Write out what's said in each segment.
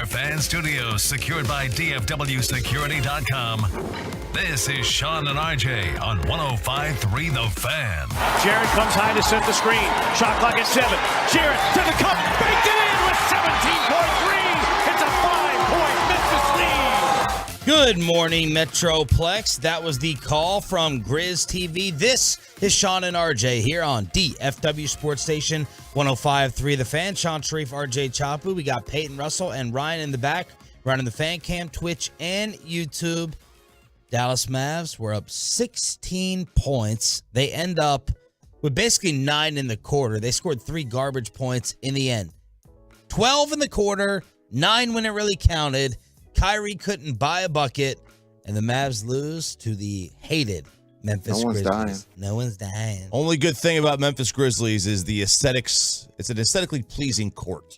our fan studios secured by DFWsecurity.com. This is Sean and RJ on 105.3 The Fan. Jared comes high to set the screen. Shot clock at 7. Jared to the cup. Baked it in with 17.3. It's a 5-point Memphis lead. Good morning, Metroplex. That was the call from Grizz TV. This is Sean and RJ here on DFW Sports Station 105.3 The Fan. Sean Sharif, RJ Chapu. We got Peyton Russell and Ryan in the back, running the fan cam, Twitch, and YouTube. Dallas Mavs were up 16 points. They end up with basically 9 in the quarter. They scored 3 garbage points in the end. 12 in the quarter, 9 when it really counted. Kyrie couldn't buy a bucket, and the Mavs lose to the hated Memphis Grizzlies. No one's dying. Only good thing about Memphis Grizzlies is the aesthetics. It's an aesthetically pleasing court.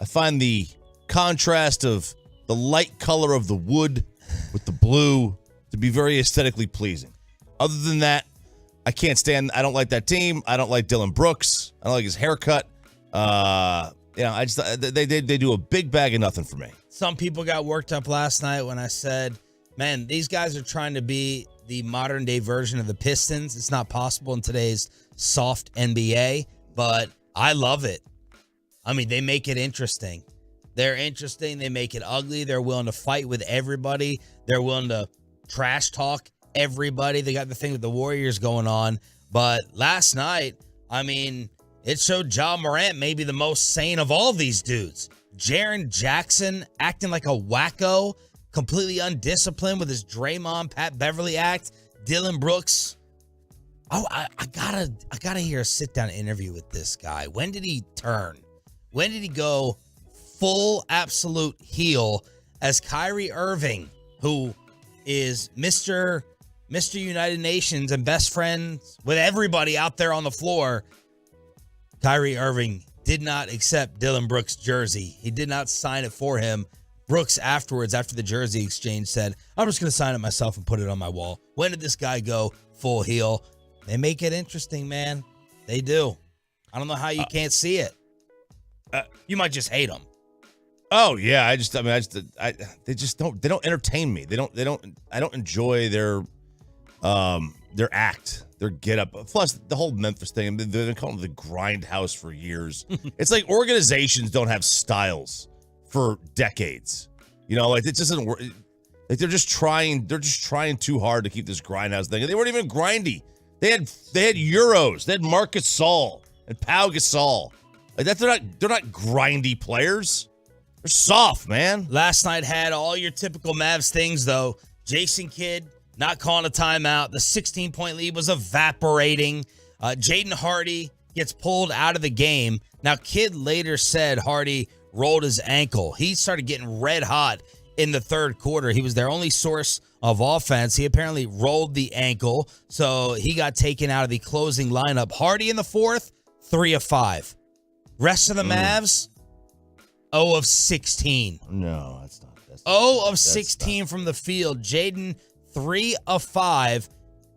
I find the contrast of the light color of the wood with the blue to be very aesthetically pleasing. Other than that, I don't like that team. I don't like Dylan Brooks. I don't like his haircut. They do a big bag of nothing for me. Some people got worked up last night when I said, man, these guys are trying to be the modern day version of the Pistons. It's not possible in today's soft NBA, but I love it. I mean, they make it interesting. They're interesting. They make it ugly. They're willing to fight with everybody. They're willing to trash talk everybody. They got the thing with the Warriors going on. But last night, I mean, it showed Ja Morant maybe the most sane of all these dudes. Jaren Jackson acting like a wacko, completely undisciplined with his Draymond, Pat Beverly act. Dylan Brooks. Oh, I gotta hear a sit-down interview with this guy. When did he turn? When did he go full absolute heel as Kyrie Irving, who is Mr. United Nations and best friends with everybody out there on the floor? Kyrie Irving did not accept Dylan Brooks' jersey. He did not sign it for him. Brooks afterwards, after the jersey exchange, said, I'm just going to sign it myself and put it on my wall. When did this guy go full heel? They make it interesting, man. They do. I don't know how you can't see it. You might just hate them. Oh yeah, they don't entertain me. I don't enjoy their act, their get up. Plus the whole Memphis thing, they've been calling it the grind house for years. It's like organizations don't have styles for decades. You know, like it just doesn't work. Like they're just trying too hard to keep this grind house thing. And they weren't even grindy. They had Euros. They had Marc Gasol and Pau Gasol. Like that, they're not grindy players. They're soft, man. Last night had all your typical Mavs things, though. Jason Kidd not calling a timeout. The 16-point lead was evaporating. Jaden Hardy gets pulled out of the game. Now, Kidd later said Hardy rolled his ankle. He started getting red hot in the third quarter. He was their only source of offense. He apparently rolled the ankle, so he got taken out of the closing lineup. Hardy in the fourth, 3 of 5. Rest of the Mavs, 0 of 16. No, that's not. 0 of 16 from the field. Jaden, 3 of 5.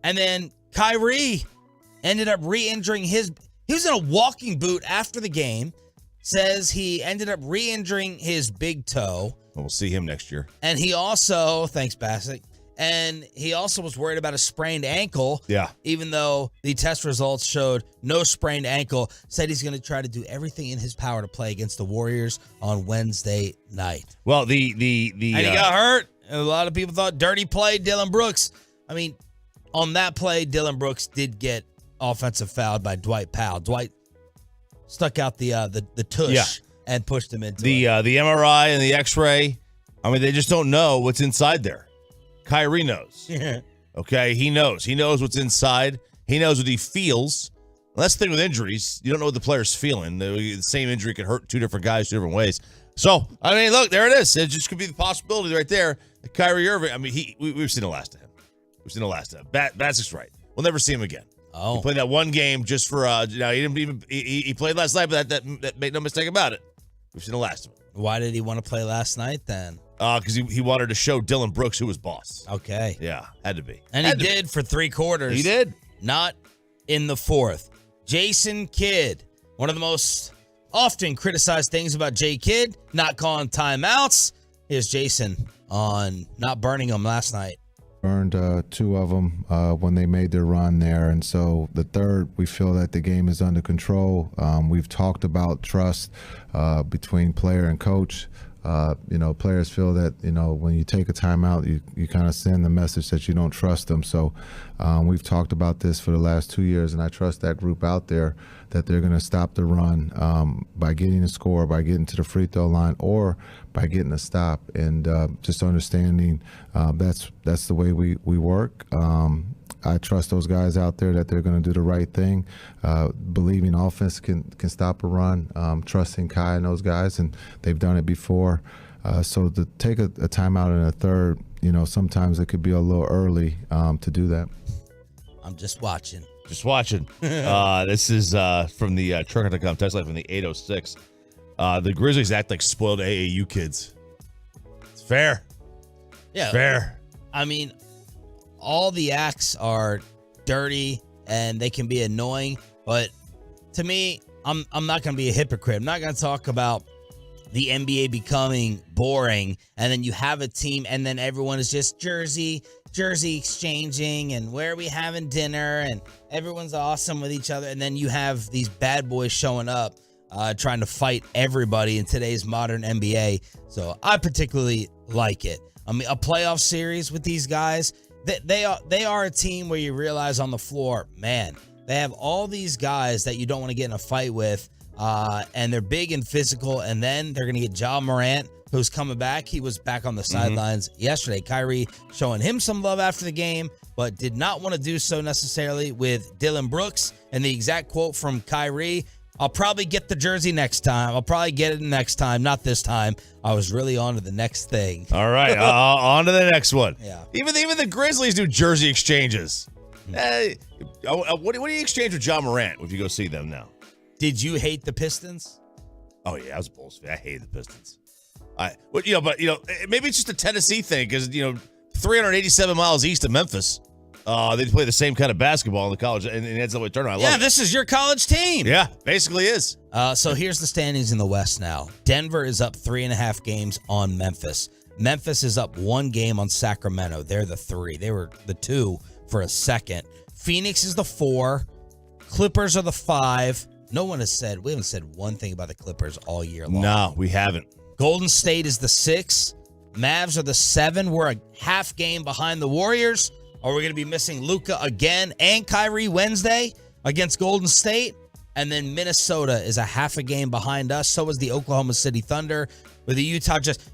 And then Kyrie ended up re-injuring he was in a walking boot after the game. Says he ended up re-injuring his big toe. We'll see him next year. And he also, thanks Bassick, and he also was worried about a sprained ankle. Yeah. Even though the test results showed no sprained ankle, said he's going to try to do everything in his power to play against the Warriors on Wednesday night. Well, and he got hurt. A lot of people thought dirty play, Dylan Brooks. I mean, on that play, Dylan Brooks did get offensive fouled by Dwight Powell. Dwight stuck out the tush and pushed him into the MRI and the X-ray. I mean, they just don't know what's inside there. Kyrie knows. Yeah. Okay, he knows. He knows what's inside. He knows what he feels. Well, that's the thing with injuries. You don't know what the player's feeling. The same injury could hurt two different guys 2 different ways. So, I mean, look, there it is. It just could be the possibility right there. Kyrie Irving, I mean, we've seen the last of him. We've seen the last of him. Bassick's right. We'll never see him again. Oh. He played that one game just for, he didn't even, he played last night, but that made no mistake about it. We've seen the last of him. Why did he want to play last night then? Because he wanted to show Dylan Brooks who was boss. Okay. Yeah, had to be. And he did for 3 quarters. He did. Not in the fourth. Jason Kidd, one of the most often criticize things about J. Kidd not calling timeouts. Here's Jason on not burning them last night. Burned 2 of them when they made their run there. And so the third, we feel that the game is under control. We've talked about trust between player and coach. Players feel that, when you take a timeout, you kind of send the message that you don't trust them. So we've talked about this for the last 2 years, and I trust that group out there that they're going to stop the run by getting a score, by getting to the free throw line, or by getting a stop. And just understanding that's the way we work. I trust those guys out there that they're going to do the right thing, believing offense can stop a run, trusting Kai and those guys, and they've done it before. So to take a timeout in a third, sometimes it could be a little early to do that. I'm just watching. Just watching. This is from the Trucker.com text line from the 806. The Grizzlies act like spoiled AAU kids. It's fair. Yeah. Fair. I mean, all the acts are dirty and they can be annoying, but to me, I'm not going to be a hypocrite. I'm not going to talk about the NBA becoming boring and then you have a team and then everyone is just jersey exchanging and where are we having dinner and everyone's awesome with each other, and then you have these bad boys showing up trying to fight everybody in today's modern NBA. So I particularly like it. I mean, a playoff series with these guys, they are a team where you realize on the floor, man, they have all these guys that you don't want to get in a fight with, and they're big and physical, and then they're going to get Ja Morant, who's coming back. He was back on the sidelines yesterday. Kyrie showing him some love after the game, but did not want to do so necessarily with Dylan Brooks. And the exact quote from Kyrie, I'll probably get the jersey next time. I'll probably get it next time. Not this time. I was really on to the next thing. All right, on to the next one. Yeah. Even the Grizzlies do jersey exchanges. What do you exchange with Ja Morant if you go see them now? Did you hate the Pistons? Oh yeah, I was a Bulls fan. I hated the Pistons. Maybe it's just a Tennessee thing because 387 miles east of Memphis. They play the same kind of basketball in the college and the NCAA tournament. I love it. This is your college team. Yeah, basically is. So here's the standings in the West now. Denver is up 3.5 games on Memphis. Memphis is up 1 game on Sacramento. They're the 3. They were the 2 for a second. Phoenix is the 4. Clippers are the 5. We haven't said one thing about the Clippers all year long. No, we haven't. Golden State is the 6. Mavs are the 7. We're a half game behind the Warriors. Are we going to be missing Luka again and Kyrie Wednesday against Golden State? And then Minnesota is a half a game behind us. So is the Oklahoma City Thunder. With the Utah just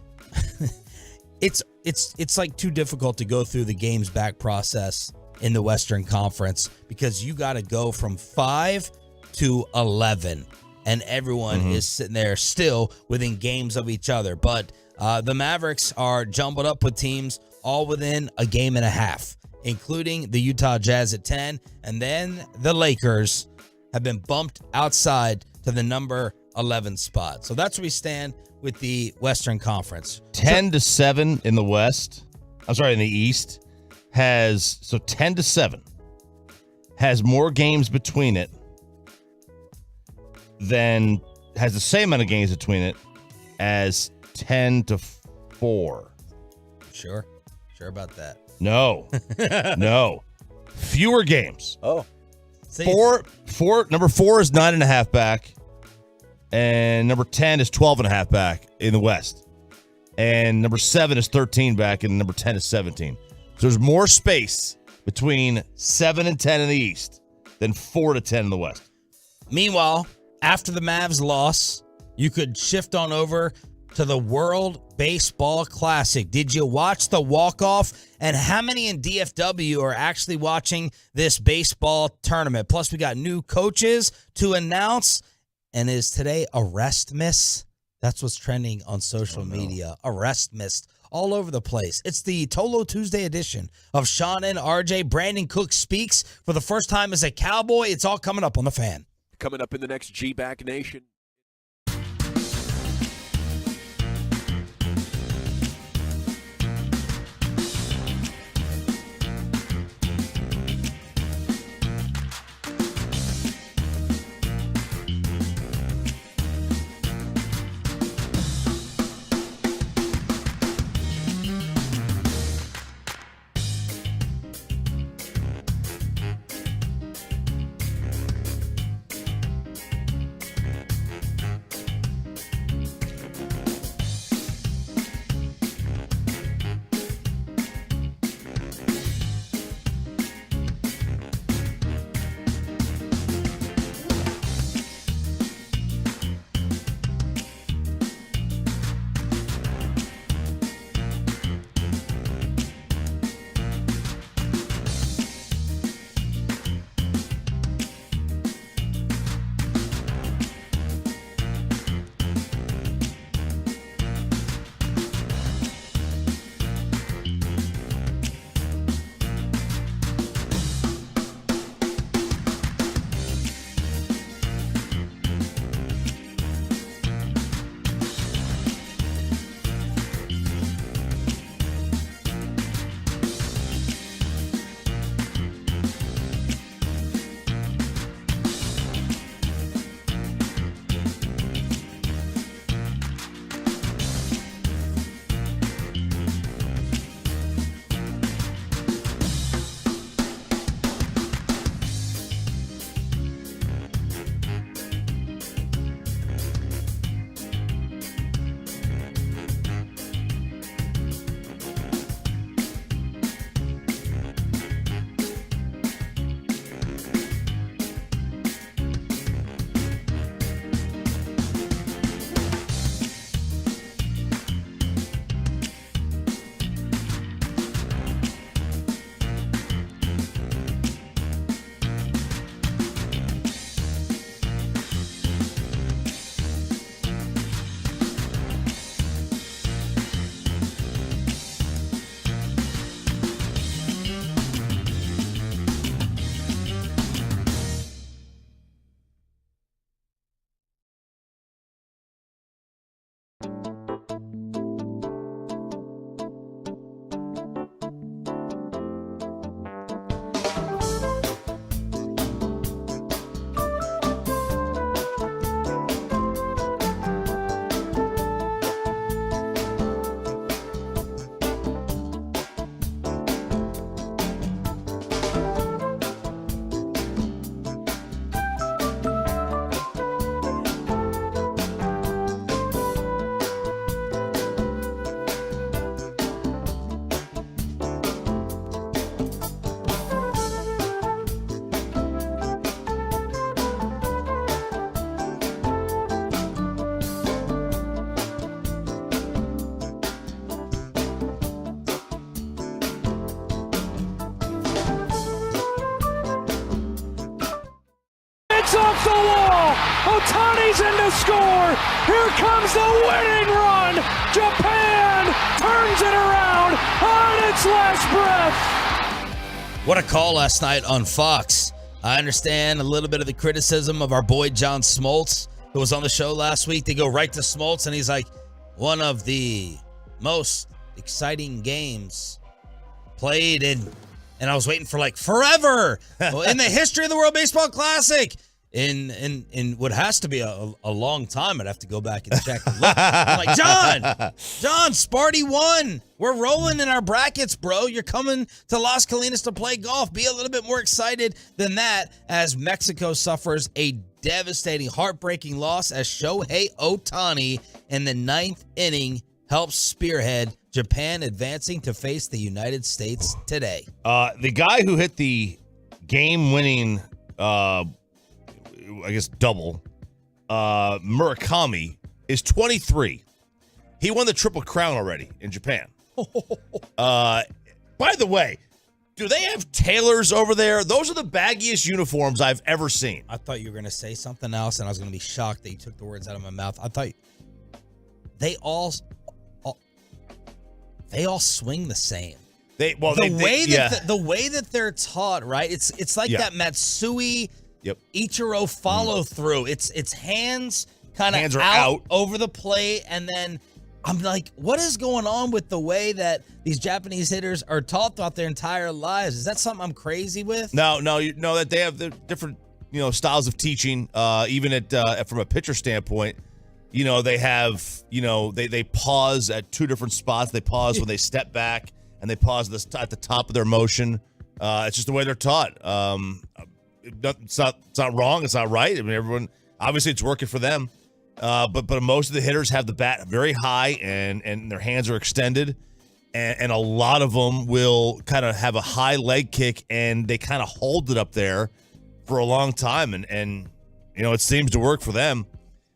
it's like too difficult to go through the games back process in the Western Conference because you got to go from 5 to 11. And everyone is sitting there still within games of each other. But the Mavericks are jumbled up with teams all within a game and a half, including the Utah Jazz at 10. And then the Lakers have been bumped outside to the number 11 spot. So that's where we stand with the Western Conference. 10-7 in the West. In the East. 10-7 has more games between it than has the same amount of games between it as 10-4. Sure about that. No. No. Fewer games. Oh. Number 4 is 9.5 back. And number 10 is 12.5 back in the West. And number 7 is 13 back, and number 10 is 17. So there's more space between 7 and 10 in the East than 4 to 10 in the West. Meanwhile, after the Mavs loss, you could shift on over to the World Baseball Classic. Did you watch the walk-off? And how many in DFW are actually watching this baseball tournament? Plus, we got new coaches to announce. And is today arrest miss? That's what's trending on social media. Arrest missed all over the place. It's the Tolo Tuesday edition of Sean and RJ. Brandon Cook speaks for the first time as a Cowboy. It's all coming up on The Fan. Coming up in the next G-Back Nation. Ohtani's in to score. Here comes the winning run. Japan turns it around on its last breath. What a call last night on Fox. I understand a little bit of the criticism of our boy John Smoltz, who was on the show last week. They go right to Smoltz, and he's like, one of the most exciting games played in, and I was waiting for like forever in the history of the World Baseball Classic. In what has to be a long time. I'd have to go back and check and look. I'm like, John, Sparty won. We're rolling in our brackets, bro. You're coming to Las Colinas to play golf. Be a little bit more excited than that as Mexico suffers a devastating, heartbreaking loss as Shohei Ohtani in the 9th inning helps spearhead Japan advancing to face the United States today. The guy who hit the game-winning I guess double, Murakami, is 23. He won the Triple Crown already in Japan. By the way, do they have tailors over there? Those are the baggiest uniforms I've ever seen. I thought you were going to say something else, and I was going to be shocked that you took the words out of my mouth. I thought they all swing the same. The way that they're taught, right? It's like that Matsui Ichiro follow through. It's hands kind of out over the plate, and then I'm like, what is going on with the way that these Japanese hitters are taught throughout their entire lives? Is that something I'm crazy with? No, you know that they have the different styles of teaching. Even at from a pitcher standpoint, they have they pause at two different spots. They pause when they step back, and they pause at the top of their motion. It's just the way they're taught. It's not wrong. It's not right. I mean, everyone, obviously it's working for them. But most of the hitters have the bat very high and their hands are extended. And a lot of them will kind of have a high leg kick and they kind of hold it up there for a long time. And it seems to work for them.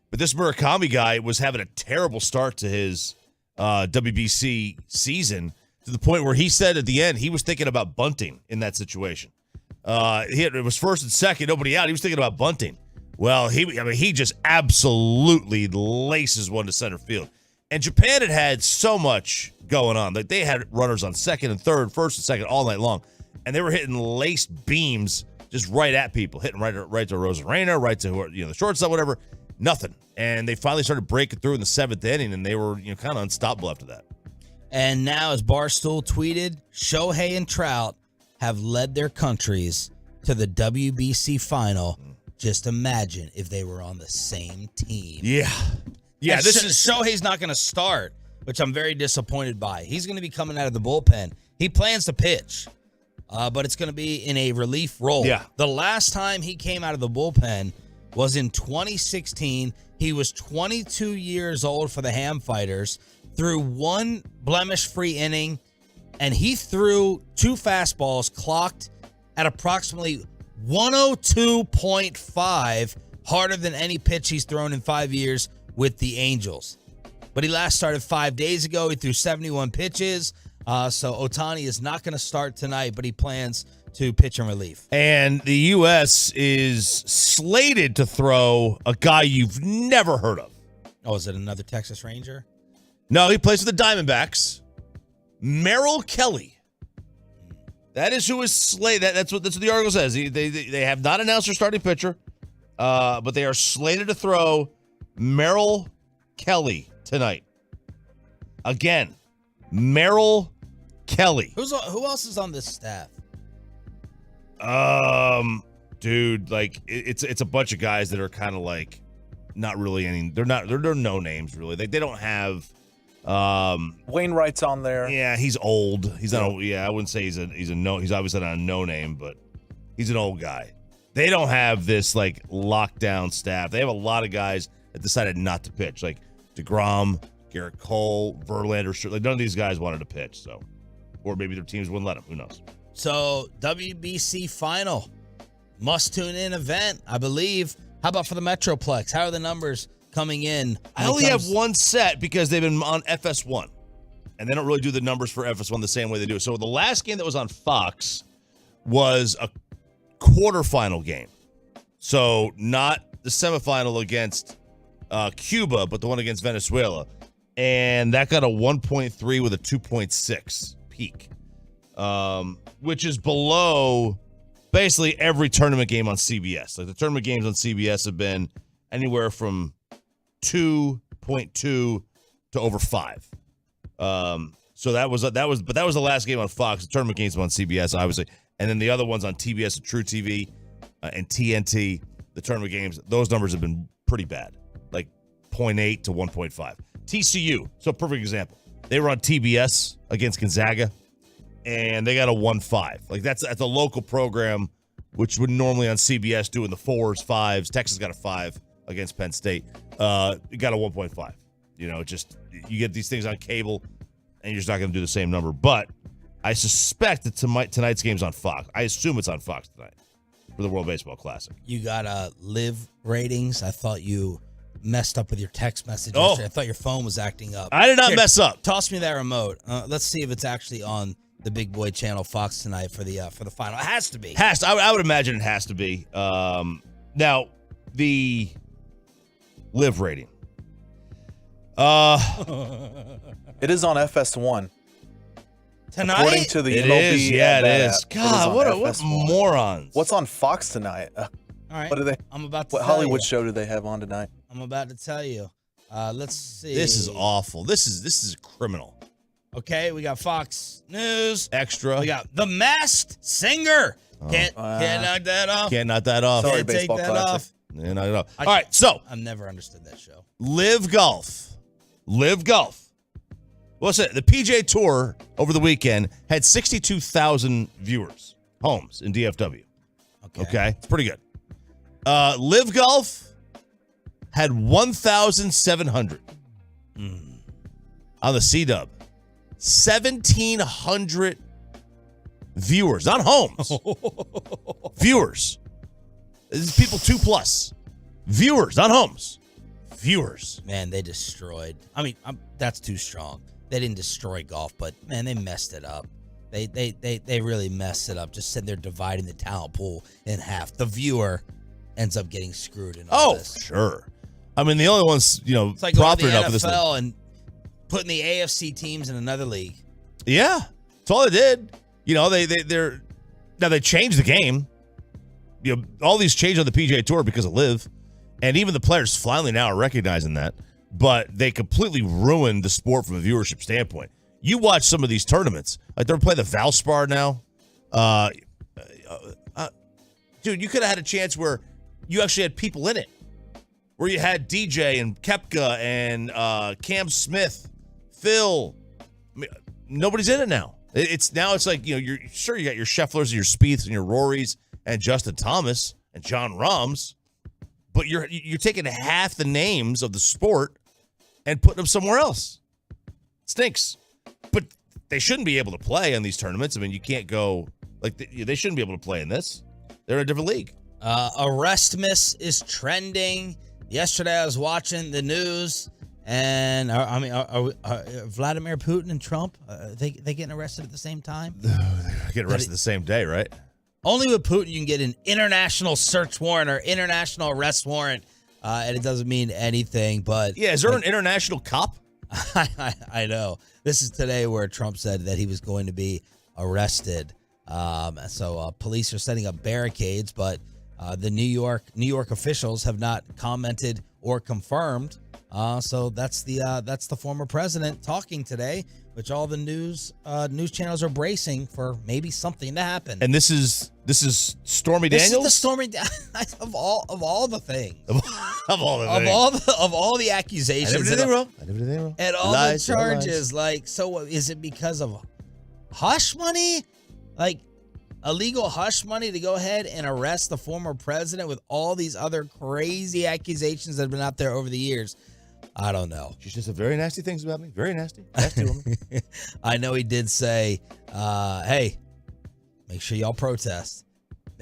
But this Murakami guy was having a terrible start to his WBC season to the point where he said at the end he was thinking about bunting in that situation. It was first and second, nobody out. He was thinking about bunting. Well, he just absolutely laces one to center field. And Japan had so much going on. Like they had runners on second and third, first and second all night long. And they were hitting laced beams just right at people, hitting right to Rosarena, right to the shortstop, whatever. Nothing. And they finally started breaking through in the 7th inning, and they were kind of unstoppable after that. And now, as Barstool tweeted, Shohei and Trout have led their countries to the WBC final. Just imagine if they were on the same team. Yeah. Shohei's not going to start, which I'm very disappointed by. He's going to be coming out of the bullpen. He plans to pitch, but it's going to be in a relief role. Yeah. The last time he came out of the bullpen was in 2016. He was 22 years old for the Ham Fighters, threw one blemish-free inning, and he threw 2 fastballs clocked at approximately 102.5, harder than any pitch he's thrown in 5 years with the Angels. But he last started 5 days ago. He threw 71 pitches. So Ohtani is not going to start tonight, but he plans to pitch in relief. And the U.S. is slated to throw a guy you've never heard of. Oh, is it another Texas Ranger? No, he plays for the Diamondbacks. Merrill Kelly. That is who is slated. That's what the article says. They have not announced their starting pitcher, but they are slated to throw Merrill Kelly tonight. Again, Merrill Kelly. Who else is on this staff? Dude, like it's a bunch of guys that are kind of like not really any. They're no names really. They don't have. Wainwright's on there. Yeah, he's old. He's not. I wouldn't say he's obviously not a no name, but he's an old guy. They don't have this like lockdown staff. They have a lot of guys that decided not to pitch, like DeGrom, Garrett Cole, Verlander. Like none of these guys wanted to pitch, so or maybe their teams wouldn't let them. Who knows? So WBC final, must tune in event, I believe. How about for the Metroplex? How are the numbers coming in? I only have one set because they've been on FS1, and they don't really do the numbers for FS1 the same way they do. So the last game that was on Fox was a quarterfinal game. So not the semifinal against Cuba, but the one against Venezuela. And that got a 1.3 with a 2.6 peak, which is below basically every tournament game on CBS. Like the tournament games on CBS have been anywhere from 2.2 to over 5. So that was the last game on Fox. The tournament games on CBS, obviously, and then the other ones on TBS and True TV and TNT. The tournament games, those numbers have been pretty bad, like 0.8 to 1.5. TCU, so perfect example. They were on TBS against Gonzaga, and they got a 1.5. Like that's a local program, which would normally on CBS do in the 4s, 5s. Texas got a 5 against Penn State. It got a 1.5. You know, just you get these things on cable, and you're just not going to do the same number. But I suspect that tonight's game's on Fox. I assume it's on Fox tonight for the World Baseball Classic. You got live ratings. I thought you messed up with your text message. Oh. I thought your phone was acting up. I did not mess up. Toss me that remote. Let's see if it's actually on the Big Boy Channel Fox tonight for the final. It has to be. I would imagine it has to be. Now the live rating. It is on FS1. Tonight? According to the It MLB is. Yeah, it is. app, God, on what FS1. morons. What's on Fox tonight? All right. What do they? I'm about to What tell Hollywood you. show do they have on tonight? I'm about to tell you. Let's see. This is awful. This is criminal. Okay, we got Fox News. Extra. We got The Masked Singer. Can't knock that off. Can't knock that off. Sorry, Can't take baseball that classic. off. Yeah, knock it off. All right, so I've never understood that show. Live Golf. What's it? The PGA Tour over the weekend had 62,000 viewers, homes in DFW. Okay, it's pretty good. Live Golf had 1,700 on the C-Dub. 1,700 viewers, not homes. Viewers. This is people 2+. Viewers, not homes. Viewers. Man, they destroyed. I mean, that's too strong. They didn't destroy golf, but man, they messed it up. They really messed it up. Just said they're dividing the talent pool in half. The viewer ends up getting screwed in all this. Sure. I mean, the only ones, It's like going to profiting the off of this. NFL and putting the AFC teams in another league. Yeah, that's all they did. They changed the game. All these changed on the PGA Tour because of Live, and even the players finally now are recognizing that. But they completely ruined the sport from a viewership standpoint. You watch some of these tournaments, like they're playing the Valspar now. Dude, you could have had a chance where you actually had people in it, where you had DJ and Koepka and Cam Smith, Phil. I mean, nobody's in it now. It's like you're sure you got your Schefflers and your Spieths and your Rorys and Justin Thomas and John Rahms, but you're taking half the names of the sport and putting them somewhere else. It stinks. But they shouldn't be able to play in these tournaments. I mean, you can't go they shouldn't be able to play in this. They're in a different league. Arrestmas is trending. Yesterday, I was watching the news, and are Vladimir Putin and Trump they getting arrested at the same time? Get arrested the same day, right? Only with Putin you can get an international search warrant or international arrest warrant, and it doesn't mean anything. But Yeah, is there an international cop? I know. This is today where Trump said that he was going to be arrested. So police are setting up barricades, but the New York officials have not commented or confirmed. So that's the former president talking today, which all the news channels are bracing for maybe something to happen. And this is Stormy Daniels? This is the Stormy of all the things. of all the things. Of all the accusations. I never did anything wrong. And all Lies, the all charges. Like, so is it because of hush money? Like illegal hush money to go ahead and arrest the former president with all these other crazy accusations that have been out there over the years? I don't know. She just said very nasty things about me. Very nasty. Nasty woman. I know he did say, hey, make sure y'all protest.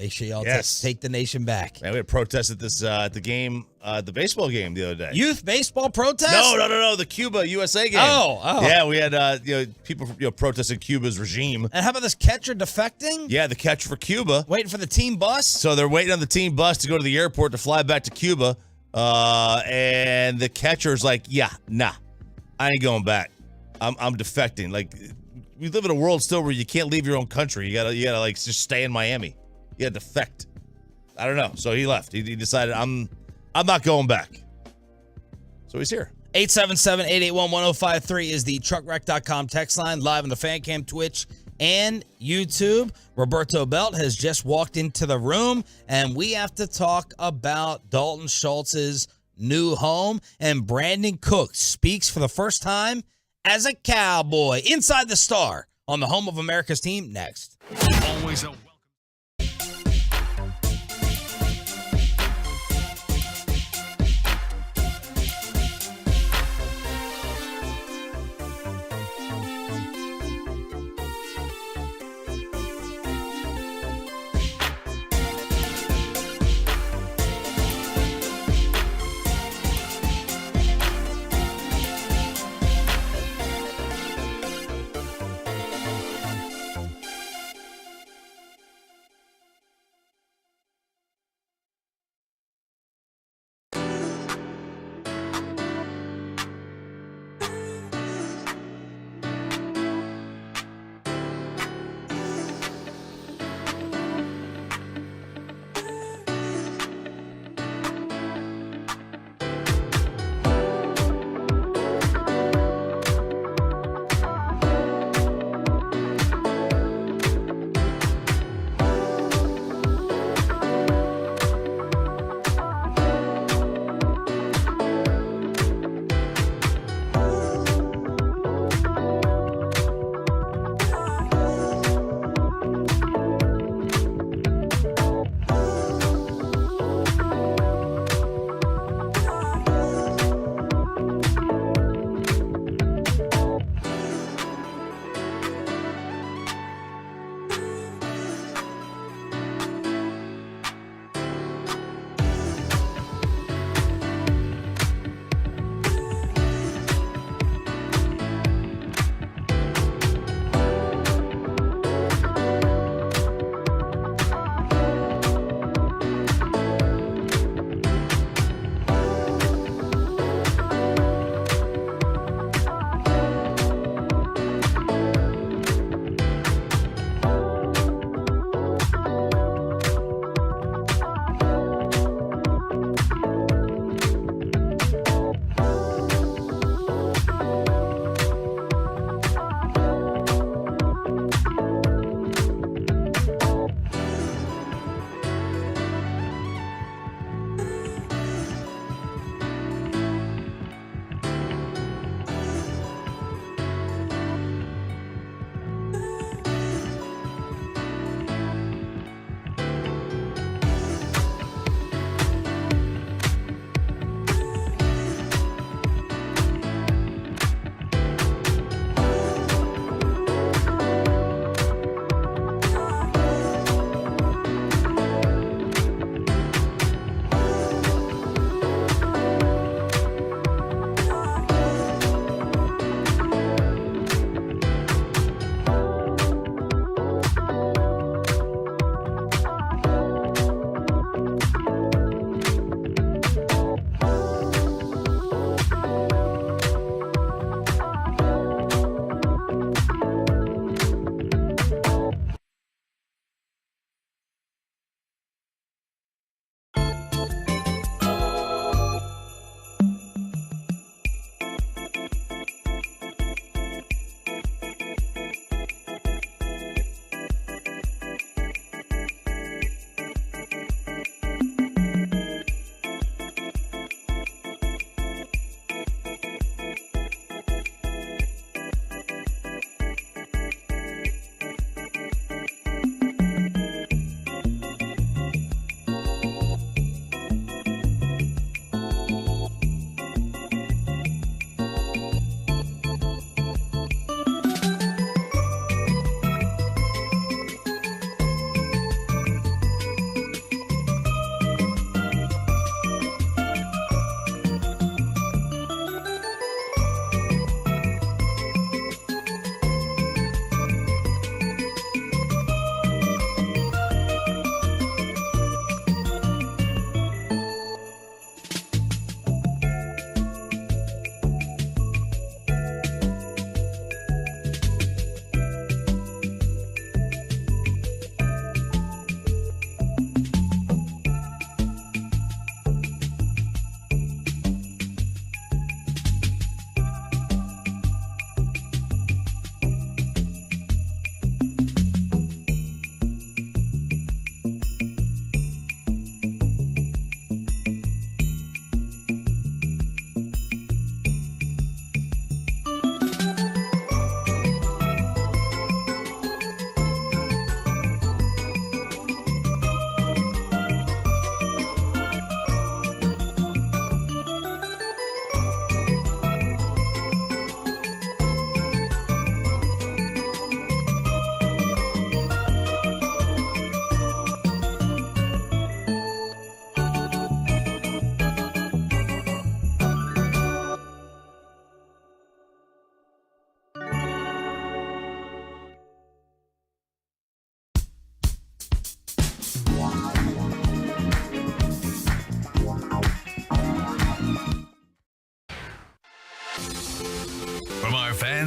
Make sure y'all Yes. take the nation back. Man, we had protests at this at the game, the baseball game the other day. Youth baseball protest? No, the Cuba USA game. Oh. Yeah, we had people protesting Cuba's regime. And how about this catcher defecting? Yeah, the catcher for Cuba. Waiting for the team bus? So they're waiting on the team bus to go to the airport to fly back to Cuba. And the catcher's like, yeah, nah, I ain't going back. I'm defecting. Like, we live in a world still where you can't leave your own country. You gotta like just stay in Miami. You gotta defect. I don't know. So he left. He decided I'm not going back. So he's here. 877-881-1053 is the truckwreck.com text line, live on the Fan Cam, Twitch, and YouTube. Roberto Belt has just walked into the room, and we have to talk about Dalton Schultz's new home. And Brandon Cook speaks for the first time as a Cowboy inside the Star on the home of America's team next. Always a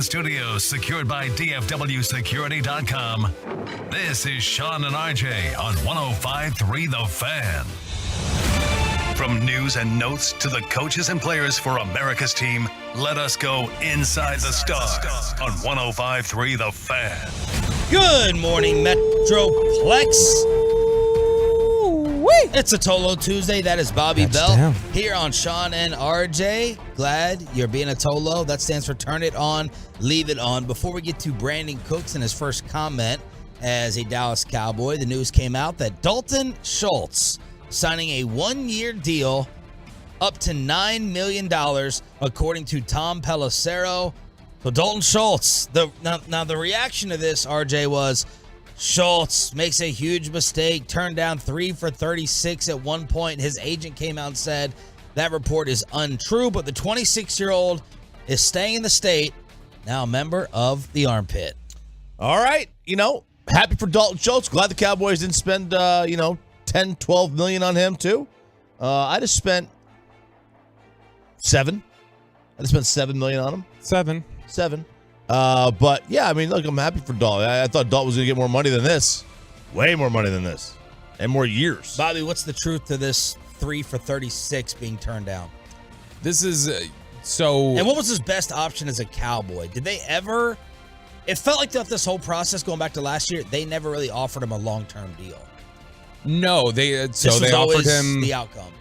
studios secured by DFWsecurity.com. This is Sean and RJ on 105.3 The Fan. From news and notes to the coaches and players for America's team, let us go inside the stars on 105.3 The Fan. Good morning, Metroplex. It's a Tolo Tuesday. That is Bobby Bell here on Sean and RJ. Glad you're being a Tolo. That stands for Turn It On, Leave It On. Before we get to Brandon Cooks and his first comment as a Dallas Cowboy, the news came out that Dalton Schultz signing a one-year deal up to $9 million, according to Tom Pelissero. So Dalton Schultz, now the reaction to this, RJ, was Schultz makes a huge mistake, turned down 3 for 36 at one point. His agent came out and said that report is untrue, but the 26-year-old is staying in the state, now a member of the Armpit. All right. Happy for Dalton Schultz. Glad the Cowboys didn't spend, 10, 12 million on him too. I just spent $7 million on him. Seven. But yeah, look, I'm happy for Dalton. I thought Dalton was going to get more money than this. Way more money than this. And more years. Bobby, what's the truth to this 3 for 36 being turned down? This is And what was his best option as a Cowboy? Did they ever? It felt like throughout this whole process, going back to last year, they never really offered him a long-term deal. No, they offered him the outcome.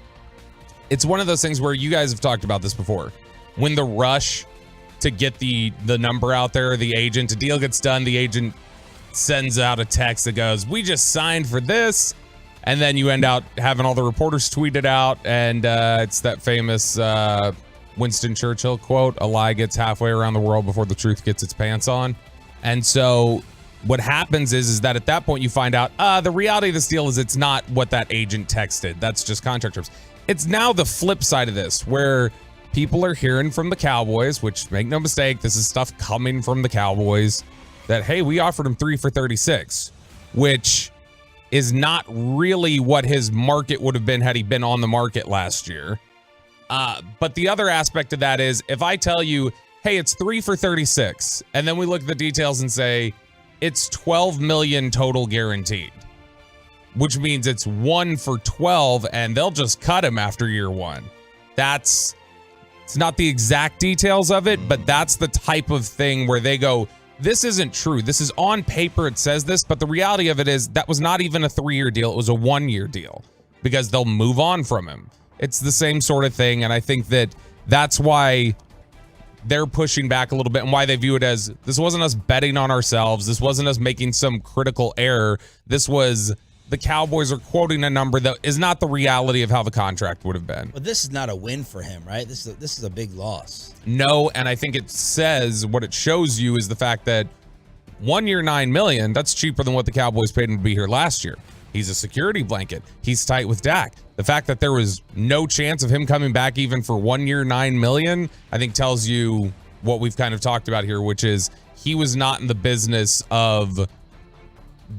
It's one of those things where you guys have talked about this before. When the rush to get the number out there, the agent, a deal gets done, the agent sends out a text that goes, "We just signed for this," and then you end out having all the reporters tweet it out, and it's that famous Winston Churchill quote: "A lie gets halfway around the world before the truth gets its pants on." And so what happens is that at that point you find out the reality of this deal is it's not what that agent texted. That's just contract terms. It's now the flip side of this, where people are hearing from the Cowboys, which, make no mistake, this is stuff coming from the Cowboys, that, hey, we offered him 3 for 36, which is not really what his market would have been had he been on the market last year. But the other aspect of that is, if I tell you, hey, it's 3 for 36, and then we look at the details and say, it's 12 million total guaranteed, which means it's 1 for 12, and they'll just cut him after year one. It's not the exact details of it, but that's the type of thing where they go, this isn't true. This is on paper, it says this, but the reality of it is that was not even a 3-year deal. It was a 1-year deal because they'll move on from him. It's the same sort of thing, and I think that's why they're pushing back a little bit and why they view it as, this wasn't us betting on ourselves. This wasn't us making some critical error. This was the Cowboys are quoting a number that is not the reality of how the contract would have been. But this is not a win for him, right? This is a big loss. No, and I think it says, what it shows you is the fact that 1 year, $9 million, that's cheaper than what the Cowboys paid him to be here last year. He's a security blanket. He's tight with Dak. The fact that there was no chance of him coming back even for 1 year, $9 million, I think tells you what we've kind of talked about here, which is he was not in the business of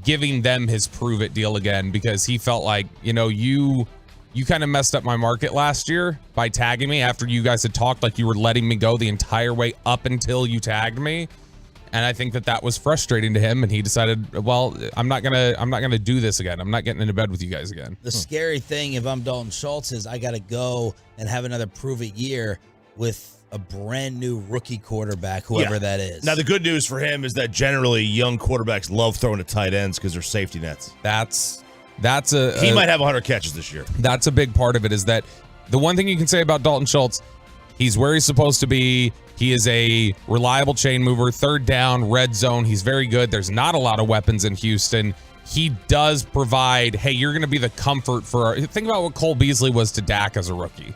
giving them his prove it deal again, because he felt like, you kind of messed up my market last year by tagging me after you guys had talked like you were letting me go the entire way up until you tagged me. And I think that was frustrating to him, and he decided, well, I'm not gonna do this again. I'm not getting into bed with you guys again. The scary thing, if I'm Dalton Schultz, is I got to go and have another prove it year with a brand new rookie quarterback, whoever that is. Now, the good news for him is that generally young quarterbacks love throwing to tight ends because they're safety nets. He might have 100 catches this year. That's a big part of it, is that the one thing you can say about Dalton Schultz, he's where he's supposed to be. He is a reliable chain mover, third down, red zone. He's very good. There's not a lot of weapons in Houston. He does provide, hey, you're going to be the comfort for think about what Cole Beasley was to Dak as a rookie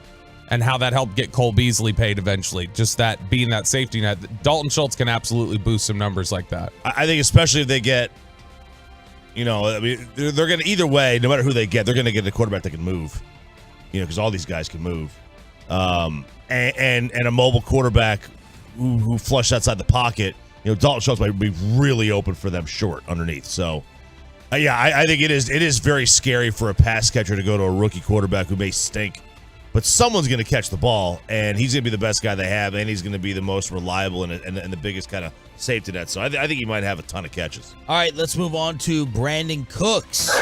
and how that helped get Cole Beasley paid eventually. Just that being that safety net. Dalton Schultz can absolutely boost some numbers like that. I think especially if they get, they're going to, either way, no matter who they get, they're going to get a quarterback that can move, because all these guys can move. And a mobile quarterback who flushed outside the pocket, Dalton Schultz might be really open for them short underneath. So, I think it is very scary for a pass catcher to go to a rookie quarterback who may stink, but someone's going to catch the ball, and he's going to be the best guy they have, and he's going to be the most reliable and the biggest kind of safety net. So I think he might have a ton of catches. All right, let's move on to Brandon Cooks.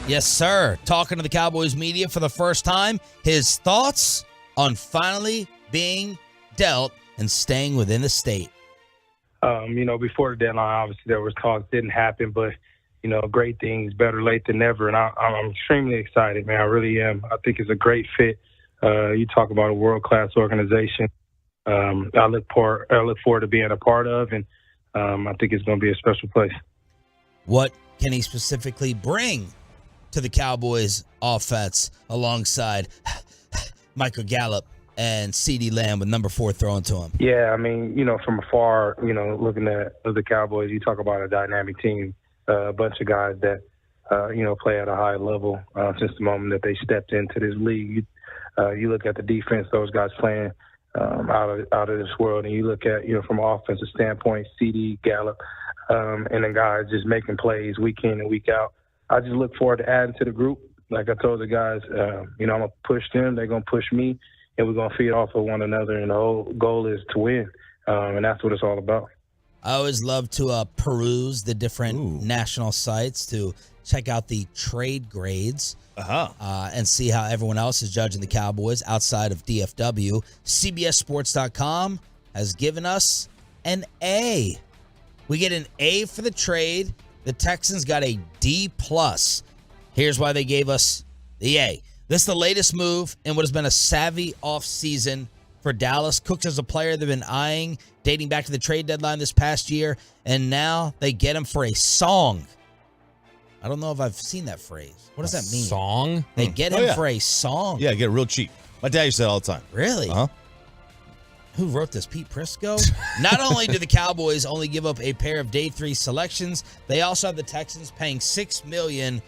Yes, sir. Talking to the Cowboys media for the first time. His thoughts on finally being dealt and staying within the state. Before the deadline, obviously there was talks, didn't happen, but great things, better late than never, and I'm extremely excited, man. I really am. I think it's a great fit. You talk about a world-class organization. I look forward to being a part of, and I think it's going to be a special place. What can he specifically bring to the Cowboys offense alongside Michael Gallup and CeeDee Lamb with number 4 thrown to him? Yeah, I mean, from afar, looking at the Cowboys, you talk about a dynamic team, a bunch of guys that, play at a high level since the moment that they stepped into this league. You look at the defense, those guys playing out of this world, and you look at, from an offensive standpoint, CeeDee, Gallup, and the guys just making plays week in and week out. I just look forward to adding to the group. Like I told the guys, I'm going to push them, they're going to push me, and we're going to feed off of one another, and the whole goal is to win, and that's what it's all about. I always love to peruse the different national sites to check out the trade grades and see how everyone else is judging the Cowboys outside of DFW. CBSSports.com has given us an A. We get an A for the trade. The Texans got a D+. Here's why they gave us the A. This is the latest move in what has been a savvy offseason for Dallas. Cooks is a player they've been eyeing dating back to the trade deadline this past year, and now they get him for a song. I don't know if I've seen that phrase. What does that mean? Song? They get him for a song. Yeah, get it real cheap. My dad used to say that all the time. Really? Uh-huh. Who wrote this? Pete Prisco? Not only do the Cowboys only give up a pair of day 3 selections, they also have the Texans paying $6 million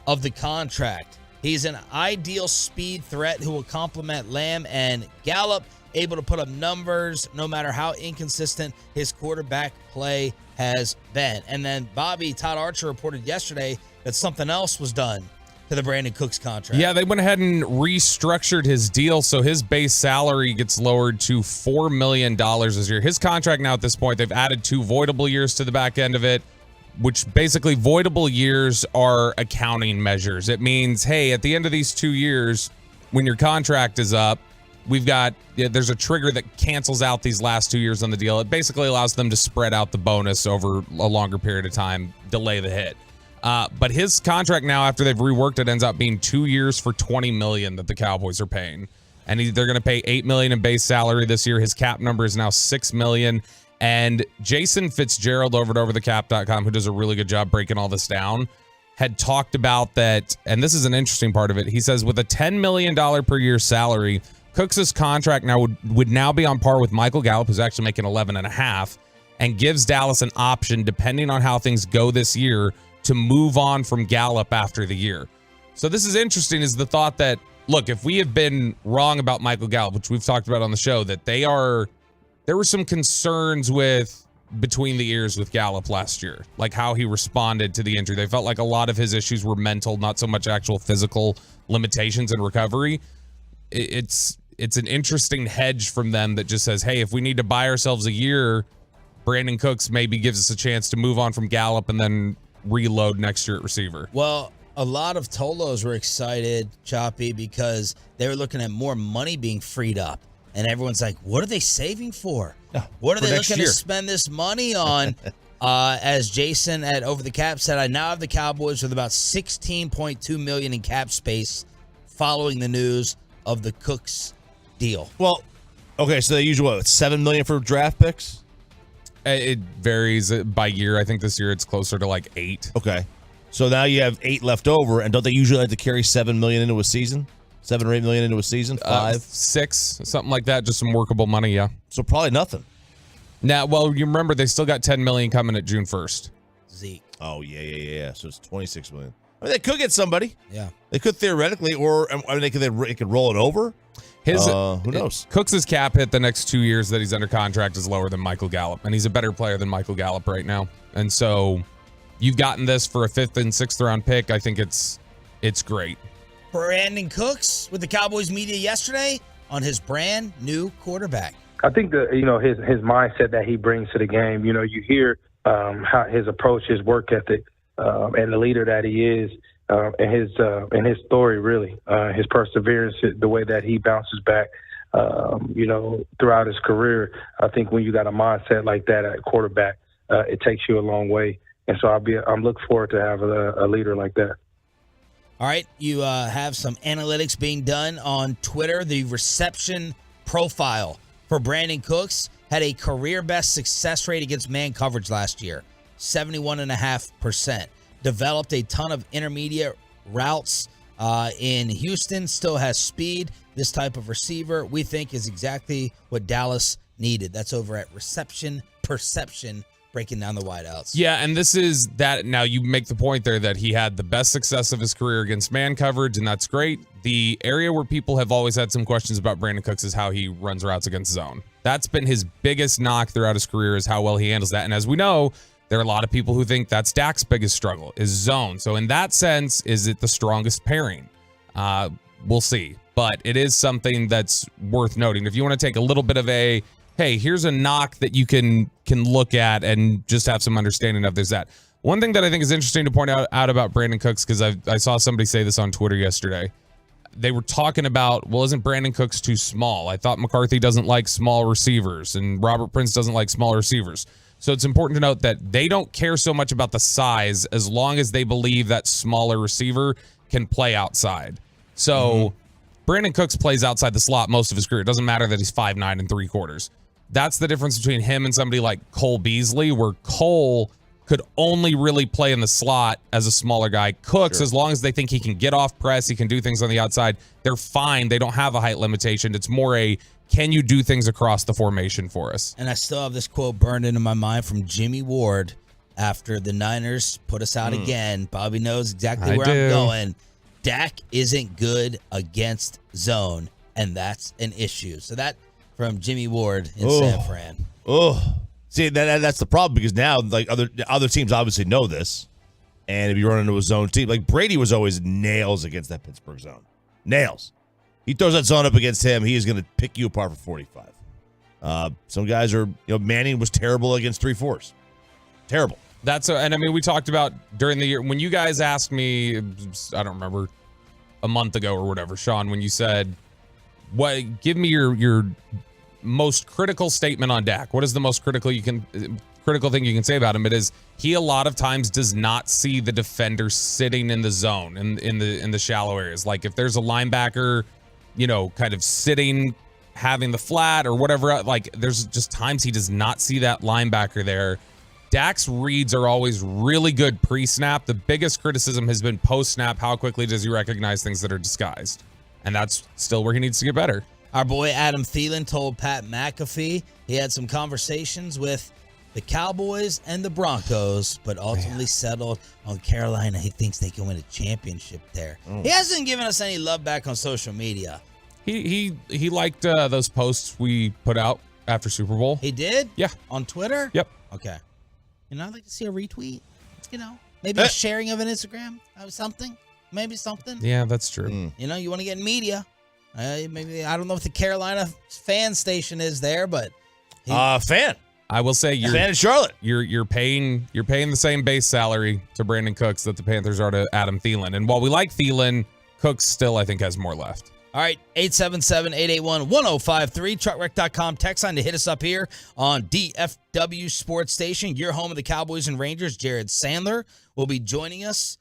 of the contract. He's an ideal speed threat who will complement Lamb and Gallup, able to put up numbers no matter how inconsistent his quarterback play has been. And then Todd Archer reported yesterday that something else was done to the Brandon Cooks contract. Yeah, they went ahead and restructured his deal, so his base salary gets lowered to $4 million this year. His contract now at this point, they've added 2 voidable years to the back end of it, which basically voidable years are accounting measures. It means, hey, at the end of these 2 years, when your contract is up, there's a trigger that cancels out these last 2 years on the deal. It basically allows them to spread out the bonus over a longer period of time, delay the hit. But his contract now, after they've reworked it, ends up being 2 years for $20 million that the Cowboys are paying. And they're going to pay $8 million in base salary this year. His cap number is now $6 million. And Jason Fitzgerald over at overthecap.com, who does a really good job breaking all this down, had talked about that, and this is an interesting part of it. He says with a $10 million per year salary, Cooks' contract now would now be on par with Michael Gallup, who's actually making $11.5, and gives Dallas an option, depending on how things go this year, to move on from Gallup after the year. So this is interesting, is the thought that, look, if we have been wrong about Michael Gallup, which we've talked about on the show, that there were some concerns with between the ears with Gallup last year, like how he responded to the injury. They felt like a lot of his issues were mental, not so much actual physical limitations and recovery. It's an interesting hedge from them that just says, hey, if we need to buy ourselves a year, Brandon Cooks maybe gives us a chance to move on from Gallup and then reload next year at receiver. Well, a lot of Tolos were excited, Choppy, because they were looking at more money being freed up. And everyone's like, what are they saving for? What are they looking to spend this money on? As Jason at Over the Cap said, I now have the Cowboys with about $16.2 million in cap space following the news of the Cooks deal. Well, okay, so they use what, $7 million for draft picks? It varies by year. I think this year it's closer to like 8. Okay. So now you have 8 left over, and don't they usually like to carry $7 million into a season? 7 or 8 million into a season? 5? 6, something like that. Just some workable money, yeah. So probably nothing. Now, well, you remember they still got $10 million coming at June 1st. Zeke. Oh, yeah. So it's $26 million. I mean, they could get somebody. Yeah. They could theoretically, or I mean, they could roll it over. Who knows? Cooks' cap hit the next 2 years that he's under contract is lower than Michael Gallup, and he's a better player than Michael Gallup right now. And so you've gotten this for a 5th and 6th round pick. I think it's great. Brandon Cooks with the Cowboys media yesterday on his brand new quarterback. I think his mindset that he brings to the game. You hear how his approach, his work ethic, and the leader that he is, and his story really, his perseverance, the way that he bounces back, throughout his career. I think when you got a mindset like that at quarterback, it takes you a long way. And so I'm looking forward to have a leader like that. All right, you have some analytics being done on Twitter. The reception profile for Brandon Cooks had a career-best success rate against man coverage last year, 71.5%. Developed a ton of intermediate routes in Houston, still has speed. This type of receiver we think is exactly what Dallas needed. That's over at Reception Perception, breaking down the wideouts. Yeah, and this is that. Now, you make the point there that he had the best success of his career against man coverage, and that's great. The area where people have always had some questions about Brandon Cooks is how he runs routes against zone. That's been his biggest knock throughout his career, is how well he handles that. And as we know, there are a lot of people who think that's Dak's biggest struggle, is zone. So in that sense, is it the strongest pairing? We'll see. But it is something that's worth noting. If you want to take a little bit of a, hey, here's a knock that you can look at and just have some understanding of, there's that. One thing that I think is interesting to point out about Brandon Cooks, because I saw somebody say this on Twitter yesterday. They were talking about, well, isn't Brandon Cooks too small? I thought McCarthy doesn't like small receivers, and Robert Prince doesn't like small receivers. So it's important to note that they don't care so much about the size as long as they believe that smaller receiver can play outside. So Brandon Cooks plays outside the slot most of his career. It doesn't matter that he's 5'9" and 3/4. That's the difference between him and somebody like Cole Beasley, where Cole could only really play in the slot as a smaller guy. Cooks, as long as they think he can get off press, he can do things on the outside, they're fine. They don't have a height limitation. It's more a, can you do things across the formation for us? And I still have this quote burned into my mind from Jimmy Ward after the Niners put us out again. Bobby knows exactly where I'm going. Dak isn't good against zone, and that's an issue. So that from Jimmy Ward in San Fran. See, that's the problem, because now like other teams obviously know this, and if you run into a zone team, like Brady was always nails against that Pittsburgh zone, nails. He throws that zone up against him, he is going to pick you apart for 45. Some guys are, Manning was terrible against 3-4s, terrible. And I mean, we talked about during the year when you guys asked me, I don't remember, a month ago or whatever, Sean, when you said, give me your most critical statement on Dak. What is the most critical thing you can say about him? It is, he a lot of times does not see the defender sitting in the zone in the shallow areas. Like if there's a linebacker, kind of sitting, having the flat or whatever, like there's just times he does not see that linebacker there. Dak's reads are always really good pre-snap. The biggest criticism has been post-snap. How quickly does he recognize things that are disguised? And that's still where he needs to get better. Our boy Adam Thielen told Pat McAfee he had some conversations with the Cowboys and the Broncos, but ultimately settled on Carolina. He thinks they can win a championship there. He hasn't given us any love back on social media. He liked those posts we put out after Super Bowl. He did? Yeah. On Twitter? Yep. Okay. I'd like to see a retweet. Maybe a sharing of an Instagram of something. Maybe something. Yeah, that's true. You want to get in media. Maybe, I don't know if the Carolina fan station is there, but fan. I will say fan in Charlotte. You're paying the same base salary to Brandon Cooks that the Panthers are to Adam Thielen. And while we like Thielen, Cooks still, I think, has more left. All right, 877-881-1053, truckwreck.com text line to hit us up here on DFW Sports Station, your home of the Cowboys and Rangers. Jared Sandler will be joining us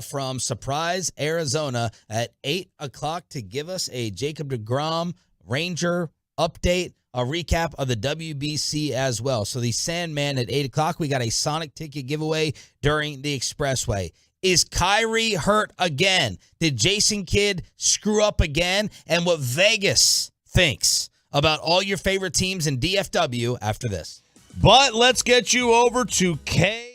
from Surprise, Arizona at 8 o'clock to give us a Jacob deGrom Ranger update, a recap of the WBC as well. So the Sandman at 8 o'clock, we got a Sonic ticket giveaway during the Expressway. Is Kyrie hurt again? Did Jason Kidd screw up again? And what Vegas thinks about all your favorite teams in DFW after this. But let's get you over to K.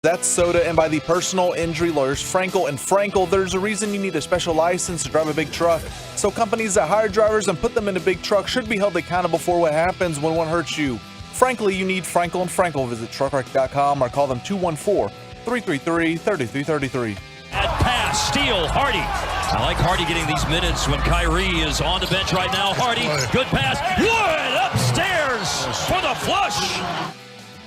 That's Soda, and by the personal injury lawyers Frankel and Frankel. There's a reason you need a special license to drive a big truck. So companies that hire drivers and put them in a big truck should be held accountable for what happens when one hurts you. Frankly, you need Frankel and Frankel. Visit truckwreck.com or call them 214-333-3333. And pass, steal, Hardy. I like Hardy getting these minutes when Kyrie is on the bench right now. Hardy, good pass. Wood upstairs for the flush.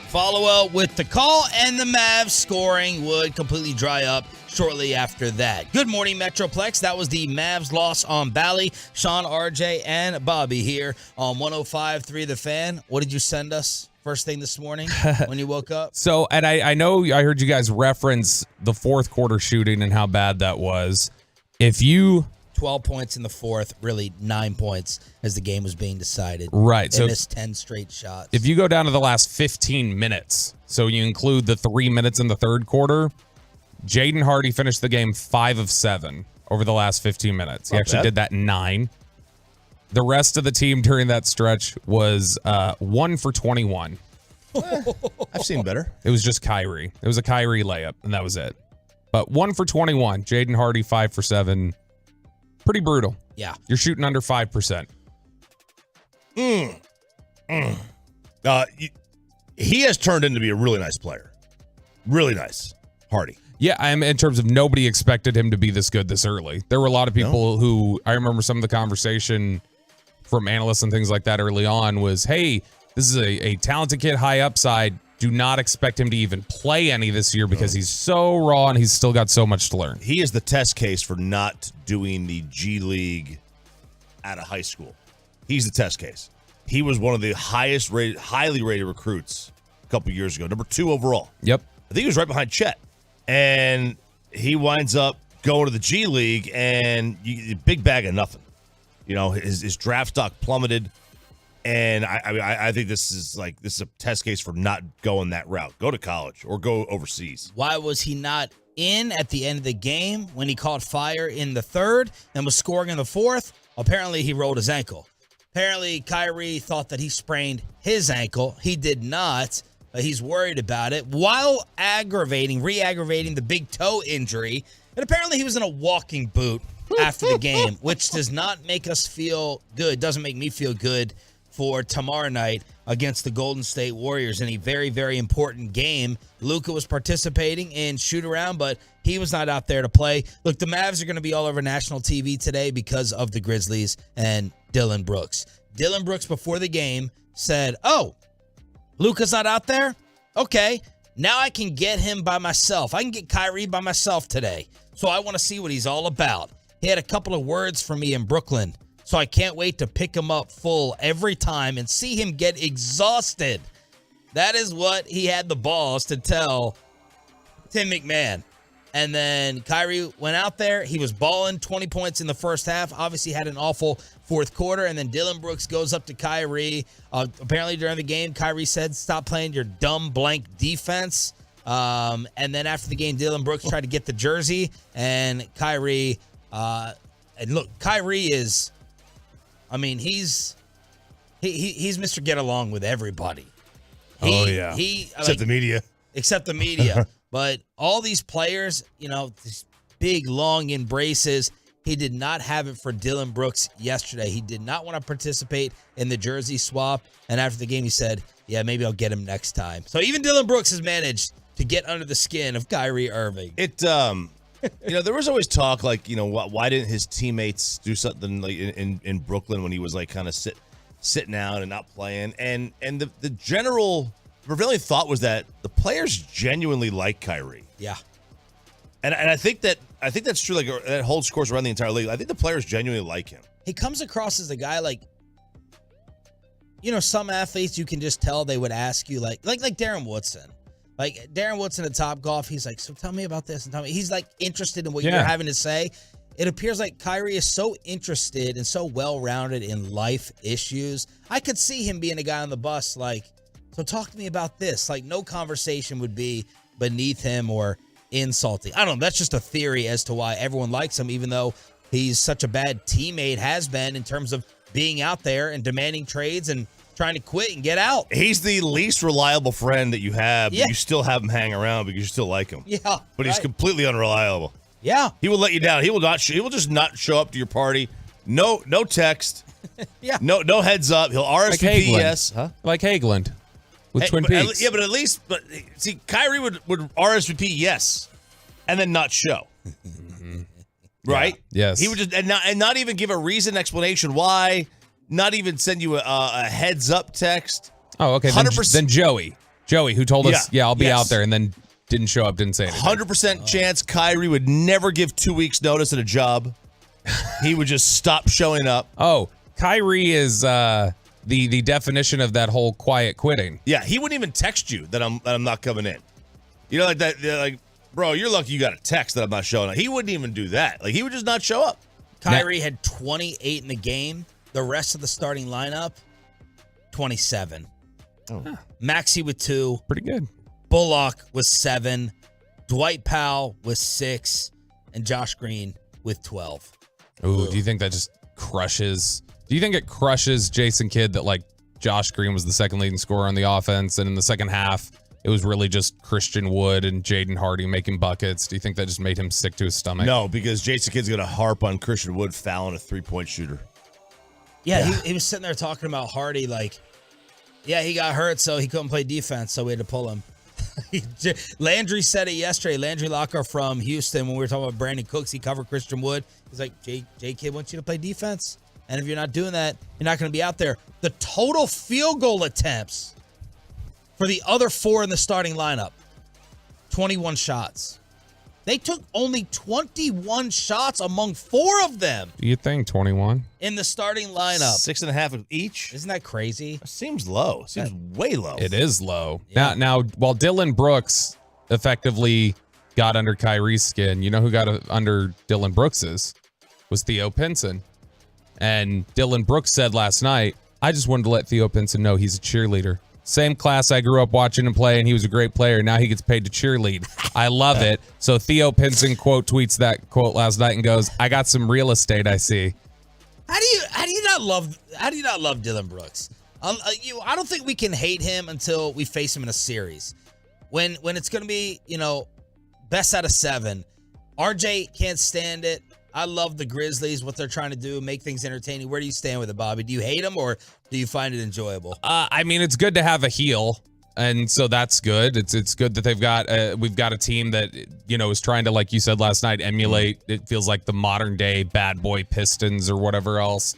Follow up with the call, and the Mavs scoring would completely dry up shortly after that. Good morning, Metroplex. That was the Mavs loss on Bally. Sean, RJ, and Bobby here on 105.3 The Fan. What did you send us first thing this morning when you woke up? So, and I know I heard you guys reference the fourth quarter shooting and how bad that was. If you 12 points in the fourth, really 9 points as the game was being decided. Right. They missed 10 straight shots. If you go down to the last 15 minutes, so you include the 3 minutes in the third quarter, Jaden Hardy finished the game 5 of 7 over the last 15 minutes. He actually did that in 9. The rest of the team during that stretch was 1 for 21. I've seen better. It was just Kyrie. It was a Kyrie layup, and that was it. But 1 for 21. Jaden Hardy, 5 for 7. Pretty brutal. Yeah. You're shooting under 5%. He has turned into be a really nice player. Really nice. Hardy. Yeah, I'm in terms of nobody expected him to be this good this early. There were a lot of people who, I remember some of the conversation from analysts and things like that early on was, hey, this is a talented kid, high upside. Do not expect him to even play any this year because he's so raw and he's still got so much to learn. He is the test case for not doing the G League out of high school. He's the test case. He was one of the highly rated recruits a couple years ago, number 2 overall. Yep. I think he was right behind Chet. And he winds up going to the G League and big bag of nothing. You know, his draft stock plummeted. And I think this is a test case for not going that route. Go to college or go overseas. Why was he not in at the end of the game when he caught fire in the third and was scoring in the fourth? Apparently, he rolled his ankle. Apparently, Kyrie thought that he sprained his ankle. He did not. He's worried about it while re-aggravating the big toe injury. And apparently, he was in a walking boot after the game, which does not make us feel good. Doesn't make me feel good for tomorrow night against the Golden State Warriors in a very, very important game. Luka was participating in shoot-around, but he was not out there to play. Look, the Mavs are going to be all over national TV today because of the Grizzlies and Dylan Brooks. Dylan Brooks, before the game, said, Luka's not out there? Okay, now I can get him by myself. I can get Kyrie by myself today. So I want to see what he's all about. He had a couple of words for me in Brooklyn. So I can't wait to pick him up full every time and see him get exhausted. That is what he had the balls to tell Tim McMahon. And then Kyrie went out there. He was balling 20 points in the first half. Obviously had an awful fourth quarter. And then Dylan Brooks goes up to Kyrie. Apparently during the game, Kyrie said, stop playing your dumb blank defense. And then after the game, Dylan Brooks tried to get the jersey. And Kyrie, and look, Kyrie is... he's Mr. Get Along with everybody. Except the media. Except the media. But all these players, these big, long embraces, he did not have it for Dylan Brooks yesterday. He did not want to participate in the jersey swap. And after the game, he said, yeah, maybe I'll get him next time. So even Dylan Brooks has managed to get under the skin of Kyrie Irving. There was always talk why didn't his teammates do something like in Brooklyn when he was kind of sitting out and not playing? And the general prevailing thought was that the players genuinely like Kyrie. Yeah. And I think that's true. That holds course around the entire league. I think the players genuinely like him. He comes across as a guy some athletes you can just tell they would ask you like Darren Woodson. Like Darren Woodson at Topgolf, he's like, so tell me about this and tell me. He's interested in what you're having to say. It appears like Kyrie is so interested and so well-rounded in life issues. I could see him being a guy on the bus so talk to me about this. No conversation would be beneath him or insulting. I don't know. That's just a theory as to why everyone likes him, even though he's such a bad teammate, has been in terms of being out there and demanding trades and trying to quit and get out. He's the least reliable friend that you have, but Yeah. you still have him hang around because you still like him. Yeah. But he's right. completely unreliable. Yeah. He will let you down. He will not. He will just not show up to your party. No text. Yeah. No heads up. He'll RSVP. Hagelin. Yes. Huh? Like Hageland with Hey, Twin but Peaks. yeah, but at least, see, Kyrie would RSVP yes, and then not show. Right? Yeah. Yes. He would just and not even give a reason, explanation why. Not even send you a heads up text. Oh, okay. Then, 100%. then Joey, who told us, Yeah. I'll be Yes. out there, and then didn't show up, didn't say anything. 100% chance Kyrie would never give 2 weeks notice at a job. He would just stop showing up. Oh, Kyrie is the definition of that whole quiet quitting. Yeah, he wouldn't even text you that I'm not coming in. You know, like that. Like, bro, you're lucky you got a text that I'm not showing up. He wouldn't even do that. Like, he would just not show up. Kyrie had 28 in the game. The rest of the starting lineup, 27. Oh. Maxey with 2. Pretty good. Bullock with 7. Dwight Powell with 6. And Josh Green with 12. Ooh, do you think that just crushes? Do you think it crushes Jason Kidd that like Josh Green was the second leading scorer on the offense, and in the second half it was really just Christian Wood and Jaden Hardy making buckets? Do you think that just made him sick to his stomach? No, because Jason Kidd's going to harp on Christian Wood fouling a 3-point shooter. Yeah, he was sitting there talking about Hardy like, yeah, he got hurt, so he couldn't play defense, so we had to pull him. Landry said it yesterday. Landry Locker from Houston, when we were talking about Brandon Cooks, he covered Christian Wood. He's like, J Kid wants you to play defense. And if you're not doing that, you're not going to be out there. The total field goal attempts for the other 4 in the starting lineup, 21 shots. They took only 21 shots among 4 of them Do you think 21? in the starting lineup. 6.5 of each. Isn't that crazy? That seems low. Seems way low. It is low. Yeah. Now, while Dylan Brooks effectively got under Kyrie's skin, you know who got under Dylan Brooks's was Theo Pinson. And Dylan Brooks said last night, I just wanted to let Theo Pinson know he's a cheerleader. Same class I grew up watching him play, and he was a great player. Now he gets paid to cheerlead. I love it. So Theo Pinson tweets that quote last night and goes, I got some real estate, I see. How do you not love Dylan Brooks? I don't think we can hate him until we face him in a series. When it's going to be, best out of 7. RJ can't stand it. I love the Grizzlies, what they're trying to do, make things entertaining. Where do you stand with it, Bobby? Do you hate them or do you find it enjoyable? I mean, it's good to have a heel, and so that's good. It's good that we've got a team that is trying to, like you said last night, emulate. It feels like the modern day bad boy Pistons or whatever else.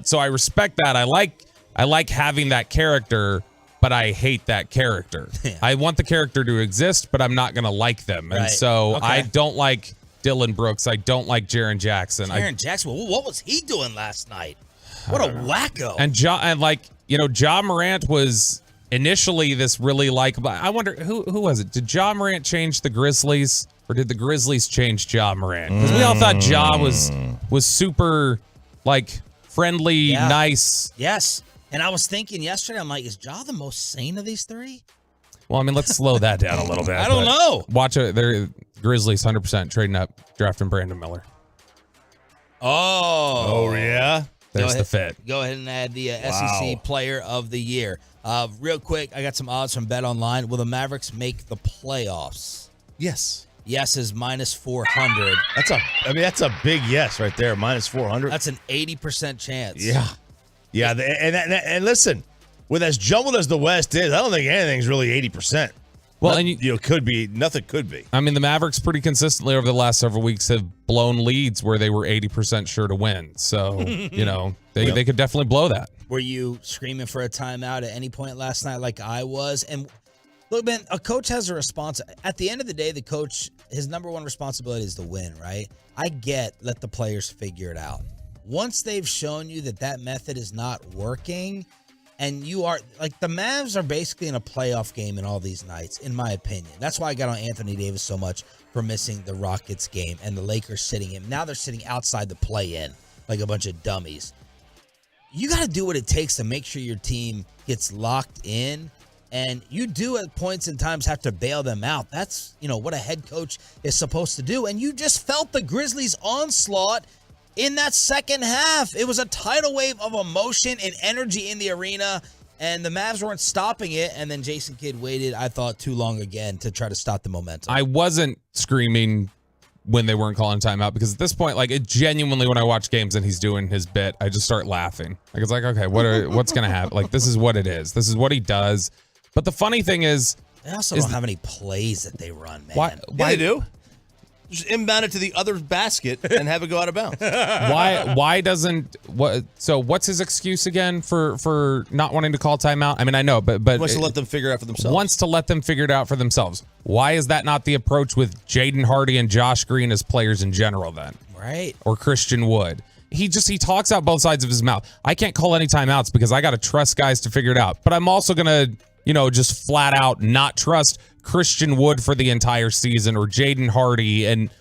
So I respect that. I like having that character, but I hate that character. Yeah. I want the character to exist, but I'm not gonna like them, and Right. so Okay. I don't like Dylan Brooks. I don't like Jaren Jackson. Aaron Jackson, what was he doing last night? What a wacko. And Ja Morant was initially this really likable. I wonder who was it? Did Ja Morant change the Grizzlies, or did the Grizzlies change Ja Morant? Because we all thought Ja was super friendly, Yeah. nice. Yes. And I was thinking yesterday, I'm like, is Ja the most sane of these 3? Well, I mean, let's slow that down a little bit. I don't but know. Watch it. They're Grizzlies 100% trading up, drafting Brandon Miller. Oh, yeah. There's the fit. Go ahead and add the SEC Player of the Year. Real quick, I got some odds from Bet Online. Will the Mavericks make the playoffs? Yes. Yes is minus 400. That's a big yes right there. Minus 400. That's an 80% chance. Yeah. And listen, with as jumbled as the West is, I don't think anything's really 80%. Well, and could be. Nothing could be. I mean, the Mavericks pretty consistently over the last several weeks have blown leads where they were 80% sure to win. So, they could definitely blow that. Were you screaming for a timeout at any point last night like I was? And look, man, a coach has a response. At the end of the day, the coach, his number one responsibility is to win, right? I let the players figure it out. Once they've shown you that method is not working, and you are the Mavs are basically in a playoff game in all these nights, in my opinion. That's why I got on Anthony Davis so much for missing the Rockets game and the Lakers sitting him. Now they're sitting outside the play-in like a bunch of dummies. You got to do what it takes to make sure your team gets locked in, and you do at points and times have to bail them out. That's, what a head coach is supposed to do. And you just felt the Grizzlies' onslaught in that second half. It was a tidal wave of emotion and energy in the arena. and the Mavs weren't stopping it, and then Jason Kidd waited, I thought, too long again to try to stop the momentum. I wasn't screaming when they weren't calling timeout because at this point, like, it genuinely, when I watch games and he's doing his bit, I just start laughing. Like, it's like, okay, what's going to happen? Like, this is what it is. This is what he does. But the funny thing is, they also don't have any plays that they run, man. Yeah, they do. Just inbound it to the other basket and have it go out of bounds. Why doesn't what? So what's his excuse again for not wanting to call timeout? I mean, I know, but Wants to let them figure it out for themselves. Wants to let them figure it out for themselves. Why is that not the approach with Jaden Hardy and Josh Green as players in general then? Right. Or Christian Wood. He talks out both sides of his mouth. I can't call any timeouts because I got to trust guys to figure it out. But I'm also gonna, just flat out not trust Christian Wood for the entire season or Jaden Hardy. And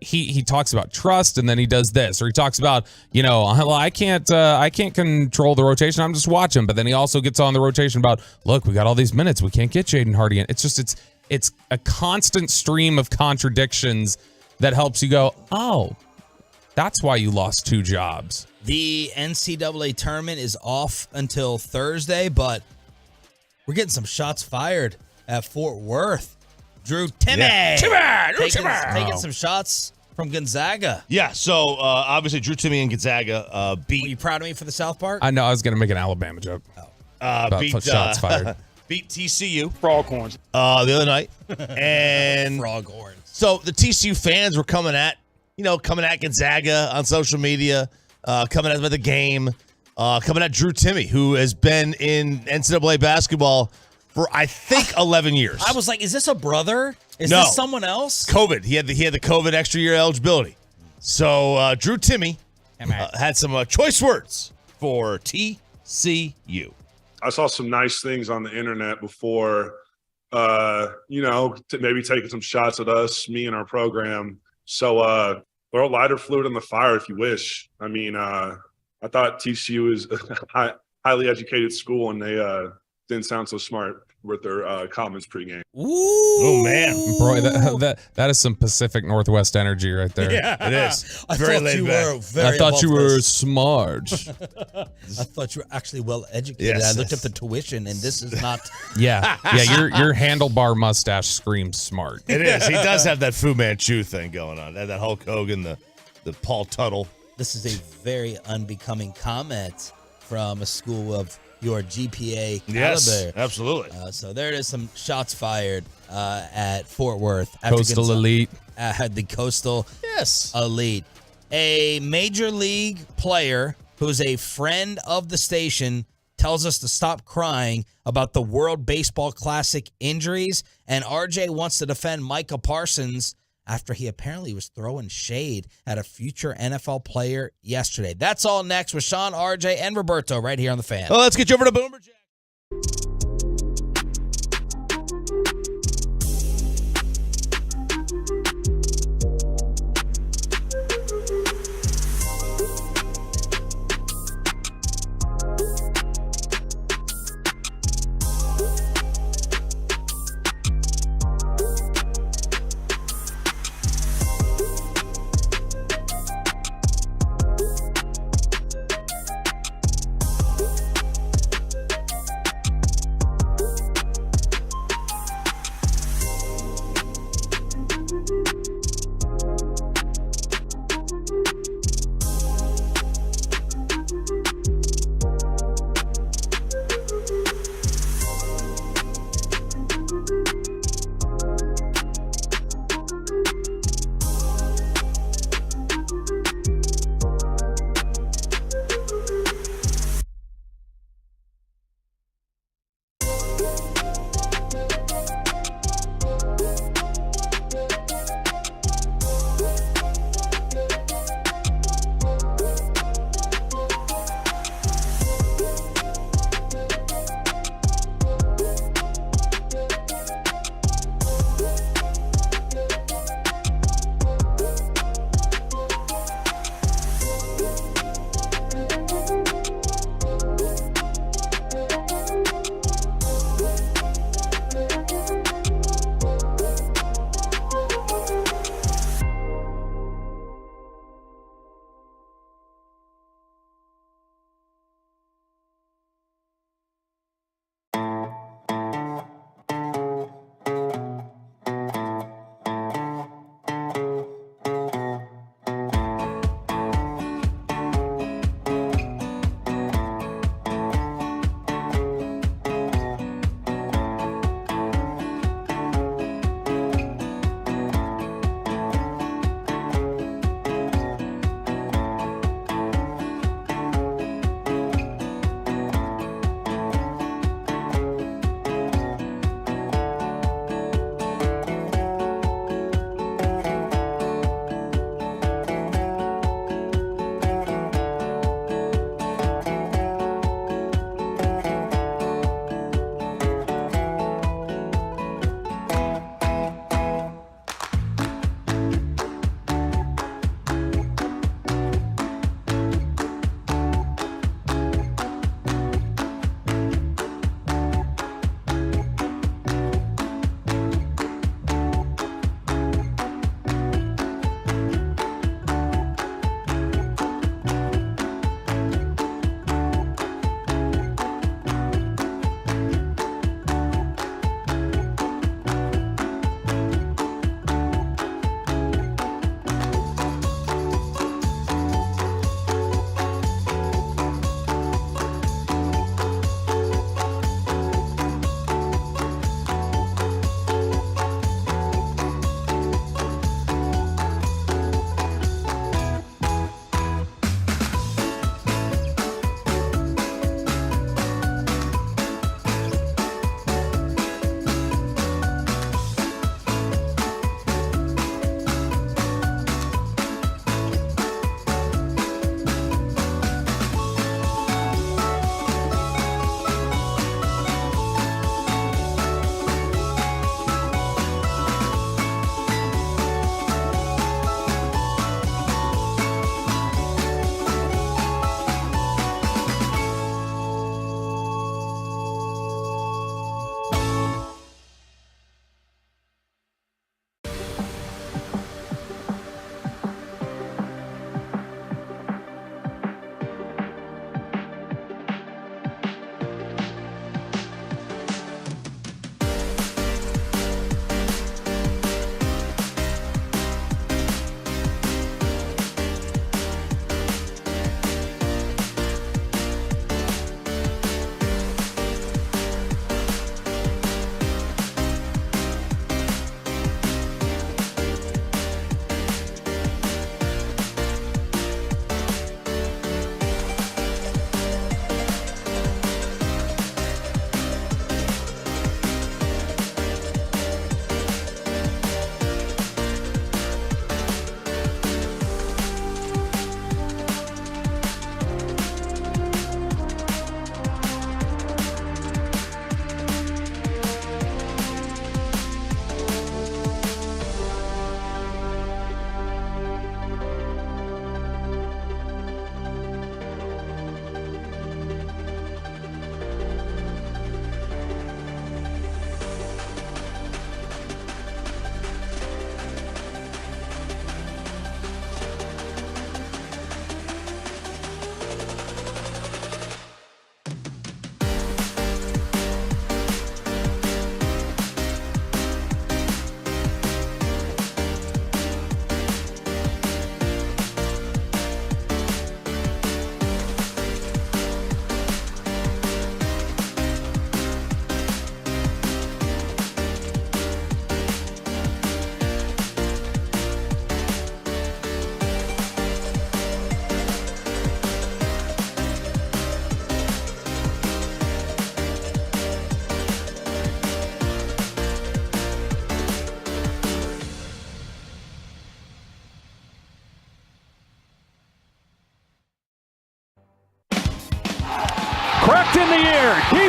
he talks about trust, and then he does this, or he talks about, I can't control the rotation. I'm just watching. But then he also gets on the rotation about, look, we got all these minutes. We can't get Jaden Hardy in. It's a constant stream of contradictions that helps you go, oh, that's why you lost 2 jobs. The NCAA tournament is off until Thursday, but we're getting some shots fired at Fort Worth. Drew Timme. Taking some shots from Gonzaga. Yeah, so obviously Drew Timme and Gonzaga beat. Were you proud of me for the South part? I know I was going to make an Alabama joke. Beat shots fired. Beat TCU. Froghorns. The other night. And Froghorns. so the TCU fans were coming at Gonzaga on social media, coming at the game, coming at Drew Timme, who has been in NCAA basketball for, I think, 11 years. I was like, is this a brother? Is No. this someone else? COVID. He had the COVID extra year eligibility. So Drew Timme had some choice words for TCU. I saw some nice things on the internet before, maybe taking some shots at us, me and our program. So throw lighter fluid in the fire if you wish. I mean, I thought TCU is a highly educated school, and they didn't sound so smart with their comments pregame. Ooh. Oh, man. Bro, that is some Pacific Northwest energy right there. Yeah, it is. I Very thought laid you back. were very I thought you above were this. smart. I thought you were actually well educated. Yes. I looked up the tuition, and this is not. Yeah. Your handlebar mustache screams smart. It is. He does have that Fu Manchu thing going on. That Hulk Hogan, the Paul Tuttle. This is a very unbecoming comment from a school of your GPA caliber. Yes, absolutely. So there it is, some shots fired at Fort Worth. after Coastal Gonzaga Elite. Had the Coastal Yes. Elite. A major league player who's a friend of the station tells us to stop crying about the World Baseball Classic injuries, and RJ wants to defend Micah Parsons after he apparently was throwing shade at a future NFL player yesterday. That's all next with Sean, RJ, and Roberto right here on The Fan. Well, let's get you over to Boomer Jack.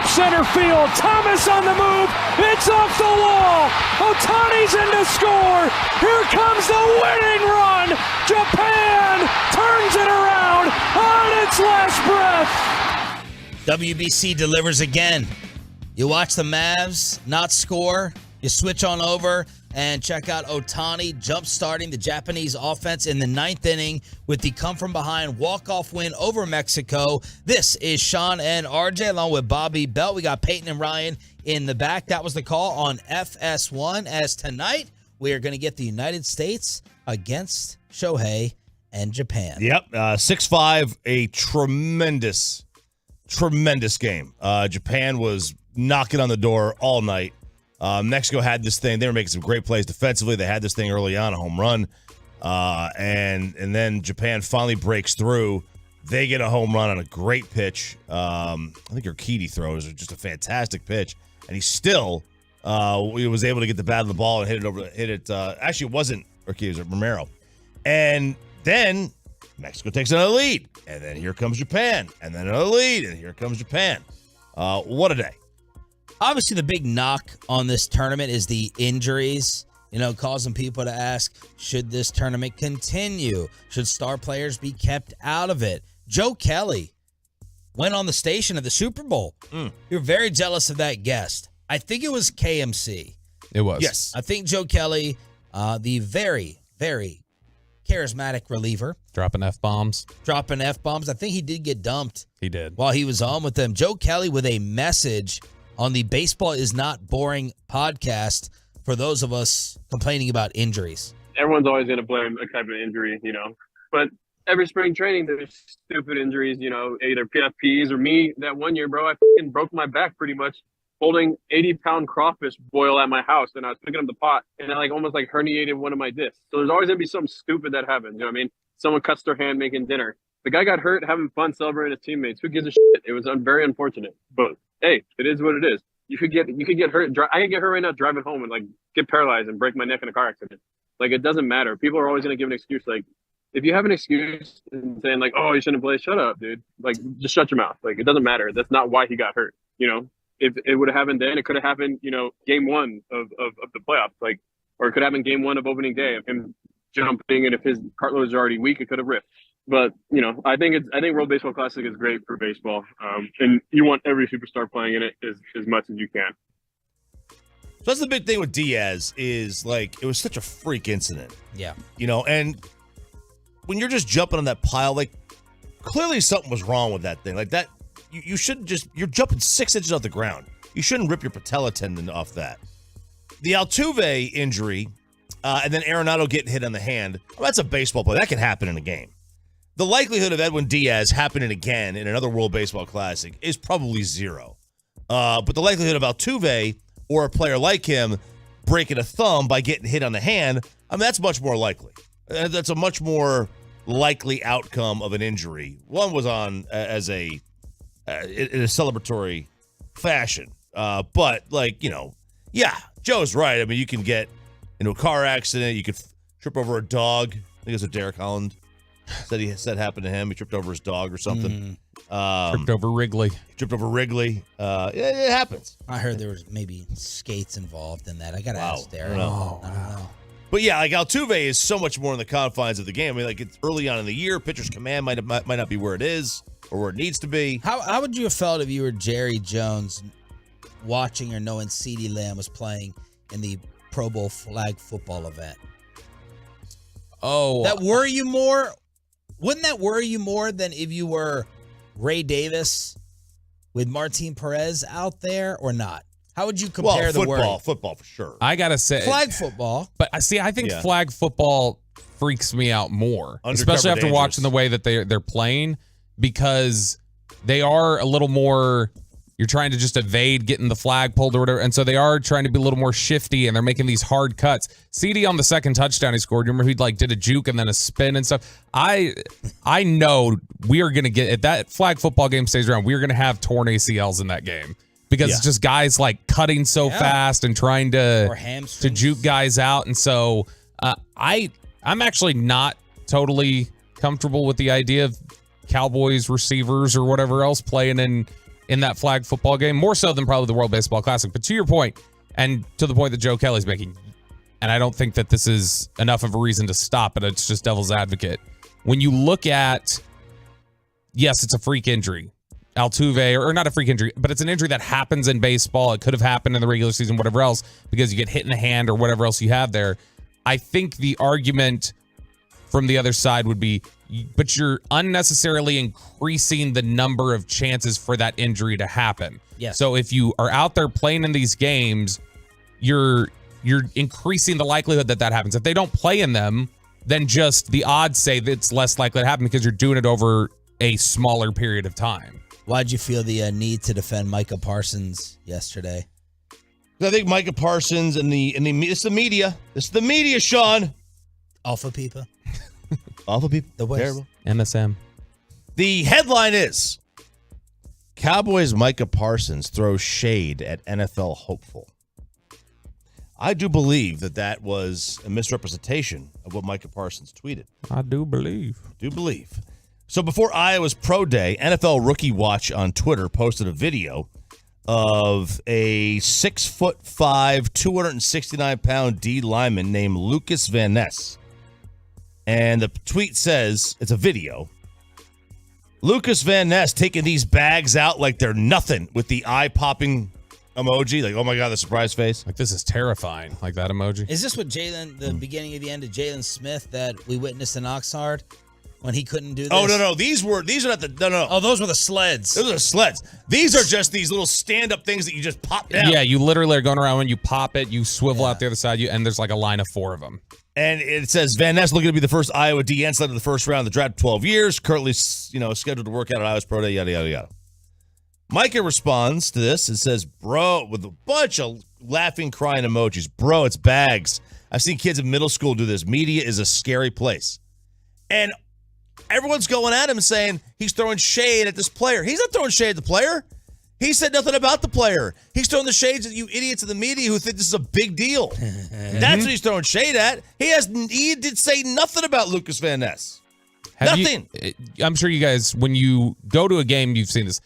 center field. Thomas on the move. It's off the wall. Otani's in to score. Here comes the winning run. Japan turns it around on its last breath. WBC delivers again. You watch the Mavs not score. You switch on over and check out Otani jump-starting the Japanese offense in the 9th inning with the come-from-behind walk-off win over Mexico. This is Sean and RJ along with Bobby Belt. We got Peyton and Ryan in the back. That was the call on FS1, as tonight we are going to get the United States against Shohei and Japan. Yep, 6-5, a tremendous game. Japan was knocking on the door all night. Mexico had this thing. They were making some great plays defensively. They had this thing early on, a home run. And then Japan finally breaks through. They get a home run on a great pitch. I think Urquidy throws just a fantastic pitch. And he still was able to get the bat of the ball and hit it. Actually, it wasn't Urquidy, it was Romero. And then Mexico takes another lead. And then here comes Japan. And then another lead. And here comes Japan. What a day. Obviously, the big knock on this tournament is the injuries, causing people to ask, should this tournament continue? Should star players be kept out of it? Joe Kelly went on the station at the Super Bowl. You're very jealous of that guest. I think it was KMC. It was. Yes. I think Joe Kelly, the very, very charismatic reliever. Dropping F-bombs. I think he did get dumped. He did. While he was on with them. Joe Kelly with a message on the Baseball is Not Boring podcast for those of us complaining about injuries. Everyone's always going to blame a type of injury, but every spring training, there's stupid injuries, either PFPs or me. That one year, bro, I fucking broke my back pretty much holding 80-pound crawfish boil at my house, and I was picking up the pot, and I almost herniated one of my discs. So there's always going to be something stupid that happens, you know what I mean? Someone cuts their hand making dinner. The guy got hurt having fun celebrating his teammates. Who gives a shit? It was very unfortunate, but hey, it is what it is. You could get hurt. I could get hurt right now driving home and get paralyzed and break my neck in a car accident. It doesn't matter. People are always going to give an excuse. If you have an excuse and saying oh, you shouldn't play, shut up, dude. Just shut your mouth. It doesn't matter. That's not why he got hurt. If it would have happened then, it could have happened, game one of the playoffs, or it could happen game one of opening day of him jumping, and if his cartilage is already weak, it could have ripped. But, I think World Baseball Classic is great for baseball. And you want every superstar playing in it as much as you can. So that's the big thing with Diaz is it was such a freak incident. Yeah. And when you're just jumping on that pile, clearly something was wrong with that thing. That, you shouldn't you're jumping 6 inches off the ground. You shouldn't rip your patella tendon off that. The Altuve injury, and then Arenado getting hit on the hand, that's a baseball play. That can happen in a game. The likelihood of Edwin Diaz happening again in another World Baseball Classic is probably 0. But the likelihood of Altuve or a player like him breaking a thumb by getting hit on the hand, that's much more likely. That's a much more likely outcome of an injury. One was on as in a celebratory fashion. But yeah, Joe's right. You can get into a car accident. You could trip over a dog. I think it's what Derek Holland said happened to him. He tripped over his dog or something. Tripped over Wrigley. It happens. I heard there was maybe skates involved in that. I got to ask Derek. I don't know. But yeah, Altuve is so much more in the confines of the game. It's early on in the year. Pitcher's command might not be where it is or where it needs to be. How would you have felt if you were Jerry Jones watching or knowing CeeDee Lamb was playing in the Pro Bowl flag football event? Oh. That worry you more? Wouldn't that worry you more than if you were Ray Davis with Martin Perez out there or not? How would you compare the worry? Football for sure. I got to say. Flag football. But I think flag football freaks me out more. Especially after watching the way that they're playing, because they are a little more, you're trying to just evade getting the flag pulled or whatever. And so they are trying to be a little more shifty, and they're making these hard cuts. CD on the second touchdown he scored, you remember he did a juke and then a spin and stuff. I know we are going to get, if that flag football game stays around, we're going to have torn ACLs in that game. Because it's just guys cutting so fast and trying to juke guys out. And so I'm actually not totally comfortable with the idea of Cowboys receivers or whatever else playing in in that flag football game, more so than probably the World Baseball Classic. But to your point, and to the point that Joe Kelly's making, and I don't think that this is enough of a reason to stop it, it's just devil's advocate. When you look at, yes, it's a freak injury. Altuve, or not a freak injury, but it's an injury that happens in baseball. It could have happened in the regular season, whatever else, because you get hit in the hand or whatever else you have there. I think the argument from the other side would be, but you're unnecessarily increasing the number of chances for that injury to happen. Yes. So if you are out there playing in these games, you're increasing the likelihood that happens. If they don't play in them, then just the odds say that it's less likely to happen because you're doing it over a smaller period of time. Why'd you feel the need to defend Micah Parsons yesterday? I think Micah Parsons and it's the media. It's the media, Sean. Alpha people. Alpha people. The West. Terrible. MSM. The headline is Cowboys Micah Parsons throws shade at NFL hopeful. I do believe that was a misrepresentation of what Micah Parsons tweeted. I do believe. So before Iowa's Pro Day, NFL Rookie Watch on Twitter posted a video of a 6'5", 269-pound D lineman named Lucas Van Ness. And the tweet says, it's a video, Lucas Van Ness taking these bags out like they're nothing with the eye-popping emoji. Like, oh my God, the surprise face. Like, this is terrifying. Like that emoji. Is this what the beginning of the end of Jalen Smith that we witnessed in Oxnard when he couldn't do this? Oh, no. These are not the, no. Oh, those were the sleds. Those are sleds. These are just these little stand-up things that you just pop down. Yeah, you literally are going around when you pop it, you swivel out the other side, and there's like a line of 4 of them. And it says Van Ness looking to be the first Iowa DN selected in the first round of the draft 12 years, currently, scheduled to work out at Iowa's Pro Day, yada, yada, yada. Micah responds to this and says, bro, with a bunch of laughing, crying emojis. Bro, it's bags. I've seen kids in middle school do this. Media is a scary place. And everyone's going at him saying he's throwing shade at this player. He's not throwing shade at the player. He said nothing about the player. He's throwing the shades at you idiots in the media who think this is a big deal. That's what he's throwing shade at. He did say nothing about Lucas Van Ness. Nothing. I'm sure you guys, when you go to a game, you've seen this.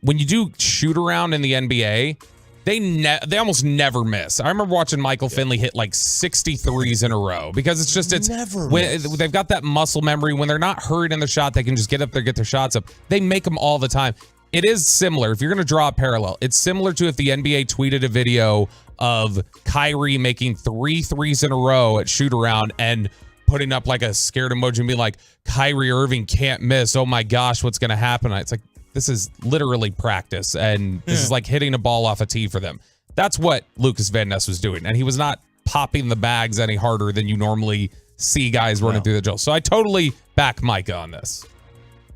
When you do shoot around in the NBA, they almost never miss. I remember watching Michael Finley hit like 63s in a row because it's never when they've got that muscle memory. When they're not hurried in the shot, they can just get up there, get their shots up. They make them all the time. It is similar. If you're going to draw a parallel, it's similar to if the NBA tweeted a video of Kyrie making 3 threes in a row at shoot around and putting up like a scared emoji and being like, Kyrie Irving can't miss. Oh my gosh, what's going to happen? It's like, this is literally practice, and this is like hitting a ball off a tee for them. That's what Lucas Van Ness was doing, and he was not popping the bags any harder than you normally see guys running through the drill. So I totally back Micah on this.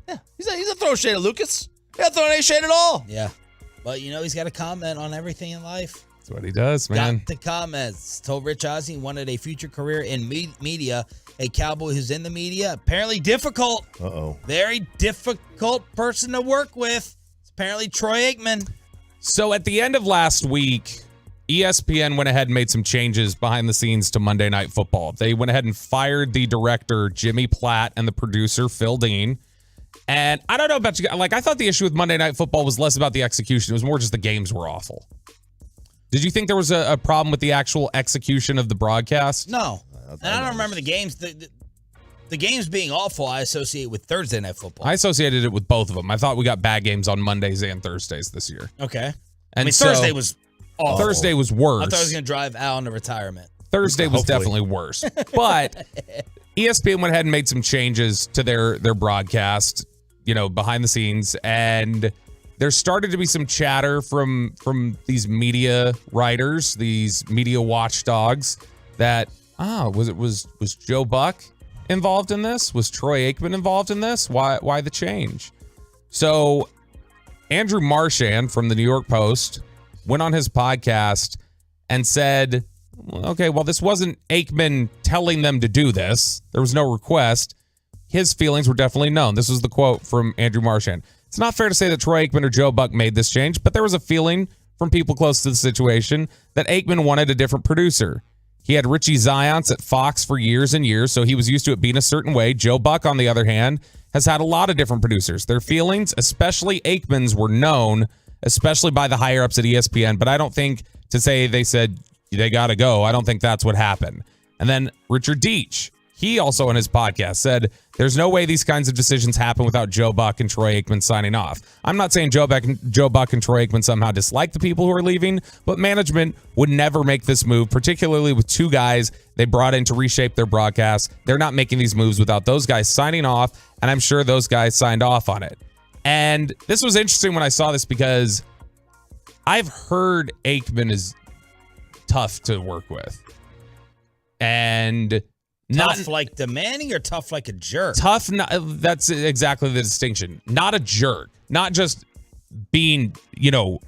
Yeah, he's not throwing shade at Lucas. He's not throwing any shade at all. Yeah. But, he's got to comment on everything in life. That's what he does, man. Got to comment. Told Rich Ozzie he wanted a future career in media. A Cowboy who's in the media. Apparently difficult. Uh-oh. Very difficult person to work with. It's apparently Troy Aikman. So at the end of last week, ESPN went ahead and made some changes behind the scenes to Monday Night Football. They went ahead and fired the director, Jimmy Platt, and the producer, Phil Dean. And I don't know about you guys. Like, I thought the issue with Monday Night Football was less about the execution. It was more just the games were awful. Did you think there was a problem with the actual execution of the broadcast? No. And I don't remember the games. The games being awful, I associate with Thursday Night Football. I associated it with both of them. I thought we got bad games on Mondays and Thursdays this year. Okay. And Thursday was awful. Thursday was worse. I thought I was going to drive Al into retirement. Thursday was definitely worse. But ESPN went ahead and made some changes to their broadcast, behind the scenes. And there started to be some chatter from these media writers, these media watchdogs, that was Joe Buck involved in this? Was Troy Aikman involved in this? Why the change? So Andrew Marchand from the New York Post went on his podcast and said, okay, well, this wasn't Aikman telling them to do this. There was no request. His feelings were definitely known. This was the quote from Andrew Marchand. It's not fair to say that Troy Aikman or Joe Buck made this change, but there was a feeling from people close to the situation that Aikman wanted a different producer. He had Richie Zions at Fox for years and years, so he was used to it being a certain way. Joe Buck, on the other hand, has had a lot of different producers. Their feelings, especially Aikman's, were known, especially by the higher-ups at ESPN, but I don't think to say they said they got to go, I don't think that's what happened. And then Richard Deitch, he also in his podcast said, there's no way these kinds of decisions happen without Joe Buck and Troy Aikman signing off. I'm not saying Joe Buck and Troy Aikman somehow dislike the people who are leaving, but management would never make this move, particularly with two guys they brought in to reshape their broadcast. They're not making these moves without those guys signing off, and I'm sure those guys signed off on it. And this was interesting when I saw this because I've heard Aikman is tough to work with. And tough like demanding or tough like a jerk? Tough, that's exactly the distinction. Not a jerk. Not just being,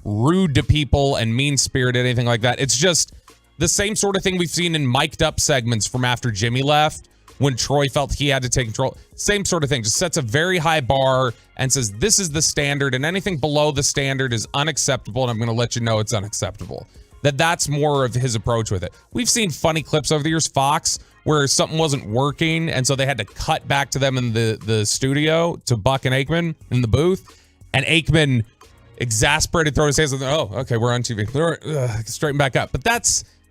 rude to people and mean-spirited, anything like that. It's just the same sort of thing we've seen in mic'd up segments from after Jimmy left when Troy felt he had to take control. Same sort of thing. Just sets a very high bar and says, this is the standard, and anything below the standard is unacceptable, and I'm going to let you know it's unacceptable. That's more of his approach with it. We've seen funny clips over the years, Fox, where something wasn't working, and so they had to cut back to them in the studio, to Buck and Aikman in the booth, and Aikman, exasperated, throw his hands up, oh, okay, we're on TV. Straighten back up. But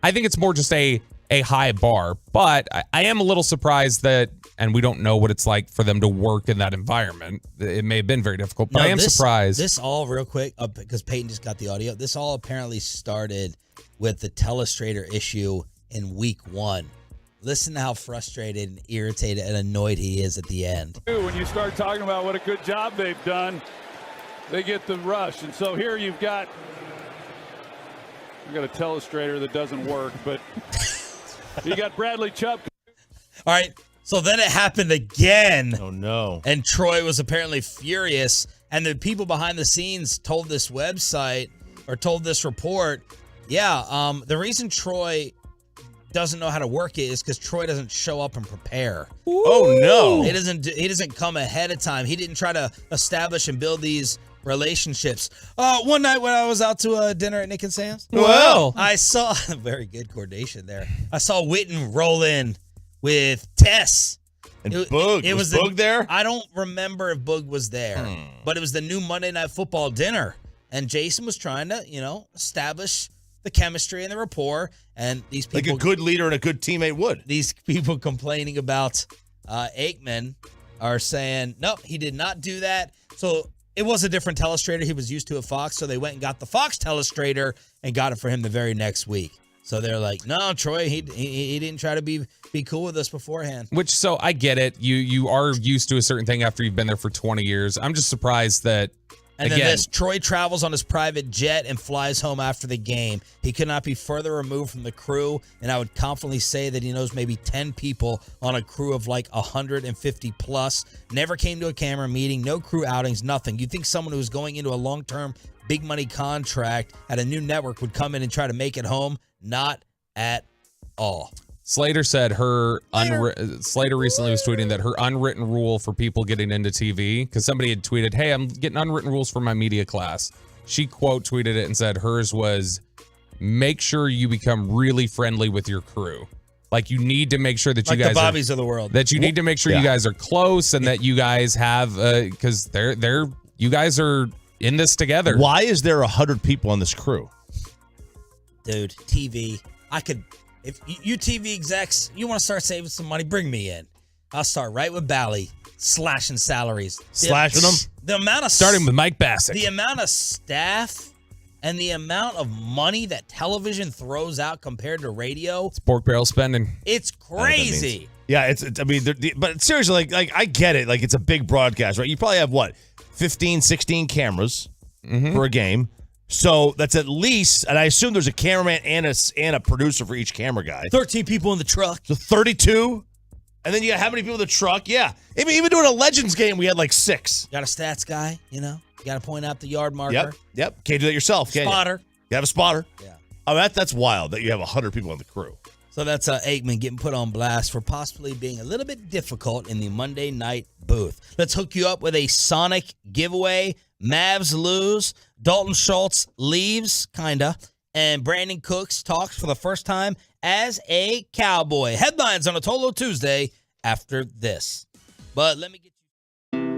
I think it's more just a high bar, but I am a little surprised that, and we don't know what it's like for them to work in that environment. It may have been very difficult, but I am surprised. This all real quick, because Peyton just got the audio. This all apparently started with the telestrator issue in week 1. Listen to how frustrated and irritated and annoyed he is at the end. When you start talking about what a good job they've done, they get the rush. And so here you've got a telestrator that doesn't work, but you got Bradley Chubb. All right, so then it happened again. Oh, no. And Troy was apparently furious, and the people behind the scenes told this website, or told this report, the reason Troy doesn't know how to work it is because Troy doesn't show up and prepare. Ooh. Oh, no. He doesn't come ahead of time. He didn't try to establish and build these relationships. One night when I was out to dinner at Nick and Sam's, I saw very good coordination there. I saw Witten roll in with Tess. And Boog. Was Boog there? I don't remember if Boog was there, but it was the new Monday Night Football dinner, and Jason was trying to, establish the chemistry and the rapport, and these people, like a good leader and a good teammate would. These people complaining about Aikman are saying, nope, he did not do that. So it was a different telestrator he was used to at Fox, so they went and got the Fox telestrator and got it for him the very next week. So they're like, no, Troy, he didn't try to be cool with us beforehand. So I get it. You are used to a certain thing after you've been there for 20 years. I'm just surprised that. And then this, Troy travels on his private jet and flies home after the game. He could not be further removed from the crew, and I would confidently say that he knows maybe 10 people on a crew of like 150 plus. Never came to a camera meeting, no crew outings, nothing. You'd think someone who was going into a long-term, big money contract at a new network would come in and try to make it home. Not at all. Slater said Slater recently was tweeting that her unwritten rule for people getting into TV, because somebody had tweeted, hey, I'm getting unwritten rules for my media class. She quote tweeted it and said hers was, make sure you become really friendly with your crew. Like, you need to make sure that you guys the Bobbies of the world. That you need to make sure you guys are close and that you guys have, because you guys are in this together. Why is there 100 people on this crew? Dude, TV. If you TV execs, you want to start saving some money, bring me in. I'll start right with Bally, slashing salaries. Slashing them? The amount of starting with Mike Bassick. The amount of staff and the amount of money that television throws out compared to radio. It's pork barrel spending. It's crazy. Yeah, but seriously, like I get it. Like, it's a big broadcast, right? You probably have, 15, 16 cameras for a game. So that's at least, and I assume there's a cameraman and a producer for each camera guy. 13 people in the truck. So 32? And then you got how many people in the truck? Yeah. Even doing a Legends game, we had 6. Got a stats guy, You got to point out the yard marker. Yep. Can't do that yourself, can you? Spotter. You have a spotter. Yeah. Oh, that's wild that you have 100 people on the crew. So that's Aikman getting put on blast for possibly being a little bit difficult in the Monday night booth. Let's hook you up with a Sonic giveaway. Mavs lose. Dalton Schultz leaves, kinda. And Brandon Cooks talks for the first time as a Cowboy. Headlines on a Tolo Tuesday after this. But let me get you.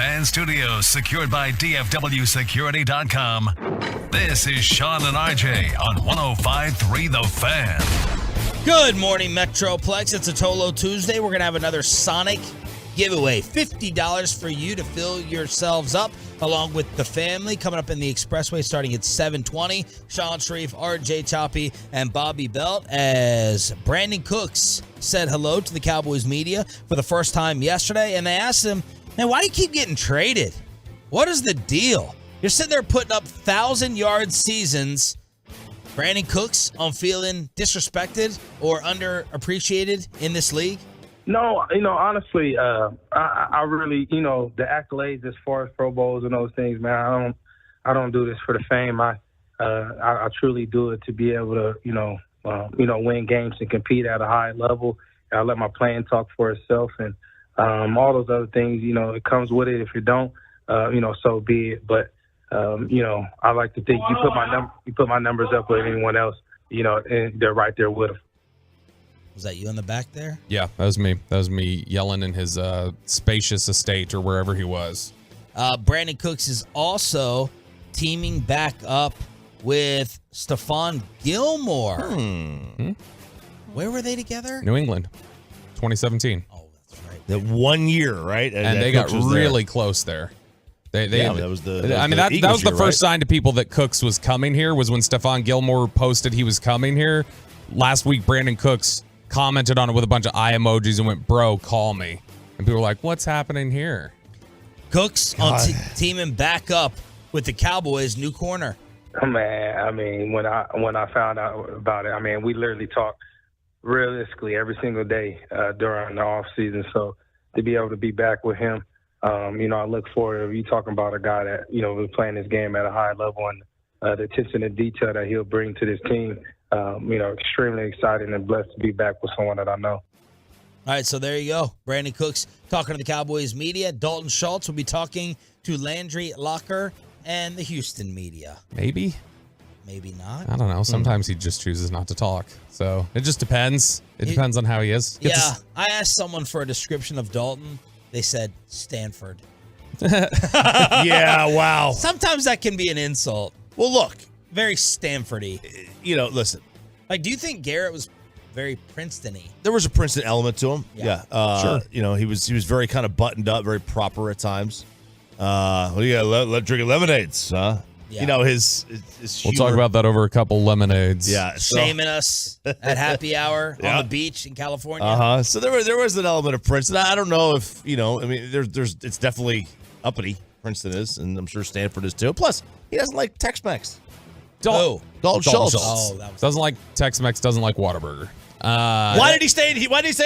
Fan Studios, secured by DFWSecurity.com. This is Sean and RJ on 105.3 The Fan. Good morning, Metroplex. It's a Tolo Tuesday. We're going to have another Sonic giveaway. $50 for you to fill yourselves up, along with the family, coming up in the Expressway starting at 7:20. Sean Sharif, RJ Choppy, and Bobby Belt, as Brandon Cooks said hello to the Cowboys media for the first time yesterday, and they asked him, man, why do you keep getting traded? What is the deal? You're sitting there putting up 1,000-yard seasons. Brandon Cooks on feeling disrespected or underappreciated in this league? No, honestly, I really, the accolades as far as Pro Bowls and those things, man, I don't do this for the fame. I truly do it to be able to, win games and compete at a high level. I let my playing talk for itself, and all those other things, it comes with it. If you don't, so be it. But I like to think you put my numbers up with anyone else, and they're right there with them. Was that you in the back there? Yeah, that was me. That was me yelling in his spacious estate or wherever he was. Brandon Cooks is also teaming back up with Stephon Gilmore. Where were they together? New England, 2017. Oh, that's right. The 1 year, right? And they got really close there. That was the first sign to people that Cooks was coming here, was when Stephon Gilmore posted he was coming here. Last week, Brandon Cooks commented on it with a bunch of eye emojis and went, bro, call me. And people were like, what's happening here? Cooks on teaming back up with the Cowboys' new corner. Man, when I found out about it, we literally talk realistically every single day during the off season. So to be able to be back with him, I look forward to you talking about a guy that, was playing this game at a high level, and the attention to detail that he'll bring to this team. Extremely excited and blessed to be back with someone that I know. All right, so there you go. Brandon Cooks talking to the Cowboys media. Dalton Schultz will be talking to Landry Locker and the Houston media. Maybe not. I don't know. Sometimes he just chooses not to talk. So it just depends. It depends on how he is. I asked someone for a description of Dalton. They said Stanford. Yeah, wow. Sometimes that can be an insult. Well, look. Very Stanford-y. Listen. Like, do you think Garrett was very Princeton-y? There was a Princeton element to him. Yeah. Sure. He was very kind of buttoned up, very proper at times. Let drinking lemonades, huh? Yeah. His We'll talk about that over a couple lemonades. Yeah. Shaming us at happy hour on the beach in California. So there was an element of Princeton. I don't know if, there's it's definitely uppity. Princeton is, and I'm sure Stanford is too. Plus, he doesn't like Tex-Mex. Dalton Schultz. Oh, that was Doesn't like Tex-Mex, doesn't like Whataburger. Why did he stay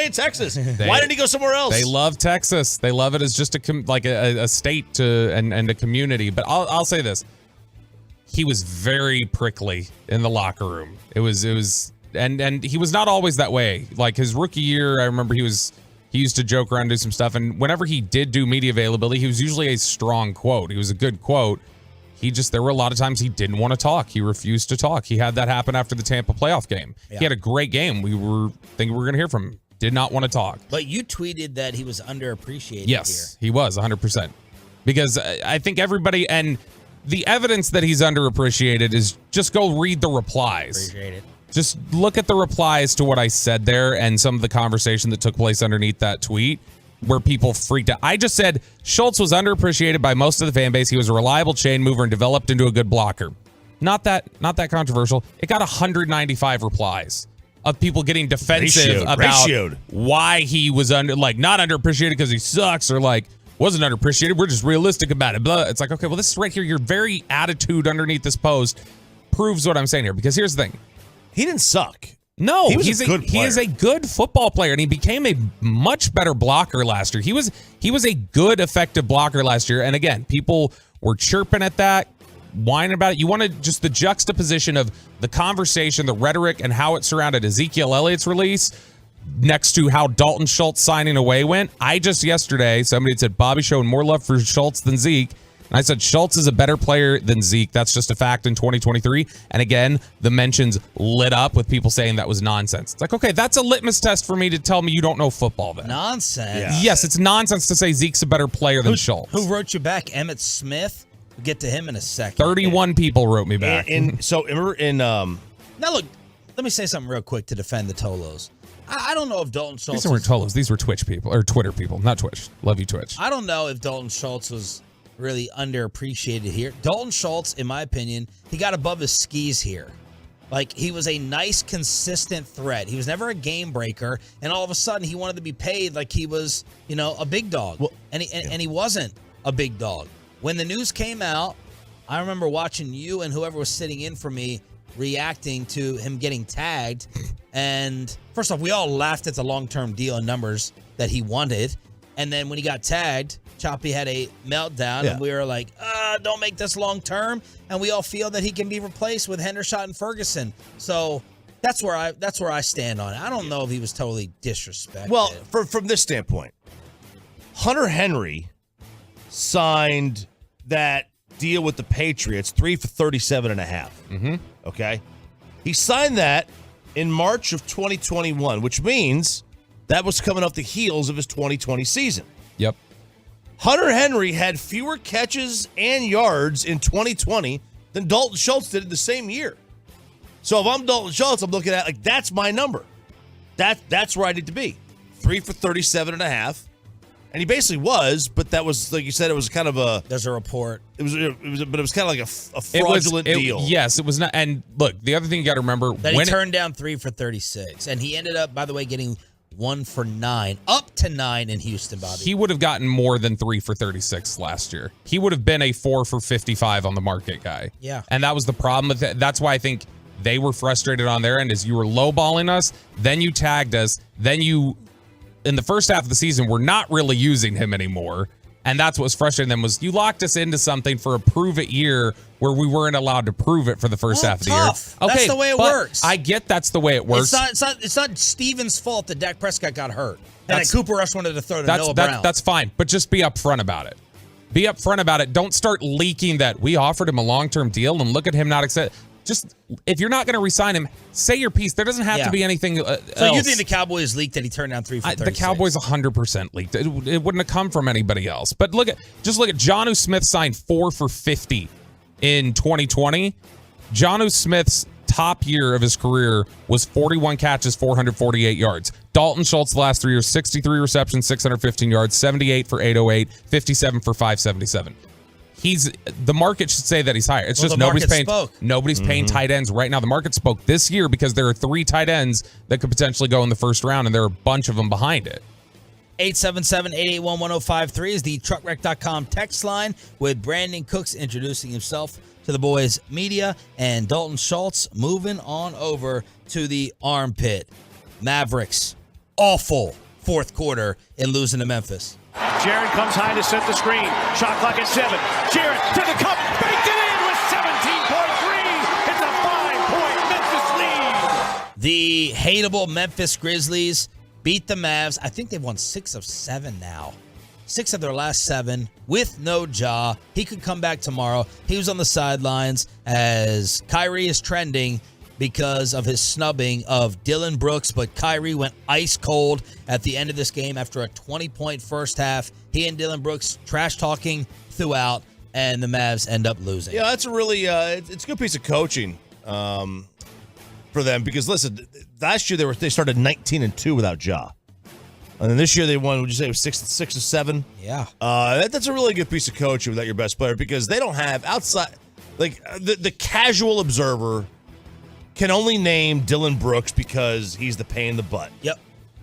in Texas? Why didn't he go somewhere else? They love Texas. They love it as just a state and a community. But I'll say this. He was very prickly in the locker room. It was and he was not always that way. Like his rookie year, I remember he used to joke around, do some stuff, and whenever he did do media availability, he was usually a strong quote. He was a good quote. There were a lot of times he didn't want to talk. He refused to talk. He had that happen after the Tampa playoff game. Yeah. He had a great game. We were thinking we were going to hear from him. Did not want to talk. But you tweeted that he was underappreciated. Yes, he was 100%. Because I think everybody, and the evidence that he's underappreciated is just go read the replies. Appreciate it. Just look at the replies to what I said there and some of the conversation that took place underneath that tweet, where people freaked out. I just said Schultz was underappreciated by most of the fan base. He was a reliable chain mover and developed into a good blocker. Not that controversial. It got 195 replies of people getting defensive about why he was not underappreciated because he sucks, or wasn't underappreciated. We're just realistic about it. Blah. It's like, okay, well, this is right here. Your very attitude underneath this post proves what I'm saying here. Because here's the thing. He didn't suck. No, he's a good player. He is a good football player, and he became a much better blocker last year. He was a good, effective blocker last year. And again, people were chirping at that, whining about it. You wanted just the juxtaposition of the conversation, the rhetoric, and how it surrounded Ezekiel Elliott's release next to how Dalton Schultz signing away went. Yesterday, somebody said Bobby showing more love for Schultz than Zeke. And I said Schultz is a better player than Zeke. That's just a fact in 2023. And again, the mentions lit up with people saying that was nonsense. It's like, okay, that's a litmus test for me to tell me you don't know football then. Nonsense. Yeah. Yes, it's nonsense to say Zeke's a better player than Schultz. Who wrote you back? Emmett Smith? We'll get to him in a second. 31 people wrote me back. So remember in Now look, let me say something real quick to defend the Tolos. I don't know if Dalton Schultz. These weren't Tolos. These were Twitch people or Twitter people, not Twitch. Love you, Twitch. I don't know if Dalton Schultz was really underappreciated here. Dalton Schultz, in my opinion, he got above his skis here. Like, he was a nice, consistent threat. He was never a game breaker, and all of a sudden he wanted to be paid like he was, a big dog. Well, and he wasn't a big dog. When the news came out, I remember watching you and whoever was sitting in for me reacting to him getting tagged. And first off, we all laughed at the long-term deal and numbers that he wanted. And then when he got tagged, Choppy had a meltdown, and we were like, don't make this long-term. And we all feel that he can be replaced with Hendershot and Ferguson. So that's where I stand on it. I don't know if he was totally disrespected. Well, from this standpoint, Hunter Henry signed that deal with the Patriots, 3 for 37.5. Mm-hmm. Okay, he signed that in March of 2021, which means that was coming off the heels of his 2020 season. Yep. Hunter Henry had fewer catches and yards in 2020 than Dalton Schultz did in the same year. So if I'm Dalton Schultz, I'm looking at that's my number. That's where I need to be. 3 for 37.5. And he basically was, but that was, like you said, it was kind of a... There's a report. But it was kind of like a fraudulent deal. Yes, it was not. And look, the other thing you got to remember... That he turned down 3 for 36. And he ended up, by the way, getting 1 for 9. Up to 9 in Houston, Bobby. He would have gotten more than 3 for 36 last year. He would have been a 4 for 55 on the market guy. Yeah. And that was the problem with it. That's why I think they were frustrated on their end, is you were lowballing us, then you tagged us, then you... in the first half of the season, we're not really using him anymore. And that's what's frustrating them, was you locked us into something for a prove-it year where we weren't allowed to prove it for the first half of the year. Okay, that's the way it works. I get that's the way it works. It's not Steven's fault that Dak Prescott got hurt. And that Cooper Rush wanted to throw to Noah Brown. That's fine, but just be upfront about it. Be upfront about it. Don't start leaking that we offered him a long-term deal and look at him not accept. Just, if you're not going to re-sign him, say your piece. There doesn't have to be anything else. So you think the Cowboys leaked that he turned down 3 for 36? The Cowboys 100% leaked. It wouldn't have come from anybody else. But look at Jonnu Smith signed 4 for 50 in 2020. Jonnu Smith's top year of his career was 41 catches, 448 yards. Dalton Schultz the last 3 years, 63 receptions, 615 yards, 78 for 808, 57 for 577. The market should say that he's higher. It's just nobody's paying tight ends right now. The market spoke this year because there are 3 tight ends that could potentially go in the first round, and there are a bunch of them behind it. 877-881-1053 is the truckwreck.com text line, with Brandon Cooks introducing himself to the boys media, and Dalton Schultz moving on over to the armpit. Mavericks, awful fourth quarter in losing to Memphis. Jaron comes high to set the screen. Shot clock at 7. Jaron to the cup. Baked it in with 17.3. It's a 5-point Memphis lead. The hateable Memphis Grizzlies beat the Mavs. I think they've won 6 of 7 now. 6 of their last 7 with no Ja. He could come back tomorrow. He was on the sidelines as Kyrie is trending because of his snubbing of Dylan Brooks, but Kyrie went ice cold at the end of this game after a 20-point first half. He and Dylan Brooks trash-talking throughout, and the Mavs end up losing. Yeah, that's a really it's a good piece of coaching for them, because, listen, last year they started 19-2 without Ja. And then this year they won, would you say it was 6 of 7? Yeah. That's a really good piece of coaching without your best player, because they don't have outside, like, the casual observer can only name Dylan Brooks because he's the pain in the butt. Yep.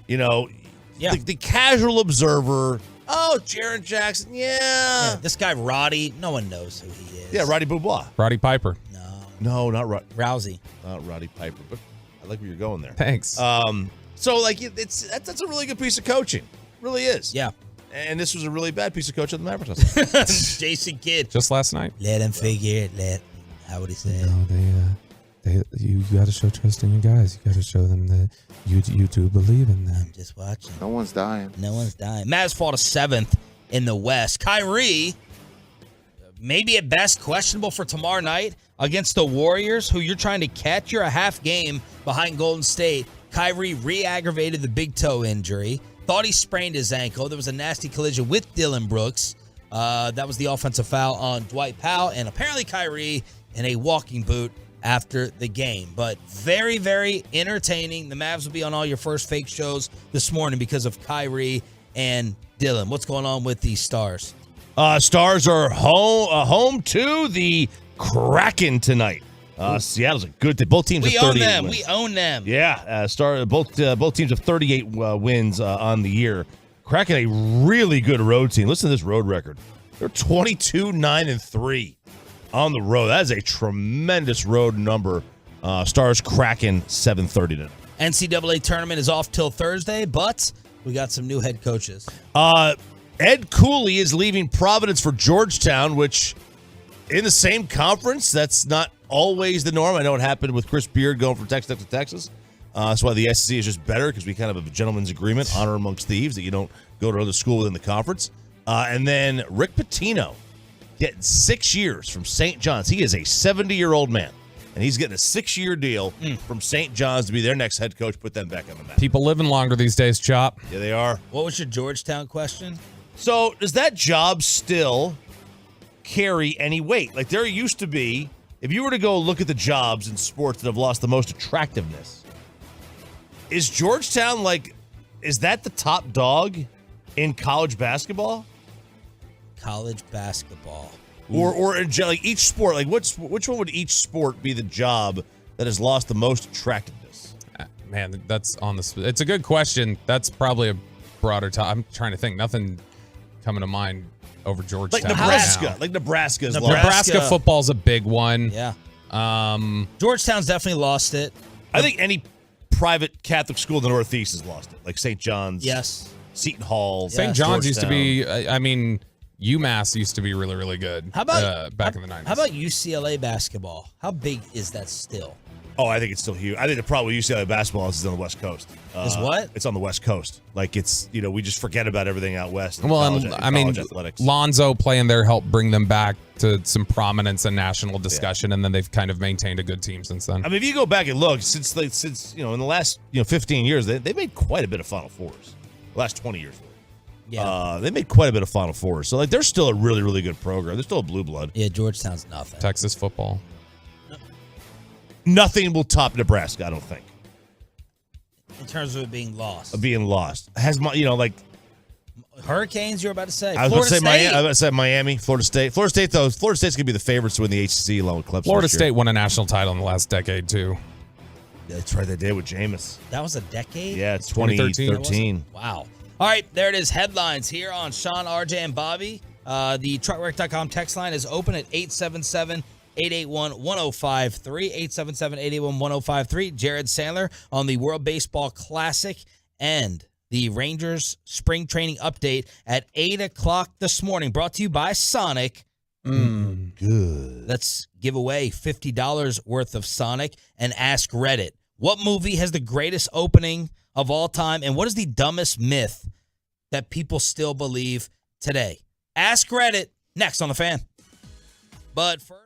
The casual observer, Jaren Jackson, this guy Roddy, no one knows who he is. Yeah, Roddy Boubois. Roddy Piper. No, not Roddy. Rousey. Not Roddy Piper, but I like where you're going there. Thanks. So, like, that's a really good piece of coaching. It really is. Yeah. And this was a really bad piece of coaching on the Mavericks. Jason Kidd. Just last night. Let him figure it. How would he say it? No, you got to show trust in your guys. You got to show them that you do believe in them. I'm just watching. No one's dying. Mavs fall to 7th in the West. Kyrie maybe at best questionable for tomorrow night against the Warriors, who you're trying to catch. You're a half game behind Golden State. Kyrie re-aggravated the big toe injury. Thought he sprained his ankle. There was a nasty collision with Dylan Brooks. That was the offensive foul on Dwight Powell, and apparently Kyrie in a walking boot after the game. But very, very entertaining. The Mavs will be on all your first fake shows this morning because of Kyrie and Dylan. What's going on with these Stars? Stars are home to the Kraken tonight. Seattle's a good team. Both teams have 38 wins. We own them. Yeah, both teams have 38 wins on the year. Kraken, a really good road team. Listen to this road record. They're 22-9-3 on the road. That is a tremendous road number. Stars Kraken 7:30 tonight. NCAA tournament is off till Thursday, but we got some new head coaches. Ed Cooley is leaving Providence for Georgetown, which in the same conference, that's not always the norm. I know it happened with Chris Beard going from Texas to Texas. That's why the SEC is just better, because we kind of have a gentleman's agreement, honor amongst thieves, that you don't go to another school within the conference. And then Rick Pitino getting 6 years from St. John's. He is a 70-year-old man, and he's getting a 6-year deal from St. John's to be their next head coach, put them back on the map. People living longer these days, Chop. Yeah, they are. What was your Georgetown question? So does that job still carry any weight? Like, there used to be, if you were to go look at the jobs in sports that have lost the most attractiveness, is Georgetown, like, is that the top dog in college basketball? College basketball. Or in, like, each sport, like, which one would each sport be the job that has lost the most attractiveness? Man, that's on the. It's a good question. That's probably a broader topic. I'm trying to think. Nothing coming to mind over Georgetown. Like Nebraska. Right now. Like Nebraska's lost. Nebraska football's a big one. Yeah. Georgetown's definitely lost it. I think any private Catholic school in the Northeast has lost it. Like St. John's. Yes. Seton Hall. St. John's used to be, I mean, UMass used to be really, really good. How about back in the 90s? How about UCLA basketball? How big is that still? Oh, I think it's still huge. I think the problem with UCLA basketball is on the West Coast. Is what? It's on the West Coast. Like, it's, we just forget about everything out west. Well, I mean, athletics. Lonzo playing there helped bring them back to some prominence and national discussion, and then they've kind of maintained a good team since then. I mean, if you go back and look, since in the last 15 years, they made quite a bit of Final Fours. The last 20 years. Yeah. They made quite a bit of Final Fours. So, like, they're still a really, really good program. They're still a blue blood. Yeah, Georgetown's nothing. Texas football. Nothing will top Nebraska, I don't think. In terms of it being lost. Of being lost. Has Hurricanes, you were about to say. I was about to say Miami, Florida State. Florida State's going to be the favorites to win the ACC along with Clemson. Florida State won a national title in the last decade, too. That's right, they did with Jameis. That was a decade? Yeah, it's 2013. Wow. All right, there it is. Headlines here on Sean, RJ, and Bobby. The truckwork.com text line is open at 877-881-1053. 877-881-1053. Jared Sandler on the World Baseball Classic and the Rangers spring training update at 8 o'clock this morning. Brought to you by Sonic. Good. Let's give away $50 worth of Sonic and ask Reddit. What movie has the greatest opening of all time, and what is the dumbest myth that people still believe today? Ask Reddit next on The Fan. But first,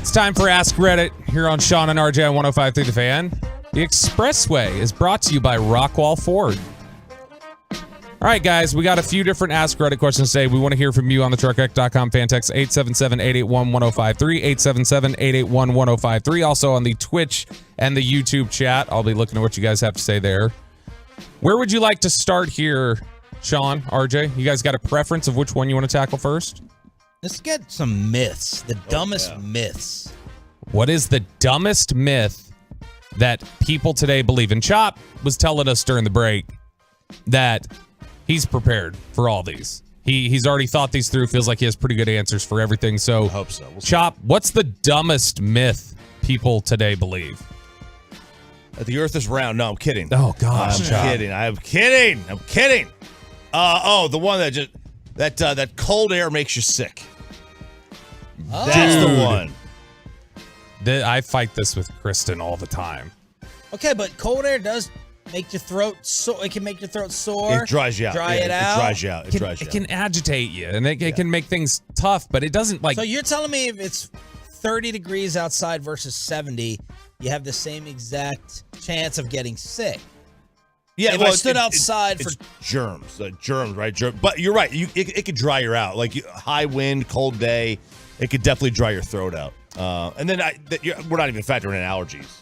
It's time for Ask Reddit here on Sean and RJ on 105.3 The Fan. The Expressway is brought to you by Rockwall Ford. All right, guys, we got a few different Ask Reddit questions today. We want to hear from you on the truckwreck.com fan text 877-881-1053, 877-881-1053. Also on the Twitch and the YouTube chat. I'll be looking at what you guys have to say there. Where would you like to start here, Sean, RJ? You guys got a preference of which one you want to tackle first? Let's get some myths, the dumbest myths. What is the dumbest myth that people today believe? And Chop was telling us during the break that he's prepared for all these. He's already thought these through, feels like he has pretty good answers for everything. So, I hope so. We'll see. Chop, what's the dumbest myth people today believe? That the earth is round. No, I'm kidding. Oh, gosh, I'm Chop. kidding. I'm kidding. The one that just that cold air makes you sick. That's the one. I fight this with Kristen all the time. Okay, but cold air does make your throat sore. It can make your throat sore. It dries you out. Dry Yeah, it out. It dries you out. It can agitate you, and it can make things tough, but it doesn't So you're telling me if it's 30 degrees outside versus 70, you have the same exact chance of getting sick? Yeah, if I stood outside for it's germs, right? But you're right. It could dry you out. Like high wind, cold day, it could definitely dry your throat out. And then we're not even factoring in allergies.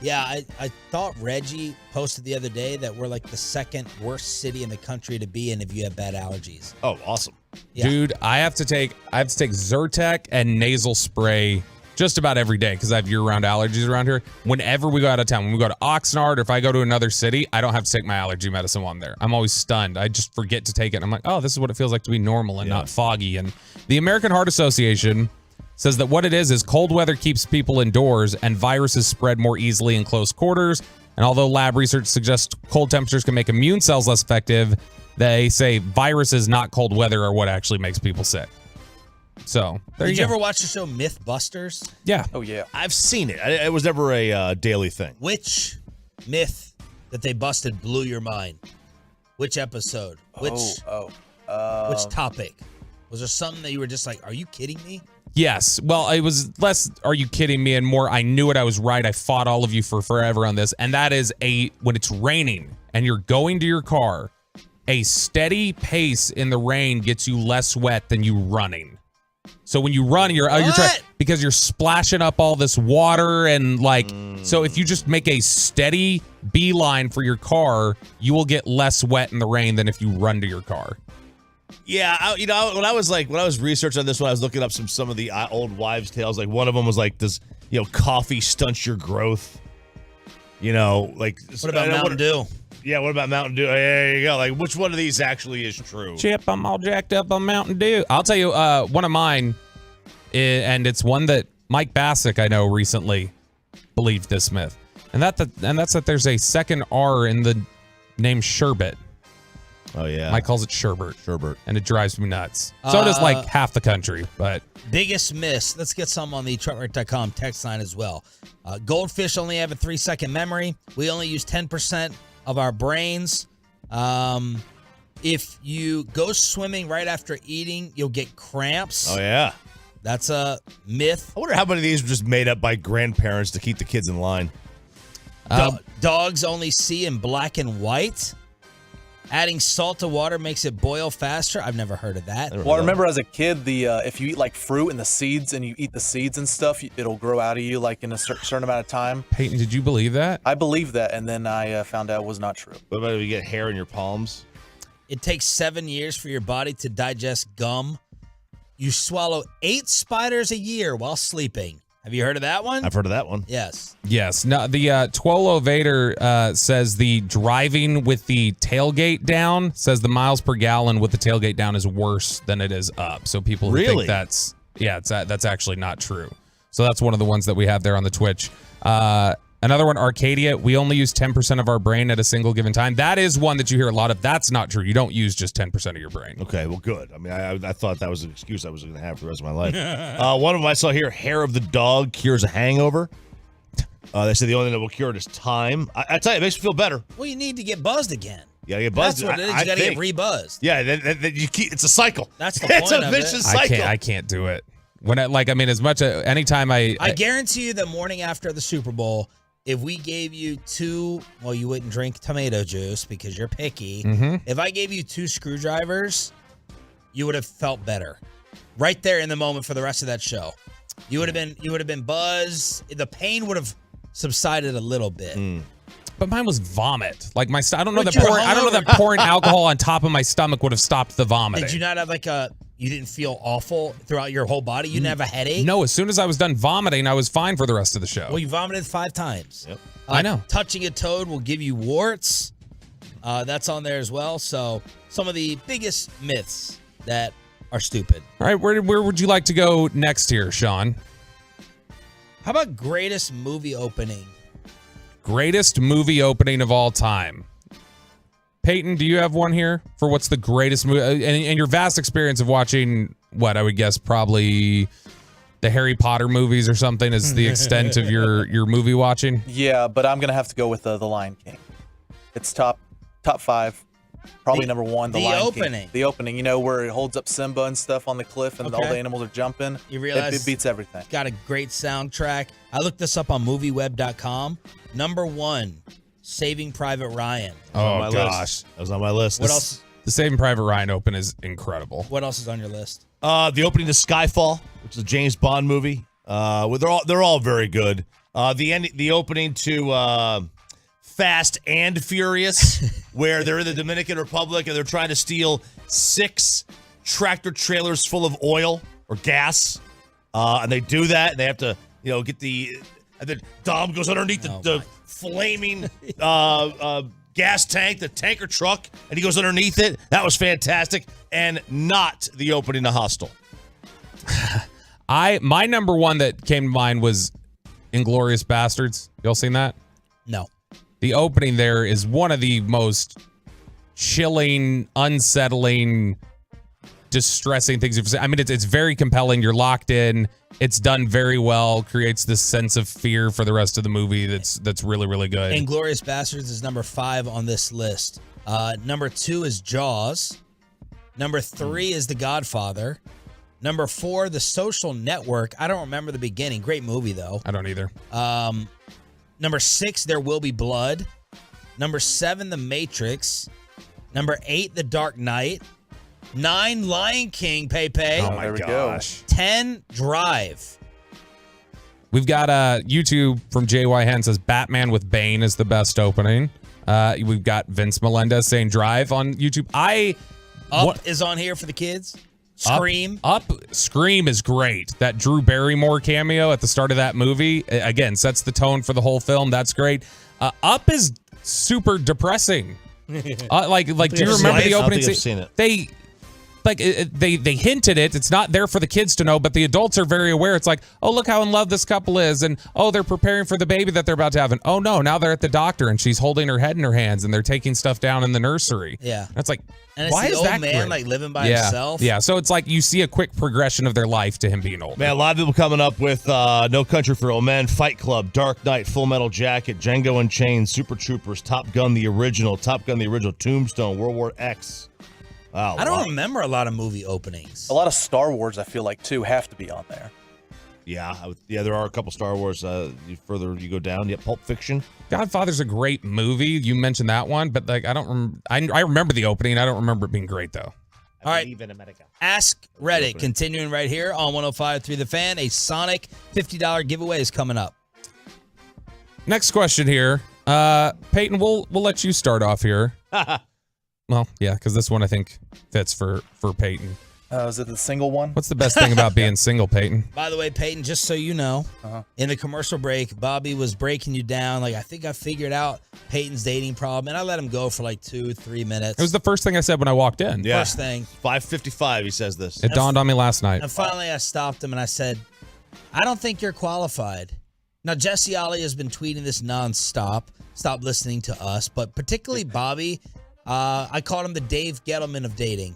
Yeah, I thought Reggie posted the other day that we're like the second worst city in the country to be in if you have bad allergies. Oh, awesome. Yeah. Dude, I have to take Zyrtec and nasal spray just about every day because I have year-round allergies around here. Whenever we go out of town, when we go to Oxnard, or if I go to another city, I don't have to take my allergy medicine while I'm there. I'm always stunned. I just forget to take it. I'm like, oh, this is what it feels like to be normal and not foggy. And the American Heart Association says that what it is cold weather keeps people indoors and viruses spread more easily in close quarters. And although lab research suggests cold temperatures can make immune cells less effective, they say viruses, not cold weather, are what actually makes people sick. So, Did you ever watch the show Mythbusters? Yeah. Oh, yeah. I've seen it. It was never a daily thing. Which myth that they busted blew your mind? Which episode? Which topic? Was there something that you were just like, are you kidding me? Yes. Well, it was less, are you kidding me? And more, I knew it. I was right. I fought all of you for forever on this. And that is when it's raining and you're going to your car, a steady pace in the rain gets you less wet than you running. So when you run, you're trying, because you're splashing up all this water and so if you just make a steady beeline for your car, you will get less wet in the rain than if you run to your car. Yeah, when I was researching on this one, I was looking up some of the old wives' tales. Like one of them was like, does coffee stunt your growth? Like what about Mountain Dew? Yeah, what about Mountain Dew? There you go. Like, which one of these actually is true? Chip, I'm all jacked up on Mountain Dew. I'll tell you, one of mine, and it's one that Mike Bassick, I know, recently believed this myth, and that's that there's a second R in the name Sherbet. Oh yeah, Mike calls it Sherbert, and it drives me nuts. So does like half the country. But biggest miss. Let's get some on the truckwreck.com text line as well. Goldfish only have a 3-second memory. We only use 10% of our brains. If you go swimming right after eating, you'll get cramps. Oh yeah, that's a myth. I wonder how many of these were just made up by grandparents to keep the kids in line. Dogs only see in black and white. Adding salt to water makes it boil faster. I've never heard of that. Well, I remember as a kid, if you eat like fruit and the seeds and you eat the seeds and stuff, it'll grow out of you like in a certain amount of time. Peyton, did you believe that? I believed that, and then I found out it was not true. What about if you get hair in your palms? It takes 7 years for your body to digest gum. You swallow 8 spiders a year while sleeping. Have you heard of that one? I've heard of that one. Yes. Yes. No, the Twolo Vader says the driving with the tailgate down, says the miles per gallon with the tailgate down is worse than it is up. So people who think that's actually not true. So that's one of the ones that we have there on the Twitch. Another one, Arcadia, we only use 10% of our brain at a single given time. That is one that you hear a lot of. That's not true. You don't use just 10% of your brain. Okay, well, good. I mean, I thought that was an excuse I was going to have for the rest of my life. One of them I saw here, hair of the dog cures a hangover. They said the only thing that will cure it is time. I tell you, it makes me feel better. Well, you need to get buzzed again. Yeah, get buzzed. That's what it is. You got to get re-buzzed. Yeah, then you keep. It's a cycle. That's the point It's a of vicious cycle. I can't do it. As much anytime I guarantee you the morning after the Super Bowl, if we gave you you wouldn't drink tomato juice because you're picky. Mm-hmm. If I gave you 2 screwdrivers, you would have felt better. Right there in the moment for the rest of that show. You would have been buzzed. The pain would have subsided a little bit. But mine was vomit. Like I don't know But that you're pouring alcohol on top of my stomach would have stopped the vomiting. Did you not have you didn't feel awful throughout your whole body? You didn't have a headache? No, as soon as I was done vomiting, I was fine for the rest of the show. Well, you vomited 5 times. Yep. I know. Touching a toad will give you warts. That's on there as well. So some of the biggest myths that are stupid. All right, where would you like to go next here, Sean? How about greatest movie opening? Greatest movie opening of all time. Peyton, do you have one here for what's the greatest movie? And your vast experience of watching, what I would guess probably the Harry Potter movies or something is the extent of your movie watching? Yeah, but I'm going to have to go with The Lion King. It's top 5. Probably number 1, The Lion King. The opening, where it holds up Simba and stuff on the cliff and all the animals are jumping. You realize it beats everything. Got a great soundtrack. I looked this up on movieweb.com. Number 1, Saving Private Ryan. Oh, gosh. That was on my list. What else? The Saving Private Ryan open is incredible. What else is on your list? The opening to Skyfall, which is a James Bond movie. They're all very good. The opening to Fast and Furious, where they're in the Dominican Republic and they're trying to steal 6 tractor trailers full of oil or gas, and they do that. And they have to, get and then Dom goes underneath the flaming gas tank, the tanker truck, and he goes underneath it. That was fantastic, and not the opening to Hostel. My number 1 that came to mind was Inglourious Bastards. Y'all seen that? No. The opening there is one of the most chilling, unsettling, distressing things you've seen. I mean, it's very compelling. You're locked in. It's done very well. Creates this sense of fear for the rest of the movie. That's really, really good. Inglourious Bastards is number 5 on this list. Number 2 is Jaws. Number 3 is The Godfather. Number 4, The Social Network. I don't remember the beginning. Great movie though. I don't either. Number 6, There Will Be Blood. Number 7, The Matrix. Number 8, The Dark Knight. 9, Lion King, Pepe. Oh my gosh. 10, Drive. We've got YouTube from JY Hen says Batman with Bane is the best opening. We've got Vince Melendez saying Drive on YouTube. Up is on here for the kids. Scream. Scream is great. That Drew Barrymore cameo at the start of that movie, again, sets the tone for the whole film. That's great. Up is super depressing. Do you remember the opening scene? I've seen it. They hinted it. It's not there for the kids to know, but the adults are very aware. It's like, oh, look how in love this couple is. And, oh, they're preparing for the baby that they're about to have. And, oh, no, now they're at the doctor and she's holding her head in her hands and they're taking stuff down in the nursery. Yeah. That's like, and it's why the is old that man great? living by himself. Yeah, so it's like you see a quick progression of their life to him being old. Man, a lot of people coming up with No Country for Old Men, Fight Club, Dark Knight, Full Metal Jacket, Django Unchained, Super Troopers, Top Gun the original, Tombstone, World War X. Wow, I don't remember a lot of movie openings. A lot of Star Wars, I feel like, too, have to be on there. Yeah, there are a couple Star Wars. The further you go down, Pulp Fiction. Godfather's a great movie. You mentioned that one, but I don't. I remember the opening. I don't remember it being great though. All right, Ask Reddit. Continuing right here on 105.3 The Fan. A Sonic $50 giveaway is coming up. Next question here, Peyton. We'll let you start off here. Well, yeah, because this one I think fits for Peyton. Is it the single one? What's the best thing about being single, Peyton? By the way, Peyton, just so you know, in the commercial break, Bobby was breaking you down. Like, I think I figured out Peyton's dating problem, and I let him go for like 2-3 minutes. It was the first thing I said when I walked in. Yeah. First thing. 5:55, he says this. It dawned on me last night. And finally, I stopped him and I said, I don't think you're qualified. Now, Jesse Ollie has been tweeting this nonstop. Stop listening to us. But particularly Bobby, I called him the Dave Gettleman of dating.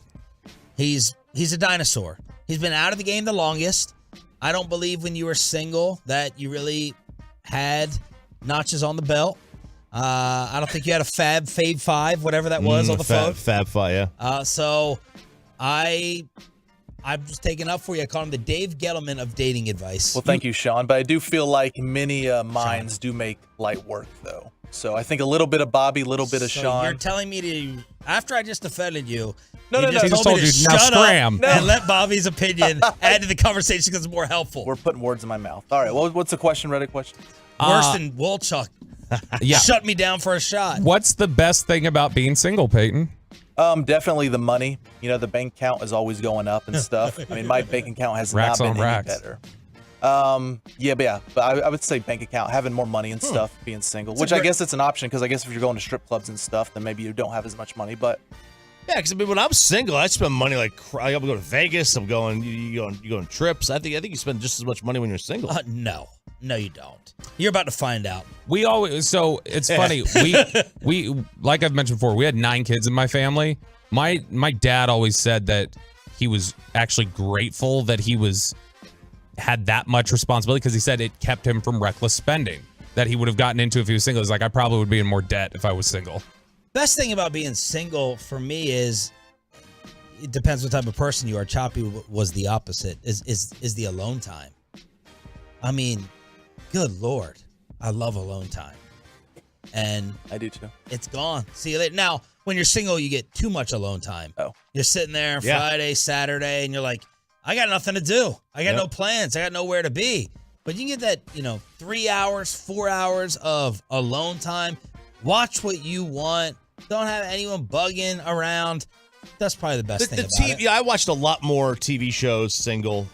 He's a dinosaur. He's been out of the game the longest. I don't believe when you were single that you really had notches on the belt. I don't think you had a Fave 5, whatever that was on the phone. Fab 5, yeah. So I I'm just taking up for you. I call him the Dave Gettleman of dating advice. Well, thank you, Sean. But I do feel like many minds do make light work, though. So I think a little bit of Bobby, a little bit of So Sean. you're telling me to, after I just offended you, No, you no, just no. told Told me to you, now shut scram. up No. and let Bobby's opinion add to the conversation because it's more helpful. We're putting words in my mouth. All right. Well, what's the question? Reddit question? Worse than Wolchuk. Yeah. Shut me down for a shot. What's the best thing about being single, Peyton? Definitely the money. You know, the bank account is always going up and stuff. I mean, my bank account has Racks not on been any racks. better. But I would say bank account, having more money and stuff, being single, which I guess it's an option because I guess if you're going to strip clubs and stuff, then maybe you don't have as much money. But Yeah, because I mean, when I'm single, I spend money like I'm going to Vegas. I'm going. You go on trips. I think you spend just as much money when you're single. No, you don't. You're about to find out. We always, so it's funny. We like I've mentioned before, we had 9 kids in my family. My dad always said that he was actually grateful that he had that much responsibility because he said it kept him from reckless spending that he would have gotten into if he was single. He's like, I probably would be in more debt if I was single. Best thing about being single for me is it depends what type of person you are. Choppy was the opposite. Is the alone time. I mean, good Lord, I love alone time, and I do too. it's gone. See you later. Now, when you're single, you get too much alone time. Oh. You're sitting there Yeah. Friday, Saturday, and you're like, I got nothing to do. I got no plans. I got nowhere to be. But you can get that, 3 hours, 4 hours of alone time. Watch what you want. Don't have anyone bugging around. That's probably the best thing about it. Yeah, I watched a lot more TV shows single.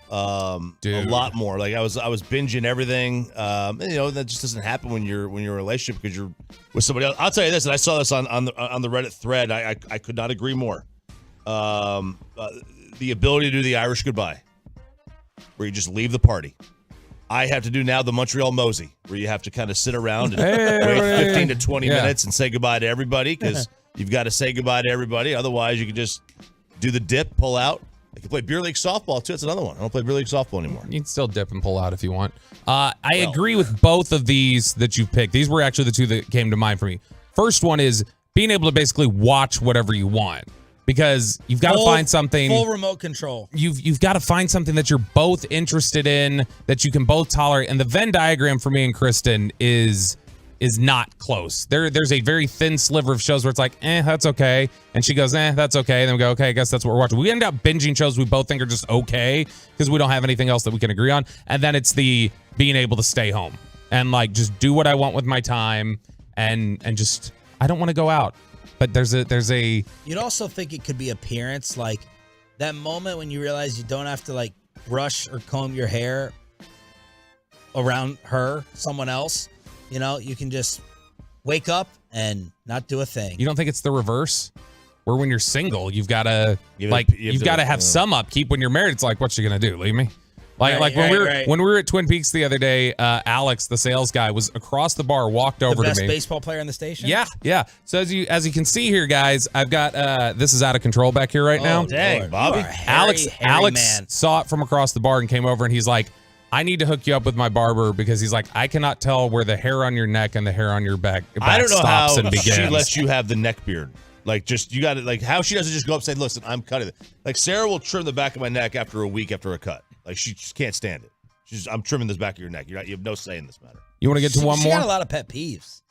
Dude. A lot more. Like I was binging everything. That just doesn't happen when you're in a relationship because you're with somebody else. I'll tell you this, and I saw this on the Reddit thread. I could not agree more. The ability to do the Irish goodbye, where you just leave the party. I have to do now the Montreal Mosey, where you have to kind of sit around and wait 15 to 20 minutes and say goodbye to everybody because you've got to say goodbye to everybody. Otherwise, you can just do the dip, pull out. I can play beer league softball, too. That's another one. I don't play beer league softball anymore. You can still dip and pull out if you want. I agree with both of these that you've picked. These were actually the two that came to mind for me. First one is being able to basically watch whatever you want. Because you've got to find something. Full remote control. You've got to find something that you're both interested in, that you can both tolerate. And the Venn diagram for me and Kristen is not close. There's a very thin sliver of shows where it's like, that's okay. And she goes, that's okay. And then we go, okay, I guess that's what we're watching. We end up binging shows we both think are just okay because we don't have anything else that we can agree on. And then it's the being able to stay home and like just do what I want with my time and just I don't want to go out. But there's a You'd also think it could be appearance, like that moment when you realize you don't have to like brush or comb your hair around someone else. You can just wake up and not do a thing. You don't think it's the reverse? Where when you're single, you've got to have some upkeep. When you're married, it's like, what's she gonna do? Leave me? When we were at Twin Peaks the other day, Alex, the sales guy, was across the bar, walked over to me. The best baseball player in the station? Yeah. So as you can see here, guys, I've got this is out of control back here right now. Dang, Lord, Bobby. you are a hairy Alex man. saw it from across the bar and came over and he's like, I need to hook you up with my barber because he's like, I cannot tell where the hair on your neck and the hair on your back I don't know stops how and begins. she lets you have the neck beard. Like, you got to, like, how she doesn't just go up and say, listen, I'm cutting it. Like, Sarah will trim the back of my neck after a week after a cut. Like, she just can't stand it. I'm trimming this back of your neck. You have no say in this matter. You want to get to one She more? got a lot of pet peeves.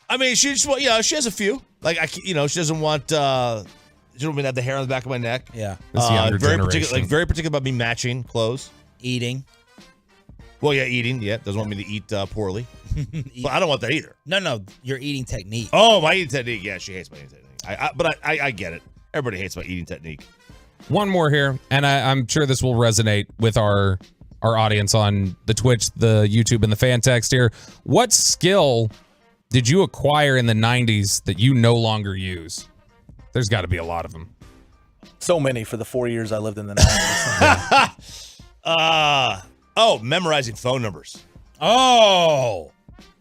I mean, she has a few. Like, she doesn't want, she don't want me to have the hair on the back of my neck. Yeah. This younger very generation. very particular about me matching clothes. Eating. Well, yeah, eating. Yeah, doesn't want me to eat poorly. But I don't want that either. No, your eating technique. Oh, my eating technique. Yeah, she hates my eating technique. But I get it. Everybody hates my eating technique. One more here, and I'm sure this will resonate with our audience on the Twitch, the YouTube, and the fan text here. What skill did you acquire in the 90s that you no longer use? There's got to be a lot of them. So many for the 4 years I lived in the 90s. Memorizing phone numbers. Oh.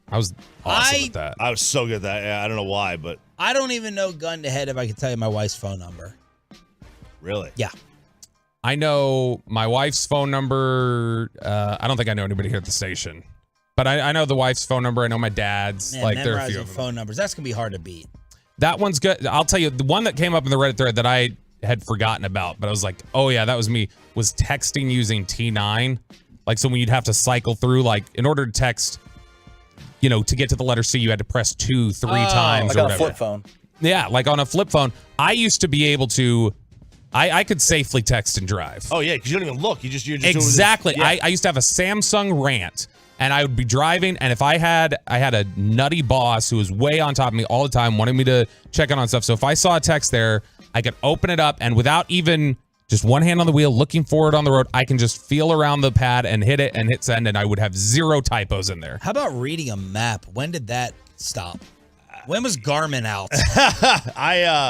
I was awesome at that. I was so good at that. Yeah, I don't know why, but I don't even know gun to head if I could tell you my wife's phone number. really. Yeah. I know my wife's phone number. I don't think I know anybody here at the station. But I know the wife's phone number. I know my dad's. Man, like, there are a few memorizing of them. phone numbers. That's going to be hard to beat. That one's good. I'll tell you, the one that came up in the Reddit thread that I had forgotten about, but I was like, oh yeah, that was me. Was texting using T9. Like, so when you'd have to cycle through, like, in order to text, to get to the letter C, you had to press 2, 3 times like or on whatever. a flip phone. Yeah, like on a flip phone. I used to be able to, I could safely text and drive. Oh yeah, because you don't even look. You're just Exactly. Doing this. Yeah. I used to have a Samsung Rant, and I would be driving, and if I had a nutty boss who was way on top of me all the time, wanted me to check in on stuff. So if I saw a text there, I could open it up, and without even just one hand on the wheel, looking forward on the road, I can just feel around the pad and hit it and hit send, and I would have 0 typos in there. How about reading a map? When did that stop? When was Garmin out?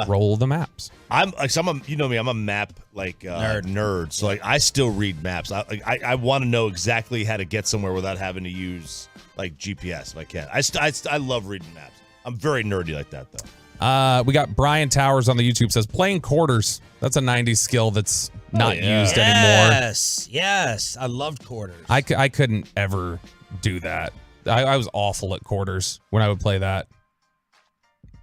Roll the maps. I'm a map nerd. So like I still read maps. I want to know exactly how to get somewhere without having to use like GPS if I can. I love reading maps. I'm very nerdy like that though. We got Brian Towers on the YouTube says playing quarters. That's a 90s skill that's not used anymore. Yes. I loved quarters. I couldn't ever do that. I was awful at quarters when I would play that.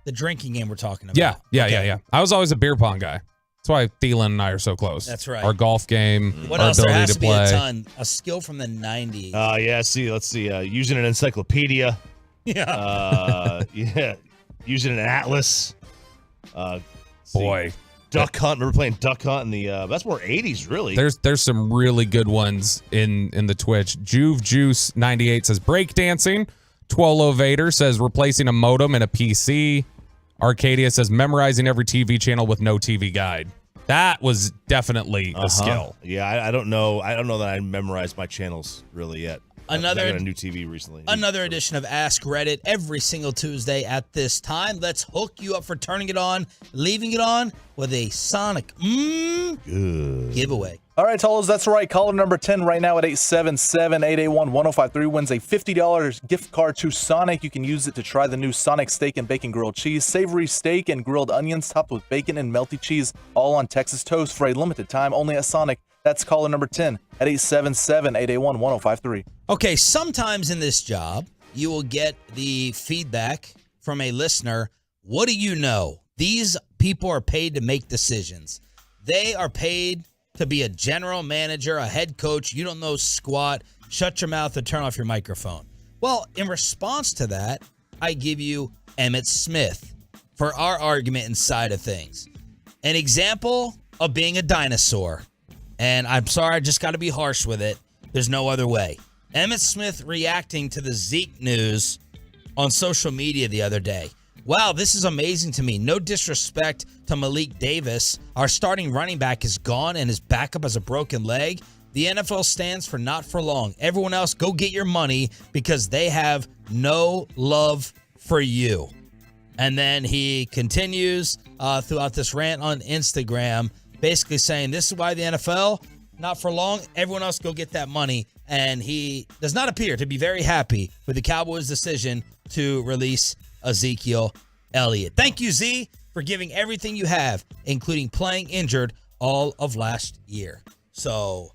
The drinking game we're talking about. Yeah. I was always a beer pong guy. That's why Thielen and I are so close. That's right. Our golf game, What our else? There ability has to to be play. a ton. A skill from the 90s. Let's see. Using an encyclopedia. Yeah. Using an atlas. Boy. Duck Hunt. Remember playing Duck Hunt in the that's more 80s really. There's some really good ones in the Twitch. Juve Juice 98 says breakdancing. Twolo Vader says replacing a modem in a PC. Arcadia says memorizing every TV channel with no TV guide. That was definitely a skill. Yeah, I don't know. I don't know that I memorized my channels really yet. I got a new TV recently. Another edition of Ask Reddit every single Tuesday at this time. Let's hook you up for turning it on, leaving it on with a Sonic giveaway. All right, Tolos, that's right. Caller number 10 right now at 877-881-1053 wins a $50 gift card to Sonic. You can use it to try the new Sonic Steak and Bacon Grilled Cheese. Savory steak and grilled onions topped with bacon and melty cheese, all on Texas toast for a limited time only at Sonic. That's caller number 10 at 877-881-1053. Okay, sometimes in this job, you will get the feedback from a listener. What do you know? These people are paid to make decisions. They are paid to be a general manager, a head coach. You don't know squat. Shut your mouth and turn off your microphone. Well, in response to that, I give you Emmitt Smith for our argument inside of things. An example of being a dinosaur. And I'm sorry, I just got to be harsh with it. There's no other way. Emmitt Smith reacting to the Zeke news on social media the other day. Wow, this is amazing to me. No disrespect to Malik Davis. Our starting running back is gone and his backup has a broken leg. The NFL stands for not for long. Everyone else, go get your money because they have no love for you. And then he continues throughout this rant on Instagram, basically saying this is why the NFL, not for long. Everyone else go get that money. And he does not appear to be very happy with the Cowboys' decision to release Ezekiel Elliott. Thank you, Z, for giving everything you have, including playing injured all of last year. So,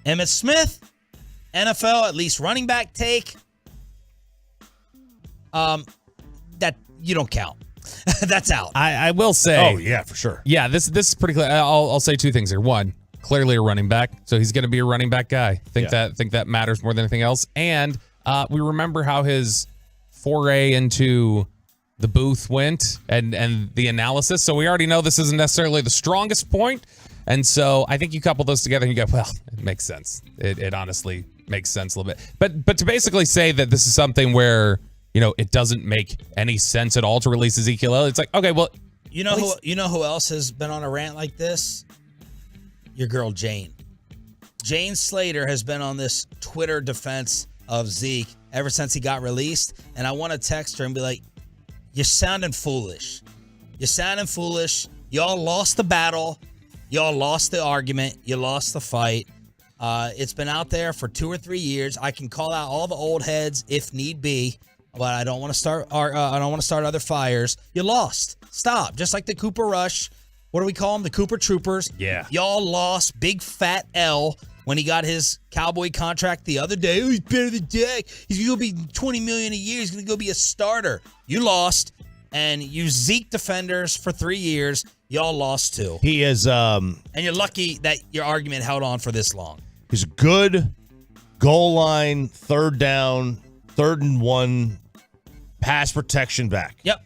Emmitt Smith, NFL, at least running back take, that you don't count. That's out. I will say. Oh, yeah, for sure. Yeah, this is pretty clear. I'll say two things here. One, clearly a running back, so he's going to be a running back guy. Think that matters more than anything else. And we remember how his foray into the booth went and the analysis. So we already know this isn't necessarily the strongest point. And so I think you couple those together and you go, well, it makes sense. It honestly makes sense a little bit. But to basically say that this is something where, it doesn't make any sense at all to release Ezekiel Elliott, it's like, okay, well, you know who else has been on a rant like this? Your girl Jane. Jane Slater has been on this Twitter defense of Zeke ever since he got released. And I want to text her and be like, you're sounding foolish. You're sounding foolish. Y'all lost the battle. Y'all lost the argument. You lost the fight. It's been out there for 2 or 3 years. I can call out all the old heads if need be, but I don't want to start. I don't want to start other fires. You lost. Stop. Just like the Cooper Rush. What do we call them? The Cooper Troopers. Yeah. Y'all lost big fat L when he got his Cowboy contract the other day. Oh, he's better than Dak. He's going to be $20 million a year. He's going to go be a starter. You lost. and you Zeke defenders for 3 years. Y'all lost 2. He is And you're lucky that your argument held on for this long. he's a good goal line, third down, 3rd and 1 pass protection back. Yep.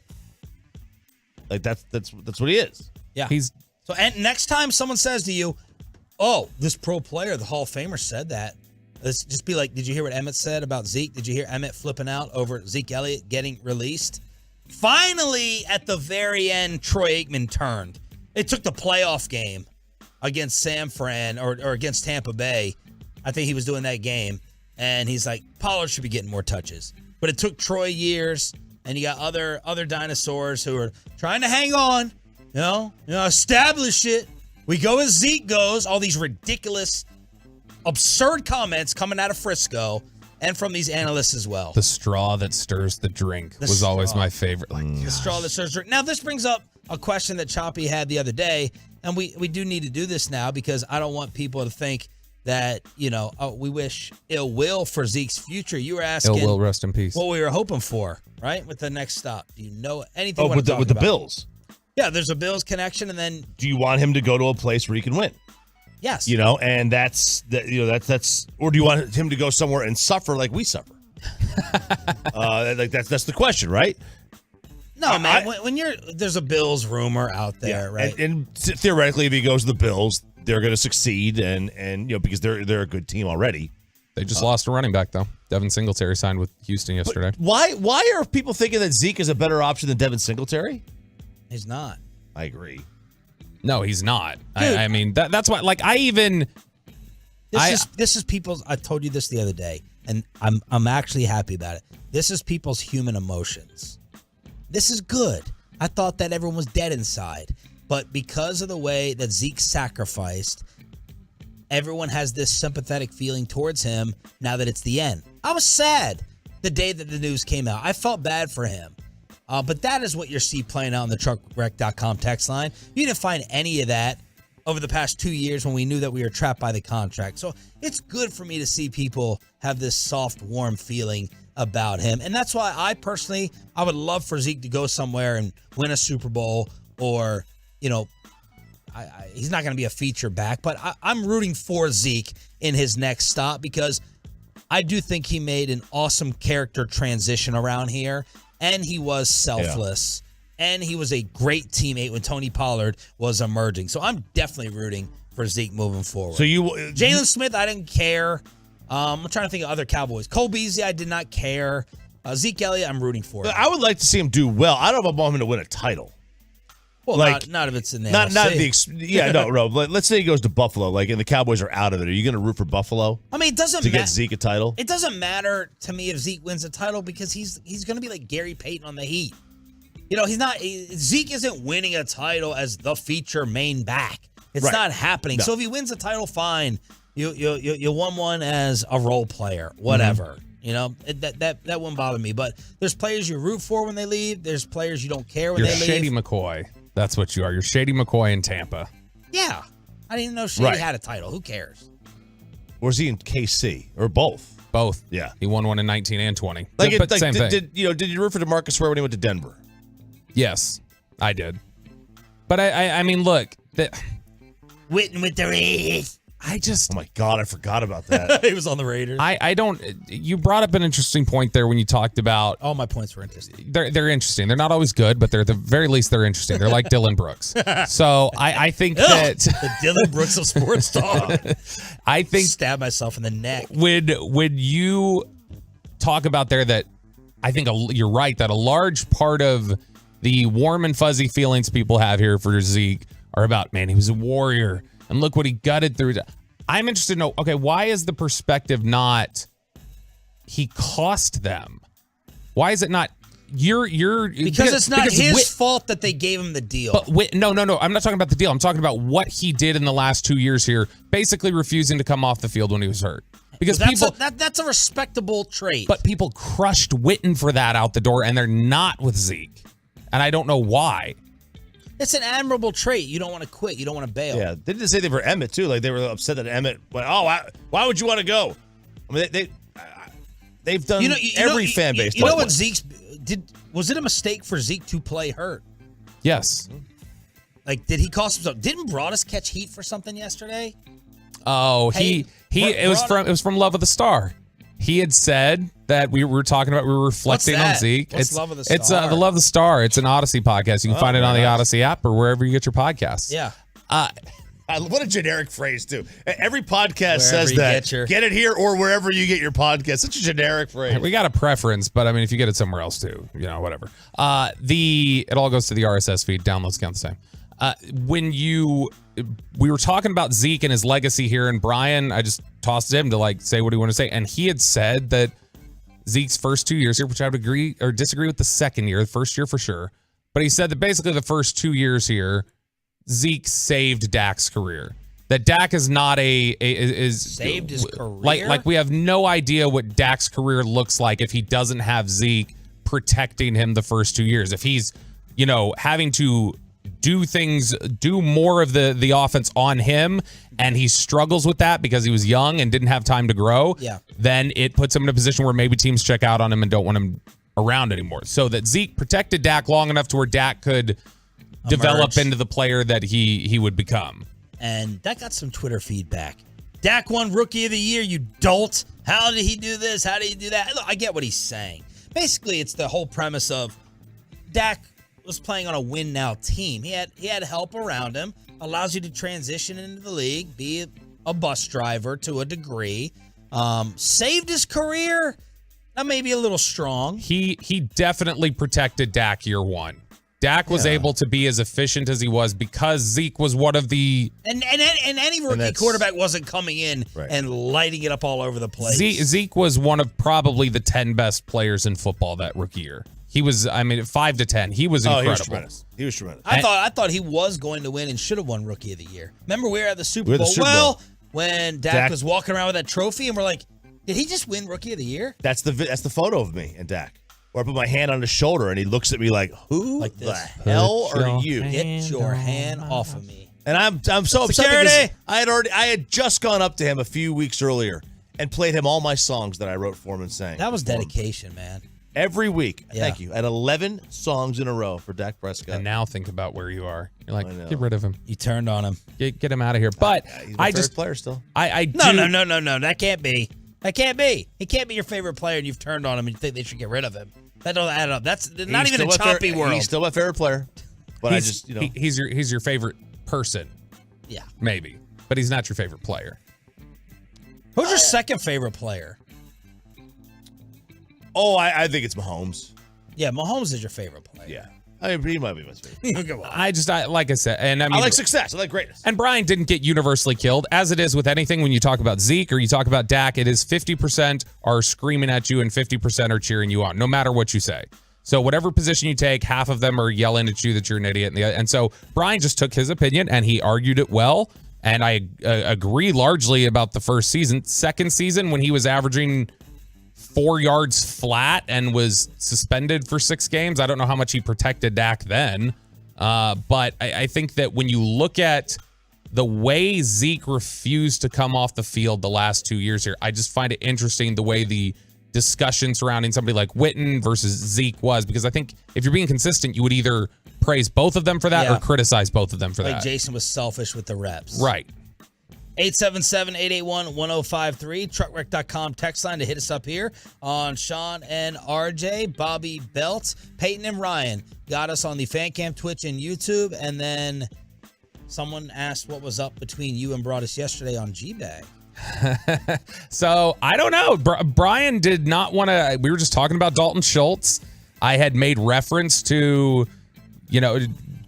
Like that's what he is. Yeah. He's So and next time someone says to you, "Oh, this pro player, the Hall of Famer said that," let's just be like, "Did you hear what Emmett said about Zeke? Did you hear Emmett flipping out over Zeke Elliott getting released?" Finally, at the very end, Troy Aikman turned. It took the playoff game against San Fran or against Tampa Bay. I think he was doing that game, and he's like, "Pollard should be getting more touches." But it took Troy years, and you got other dinosaurs who are trying to hang on. Establish it. We go as Zeke goes. All these ridiculous, absurd comments coming out of Frisco and from these analysts as well. the straw that stirs the drink was always my favorite. Like, The straw that stirs the drink. Now, this brings up a question that Choppy had the other day, and we do need to do this now because I don't want people to think that, we wish ill will for Zeke's future. You were asking ill will, rest in peace. what we were hoping for, right, with the next stop. Do you know anything? Oh, with the Bills. Yeah, there's a Bills connection, and then Do you want him to go to a place where he can win? yes, And that's or do you want him to go somewhere and suffer like we suffer? That's the question, right? no, man. When there's a Bills rumor out there, right? And theoretically, if he goes to the Bills, they're going to succeed, and because they're a good team already. They just lost a running back, though. Devin Singletary signed with Houston yesterday. Why are people thinking that Zeke is a better option than Devin Singletary? He's not. I agree. No, he's not. I mean, that's why. Like, This is people's. I told you this the other day, and I'm actually happy about it. This is people's human emotions. This is good. I thought that everyone was dead inside, but because of the way that Zeke sacrificed, everyone has this sympathetic feeling towards him now that it's the end. I was sad the day that the news came out. I felt bad for him. But that is what you see playing out on the truckwreck.com text line. You didn't find any of that over the past 2 years when we knew that we were trapped by the contract. So it's good for me to see people have this soft, warm feeling about him. And that's why I would love for Zeke to go somewhere and win a Super Bowl or, he's not going to be a feature back, but I'm rooting for Zeke in his next stop because I do think he made an awesome character transition around here. And he was selfless. Yeah. And he was a great teammate when Tony Pollard was emerging. So I'm definitely rooting for Zeke moving forward. So Jalen Smith, I didn't care. I'm trying to think of other Cowboys. Cole Beasley, I did not care. Zeke Elliott, I'm rooting for. I would like to see him do well. I don't know if I want him to win a title. Well, not if it's in the NFC. No. Let's say he goes to Buffalo, and the Cowboys are out of it. Are you going to root for Buffalo? I mean, it doesn't to get Zeke a title. It doesn't matter to me if Zeke wins a title because he's going to be like Gary Payton on the Heat. He's not. Zeke isn't winning a title as the feature main back. It's not happening. No. So if he wins a title, fine. You won one as a role player, whatever. That wouldn't bother me. But there's players you root for when they leave. There's players you don't care when they leave. You're Shady McCoy. That's what you are. You're Shady McCoy in Tampa. Yeah. I didn't even know Shady had a title. Who cares? Or is he in KC? Or both? Both. Yeah. He won one in 19 and 20. Same thing. Did you root for DeMarcus Ware when he went to Denver? Yes, I did. But I mean, look. Witten with the Raiders. Oh my God, I forgot about that. He was on the Raiders. I don't. You brought up an interesting point there when you talked about. All my points were interesting. They're interesting. They're not always good, but they're at the very least they're interesting. They're like Dylan Brooks. So I think that the Dylan Brooks of sports talk. I think stab myself in the neck. Would you talk about there that I think you're right that a large part of the warm and fuzzy feelings people have here for Zeke are about, man, he was a warrior. And look what he gutted through. I'm interested to know, okay, why is the perspective not he cost them? Why is it not because it's not his fault that they gave him the deal. But no. I'm not talking about the deal. I'm talking about what he did in the last 2 years here, basically refusing to come off the field when he was hurt. Because that's a respectable trait. But people crushed Witten for that out the door, and they're not with Zeke. And I don't know why. It's an admirable trait. You don't want to quit. You don't want to bail. Yeah, they didn't say they were Emmett too. Like they were upset that Emmett went. Oh, why would you want to go? I mean, they've done every fan base. You know what Zeke's did? Was it a mistake for Zeke to play hurt? Yes. Like, did he cost himself? Didn't Broadus catch heat for something yesterday? Oh, it was from Love of the Star. He had said that we were reflecting on Zeke. What's Love of the Star? It's the Love of the Star. It's an Odyssey podcast. You can find it on the Odyssey app or wherever you get your podcasts. Yeah. What a generic phrase, too. Every podcast Wherever says you that. get Get it here or wherever you get your podcast. Such a generic phrase. We got a preference, but I mean, if you get it somewhere else too, whatever. It all goes to the RSS feed. Downloads count the same. We were talking about Zeke and his legacy here, and Brian, I just tossed him to say what he wanted to say, and he had said that Zeke's first 2 years here, which I would agree or disagree with the second year, the first year for sure, but he said that basically the first 2 years here, Zeke saved Dak's career. That Dak is not saved his career. Like we have no idea what Dak's career looks like if he doesn't have Zeke protecting him the first 2 years. If he's having to do more of the offense on him, and he struggles with that because he was young and didn't have time to grow, then it puts him in a position where maybe teams check out on him and don't want him around anymore. So that Zeke protected Dak long enough to where Dak could develop into the player that he would become. And that got some Twitter feedback. Dak won Rookie of the Year, you dolt. How did he do this? How did he do that? Look, I get what he's saying. Basically, it's the whole premise of Dak was playing on a win-now team. He had help around him, allows you to transition into the league, be a bus driver to a degree. Saved his career? That may be a little strong. He definitely protected Dak year one. Dak was able to be as efficient as he was because Zeke was one of the... And any rookie quarterback wasn't coming in and lighting it up all over the place. Zeke was one of probably the 10 best players in football that rookie year. He was, 5 to 10. He was incredible. He was tremendous. I thought he was going to win and should have won Rookie of the Year. Remember, we were at the Super Bowl. When Dak was walking around with that trophy, and we're like, did he just win Rookie of the Year? That's the photo of me and Dak. Where I put my hand on his shoulder, and he looks at me like, "Who the hell are you? Get your hand off of me!" And I'm so upset because I had just gone up to him a few weeks earlier and played him all my songs that I wrote for him and sang. That was dedication, man. Every week. Yeah. Thank you. I had 11 songs in a row for Dak Prescott. And now think about where you are. You're like, get rid of him. You turned on him. Get him out of here. But he's my favorite player still. No. That can't be. That can't be. He can't be your favorite player, and you've turned on him, and you think they should get rid of him. That don't add up. That's not even a choppy world. He's still my favorite player. But he's your favorite person. Yeah. Maybe. But he's not your favorite player. Who's your second favorite player? Oh, I think it's Mahomes. Yeah, Mahomes is your favorite player. Yeah. He might be my favorite. Come on. I like I said, and I like success. I like greatness. And Brian didn't get universally killed, as it is with anything. When you talk about Zeke or you talk about Dak, it is 50% are screaming at you and 50% are cheering you on, no matter what you say. So whatever position you take, half of them are yelling at you that you're an idiot, and so Brian just took his opinion and he argued it well. And I agree largely about the first season. Second season, when he was averaging 4 yards flat and was suspended for 6 games. I don't know how much he protected Dak then. But I think that when you look at the way Zeke refused to come off the field the last 2 years here, I just find it interesting the way the discussion surrounding somebody like Witten versus Zeke was, because I think if you're being consistent, you would either praise both of them for that or criticize both of them for that. Like Jason was selfish with the reps. Right. 877-881-1053, truckwreck.com text line to hit us up here on Sean and RJ. Bobby Belt, Peyton and Ryan got us on the Fan Cam, Twitch, and YouTube. And then someone asked what was up between you and Broadus yesterday on G-Bag. So, I don't know. Brian did not want to. We were just talking about Dalton Schultz. I had made reference to,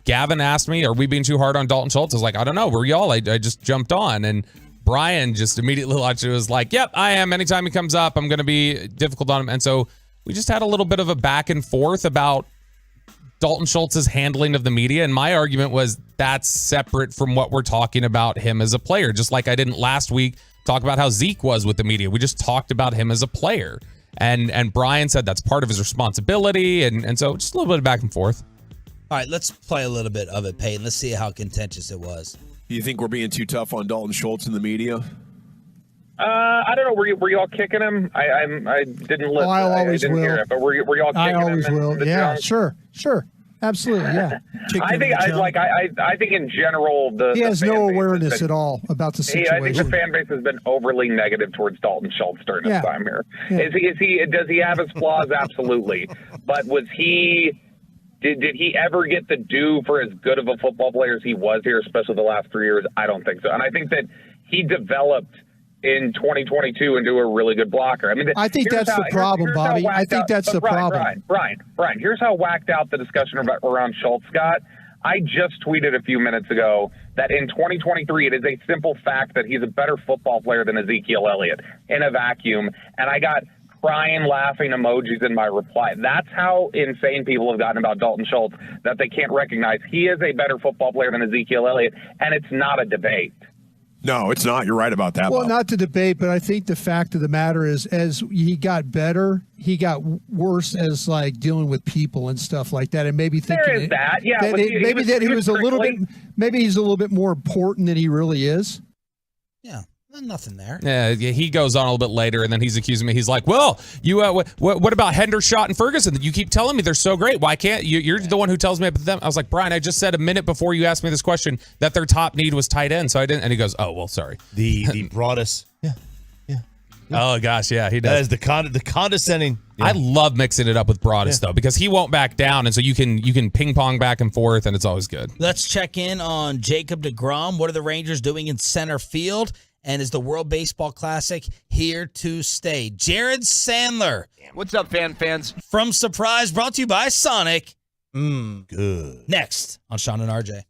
Gavin asked me, are we being too hard on Dalton Schultz? I was like, I don't know. Where y'all? I just jumped on. And Brian just immediately was like, yep, I am. Anytime he comes up, I'm going to be difficult on him. And so we just had a little bit of a back and forth about Dalton Schultz's handling of the media. And my argument was that's separate from what we're talking about him as a player. Just like I didn't last week talk about how Zeke was with the media. We just talked about him as a player. And Brian said that's part of his responsibility. And so just a little bit of back and forth. All right, let's play a little bit of it, Peyton. Let's see how contentious it was. Do you think we're being too tough on Dalton Schultz in the media? I don't know. Were you all kicking him? I didn't listen. I always I didn't will. hear it, but were you all kicking him? I always will. Yeah, junk? sure. Absolutely, yeah. I think in general he has the no awareness at all about the situation. I think the fan base has been overly negative towards Dalton Schultz during his time here. Yeah. Does he have his flaws? Absolutely. But was he? Did he ever get the due for as good of a football player as he was here, especially the last 3 years? I don't think so. And I think that he developed in 2022 into a really good blocker. I mean, I think that's the problem, Bobby. I think that's the problem. Brian, here's how whacked out the discussion around Schultz got. I just tweeted a few minutes ago that in 2023, it is a simple fact that he's a better football player than Ezekiel Elliott in a vacuum. And I got crying, laughing emojis in my reply. That's how insane people have gotten about Dalton Schultz, that they can't recognize he is a better football player than Ezekiel Elliott, and it's not a debate. No, it's not. You're right about that. Well, Bob. not to debate, but I think the fact of the matter is, as he got better, he got worse as like dealing with people and stuff like that, and maybe thinking there is that. Yeah, he was a little bit. Maybe he's a little bit more important than he really is. Yeah. Nothing there. Yeah, he goes on a little bit later, and then he's accusing me. He's like, "Well, you, what about Hendershot and Ferguson? You keep telling me they're so great. Why can't you? You're the one who tells me about them." I was like, "Brian, I just said a minute before you asked me this question that their top need was tight end, so I didn't." And he goes, "Oh, well, sorry." The Broadus. Yeah. Oh gosh, yeah, he does. That is the condescending. Yeah. I love mixing it up with Broadus though, because he won't back down, and so you can ping pong back and forth, and it's always good. Let's check in on Jacob deGrom. What are the Rangers doing in center field? And is the World Baseball Classic here to stay? Jared Sandler. What's up, fans? From Surprise, brought to you by Sonic. Good. Next on Sean and RJ.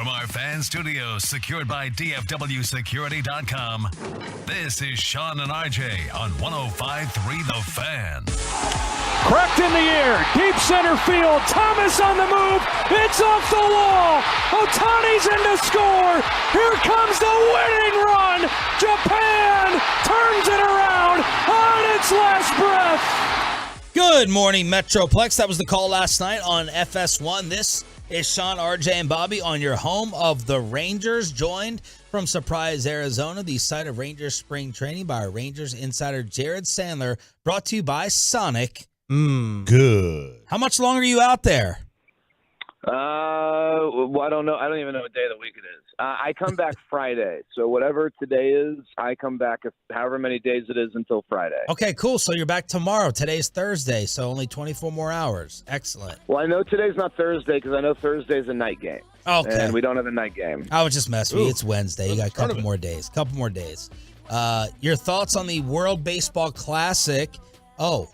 From our fan studios, secured by DFWSecurity.com, this is Sean and RJ on 105.3 The Fan. Cracked in the air, deep center field. Thomas on the move. It's off the wall. Otani's in to score. Here comes the winning run. Japan turns it around on its last breath. Good morning, Metroplex. That was the call last night on FS1. This is Sean, RJ, and Bobby on your home of the Rangers, joined from Surprise, Arizona, the site of Rangers spring training by our Rangers insider Jared Sandler, brought to you by Sonic. Good. How much longer are you out there? Well, I don't know. I don't even know what day of the week it is. I come back Friday. So whatever today is, I come back however many days it is until Friday. Okay, cool. So you're back tomorrow. Today's Thursday, so only 24 more hours. Excellent. Well, I know today's not Thursday because I know Thursday's a night game. Okay. And we don't have a night game. I was just messing with you. It's Wednesday. You got a couple more days. Your thoughts on the World Baseball Classic? Oh,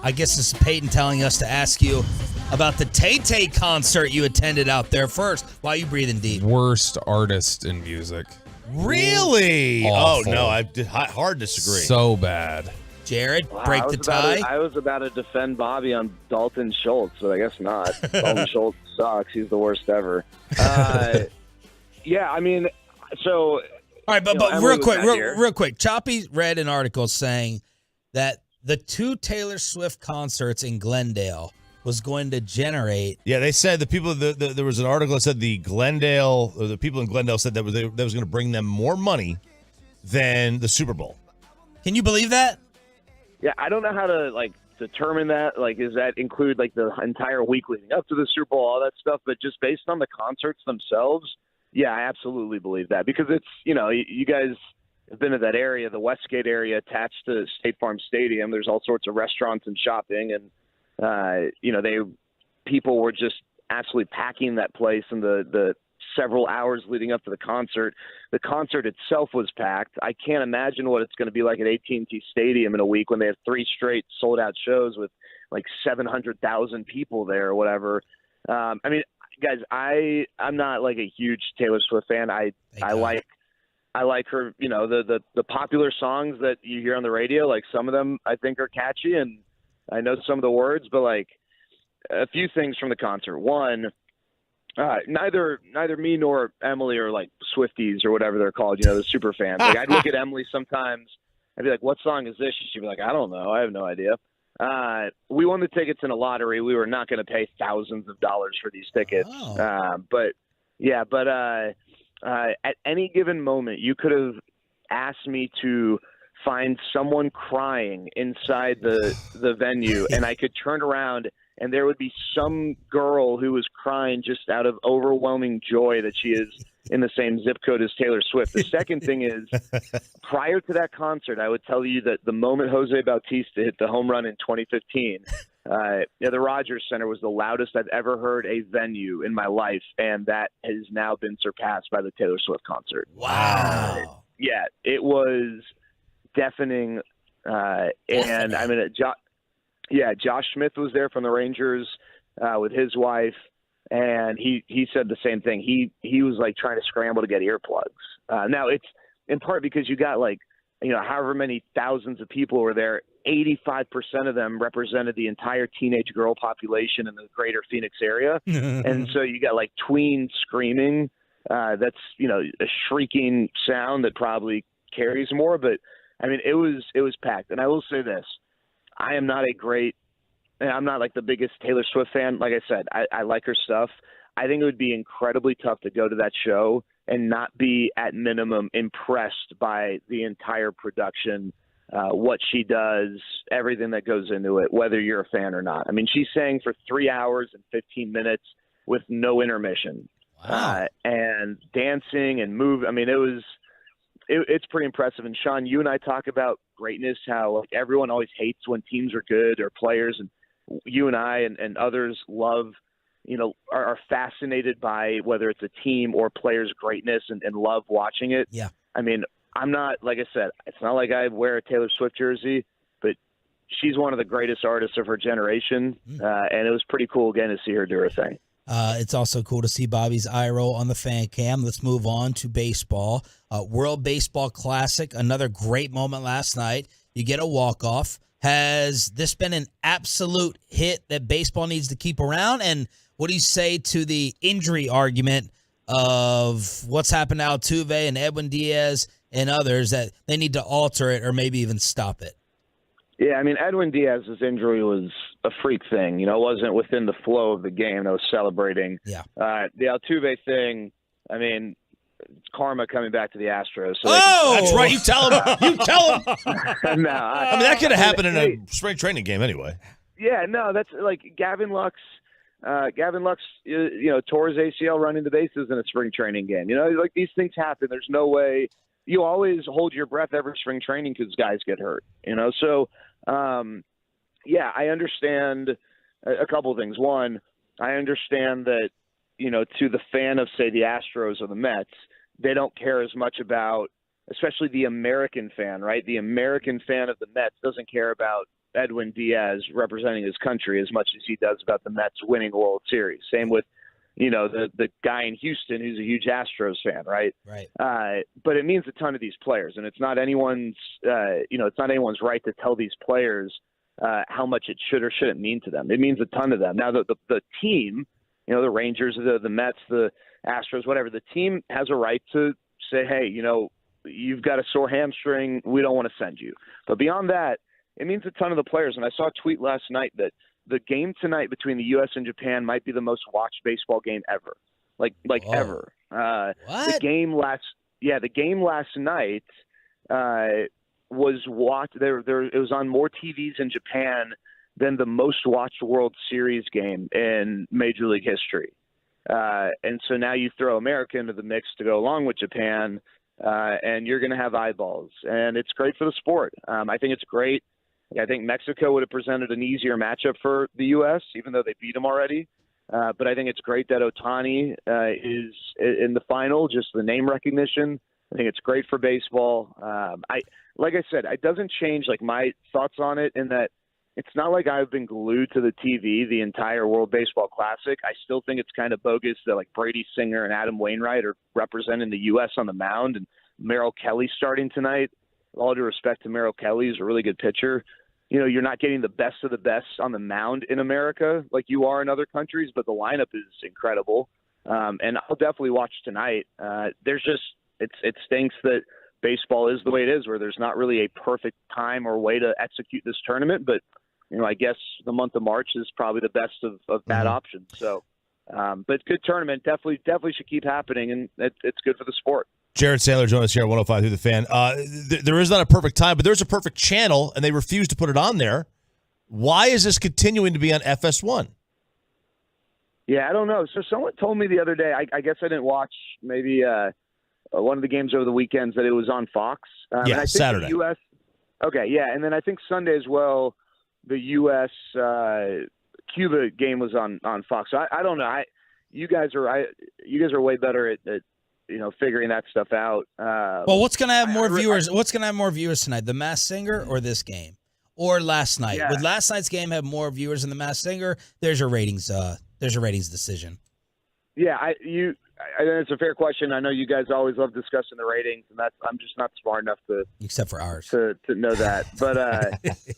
I guess this is Peyton telling us to ask you about the Tay-Tay concert you attended out there first. Why are you breathing deep? Worst artist in music. Really? Awful. Oh, no. I hard disagree. So bad. Jared, Wow, break the tie. I was about to defend Bobby on Dalton Schultz, but I guess not. Dalton Schultz sucks. He's the worst ever. Yeah, I mean, so... All right, but real quick. Choppy read an article saying that the two Taylor Swift concerts in Glendale was going to generate. Yeah, they said the people. There was an article that said the people in Glendale said that was going to bring them more money than the Super Bowl. Can you believe that? Yeah, I don't know how to determine that. Does that include the entire week leading up to the Super Bowl, all that stuff? But just based on the concerts themselves, yeah, I absolutely believe that because it's you guys have been to that area, the Westgate area attached to State Farm Stadium. There's all sorts of restaurants and shopping, and people were just absolutely packing that place in the several hours leading up to the concert. The concert itself was packed. I can't imagine what it's going to be like at AT&T Stadium in a week when they have 3 straight sold out shows with 700,000 people there or whatever. I mean, guys, I'm not a huge Taylor Swift fan. I like her, the popular songs that you hear on the radio, some of them I think are catchy and I know some of the words, but a few things from the concert. One, neither me nor Emily are Swifties or whatever they're called, the super fans. I'd look at Emily sometimes. I'd be like, what song is this? She'd be like, I don't know. I have no idea. We won the tickets in a lottery. We were not going to pay thousands of dollars for these tickets. At any given moment, you could have asked me to find someone crying inside the venue, and I could turn around and there would be some girl who was crying just out of overwhelming joy that she is in the same zip code as Taylor Swift. The second thing is, prior to that concert, I would tell you that the moment Jose Bautista hit the home run in 2015, the Rogers Center was the loudest I've ever heard a venue in my life, and that has now been surpassed by the Taylor Swift concert. Wow. Yeah, it was deafening. And I mean, Josh Smith was there from the Rangers with his wife, and he said the same thing. He was trying to scramble to get earplugs. Now it's in part because you got however many thousands of people were there. 85% of them represented the entire teenage girl population in the greater Phoenix area. And so you got tweens screaming. That's, a shrieking sound that probably carries more, but I mean, it was packed. And I will say this, I'm not the biggest Taylor Swift fan. Like I said, I like her stuff. I think it would be incredibly tough to go to that show and not be at minimum impressed by the entire production, what she does, everything that goes into it, whether you're a fan or not. I mean, she sang for 3 hours and 15 minutes with no intermission. Wow. And dancing and move. I mean, it's pretty impressive. And Sean, you and I talk about greatness, how everyone always hates when teams are good or players, and you and I and others love, are fascinated by whether it's a team or players' greatness and love watching it. Yeah. I mean, I'm not, like I said, it's not like I wear a Taylor Swift jersey, but she's one of the greatest artists of her generation. And it was pretty cool again to see her do her thing. It's also cool to see Bobby's eye roll on the fan cam. Let's move on to baseball. World Baseball Classic, another great moment last night. You get a walk-off. Has this been an absolute hit that baseball needs to keep around? And what do you say to the injury argument of what's happened to Altuve and Edwin Diaz and others that they need to alter it or maybe even stop it? Yeah, I mean, Edwin Diaz's injury was a freak thing. You know, it wasn't within the flow of the game that was celebrating. Yeah. The Altuve thing, I mean, it's karma coming back to the Astros. So that's right. You tell him. You tell him. No, I mean, that could have happened in a spring training game anyway. Yeah, no, that's like Gavin Lux. Gavin Lux, tore his ACL running the bases in a spring training game. You know, like these things happen. There's no way. You always hold your breath every spring training because guys get hurt. You know, so I understand a couple of things. One, I understand that to the fan of say the Astros or the Mets, they don't care as much about, especially the American fan, right? The American fan of the Mets doesn't care about Edwin Diaz representing his country as much as he does about the Mets winning a World Series. Same with, the guy in Houston who's a huge Astros fan, right? Right. But it means a ton to these players, and it's not anyone's, it's not anyone's right to tell these players how much it should or shouldn't mean to them. It means a ton to them. Now, the team, the Rangers, the Mets, the Astros, whatever, the team has a right to say, hey, you've got a sore hamstring. We don't want to send you. But beyond that, it means a ton to the players. And I saw a tweet last night that the game tonight between the U.S. and Japan might be the most watched baseball game ever. Like ever. What? The game last night was watched. It was on more TVs in Japan than the most watched World Series game in Major League history. And so now you throw America into the mix to go along with Japan, and you're going to have eyeballs. And it's great for the sport. I think it's great. I think Mexico would have presented an easier matchup for the U.S., even though they beat them already. But I think it's great that Ohtani is in the final, just the name recognition. I think it's great for baseball. Like I said, it doesn't change my thoughts on it in that it's not like I've been glued to the TV the entire World Baseball Classic. I still think it's kind of bogus that Brady Singer and Adam Wainwright are representing the U.S. on the mound and Merrill Kelly starting tonight. With all due respect to Merrill Kelly, he's a really good pitcher. You're not getting the best of the best on the mound in America like you are in other countries, but the lineup is incredible. And I'll definitely watch tonight. It stinks that baseball is the way it is, where there's not really a perfect time or way to execute this tournament. But, I guess the month of March is probably the best of bad options. So, but good tournament. Definitely should keep happening, and it's good for the sport. Jared Sandler joined us here at 105 through the fan. There is not a perfect time, but there's a perfect channel, and they refuse to put it on there. Why is this continuing to be on FS1? Yeah, I don't know. So someone told me the other day, I guess I didn't watch maybe one of the games over the weekends, that it was on Fox. Yeah, and I think Saturday. The US, okay, yeah, and then I think Sunday as well, the U.S.-Cuba game was on Fox. So I don't know. You guys are way better at figuring that stuff out. Well, what's going to have more viewers? What's going to have more viewers tonight, The Masked Singer or this game, or last night? Yeah. Would last night's game have more viewers than The Masked Singer? There's your ratings. There's your ratings decision. Yeah, I think it's a fair question. I know you guys always love discussing the ratings, and I'm just not smart enough to, except for ours, to know that. But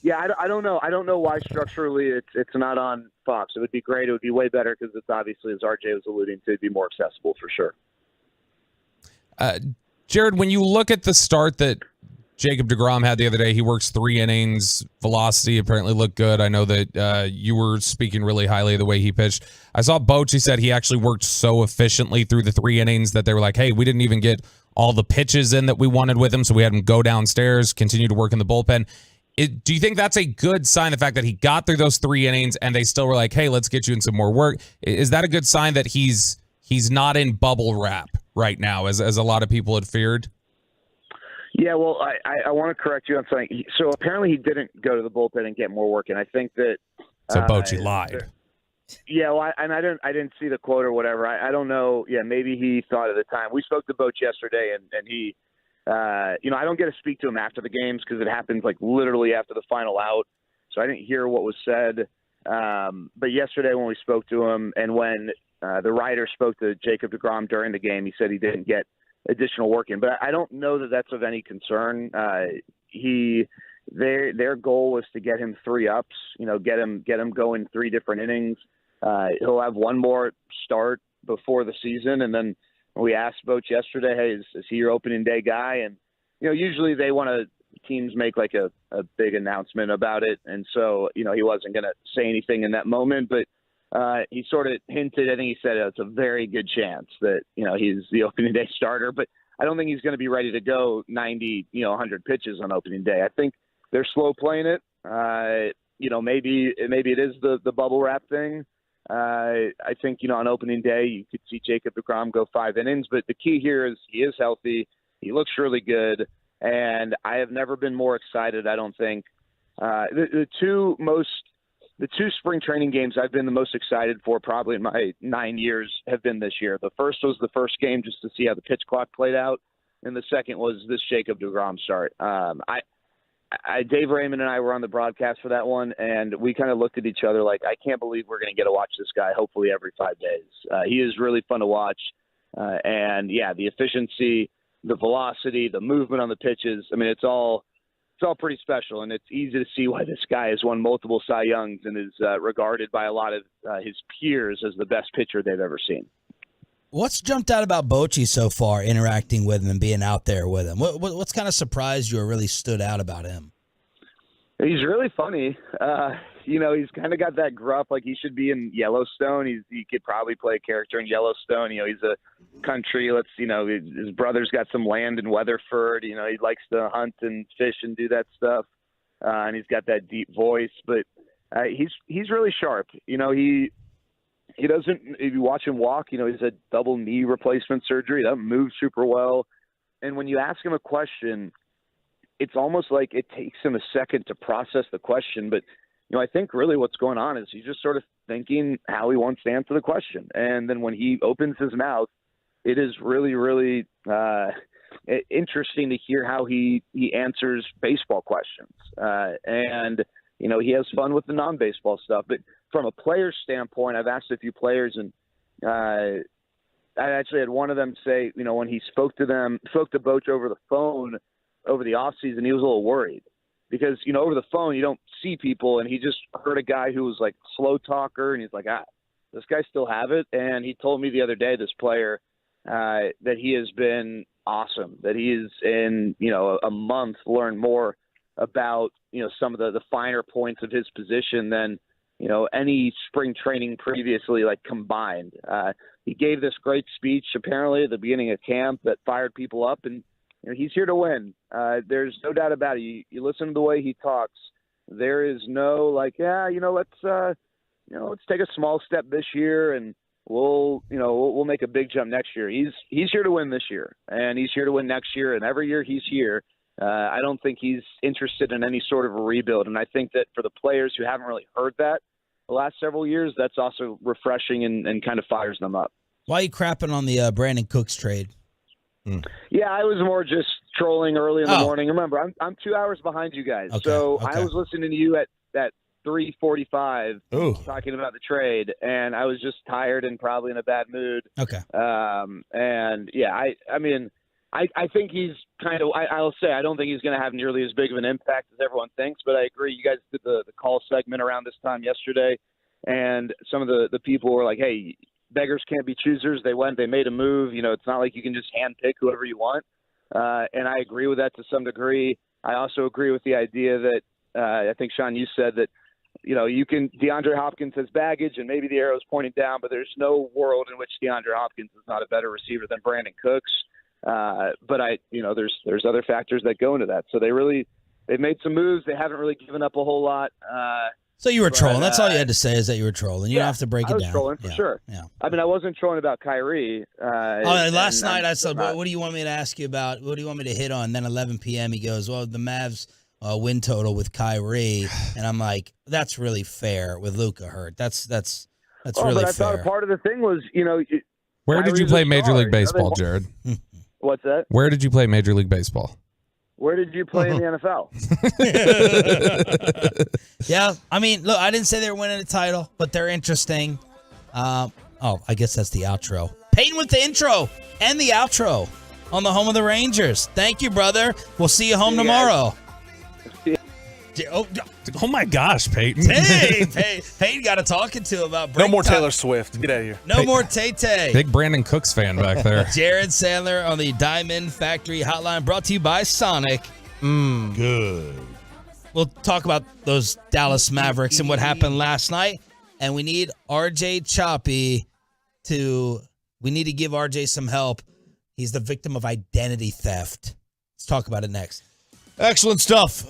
yeah, I don't know. I don't know why structurally it's not on Fox. It would be great. It would be way better because it's obviously, as RJ was alluding to, it'd be more accessible for sure. Jared, when you look at the start that Jacob deGrom had the other day, he works 3 innings. Velocity apparently looked good. I know that you were speaking really highly of the way he pitched. I saw Bochy said he actually worked so efficiently through the 3 innings that they were like, hey, we didn't even get all the pitches in that we wanted with him, so we had him go downstairs, continue to work in the bullpen. Do you think that's a good sign, the fact that he got through those 3 innings and they still were like, hey, let's get you in some more work? Is that a good sign that he's not in bubble wrap right now, as a lot of people had feared? Yeah, well, I want to correct you on something. So apparently he didn't go to the bullpen and get more work, and I think that so Bochy lied. Yeah, well, I didn't see the quote or whatever. I don't know. Yeah, maybe he thought at the time. We spoke to Boch yesterday, and he, I don't get to speak to him after the games because it happens literally after the final out. So I didn't hear what was said. But yesterday when we spoke to him, and when the writer spoke to Jacob deGrom during the game. He said he didn't get additional work in, but I don't know that that's of any concern. Their goal was to get him 3 ups, get him going 3 different innings. He'll have one more start before the season. And then we asked Boch yesterday, hey, is he your opening day guy? And, usually they want to, teams make like a big announcement about it. And so, he wasn't going to say anything in that moment, but he sort of hinted, I think he said it's a very good chance that, he's the opening day starter, but I don't think he's going to be ready to go 90, 100 pitches on opening day. I think they're slow playing it. Maybe it is the bubble wrap thing. I think, on opening day, you could see Jacob deGrom go 5 innings, but the key here is he is healthy. He looks really good. And I have never been more excited. I don't think the two spring training games I've been the most excited for probably in my 9 years have been this year. The first was the first game just to see how the pitch clock played out. And the second was this Jacob deGrom start. Dave Raymond and I were on the broadcast for that one, and we kind of looked at each other like, I can't believe we're going to get to watch this guy hopefully every 5 days. He is really fun to watch. And the efficiency, the velocity, the movement on the pitches. I mean, it's all pretty special, and it's easy to see why this guy has won multiple Cy Youngs and is regarded by a lot of his peers as the best pitcher they've ever seen. What's jumped out about Bochy so far, interacting with him and being out there with him? What's kind of surprised you or really stood out about him? He's really funny. He's kind of got that gruff, like he should be in Yellowstone. He could probably play a character in Yellowstone. He's a country. His brother's got some land in Weatherford. He likes to hunt and fish and do that stuff. And he's got that deep voice, but he's really sharp. He doesn't, if you watch him walk, he's had double knee replacement surgery. That moves super well. And when you ask him a question, it's almost like it takes him a second to process the question. But, I think really what's going on is he's just sort of thinking how he wants to answer the question. And then when he opens his mouth, it is really, really interesting to hear how he answers baseball questions. And he has fun with the non-baseball stuff. But from a player's standpoint, I've asked a few players, and I actually had one of them say, when he spoke to Boch over the phone over the offseason, he was a little worried because, over the phone, you don't see people, and he just heard a guy who was like slow talker, and he's like, does this guy still have it? And he told me the other day, this player, that he has been awesome, that he is in, a month learned more about, some of the finer points of his position than, any spring training previously, like combined. He gave this great speech apparently at the beginning of camp that fired people up, and he's here to win. There's no doubt about it. You listen to the way he talks. There is no let's take a small step this year and we'll make a big jump next year. He's here to win this year, and he's here to win next year, and every year he's here. I don't think he's interested in any sort of a rebuild, and I think that for the players who haven't really heard that the last several years, that's also refreshing and kind of fires them up. Why are you crapping on the Brandon Cooks trade? Yeah, I was more just trolling early in the morning. Remember, I'm 2 hours behind you guys, so I was listening to you at 3:45 talking about the trade, and I was just tired and probably in a bad mood. Okay. I think he's kind of. I'll say I don't think he's going to have nearly as big of an impact as everyone thinks, but I agree. You guys did the call segment around this time yesterday, and some of the people were like, "Hey, beggars can't be choosers." They made a move. It's not like you can just handpick whoever you want. And I agree with that to some degree. I also agree with the idea that I think Sean, you said that. DeAndre Hopkins has baggage, and maybe the arrow's pointing down, but there's no world in which DeAndre Hopkins is not a better receiver than Brandon Cooks. But there's other factors that go into that. So they've made some moves. They haven't really given up a whole lot. So you were trolling. That's all you had to say is that you were trolling. You don't have to break it down. I was trolling for sure. Yeah. I mean, I wasn't trolling about Kyrie. Last night I said, what do you want me to ask you about? What do you want me to hit on? Then 11 p.m. he goes, well, the Mavs win total with Kyrie, and I'm like, that's really fair with Luka hurt. That's really but I fair. thought part of the thing was, where did you play Major League Baseball, Jared? What's that? Where did you play Major League Baseball? Where did you play in the NFL? Yeah, I mean, look, I didn't say they were winning a title, but they're interesting. Oh, I guess that's the outro. Peyton with the intro and the outro on the home of the Rangers. Thank you, brother. We'll see you home tomorrow. Oh my gosh, Peyton. Hey, Peyton got a talking to about No more break time. Taylor Swift. Get out of here. No more Tay-Tay. Big Brandon Cooks fan back there. Jared Sandler on the Diamond Factory Hotline, brought to you by Sonic. Good. We'll talk about those Dallas Mavericks and what happened last night. And we need RJ Choppy we need to give RJ some help. He's the victim of identity theft. Let's talk about it next. Excellent stuff.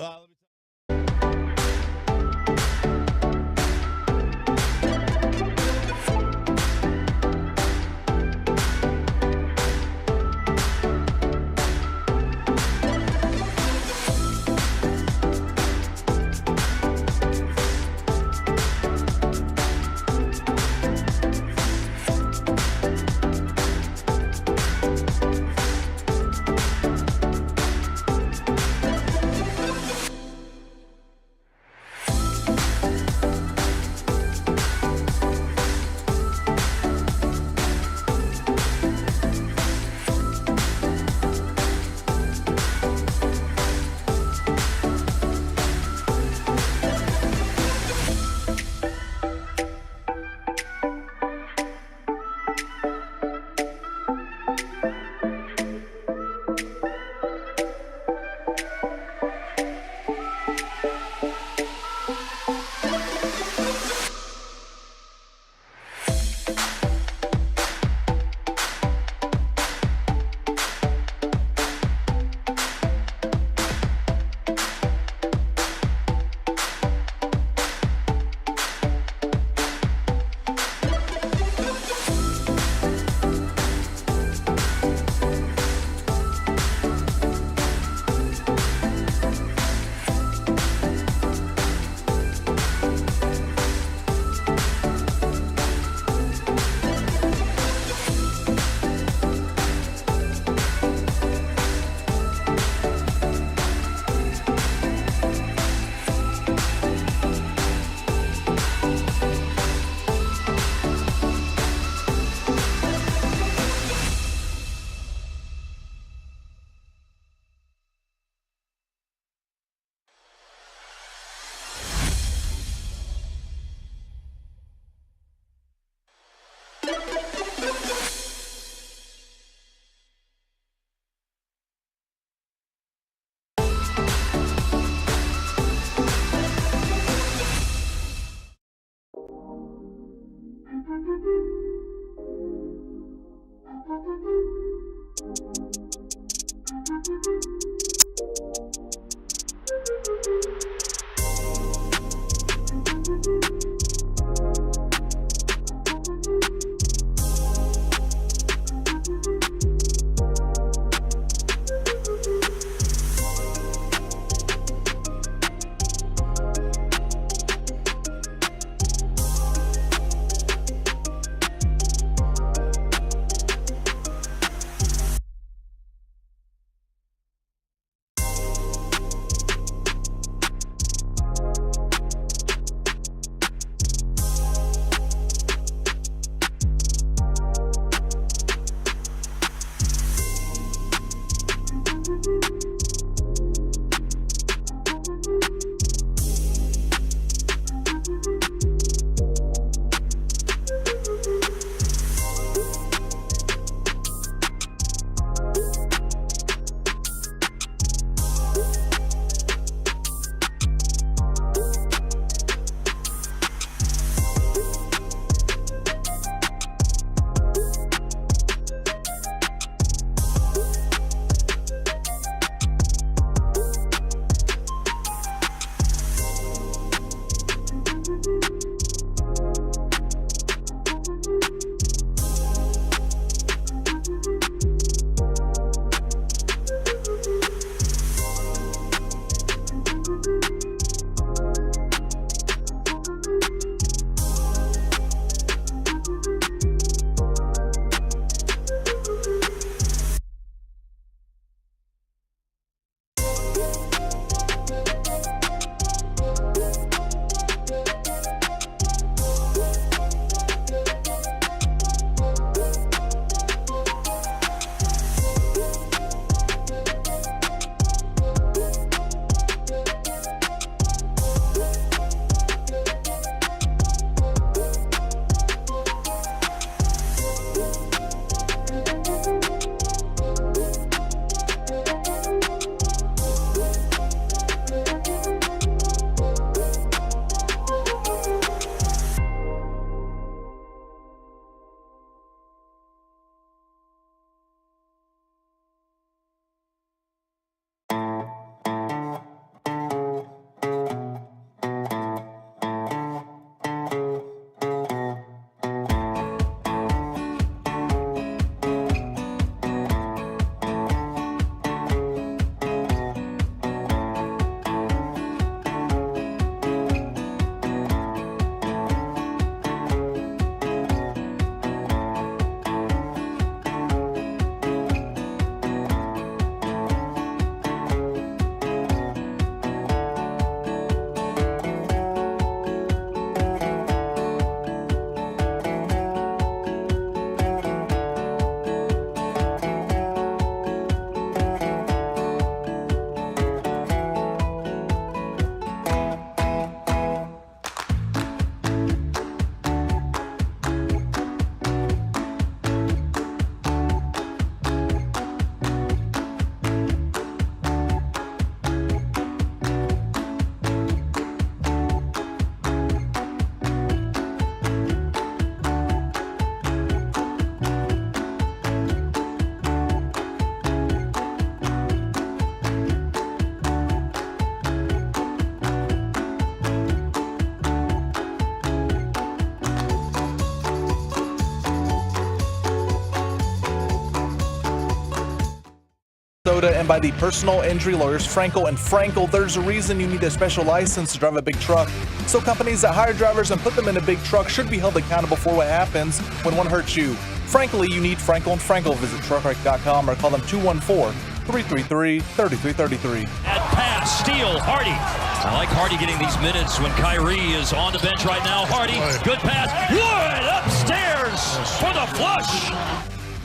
And by the personal injury lawyers Frankel and Frankel. There's a reason you need a special license to drive a big truck. So companies that hire drivers and put them in a big truck should be held accountable for what happens when one hurts you. Frankly, you need Frankel and Frankel. Visit truckwreck.com or call them 214-333-3333. At pass, steal, Hardy. I like Hardy getting these minutes when Kyrie is on the bench right now. Hardy, good pass. Wood upstairs for the flush.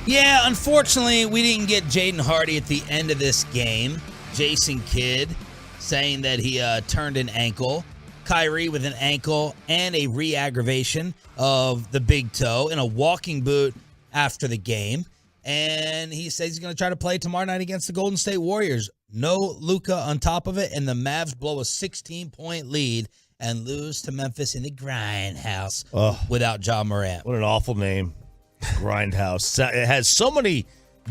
Yeah, unfortunately, we didn't get Jaden Hardy at the end of this game. Jason Kidd saying that he turned an ankle. Kyrie with an ankle and a re-aggravation of the big toe in a walking boot after the game. And he says he's going to try to play tomorrow night against the Golden State Warriors. No Luka on top of it, and the Mavs blow a 16-point lead and lose to Memphis in the grindhouse without Ja Morant. What an awful name. Grindhouse. It has so many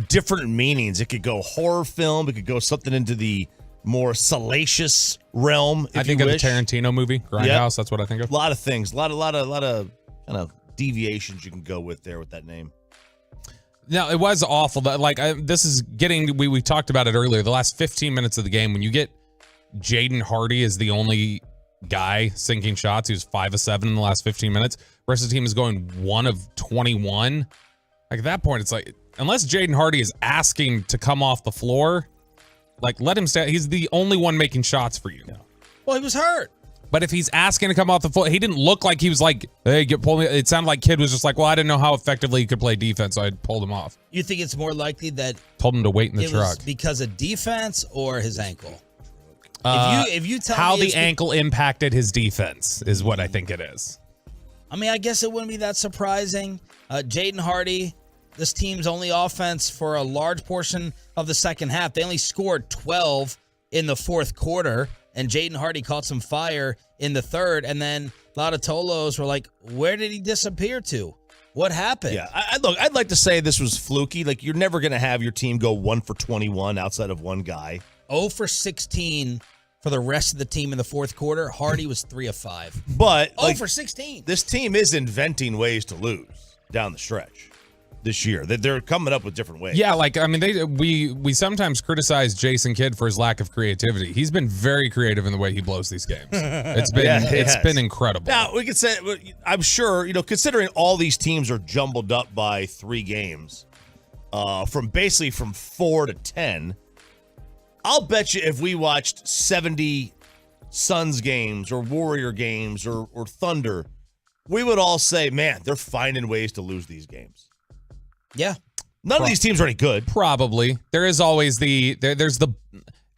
different meanings. It could go horror film. It could go something into the more salacious realm. I think of the Tarantino movie, Grindhouse. Yep. That's what I think of. A lot of things. A lot of kind of deviations you can go with there with that name. No, it was awful. This is getting. We talked about it earlier. The last 15 minutes of the game, when you get Jaden Hardy as the only guy sinking shots, he was 5 of 7 in the last 15 minutes. The rest of the team is going 1 of 21. Like at that point, it's like unless Jaden Hardy is asking to come off the floor, like let him stay. He's the only one making shots for you. Yeah. Well, he was hurt. But if he's asking to come off the floor, he didn't look like he was like, hey, pull me. It sounded like Kid was just like, well, I didn't know how effectively he could play defense, so I pulled him off. You think it's more likely that told him to wait in the truck was because of defense or his ankle? If you tell how me the ankle impacted his defense is what I think it is. I mean, I guess it wouldn't be that surprising. Jaden Hardy, this team's only offense for a large portion of the second half. They only scored 12 in the fourth quarter, and Jaden Hardy caught some fire in the third, and then a lot of Tolos were like, where did he disappear to? What happened? Yeah, I'd like to say this was fluky. Like, you're never going to have your team go 1 for 21 outside of one guy. 0 for 16 for the rest of the team in the fourth quarter. Hardy was 3 of 5. But 0 for 16. This team is inventing ways to lose down the stretch this year. They're coming up with different ways. Yeah, like I mean, we sometimes criticize Jason Kidd for his lack of creativity. He's been very creative in the way he blows these games. It's been incredible. Now we could say, I'm sure, considering all these teams are jumbled up by 3 games, from 4 to 10. I'll bet you if we watched 70 Suns games or Warrior games or Thunder, we would all say, man, they're finding ways to lose these games. Yeah. None of these teams are any good. Probably. There is always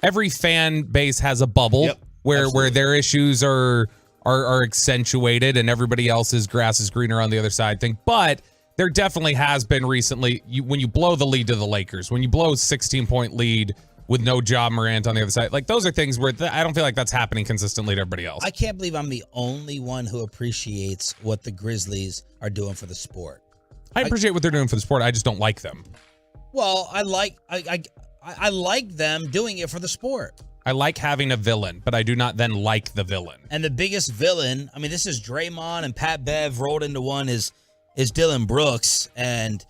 every fan base has a bubble where their issues are accentuated and everybody else's grass is greener on the other side thing. But there definitely has been recently, when you blow the lead to the Lakers, when you blow a 16-point lead with no Ja Morant on the other side. Like, those are things where I don't feel like that's happening consistently to everybody else. I can't believe I'm the only one who appreciates what the Grizzlies are doing for the sport. I appreciate what they're doing for the sport. I just don't like them. Well, I like them doing it for the sport. I like having a villain, but I do not then like the villain. And the biggest villain, I mean, this is Draymond and Pat Bev rolled into one is Dylan Brooks. And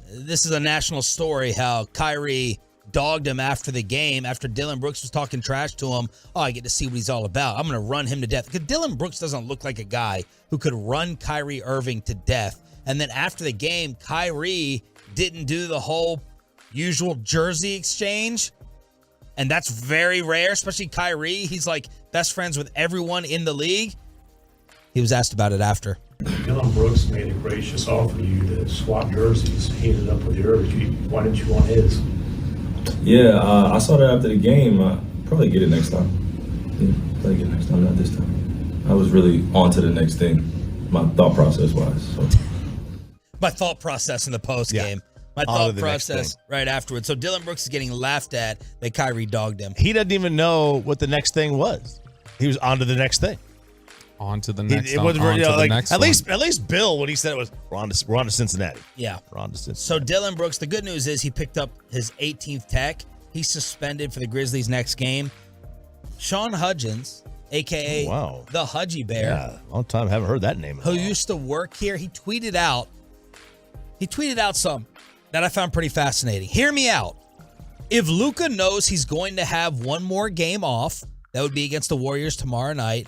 this is a national story how Kyrie dogged him after the game, after Dylan Brooks was talking trash to him. Oh, I get to see what he's all about. I'm going to run him to death. Because Dylan Brooks doesn't look like a guy who could run Kyrie Irving to death. And then after the game, Kyrie didn't do the whole usual jersey exchange. And that's very rare, especially Kyrie. He's like best friends with everyone in the league. He was asked about it after. Dylan Brooks made a gracious offer to you to swap jerseys. He ended up with yours. Why didn't you want his? Yeah, I saw that after the game. Probably get it next time. Probably get it next time, not this time. I was really on to the next thing, my thought process-wise. So. My thought process in the post game. My thought process right afterwards. So Dylan Brooks is getting laughed at that Kyrie dogged him. He doesn't even know what the next thing was. He was on to the next thing. On to the next. At least Bill, when he said it was, we're on to Cincinnati. Yeah. We're on to Cincinnati. So Dylan Brooks, the good news is he picked up his 18th tech. He's suspended for the Grizzlies' next game. Sean Hudgens, a.k.a. the Hudgy Bear. Yeah, long time. Haven't heard that name. Who used to work here. He tweeted out some that I found pretty fascinating. Hear me out. If Luka knows he's going to have one more game off, that would be against the Warriors tomorrow night,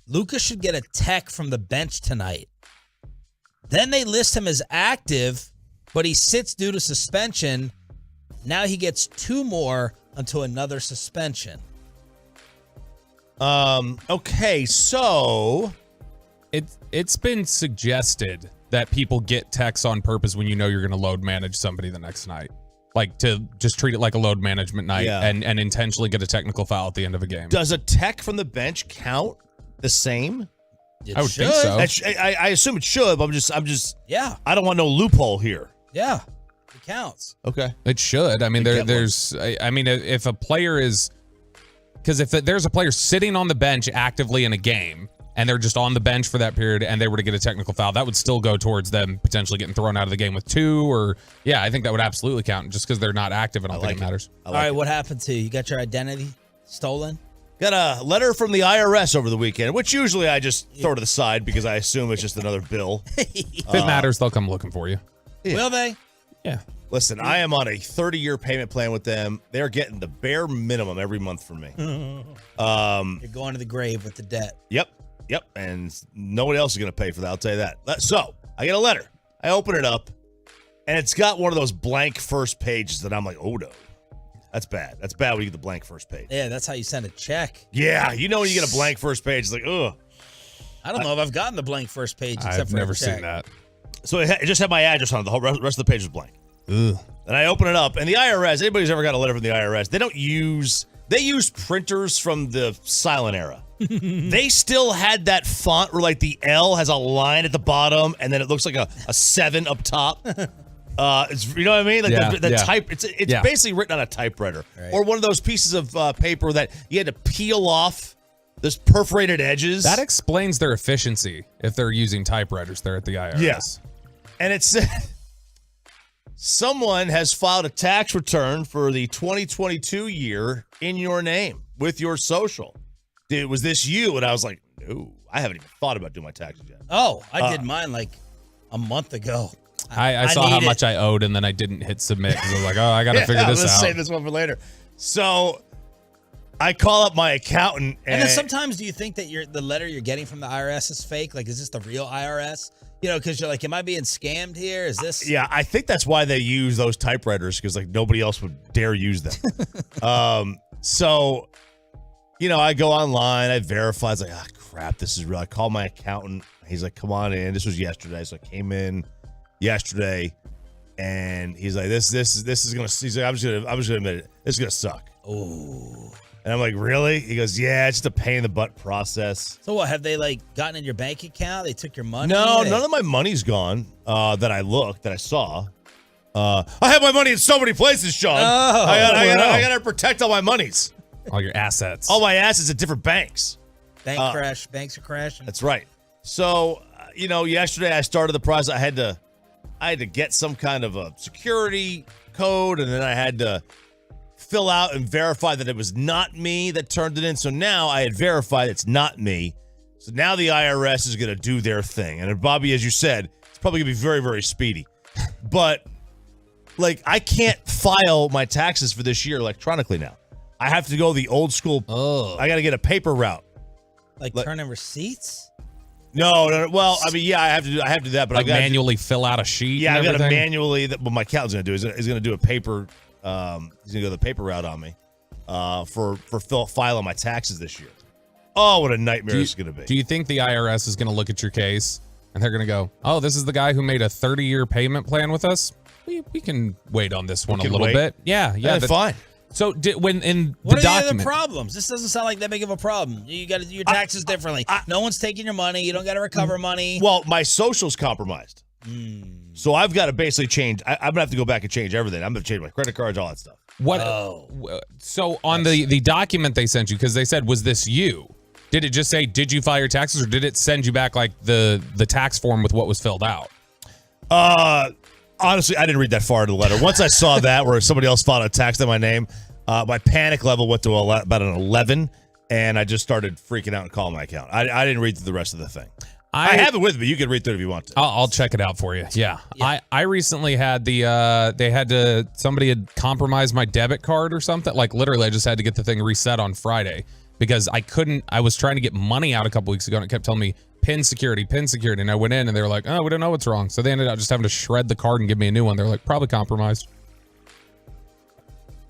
Luka should get a tech from the bench tonight. Then they list him as active, but he sits due to suspension. Now he gets 2 more until another suspension. Okay, so it's been suggested that people get techs on purpose when you know you're going to load manage somebody the next night. Like to just treat it like a load management night and intentionally get a technical foul at the end of a game. Does a tech from the bench count the same? I would think so. I assume it should, but I'm just yeah. I don't want no loophole here. Yeah, it counts. Okay. It should. I mean, there's if a player is, because if there's a player sitting on the bench actively in a game and they're just on the bench for that period and they were to get a technical foul, that would still go towards them potentially getting thrown out of the game with 2 or, I think that would absolutely count just because they're not active. I don't think it matters. All right, what happened to you? You got your identity stolen? Got a letter from the IRS over the weekend, which usually I just throw to the side because I assume it's just another bill. If it matters, they'll come looking for you. Yeah. Will they? Yeah. Listen, I am on a 30-year payment plan with them. They're getting the bare minimum every month from me. You're going to the grave with the debt. Yep. And nobody else is going to pay for that. I'll tell you that. So I get a letter. I open it up, and it's got one of those blank first pages that I'm like, oh no, that's bad. That's bad when you get the blank first page. Yeah, that's how you send a check. Yeah, when you get a blank first page, it's like, ugh. I don't know if I've gotten the blank first page except I've for never a check. seen that. So it just had my address on it. The whole rest of the page was blank. Ugh. And I open it up, and the IRS, anybody who's ever got a letter from the IRS, they use printers from the silent era. They still had that font where like the L has a line at the bottom, and then it looks like a 7 up top. It's, you know what I mean? Like the type, it's basically written on a typewriter or one of those pieces of paper that you had to peel off. There's perforated edges. That explains their efficiency if they're using typewriters there at the IRS. Yes. And it said, someone has filed a tax return for the 2022 year in your name with your social. Was this you? And I was like, no, I haven't even thought about doing my taxes yet. Oh, I did mine like a month ago. I saw how much I owed, and then I didn't hit submit because I was like, oh, I got to figure this out. Let's save this one for later. So I call up my accountant. And then sometimes do you think that the letter you're getting from the IRS is fake? Like, is this the real IRS? Because you're like, am I being scammed here? Is this? Yeah, I think that's why they use those typewriters, because like nobody else would dare use them. So, I go online, I verify. It's like, crap, this is real. I call my accountant. He's like, come on in. This was yesterday. So I came in yesterday, and he's like, this is gonna. He's like, I'm just gonna admit it. This is gonna suck. Oh. And I'm like, really? He goes, yeah, it's just a pain in the butt process. So what, have they like gotten in your bank account? They took your money? No, none of my money's gone. That I saw. I have my money in so many places, Sean. I gotta protect all my monies. All your assets. All my assets at different banks. Banks are crashing. That's right. So, yesterday I started the process. I had to get some kind of a security code, and then I had to fill out and verify that it was not me that turned it in. So now I had verified it's not me. So now the IRS is going to do their thing. And Bobby, as you said, it's probably going to be very, very speedy. But, like, I can't file my taxes for this year electronically now. I have to go the old school. Oh. I got to get a paper route. Like turn in receipts? No. Well, I mean, yeah, I have to do that, but like I got manually fill out a sheet. Yeah, I got to everything? manually. What my accountant's going to do is going to do a paper. He's going to go the paper route on me for filing my taxes this year. Oh, what a nightmare it's going to be. Do you think the IRS is going to look at your case and they're going to go, oh, this is the guy who made a 30-year payment plan with us? We can wait on this one a little bit. Yeah. Fine. So when in what the are document, the other problems? This doesn't sound like that big of a problem. You got to do your taxes differently. No one's taking your money. You don't got to recover money. Well, my social's compromised. So I've got to basically change. I'm going to have to go back and change everything. I'm going to change my credit cards, all that stuff. So on the document they sent you, because they said, was this you? Did it just say, did you file your taxes, or did it send you back like the tax form with what was filled out? Honestly, I didn't read that far into the letter. Once I saw that where somebody else filed a tax in my name, my panic level went to about an 11, and I just started freaking out and calling my account. I didn't read through the rest of the thing. I have it with me. You can read through it if you want to. I'll check it out for you. Yeah. I recently had somebody had compromised my debit card or something. Like literally I just had to get the thing reset on Friday because I was trying to get money out a couple weeks ago and it kept telling me pin security. And I went in and they were like, oh, we don't know what's wrong. So they ended up just having to shred the card and give me a new one. They're like, probably compromised.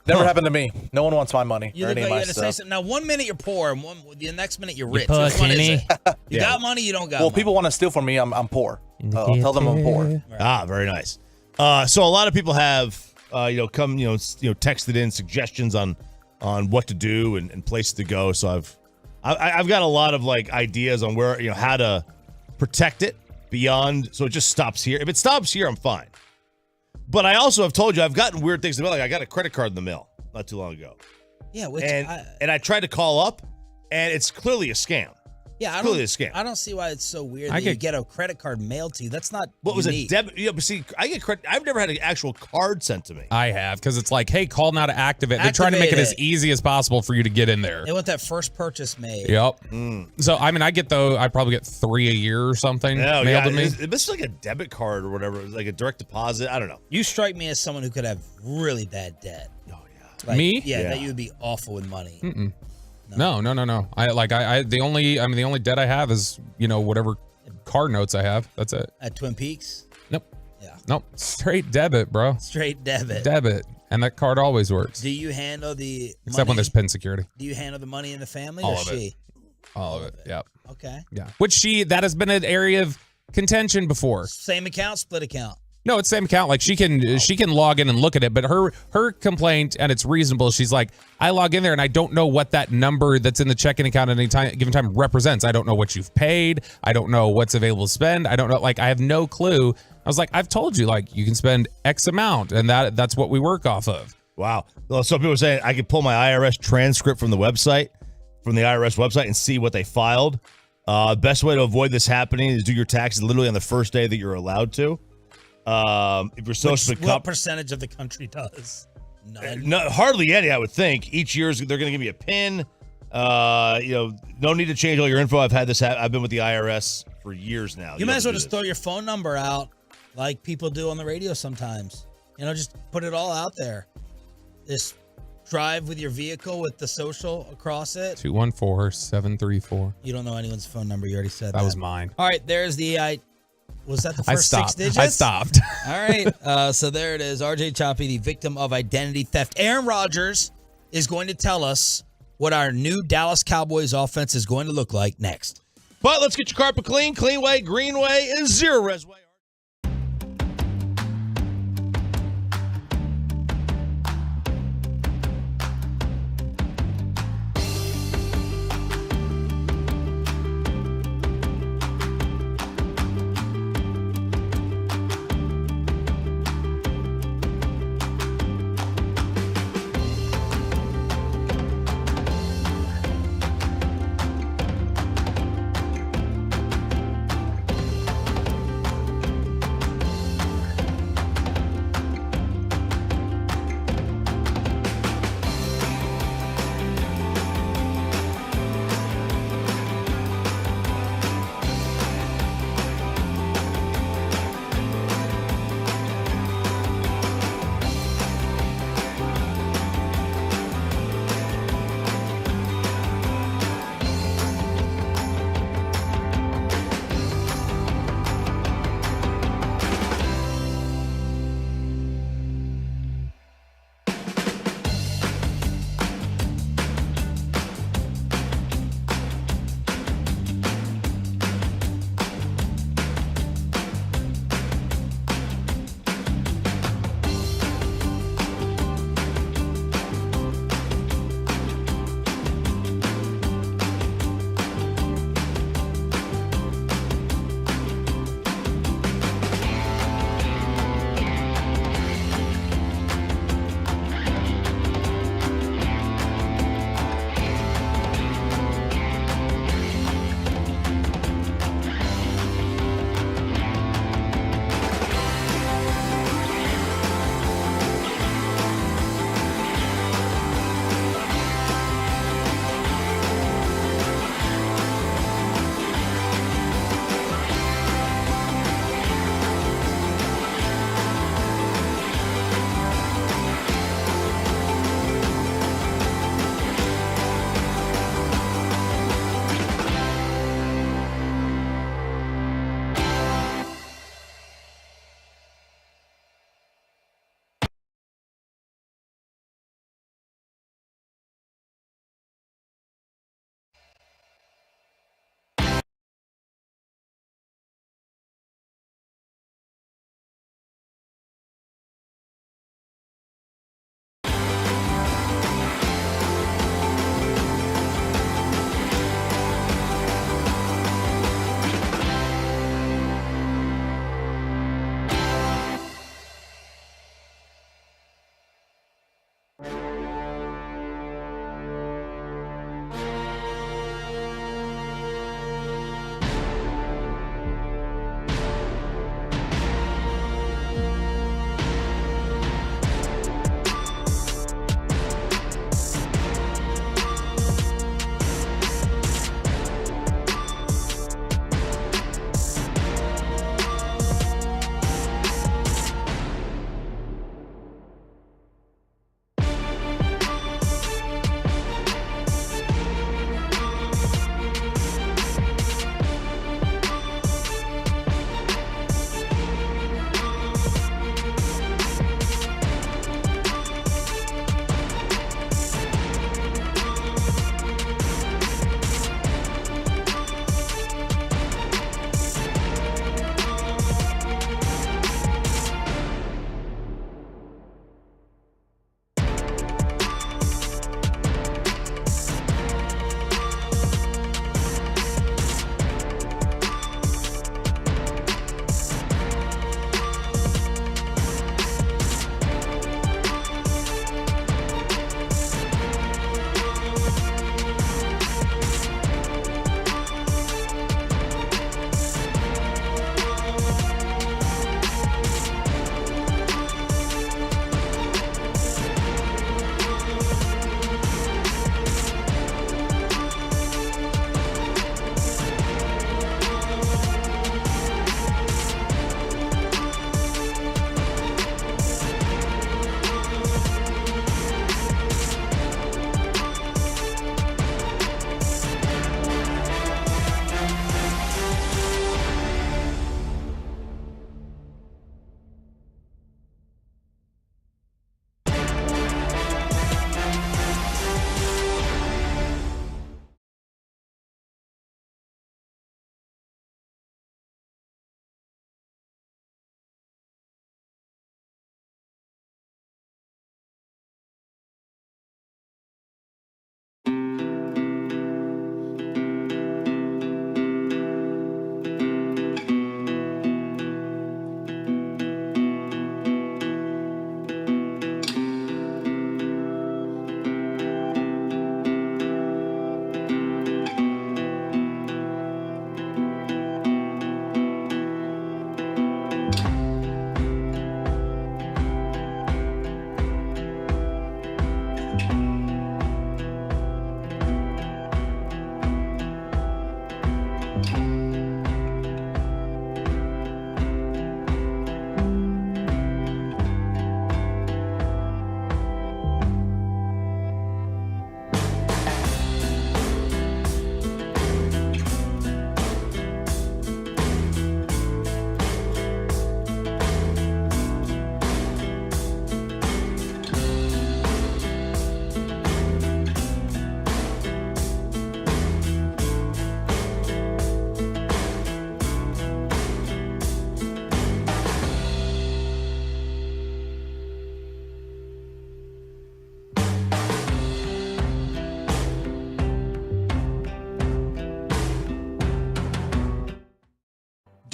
Never happened to me. No one wants my money You or look any like of you my had to say stuff. something. Now, 1 minute you're poor, and the next minute you're rich. poor, Which one is Kenny. it? You got money, you don't got Well, money. people want to steal from me. I'm poor. I'll tell them I'm poor. Very nice. So a lot of people have texted in suggestions on what to do and places to go. So I've got a lot of like ideas on where how to protect it beyond so it just stops here. If it stops here, I'm fine. But I also have told you I've gotten weird things in the mail. Like I got a credit card in the mail not too long ago. Yeah, and I tried to call up, and it's clearly a scam. Yeah, Clearly a scam. I don't see why it's so weird that you get a credit card mailed to you. That's not What was unique. a debit? Yeah, but see, I get credit. I've never had an actual card sent to me. I have, because it's like, hey, call now to activate. They're trying to make it as easy as possible for you to get in there. They want that first purchase made. Yep. So, I mean, I probably get 3 a year or something mailed to me. This is like a debit card or whatever, like a direct deposit. I don't know. You strike me as someone who could have really bad debt. Oh yeah. Like, Me? Yeah, Yeah. that you would be awful with money. Mm-mm. No. The only debt I have is, whatever car notes I have. That's it. At Twin Peaks? Nope. Yeah. Nope. Straight debit, bro. Straight debit. Debit. And that card always works. Do you handle the Except when there's PIN security. Do you handle the money in the family All or of she? it. All of it. Yep. Okay. Yeah. That has been an area of contention before. Same account, split account. No, it's same account. Like she can log in and look at it, but her complaint, and it's reasonable. She's like, I log in there and I don't know what that number that's in the checking account at any given time represents. I don't know what you've paid. I don't know what's available to spend. I don't know. Like I have no clue. I was like, I've told you, like you can spend X amount, and that's what we work off of. Wow. Well, some people are saying I could pull my IRS transcript from the IRS website, and see what they filed. Best way to avoid this happening is do your taxes literally on the first day that you're allowed to. If you're social, What percentage of the country does? None. No, hardly any, I would think. Each year they're going to give me a PIN. No need to change all your info. I've had this. I've been with the IRS for years now. You might as well have to just do throw your phone number out like people do on the radio sometimes. Just put it all out there. Just drive with your vehicle with the social across it. 214-734. You don't know anyone's phone number. You already said that. That was mine. All right, there's the was that the first 6 digits? I stopped. All right. So there it is. RJ Choppy, the victim of identity theft. Aaron Rodgers is going to tell us what our new Dallas Cowboys offense is going to look like next. But let's get your carpet clean. Clean way, green way, and zero res way.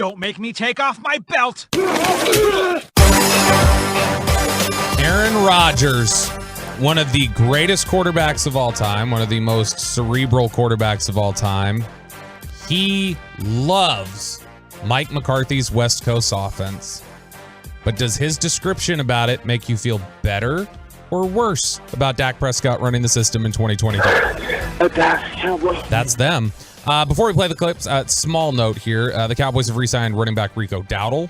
Don't make me take off my belt. Aaron Rodgers, one of the greatest quarterbacks of all time, one of the most cerebral quarterbacks of all time. He loves Mike McCarthy's West Coast offense. But does his description about it make you feel better or worse about Dak Prescott running the system in 2023? That's them. Before we play the clips, small note here. The Cowboys have re-signed running back Rico Dowdle,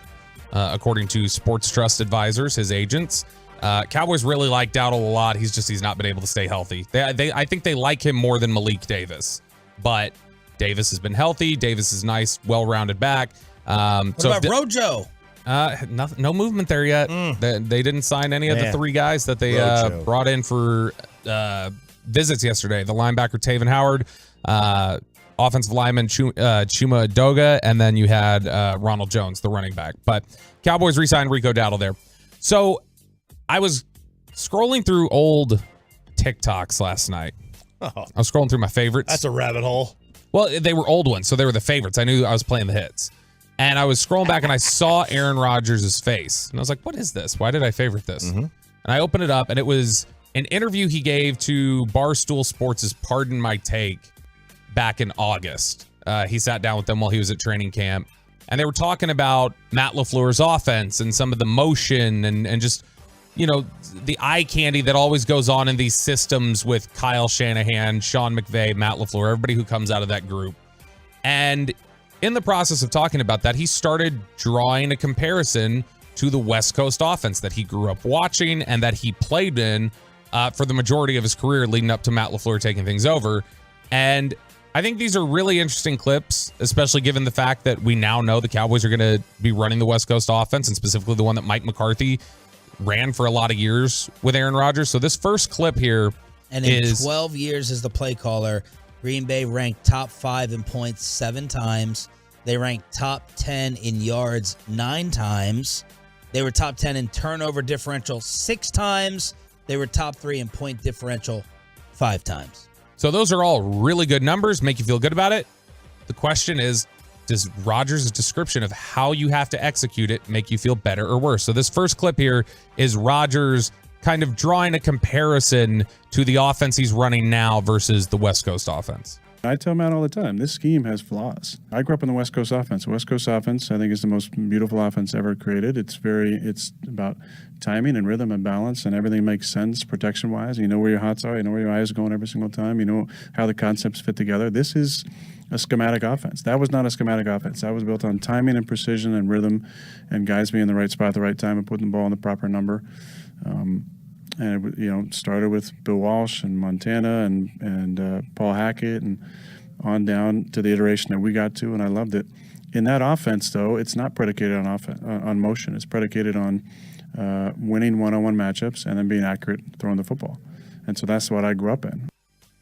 according to Sports Trust Advisors, his agents. Cowboys really like Dowdle a lot. He's not been able to stay healthy. I think they like him more than Malik Davis. But Davis has been healthy. Davis is nice, well-rounded back. What about Rojo? No movement there yet. They didn't sign any of the three guys that they brought in for visits yesterday. The linebacker Taven Howard, offensive lineman Chuma Doga, and then you had Ronald Jones, the running back. But Cowboys re-signed Rico Dowdle there. So I was scrolling through old TikToks last night. I was scrolling through my favorites. That's a rabbit hole. Well, they were old ones, so they were the favorites. I knew I was playing the hits. And I was scrolling back and I saw Aaron Rodgers' face. And I was like, what is this? Why did I favorite this? And I opened it up and it was an interview he gave to Barstool Sports' Pardon My Take back in August. He sat down with them while he was at training camp. And they were talking about Matt LaFleur's offense and some of the motion and just, the eye candy that always goes on in these systems with Kyle Shanahan, Sean McVay, Matt LaFleur, everybody who comes out of that group. And in the process of talking about that, he started drawing a comparison to the West Coast offense that he grew up watching and that he played in for the majority of his career leading up to Matt LaFleur taking things over. And I think these are really interesting clips, especially given the fact that we now know the Cowboys are going to be running the West Coast offense, and specifically the one that Mike McCarthy ran for a lot of years with Aaron Rodgers. So this first clip here and in 12 years as the play caller, Green Bay ranked top 5 in points 7 times. They ranked top 10 in yards 9 times. They were top 10 in turnover differential 6 times. They were top 3 in point differential 5 times. So those are all really good numbers, make you feel good about it. The question is, does Rodgers' description of how you have to execute it make you feel better or worse? So this first clip here is Rodgers kind of drawing a comparison to the offense he's running now versus the West Coast offense. I tell Matt all the time, this scheme has flaws. I grew up in the West Coast offense. The West Coast offense, I think, is the most beautiful offense ever created. It's about timing and rhythm and balance, and everything makes sense protection-wise. You know where your hots are. You know where your eyes are going every single time. You know how the concepts fit together. This is a schematic offense. That was not a schematic offense. That was built on timing and precision and rhythm and guys being in the right spot at the right time and putting the ball in the proper number. And it started with Bill Walsh and Montana and Paul Hackett and on down to the iteration that we got to, and I loved it. In that offense, though, it's not predicated on motion. It's predicated on winning one-on-one matchups and then being accurate throwing the football. And so that's what I grew up in.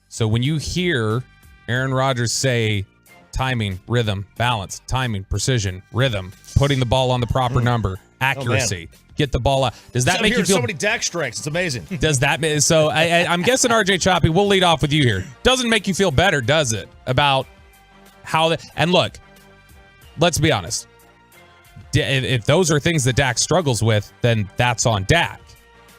So when you hear Aaron Rodgers say timing, rhythm, balance, timing, precision, rhythm, putting the ball on the proper number, accuracy, get the ball out. Does that make you feel so many Dak strikes? It's amazing. Does that so I'm guessing RJ Choppy, we'll lead off with you here. Doesn't make you feel better, does it? About how and look, let's be honest. If those are things that Dak struggles with, then that's on Dak.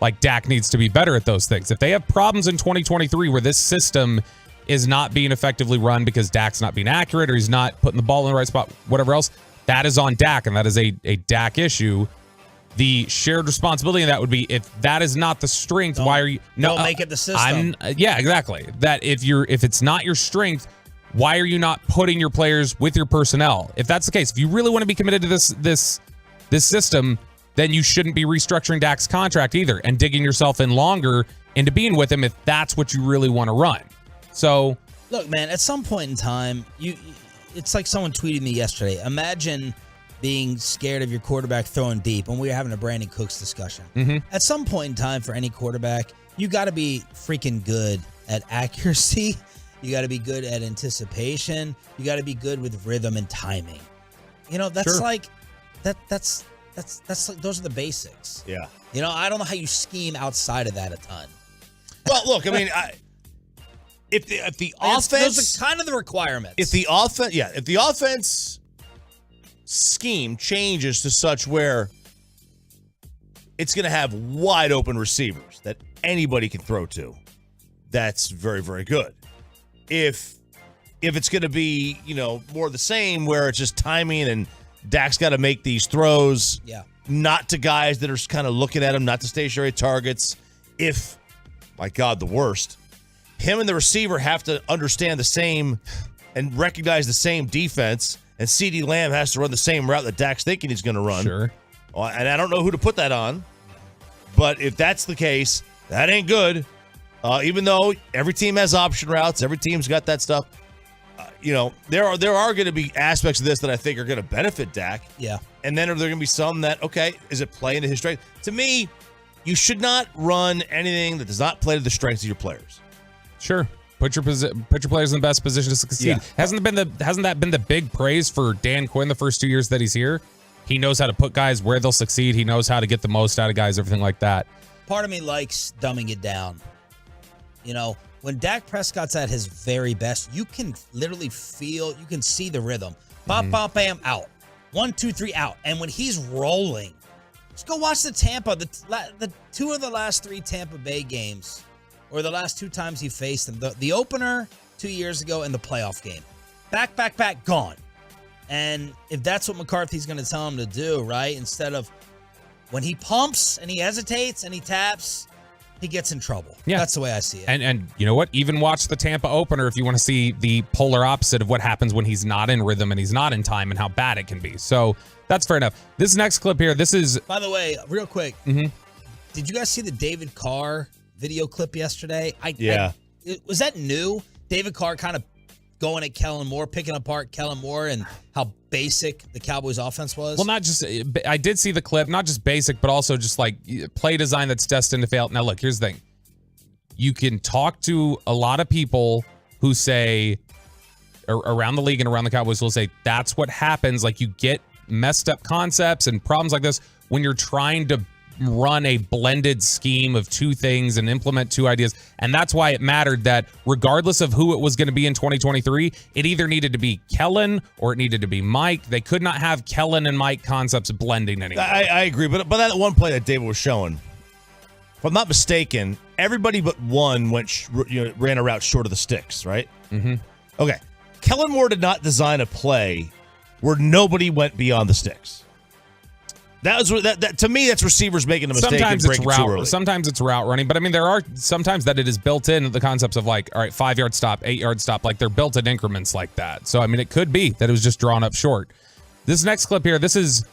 Like Dak needs to be better at those things. If they have problems in 2023 where this system is not being effectively run because Dak's not being accurate or he's not putting the ball in the right spot, whatever else, that is on Dak, and that is a Dak issue. The shared responsibility of that would be if that is not the strength, why are you don't make it the system? Yeah, exactly. That if it's not your strength, why are you not putting your players with your personnel? If that's the case, if you really want to be committed to this system, then you shouldn't be restructuring Dak's contract either and digging yourself in longer into being with him if that's what you really want to run. So look, man, at some point in time, it's like someone tweeted me yesterday. Imagine being scared of your quarterback throwing deep when we were having a Brandon Cooks discussion. At some point in time for any quarterback, you got to be freaking good at accuracy. You got to be good at anticipation. You got to be good with rhythm and timing. That's like that's like those are the basics. Yeah. I don't know how you scheme outside of that a ton. Well, look, I mean, if the offense, those are kind of the requirements. If the offense scheme changes to such where it's going to have wide open receivers that anybody can throw to. That's very, very good. If it's going to be, more the same where it's just timing and Dak's got to make these throws, not to guys that are kind of looking at him, not to stationary targets. If, my God, the worst, him and the receiver have to understand the same and recognize the same defense, and CeeDee Lamb has to run the same route that Dak's thinking he's going to run. Sure. And I don't know who to put that on, but if that's the case, that ain't good. Even though every team has option routes, every team's got that stuff. There are going to be aspects of this that I think are going to benefit Dak. Yeah. And then are there going to be some that, okay, is it playing to his strength? To me, you should not run anything that does not play to the strengths of your players. Sure. Put your players in the best position to succeed. Yeah. Hasn't that been the big praise for Dan Quinn the first 2 years that he's here? He knows how to put guys where they'll succeed. He knows how to get the most out of guys, everything like that. Part of me likes dumbing it down. When Dak Prescott's at his very best, you can literally feel, you can see the rhythm. Bop, bop, bam, out. 1, 2, 3, out. And when he's rolling, just go watch the Tampa. The two of the last 3 Tampa Bay games, or the last 2 times he faced them. The opener 2 years ago and the playoff game. Back, gone. And if that's what McCarthy's going to tell him to do, right? Instead of when he pumps and he hesitates and he taps, he gets in trouble. Yeah. That's the way I see it. And you know what? Even watch the Tampa opener if you want to see the polar opposite of what happens when he's not in rhythm and he's not in time and how bad it can be. So that's fair enough. This next clip here, this is... By the way, real quick, did you guys see the David Carr video clip yesterday? Was that new? David Carr kind of going at Kellen Moore, picking apart Kellen Moore and how basic the Cowboys offense was? Well, not just, I did see the clip, not just basic, but also just like play design that's destined to fail. Now, look, here's the thing. You can talk to a lot of people who say, around the league and around the Cowboys will say, that's what happens. Like, you get messed up concepts and problems like this when you're trying to run a blended scheme of 2 things and implement 2 ideas. And that's why it mattered that regardless of who it was going to be in 2023, it either needed to be Kellen or it needed to be Mike. They could not have Kellen and Mike concepts blending anymore. I agree. But that one play that David was showing, if I'm not mistaken, everybody but one ran a route short of the sticks, right? Mm-hmm. Okay. Kellen Moore did not design a play where nobody went beyond the sticks. That was that to me. That's receivers making a mistake. Sometimes and it's breaking too route. early. Sometimes it's route running, but I mean there are sometimes that it is built in the concepts of like, all right, 5-yard stop, 8-yard stop, like they're built in increments like that. So I mean, it could be that it was just drawn up short. This next clip here, this is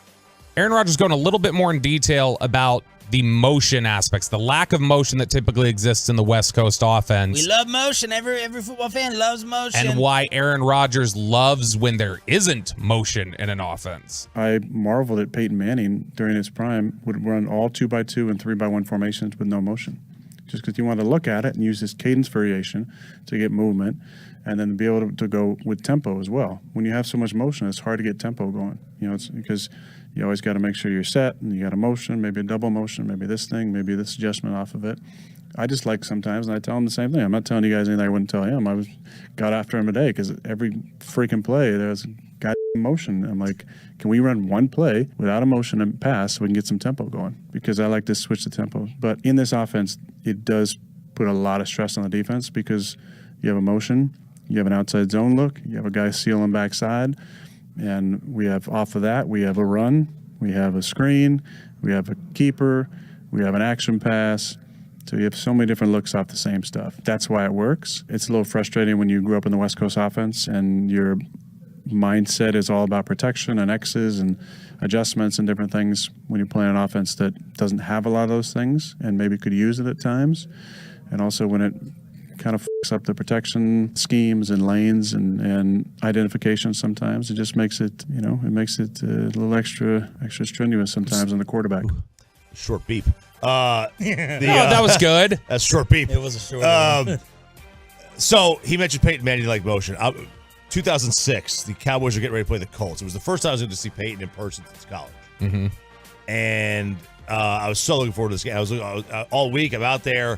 Aaron Rodgers going a little bit more in detail about the motion aspects, the lack of motion that typically exists in the West Coast offense. We love motion. Every football fan loves motion. And why Aaron Rodgers loves when there isn't motion in an offense. I marveled at Peyton Manning during his prime would run all 2x2 and 3x1 formations with no motion, just because you want to look at it and use this cadence variation to get movement, and then be able to go with tempo as well. When you have so much motion, it's hard to get tempo going. It's because you always got to make sure you're set, and you got a motion, maybe a double motion, maybe this thing, maybe this adjustment off of it. I just like sometimes, and I tell him the same thing. I'm not telling you guys anything I wouldn't tell him. I got after him today because every freaking play there's goddamn motion. I'm like, can we run one play without a motion and pass so we can get some tempo going? Because I like to switch the tempo. But in this offense, it does put a lot of stress on the defense because you have a motion, you have an outside zone look, you have a guy sealing backside. And we have off of that, we have a run, we have a screen, we have a keeper, we have an action pass. So you have so many different looks off the same stuff. That's why it works. It's a little frustrating when you grew up in the West Coast offense and your mindset is all about protection and X's and adjustments and different things when you're playing an offense that doesn't have a lot of those things and maybe could use it at times. And also when it kind of fucks up the protection schemes and lanes and identification sometimes. It just makes it, it makes it a little extra strenuous sometimes on the quarterback. Short beep. That was good. That's short beep. It was a short So he mentioned Peyton Manning like motion. 2006, the Cowboys were getting ready to play the Colts. It was the first time I was going to see Peyton in person since college. Mm-hmm. And I was so looking forward to this game. I was all week. I'm out there.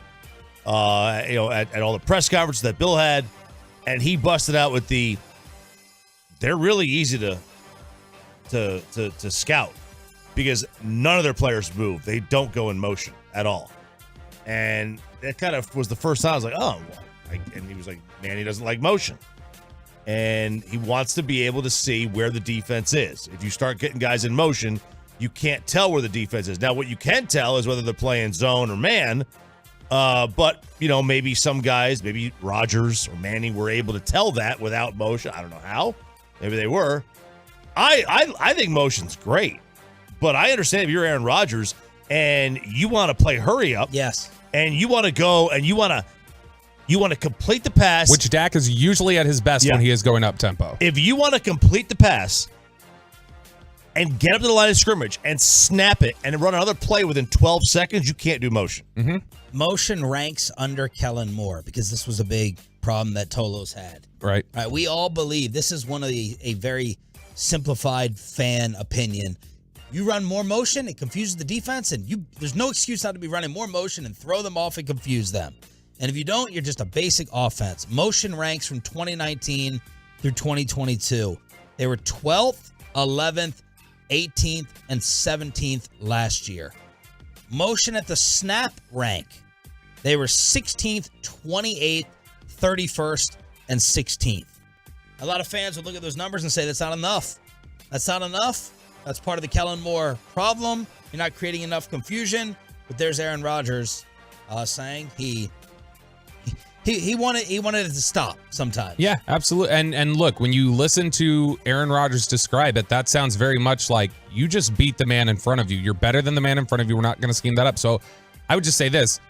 At all the press conferences that Bill had, and he busted out with they're really easy to to scout because none of their players move. They don't go in motion at all. And that kind of was the first time I was like, oh, and he was like, man, he doesn't like motion. And he wants to be able to see where the defense is. If you start getting guys in motion, you can't tell where the defense is. Now, what you can tell is whether they're playing zone or man. But, maybe some guys, maybe Rodgers or Manning were able to tell that without motion. I don't know how. Maybe they were. I think motion's great. But I understand if you're Aaron Rodgers and you want to play hurry up. Yes. And you want to go and you want to complete the pass. Which Dak is usually at his best when he is going up tempo. If you want to complete the pass and get up to the line of scrimmage and snap it and run another play within 12 seconds, you can't do motion. Mm-hmm. Motion ranks under Kellen Moore because this was a big problem that Tolo's had. Right. We all believe this is one of a very simplified fan opinion. You run more motion, it confuses the defense, and there's no excuse not to be running more motion and throw them off and confuse them. And if you don't, you're just a basic offense. Motion ranks from 2019 through 2022. They were 12th, 11th, 18th, and 17th last year. Motion at the snap rank, they were 16th, 28th, 31st, and 16th. A lot of fans would look at those numbers and say, that's not enough. That's not enough. That's part of the Kellen Moore problem. You're not creating enough confusion. But there's Aaron Rodgers saying he wanted it to stop sometimes. Yeah, absolutely. And look, when you listen to Aaron Rodgers describe it, that sounds very much like you just beat the man in front of you. You're better than the man in front of you. We're not going to scheme that up. So I would just say this.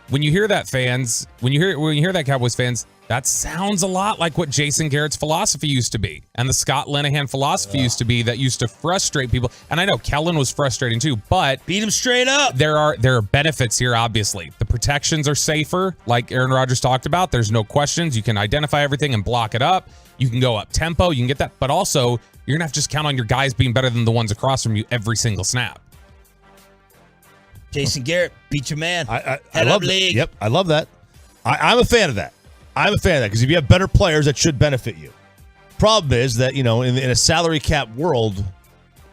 When you hear that, fans, when you hear that, Cowboys fans, that sounds a lot like what Jason Garrett's philosophy used to be and the Scott Linehan philosophy used to be that used to frustrate people. And I know Kellen was frustrating too, but beat him straight up. There are benefits here, obviously. The protections are safer, like Aaron Rodgers talked about. There's no questions. You can identify everything and block it up. You can go up tempo. You can get that. But also, you're going to have to just count on your guys being better than the ones across from you every single snap. Jason Garrett, beat your man. I love league. Yep, I love that. I'm a fan of that. Because if you have better players, that should benefit you. Problem is that, in a salary cap world,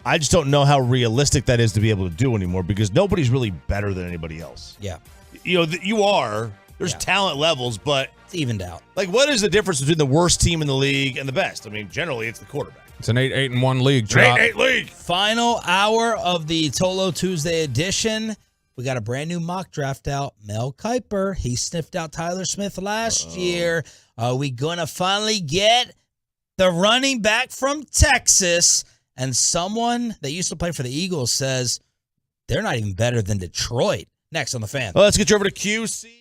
I just don't know how realistic that is to be able to do anymore because nobody's really better than anybody else. Yeah. You are. There's talent levels, but it's evened out. Like, what is the difference between the worst team in the league and the best? I mean, generally, it's the quarterback. It's an 8-1 league. 8-8 league. Final hour of the Tolo Tuesday edition. We got a brand new mock draft out. Mel Kiper, he sniffed out Tyler Smith last year. Are we going to finally get the running back from Texas? And someone that used to play for the Eagles says they're not even better than Detroit. Next on The Fan. Well, let's get you over to QC.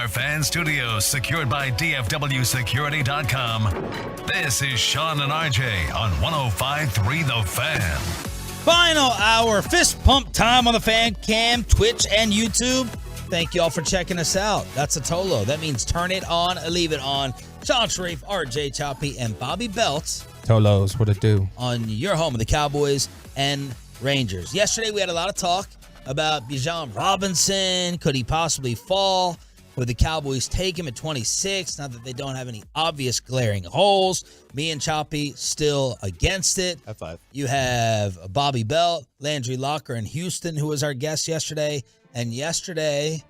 our fan studios secured by DFWsecurity.com, this is Sean and RJ on 105.3 The Fan. Final hour, fist pump time on the Fan Cam, Twitch, and YouTube. Thank you all for checking us out. That's a Tolo. That means turn it on, leave it on. Sean Sharif, RJ Choppy, and Bobby Belt. Tolos, what it do? On your home of the Cowboys and Rangers. Yesterday, we had a lot of talk about Bijan Robinson. Could he possibly fall? Would the Cowboys take him at 26? Not that they don't have any obvious glaring holes. Me and Choppy still against it. High five. You have Bobby Belt, Landry Locker in Houston, who was our guest yesterday. And yesterday,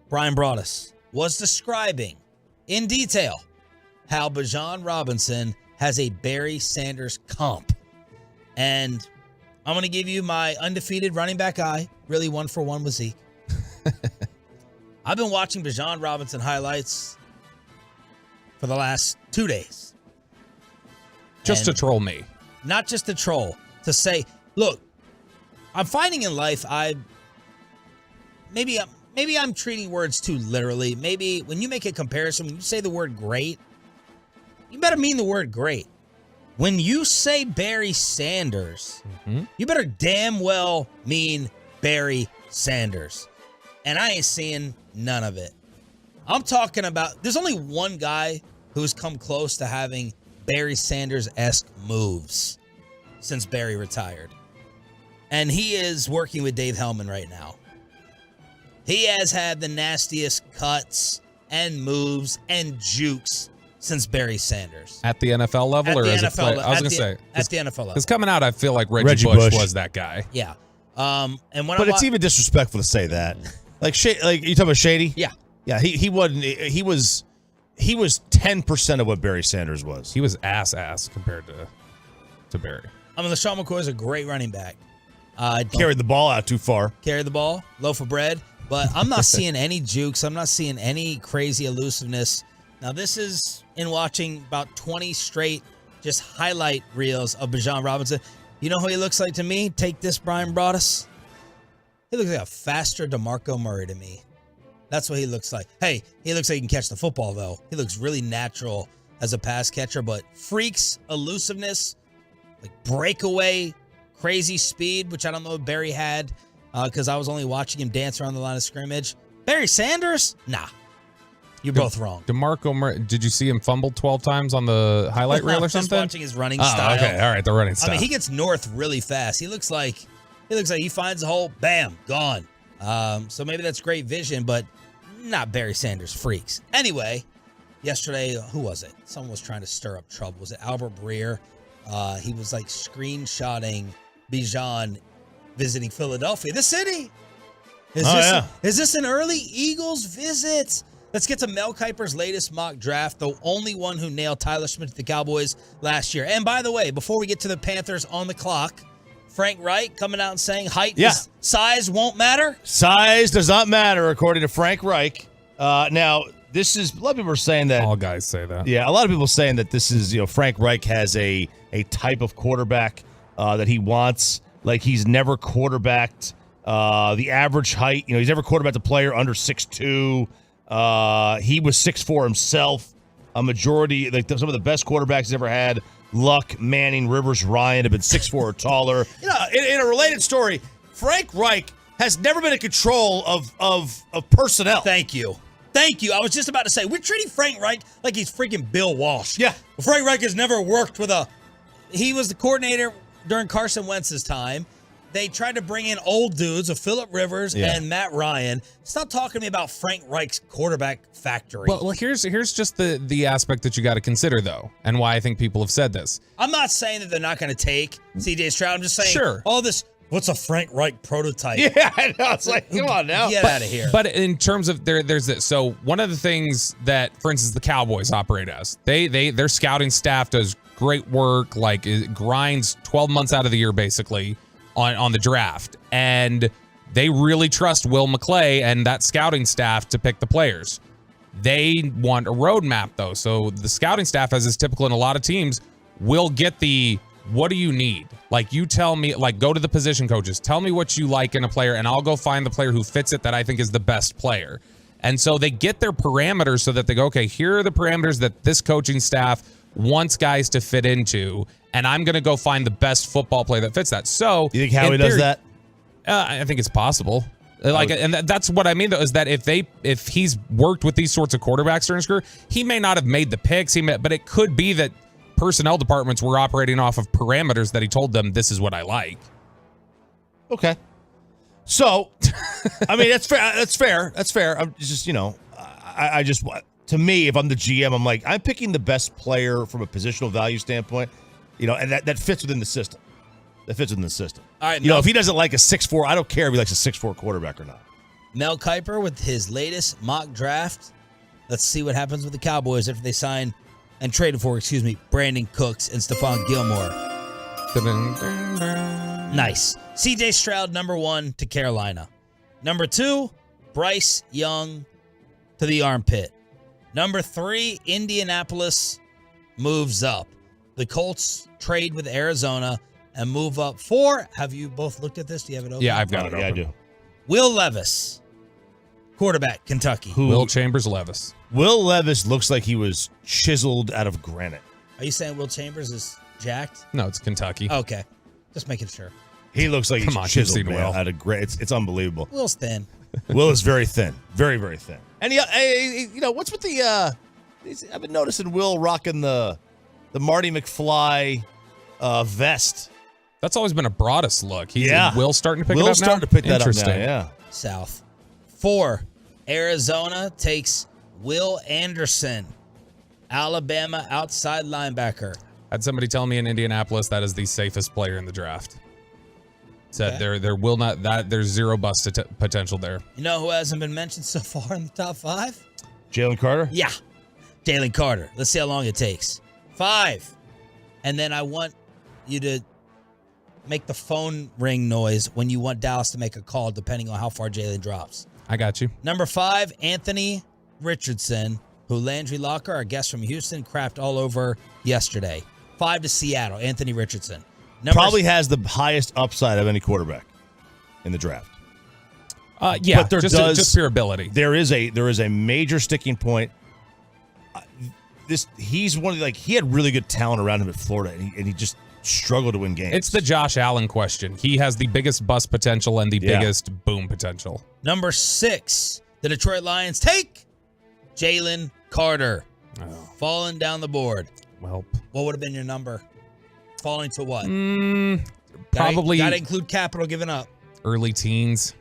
Brian Broaddus was describing in detail how Bijan Robinson has a Barry Sanders comp. And I'm going to give you my undefeated running back eye. Really 1-for-1 with Zeke. I've been watching Bijan Robinson highlights for the last 2 days. Just to troll me. Not just to troll. To say, look, I'm finding in life maybe I'm treating words too literally. Maybe when you make a comparison, when you say the word great, you better mean the word great. When you say Barry Sanders, you better damn well mean Barry Sanders. And I ain't seeing none of it. I'm talking about, there's only one guy who's come close to having Barry Sanders-esque moves since Barry retired. And he is working with Dave Hellman right now. He has had the nastiest cuts and moves and jukes since Barry Sanders. At the NFL level or as a player? I was going to say. At the NFL level. Because coming out, I feel like Reggie Bush was that guy. Yeah. And when But it's even disrespectful to say that. Like you talking about Shady? Yeah. Yeah, he wasn't. He was 10% of what Barry Sanders was. He was ass compared to Barry. I mean, LaShawn McCoy is a great running back. Carried the ball out too far. Carried the ball, loaf of bread. But I'm not seeing any jukes. I'm not seeing any crazy elusiveness. Now, this is in watching about 20 straight just highlight reels of Bijan Robinson. You know who he looks like to me? Take this, Brian Broaddus. He looks like a faster DeMarco Murray to me. That's what he looks like. Hey, he looks like he can catch the football, though. He looks really natural as a pass catcher, but freaks, elusiveness, like breakaway, crazy speed, which I don't know if Barry had because I was only watching him dance around the line of scrimmage. Barry Sanders? Nah. You're both wrong. DeMarco Murray, did you see him fumble 12 times on the highlight reel or something? Just watching his running style. Okay, all right, the running style. I mean, he gets north really fast. He looks like he finds a hole, bam, gone. So maybe that's great vision, but not Barry Sanders freaks. Anyway, yesterday, who was it? Someone was trying to stir up trouble. Was it Albert Breer? He was like screenshotting Bijan visiting Philadelphia, the city. Is this an early Eagles visit? Let's get to Mel Kiper's latest mock draft, the only one who nailed Tyler Smith to the Cowboys last year. And by the way, before we get to the Panthers on the clock, Frank Reich coming out and saying size won't matter. Size does not matter, according to Frank Reich. Now, this is, a lot of people are saying that. All guys say that. Yeah, a lot of people are saying that this is, Frank Reich has a type of quarterback that he wants. Like he's never quarterbacked the average height. He's never quarterbacked a player under 6'2". He was 6'4" himself. A majority, like some of the best quarterbacks he's ever had, Luck, Manning, Rivers, Ryan, have been 6'4" or taller. In a related story, Frank Reich has never been in control of personnel. Thank you. I was just about to say, we're treating Frank Reich like he's freaking Bill Walsh. Yeah. Frank Reich has never worked with he was the coordinator during Carson Wentz's time. They tried to bring in old dudes of Phillip Rivers and Matt Ryan. Stop talking to me about Frank Reich's quarterback factory. Well, here's just the aspect that you got to consider, though, and why I think people have said this. I'm not saying that they're not going to take C.J. Stroud. I'm just saying all this, what's a Frank Reich prototype? Yeah, I know. It's like, come on now. Get out of here. But in terms of, there's this. So one of the things that, for instance, the Cowboys operate as, their scouting staff does great work, like it grinds 12 months out of the year, basically, on the draft, and they really trust Will McClay and that scouting staff to pick the players. They want a roadmap, though, so the scouting staff, as is typical in a lot of teams, will get what do you need? Like, you tell me, like, go to the position coaches, tell me what you like in a player, and I'll go find the player who fits it that I think is the best player. And so they get their parameters so that they go, okay, here are the parameters that this coaching staff wants guys to fit into, and I'm going to go find the best football player that fits that. So you think Howie does that? I think it's possible. And that's what I mean, though, is that if he's worked with these sorts of quarterbacks during his career, he may not have made the picks, but it could be that personnel departments were operating off of parameters that he told them, this is what I like. Okay. So, I mean, that's fair. That's fair. I'm just, I just, to me, if I'm the GM, I'm like, I'm picking the best player from a positional value standpoint, and that fits within the system. That fits within the system. All right, if he doesn't like a 6'4", I don't care if he likes a 6'4" quarterback or not. Mel Kiper with his latest mock draft. Let's see what happens with the Cowboys after they sign and traded for, Brandon Cooks and Stephon Gilmore. Nice. CJ Stroud, number 1 to Carolina. Number 2, Bryce Young to the armpit. Number 3, Indianapolis moves up. The Colts trade with Arizona and move up 4. Have you both looked at this? Do you have it open? Yeah, I've got it open. Yeah, I do. Will Levis, quarterback, Kentucky. Will Chambers Levis. Will Levis looks like he was chiseled out of granite. Are you saying Will Chambers is jacked? No, it's Kentucky. Okay. Just making sure. He looks like he's chiseled Will. out of granite. It's unbelievable. Will's thin. Will is very thin. Very, very thin. And, what's with the, I've been noticing Will rocking the Marty McFly vest. That's always been a Broadus look. Will starting to pick it up now? Will's starting to pick that up now, Interesting. yeah. South. 4, Arizona takes Will Anderson, Alabama outside linebacker. Had somebody tell me in Indianapolis that is the safest player in the draft. Said there will not, there's zero bust potential there. You know who hasn't been mentioned so far in the top 5? Jalen Carter? Yeah. Jalen Carter. Let's see how long it takes. 5. And then I want you to make the phone ring noise when you want Dallas to make a call, depending on how far Jalen drops. I got you. Number 5, Anthony Richardson, who Landry Locker, our guest from Houston, crapped all over yesterday. 5 to Seattle, Anthony Richardson. Probably has the highest upside of any quarterback in the draft. Yeah, but there just pure ability. There is a major sticking point. He's one of he had really good talent around him at Florida, and he just struggled to win games. It's the Josh Allen question. He has the biggest bust potential and the biggest boom potential. Number 6, the Detroit Lions take Jalen Carter. Falling down the board. Well, what would have been your number? Falling to what? Probably. Got to include capital given up. Early teens.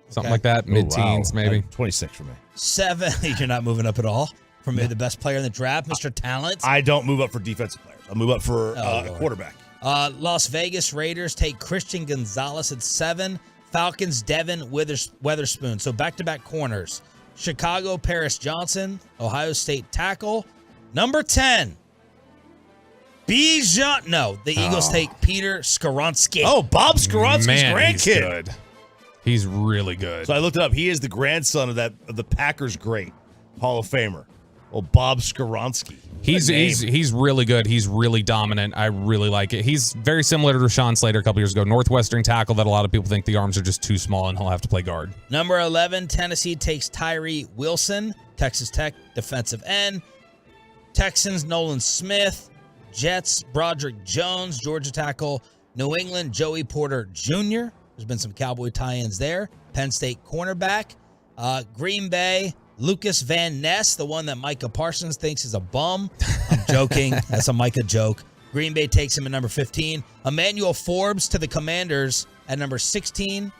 Something Okay. like that. Mid-teens, maybe. 26 for me. 7. You're not moving up at all. For maybe the best player in the draft, Mr. Talent. I don't move up for defensive players. I move up for a quarterback. Las Vegas Raiders take Christian Gonzalez at 7. Falcons, Devin Weatherspoon. So back-to-back corners. Chicago, Paris Johnson. Ohio State tackle. Number 10. The Eagles take Peter Skoronski. Oh, Bob Skoronski's grandkid. He's good. He's really good. So I looked it up. He is the grandson of the Packers great Hall of Famer. Well, Bob Skoronski. He's really good. He's really dominant. I really like it. He's very similar to Rashawn Slater a couple years ago. Northwestern tackle that a lot of people think the arms are just too small and he'll have to play guard. Number 11, Tennessee takes Tyree Wilson. Texas Tech defensive end. Texans, Nolan Smith. Jets, Broderick Jones. Georgia tackle. New England, Joey Porter Jr. There's been some Cowboy tie-ins there. Penn State cornerback. Green Bay, Lucas Van Ness, the one that Micah Parsons thinks is a bum. I'm joking. That's a Micah joke. Green Bay takes him at number 15. Emmanuel Forbes to the Commanders at number 16.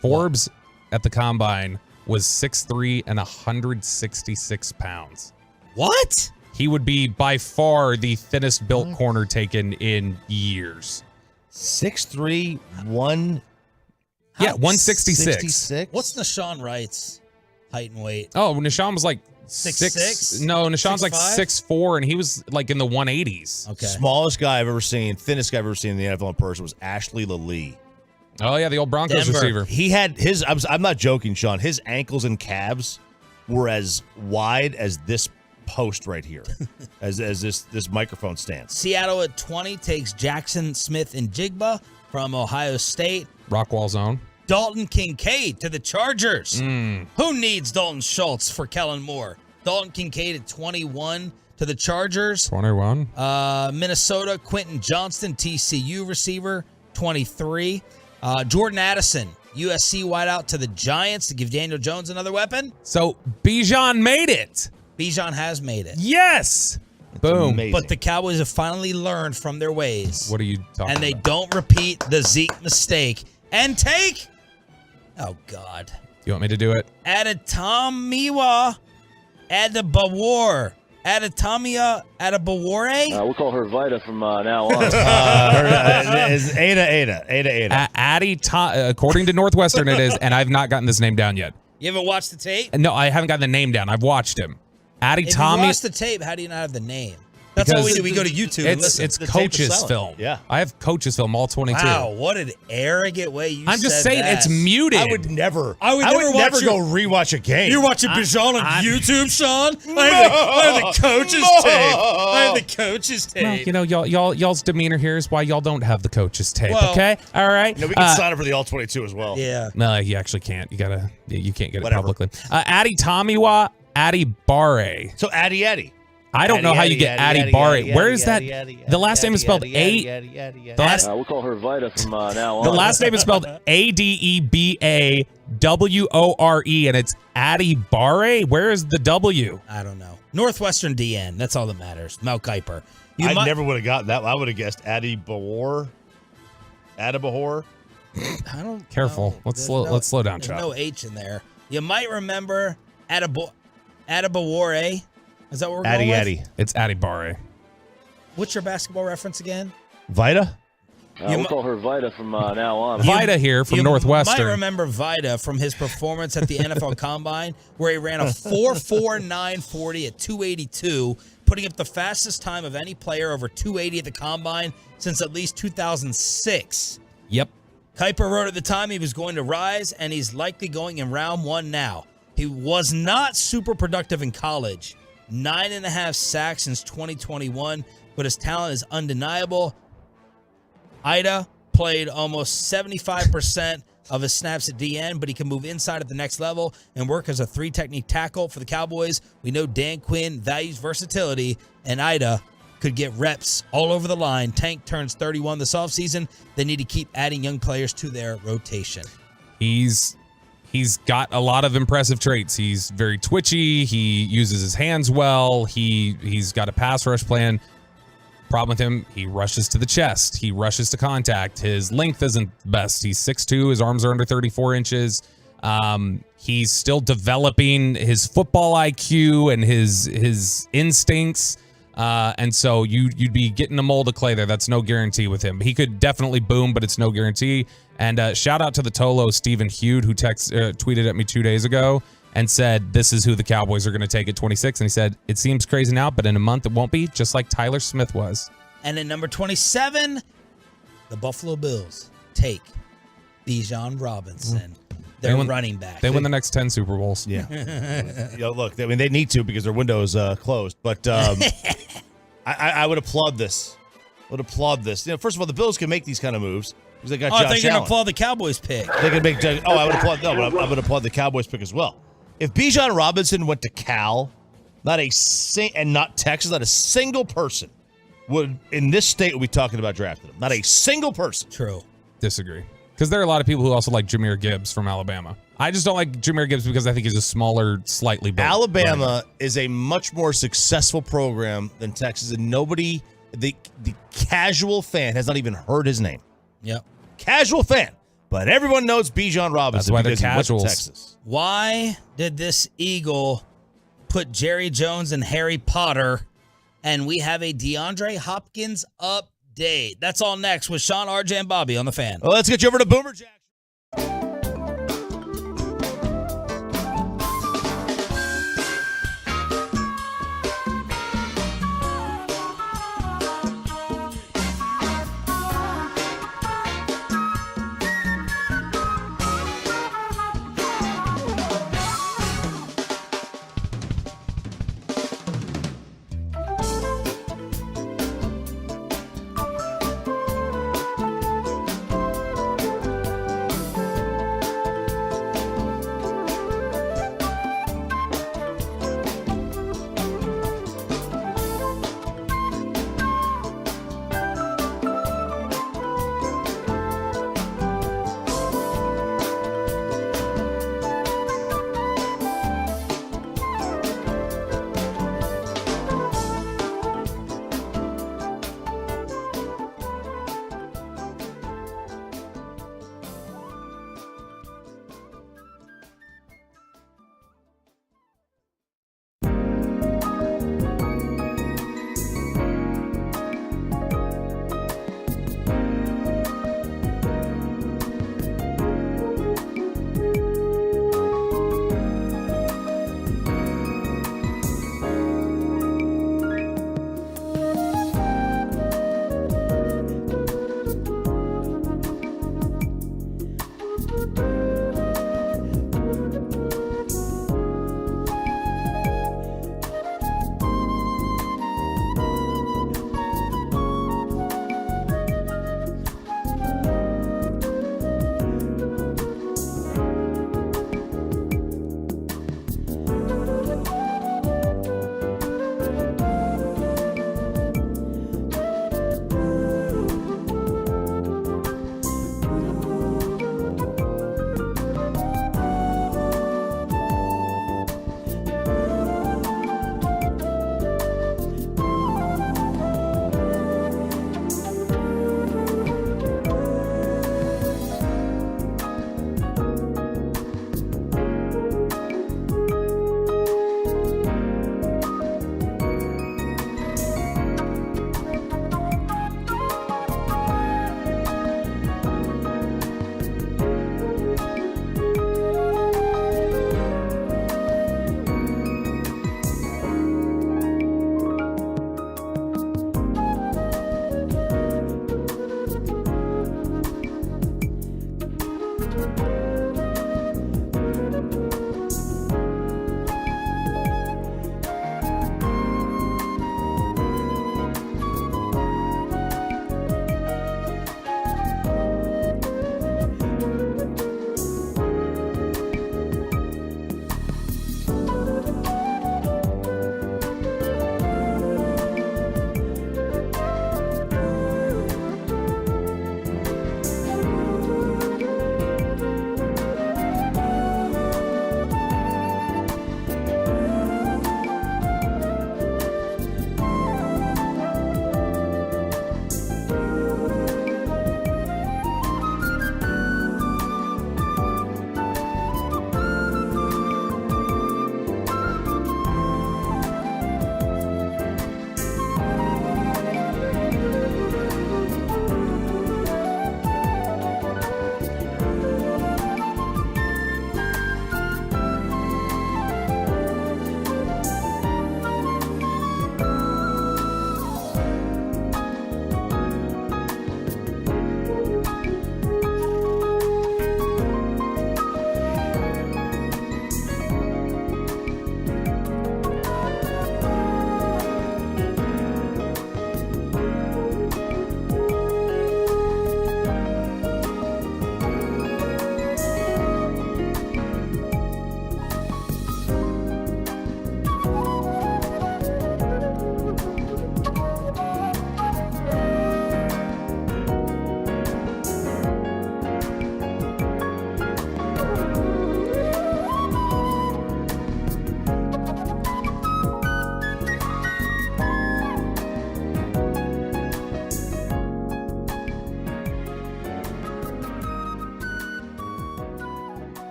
Forbes at the Combine was 6'3" and 166 pounds. What? He would be by far the thinnest built corner taken in years. 6'3", 166. What's Nashawn Wright's height and weight? Oh, Nashawn was like 6'6"? No, Nashawn's like 6'5"? 6'4", and he was like in the 180s. Okay. Smallest guy I've ever seen, thinnest guy I've ever seen in the NFL in person was Ashley Lee. Oh yeah, the old Broncos Denver. receiver. He had his. I'm not joking, Sean. His ankles and calves were as wide as this post right here, as this microphone stands. Seattle at 20 takes Jackson Smith and Jigba from Ohio State. Rockwall zone. Dalton Kincaid to the Chargers. Who needs Dalton Schultz for Kellen Moore? Dalton Kincaid at 21 to the Chargers. 21. Minnesota, Quentin Johnston, TCU receiver, 23. Jordan Addison, USC wideout to the Giants to give Daniel Jones another weapon. So Bijan made it. Bijan has made it. Yes. Boom. amazing. But the Cowboys have finally learned from their ways. What are you talking And they about? don't repeat the Zeke mistake. And take, oh God, You want me to do it? Adetomiwa Adebayor. Adebayor? We'll call her Vita from now on. Is Ada. According to Northwestern, it is, and I've not gotten this name down yet. You haven't watched the tape? No, I haven't gotten the name down. I've watched him. If you watch the tape, how do you not have the name? That's all we do. We go to YouTube and listen. It's The tape is coach's selling. film. Yeah. I have coach's film, all 22. Wow, what an arrogant way you I'm just said saying that. it's muted. I would never watch go rewatch a game. You're watching Bijan on YouTube, Sean? I have the coach's tape. I have the coach's tape. Well, you know, y'all's demeanor here is why y'all don't have the coach's tape. Well, okay, all right. No, we can sign up for the all 22 as well. Yeah. No, you actually can't. You can't get Whatever. it publicly. Adetomiwa Adebawore. So Addy. I don't know how you get Adebawore. Where is that? The last name is spelled We'll call her Vita from now on. The last name is spelled Adebawore, and it's Adebawore. Where is the W? I don't know. Northwestern DN. That's all that matters. Mel Kiper. I never would have gotten that. I would have guessed Adebawore. Adebawore. I don't. Careful. know. Let's There's slow down, There's Chop. no H in there. You might remember Adebawore. Is that what we're going with? It's Adebawore. What's your basketball reference again? Vita. We'll call her Vita from now on. Vita here from You Northwestern. might remember Vita from his performance at the NFL Combine, where he ran a 4.4940 at 282, putting up the fastest time of any player over 280 at the Combine since at least 2006. Yep. Kuiper wrote at the time he was going to rise, and he's likely going in round one now. He was not super productive in college. 9.5 sacks since 2021, but his talent is undeniable. Ida played almost 75% of his snaps at DN, but he can move inside at the next level and work as a 3-technique tackle for the Cowboys. We know Dan Quinn values versatility, and Ida could get reps all over the line. Tank turns 31 this offseason. They need to keep adding young players to their rotation. He's got a lot of impressive traits. He's very twitchy. He uses his hands well. He's got a pass rush plan. Problem with him, he rushes to the chest. He rushes to contact. His length isn't the best. He's 6'2". His arms are under 34 inches. He's still developing his football IQ and his instincts. And so you'd be getting a mold of clay there. That's no guarantee with him. He could definitely boom, but it's no guarantee. And shout out to the Tolo, Stephen Hughes, who tweeted at me 2 days ago and said, this is who the Cowboys are going to take at 26. And he said, it seems crazy now, but in a month it won't be, just like Tyler Smith was. And at number 27, the Buffalo Bills take Bijan Robinson. They're running back. They win the next 10 Super Bowls. Yeah. Look, I mean, they need to because their window is closed. But I would applaud this. First of all, the Bills can make these kind of moves because they got Josh I think you're Allen. going to applaud the Cowboys pick. They can make. I would applaud. No, but I would applaud the Cowboys pick as well. If Bijan Robinson went to Cal, and not Texas, not a single person would in this state would be talking about drafting him. Not a single person. True. Disagree. Because there are a lot of people who also like Jahmyr Gibbs from Alabama. I just don't like Jahmyr Gibbs because I think he's a smaller, slightly built. Alabama is a much more successful program than Texas, and nobody, the casual fan has not even heard his name. Yep. Casual fan. But everyone knows Bijan Robinson. That's why they're because he went to casuals. Texas. Why did this Eagle put Jerry Jones and Harry Potter, and we have a DeAndre Hopkins update? That's all next with Sean, RJ, and Bobby on The Fan. Well, let's get you over to Boomer Jack.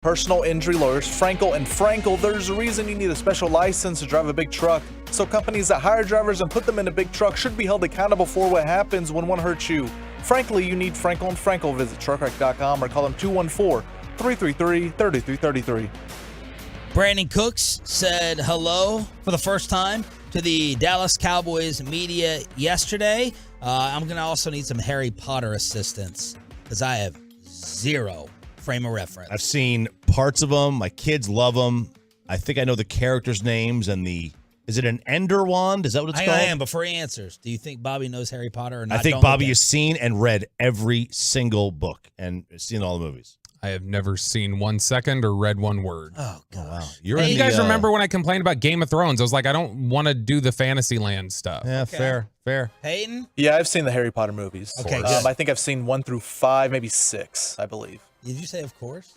Personal injury lawyers, Frankel and Frankel. There's a reason you need a special license to drive a big truck. So companies that hire drivers and put them in a big truck should be held accountable for what happens when one hurts you. Frankly, you need Frankel and Frankel. Visit truckwreck.com or call them 214-333-3333. Brandon Cooks said hello for the first time to the Dallas Cowboys media yesterday. I'm going to also need some Harry Potter assistance because I have zero frame of reference. I've seen parts of them. My kids love them. I think I know the characters' names and the Is it an Ender wand? Is that what it's Hang called? on, hang on, before he answers, do you think Bobby knows Harry Potter or not? I think Don't Bobby look has seen and read every single book and seen all the movies. I have never seen 1 second or read one word. Oh, God. Wow. Hey, you guys remember when I complained about Game of Thrones? I was like, I don't want to do the Fantasyland stuff. Yeah, fair. Peyton? Yeah, I've seen the Harry Potter movies. Okay, good. I think I've seen 1 through 5, maybe 6, I believe. Did you say of course?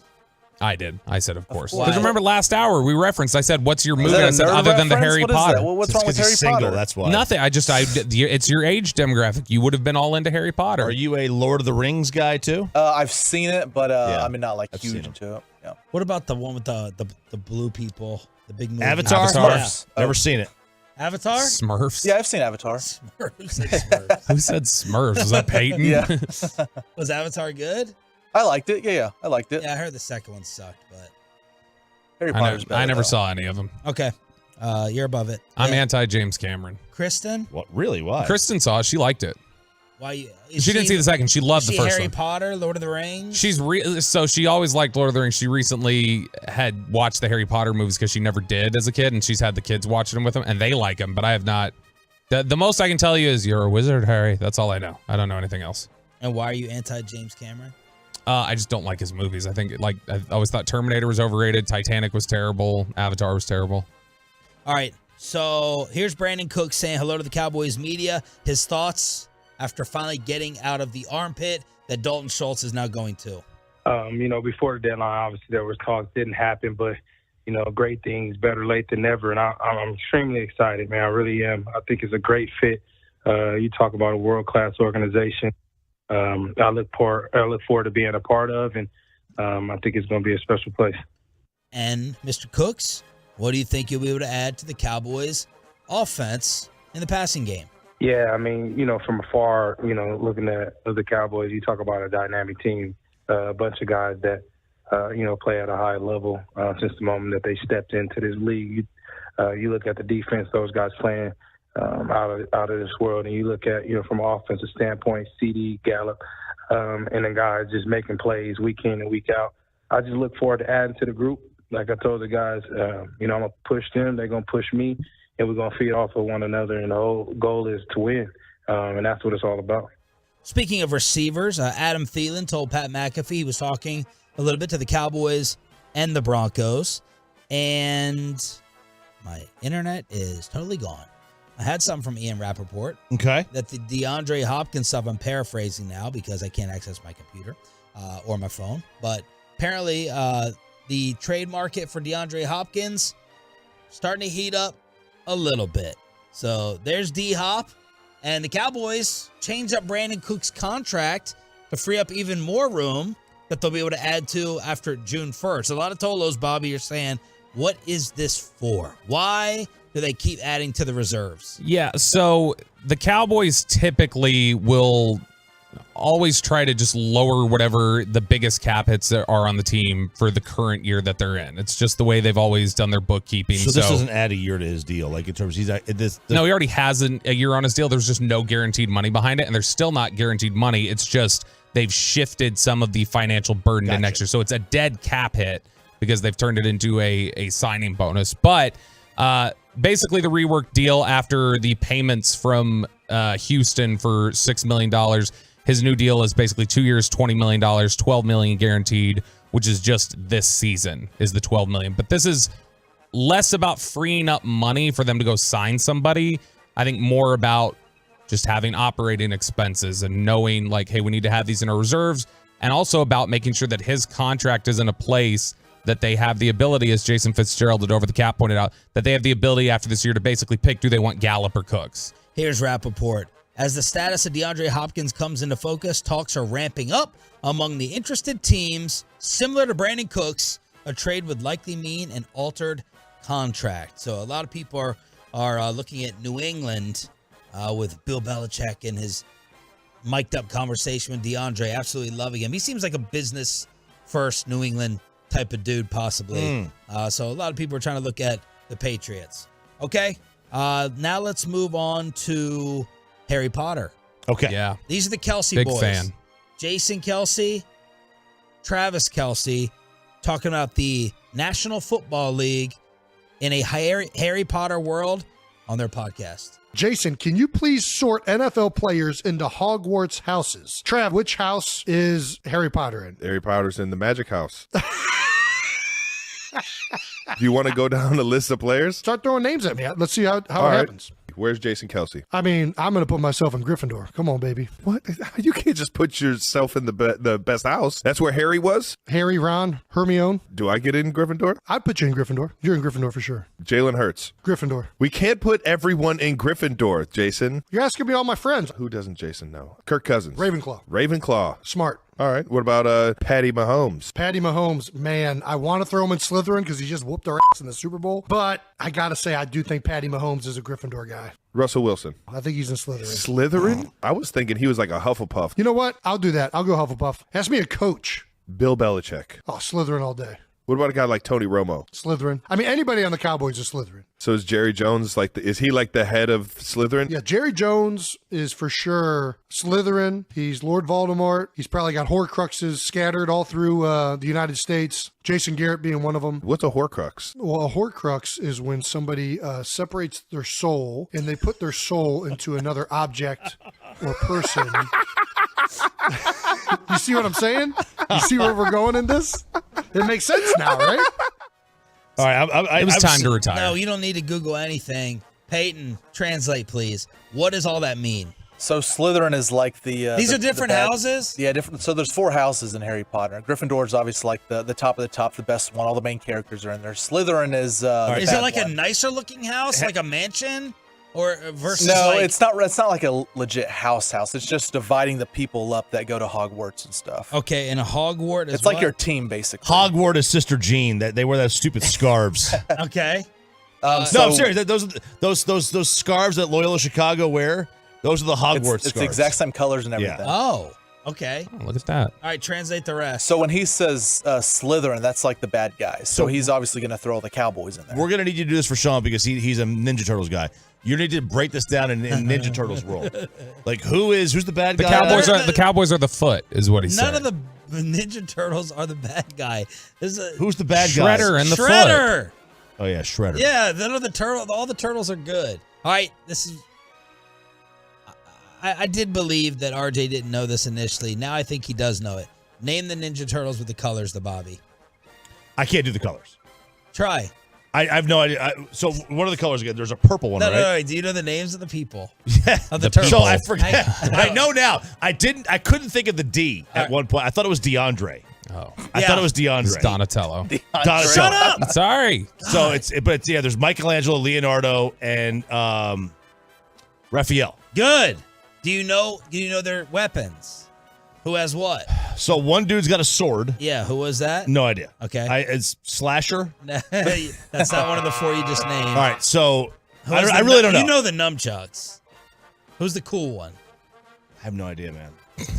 I did. I said, of course. course. Because remember last hour we referenced, I said, what's your movie? that a I said, nerd other than the reference? Harry What is that? Potter. Well, what's wrong with Harry Potter? That's why. Nothing. It's your age demographic. You would have been all into Harry Potter. Are you a Lord of the Rings guy too? I've seen it, but Yeah, I mean, not like I've huge seen 'em. into it. Yeah. What about the one with the blue people, the big movie? Avatar? Smurfs. Never seen it. Avatar? Smurfs? Yeah, I've seen Avatar. Who said Smurfs? Who said Smurfs? Was that Peyton? Yeah. Was Avatar good? I liked it. Yeah, I liked it. Yeah, I heard the second one sucked, but Harry Potter's better. I never though. saw any of them. okay. You're above it. I'm Yeah. anti James Cameron. Kristen? What? Really? Why? Kristen saw it. She liked it. Why you? She didn't see the second. She loved is the she first Harry one. Potter, Lord of the Rings? So she always liked Lord of the Rings. She recently had watched the Harry Potter movies because she never did as a kid, and she's had the kids watching them with them, and they like them. But I have not. The most I can tell you is you're a wizard, Harry. That's all I know. I don't know anything else. And why are you anti James Cameron? I just don't like his movies. I think I always thought Terminator was overrated. Titanic was terrible. Avatar was terrible. All right. So here's Brandon Cook saying hello to the Cowboys media. His thoughts after finally getting out of the armpit that Dalton Schultz is now going to. Before the deadline, obviously there was talks, didn't happen, but great things, better late than never, and I'm extremely excited, man. I really am. I think it's a great fit. You talk about a world-class organization. I look forward to being a part of, and I think it's going to be a special place. And Mr. Cooks, what do you think you'll be able to add to the Cowboys' offense in the passing game? Yeah, I mean, from afar, looking at the Cowboys, you talk about a dynamic team, a bunch of guys that, play at a high level since the moment that they stepped into this league. You look at the defense, those guys playing out of this world, and you look at, from an offensive standpoint, CD, Gallup, and then guys just making plays week in and week out. I just look forward to adding to the group. Like I told the guys, I'm going to push them, they're going to push me, and we're going to feed off of one another, and the whole goal is to win, and that's what it's all about. Speaking of receivers, Adam Thielen told Pat McAfee he was talking a little bit to the Cowboys and the Broncos, and my internet is totally gone. I had something from Ian Rappaport. Okay. That the DeAndre Hopkins stuff, I'm paraphrasing now because I can't access my computer or my phone, but apparently the trade market for DeAndre Hopkins starting to heat up a little bit. So there's D-Hop, and the Cowboys changed up Brandon Cook's contract to free up even more room that they'll be able to add to after June 1st. A lot of Tolos, Bobby, are saying, what is this for? Why do they keep adding to the reserves? Yeah, so the Cowboys typically will always try to just lower whatever the biggest cap hits that are on the team for the current year that they're in. It's just the way they've always done their bookkeeping. So this doesn't add a year to his deal, like in terms of No, he already has a year on his deal. There's just no guaranteed money behind it, and there's still not guaranteed money. It's just they've shifted some of the financial burden to next year. So it's a dead cap hit because they've turned it into a signing bonus. But basically the reworked deal after the payments from Houston for $6 million, his new deal is basically 2 years, $20 million, $12 million guaranteed, which is just this season is the $12 million. But this is less about freeing up money for them to go sign somebody. I think more about just having operating expenses and knowing like, hey, we need to have these in our reserves, and also about making sure that his contract is in a place that they have the ability, as Jason Fitzgerald at Over the Cap pointed out, that they have the ability after this year to basically pick, do they want Gallup or Cooks? Here's Rappaport. As the status of DeAndre Hopkins comes into focus, talks are ramping up among the interested teams. Similar to Brandon Cooks, a trade would likely mean an altered contract. So a lot of people are looking at New England with Bill Belichick and his mic'd up conversation with DeAndre, absolutely loving him. He seems like a business first New England type of dude, possibly. So a lot of people are trying to look at the Patriots. Okay, now let's move on to Harry Potter. Okay. Yeah. These are the Kelsey Big boys. fan. Jason Kelsey, Travis Kelsey, talking about the National Football League in a Harry Potter world. on their podcast. Jason, can you please sort NFL players into Hogwarts houses? Trav, which house is Harry Potter in? Harry Potter's in the Magic House. Do you want to go down the list of players? Start throwing names at me. Let's see how it All right. happens. Where's Jason Kelsey? I mean, I'm going to put myself in Gryffindor. Come on, baby. What? You can't just put yourself in the best house. That's where Harry was? Harry, Ron, Hermione. Do I get in Gryffindor? I'd put you in Gryffindor. You're in Gryffindor for sure. Jalen Hurts. Gryffindor. We can't put everyone in Gryffindor, Jason. You're asking me all my friends. Who doesn't Jason know? Kirk Cousins. Ravenclaw. Ravenclaw. Smart. All right. What about Patty Mahomes? Patty Mahomes, man, I want to throw him in Slytherin because he just whooped our ass in the Super Bowl. But I got to say, I do think Patty Mahomes is a Gryffindor guy. Russell Wilson. I think he's in Slytherin. Slytherin? I was thinking he was like a Hufflepuff. You know what? I'll do that. I'll go Hufflepuff. Ask me a coach. Bill Belichick. Oh, Slytherin all day. What about a guy like Tony Romo? Slytherin. I mean, anybody on the Cowboys is Slytherin. So is Jerry Jones is he like the head of Slytherin? Yeah, Jerry Jones is for sure Slytherin. He's Lord Voldemort. He's probably got Horcruxes scattered all through the United States. Jason Garrett being one of them. What's a Horcrux? Well, a Horcrux is when somebody separates their soul and they put their soul into another object or person. You see what I'm saying? You see where we're going in this? It makes sense now, right? All right, it was time to retire. No, you don't need to Google anything. Peyton, translate, please. What does all that mean? So Slytherin is like the These are different houses? Yeah, different. So there's 4 houses in Harry Potter. Gryffindor is obviously like the top of the top, the best one. All the main characters are in there. Slytherin is Is it like a nicer looking house, like a mansion, or versus? No, like, it's not. It's not like a legit house. It's just dividing the people up that go to Hogwarts and stuff. Okay, and a Hogwarts is It's like what? your team, basically. Hogwarts is Sister Jean. That they wear those stupid scarves. Okay. No, I'm serious. Those scarves that Loyola Chicago wear. Those are the Hogwarts It's the scarves. exact same colors and everything. Oh, okay. Look at that. All right, translate the rest. So when he says Slytherin, that's like the bad guys. So he's obviously going to throw the Cowboys in there. We're gonna need you to do this for Sean because he's a Ninja Turtles guy. You need to break this down in Ninja Turtles world. Like who's the bad The guy? Cowboys are the foot, is what he said. None of the Ninja Turtles are the bad guy. Who's the bad guy? Shredder and the Shredder. foot. Oh yeah, Shredder. Yeah, none of the turtle. All the turtles are good. All right, this is. I did believe that RJ didn't know this initially. Now I think he does know it. Name the Ninja Turtles with the colors, the Bobby. I can't do the colors. Try. I have no idea. So what are the colors again? There's a purple one, right? No. Do you know the names of the people? Yeah, Of the turtles. So I forget. I know now. I couldn't think of the D at one point. I thought it was DeAndre. Oh, I thought it was DeAndre. It's Donatello. Donatello. Shut up. Sorry. So there's Michelangelo, Leonardo, and Raphael. Good. Do you know their weapons? Who has what? So one dude's got a sword. Yeah, who was that? No idea. Okay. It's Slasher. That's not one of the 4 you just named. All right, so Who I is really the- don't know. You know the nunchucks. Who's the cool one? I have no idea, man.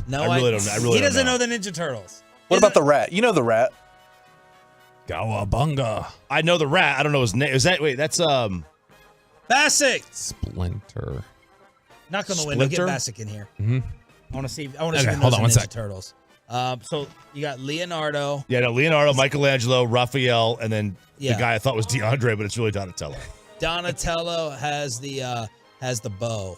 No, I really don't know. He doesn't know the Ninja Turtles. What about the rat? You know the rat. Cowabunga. I know the rat. I don't know his name. That's Bassick. Splinter. Knock on the window. Get Splinter? Bassick in here. Mm-hmm. I want to see. Okay, who hold knows on the one Ninja sec. Turtles. So you got Leonardo. Yeah, no, Leonardo, Michelangelo, Raphael, and then Yeah. the guy I thought was DeAndre, but it's really Donatello. Donatello has the bow.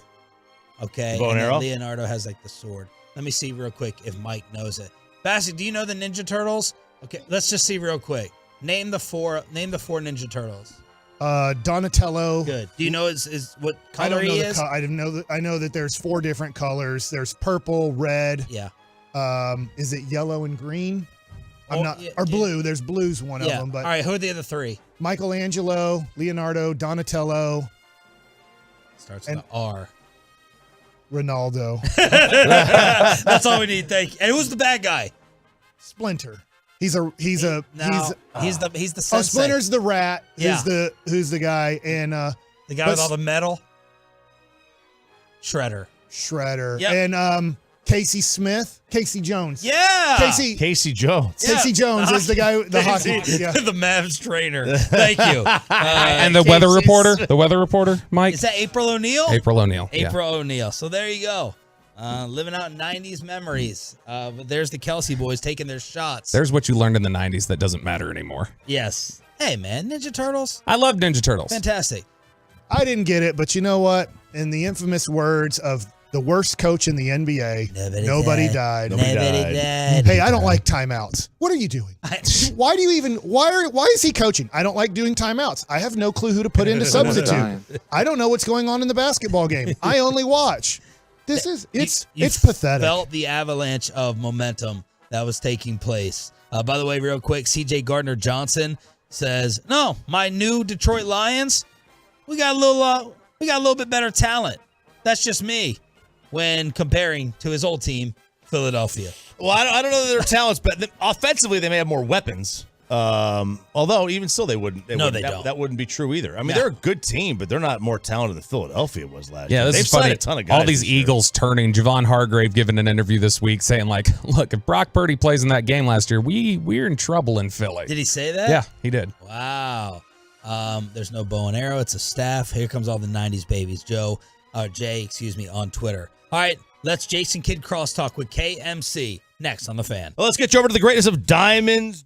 Okay. Bow and then arrow? Leonardo has like the sword. Let me see real quick if Mike knows it. Bassick, do you know the Ninja Turtles? Okay, let's just see real quick. Name the four Ninja Turtles. Donatello. Good. Do you know is what I color don't know he the is? I didn't know that. I know that there's 4 different colors. There's purple, red. Yeah. Is it yellow and green? I'm Oh, not. yeah, Or yeah. blue. There's blue's one of Yeah. them. But All right, who are the other 3? Michelangelo, Leonardo, Donatello, Starts with an R. Ronaldo, That's all we need. Thank you. And who's the bad guy? Splinter. He's the sensei. Splinter's the rat. Yeah. Who's the guy and The guy with all the metal? Shredder. Shredder. Yep. And Casey Jones. Yeah. Casey Jones. Casey Jones is the guy, the hockey. Yeah. The Mavs trainer. Thank you. And the weather reporter. The weather reporter, Mike. Is that April O'Neil? April O'Neil. Yeah. April O'Neil. So there you go. Living out 90s memories. But there's the Kelsey boys taking their shots. There's what you learned in the 90s that doesn't matter anymore. Yes. Hey, man. Ninja Turtles. I love Ninja Turtles. Fantastic. I didn't get it, but you know what? In the infamous words of the worst coach in the NBA, nobody died. Hey, I don't like timeouts. What are you doing? Why is he coaching? I don't like doing timeouts. I have no clue who to put in to substitute. I don't know what's going on in the basketball game. I only watch. It's pathetic. Felt the avalanche of momentum that was taking place. By the way, real quick, CJ Gardner-Johnson says, "No, my new Detroit Lions, we got a little bit better talent. That's just me." When comparing to his old team, Philadelphia. Well, I don't know that their talents, but offensively they may have more weapons. Although even still they wouldn't. They don't. That wouldn't be true either. I mean, they're a good team, but they're not more talented than Philadelphia was last year. Yeah, this They've is funny. signed a ton of guys. All these Eagles turning. Javon Hargrave giving an interview this week saying, like, look, if Brock Purdy plays in that game last year, we're in trouble in Philly. Did he say that? Yeah, he did. Wow. There's no bow and arrow. It's a staff. Here comes all the 90s babies. Jay, on Twitter. All right, let's Jason Kidd crosstalk with KMC next on The Fan. Well, let's get you over to the greatness of diamonds.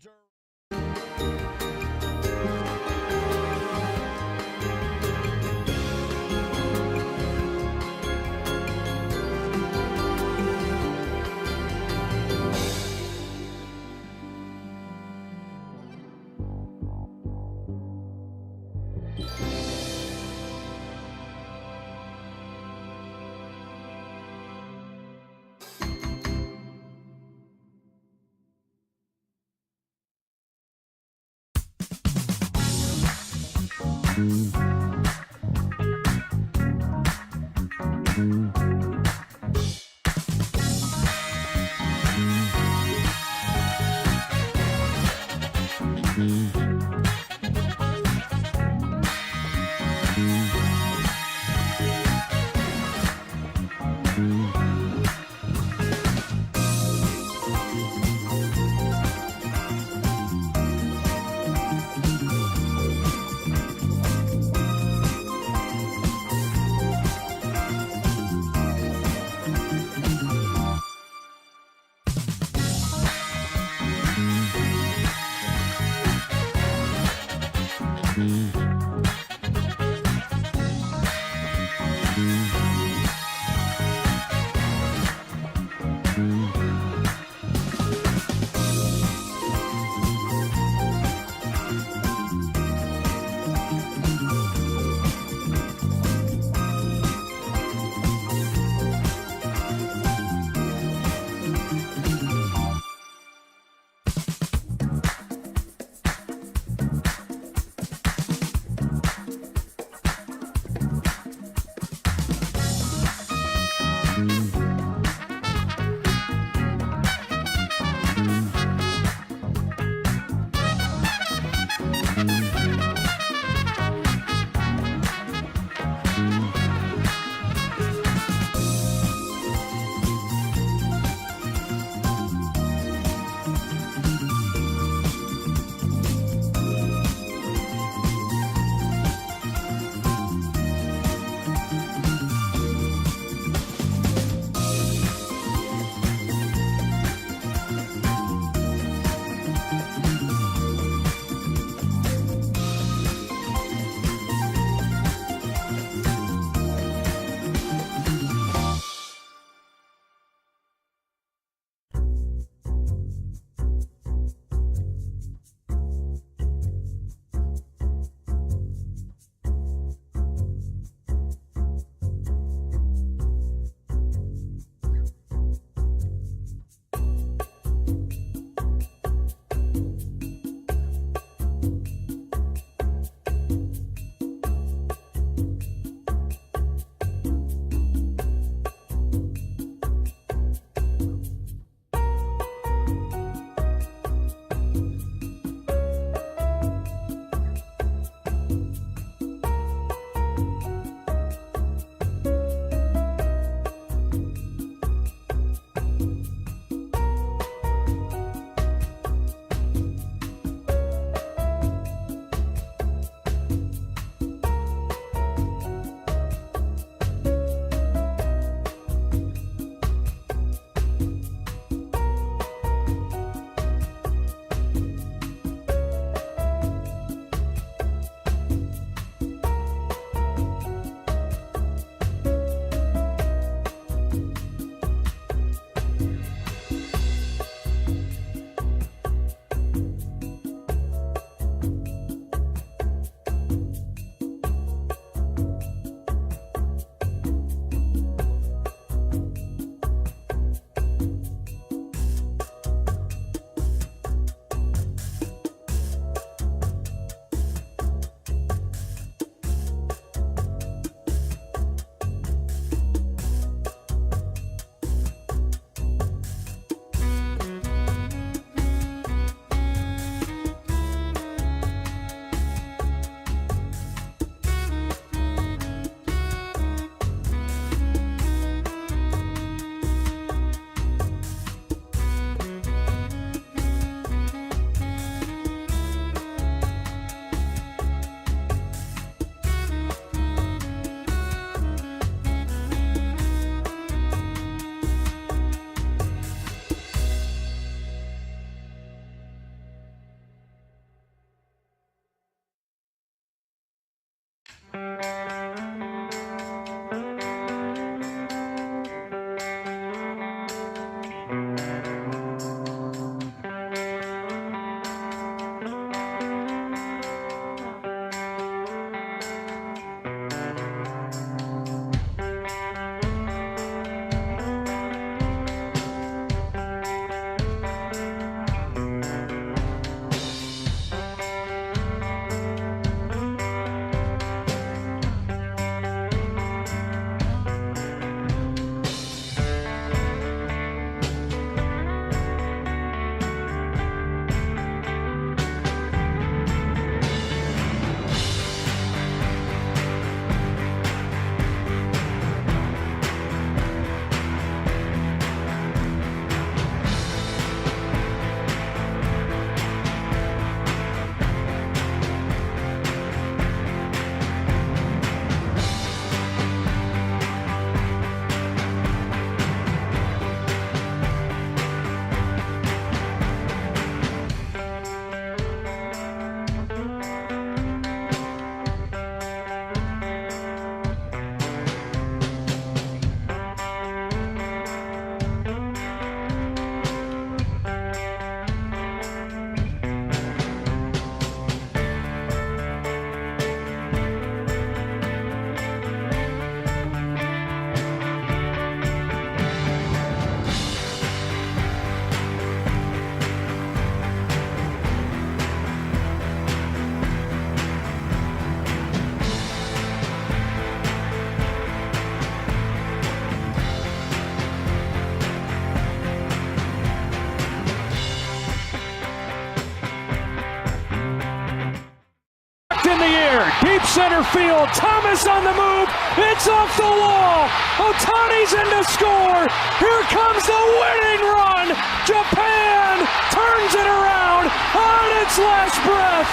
left center field. Thomas on the move. It's off the wall. Ohtani's in to score. Here comes the winning run. Japan turns it around on its last breath.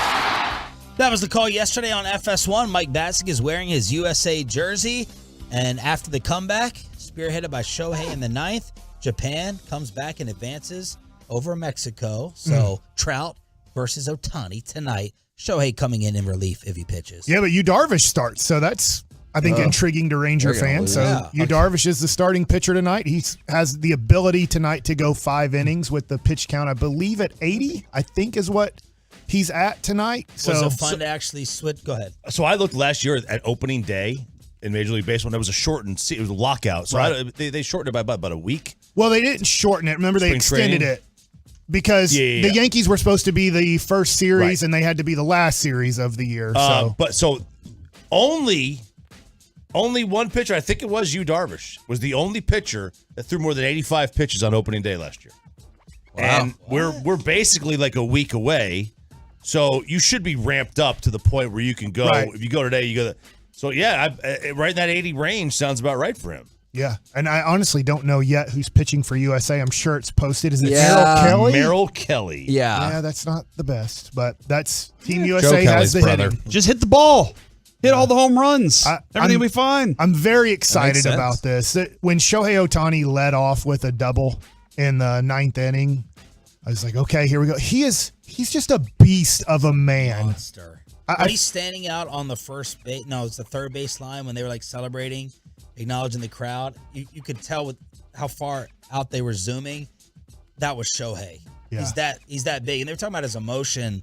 That was the call yesterday on FS1. Mike Bassick is wearing his USA jersey. And after the comeback, spearheaded by Shohei in the ninth, Japan comes back and advances over Mexico. So Trout versus Ohtani tonight. Shohei coming in relief if he pitches. Yeah, but Yu Darvish starts, so that's, I think, intriguing to Ranger fans. So Yu Darvish is the starting pitcher tonight. He has the ability tonight to go 5 innings with the pitch count, I believe, at 80, I think is what he's at tonight. So Was it fun to actually switch? Go ahead. So I looked last year at opening day in Major League Baseball. There was a shortened it was a lockout. So they shortened it by about a week. Well, they didn't shorten it. Remember, they extended it because the Yankees were supposed to be the first series and they had to be the last series of the year. So only one pitcher, I think it was Yu Darvish, was the only pitcher that threw more than 85 pitches on opening day last year. Wow. And we're basically like a week away. So you should be ramped up to the point where you can go. Right. If you go today, you go. So right in that 80 range sounds about right for him. Yeah, and I honestly don't know yet who's pitching for USA. I'm sure it's posted. Is it Merrill Kelly? Merrill Kelly. Yeah, that's not the best, but that's Team USA has the brother. hitting. Just hit the ball. Hit all the home runs. Everything will be fine. I'm very excited about this. When Shohei Ohtani led off with a double in the 9th inning, I was like, okay, here we go. He's just a beast of a man. Monster. He's standing out on the first base. No, it's the third base line when they were like celebrating, acknowledging the crowd. You could tell with how far out they were zooming. That was Shohei. Yeah. He's that big. And they were talking about his emotion.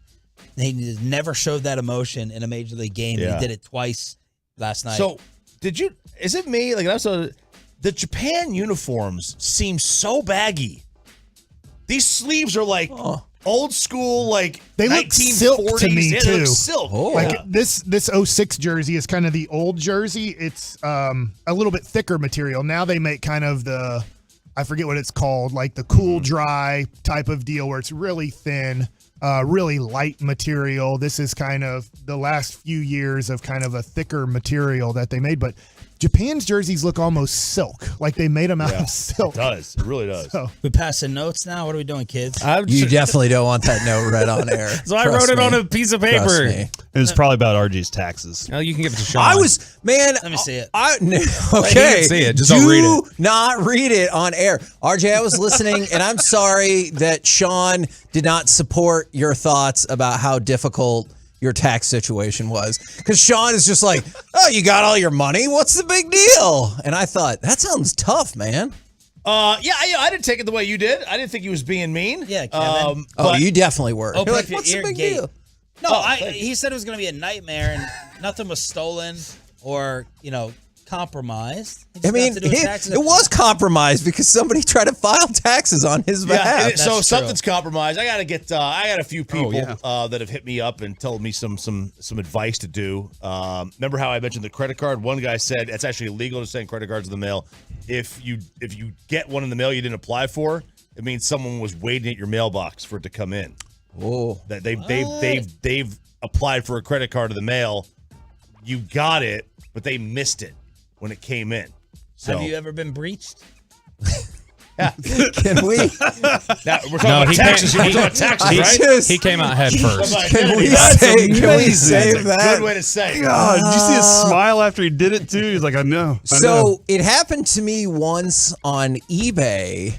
He never showed that emotion in a major league game. Yeah. He did it twice last night. So is it me? Like also the Japan uniforms seem so baggy. These sleeves are like old school, like they look silk to me too. They look silk. Like this 06 jersey is kind of the old jersey. It's a little bit thicker material. Now they make kind of the, I forget what it's called, like the cool dry type of deal where it's really thin, really light material. This is kind of the last few years of kind of a thicker material that they made, but Japan's jerseys look almost silk, like they made them out of silk. It does. It really does. So, we passing notes now? What are we doing, kids? You definitely don't want that note read on air. So I wrote it on a piece of paper. It was probably about RG's taxes. No, you can give it to Sean. Let me see it. Okay. See it. Just don't read it. Not read it on air. RJ, I was listening, and I'm sorry that Sean did not support your thoughts about how difficult your tax situation was, because Sean is just like, oh, you got all your money? What's the big deal? And I thought, that sounds tough, man. I didn't take it the way you did. I didn't think he was being mean. Yeah, Kevin. You definitely were. Open like, what's the big deal? No, he said it was going to be a nightmare and nothing was stolen or, compromised. I mean, it was compromised because somebody tried to file taxements on his behalf. Yeah, so something's compromised. I got to get. I got a few people that have hit me up and told me some advice to do. Remember how I mentioned the credit card? One guy said it's actually illegal to send credit cards in the mail. If you get one in the mail you didn't apply for, it means someone was waiting at your mailbox for it to come in. Oh, that they've applied for a credit card in the mail. You got it, but they missed it when it came in. So, have you ever been breached? Can we? Now, we're talking about taxes. We're talking about taxes, right? He came out head first. Can we save that? Good way to say it. God, did you see his smile after he did it too? He's like, I know. So it happened to me once on eBay,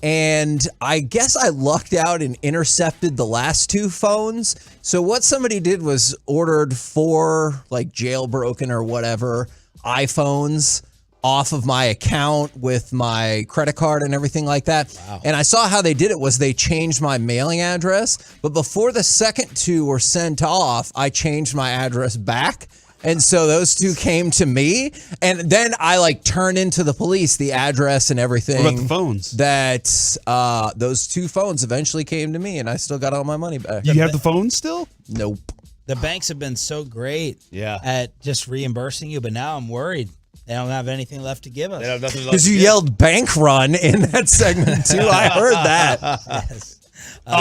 and I guess I lucked out and intercepted the last 2 phones. So what somebody did was ordered 4 like jailbroken or whatever iPhones off of my account with my credit card and everything like that. Wow. And I saw how they did it was they changed my mailing address, but before the second 2 were sent off, I changed my address back. And so those 2 came to me, and then I turned into the police the address and everything. What about the phones? That those 2 phones eventually came to me, and I still got all my money back. You have the phones still? Nope. The banks have been so great at just reimbursing you, but now I'm worried. They don't have anything left to give us. Because you yelled bank run in that segment, too. I heard that. Yes.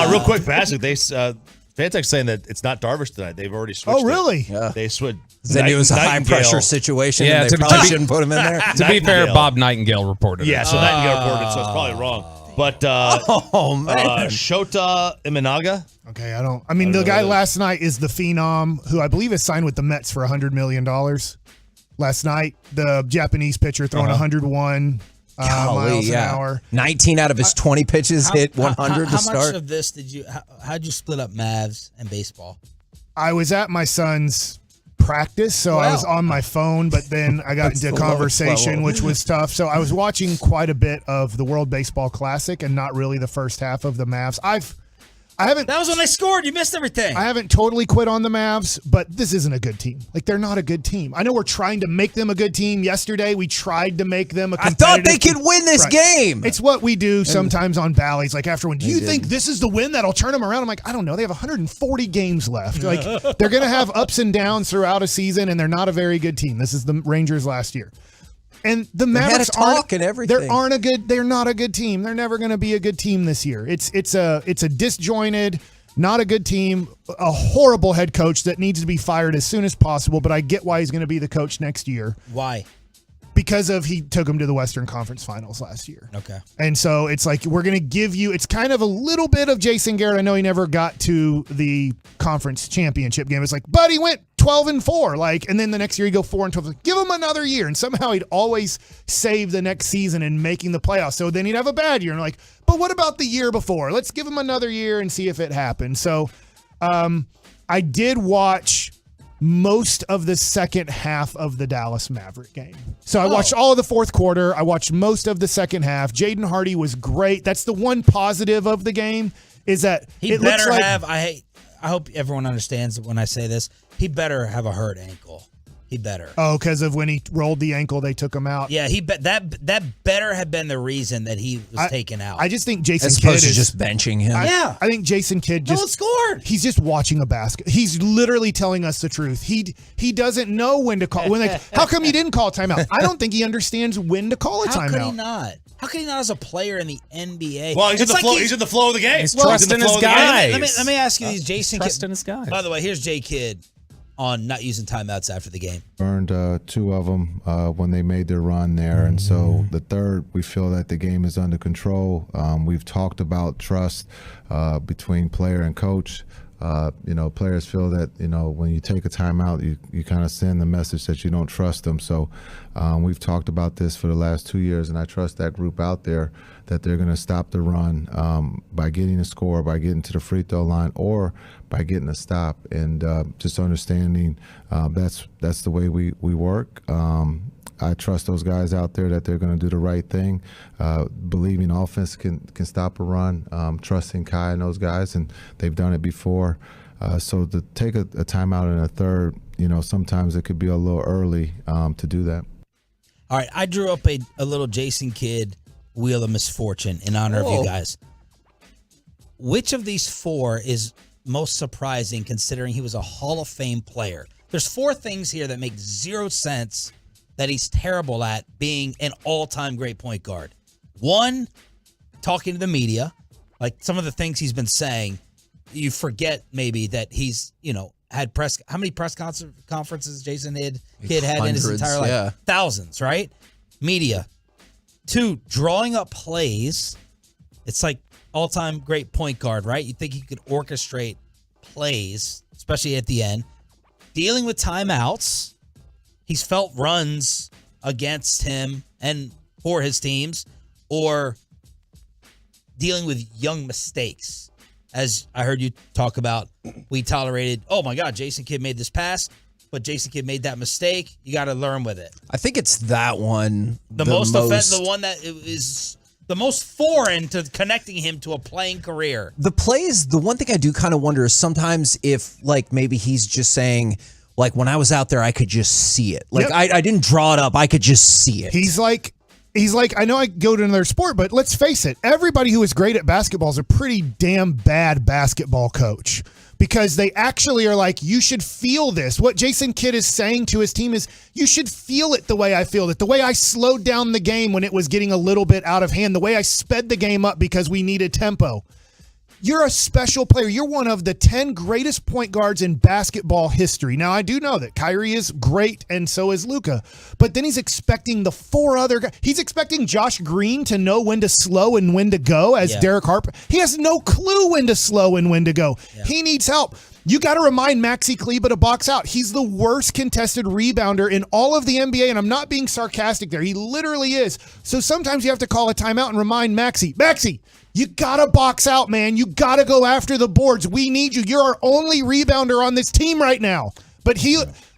Real quick, Bassick, Fantech's saying that it's not Darvish tonight. They've already switched. Oh, really? Yeah. They switched. They knew it was a high-pressure situation, and they probably shouldn't put him in there. To be fair, Bob Nightingale reported it. Yeah, so Nightingale reported it, so it's probably wrong. But Shota Imanaga. Okay, I mean, the guy last night is the Phenom, who I believe is signed with the Mets for $100 million. Last night, the Japanese pitcher throwing 101 miles an hour. 19 out of his 20 pitches hit 100 to start. How much of this did you? How'd you split up Mavs and baseball? I was at my son's practice, so I was on my phone, but then I got into conversation, which was tough. So I was watching quite a bit of the World Baseball Classic and not really the first half of the Mavs. I haven't. That was when they scored. You missed everything. I haven't totally quit on the Mavs, but this isn't a good team. Like, they're not a good team. I know we're trying to make them a good team. Yesterday, we tried to make them a competitive I thought they could win this game. It's what we do sometimes on Bally's. Like, after when, do you think this is the win that'll turn them around? I'm like, I don't know. They have 140 games left. Like, they're going to have ups and downs throughout a season, and they're not a very good team. This is the Rangers last year. And the Mavericks they're not a good team. They're never going to be a good team this year. It's a disjointed, not a good team, a horrible head coach that needs to be fired as soon as possible, but I get why he's going to be the coach next year. Why? Because he took him to the Western Conference Finals last year. Okay. And so it's like, we're going to give you, it's kind of a little bit of Jason Garrett. I know he never got to the conference championship game. It's like, but he went 12-4, like, and then the next year he'd go 4-12. Like, give him another year. And somehow he'd always save the next season and making the playoffs. So then he'd have a bad year. And like, but what about the year before? Let's give him another year and see if it happens. So I did watch most of the second half of the Dallas Maverick game. So I watched all of the fourth quarter. I watched most of the second half. Jaden Hardy was great. That's the one positive of the game, is that he better have. I hope everyone understands when I say this. He better have a hurt ankle. He better. Oh, because of when he rolled the ankle, they took him out. Yeah, that better have been the reason that he was taken out. I just think Jason As Kidd opposed to is just benching him. I think Jason Kidd just scored. He's just watching a basket. He's literally telling us the truth. He doesn't know when to call. How come you didn't call a timeout? I don't think he understands when to call a timeout. How could he not? How could he not as a player in the NBA? Well, he's in the flow. He's in the flow of the game. He's trusting his guys. Let me ask you these, Jason. Trusting his guys. By the way, here's Jay Kidd on not using timeouts after the game. Earned 2 of them when they made their run there. And so the third, we feel that the game is under control. We've talked about trust between player and coach. Players feel that, when you take a timeout, you kind of send the message that you don't trust them. So we've talked about this for the last 2 years, and I trust that group out there that they're going to stop the run by getting a score, by getting to the free throw line, or by getting a stop. And just understanding that's the way we work. I trust those guys out there that they're going to do the right thing, believing offense can stop a run, trusting Kai and those guys, and they've done it before. So to take a timeout in a third, sometimes it could be a little early to do that. All right, I drew up a little Jason Kidd Wheel of Misfortune in honor of you guys. Which of these 4 is most surprising, considering he was a Hall of Fame player? There's 4 things here that make 0 sense that he's terrible at being an all-time great point guard. 1, talking to the media, like some of the things he's been saying. You forget maybe that he's, had how many press conferences Jason Kidd had in his entire life? Yeah. Thousands, right? Media. 2, drawing up plays. It's like all-time great point guard, right? You think he could orchestrate plays, especially at the end. Dealing with timeouts. He's felt runs against him and for his teams, or dealing with young mistakes. As I heard you talk about, we tolerated, oh my God, Jason Kidd made this pass, but Jason Kidd made that mistake. You got to learn with it. I think it's that one. The one that is the most foreign to connecting him to a playing career. The plays, the one thing I do kind of wonder is sometimes if, like, maybe he's just saying, like, when I was out there, I could just see it. Like, I didn't draw it up. I could just see it. He's like, I know I go to another sport, but let's face it. Everybody who is great at basketball is a pretty damn bad basketball coach, because they actually are like, you should feel this. What Jason Kidd is saying to his team is, you should feel it the way I feel it, the way I slowed down the game when it was getting a little bit out of hand, the way I sped the game up because we needed tempo. You're a special player. You're one of the 10 greatest point guards in basketball history. Now, I do know that Kyrie is great, and so is Luka. But then he's expecting the 4 other guys. He's expecting Josh Green to know when to slow and when to go as Derek Harper. He has no clue when to slow and when to go. Yeah. He needs help. You got to remind Maxi Kleber to box out. He's the worst contested rebounder in all of the NBA, and I'm not being sarcastic there. He literally is. So sometimes you have to call a timeout and remind Maxi, you got to box out, man. You got to go after the boards. We need you. You're our only rebounder on this team right now. But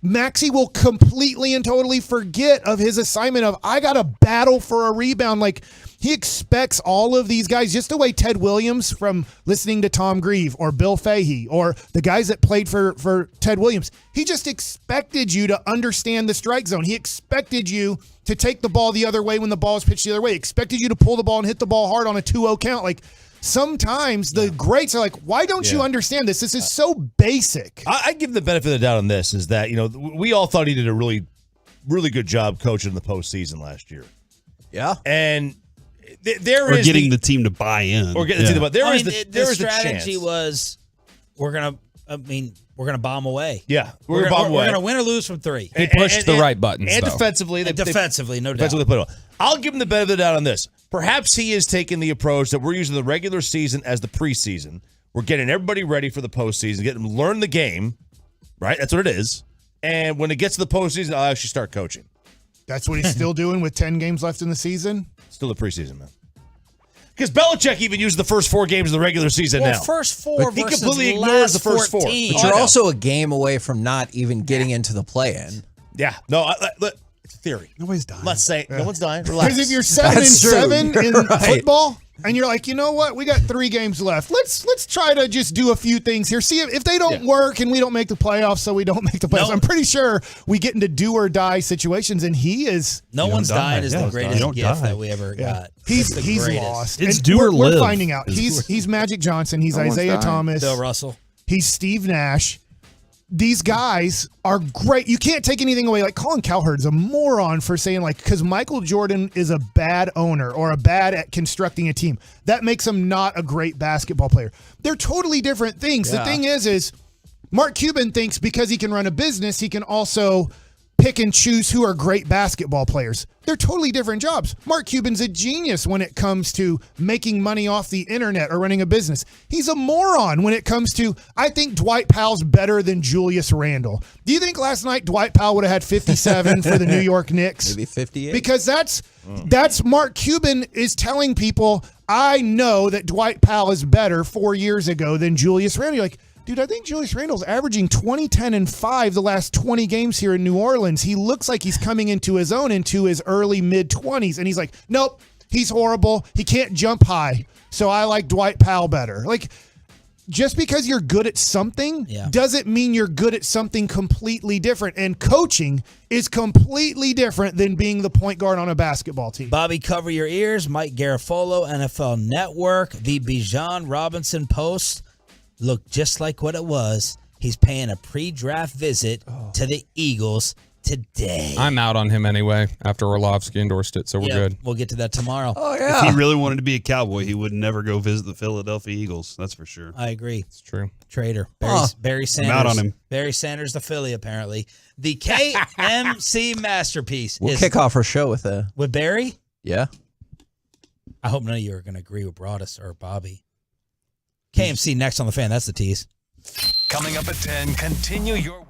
Maxi will completely and totally forget of his assignment of, I got to battle for a rebound. Like, he expects all of these guys, just the way Ted Williams, from listening to Tom Grieve or Bill Fahey or the guys that played for Ted Williams, he just expected you to understand the strike zone. He expected you to take the ball the other way when the ball is pitched the other way. He expected you to pull the ball and hit the ball hard on a 2-0 count. Like, sometimes the greats are like, why don't you understand this? This is so basic. I give the benefit of the doubt on this is that, we all thought he did a really, really good job coaching in the postseason last year. Yeah. And getting the team to buy in. Or getting the team to buy in. The strategy was we're gonna bomb away. Yeah. We're gonna win or lose from 3. He pushed the right buttons. And though. defensively, no doubt. I'll give him the benefit of the doubt on this. Perhaps he is taking the approach that we're using the regular season as the preseason. We're getting everybody ready for the postseason, getting them to learn the game, right? That's what it is. And when it gets to the postseason, I'll actually start coaching. That's what he's still doing with 10 games left in the season? Still the preseason, man. Because Belichick even used the first 4 games of the regular season now. First 4 he versus completely ignores the first 4. But But you're also a game away from not even getting into the play-in. Yeah. No, it's theory. Nobody's dying. Let's say no one's dying. Relax. Because if you're 7-7 in football, and you're like, you know what? We got 3 games left. Let's try to just do a few things here. See if they don't work and we don't make the playoffs, so we don't make the playoffs. I'm pretty sure we get into do or die situations, and he is. No one's dying is the greatest gift that we ever got. He's lost. It's and do or live. We're finding out. He's Magic Johnson. He's Isaiah Thomas. Bill Russell. He's Steve Nash. These guys are great. You can't take anything away. Like, Colin Cowherd's a moron for saying, like, because Michael Jordan is a bad owner or a bad at constructing a team, that makes him not a great basketball player. They're totally different things. The thing is Mark Cuban thinks because he can run a business, he can also pick and choose who are great basketball players. They're totally different jobs. Mark Cuban's a genius when it comes to making money off the internet or running a business. He's a moron when it comes to, I think Dwight Powell's better than Julius Randle. Do you think last night Dwight Powell would have had 57 for the New York Knicks? Maybe 58. Because that's Mark Cuban is telling people, I know that Dwight Powell is better 4 years ago than Julius Randle. You're like, dude, I think Julius Randle's averaging 20, 10, and 5 the last 20 games here in New Orleans. He looks like he's coming into his own into his early mid-20s. And he's like, nope, he's horrible. He can't jump high. So I like Dwight Powell better. Like, just because you're good at something doesn't mean you're good at something completely different. And coaching is completely different than being the point guard on a basketball team. Bobby, cover your ears. Mike Garafolo, NFL Network, the Bijan Robinson Post. Look just like what it was. He's paying a pre-draft visit to the Eagles today. I'm out on him anyway after Orlovsky endorsed it, so we're good. We'll get to that tomorrow. Oh, yeah. If he really wanted to be a Cowboy, he would never go visit the Philadelphia Eagles. That's for sure. I agree. It's true. Traitor. Barry Sanders. I'm out on him. Barry Sanders, the Philly, apparently. The KMC masterpiece. We'll kick off our show with with Barry? Yeah. I hope none of you are going to agree with Broadus or Bobby. KMC next on the Fan. That's the tease. Coming up at 10, continue your work.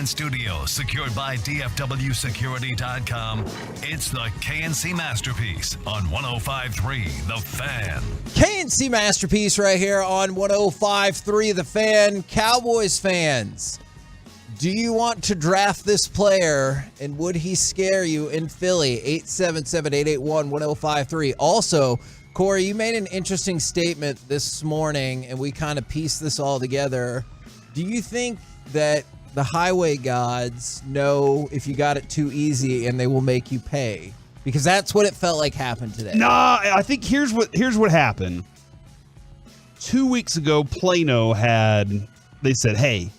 studio, secured by DFWsecurity.com. It's the KNC Masterpiece on 105.3 The Fan. KNC Masterpiece right here on 105.3 The Fan. Cowboys fans, do you want to draft this player, and would he scare you in Philly? 877-881-1053. Also, Corey, you made an interesting statement this morning, and we kind of pieced this all together. Do you think that the highway gods know if you got it too easy and they will make you pay? Because that's what it felt like happened today. Nah, I think here's what happened. 2 weeks ago, Plano they said, hey,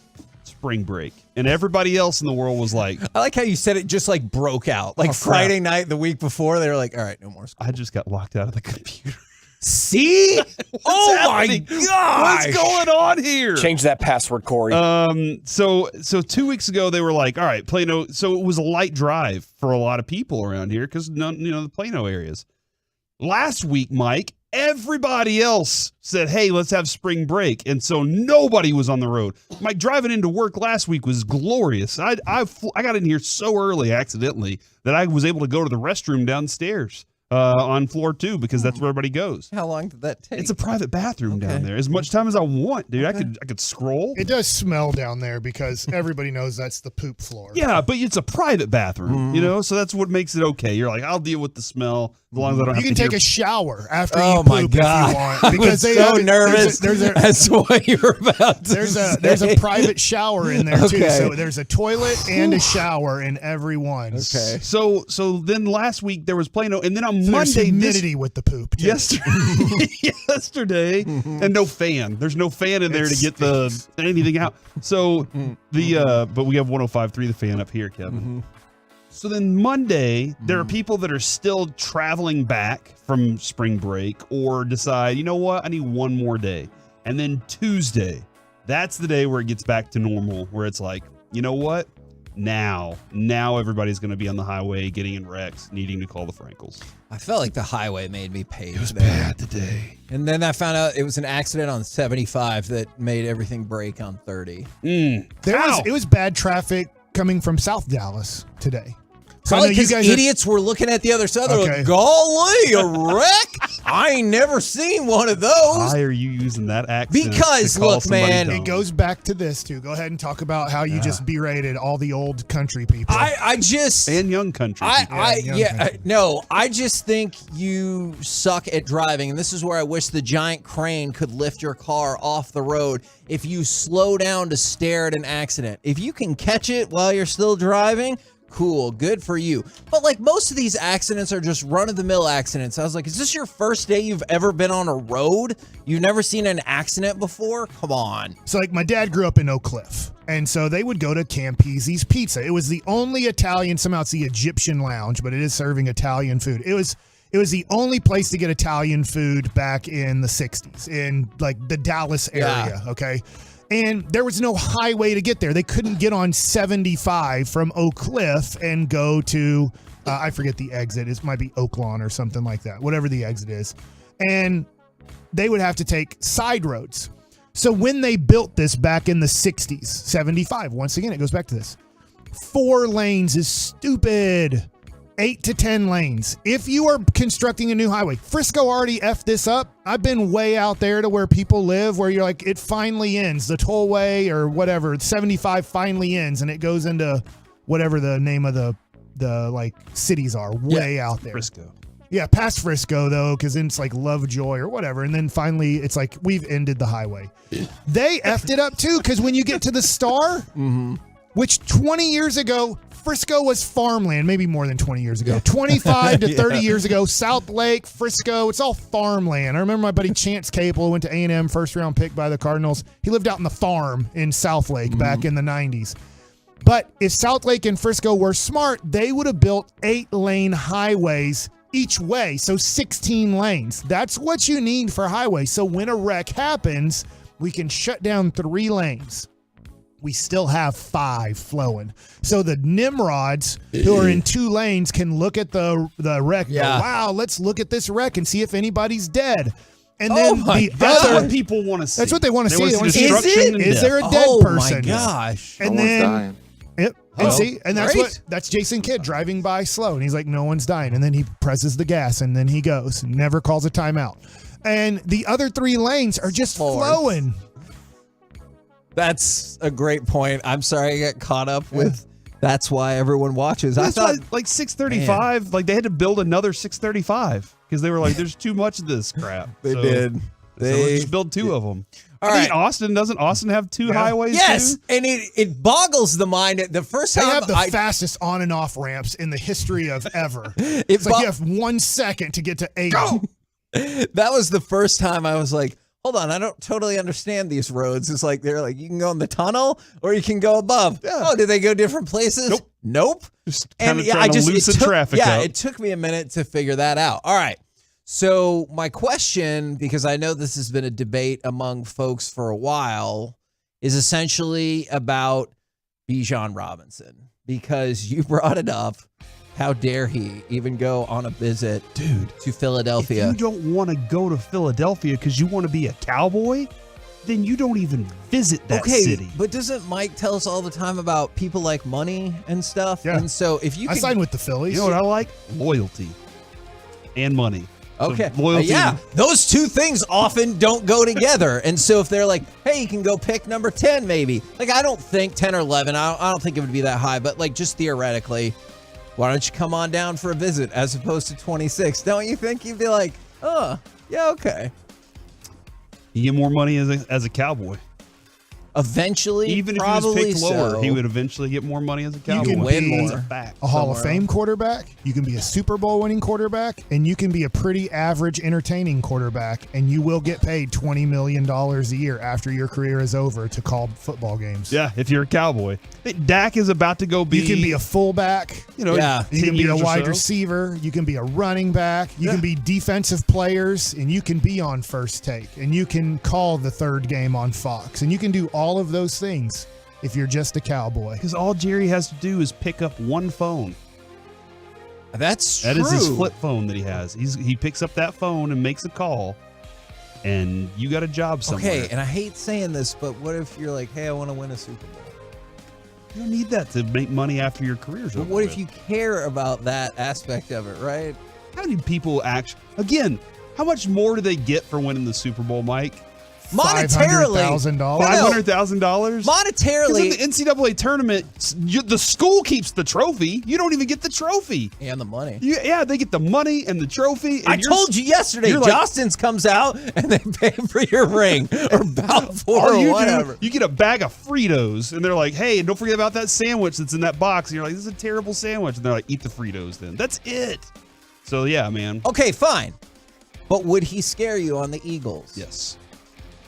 spring break. And everybody else in the world was like... I like how you said it just like broke out. Like Friday night the week before, they were like, all right, no more school. I just got locked out of the computer. See? Oh happening? My gosh. What's going on here? Change that password, Corey. So 2 weeks ago, they were like, all right, Plano. So it was a light drive for a lot of people around here because the Plano areas. Last week, Mike, everybody else said, hey, let's have spring break. And so nobody was on the road. Mike, driving into work last week was glorious. I got in here so early accidentally that I was able to go to the restroom downstairs on floor 2 because that's where everybody goes. How long did that take? It's a private bathroom down there. As much time as I want, dude. I could scroll. It does smell down there because everybody knows that's the poop floor. Yeah, but it's a private bathroom, so that's what makes it okay. You're like, I'll deal with the smell as long as I don't have to. You can take hear- a shower after Oh you my poop God. if you want. Because I was so nervous. That's what you were about to there's say. a private shower in there too. Okay. So there's a tolet and a shower in every one. Okay. So then last week there was Plano, and then on There's Monday humidity with the poop. Too. yesterday, and no fan. There's no fan in there to get anything out. So but we have 105.3 The Fan up here, Kevin. So then Monday, there are people that are still traveling back from spring break or decide, you know what, I need one more day. And then Tuesday, that's the day where it gets back to normal, where it's like, you know what? Now everybody's going to be on the highway getting in wrecks, needing to call the Frankels. I felt like the highway made me pay. It was bad today. And then I found out it was an accident on 75 that made everything break on 30. It was bad traffic coming from South Dallas today. So I know Probably you because guys idiots were looking at the other side. They're Okay. like, golly, a wreck? I ain't never seen one of those. Why are you using that accent? Because, to call look, somebody man, dumb? It goes back to this too. Go ahead and talk about how you just berated all the old country people. I just and young country. I just think you suck at driving, and this is where I wish the giant crane could lift your car off the road. If you slow down to stare at an accident, if you can catch it while you're still driving, cool, good for you. But like most of these accidents are just run-of-the-mill accidents. I was like, is this your first day you've ever been on a road? You've never seen an accident before? Come on. So like my dad grew up in Oak Cliff, and so they would go to Campese's Pizza. It was the only Italian, somehow it's the Egyptian lounge, but it is serving Italian food. It was the only place to get Italian food back in the 60s in like the Dallas area, okay? And there was no highway to get there. They couldn't get on 75 from Oak Cliff and go to, I forget the exit. It might be Oaklawn or something like that, whatever the exit is. And they would have to take side roads. So when they built this back in the 60s, 75, once again, it goes back to this. 4 lanes is stupid. 8 to 10 lanes. If you are constructing a new highway, Frisco already effed this up. I've been way out there to where people live, where you're like, it finally ends. The tollway or whatever, 75 finally ends, and it goes into whatever the name of the like cities are, way out there. Frisco. Yeah, past Frisco though, because then it's like Lovejoy or whatever, and then finally it's like we've ended the highway. They effed it up too, because when you get to the Star, which 20 years ago. Frisco was farmland, maybe more than 20 years ago. 25 to 30 years ago, South Lake, Frisco, it's all farmland. I remember my buddy Chance Capel went to A&M, first round pick by the Cardinals. He lived out in the farm in South Lake back in the 90s. But if South Lake and Frisco were smart, they would have built 8-lane highways each way, so 16 lanes. That's what you need for highways. So when a wreck happens, we can shut down 3 lanes. We still have 5 flowing. So the Nimrods who are in 2 lanes can look at the wreck and go, wow, let's look at this wreck and see if anybody's dead. And then that's what people want to see. That's what they want to see. Is Is there a dead person? Oh my gosh. And then And that's Jason Kidd driving by slow, and he's like, no one's dying, and then he presses the gas, and then he goes, and never calls a timeout. And the other 3 lanes are just flowing. That's a great point. I'm sorry I get caught up with. That's why everyone watches. That's why, like 635, like they had to build another 635 because they were like, "There's too much of this crap." They did. So They just build 2 of them. All I think Austin doesn't Austin have 2 highways? Yes, too? and it boggles the mind. The first They time have the fastest on and off ramps in the history of ever. It's like you have 1 second to get to 8. That was the first time I was like, hold on, I don't totally understand these roads. It's like they're like, you can go in the tunnel or you can go above. Yeah. Oh, did they go different places? Nope. Just kind of trying to loosen traffic up. It took me a minute to figure that out. All right. So my question, because I know this has been a debate among folks for a while, is essentially about Bijan Robinson, because you brought it up. How dare he even go on a visit, to Philadelphia? If you don't want to go to Philadelphia because you want to be a Cowboy, then you don't even visit that city. But doesn't Mike tell us all the time about people like money and stuff? Yeah. And so if you I signed with the Phillies. You know what I like? Loyalty and money. Okay. So loyalty. Those 2 things often don't go together. And so if they're like, hey, you can go pick number 10 maybe. Like, I don't think 10 or 11. I don't think it would be that high. But like, just theoretically, why don't you come on down for a visit as opposed to 26? Don't you think you'd be like, oh, yeah, okay. You get more money as a Cowboy. Eventually, even if he was picked lower, he would eventually get more money as a Cowboy. You can win be more. a Hall of Fame quarterback. You can be a Super Bowl winning quarterback, and you can be a pretty average, entertaining quarterback, and you will get paid $20 million a year after your career is over to call football games. Yeah, if you're a Cowboy. Dak is about to go be... You can be a fullback. You know, You can be a wide so. receiver. You can be a running back. You can be defensive players, and you can be on First Take, and you can call the third game on Fox, and you can do all of those things if you're just a Cowboy. Because all Jerry has to do is pick up one phone. That's true. That is his flip phone that he has. He picks up that phone and makes a call, and you got a job somewhere. Okay, and I hate saying this, but what if you're like, hey, I want to win a Super Bowl? You don't need that to make money after your career's over. But what if you care about that aspect of it, right? How many people actually... Again, how much more do they get for winning the Super Bowl, Mike? Monetarily, $500,000. $500,000? Monetarily, in the NCAA tournament, the school keeps the trophy. You don't even get the trophy and the money. Yeah, they get the money and the trophy. And I told you yesterday, Justin's comes out and they pay for your ring or Balfour or whatever. You get a bag of Fritos and they're like, "Hey, and don't forget about that sandwich that's in that box." And you're like, "This is a terrible sandwich," and they're like, "Eat the Fritos then." That's it. So yeah, man. Okay, fine. But would he scare you on the Eagles? Yes.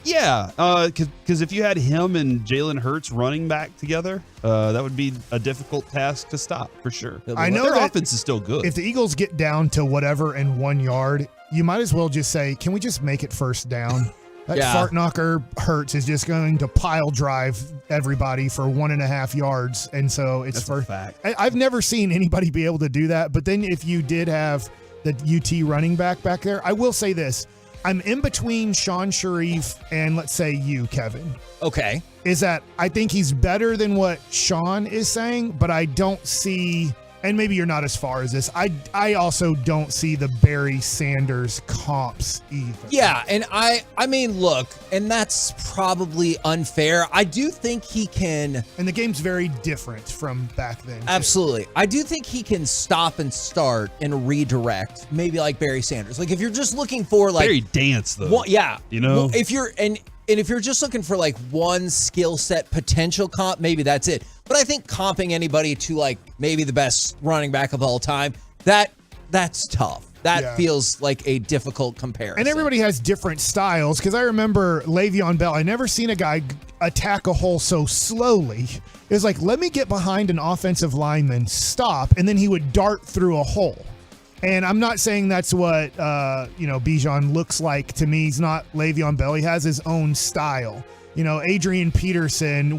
Yeah, because if you had him and Jalen Hurts running back together, that would be a difficult task to stop for sure. I know their that offense is still good. If the Eagles get down to whatever in 1 yard, you might as well just say, "Can we just make it first down?" That fart knocker Hurts is just going to pile drive everybody for 1.5 yards, and so it's That's a fact. I've never seen anybody be able to do that. But then if you did have the UT running back there, I will say this. I'm in between Sean Sharif and, let's say, you, Kevin. Okay. Is that I think he's better than what Sean is saying, but I don't see, and maybe you're not as far as this, I also don't see the Barry Sanders comps either. Yeah, and I mean, look, and that's probably unfair. I do think he can... And the game's very different from back then, too. Absolutely. I do think he can stop and start and redirect, maybe like Barry Sanders. Like, if you're just looking for, like... Barry dance, though. Well, yeah. You know? Well, if you're... And if you're just looking for, like, one skill set potential comp, maybe that's it. But I think comping anybody to, like, maybe the best running back of all time, that's tough. That feels like a difficult comparison. And everybody has different styles, because I remember Le'Veon Bell. I never seen a guy attack a hole so slowly. It was like, let me get behind an offensive lineman, stop, and then he would dart through a hole. And I'm not saying that's what Bijan looks like to me. He's not Le'Veon Bell. He has his own style. Adrian Peterson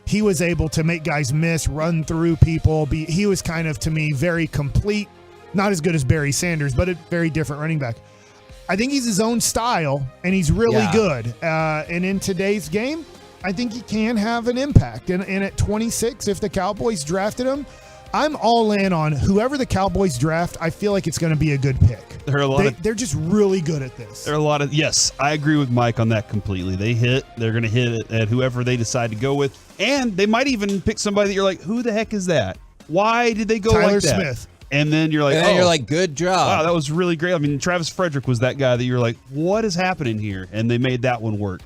he was able to make guys miss, run through people. He was kind of, to me, very complete. Not as good as Barry Sanders, but a very different running back. I think he's his own style, and he's really good. And in today's game, I think he can have an impact. And at 26, if the Cowboys drafted him, I'm all in on whoever the Cowboys draft. I feel like it's going to be a good pick. They're just really good at this. There are a lot of, yes, I agree with Mike on that completely. They're going to hit it at whoever they decide to go with. And they might even pick somebody that you're like, who the heck is that? Why did they go Tyler like that? Smith. And then you're like, you're like, good job. Wow, that was really great. I mean, Travis Frederick was that guy that you're like, what is happening here? And they made that one work.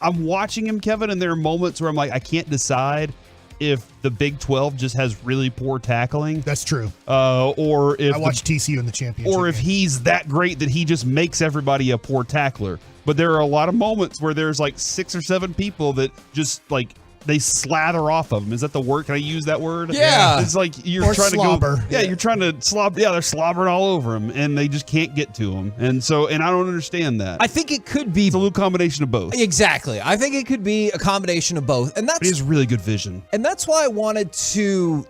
I'm watching him, Kevin, and there are moments where I'm like, I can't decide if the Big 12 just has really poor tackling. That's true. Or if I watched TCU in the championship. Or if he's that great that he just makes everybody a poor tackler. But there are a lot of moments where there's like 6 or 7 people that just like they slather off of him. Is that the word? Can I use that word? Yeah. It's like you're Or trying slobber. to go. Yeah, you're trying to slobber. Yeah, they're slobbering all over him, and they just can't get to him. And I don't understand that. I think it could be It's a little combination of both. exactly. I think it could be a combination of both, and But he has really good vision. And that's why I wanted to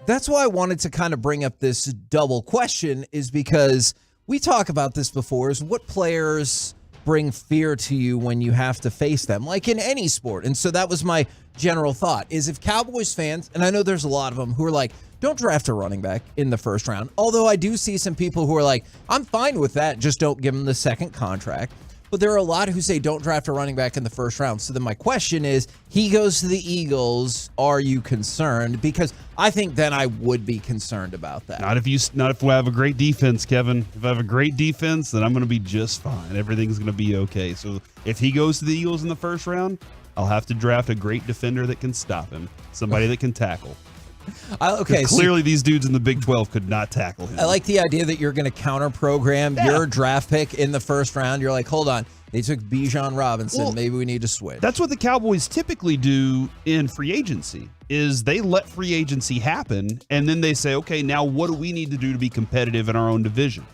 kind of bring up this double question, is because we talk about this before, is what players bring fear to you when you have to face them, like in any sport. And so that was my general thought, is if Cowboys fans, and I know there's a lot of them who are like, don't draft a running back in the first round. Although I do see some people who are like, I'm fine with that, just don't give him the second contract. But there are a lot who say don't draft a running back in the first round. So then my question is, he goes to the Eagles, are you concerned? Because I think then I would be concerned about that. Not if we have a great defense, Kevin. If I have a great defense, then I'm going to be just fine. Everything's going to be okay. So if he goes to the Eagles in the first round, I'll have to draft a great defender that can stop him, somebody that can tackle. Okay, clearly these dudes in the Big 12 could not tackle him. I like the idea that you're going to counter program your draft pick in the first round. You're like, hold on, they took Bijan Robinson. Well, maybe we need to switch. That's what the Cowboys typically do in free agency, is they let free agency happen, and then they say, okay, now what do we need to do to be competitive in our own division?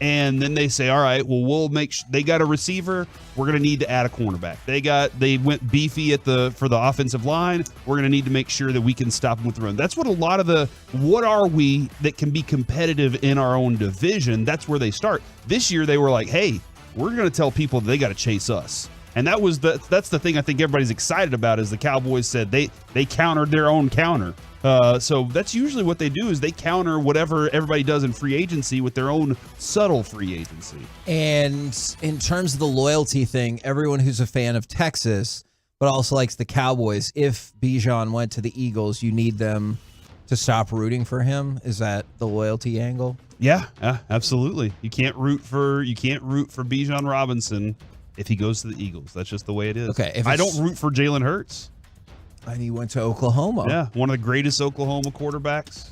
And then they say, all right, well, we'll make they got a receiver. We're going to need to add a cornerback. They went beefy for the offensive line. We're going to need to make sure that we can stop them with the run. That's what a lot of what are we that can be competitive in our own division? That's where they start. This year they were like, hey, we're going to tell people that they got to chase us. And that's the thing I think everybody's excited about, is the Cowboys said they countered their own counter. So that's usually what they do, is they counter whatever everybody does in free agency with their own subtle free agency. And in terms of the loyalty thing, everyone who's a fan of Texas but also likes the Cowboys, if Bijan went to the Eagles, you need them to stop rooting for him. Is that the loyalty angle? Yeah, absolutely. You can't root for Bijan Robinson if he goes to the Eagles. That's just the way it is. Okay, I don't root for Jalen Hurts. And he went to Oklahoma. Yeah, one of the greatest Oklahoma quarterbacks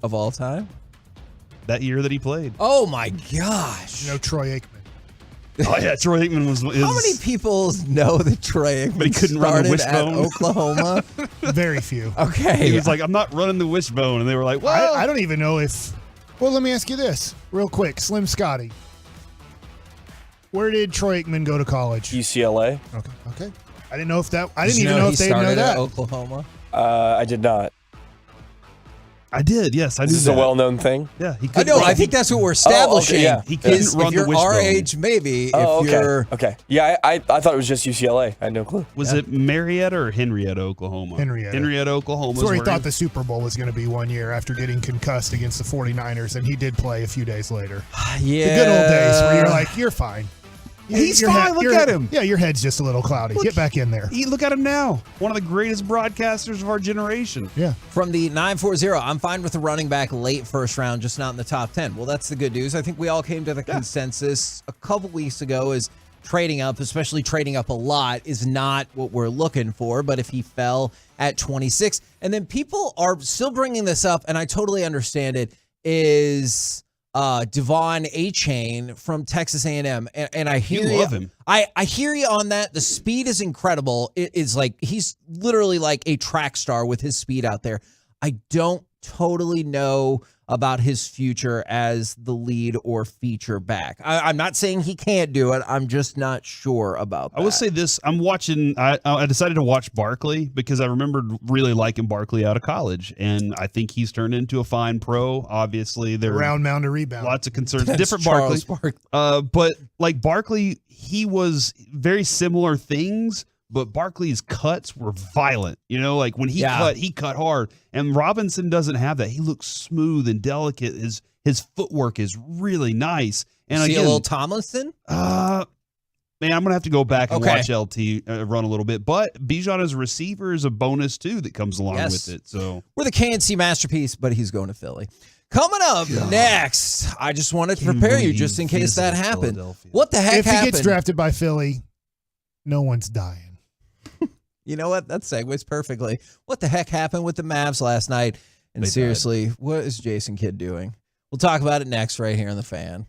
of all time. That year that he played. Oh my gosh! Troy Aikman. Oh yeah, Troy Aikman was. How many people know that Troy Aikman But he couldn't run the started wishbone. at Oklahoma? Very few. Okay, He was like, I'm not running the wishbone, and they were like, well, I don't even know if. Well, let me ask you this real quick, Slim Scotty. Where did Troy Aikman go to college? UCLA. Okay. I didn't know if that. I didn't Did you even know he if they know started at that. Oklahoma. I did not. I did. Yes, I This knew is that. a well-known thing. Yeah, he I couldn't know. run. I think that's what we're Oh, establishing. okay, yeah. He couldn't Is run if the you're wishbone. our age, maybe. Oh, if okay. you're Okay. Yeah, I thought it was just UCLA. I had no clue. Was it Marietta or Henrietta, Oklahoma? Henrietta. Oklahoma. That's where he thought the Super Bowl was going to be one year after getting concussed against the 49ers, and he did play a few days later. Yeah. The good old days where you're like, you're fine. He's Your fine. Look at him. Yeah, your head's just a little cloudy. Get back in there. Look at him now. One of the greatest broadcasters of our generation. Yeah. From the 940, I'm fine with the running back late first round, just not in the top 10. Well, that's the good news. I think we all came to the consensus a couple weeks ago is trading up, especially trading up a lot, is not what we're looking for. But if he fell at 26, and then people are still bringing this up, and I totally understand it, is Devon A-Chain from Texas A&M, and I hear You love him. I hear you on that. The speed is incredible. It is like he's literally like a track star with his speed out there. I don't totally know about his future as the lead or feature back. I'm not saying he can't do it. I'm just not sure about that. I will say this. I decided to watch Barkley because I remembered really liking Barkley out of college. And I think he's turned into a fine pro. Obviously, there Round mound to rebound. lots of concerns. That's Different Charles Barkley. But like Barkley, he was very similar things. But Barkley's cuts were violent. You know, like when he cut hard. And Robinson doesn't have that. He looks smooth and delicate. His footwork is really nice. And See again, a little Tomlinson? man, I'm going to have to go back and watch LT run a little bit. But Bijan as a receiver is a bonus, too, that comes along with it. So we're the KNC masterpiece, but he's going to Philly. Coming up next, I just wanted to prepare you just in case that happened. What the heck happened? If he gets drafted by Philly, no one's dying. You know what? That segues perfectly. What the heck happened with the Mavs last night? And seriously, what is Jason Kidd doing? We'll talk about it next right here on The Fan.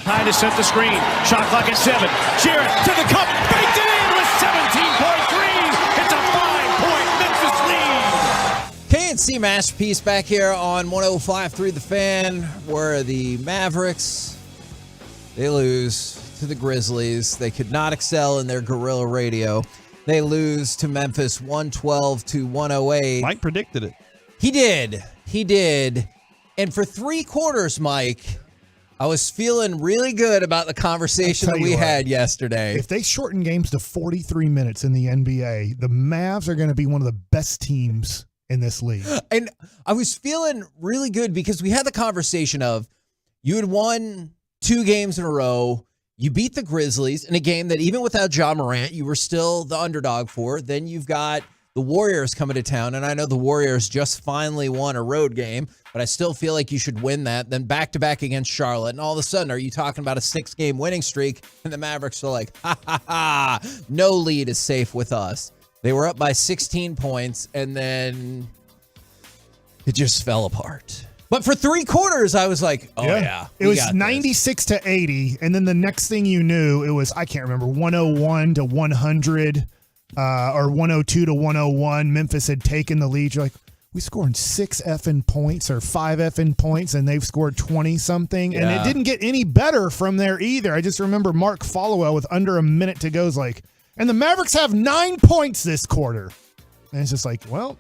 High to set the screen. Shot clock at 7. Jarrett to the cup. Baked it in with 17.3. It's a 5-point Memphis lead. KNC Masterpiece back here on 105.3 The Fan, where the Mavericks, they lose to the Grizzlies. They could not excel in their guerrilla radio. They lose to Memphis 112-108. Mike predicted it. He did. And for 3 quarters, Mike, I was feeling really good about the conversation that we had yesterday. If they shorten games to 43 minutes in the NBA, the Mavs are going to be one of the best teams in this league. And I was feeling really good because we had the conversation of you had won 2 games in a row. You beat the Grizzlies in a game that even without Ja Morant, you were still the underdog for. Then you've got the Warriors coming to town, and I know the Warriors just finally won a road game, but I still feel like you should win that. Then back-to-back against Charlotte, and all of a sudden, are you talking about a 6-game winning streak? And the Mavericks are like, ha, no lead is safe with us. They were up by 16 points, and then it just fell apart. But for 3 quarters, I was like, oh, yeah. It was 96-80, and then the next thing you knew, it was, I can't remember, 101-100 or 102-101. Memphis had taken the lead. You're like, we scoring 6 effing points or 5 effing points, and they've scored 20-something. And it didn't get any better from there either. I just remember Mark Followell with under a minute to go is like, and the Mavericks have 9 points this quarter. And it's just like, well,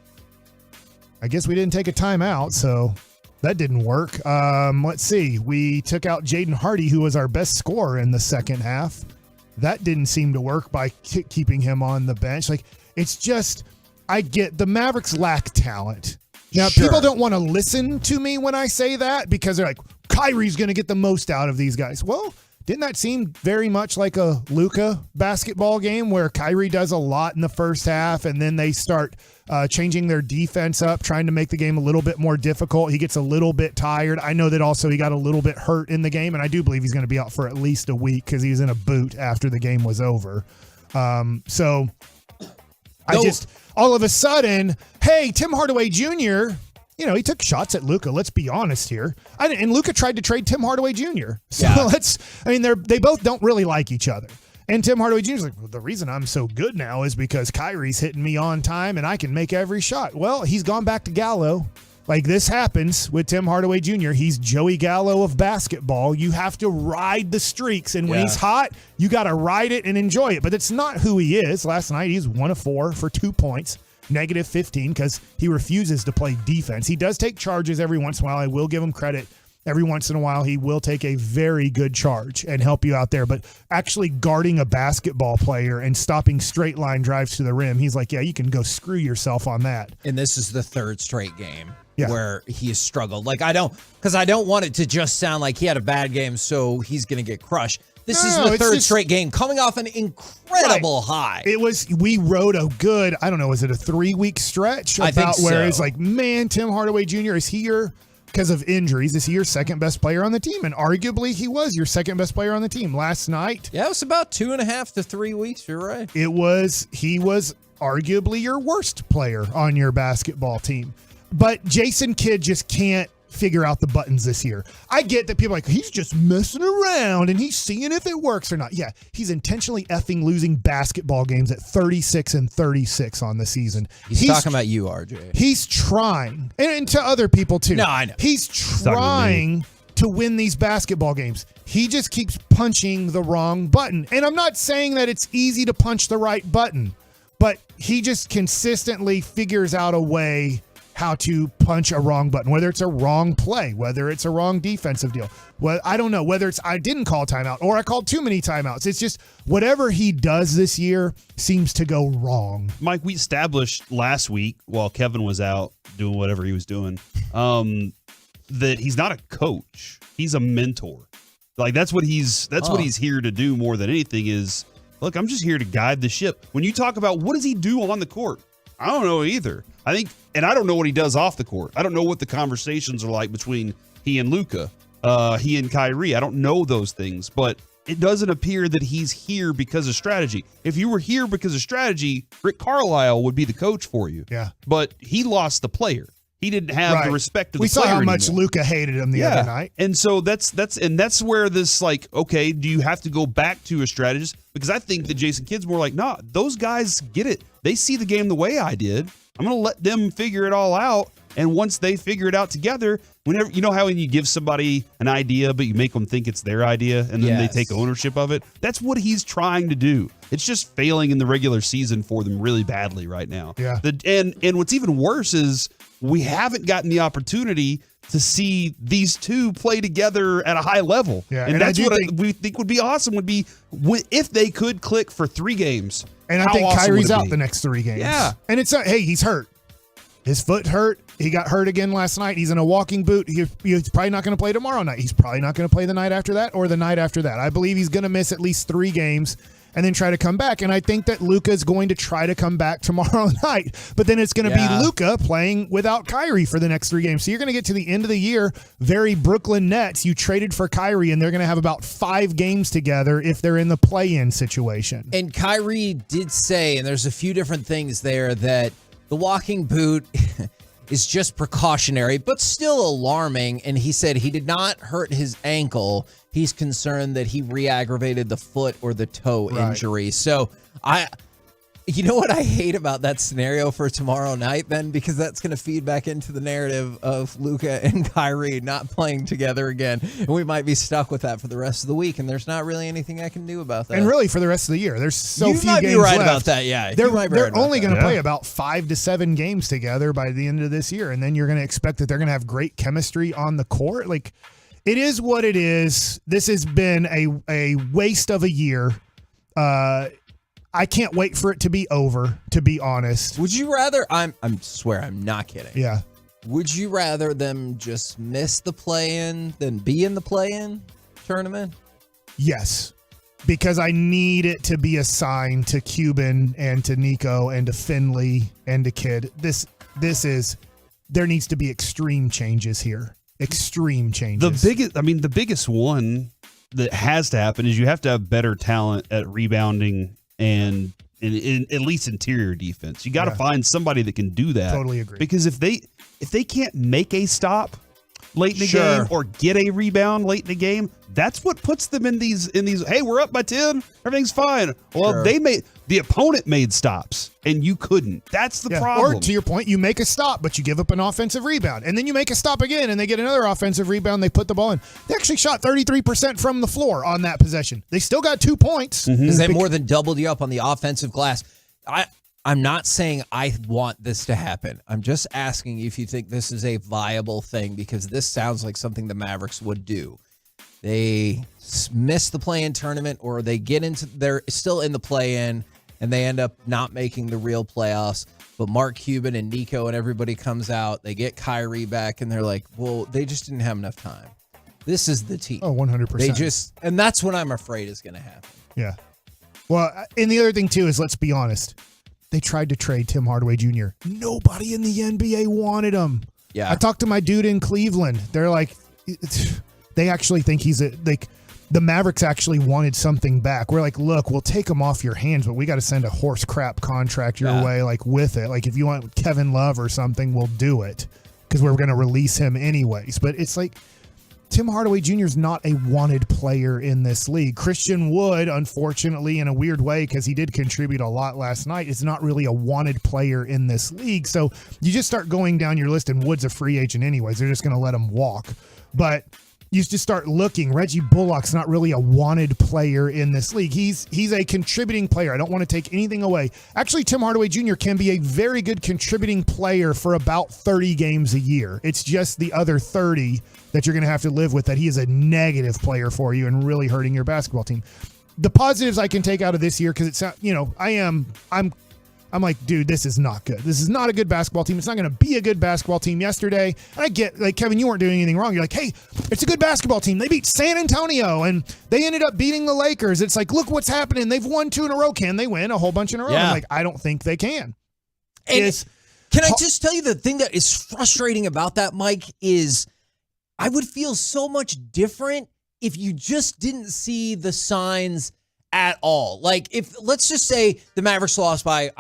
I guess we didn't take a timeout, so that didn't work. Let's see. We took out Jaden Hardy, who was our best scorer in the second half. That didn't seem to work by keeping him on the bench. Like, it's just, I get the Mavericks lack talent. Now, people don't want to listen to me when I say that because they're like, Kyrie's going to get the most out of these guys. Well, didn't that seem very much like a Luka basketball game where Kyrie does a lot in the first half and then they start changing their defense up, trying to make the game a little bit more difficult. He gets a little bit tired. I know that also he got a little bit hurt in the game, and I do believe he's going to be out for at least a week because he was in a boot after the game was over. So I just, all of a sudden, hey, Tim Hardaway Jr., you know, he took shots at Luka. Let's be honest here. And Luka tried to trade Tim Hardaway Jr. So they both don't really like each other. And Tim Hardaway Jr. is like, well, the reason I'm so good now is because Kyrie's hitting me on time and I can make every shot. Well, he's gone back to Gallo. Like, this happens with Tim Hardaway Jr. He's Joey Gallo of basketball. You have to ride the streaks. And when he's hot, you got to ride it and enjoy it. But it's not who he is. Last night, he's 1 of 4 for 2 points. Negative 15 because he refuses to play defense. He does take charges every once in a while. I will give him credit. Every once in a while, he will take a very good charge and help you out there. But actually guarding a basketball player and stopping straight line drives to the rim, he's like, yeah, you can go screw yourself on that. And this is the 3rd straight game where he has struggled. Like, I don't want it to just sound like he had a bad game, so he's going to get crushed. This is the 3rd straight game, coming off an incredible high. We rode a good, I don't know, was it a 3-week stretch? About where it's like, man, Tim Hardaway Jr. is here because of injuries. Is he your second best player on the team? And arguably he was your second best player on the team last night. Yeah, it was about 2.5 to 3 weeks. You're right. He was arguably your worst player on your basketball team. But Jason Kidd just can't figure out the buttons this year. I get that people are like, he's just messing around and he's seeing if it works or not. Yeah, he's intentionally effing losing basketball games at 36-36 on the season. He's talking about you, RJ. He's trying, and to other people too. No, I know. He's trying to win these basketball games. He just keeps punching the wrong button. And I'm not saying that it's easy to punch the right button, but he just consistently figures out a way how to punch a wrong button, whether it's a wrong play, whether it's a wrong defensive deal. Well, I don't know whether it's I didn't call timeout or I called too many timeouts. It's just whatever he does this year seems to go wrong. Mike, we established last week while Kevin was out doing whatever he was doing, that he's not a coach. He's a mentor. Like that's what he's here to do more than anything is, look, I'm just here to guide the ship. When you talk about what does he do on the court, I don't know either. I think, and I don't know what he does off the court. I don't know what the conversations are like between he and Luka, he and Kyrie. I don't know those things, but it doesn't appear that he's here because of strategy. If you were here because of strategy, Rick Carlisle would be the coach for you. Yeah. But he lost the player. He didn't have the respect of we the player saw how much anymore. Luka hated him the other night. And so that's where this like, okay, do you have to go back to a strategist? Because I think that Jason Kidd's more like, nah, those guys get it. They see the game the way I did. I'm going to let them figure it all out. And once they figure it out together, whenever, you know how when you give somebody an idea, but you make them think it's their idea and then they take ownership of it? That's what he's trying to do. It's just failing in the regular season for them really badly right now. Yeah. And what's even worse is we haven't gotten the opportunity to see these two play together at a high level. Yeah, and and that's I do what think- we think would be awesome would be if they could click for 3 games. And I How think awesome Kyrie's would it out be? the next 3 games. Yeah. And it's hey, he's hurt. His foot hurt. He got hurt again last night. He's in a walking boot. He's probably not going to play tomorrow night. He's probably not going to play the night after that or the night after that. I believe he's going to miss at least 3 games and then try to come back. And I think that Luka's going to try to come back tomorrow night. But then it's going to be Luka playing without Kyrie for the next 3 games. So you're going to get to the end of the year, very Brooklyn Nets. You traded for Kyrie, and they're going to have about 5 games together if they're in the play-in situation. And Kyrie did say, and there's a few different things there, that the walking boot is just precautionary, but still alarming. And he said he did not hurt his ankle. He's concerned that he re-aggravated the foot or the toe injury. So you know what I hate about that scenario for tomorrow night then? Because that's going to feed back into the narrative of Luka and Kyrie not playing together again. And we might be stuck with that for the rest of the week. And there's not really anything I can do about that. And really for the rest of the year. There's so You few might be games right left. about that, yeah. They're, You might be they're right about only that. going to play Yeah. about 5 to 7 games together by the end of this year. And then you're going to expect that they're going to have great chemistry on the court. Like, it is what it is. This has been a waste of a year. I can't wait for it to be over, to be honest. Would you rather, I'm swear I'm not kidding. Yeah. Would you rather them just miss the play-in than be in the play-in tournament? Yes. Because I need it to be assigned to Cuban and to Nico and to Finley and to Kidd. This is, there needs to be extreme changes here. Extreme changes. The biggest one that has to happen is you have to have better talent at rebounding and in at least interior defense. You got to find somebody that can do that. Totally agree. Because if they can't make a stop late in the game or get a rebound late in the game, that's what puts them in these. Hey, we're up by 10, everything's fine. Well, the opponent made stops and you couldn't. That's the problem. Or to your point, you make a stop, but you give up an offensive rebound. And then you make a stop again and they get another offensive rebound. They put the ball in. They actually shot 33% from the floor on that possession. They still got 2 points. Because they more than doubled you up on the offensive glass. I'm not saying I want this to happen. I'm just asking if you think this is a viable thing, because this sounds like something the Mavericks would do. They miss the play-in tournament, or they're still in the play-in and they end up not making the real playoffs. But Mark Cuban and Nico and everybody comes out. They get Kyrie back and they're like, well, they just didn't have enough time. This is the team. Oh, 100%. And that's what I'm afraid is going to happen. Yeah. Well, and the other thing too is, let's be honest. They tried to trade Tim Hardaway Jr. Nobody in the NBA wanted him. Yeah. I talked to my dude in Cleveland. They're like, they actually think the Mavericks actually wanted something back. We're like, look, we'll take him off your hands, but we got to send a horse crap contract your way, like with it. Like if you want Kevin Love or something, we'll do it because we're going to release him anyways. But it's like, Tim Hardaway Jr. is not a wanted player in this league. Christian Wood, unfortunately, in a weird way, because he did contribute a lot last night, is not really a wanted player in this league. So you just start going down your list, and Wood's a free agent anyways. They're just going to let him walk. But you just start looking. Reggie Bullock's not really a wanted player in this league. He's a contributing player. I don't want to take anything away. Actually, Tim Hardaway Jr. can be a very good contributing player for about 30 games a year. It's just the other 30 that you're going to have to live with, that he is a negative player for you and really hurting your basketball team. The positives I can take out of this year, because it's, I'm like, dude, this is not good. This is not a good basketball team. It's not going to be a good basketball team yesterday. And I get, like, Kevin, you weren't doing anything wrong. You're like, hey, it's a good basketball team. They beat San Antonio, and they ended up beating the Lakers. It's like, look what's happening. They've won 2 in a row. Can they win a whole bunch in a row? Yeah. I'm like, I don't think they can. And can I just tell you the thing that is frustrating about that, Mike, is I would feel so much different if you just didn't see the signs at all. Like, if let's just say the Mavericks lost by,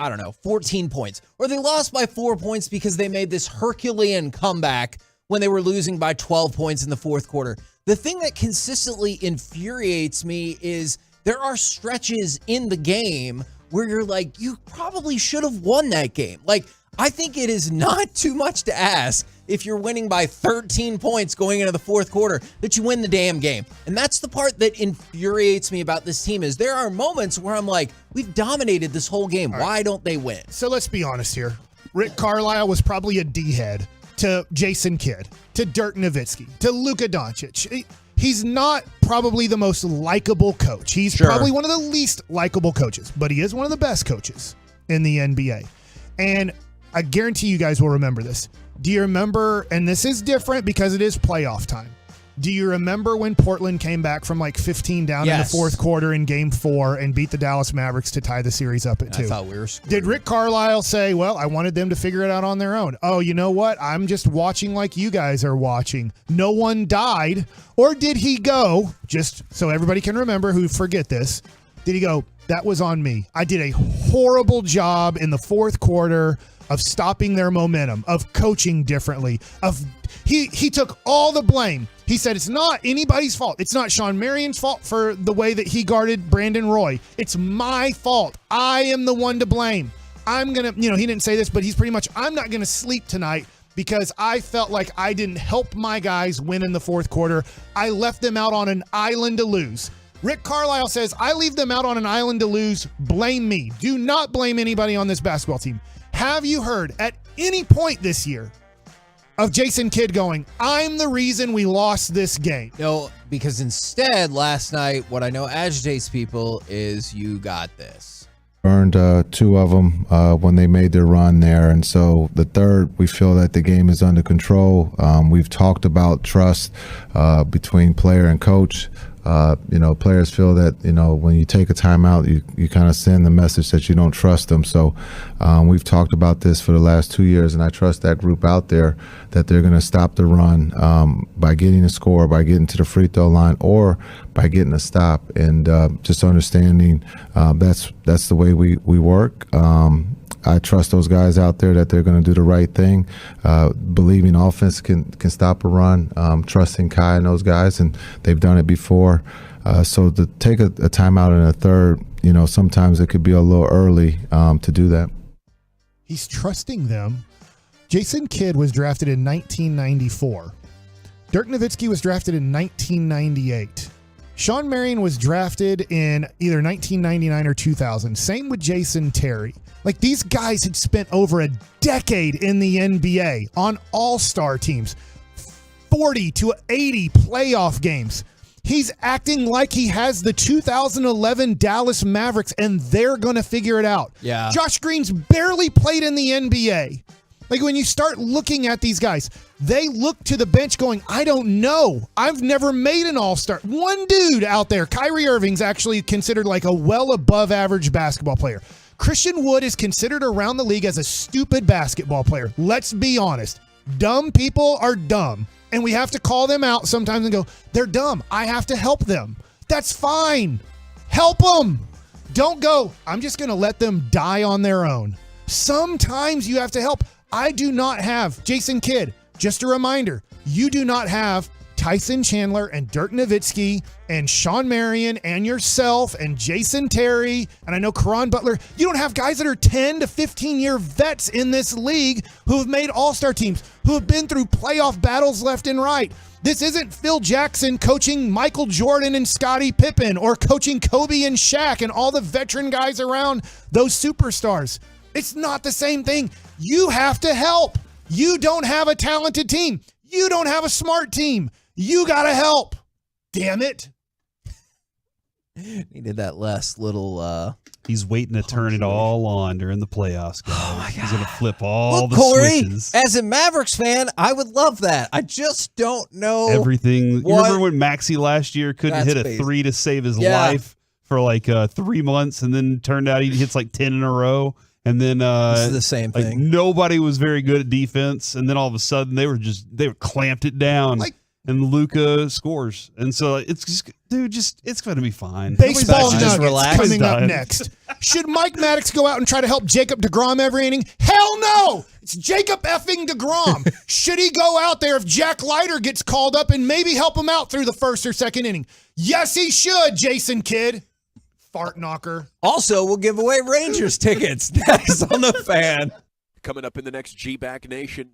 14 points, or they lost by 4 points because they made this Herculean comeback when they were losing by 12 points in the fourth quarter. The thing that consistently infuriates me is there are stretches in the game where you're like, you probably should have won that game. Like, I think it is not too much to ask if you're winning by 13 points going into the fourth quarter that you win the damn game. And that's the part that infuriates me about this team is there are moments where I'm like, we've dominated this whole game. Why don't they win? So let's be honest here. Rick Carlisle was probably a D-head to Jason Kidd, to Dirk Nowitzki, to Luka Doncic. He's not probably the most likable coach. He's probably one of the least likable coaches, but he is one of the best coaches in the NBA. And I guarantee you guys will remember this. Do you remember, and this is different because it is playoff time. Do you remember when Portland came back from like 15 down in the fourth quarter in game 4 and beat the Dallas Mavericks to tie the series up at 2? I thought we were screwed. Did Rick Carlisle say, well, I wanted them to figure it out on their own? Oh, you know what? I'm just watching like you guys are watching. No one died. Or did he go, just so everybody can remember who forget this, did he go, that was on me. I did a horrible job in the fourth quarter of stopping their momentum, of coaching differently, he took all the blame. He said it's not anybody's fault. It's not Sean Marion's fault for the way that he guarded Brandon Roy. It's my fault. I am the one to blame. I'm going to, he didn't say this, but he's pretty much, I'm not going to sleep tonight because I felt like I didn't help my guys win in the fourth quarter. I left them out on an island to lose. Rick Carlisle says, I leave them out on an island to lose. Blame me. Do not blame anybody on this basketball team. Have you heard at any point this year of Jason Kidd going, I'm the reason we lost this game? No, because instead, last night, what I know agitates people is you got this. Earned 2 of them when they made their run there. And so the third, we feel that the game is under control. We've talked about trust between player and coach. Players feel that, when you take a timeout, you kind of send the message that you don't trust them. So we've talked about this for the last 2 years, and I trust that group out there that they're going to stop the run by getting a score, by getting to the free throw line, or by getting a stop. And just understanding that's the way we work. I trust those guys out there that they're going to do the right thing, believing offense can stop a run, trusting Kai and those guys, and they've done it before. So to take a timeout in a third, sometimes it could be a little early to do that. He's trusting them. Jason Kidd was drafted in 1994. Dirk Nowitzki was drafted in 1998. Sean Marion was drafted in either 1999 or 2000. Same with Jason Terry. Like, these guys had spent over a decade in the NBA on all-star teams, 40 to 80 playoff games. He's acting like he has the 2011 Dallas Mavericks, and they're going to figure it out. Yeah. Josh Green's barely played in the NBA. Like, when you start looking at these guys, they look to the bench going, I don't know. I've never made an all-star. One dude out there, Kyrie Irving's actually considered like a well above average basketball player. Christian Wood is considered around the league as a stupid basketball player. Let's be honest. Dumb people are dumb, and we have to call them out sometimes and go, they're dumb. I have to help them. That's fine. Help them. Don't go, I'm just going to let them die on their own. Sometimes you have to help. I do not have Jason Kidd. Just a reminder, you do not have Tyson Chandler and Dirk Nowitzki and Sean Marion and yourself and Jason Terry, and I know Caron Butler. You don't have guys that are 10 to 15-year vets in this league who have made all-star teams, who have been through playoff battles left and right. This isn't Phil Jackson coaching Michael Jordan and Scottie Pippen or coaching Kobe and Shaq and all the veteran guys around those superstars. It's not the same thing. You have to help. You don't have a talented team. You don't have a smart team. You got to help. Damn it. Needed that last little he's waiting to turn it all on during the playoffs, guys. Oh, he's going to flip all the Corey, switches. As a Mavericks fan, I would love that. I just don't know everything. You remember when Maxey last year couldn't hit a 3 to save his life for like 3 months, and then turned out he hits like 10 in a row. And then this is the same thing. Nobody was very good at defense, and then all of a sudden they were clamped it down. and Luka scores. And so it's just, dude, it's going to be fine. Baseball Just nuggets relax. coming up Done. next. Should Mike Maddox go out and try to help Jacob deGrom every inning? Hell no! It's Jacob effing deGrom. Should he go out there if Jack Leiter gets called up and maybe help him out through the first or second inning? Yes, he should, Jason Kidd. Fart knocker. Also, we'll give away Rangers tickets next on The Fan. Coming up in the next G-Back Nation.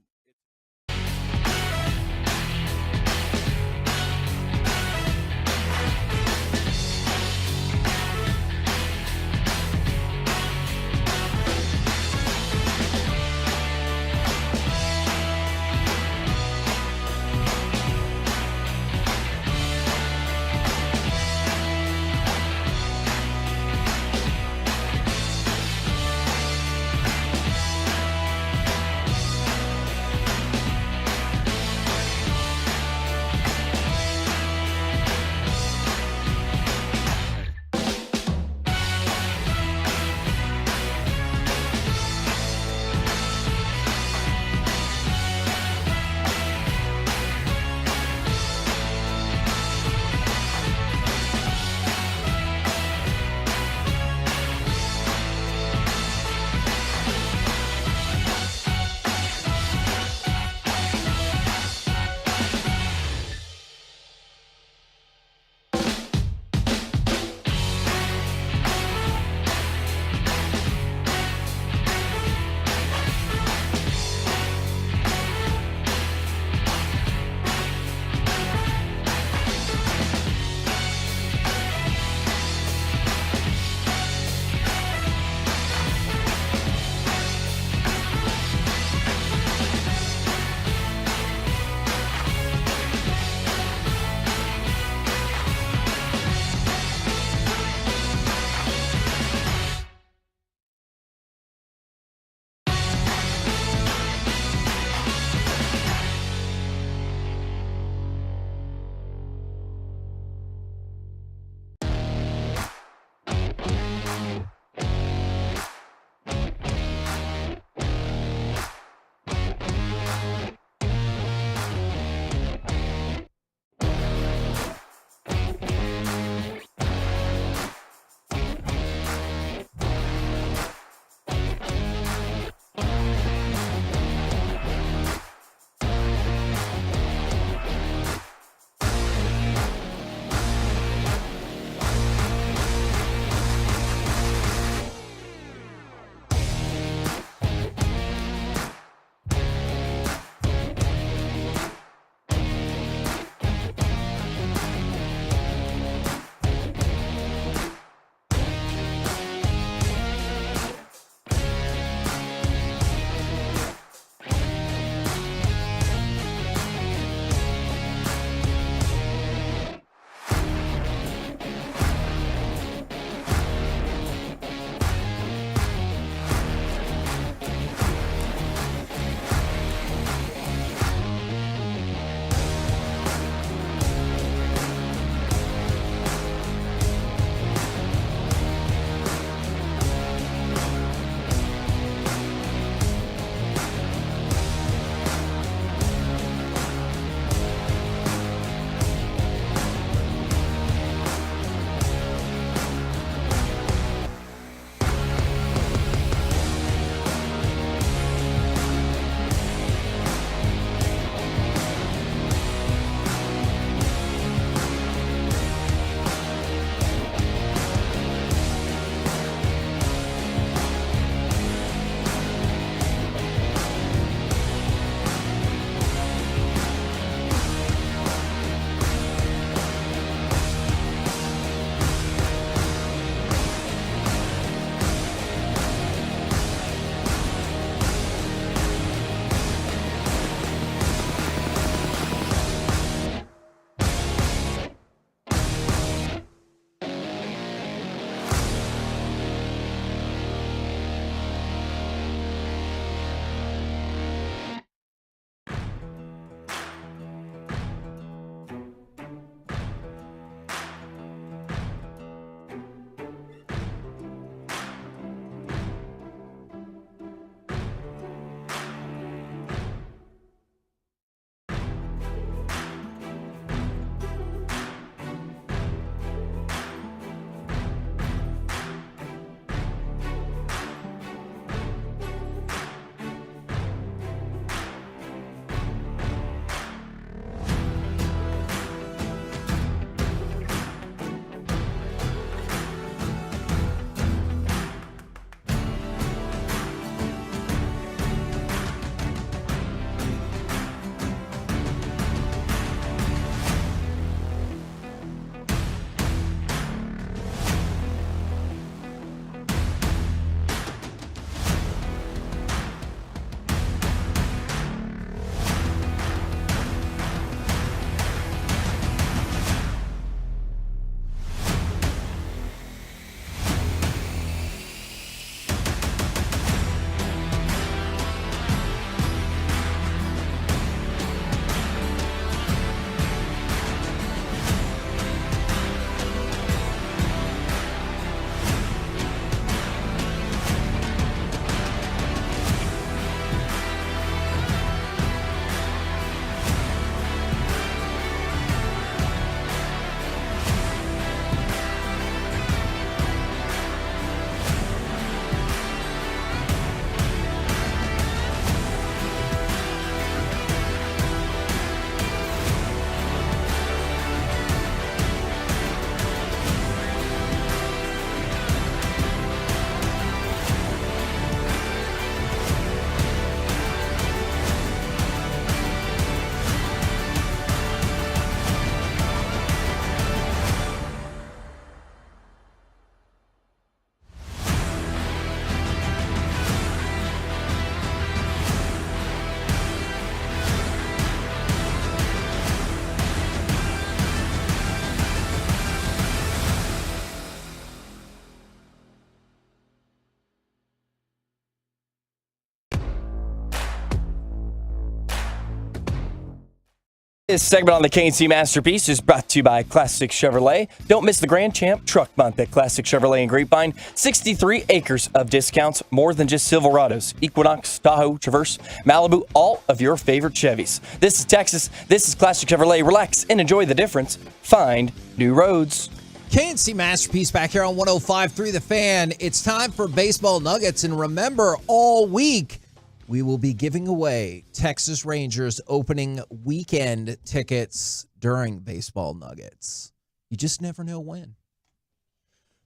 This segment on the KNC Masterpiece is brought to you by Classic Chevrolet. Don't miss the Grand Champ Truck Month at Classic Chevrolet in Grapevine. 63 acres of discounts, more than just Silverados, Equinox, Tahoe, Traverse, Malibu, all of your favorite Chevys. This is Texas. This is Classic Chevrolet. Relax and enjoy the difference. Find new roads. KNC Masterpiece back here on 105.3 The Fan. It's time for Baseball Nuggets. And remember, all week, we will be giving away Texas Rangers opening weekend tickets during Baseball Nuggets. You just never know when.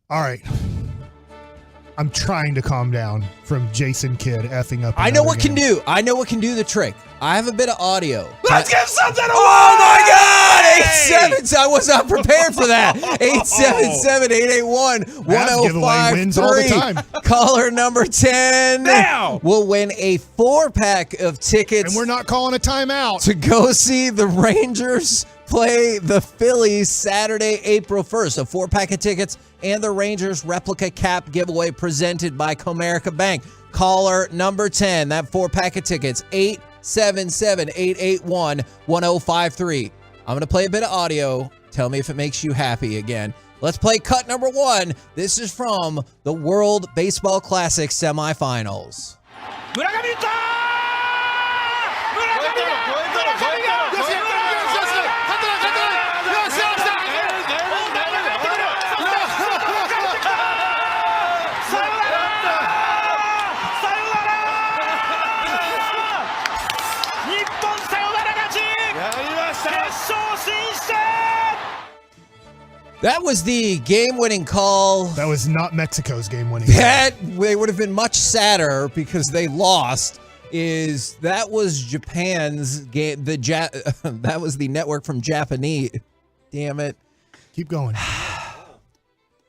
All right. I'm trying to calm down from Jason Kidd effing up. I know what can do. I know what can do the trick. I have a bit of audio. Let's give something away! Oh my God! 877. I was not prepared for that. 877-881-1053. Wins all the time. Caller number 10 now will win a 4-pack of tickets. And we're not calling a timeout. To go see the Rangers play the Phillies Saturday, April 1st. A 4-pack of tickets and the Rangers replica cap giveaway presented by Comerica Bank. Caller number 10, that 4-pack of tickets, 877-881-1053. I'm going to play a bit of audio. Tell me if it makes you happy again. Let's play cut number 1. This is from the World Baseball Classic semifinals. That was the game-winning call. That was not Mexico's game-winning call. They would have been much sadder because they lost. That was Japan's game. That was the network from Japanese. Damn it. Keep going. That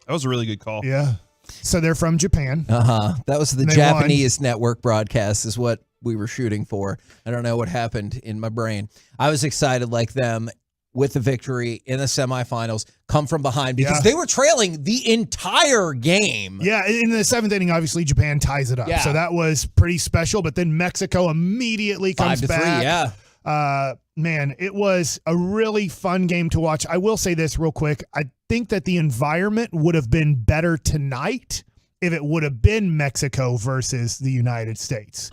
was a really good call. Yeah. So they're from Japan. That was the Japanese network broadcast is what we were shooting for. I don't know what happened in my brain. I was excited like them with the victory in the semifinals, come from behind because they were trailing the entire game. Yeah, in the 7th inning, obviously Japan ties it up. Yeah. So that was pretty special, but then Mexico immediately comes 5-3, back. yeah. Man, it was a really fun game to watch. I will say this real quick. I think that the environment would have been better tonight if it would have been Mexico versus the United States.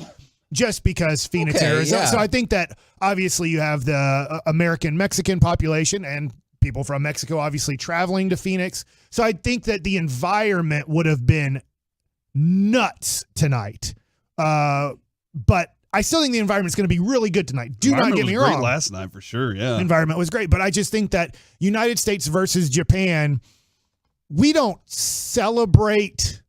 Just because Phoenix, Arizona. So I think that obviously you have the American-Mexican population and people from Mexico obviously traveling to Phoenix. So I think that the environment would have been nuts tonight. But I still think the environment's going to be really good tonight. Do not get me wrong. Great last night for sure, yeah. The environment was great, but I just think that United States versus Japan, we don't celebrate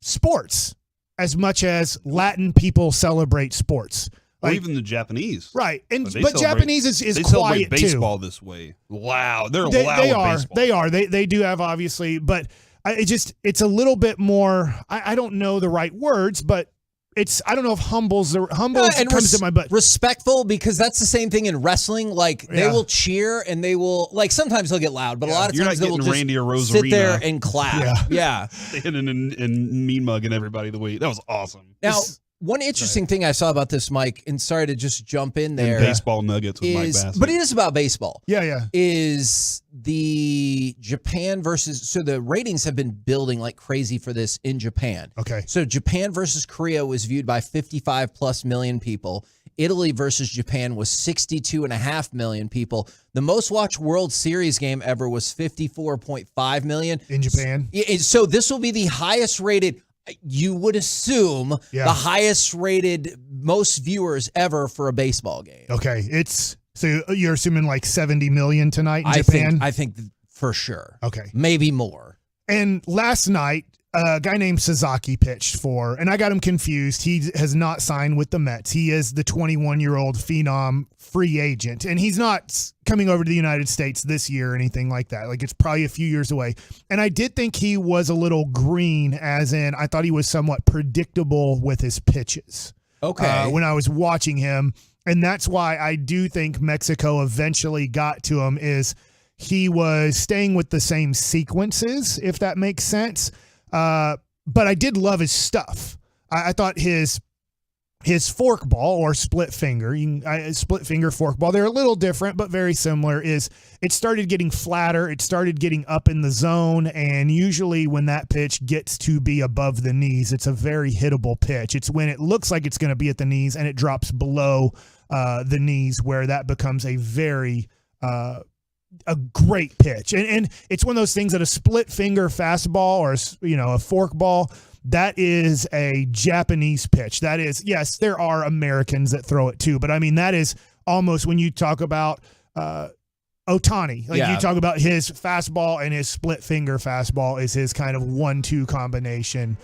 sports as much as Latin people celebrate sports. Or even the Japanese. Right. But Japanese is they quiet celebrate too. baseball this way. Wow. They're loud They with are. baseball. They are. They do have obviously, but it's a little bit more, I don't know the right words, but I don't know if humble comes to my butt. Respectful, because that's the same thing in wrestling. Like they will cheer and they will sometimes they'll get loud, but a lot of times they will just Randy or sit there and clap. Yeah. and mean mugging everybody the way that was awesome. Now, one interesting thing I saw about this, Mike, and sorry to just jump in there. Baseball Nuggets with Mike Bassett. But it is about baseball. Yeah. Is the Japan versus, so the ratings have been building like crazy for this in Japan. Okay. So Japan versus Korea was viewed by 55 plus million people. Italy versus Japan was 62.5 million people. The most watched World Series game ever was 54.5 million. In Japan? So this will be the highest rated, you would assume, the highest rated, most viewers ever for a baseball game. Okay. So you're assuming like 70 million tonight in Japan? I think for sure. Okay. Maybe more. And last night, a guy named Sasaki pitched and I got him confused. He has not signed with the Mets. He is the 21-year-old phenom free agent, and he's not coming over to the United States this year or anything like that. Like, it's probably a few years away. And I did think he was a little green, as in I thought he was somewhat predictable with his pitches. Okay. When I was watching him, and that's why I do think Mexico eventually got to him, is he was staying with the same sequences, if that makes sense. But I did love his stuff. I thought his his forkball or split finger, split finger forkball, they're a little different, but very similar, is it started getting flatter. It started getting up in the zone. And usually when that pitch gets to be above the knees, it's a very hittable pitch. It's when it looks like it's going to be at the knees and it drops below the knees where that becomes a very, a great pitch. And it's one of those things that a split finger fastball or, a forkball, that is a Japanese pitch. That is, yes, there are Americans that throw it too, but I mean, that is almost when you talk about Ohtani, you talk about his fastball and his split finger fastball is his kind of 1-2 combination.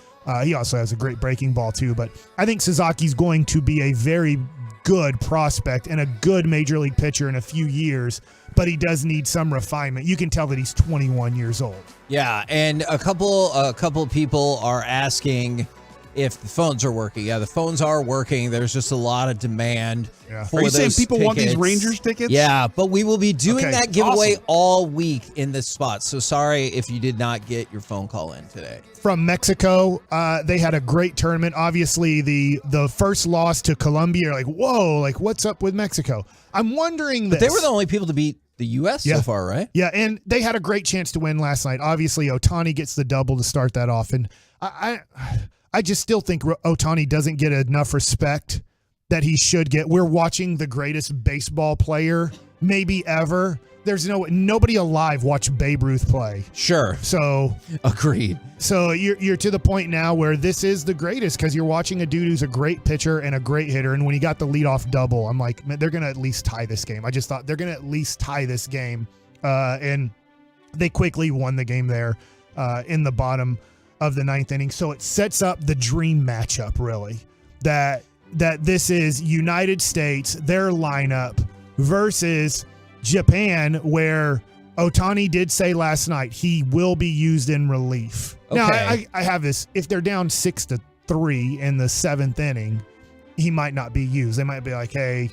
He also has a great breaking ball too, but I think Sasaki's going to be a very good prospect and a good major league pitcher in a few years, but he does need some refinement. You can tell that he's 21 years old. Yeah, and a couple people are asking if the phones are working. Yeah, the phones are working. There's just a lot of demand for Are you saying those people want these tickets. Rangers tickets? Yeah, but we will be doing Okay, that giveaway awesome. all week in this spot. So sorry if you did not get your phone call in today. From Mexico, they had a great tournament. Obviously, the first loss to Colombia, you're like, whoa, like what's up with Mexico? I'm wondering this. But they were the only people to beat the U.S. so far, right? Yeah, and they had a great chance to win last night. Obviously, Ohtani gets the double to start that off, and I just still think Ohtani doesn't get enough respect that he should get. We're watching the greatest baseball player maybe ever. There's nobody alive watched Babe Ruth play. Sure. So agreed. So you're to the point now where this is the greatest because you're watching a dude who's a great pitcher and a great hitter. And when he got the leadoff double, I'm like, man, they're going to at least tie this game. I just thought they're going to at least tie this game. And they quickly won the game there in the bottom of the ninth inning. So it sets up the dream matchup, really, that this is United States, their lineup versus Japan, where Ohtani did say last night he will be used in relief. Okay. Now, I have this. If they're down 6-3 in the seventh inning, he might not be used. They might be like, hey,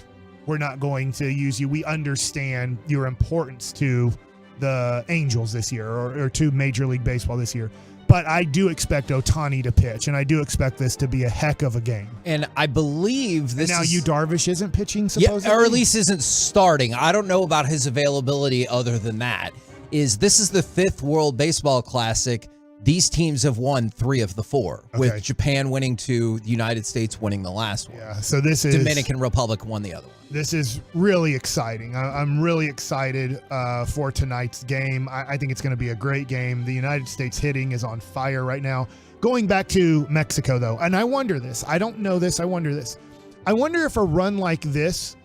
we're not going to use you. We understand your importance to the Angels this year or to Major League Baseball this year. But I do expect Ohtani to pitch, and I do expect this to be a heck of a game. And I believe this and now is... Darvish isn't pitching, supposedly? Yeah, or at least isn't starting. I don't know about his availability other than that. This is the 5th World Baseball Classic. These teams have won 3 of the 4, with Japan winning 2, the United States winning the last one. Yeah, so this is... Dominican Republic won the other one. This is really exciting. I'm really excited for tonight's game. I think it's going to be a great game. The United States hitting is on fire right now. Going back to Mexico, though, and I wonder this. I don't know this. I wonder this. I wonder if a run like this,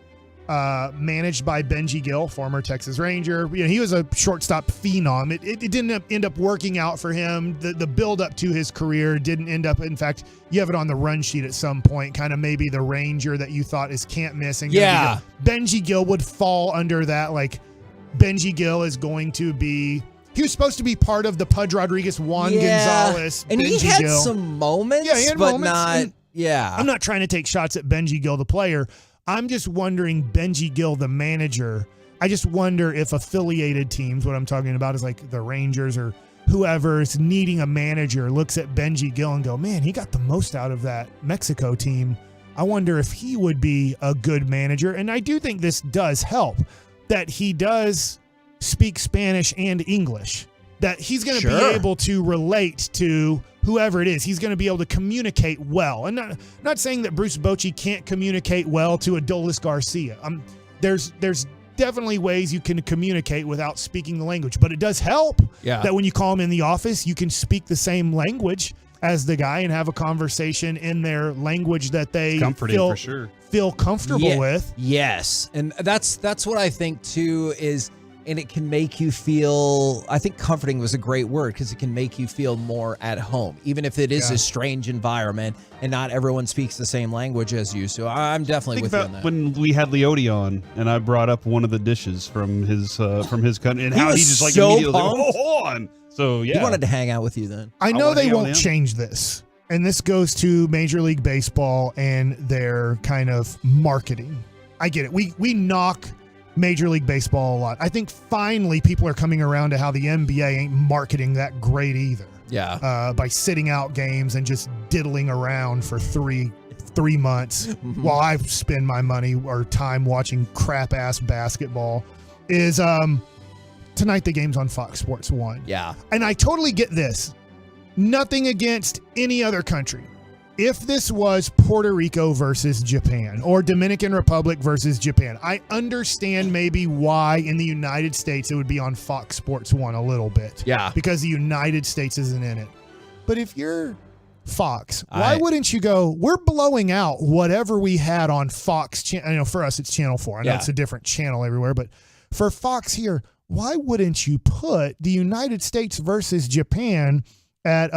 managed by Benji Gill, former Texas Ranger, he was a shortstop phenom. It didn't end up working out for him. The build up to his career didn't end up. In fact, you have it on the run sheet at some point, kind of maybe the Ranger that you thought is can't miss. And yeah, Benji Gill would fall under that. Like Benji Gill is going to be. He was supposed to be part of the Pudge Rodriguez, Juan Gonzalez, and Benji he had Gill. some moments, yeah, he had but moments, not. Yeah, I'm not trying to take shots at Benji Gill, the player. I'm just wondering, Benji Gill, the manager, I just wonder if affiliated teams, what I'm talking about is like the Rangers or whoever is needing a manager, looks at Benji Gill and go, man, he got the most out of that Mexico team. I wonder if he would be a good manager. And I do think this does help, that he does speak Spanish and English, that he's going to be able to relate to whoever it is. He's going to be able to communicate well. And not saying that Bruce Bochy can't communicate well to Adolis Garcia. There's definitely ways you can communicate without speaking the language, but it does help that when you call him in the office, you can speak the same language as the guy and have a conversation in their language that they feel comfortable with. Yes. And that's what I think too is, and it can make you feel, I think comforting was a great word because it can make you feel more at home, even if it is a strange environment and not everyone speaks the same language as you. So I'm definitely with you on that. When we had Leote on and I brought up one of the dishes from his country and how he just like immediately was like, hold on. So yeah. He wanted to hang out with you then. I know they won't change this. And this goes to Major League Baseball and their kind of marketing. I get it. We knock Major League Baseball a lot. I think finally people are coming around to how the NBA ain't marketing that great either. Yeah. By sitting out games and just diddling around for 3 3 months while I spend my money or time watching crap-ass basketball is tonight the game's on Fox Sports 1. Yeah. And I totally get this. Nothing against any other country. If this was Puerto Rico versus Japan or Dominican Republic versus Japan, I understand maybe why in the United States it would be on Fox Sports 1 a little bit. Yeah. Because the United States isn't in it. But if you're Fox, why wouldn't you go, we're blowing out whatever we had on Fox. For us, it's Channel 4. I know it's a different channel everywhere, but for Fox here, why wouldn't you put the United States versus Japan at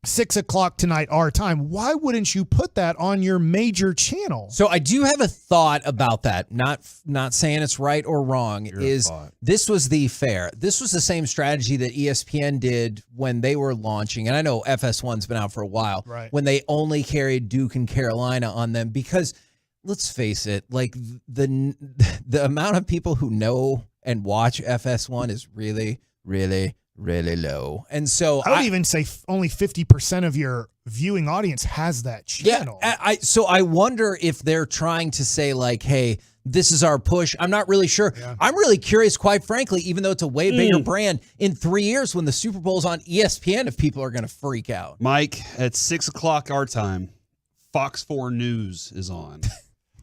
6 o'clock tonight our time? Why wouldn't you put that on your major channel? So I do have a thought about that. Not saying it's right or wrong. This was the same strategy that ESPN did when they were launching. And I know FS1's been out for a while. Right. When they only carried Duke and Carolina on them, because let's face it, like the amount of people who know and watch FS1 is really, really, really low. And so I would even say only 50% of your viewing audience has that channel. Yeah, so I wonder if they're trying to say like, hey, this is our push. I'm not really sure. Yeah. I'm really curious, quite frankly, even though it's a way bigger brand, in 3 years when the Super Bowl's on ESPN, if people are going to freak out. Mike, at 6 o'clock our time, Fox 4 News is on.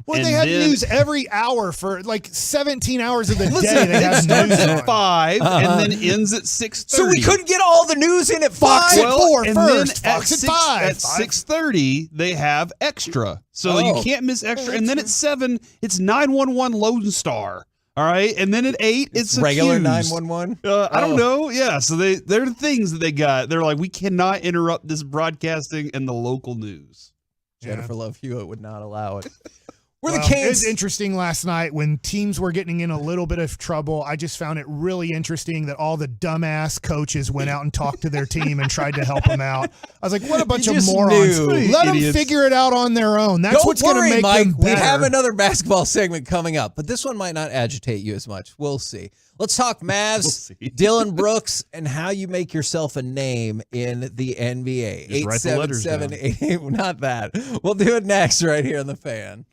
Well, they have news every hour for like 17 hours of the day. They have news at 5 and then ends at 6:30. So we couldn't get all the news in at 5. Fox at 4 and first. then Fox at 5. At 6:30, they have extra. So you can't miss extra. And then at 7, it's 911 Lone Star. All right. And then at 8, it's regular Accused. 911. I don't know. Yeah. So they're the things that they got. They're like, we cannot interrupt this broadcasting and the local news. Jennifer Love Hewitt would not allow it. It was interesting last night when teams were getting in a little bit of trouble. I just found it really interesting that all the dumbass coaches went out and talked to their team and tried to help them out. I was like, what a bunch of morons. Let them figure it out on their own. That's what's going to make them better. We have another basketball segment coming up, but this one might not agitate you as much. We'll see. Let's talk Mavs, Dylan Brooks, and how you make yourself a name in the NBA. 877-88. Not that. We'll do it next right here on The Fan.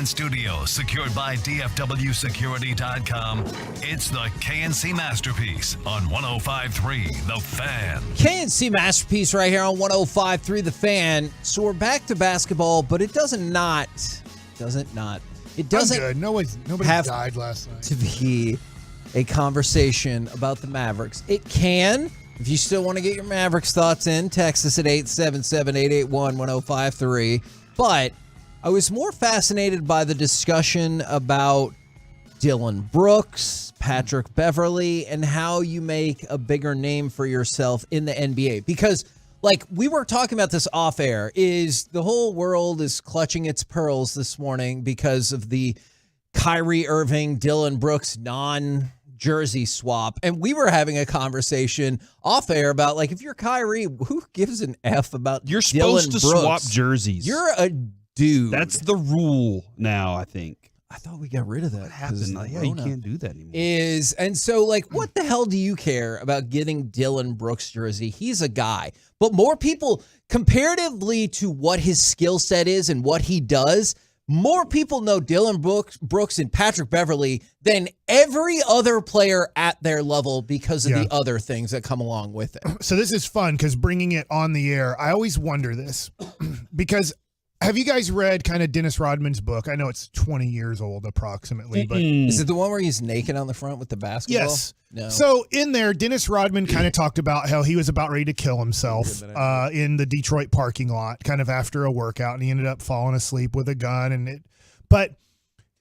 studio secured by DFWsecurity.com. It's the KNC Masterpiece on 105.3 The Fan. KNC Masterpiece right here on 105.3 The Fan. So we're back to basketball, but it doesn't I'm good. Nobody have died last night. to be a conversation about the Mavericks. It can. If you still want to get your Mavericks thoughts in, text us at 877-881-1053. But I was more fascinated by the discussion about Dillon Brooks, Patrick Beverley, and how you make a bigger name for yourself in the NBA. Because, like, we were talking about this off air, is the whole world is clutching its pearls this morning because of the Kyrie Irving, Dillon Brooks non-jersey swap. And we were having a conversation off air about, like, if you're Kyrie, who gives an F about You're Dillon supposed to Brooks? swap jerseys. You're a dude. That's the rule now, I think. I thought we got rid of that. What happened? Yeah, you can't do that anymore. And so, like, what the hell do you care about getting Dillon Brooks jersey? He's a guy. But more people, comparatively to what his skill set is and what he does, more people know Dillon Brooks and Patrick Beverley than every other player at their level because of the other things that come along with it. So this is fun because bringing it on the air, I always wonder this because have you guys read kind of Dennis Rodman's book? I know it's 20 years old approximately, but is it the one where he's naked on the front with the basketball? Yes. No. So in there, Dennis Rodman kind of talked about how he was about ready to kill himself in the Detroit parking lot, kind of after a workout, and he ended up falling asleep with a gun. But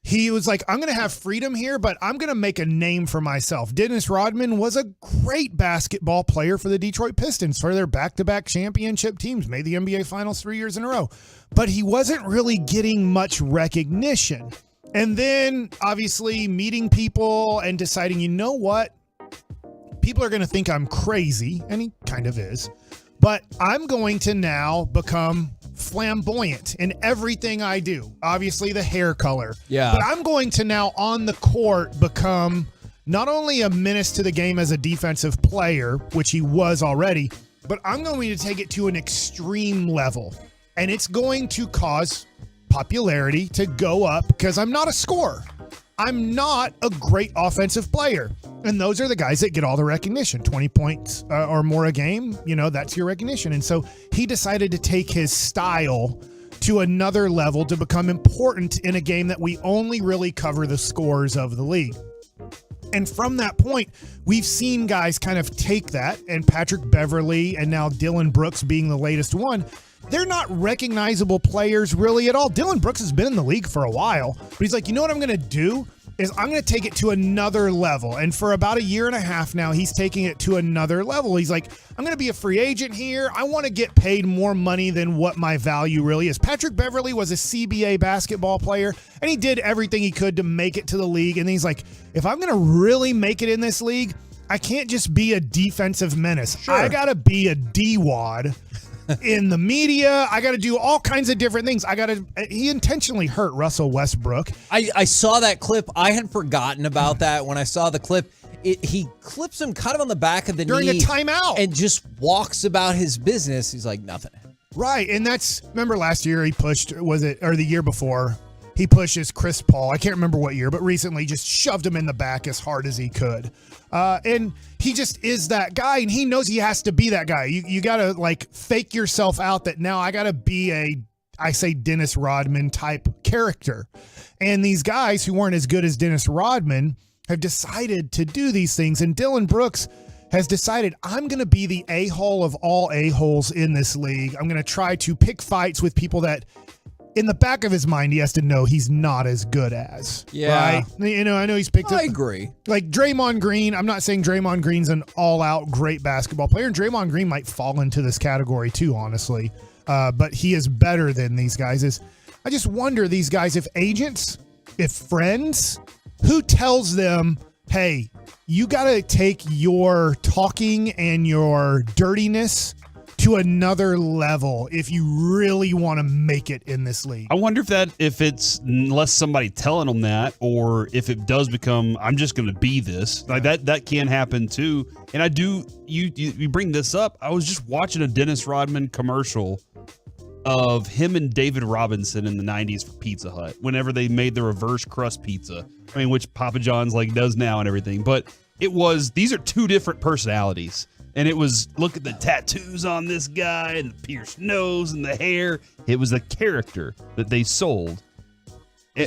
he was like, I'm going to have freedom here, but I'm going to make a name for myself. Dennis Rodman was a great basketball player for the Detroit Pistons for their back-to-back championship teams, made the NBA Finals 3 years in a row. But he wasn't really getting much recognition. And then, obviously, meeting people and deciding, you know what? People are going to think I'm crazy, and he kind of is. But I'm going to now become flamboyant in everything I do. Obviously, the hair color. Yeah. But I'm going to now, on the court, become not only a menace to the game as a defensive player, which he was already, but I'm going to take it to an extreme level. And it's going to cause popularity to go up because I'm not a scorer. I'm not a great offensive player. And those are the guys that get all the recognition. 20 points or more a game, that's your recognition. And so he decided to take his style to another level to become important in a game that we only really cover the scores of the league. And from that point, we've seen guys kind of take that, and Patrick Beverley and now Dillon Brooks being the latest one. They're not recognizable players really at all. Dillon Brooks has been in the league for a while, but he's like, you know what I'm going to do is I'm going to take it to another level. And for about a year and a half now, he's taking it to another level. He's like, I'm going to be a free agent here. I want to get paid more money than what my value really is. Patrick Beverley was a CBA basketball player, and he did everything he could to make it to the league. And he's like, if I'm going to really make it in this league, I can't just be a defensive menace. Sure. I got to be a D-wad. In the media, I got to do all kinds of different things. He intentionally hurt Russell Westbrook. I saw that clip. I had forgotten about that when I saw the clip. He clips him kind of on the back of the during knee. During a timeout. And just walks about his business. He's like, nothing. Right. And remember last year he pushed, or the year before, he pushes Chris Paul. I can't remember what year, but recently just shoved him in the back as hard as he could. And he just is that guy, and he knows he has to be that guy. You got to fake yourself out that now I got to be I say Dennis Rodman type character. And these guys who weren't as good as Dennis Rodman have decided to do these things. And Dillon Brooks has decided, I'm going to be the a-hole of all a-holes in this league. I'm going to try to pick fights with people that in the back of his mind, he has to know he's not as good as. Yeah. Right? I know he's picked up. I agree. Like Draymond Green, I'm not saying Draymond Green's an all-out great basketball player, and Draymond Green might fall into this category too, honestly. But he is better than these guys. I just wonder, these guys, if agents, if friends, who tells them, hey, you got to take your talking and your dirtiness to another level if you really want to make it in this league. I wonder if it's less somebody telling them that, or if it does become, I'm just going to be this. Like that can happen too. And I do, you bring this up. I was just watching a Dennis Rodman commercial of him and David Robinson in the 90s for Pizza Hut, whenever they made the reverse crust pizza. I mean, which Papa John's like does now and everything. But these are two different personalities. And it was, look at the tattoos on this guy and the pierced nose and the hair. It was a character that they sold.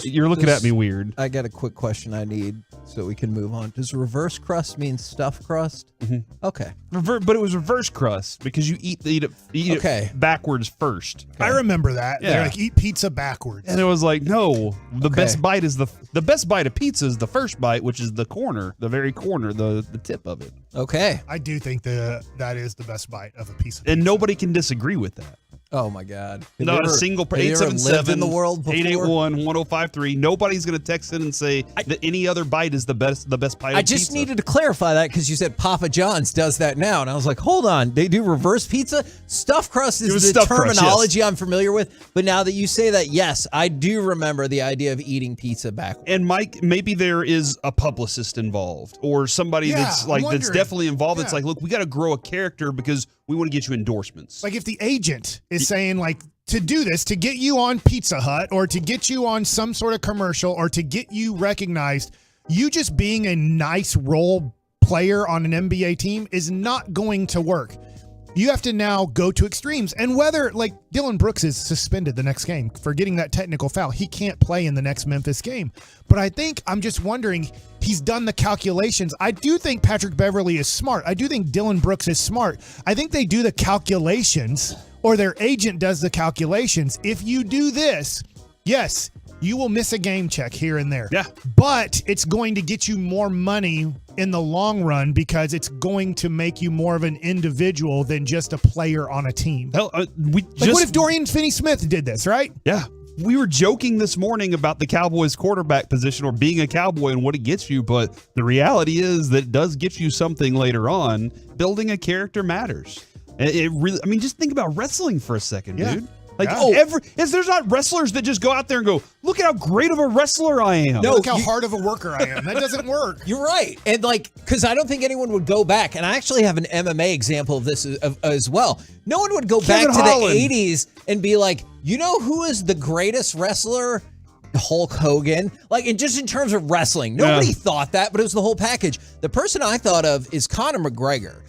You're looking at me weird. I got a quick question I need so we can move on. Does reverse crust mean stuffed crust? Mm-hmm. Okay. But it was reverse crust because you eat it backwards first. I remember that. Yeah. They're like, eat pizza backwards. And it was like, no, the best bite is the best bite of pizza is the first bite, which is the corner, the very corner, the tip of it. Okay. I do think that is the best bite of a piece of And nobody can disagree with that. Oh my God! Not a single person. 877 in the world before? 881-1053. Nobody's going to text in and say that any other bite is the best bite. I just needed to clarify that because you said Papa John's does that now, and I was like, hold on, they do reverse pizza. Stuffed crust is the terminology I'm familiar with, but now that you say that, yes, I do remember the idea of eating pizza backwards. And Mike, maybe there is a publicist involved or somebody that's definitely involved. It's like, look, we got to grow a character because we want to get you endorsements. Like if the agent is saying like to do this, to get you on Pizza Hut or to get you on some sort of commercial or to get you recognized, you just being a nice role player on an NBA team is not going to work. You have to now go to extremes. And whether like Dylan Brooks is suspended the next game for getting that technical foul, he can't play in the next Memphis game. But I'm just wondering, he's done the calculations. I do think Patrick Beverley is smart. I do think Dylan Brooks is smart. I think they do the calculations, or their agent does the calculations. If you do this, yes, you will miss a game check here and there. Yeah. But it's going to get you more money in the long run because it's going to make you more of an individual than just a player on a team. Hell, what if Dorian Finney-Smith did this, right? Yeah. We were joking this morning about the Cowboys quarterback position or being a Cowboy and what it gets you, but the reality is that it does get you something later on. Building a character matters. It really, I mean, just think about wrestling for a second, dude. Like, there's not wrestlers that just go out there and go, look at how great of a wrestler I am. No, look how hard of a worker I am. That doesn't work. You're right. And because I don't think anyone would go back. And I actually have an MMA example of this as well. No one would go back to the 80s and be like, you know who is the greatest wrestler? Hulk Hogan. And just in terms of wrestling, nobody thought that, but it was the whole package. The person I thought of is Conor McGregor.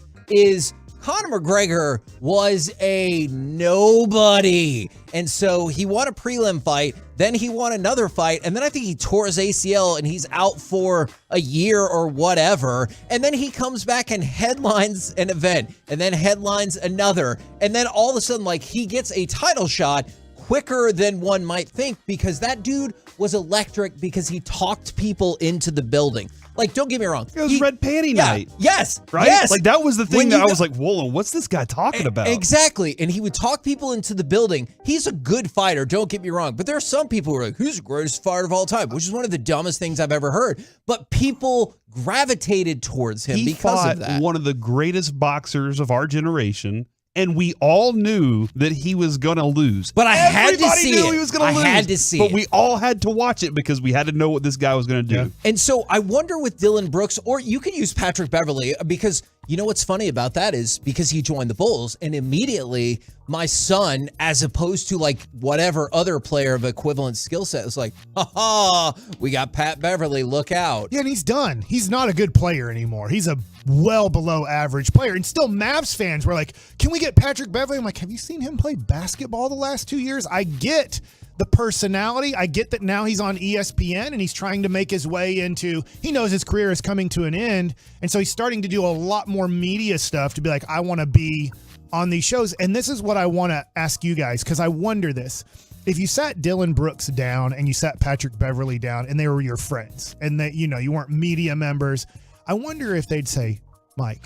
Conor McGregor was a nobody. And so he won a prelim fight, then he won another fight, and then I think he tore his ACL and he's out for a year or whatever. And then he comes back and headlines an event, and then headlines another. And then all of a sudden, he gets a title shot quicker than one might think because that dude was electric because he talked people into the building. Don't get me wrong. It was Red Panty Night. Yes. Right? Yes. That was the thing that I was like, whoa, what's this guy talking about? Exactly. And he would talk people into the building. He's a good fighter, don't get me wrong. But there are some people who are like, who's the greatest fighter of all time? Which is one of the dumbest things I've ever heard. But people gravitated towards him because of that. He fought one of the greatest boxers of our generation. And we all knew that he was going to lose. But I had to see it. Everybody knew he was going to lose. I had to see it. But we all had to watch it because we had to know what this guy was going to do. Yeah. And so I wonder with Dylan Brooks, or you can use Patrick Beverley, because you know what's funny about that is because he joined the Bulls and immediately my son, as opposed to whatever other player of equivalent skill set, is like, we got Pat Beverley, look out. Yeah, and he's done. He's not a good player anymore. He's a well below average player. And still Mavs fans were like, can we get Patrick Beverley? I'm like, have you seen him play basketball the last 2 years? I get the personality. I get that now he's on ESPN and he's trying to make his way into, he knows his career is coming to an end. And so he's starting to do a lot more media stuff to be like, I want to be on these shows. And this is what I want to ask you guys, because I wonder this. If you sat Dylan Brooks down and you sat Patrick Beverley down and they were your friends and that, you weren't media members, I wonder if they'd say, Mike,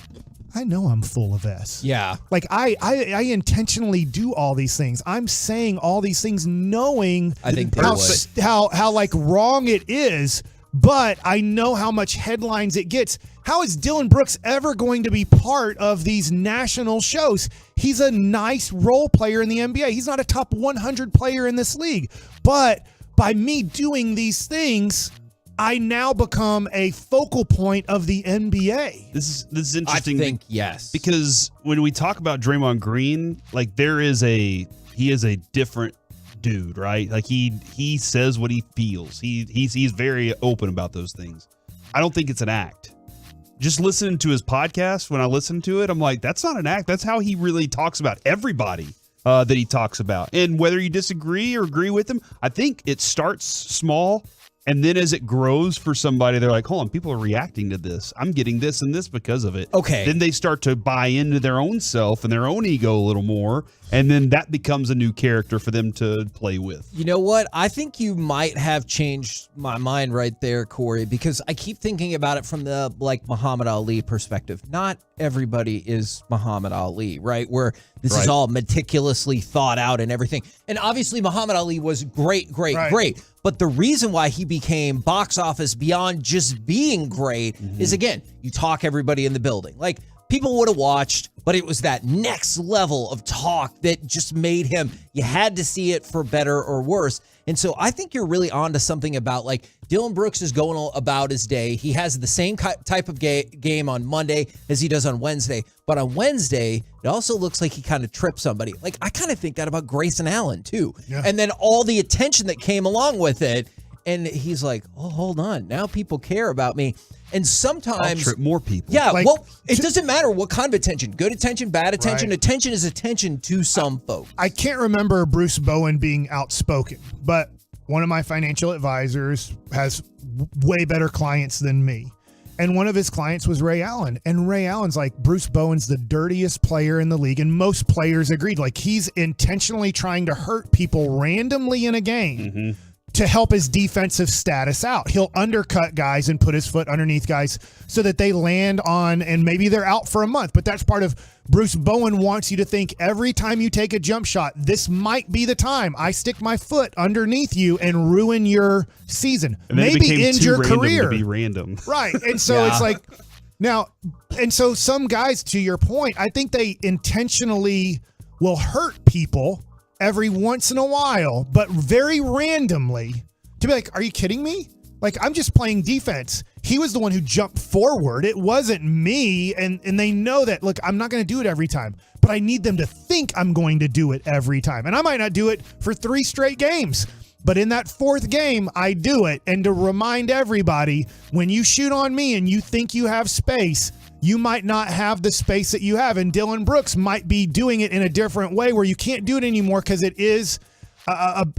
I know I'm full of S. Yeah. I intentionally do all these things. I'm saying all these things knowing I think how wrong it is, but I know how much headlines it gets. How is Dylan Brooks ever going to be part of these national shows? He's a nice role player in the NBA. He's not a top 100 player in this league. But by me doing these things, I now become a focal point of the NBA. This is interesting. I think yes. Because when we talk about Draymond Green, there is a he is a different dude, right? Like he says what he feels. He's very open about those things. I don't think it's an act. Just listening to his podcast, when I listen to it, I'm like, that's not an act. That's how he really talks about everybody that he talks about. And whether you disagree or agree with him, I think it starts small. And then as it grows for somebody, they're like, hold on, people are reacting to this. I'm getting this and this because of it. Okay. Then they start to buy into their own self and their own ego a little more. And then that becomes a new character for them to play with. You know what? I think you might have changed my mind right there, Corey, because I keep thinking about it from the Muhammad Ali perspective. Not everybody is Muhammad Ali, right? Where this is all meticulously thought out and everything. And obviously Muhammad Ali was great. But the reason why he became box office beyond just being great is, again, you talk everybody in the building. Like, people would have watched, but it was that next level of talk that just made him, you had to see it for better or worse. And so I think you're really onto something about, like, Dylan Brooks is going about his day. He has the same type of game on Monday as he does on Wednesday. But on Wednesday, it also looks like he kind of tripped somebody. Like, I kind of think that about Grayson Allen, too. Yeah. And then all the attention that came along with it. And he's like, oh, hold on. Now people care about me. And sometimes I'll trip more people. Yeah, well, it doesn't matter what kind of attention. Good attention, bad attention. Right. Attention is attention to some folks. I can't remember Bruce Bowen being outspoken, but one of my financial advisors has way better clients than me. And one of his clients was Ray Allen. And Ray Allen's like, Bruce Bowen's the dirtiest player in the league. And most players agreed. Like, he's intentionally trying to hurt people randomly in a game to help his defensive status out. He'll undercut guys and put his foot underneath guys so that they land on, and maybe they're out for a month. But that's part of Bruce Bowen wants you to think every time you take a jump shot, this might be the time I stick my foot underneath you and ruin your season. And then maybe end your career. To be random. Right. And so it's like, now, and so some guys, to your point, I think they intentionally will hurt people every once in a while, but very randomly, to be like, are you kidding me? Like, I'm just playing defense. He was the one who jumped forward. It wasn't me. And they know that, look, I'm not going to do it every time, but I need them to think I'm going to do it every time. And I might not do it for 3 straight games, but in that 4th game, I do it. And to remind everybody, when you shoot on me and you think you have space, you might not have the space that you have. And Dylan Brooks might be doing it in a different way where you can't do it anymore because it is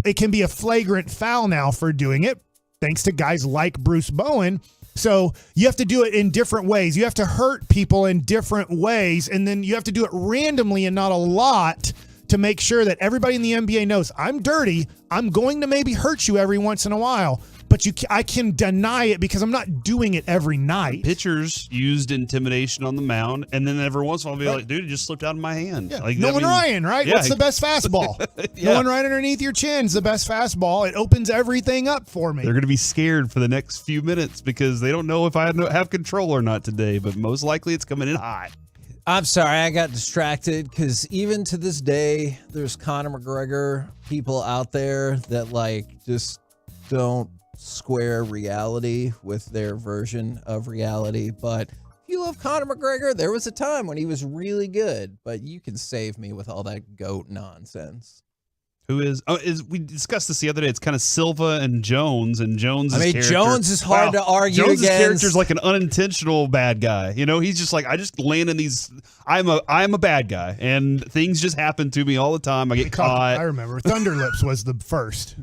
it can be a flagrant foul now for doing it, thanks to guys like Bruce Bowen. So you have to do it in different ways. You have to hurt people in different ways, and then you have to do it randomly and not a lot to make sure that everybody in the NBA knows I'm dirty. I'm going to maybe hurt you every once in a while, but I can deny it because I'm not doing it every night. Pitchers used intimidation on the mound, and then every once in a while, I'll be like, dude, it just slipped out of my hand. Yeah. Like, Nolan Ryan, right? Yeah. What's the best fastball? Nolan Ryan underneath your chin is the best fastball. It opens everything up for me. They're going to be scared for the next few minutes because they don't know if I have control or not today, but most likely it's coming in hot. I'm sorry, I got distracted because even to this day, there's Conor McGregor people out there that just don't square reality with their version of reality. But if you love Conor McGregor, there was a time when he was really good, but you can save me with all that GOAT nonsense. Who is we discussed this the other day. It's kind of Silva and Jones, and Jones. Jones is hard to argue Jones' against. character's like an unintentional bad guy. You know, he's just like, I just land in these. I'm a bad guy, and things just happen to me all the time. I get caught. I remember Thunderlips was the first.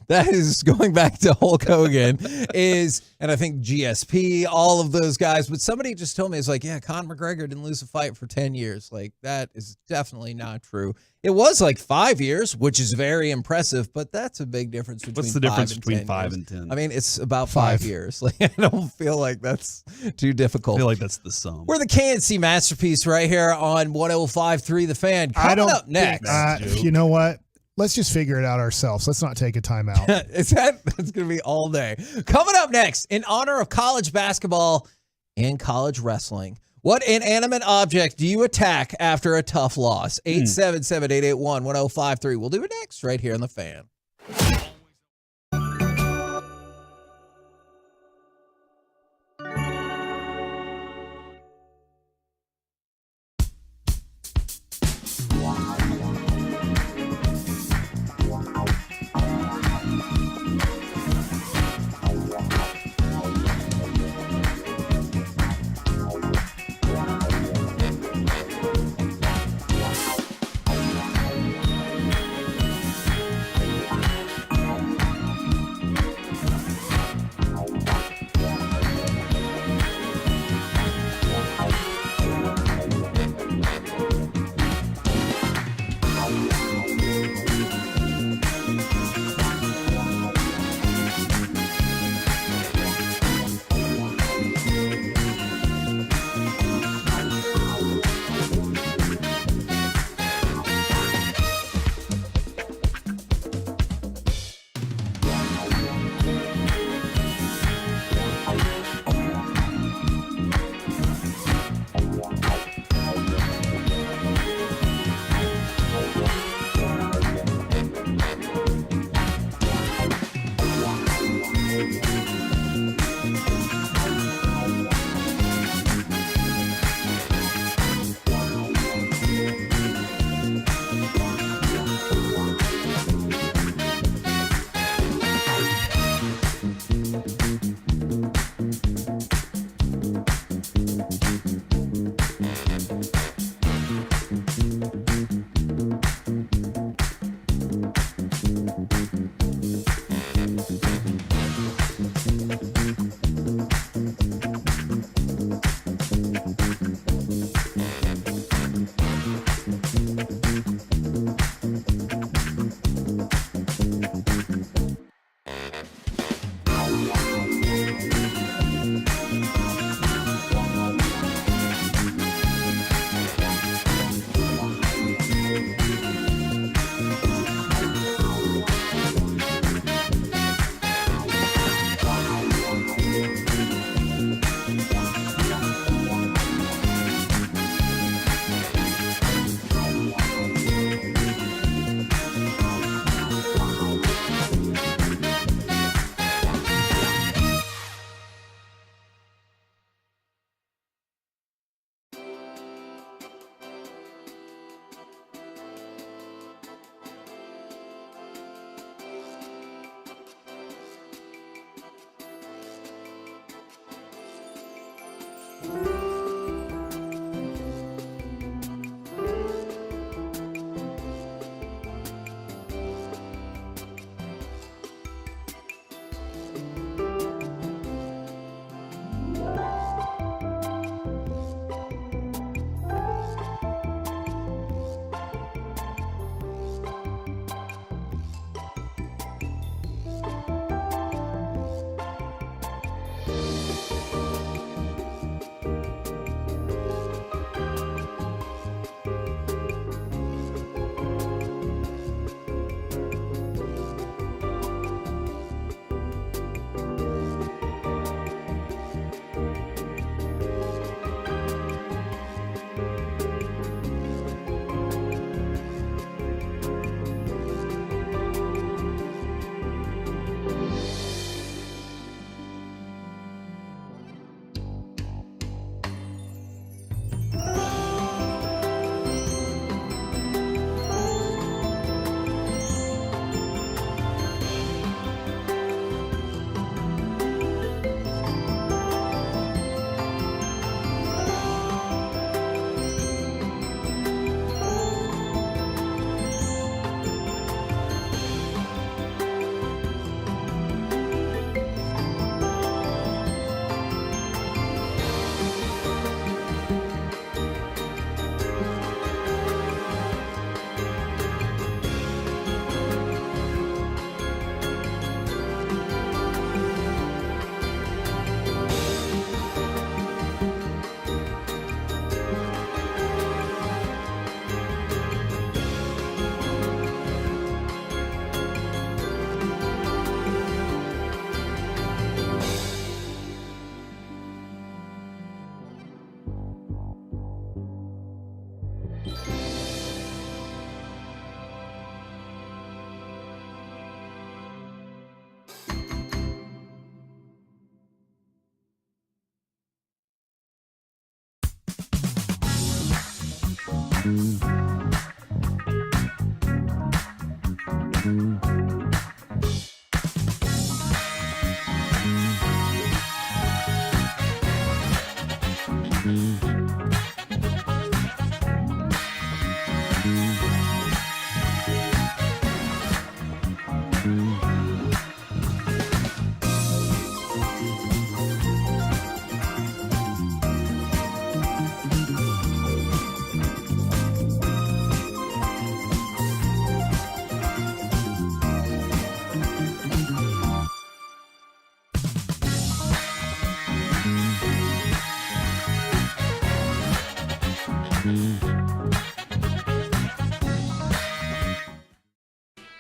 That is going back to Hulk Hogan and I think GSP, all of those guys. But somebody just told me, it's like, yeah, Conor McGregor didn't lose a fight for 10 years. Like, that is definitely not true. It was 5 years, which is very impressive, but that's a big difference between What's the difference 5 and between 10 5 years. and 10? I mean, it's about 5 years. I don't feel like that's too difficult. I feel like that's the sum. We're the KNC Masterpiece right here on 105.3 The Fan. Coming up next. You know what? Let's just figure it out ourselves. Let's not take a timeout. That's going to be all day. Coming up next, in honor of college basketball and college wrestling, what inanimate object do you attack after a tough loss? 877-881-1053. We'll do it next right here on The Fan.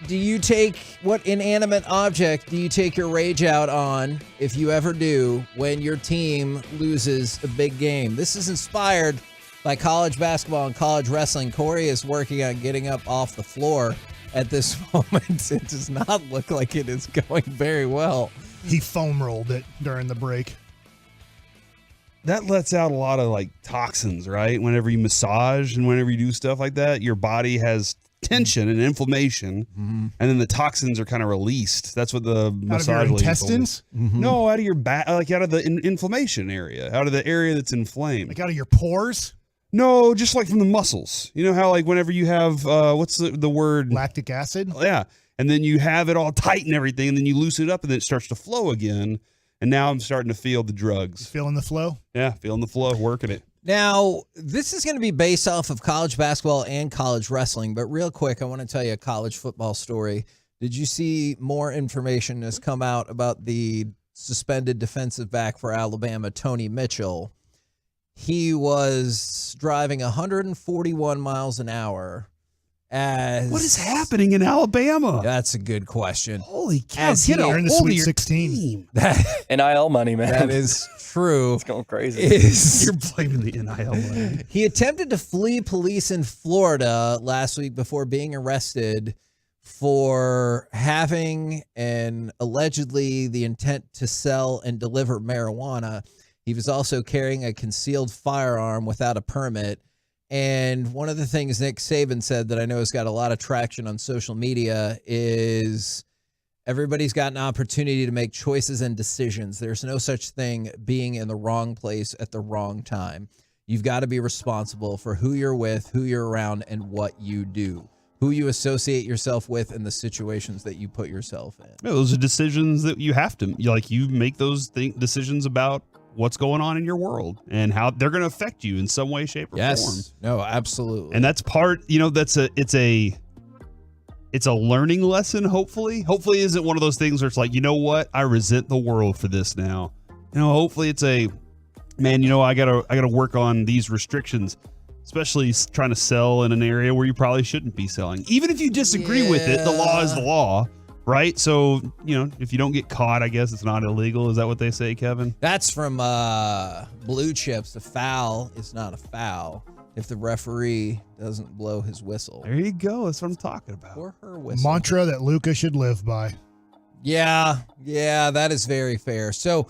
Do you take, what inanimate object do you take your rage out on, if you ever do, when your team loses a big game? This is inspired by college basketball and college wrestling. Corey is working on getting up off the floor at this moment. It does not look like it is going very well. He foam rolled it during the break. That lets out a lot of like toxins, right? Whenever you massage and whenever you do stuff like that, your body has tension and inflammation, and then the toxins are kind of released. That's what the massage out of your lady told me. intestines? No, out of your back, like out of the inflammation area, out of the area that's inflamed. Like out of your pores? No, just like from the muscles. You know how like whenever you have what's the word? Lactic acid? Yeah. And then you have it all tight and everything, and then you loosen it up and then it starts to flow again. And now I'm starting to feel the drugs. Feeling the flow? Yeah, feeling the flow, working it. Now, this is going to be based off of college basketball and college wrestling, but real quick, I want to tell you a college football story. Did you see more information has come out about the suspended defensive back for Alabama, Tony Mitchell? He was driving 141 miles an hour. What is happening in Alabama? That's a good question. Holy cow! Get over in the Sweet 16. NIL money, man. That is true. It's going crazy. You're blaming the NIL money. He attempted to flee police in Florida last week before being arrested for having and allegedly the intent to sell and deliver marijuana. He was also carrying a concealed firearm without a permit. And one of the things Nick Saban said that I know has got a lot of traction on social media is everybody's got an opportunity to make choices and decisions. There's no such thing being in the wrong place at the wrong time. You've got to be responsible for who you're with, who you're around, and what you do, who you associate yourself with, and the situations that you put yourself in. Yeah, those are decisions that you have to, you make those decisions about what's going on in your world and how they're going to affect you in some way, shape, or form. No, absolutely. And that's part, it's a learning lesson, hopefully. Hopefully it isn't one of those things where it's like, you know what? I resent the world for this now. Hopefully it's I gotta work on these restrictions, especially trying to sell in an area where you probably shouldn't be selling. Even if you disagree with it, the law is the law. Right? So, if you don't get caught, I guess it's not illegal. Is that what they say, Kevin? That's from Blue Chips. A foul is not a foul if the referee doesn't blow his whistle. There you go. That's what I'm talking about. Or her whistle. Mantra that Luka should live by. Yeah, that is very fair. So,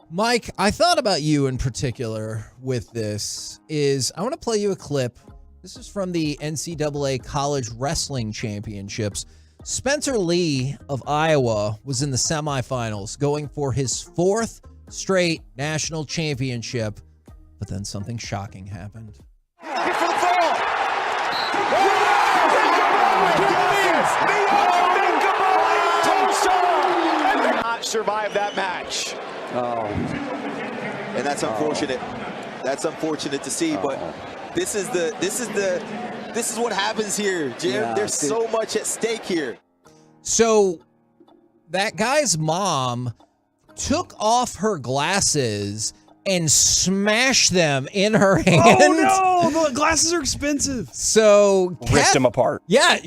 Mike, I thought about you in particular with this. I want to play you a clip. This is from the NCAA College Wrestling Championships. Spencer Lee of Iowa was in the semifinals going for his fourth straight national championship, but then something shocking happened. Not survive that match. Oh, and that's unfortunate. That's unfortunate to see, but this is what happens here, Jim. Yeah, There's so much at stake here. So that guy's mom took off her glasses and smashed them in her hand. Oh no, the glasses are expensive. So ripped them apart. Yeah,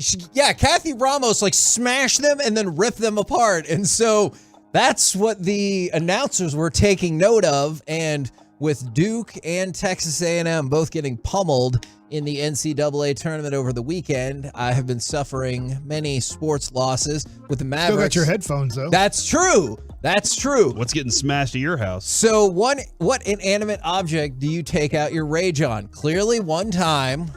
Kathy Ramos smashed them and then ripped them apart. And so that's what the announcers were taking note of. And with Duke and Texas A&M both getting pummeled in the NCAA tournament over the weekend, I have been suffering many sports losses with the Mavericks. Still got your headphones, though. That's true. What's getting smashed at your house? So what inanimate object do you take out your rage on? Clearly, one time,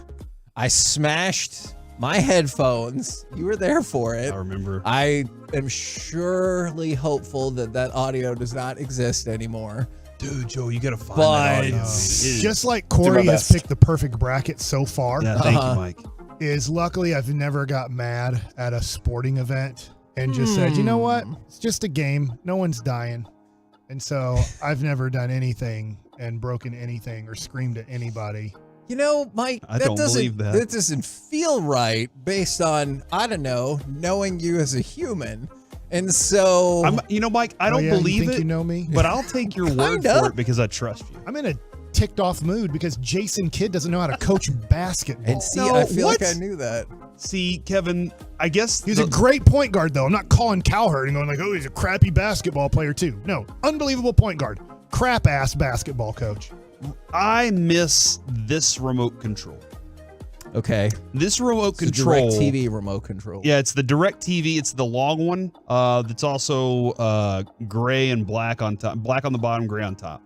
I smashed my headphones. You were there for it. I remember. I am surely hopeful that audio does not exist anymore. Dude, Joe, you gotta find that audio. Just like Corey has picked the perfect bracket so far. Yeah, thank you, Mike. Is luckily I've never got mad at a sporting event and just said, you know what? It's just a game. No one's dying. And so I've never done anything and broken anything or screamed at anybody. You know, Mike, I don't believe that. That doesn't feel right based on, I don't know, knowing you as a human. And so, Mike, I don't believe you think it. You know me, but I'll take your word for it because I trust you. I'm in a ticked off mood because Jason Kidd doesn't know how to coach basketball. And see, I feel like I knew that. See, Kevin, I guess he's a great point guard, though. I'm not calling Cowherd and going like, oh, he's a crappy basketball player too. No, unbelievable point guard, crap ass basketball coach. I miss this remote control. Okay. This remote It's a control. DirecTV remote control. Yeah, it's the DirecTV. It's the long one. That's also gray and black on top. Black on the bottom, gray on top.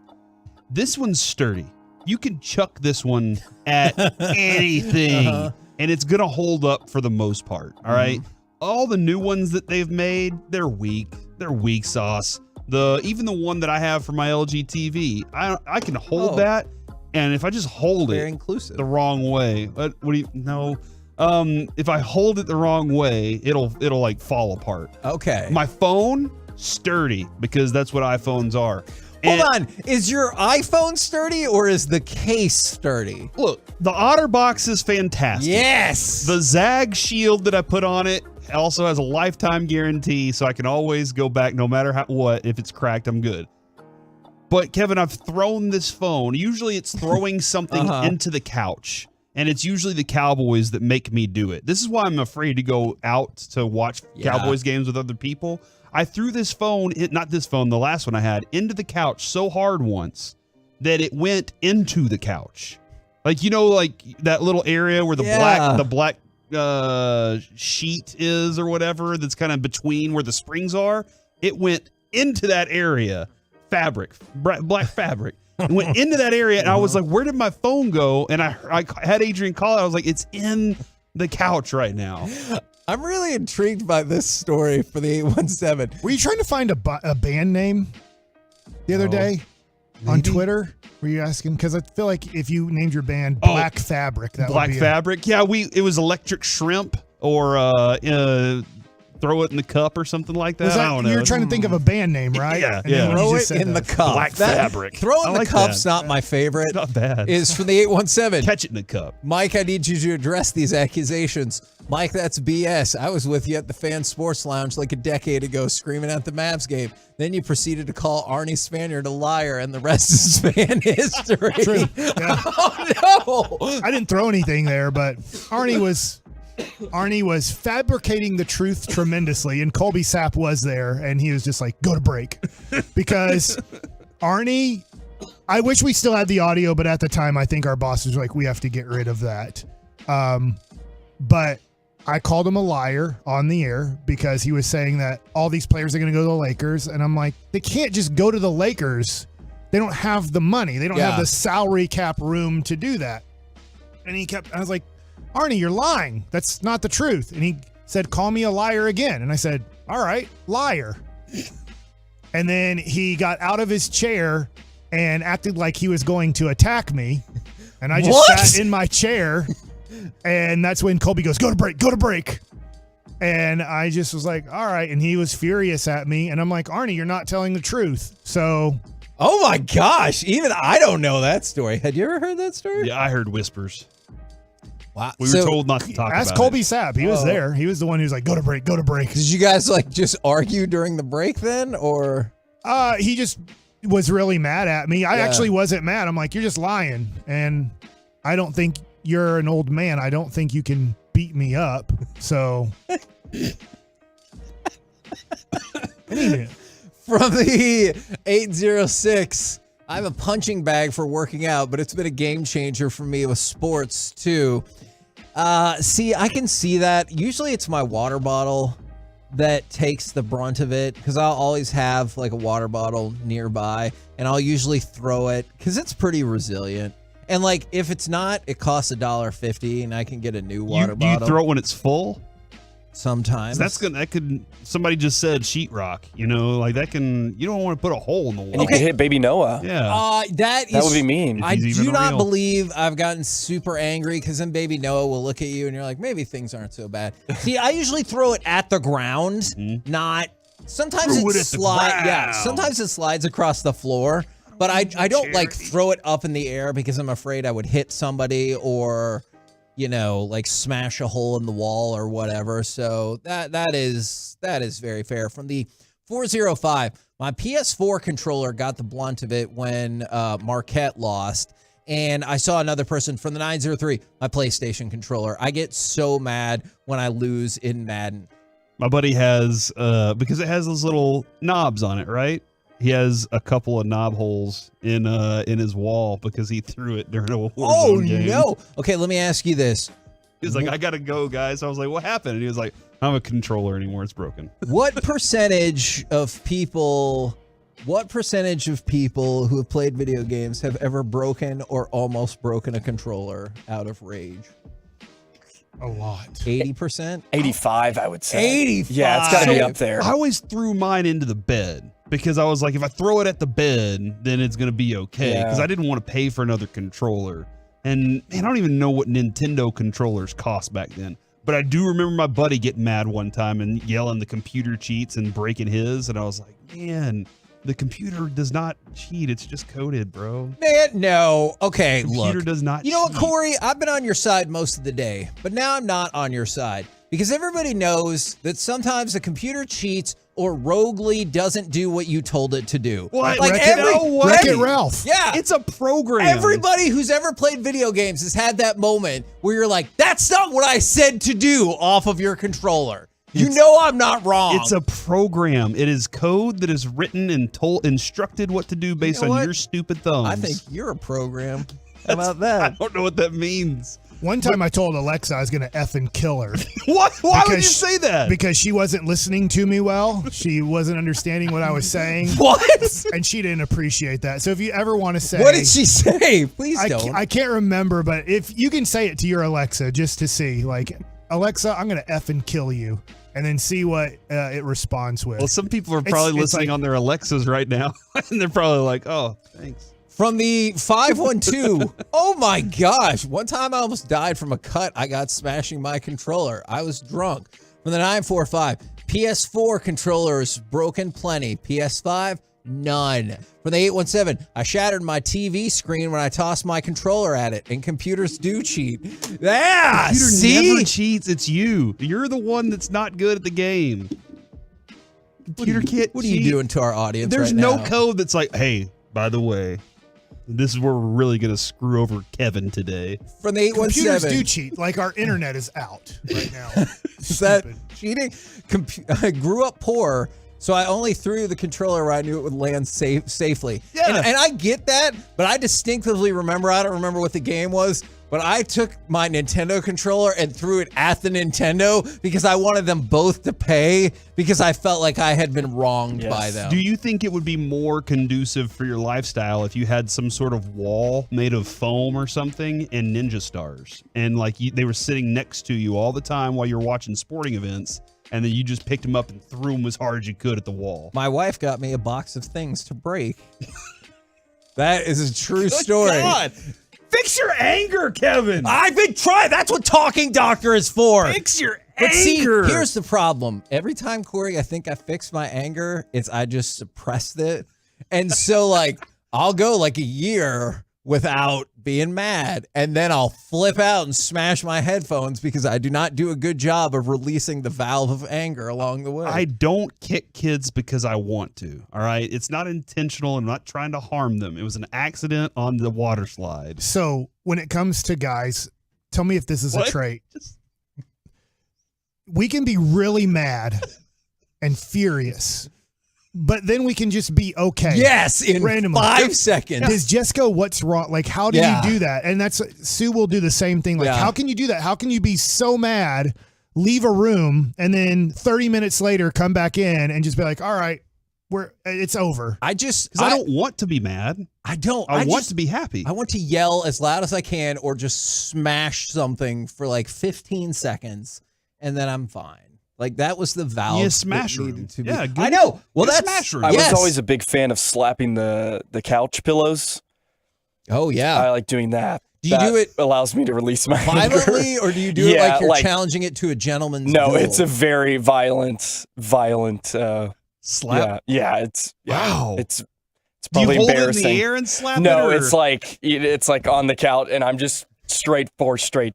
This one's sturdy. You can chuck this one at anything, and it's gonna hold up for the most part. All right. All the new ones that they've made, they're weak. They're weak sauce. Even the one that I have for my LG TV, I can hold that, and if I just hold Very it inclusive. the wrong way, what do you no? If I hold it the wrong way, it'll like fall apart. Okay. My phone, sturdy, because that's what iPhones are. Hold on. Is your iPhone sturdy or is the case sturdy? Look, the OtterBox is fantastic. Yes. The Zag shield that I put on it also has a lifetime guarantee, so I can always go back no matter what. If it's cracked, I'm good. But Kevin, I've thrown this phone. Usually it's throwing something into the couch. And it's usually the Cowboys that make me do it. This is why I'm afraid to go out to watch Cowboys games with other people. I threw this phone, not this phone, the last one I had, into the couch so hard once that it went into the couch. Like, like that little area where the black sheet is or whatever that's kind of between where the springs are. It went into that area. Black fabric. It went into that area, and I was like, where did my phone go? And I had Adrian call it. I was like, it's in the couch right now. I'm really intrigued by this story for the 817. Were you trying to find a band name the other day on Twitter? Were you asking? Because I feel like if you named your band Black Fabric, that Black would be Fabric. Yeah, it was Electric Shrimp or Throw It in the Cup or something like that. I don't know. You're trying to think of a band name, right? Yeah, And then when Throw you it just said in the that- cup. Black Fabric. Throw it I in the like cup's that. not my favorite. Not bad. Is from the 817. Catch it in the cup. Mike, I need you to address these accusations. Mike, that's BS. I was with you at the Fan Sports Lounge like a decade ago screaming at the Mavs game. Then you proceeded to call Arnie Spaniard a liar, and the rest is fan history. True. Yeah. Oh, no. I didn't throw anything there, but Arnie was fabricating the truth tremendously, and Colby Sapp was there, and he was just like, go to break. Because Arnie, I wish we still had the audio, but at the time, I think our boss was like, we have to get rid of that. But I called him a liar on the air because he was saying that all these players are going to go to the Lakers, and I'm like, they can't just go to the Lakers. They don't have the money. They don't have the salary cap room to do that. And I was like, Arnie, you're lying. That's not the truth. And he said, call me a liar again. And I said, all right, liar. And then he got out of his chair and acted like he was going to attack me. And I just sat in my chair. And that's when Colby goes, go to break. And I just was like, all right. And he was furious at me. And I'm like, Arnie, you're not telling the truth. So. Oh my gosh. Even I don't know that story. Had you ever heard that story? Yeah, I heard whispers. Wow. We were told not to talk about it. Ask Colby Sapp. He was there. He was the one who was like, go to break. Did you guys just argue during the break then, or? He just was really mad at me. I actually wasn't mad. I'm like, you're just lying. And I don't think you're an old man. I don't think you can beat me up. So. From the 806, I have a punching bag for working out, but it's been a game changer for me with sports too. See, I can see that. Usually it's my water bottle that takes the brunt of it because I'll always have like a water bottle nearby and I'll usually throw it because it's pretty resilient. And like if it's not, it costs $1.50 and I can get a new water bottle. Do you throw it when it's full? Sometimes. Somebody just said sheetrock, like that you don't want to put a hole in the wall. And you can hit baby Noah. Yeah. That would be mean. I do not believe I've gotten super angry because then baby Noah will look at you and you're like, maybe things aren't so bad. See, I usually throw it at the ground, not sometimes it slides. Yeah, sometimes it slides across the floor, but I don't like throw it up in the air because I'm afraid I would hit somebody or smash a hole in the wall or whatever. So that is very fair. From the 405, my PS4 controller got the blunt of it when Marquette lost. And I saw another person from the 903, my PlayStation controller. I get so mad when I lose in Madden. My buddy has, because it has those little knobs on it, right? He has a couple of knob holes in his wall because he threw it during a Warzone game. No. Okay, let me ask you this. He was like, I got to go, guys. I was like, what happened? And he was like, I don't have a controller anymore. It's broken. What percentage of people who have played video games have ever broken or almost broken a controller out of rage? A lot. 80%? 85, I would say. 85. Yeah, it's got to be up there. I always threw mine into the bed because I was like, if I throw it at the bed, then it's going to be okay. Because I didn't want to pay for another controller. And man, I don't even know what Nintendo controllers cost back then. But I do remember my buddy getting mad one time and yelling the computer cheats and breaking his. And I was like, man, the computer does not cheat. It's just coded, bro. Man, no. Okay, the computer look. does not You know cheat. what, Corey? I've been on your side most of the day, but now I'm not on your side because everybody knows that sometimes the computer cheats or roguely doesn't do what you told it to do. What? Like Wreck-It Ralph. Yeah. It's a program. Everybody who's ever played video games has had that moment where you're like, that's not what I said to do off of your controller. You know I'm not wrong. It's a program. It is code that is written and instructed what to do based on your stupid thumbs. I think you're a program. How about that? I don't know what that means. One time I told Alexa I was going to effing kill her. What? Why would you say that? Because she wasn't listening to me well. She wasn't understanding what I was saying. What? And she didn't appreciate that. So if you ever want to say... What did she say? Please don't. I can't remember, but if you can say it to your Alexa just to see, like, Alexa, I'm going to effing kill you. And then see what it responds with. Well, some people are probably listening on their Alexas right now. And they're probably like, oh, thanks. From the 512, oh my gosh. One time I almost died from a cut I got smashing my controller. I was drunk. From the 945, PS4 controllers broken plenty. PS5, none. From the 817, I shattered my TV screen when I tossed my controller at it, and computers do cheat. Yeah, Computer see? never cheats. It's you. You're the one that's not good at the game. Computer can't What are cheat. you doing to our audience There's right no now? code that's like, hey, by the way, this is where we're really going to screw over Kevin today. From the 817. Computers do cheat. Like our internet is out right now. Is that cheating? I grew up poor, so I only threw the controller where I knew it would land safely. Yeah. And I get that, but I distinctively remember, I don't remember what the game was, but I took my Nintendo controller and threw it at the Nintendo because I wanted them both to pay because I felt like I had been wronged by them. Do you think it would be more conducive for your lifestyle if you had some sort of wall made of foam or something and ninja stars, and like they were sitting next to you all the time while you're watching sporting events, and then you just picked them up and threw them as hard as you could at the wall? My wife got me a box of things to break. That is a true story. God. Fix your anger, Kevin. I've been trying. That's what Talking Doctor is for. Fix your But see, anger. here's the problem. Every time, Corey, I think I fixed my anger, I just suppressed it. And so, like, I'll go like a year without being mad, and then I'll flip out and smash my headphones because I do not do a good job of releasing the valve of anger along the way. I don't kick kids because I want to. All right. It's not intentional. I'm not trying to harm them. It was an accident on the water slide. So when it comes to guys, tell me if this is a trait. We can be really mad and furious, but then we can just be okay. Yes, in randomly. 5 seconds. Does Jessica, what's wrong? Like, how do you do that? And that's Sue will do the same thing. Like, how can you do that? How can you be so mad, leave a room, and then 30 minutes later come back in and just be like, all right, it's over. I don't want to be mad. I don't. I want to be happy. I want to yell as loud as I can or just smash something for like 15 seconds, and then I'm fine. Like, that was the valve. Yeah, smash room. Yeah, good. I know. Well, Good that's smash room. I was always a big fan of slapping the couch pillows. Oh, yeah. I like doing that. Do you do it allows me to release my violently, anger. or do you do it like you're challenging it to a gentleman's No, duel? it's a very violent slap. Yeah, it's wow. It's Do you probably hold it in embarrassing. the air and slap No, it? it's like on the couch, and I'm just straight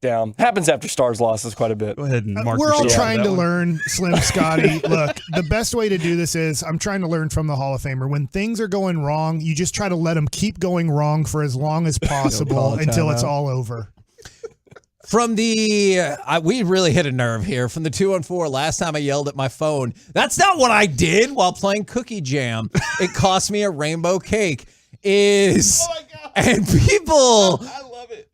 down. Happens after Stars losses quite a bit. Go ahead and mark We're all yourself trying out to that one. learn, Slim Scotty. Look, the best way to do this is I'm trying to learn from the Hall of Famer. When things are going wrong, you just try to let them keep going wrong for as long as possible until it's all over. From the, we really hit a nerve here. From the 214, last time I yelled at my phone, that's not what I did while playing Cookie Jam. It cost me a rainbow cake. And people. I love it.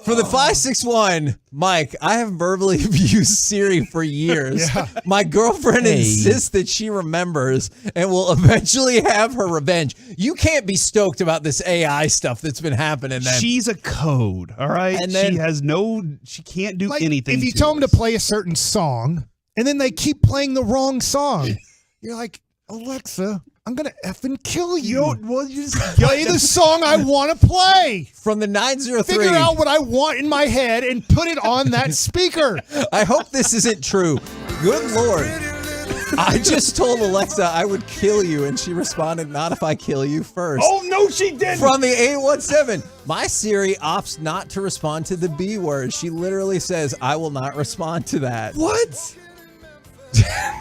For the 561, Mike, I have verbally abused Siri for years. Yeah. My girlfriend insists that she remembers and will eventually have her revenge. You can't be stoked about this AI stuff that's been happening then. She's a code, all right? And then- she can't do Like, anything. if you to tell them us. to play a certain song and then they keep playing the wrong song, you're like, Alexa, I'm going to effing kill you. You just Play the song I want to play. From the 903. Figure out what I want in my head and put it on that speaker. I hope this isn't true. Good Lord. I just told Alexa I would kill you, and she responded, not if I kill you first. Oh, no, she didn't. From the 817, my Siri opts not to respond to the B word. She literally says, I will not respond to that. What?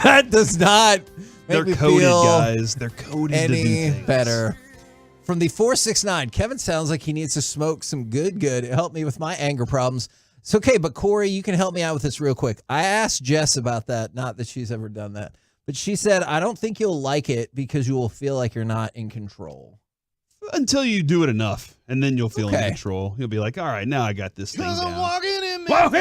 That does not They're make me coded, feel guys. They're coded to do any things. better. From the 469, Kevin sounds like he needs to smoke some good. Help me with my anger problems. It's okay, but Corey, you can help me out with this real quick. I asked Jess about that, not that she's ever done that, but she said, I don't think you'll like it because you will feel like you're not in control. Until you do it enough, and then you'll feel in Okay. control. You'll be like, all right, now I got this thing Because I'm down. walking in Walking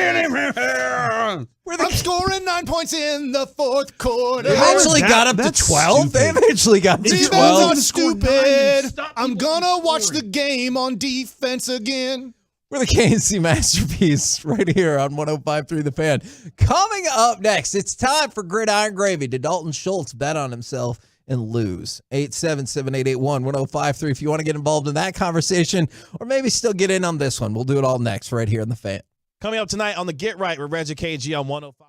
I'm scoring 9 points in the fourth quarter. They eventually that- got up to that's 12. They stupid. eventually got to Rebounds 12. are stupid. I'm gonna watch the game on defense again. We're the KNC Masterpiece right here on 105.3 The Fan. Coming up next, it's time for Gridiron Gravy. Did Dalton Schultz bet on himself and lose? 877-881-1053 if you want to get involved in that conversation or maybe still get in on this one. We'll do it all next right here on The Fan. Coming up tonight on the Get Right with Reggie KG on 105.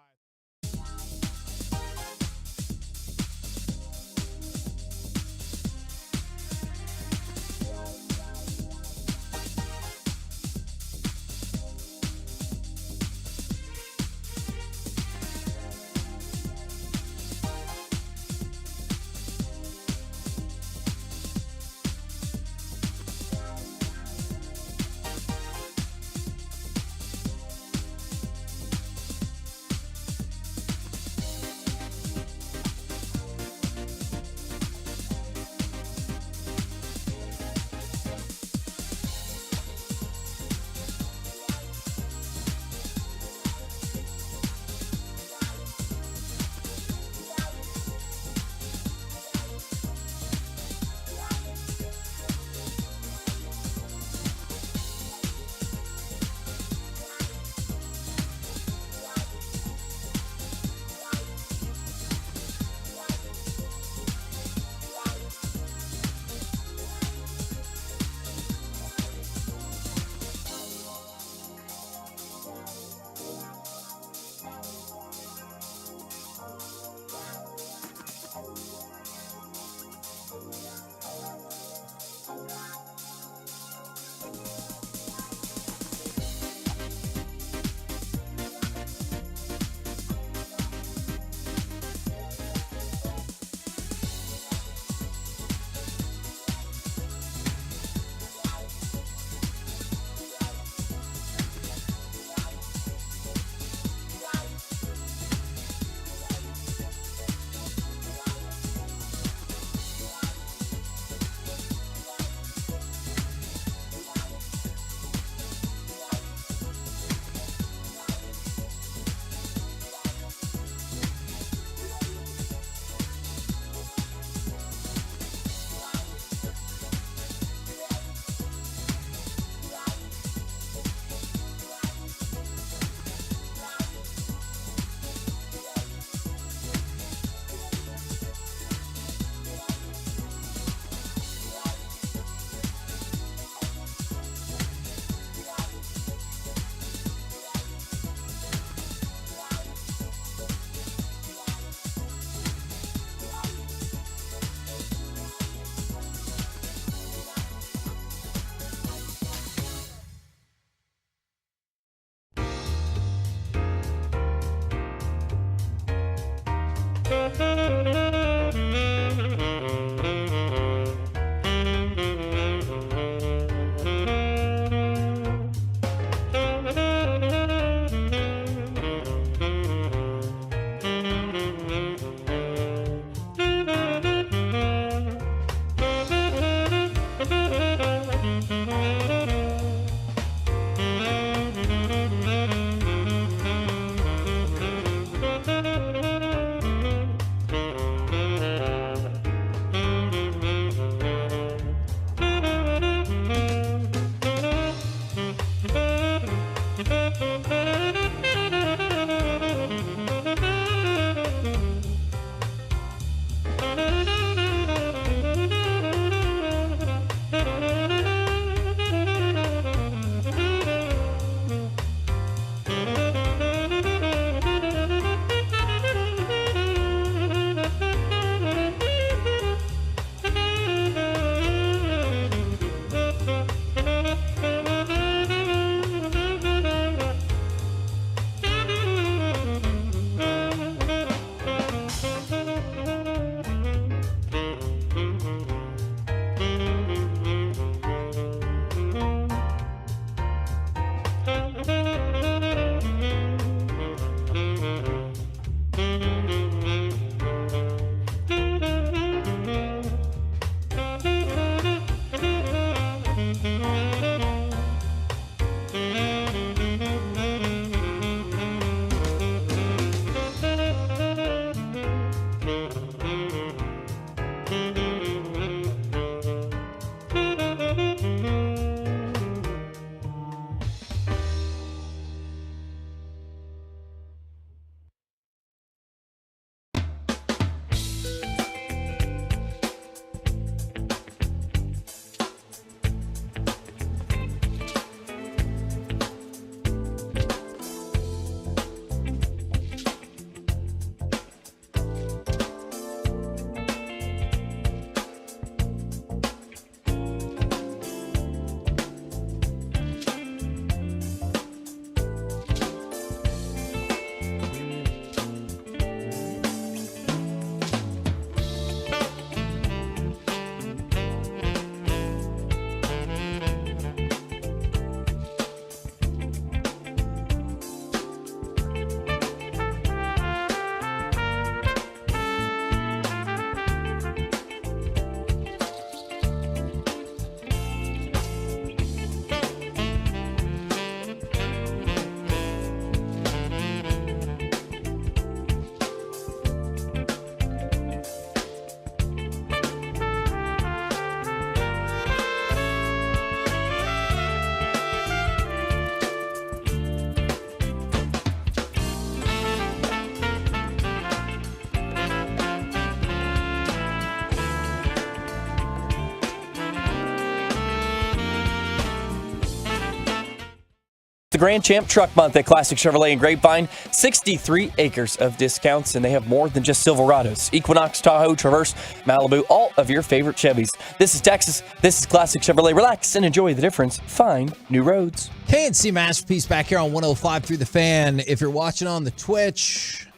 Grand Champ Truck Month at Classic Chevrolet and Grapevine. 63 acres of discounts, and they have more than just Silverados. Equinox, Tahoe, Traverse, Malibu, all of your favorite Chevys. This is Texas. This is Classic Chevrolet. Relax and enjoy the difference. Find new roads. KNC Masterpiece back here on 105 through the Fan. If you're watching on the Twitch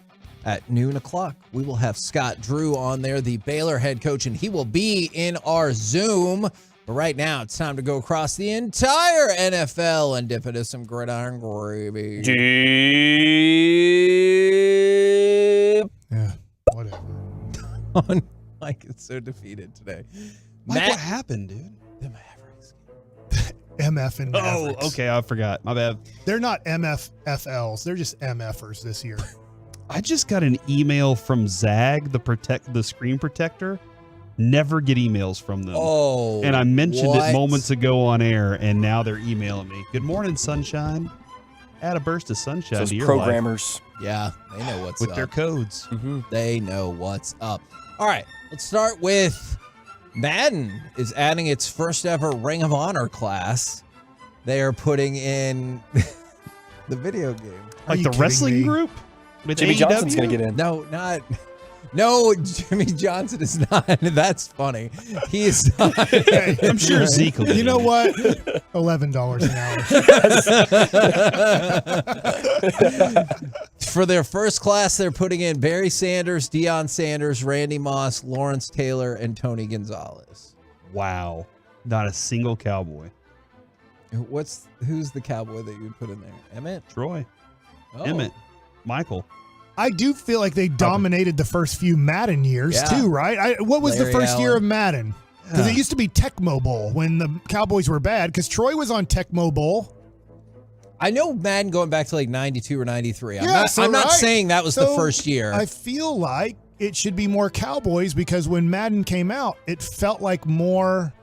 at noon o'clock, we will have Scott Drew on there, the Baylor head coach, and he will be in our Zoom. But right now, it's time to go across the entire NFL and dip into some gridiron gravy. Yeah, whatever. Mike is so defeated today. Mike, what happened, dude? The Mavericks. MF and Mavericks. Oh, okay, I forgot. My bad. They're not MFFLs. They're just MFers this year. I just got an email from Zag, the screen protector. Never get emails from them. Oh, and I mentioned what? it moments ago on air, and now they're emailing me. Good morning, sunshine. Add a burst of sunshine Those to your programmers. life. Yeah, they know what's With up. their codes. Mm-hmm. They know what's up. All right, let's start with Madden is adding its first ever Ring of Honor class. They are putting in the video game. Like the wrestling group? With Jimmy AEW? Johnson's going to get in. No, Jimmy Johnson is not. That's funny. He is not. Hey, I'm sure Zeke will. You know what? $11 an hour. For their first class, they're putting in Barry Sanders, Deion Sanders, Randy Moss, Lawrence Taylor, and Tony Gonzalez. Wow. Not a single Cowboy. Who's the Cowboy that you would put in there? Emmett? Troy. Oh. Emmett. Michael. I do feel like they dominated the first few Madden years too, right? What was Larry the first year Allen. of Madden? Because it used to be Tecmo Bowl when the Cowboys were bad. Because Troy was on Tecmo Bowl. I know Madden going back to like 92 or 93. I'm Yeah, not saying that was the first year. I feel like it should be more Cowboys because when Madden came out, it felt like more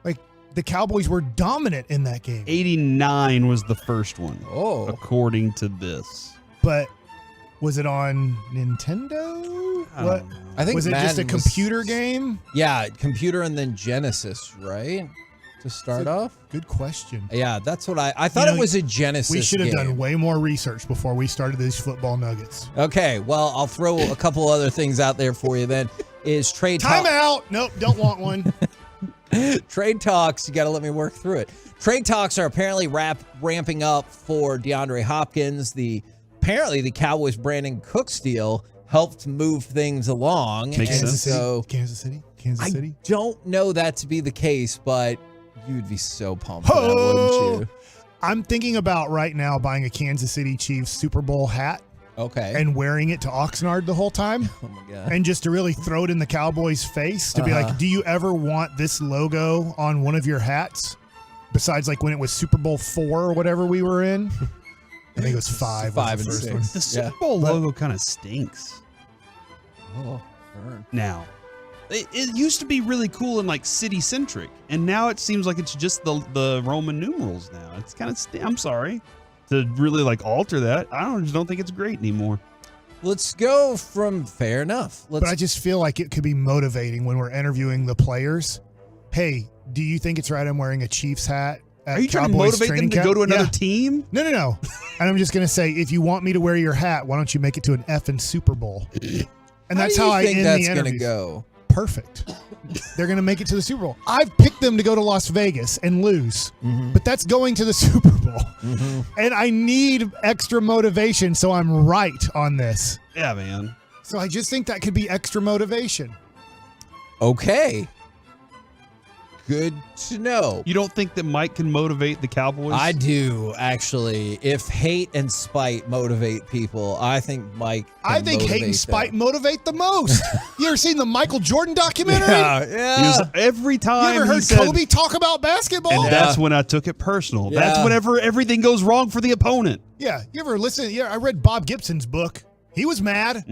like the Cowboys were dominant in that game. 89 was the first one. Oh. According to this. But was it on Nintendo? What? I think was it just a Madden was- computer game? Yeah, computer and then Genesis, right? To start off? Good question. Yeah, that's what I thought it was a Genesis We should have game. done way more research before we started these football nuggets. Okay, well, I'll throw a couple other things out there for you then. Is trade Time talk. out. Nope, don't want one. Trade talks, you got to let me work through it. Trade talks are apparently ramping up for DeAndre Hopkins. Apparently the Cowboys Brandon Cooks deal helped move things along. Makes and sense. So Kansas City. I don't know that to be the case, but you'd be so pumped for that, wouldn't you? I'm thinking about right now buying a Kansas City Chiefs Super Bowl hat. Okay. And wearing it to Oxnard the whole time. Oh my God. And just to really throw it in the Cowboys' face to be like, do you ever want this logo on one of your hats? Besides like when it was Super Bowl 4 or whatever we were in. I think it was 5. Five was the and first 6. one. The Super Bowl logo kind of stinks. Oh, burn. Now. It used to be really cool and like city centric, and now it seems like it's just the Roman numerals now. It's kind of I'm sorry to really like alter that. I just don't think it's great anymore. Let's go from fair enough. But I just feel like it could be motivating when we're interviewing the players. Hey, do you think it's right I'm wearing a Chiefs hat? Are you trying to motivate them to go to another team? No. And I'm just going to say, if you want me to wear your hat, why don't you make it to an effing Super Bowl? And that's how I think end that's the gonna interview. go? Perfect. They're going to make it to the Super Bowl. I've picked them to go to Las Vegas and lose, but that's going to the Super Bowl. And I need extra motivation, so I'm right on this. Yeah, man. So I just think that could be extra motivation. Okay. Good to know. You don't think that Mike can motivate the Cowboys? I do, actually. If hate and spite motivate people, I think Mike can I think hate and motivate spite them. motivate the most. You ever seen the Michael Jordan documentary? Yeah. Every time You ever he heard said, Kobe talk about basketball? and that's when I took it personal. That's Yeah. whenever everything goes wrong for the opponent. Yeah. You ever listen? Yeah, I read Bob Gibson's book. He was mad.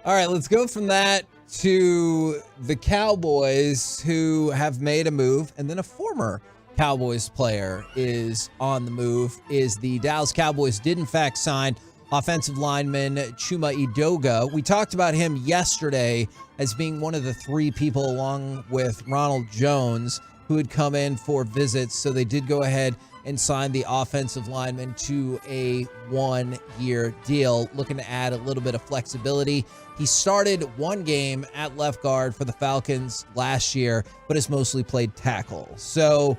All right, let's go from that to the Cowboys, who have made a move, and then a former Cowboys player is on the move. Is the Dallas Cowboys did in fact sign offensive lineman Chuma Edoga. We talked about him yesterday as being one of the 3 people, along with Ronald Jones, who had come in for visits. So they did go ahead and signed the offensive lineman to a 1-year deal, looking to add a little bit of flexibility. He started one game at left guard for the Falcons last year, but has mostly played tackle. So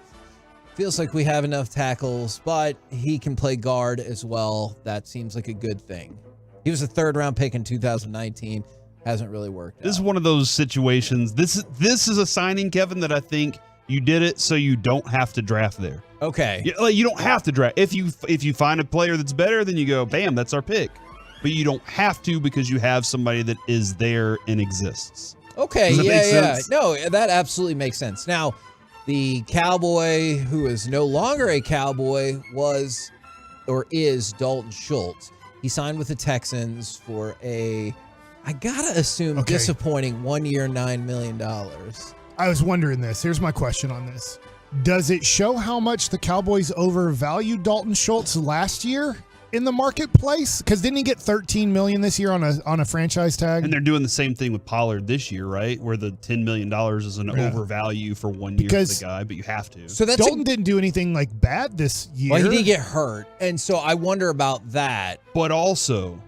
feels like we have enough tackles, but he can play guard as well. That seems like a good thing. He was a 3rd-round pick in 2019. Hasn't really worked out. This is one of those situations. This is a signing, Kevin, that I think you did it so you don't have to draft there. Okay. You don't have to draft. If you find a player that's better, then you go, bam, that's our pick. But you don't have to because you have somebody that is there and exists. Okay, Does that make yeah. sense? No, that absolutely makes sense. Now, the Cowboy who is no longer a Cowboy was or is Dalton Schultz. He signed with the Texans for I gotta assume, disappointing 1 year, $9 million. I was wondering this. Here's my question on this. Does it show how much the Cowboys overvalued Dalton Schultz last year in the marketplace? Because didn't he get $13 million this year on a franchise tag? And they're doing the same thing with Pollard this year, right? Where the $10 million is an overvalue for 1 year for the guy, but you have to. So that's Dalton didn't do anything like bad this year. Well, he did get hurt, and so I wonder about that. But also,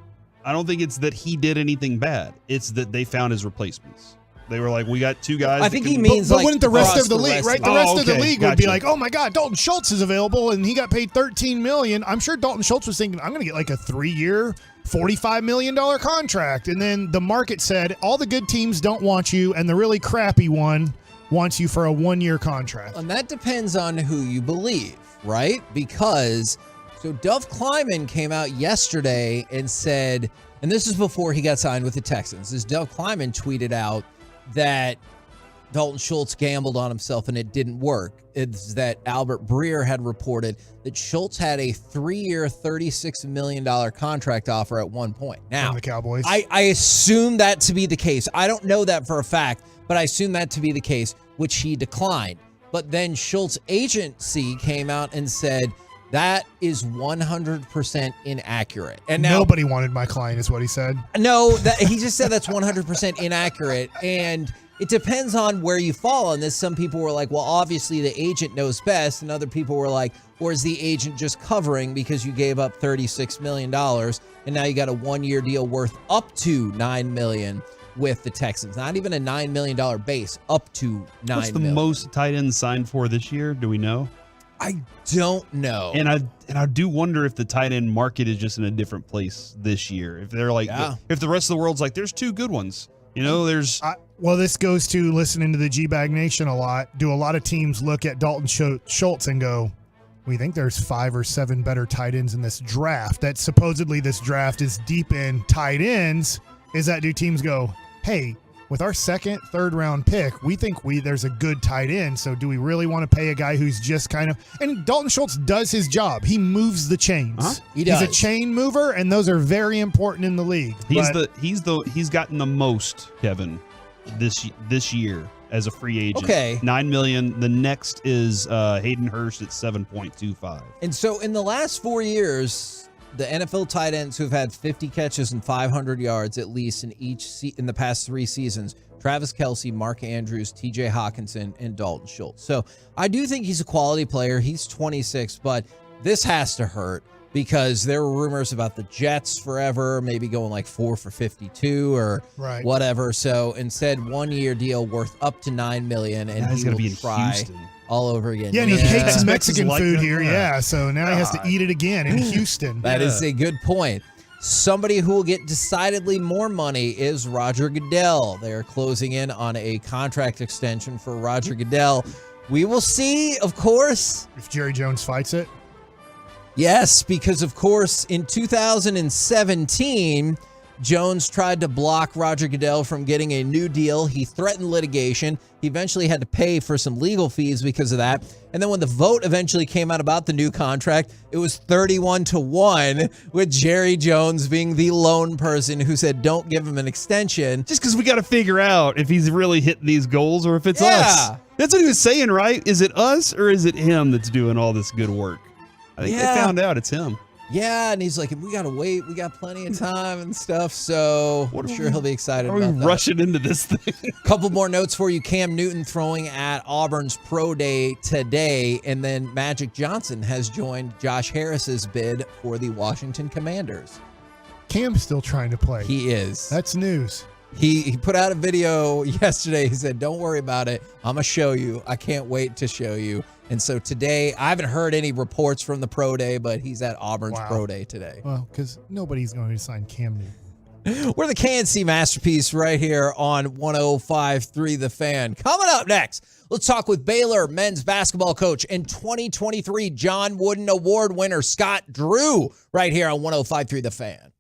I don't think it's that he did anything bad. It's that they found his replacements. They were like, we got 2 guys. I think he means but like wouldn't the rest of the league, right? The rest of the league would be gotcha. like, oh my God, Dalton Schultz is available and he got paid $13 million. I'm sure Dalton Schultz was thinking, I'm going to get like a 3-year, $45 million contract. And then the market said, all the good teams don't want you and the really crappy one wants you for a 1-year contract. And that depends on who you believe, right? Because so Dov Kleiman came out yesterday and said, and this is before he got signed with the Texans, this Dov Kleiman tweeted out that Dalton Schultz gambled on himself and it didn't work. It's that Albert Breer had reported that Schultz had a 3-year, $36 million contract offer at one point. Now, From the Cowboys. I assume that to be the case. I don't know that for a fact, but I assume that to be the case, which he declined. But then Schultz agency came out and said that is 100% inaccurate. And now nobody wanted my client, is what he said. No, he just said that's 100% inaccurate. And it depends on where you fall on this. Some people were like, well, obviously the agent knows best. And other people were like, or is the agent just covering because you gave up $36 million and now you got a 1-year deal worth up to $9 million with the Texans? Not even a $9 million base, up to $9 million. What's the most tight end signed for this year? Do we know? I don't know. And I do wonder if the tight end market is just in a different place this year. If they're like, if the rest of the world's like, there's 2 good ones. You know, there's. Well, this goes to listening to the G-Bag Nation a lot. Do a lot of teams look at Dalton Schultz and go, we think there's 5 or 7 better tight ends in this draft? That supposedly this draft is deep in tight ends. Is that do teams go, hey, with our 2nd, 3rd round pick, we think there's a good tight end. So do we really want to pay a guy who's just kind of, and Dalton Schultz does his job. He moves the chains. He does. He's a chain mover, and those are very important in the league. He's gotten the most, Kevin, this year as a free agent. Okay. $9 million. The next is Hayden Hurst at 7.25. And so in the last 4 years, the NFL tight ends who've had 50 catches and 500 yards at least in the past 3 seasons, Travis Kelce, Mark Andrews, TJ Hawkinson, and Dalton Schultz. So I do think he's a quality player. He's 26, but this has to hurt because there were rumors about the Jets forever, maybe going like 4 for 52 or whatever. So instead, 1-year deal worth up to $9 million, and he's going to to be in Houston all over again. Yeah, and he hates Mexican food here. Yeah, so now he has to eat it again in Houston. That is a good point. Somebody who will get decidedly more money is Roger Goodell. They are closing in on a contract extension for Roger Goodell. We will see, of course. If Jerry Jones fights it. Yes, because, of course, in 2017, Jones tried to block Roger Goodell from getting a new deal. He threatened litigation. He eventually had to pay for some legal fees because of that. And then when the vote eventually came out about the new contract, it was 31-1, with Jerry Jones being the lone person who said, don't give him an extension. Just because we got to figure out if he's really hitting these goals or if it's us. That's what he was saying, right? Is it us or is it him that's doing all this good work? I think they found out it's him. Yeah, and he's like, we got to wait. We got plenty of time and stuff. So I'm sure he'll be excited Are we about that. rushing into this thing? Couple more notes for you. Cam Newton throwing at Auburn's Pro Day today. And then Magic Johnson has joined Josh Harris's bid for the Washington Commanders. Cam's still trying to play. He is. That's news. He put out a video yesterday. He said, don't worry about it. I'm going to show you. I can't wait to show you. And so today, I haven't heard any reports from the Pro Day, but he's at Auburn's Pro Day today. Well, because nobody's going to sign Cam Newton. We're the KNC Masterpiece right here on 105.3 The Fan. Coming up next, let's talk with Baylor men's basketball coach and 2023 John Wooden Award winner Scott Drew right here on 105.3 The Fan.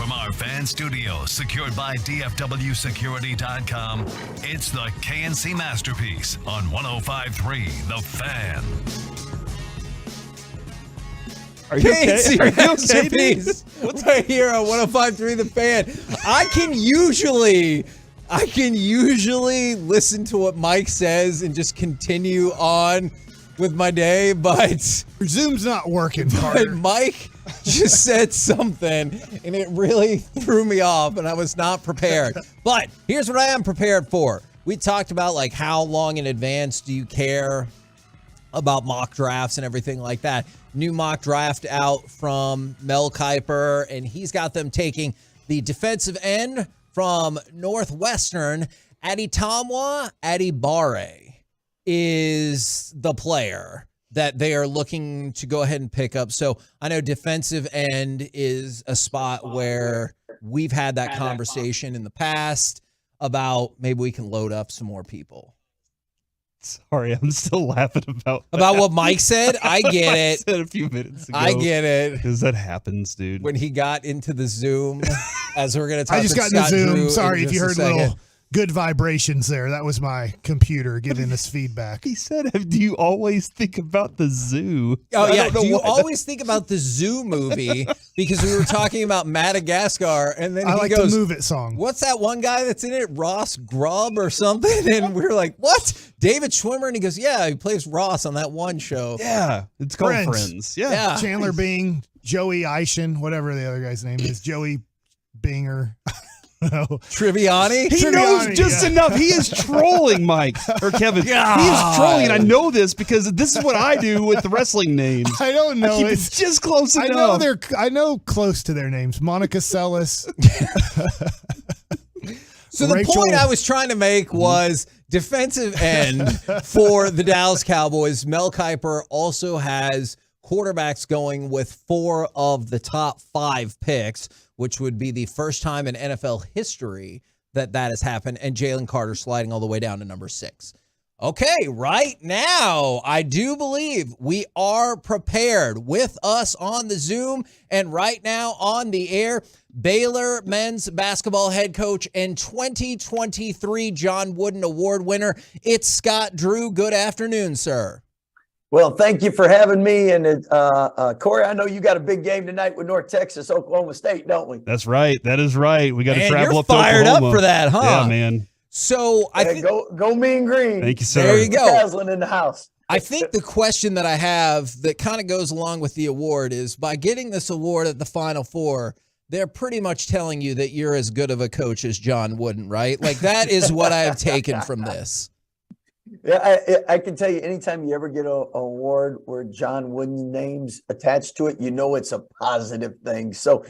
From our fan studio, secured by DFWsecurity.com, it's the KNC Masterpiece on 105.3 The Fan. Are you okay? KNC Are you okay, Masterpiece. Right here on 105.3 The Fan. I can usually listen to what Mike says and just continue on with my day, but Zoom's not working, but Carter. Mike just said something and it really threw me off and I was not prepared. But here's what I am prepared for. We talked about like how long in advance do you care about mock drafts and everything like that. New mock draft out from Mel Kiper, and he's got them taking the defensive end from Northwestern. Adetomiwa Adebawore is the player that they are looking to go ahead and pick up. So I know defensive end is a spot where we've had that conversation in the past about maybe we can load up some more people. Sorry, I'm still laughing about what Mike said. I get it. Said a few minutes ago. I get it. Because that happens, dude. When he got into the Zoom, as we're going to talk I just got in the Zoom. Sorry if you heard little good vibrations there. That was my computer giving us feedback. He said, do you always think about the zoo? Oh, yeah. Do you always think about the Zoo movie? Because we were talking about Madagascar, and then he goes, the Move It song. What's that one guy that's in it? Ross Grubb or something? And we were like, what? David Schwimmer? And he goes, yeah, he plays Ross on that one show. Yeah, it's called Friends. Yeah. Chandler Bing, Joey Eishen, whatever the other guy's name is. Joey Binger. No. Triviani? He knows just enough. He is trolling Mike or Kevin. God. He is trolling, and I know this because this is what I do with the wrestling names. I don't know. It's just close enough. I know close to their names. Monica Seles. So the point I was trying to make was defensive end for the Dallas Cowboys. Mel Kiper also has quarterbacks going with 4 of the top 5 picks, which would be the first time in NFL history that has happened, and Jalen Carter sliding all the way down to number 6. Okay, right now, I do believe we are prepared with us on the Zoom and right now on the air. Baylor men's basketball head coach and 2023 John Wooden Award winner. It's Scott Drew. Good afternoon, sir. Well, thank you for having me. And Corey, I know you got a big game tonight with North Texas, Oklahoma State, don't we? That's right. That is right. We got to travel you're up to Oklahoma. fired up for that, huh? Yeah, man. So I think go Mean Green. Thank you, sir. There you go. Dazzling in the house. I think the question that I have that kind of goes along with the award is, by getting this award at the Final Four, they're pretty much telling you that you're as good of a coach as John Wooden, right? Like, that is what I have taken from this. Yeah, I can tell you, anytime you ever get an award where John Wooden's name's attached to it, you know it's a positive thing. So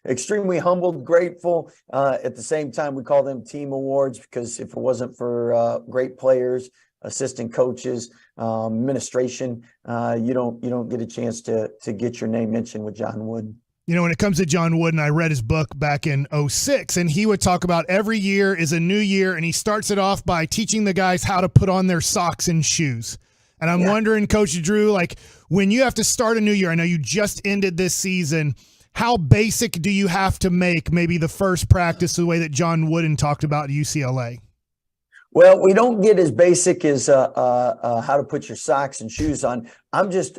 extremely humbled, grateful. At the same time, we call them team awards because if it wasn't for great players, assistant coaches, administration, you don't get a chance to get your name mentioned with John Wooden. You know, when it comes to John Wooden, I read his book back in 2006, and he would talk about every year is a new year, and he starts it off by teaching the guys how to put on their socks and shoes. And I'm wondering, Coach Drew, like, when you have to start a new year, I know you just ended this season, how basic do you have to make maybe the first practice the way that John Wooden talked about at UCLA? Well, we don't get as basic as how to put your socks and shoes on. I'm just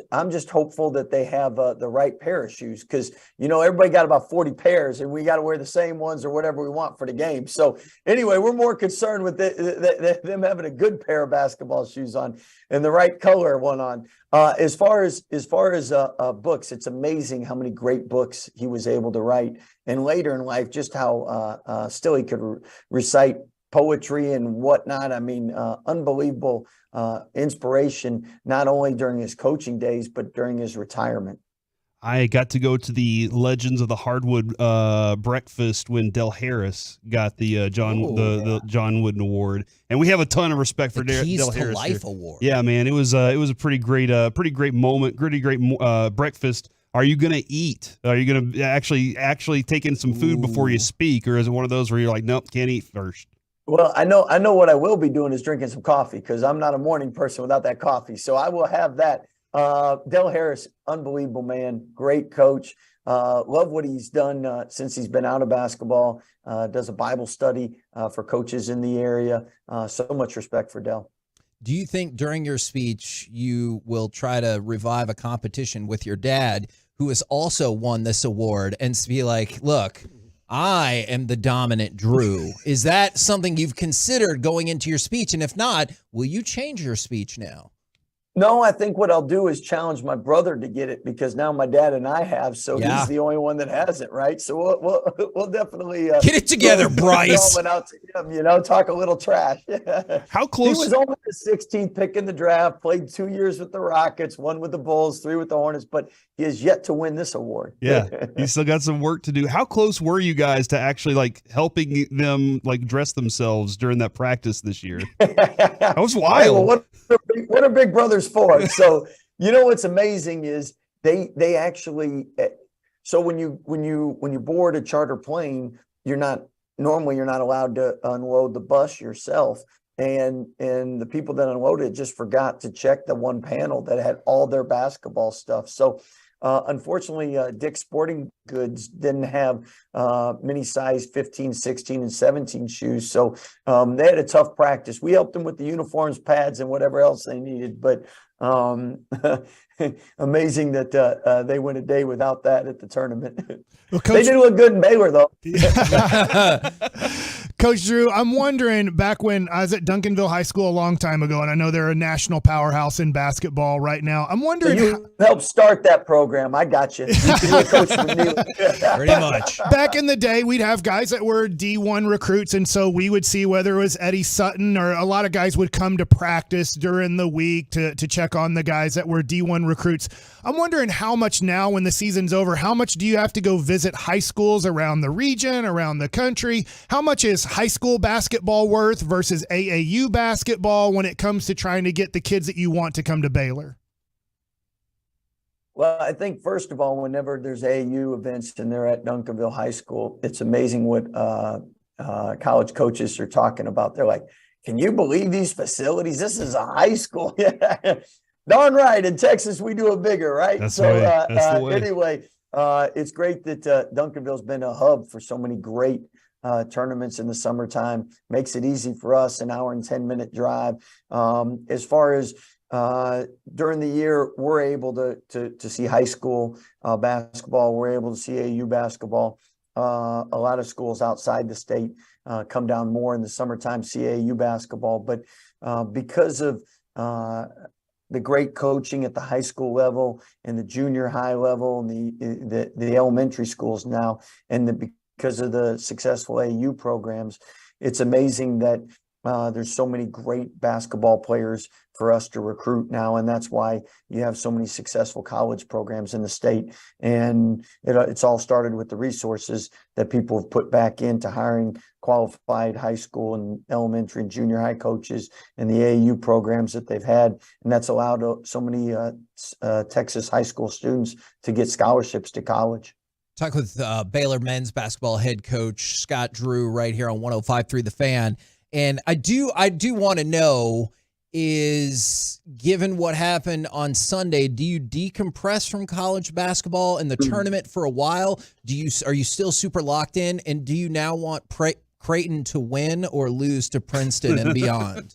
hopeful that they have the right pair of shoes because, you know, everybody got about 40 pairs and we got to wear the same ones or whatever we want for the game. So anyway, we're more concerned with them having a good pair of basketball shoes on and the right color one on. As far as books, it's amazing how many great books he was able to write. And later in life, just how still he could recite poetry and whatnot. I mean, unbelievable inspiration, not only during his coaching days, but during his retirement. I got to go to the Legends of the Hardwood breakfast when Del Harris got the John Wooden Award, and we have a ton of respect for Del Harris. Life Award. Yeah, man, it was a pretty great moment, great breakfast. Are you gonna eat? Are you gonna actually take in some food before you speak, or is it one of those where you're like, nope, can't eat first? Well, I know what I will be doing is drinking some coffee because I'm not a morning person without that coffee. So I will have that. Del Harris, unbelievable man, great coach. love what he's done since he's been out of basketball. Does a Bible study for coaches in the area. So much respect for Dell. Do you think during your speech you will try to revive a competition with your dad, who has also won this award, and be like, look, I am the dominant Drew? Is that something you've considered going into your speech? And if not, will you change your speech now? No, I think what I'll do is challenge my brother to get it, because now my dad and I have, so he's the only one that has it, right? So we'll definitely get it together, Bryce. Out to him, talk a little trash. How close? He was only the 16th pick in the draft, played 2 years with the Rockets, 1 with the Bulls, 3 with the Hornets, but he has yet to win this award. Yeah, you still got some work to do. How close were you guys to actually helping them dress themselves during that practice this year? That was wild. Hey, well, what are big brothers for? So what's amazing is they actually. So when you board a charter plane, you're not allowed to unload the bus yourself. And the people that unloaded just forgot to check the one panel that had all their basketball stuff. So unfortunately, Dick's Sporting Goods didn't have mini size 15, 16, and 17 shoes. So they had a tough practice. We helped them with the uniforms, pads, and whatever else they needed. But amazing that they went a day without that at the tournament. Well, Coach, they did look good in Baylor, though. Coach Drew, I'm wondering, back when I was at Duncanville High School a long time ago, and I know they're a national powerhouse in basketball right now. I'm wondering. So you helped start that program. I got you. You coach for me. Pretty much. Back in the day, we'd have guys that were D1 recruits, and so we would see whether it was Eddie Sutton or a lot of guys would come to practice during the week to check on the guys that were D1 recruits. I'm wondering how much now, when the season's over, how much do you have to go visit high schools around the region, around the country? How much is high school basketball worth versus AAU basketball when it comes to trying to get the kids that you want to come to Baylor? Well, I think, first of all, whenever there's AAU events and they're at Duncanville High School, it's amazing what college coaches are talking about. They're like, can you believe these facilities? This is a high school. Darn right. In Texas, we do it bigger, right? That's the way. Anyway, it's great that Duncanville's been a hub for so many great tournaments in the summertime. Makes it easy for us, an hour and 10-minute drive. As far as during the year, we're able to see high school basketball. We're able to see AAU basketball. A lot of schools outside the state come down more in the summertime, see AAU basketball. But because of the great coaching at the high school level and the junior high level and the elementary schools now, and because of the successful AAU programs, it's amazing that there's so many great basketball players for us to recruit now. And that's why you have so many successful college programs in the state. And it's all started with the resources that people have put back into hiring qualified high school and elementary and junior high coaches and the AAU programs that they've had. And that's allowed so many Texas high school students to get scholarships to college. Talk with Baylor men's basketball head coach Scott Drew right here on 105.3 The Fan. And I do want to know, is, given what happened on Sunday, do you decompress from college basketball and the tournament for a while? Are you still super locked in? And do you now want Creighton to win or lose to Princeton and beyond?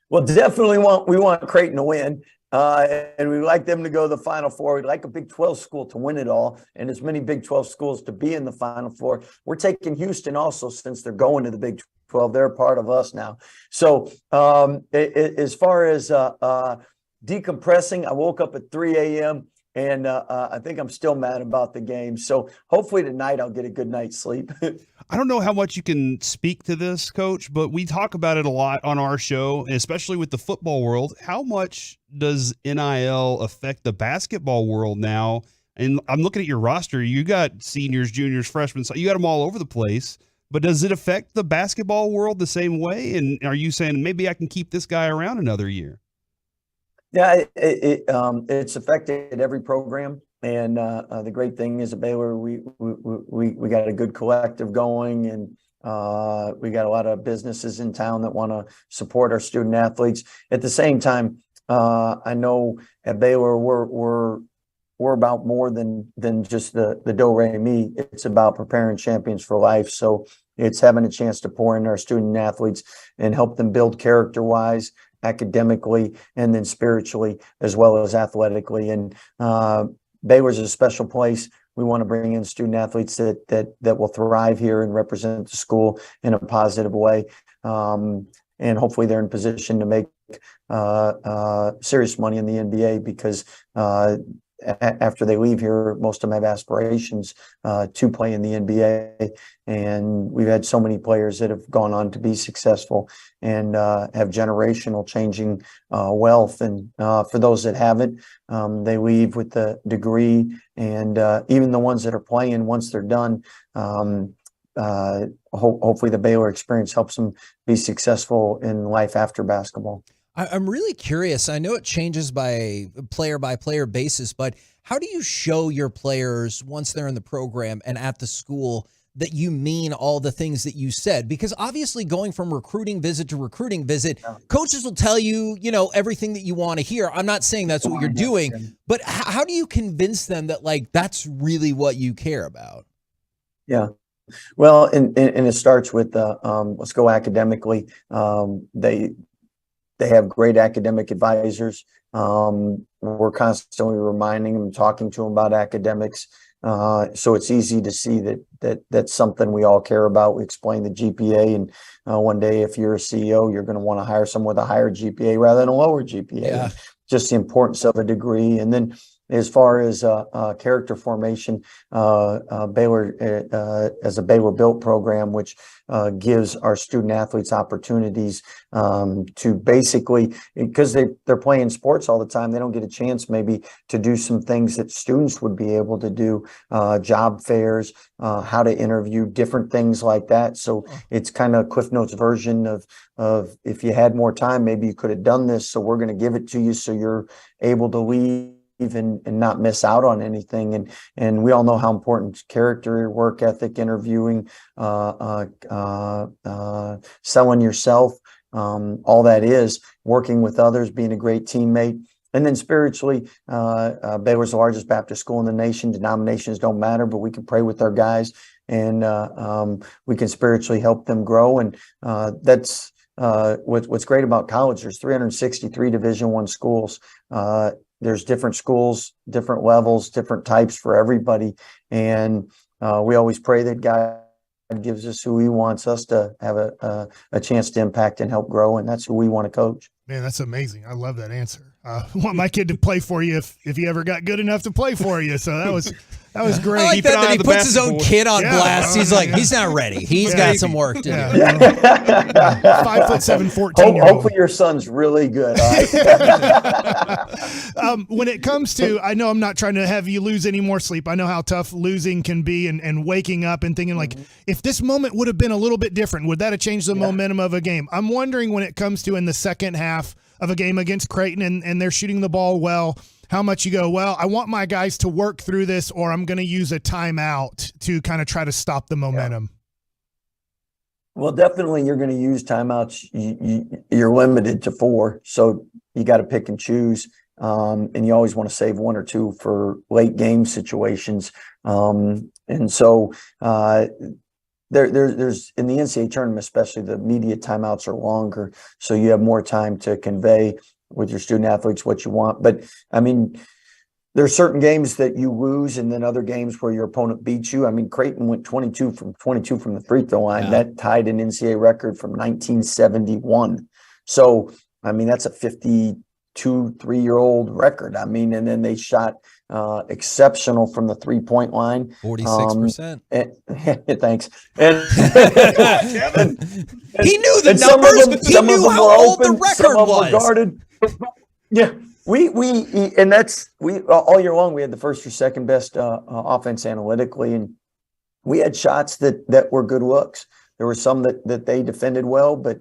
Well, definitely we want Creighton to win. And we'd like them to go to the Final Four. We'd like a Big 12 school to win it all, and as many Big 12 schools to be in the Final Four. We're taking Houston also, since they're going to the Big 12. They're a part of us now. So as far as decompressing, I woke up at 3 a.m., and I think I'm still mad about the game. So hopefully tonight I'll get a good night's sleep. I don't know how much you can speak to this, Coach, but we talk about it a lot on our show, especially with the football world. How much does NIL affect the basketball world now? And I'm looking at your roster. You got seniors, juniors, freshmen. So you got them all over the place. But does it affect the basketball world the same way? And are you saying maybe I can keep this guy around another year? Yeah, it's affected every program. And the great thing is at Baylor, we got a good collective going, and we got a lot of businesses in town that want to support our student athletes. At the same time, I know at Baylor we're we're about more than just the do-re-mi. It's about preparing champions for life. So it's having a chance to pour into our student athletes and help them build character-wise, academically, and then spiritually, as well as athletically. And Baylor's a special place. We want to bring in student athletes that will thrive here and represent the school in a positive way. And hopefully they're in position to make serious money in the NBA, because after they leave here, most of them have aspirations to play in the NBA. And we've had so many players that have gone on to be successful and have generational changing wealth. And for those that haven't, they leave with the degree. And even the ones that are playing, once they're done, hopefully the Baylor experience helps them be successful in life after basketball. I'm really curious. I know it changes by player basis, but how do you show your players once they're in the program and at the school that you mean all the things that you said? Because obviously going from recruiting visit to recruiting visit, coaches will tell you, everything that you want to hear. I'm not saying that's what you're doing, but how do you convince them that that's really what you care about? Yeah. Well, and it starts with let's go academically. They have great academic advisors. We're constantly reminding them, talking to them about academics. So it's easy to see that that's something we all care about. We explain the GPA, and one day, if you're a CEO, you're going to want to hire someone with a higher GPA rather than a lower GPA. Yeah. Just the importance of a degree. And then as far as character formation, Baylor as a Baylor Built program, which gives our student athletes opportunities to basically, because they're playing sports all the time, they don't get a chance maybe to do some things that students would be able to do, job fairs, how to interview, different things like that. So it's kind of Cliff Notes version of if you had more time, maybe you could have done this. So we're going to give it to you so you're able to leave and not miss out on anything. And we all know how important character, work ethic, interviewing, selling yourself, all that is, working with others, being a great teammate. And then spiritually, Baylor's the largest Baptist school in the nation. Denominations don't matter, but we can pray with our guys, and we can spiritually help them grow. And that's what's great about college. There's 363 Division I schools. There's different schools, different levels, different types for everybody. And we always pray that God gives us who he wants us to have a chance to impact and help grow. And that's who we want to coach. Man, that's amazing. I love that answer. I want my kid to play for you if he ever got good enough to play for you. So that was great. I like that he puts his own kid on blast. He's like, he's not ready. He's got some work to do. 5'7", 14-year-old. Hopefully your son's really good. All right? When it comes to, I know I'm not trying to have you lose any more sleep. I know how tough losing can be, and waking up and thinking if this moment would have been a little bit different, would that have changed the momentum of a game? I'm wondering when it comes to in the second half of a game against Creighton and they're shooting the ball well, how much you go, well, I want my guys to work through this, or I'm going to use a timeout to kind of try to stop the momentum. Well, definitely you're going to use timeouts. You're limited to 4, so you got to pick and choose. And you always want to save 1 or 2 for late game situations. And so there's in the NCAA tournament, especially, the media timeouts are longer, so you have more time to convey with your student athletes what you want. But I mean, there's certain games that you lose, and then other games where your opponent beats you. I mean, Creighton went 22 from the free throw line. That tied an NCAA record from 1971. So I mean, that's a 53-year-old record. I mean, and then they shot exceptional from the 3-point line. 46%. Thanks. And he knew the numbers. He knew how old the record was. Guarded. Yeah. We all year long, we had the first or second best offense analytically, and we had shots that were good looks. There were some that they defended well, but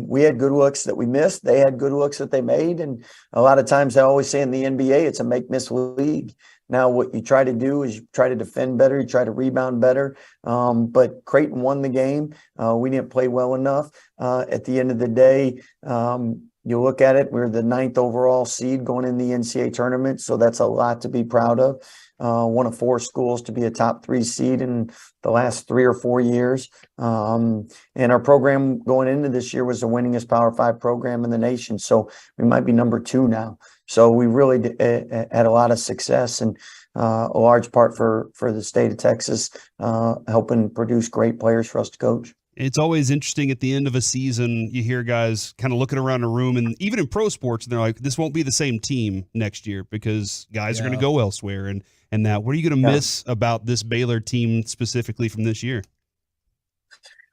we had good looks that we missed. They had good looks that they made. And a lot of times, I always say in the NBA, it's a make-miss league. Now, what you try to do is you try to defend better, you try to rebound better. But Creighton won the game. We didn't play well enough. At the end of the day, You look at it, we're the 9th overall seed going in the NCAA tournament, so that's a lot to be proud of. One of 4 schools to be a top 3 seed in the last 3 or 4 years. And our program going into this year was the winningest Power 5 program in the nation. So we might be number 2 now. So we really had a lot of success, and a large part for the state of Texas, helping produce great players for us to coach. It's always interesting at the end of a season, you hear guys kind of looking around a room, and even in pro sports, and they're like, this won't be the same team next year because guys are going to go elsewhere. And that, what are you going to miss about this Baylor team specifically from this year?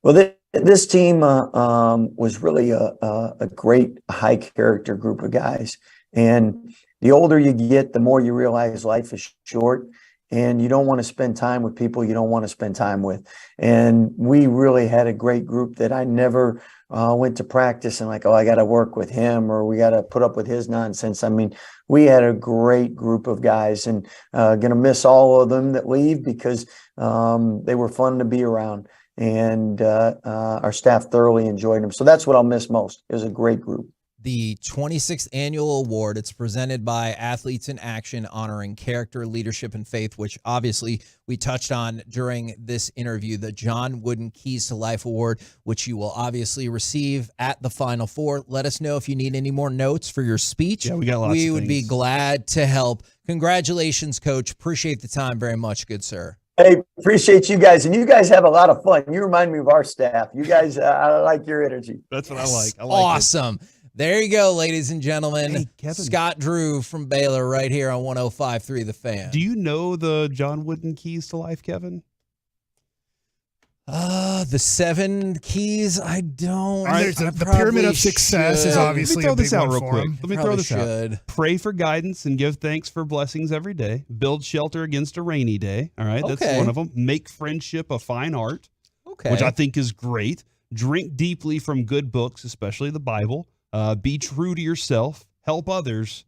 Well, this team was really a great high character group of guys. And the older you get, the more you realize life is short. And you don't want to spend time with people you don't want to spend time with. And we really had a great group that I never went to practice and like, oh, I got to work with him or we got to put up with his nonsense. I mean, we had a great group of guys, and going to miss all of them that leave because they were fun to be around. And our staff thoroughly enjoyed them. So that's what I'll miss most. It was a great group. The 26th annual award. It's presented by Athletes in Action, honoring character, leadership, and faith, which obviously we touched on during this interview. The John Wooden Keys to Life Award, which you will obviously receive at the Final Four. Let us know if you need any more notes for your speech. Yeah, we got lots of We would things. be glad to help. Congratulations, Coach. Appreciate the time very much, good sir. Hey, appreciate you guys. And you guys have a lot of fun. You remind me of our staff. You guys, I like your energy. That's what I like. Awesome. There you go, ladies and gentlemen. Hey, Scott Drew from Baylor right here on 105.3 The Fan. Do you know the John Wooden Keys to Life, Kevin? The 7 keys, I don't. The pyramid of success is obviously Let me throw a this big out one real for quick. him. Let me throw Probably this should. out. Pray for guidance and give thanks for blessings every day. Build shelter against a rainy day. All right, that's Okay. one of them. Make friendship a fine art, Okay. which I think is great. Drink deeply from good books, especially the Bible. Be true to yourself. Help others,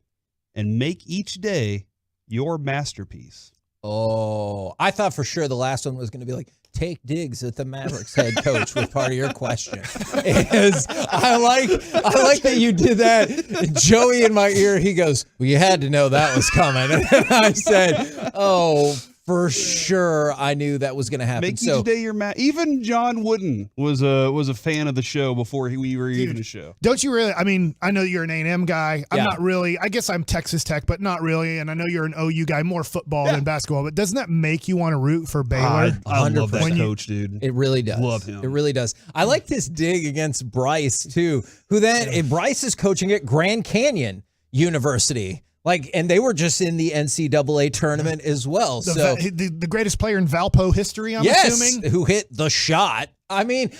and make each day your masterpiece. Oh, I thought for sure the last one was going to be like, take digs at the Mavericks head coach with part of your question. I like that you did that. Joey in my ear, he goes, well, you had to know that was coming. And I said, oh, for sure I knew that was going to happen. Make each day your Even John Wooden was a fan of the show before we were even a show. Don't you really? I mean, I know you're an A&M guy. I'm Yeah. not really. I guess I'm Texas Tech, but not really. And I know you're an OU guy, more football than basketball. But doesn't that make you want to root for Baylor? I love that 100%. coach, dude. It really does. Love him. It really does. I like this dig against Bryce, too, who then, and Bryce is coaching at Grand Canyon University. And they were just in the NCAA tournament as well. The greatest player in Valpo history, I'm yes, assuming. who hit the shot. I mean,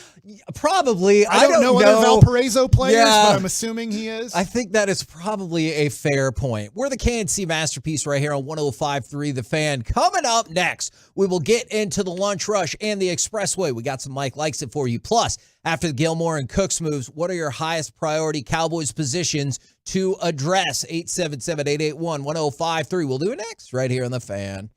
probably. I don't know other Valparaiso players, but I'm assuming he is. I think that is probably a fair point. We're the KNC Masterpiece right here on 105.3 The Fan. Coming up next, we will get into the lunch rush and the expressway. We got some Mike Likes It for you. Plus, after the Gilmore and Cooks moves, what are your highest priority Cowboys positions to address? 877-881-1053. We'll do it next right here on The Fan.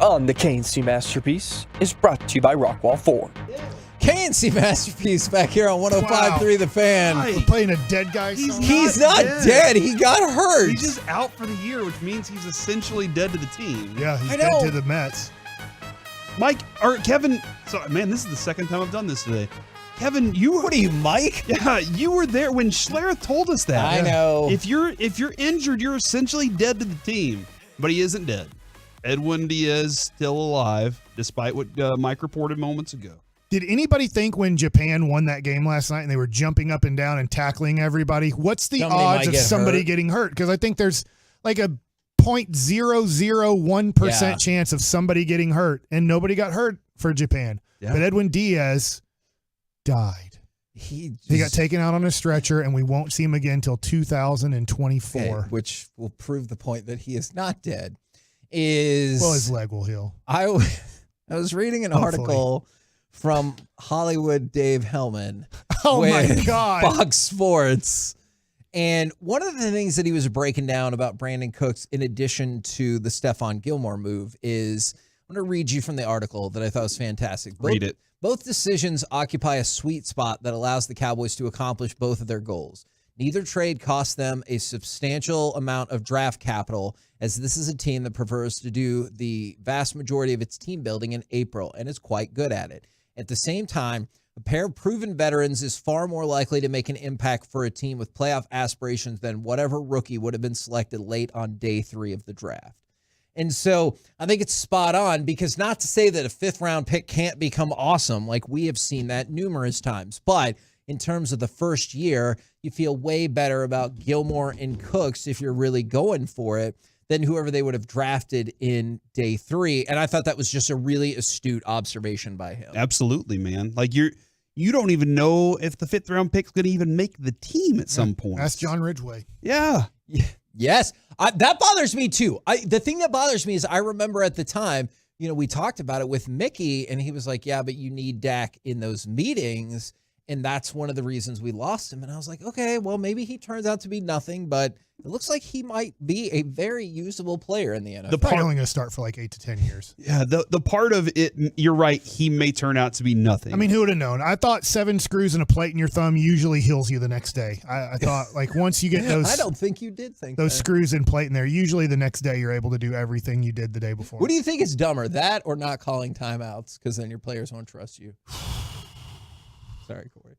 on the KNC Masterpiece is brought to you by Rockwall Ford. KNC Masterpiece back here on 105.3 The Fan. We're playing a dead guy song. He's not dead. He got hurt. He's just out for the year, which means he's essentially dead to the team. Yeah, he's dead to the Mets. Mike, or Kevin, so man, this is the second time I've done this today. Kevin, what are you, Mike? Yeah, you were there when Schlereth told us that. I know. If you're injured, you're essentially dead to the team. But he isn't dead. Edwin Diaz still alive, despite what Mike reported moments ago. Did anybody think when Japan won that game last night and they were jumping up and down and tackling everybody, what's the odds of somebody getting hurt? Because I think there's like a 0.001% chance of somebody getting hurt, and nobody got hurt for Japan. Yeah. But Edwin Diaz died. He got taken out on a stretcher, and we won't see him again until 2024. Okay, which will prove the point that he is not dead. His leg will heal. I was reading an article from Hollywood Dave Hellman. Oh my God. Fox Sports. And one of the things that he was breaking down about Brandon Cooks, in addition to the Stephon Gilmore move, is I'm going to read you from the article that I thought was fantastic. Read it. Both decisions occupy a sweet spot that allows the Cowboys to accomplish both of their goals. Neither trade cost them a substantial amount of draft capital, as this is a team that prefers to do the vast majority of its team building in April and is quite good at it. At the same time, a pair of proven veterans is far more likely to make an impact for a team with playoff aspirations than whatever rookie would have been selected late on day 3 of the draft. And so I think it's spot on, because not to say that a 5th round pick can't become awesome, like we have seen that numerous times, but in terms of the first year, you feel way better about Gilmore and Cooks if you're really going for it than whoever they would have drafted in day 3. And I thought that was just a really astute observation by him. Absolutely, man. Like you don't even know if the 5th round pick's going to even make the team at some point. That's John Ridgway. Yeah. Yes. That bothers me too. The thing that bothers me is I remember at the time, we talked about it with Mickey, and he was like, yeah, but you need Dak in those meetings. And that's one of the reasons we lost him. And I was like, okay, well, maybe he turns out to be nothing, but it looks like he might be a very usable player in the NFL. Probably only going to start for like 8 to 10 years. Yeah, the part of it, you're right, he may turn out to be nothing. I mean, who would have known? I thought 7 screws and a plate in your thumb usually heals you the next day. I thought, like, once you get those... I don't think you did think those that. Screws and plate in there, usually the next day you're able to do everything you did the day before. What do you think is dumber, that or not calling timeouts? Because then your players won't trust you. Sorry, Corey.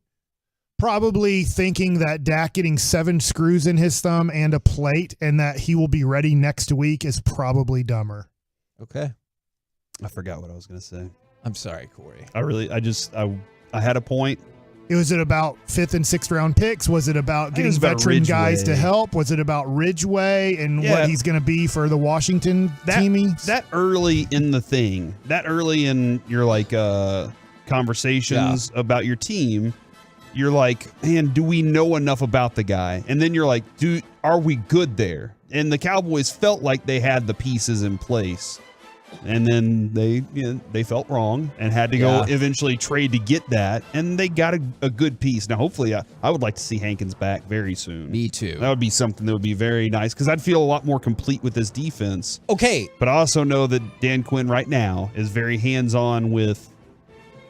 Probably thinking that Dak getting 7 screws in his thumb and a plate and that he will be ready next week is probably dumber. Okay. I forgot what I was going to say. I'm sorry, Corey. I had a point. Was it about 5th and 6th round picks? Was it about getting veteran guys to help? Was it about Ridgeway and what he's going to be for the Washington teamies? That early in the thing, that early in your conversations about your team, you're like, man, do we know enough about the guy? And then you're like, are we good there? And the Cowboys felt like they had the pieces in place. And then they felt wrong and had to go eventually trade to get that. And they got a good piece. Now, hopefully, I would like to see Hankins back very soon. Me too. That would be something that would be very nice, because I'd feel a lot more complete with this defense. Okay. But I also know that Dan Quinn right now is very hands-on with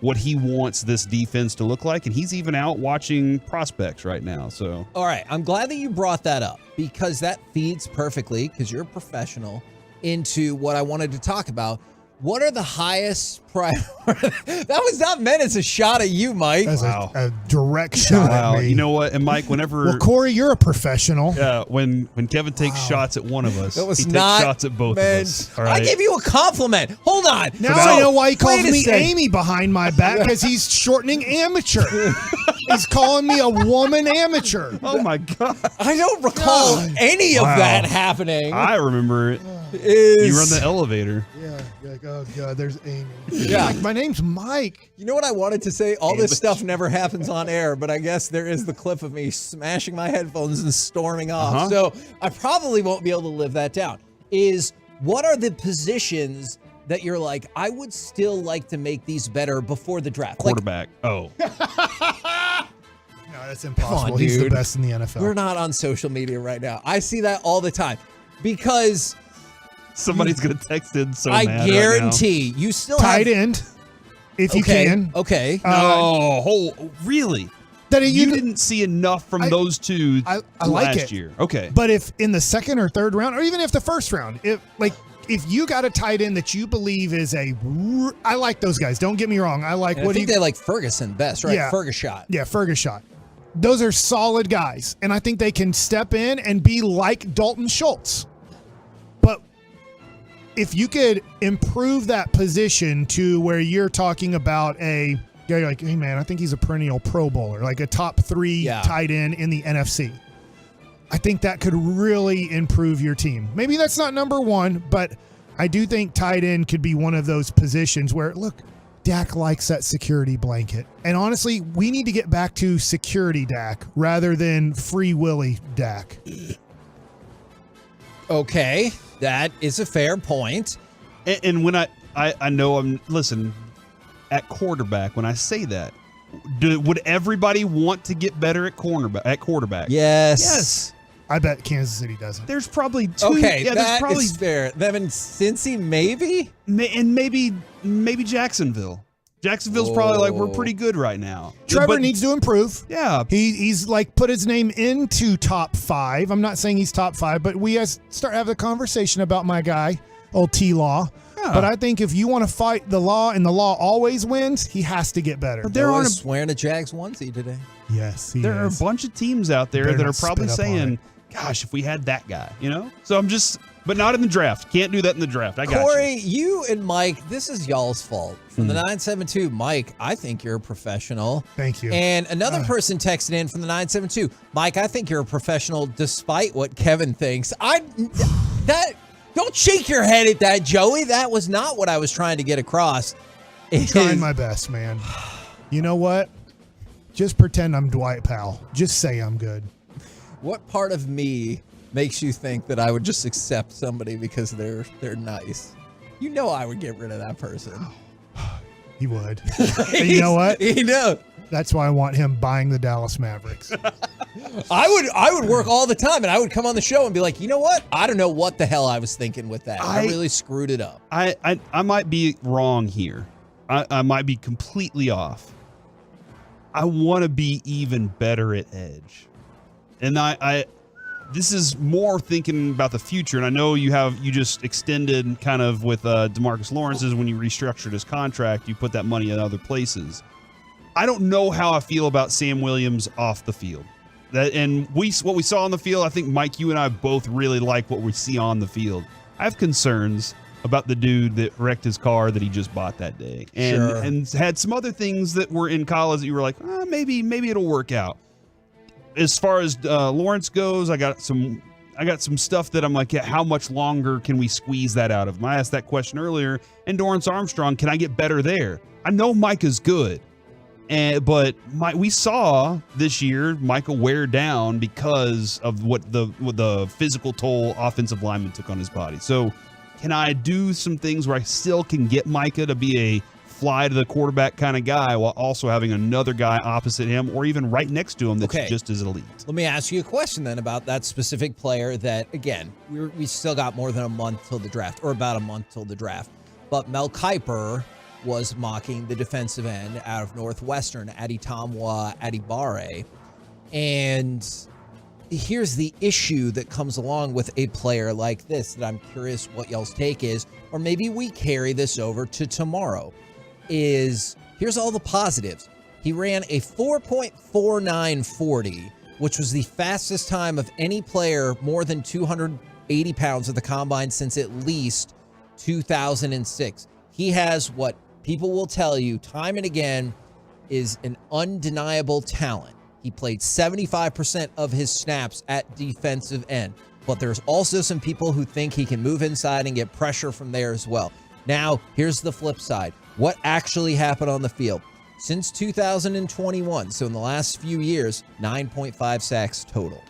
what he wants this defense to look like, and he's even out watching prospects right now. So, all right, I'm glad that you brought that up, because that feeds perfectly, because you're a professional, into what I wanted to talk about. What are the highest priority? That was not meant as a shot at you, Mike. That's a direct shot at me. You know what? And Mike, whenever... Well, Corey, you're a professional. Yeah, when Kevin takes shots at one of us, that was he not takes shots at both of us. All right? I gave you a compliment. Hold on. Now I know why he calls me Amy behind my back, because he's shortening amateur. He's calling me a woman amateur. Oh, my God. I don't recall any of that happening. I remember it. You run the elevator. Yeah, you're like, oh God, there's Amy. Yeah, like, my name's Mike. You know what I wanted to say? All this stuff never happens on air, but I guess there is the clip of me smashing my headphones and storming off. So I probably won't be able to live that down. What are the positions that you're like, I would still like to make these better before the draft? Quarterback. No, that's impossible. Come on, He's the dude. best in the NFL. We're not on social media right now. I see that all the time, because Somebody's going to text in so I mad guarantee you still tight have end, if you Okay, can. okay. Really? That You didn't see enough from those two I like last it. year. Okay. But if in the second or third round, or even if the first round, if you got a tight end that you believe is I like those guys. Don't get me wrong. I like And I think they like Ferguson best, right? Yeah. Fergushot. Yeah, Fergushot. Those are solid guys, and I think they can step in and be like Dalton Schultz. But if you could improve that position to where you're talking about a guy like, hey man, I think he's a perennial Pro Bowler, like a top 3 tight end in the NFC. I think that could really improve your team. Maybe that's not number one, but I do think tight end could be one of those positions where, look, Dak likes that security blanket. And honestly, we need to get back to security Dak rather than free Willy Dak. Okay, that is a fair point. And when I know listen, at quarterback, when I say that, would everybody want to get better at quarterback? Yes. I bet Kansas City doesn't. There's probably two. Okay, there's that probably is fair. Them and Cincy, maybe? And maybe Jacksonville. Jacksonville's probably like, we're pretty good right now. Trevor needs to improve. Yeah. He's like put his name into top 5. I'm not saying he's top 5, but we have start having a conversation about my guy, old T-Law. Yeah. But I think if you want to fight the law and the law always wins, he has to get better. There was wearing a Jags onesie today. Yes, there are a bunch of teams out there Better that are not probably spit up on saying, gosh, if we had that guy, So I'm just, but not in the draft. Can't do that in the draft. I got Corey, you and Mike, this is y'all's fault. From the 972, Mike, I think you're a professional. Thank you. And another person texted in from the 972, Mike, I think you're a professional despite what Kevin thinks. Don't shake your head at that, Joey. That was not what I was trying to get across. I'm trying my best, man. You know what? Just pretend I'm Dwight Powell. Just say I'm good. What part of me makes you think that I would just accept somebody because they're nice? You know I would get rid of that person. He would. And you know what? He knows. That's why I want him buying the Dallas Mavericks. I would work all the time, and I would come on the show and be like, you know what? I don't know what the hell I was thinking with that. I really screwed it up. I might be wrong here. I might be completely off. I want to be even better at edge. And this is more thinking about the future. And I know you just extended kind of with DeMarcus Lawrence's when you restructured his contract, you put that money in other places. I don't know how I feel about Sam Williams off the field. What we saw on the field, I think, Mike, you and I both really like what we see on the field. I have concerns about the dude that wrecked his car that he just bought that day. And had some other things that were in college that you were like, maybe it'll work out. As far as Lawrence goes, I got some stuff that I'm like, how much longer can we squeeze that out of him? I asked that question earlier. And Dorrance Armstrong, can I get better there? I know Mike is good. But we saw this year Micah wear down because of what the physical toll offensive lineman took on his body. So can I do some things where I still can get Micah to be a fly to the quarterback kind of guy while also having another guy opposite him or even right next to him that's just as elite? Let me ask you a question then about that specific player that, again, we still got more than a month till the draft, or about a month till the draft. But Mel Kiper was mocking the defensive end out of Northwestern, Aditamwa Adibare. And here's the issue that comes along with a player like this that I'm curious what y'all's take is, or maybe we carry this over to tomorrow, is here's all the positives. He ran a 4.4940, which was the fastest time of any player more than 280 pounds at the combine since at least 2006. He has what people will tell you time and again is an undeniable talent. He played 75% of his snaps at defensive end, but there's also some people who think he can move inside and get pressure from there as well. Now, here's the flip side. What actually happened on the field? Since 2021, so in the last few years, 9.5 sacks total.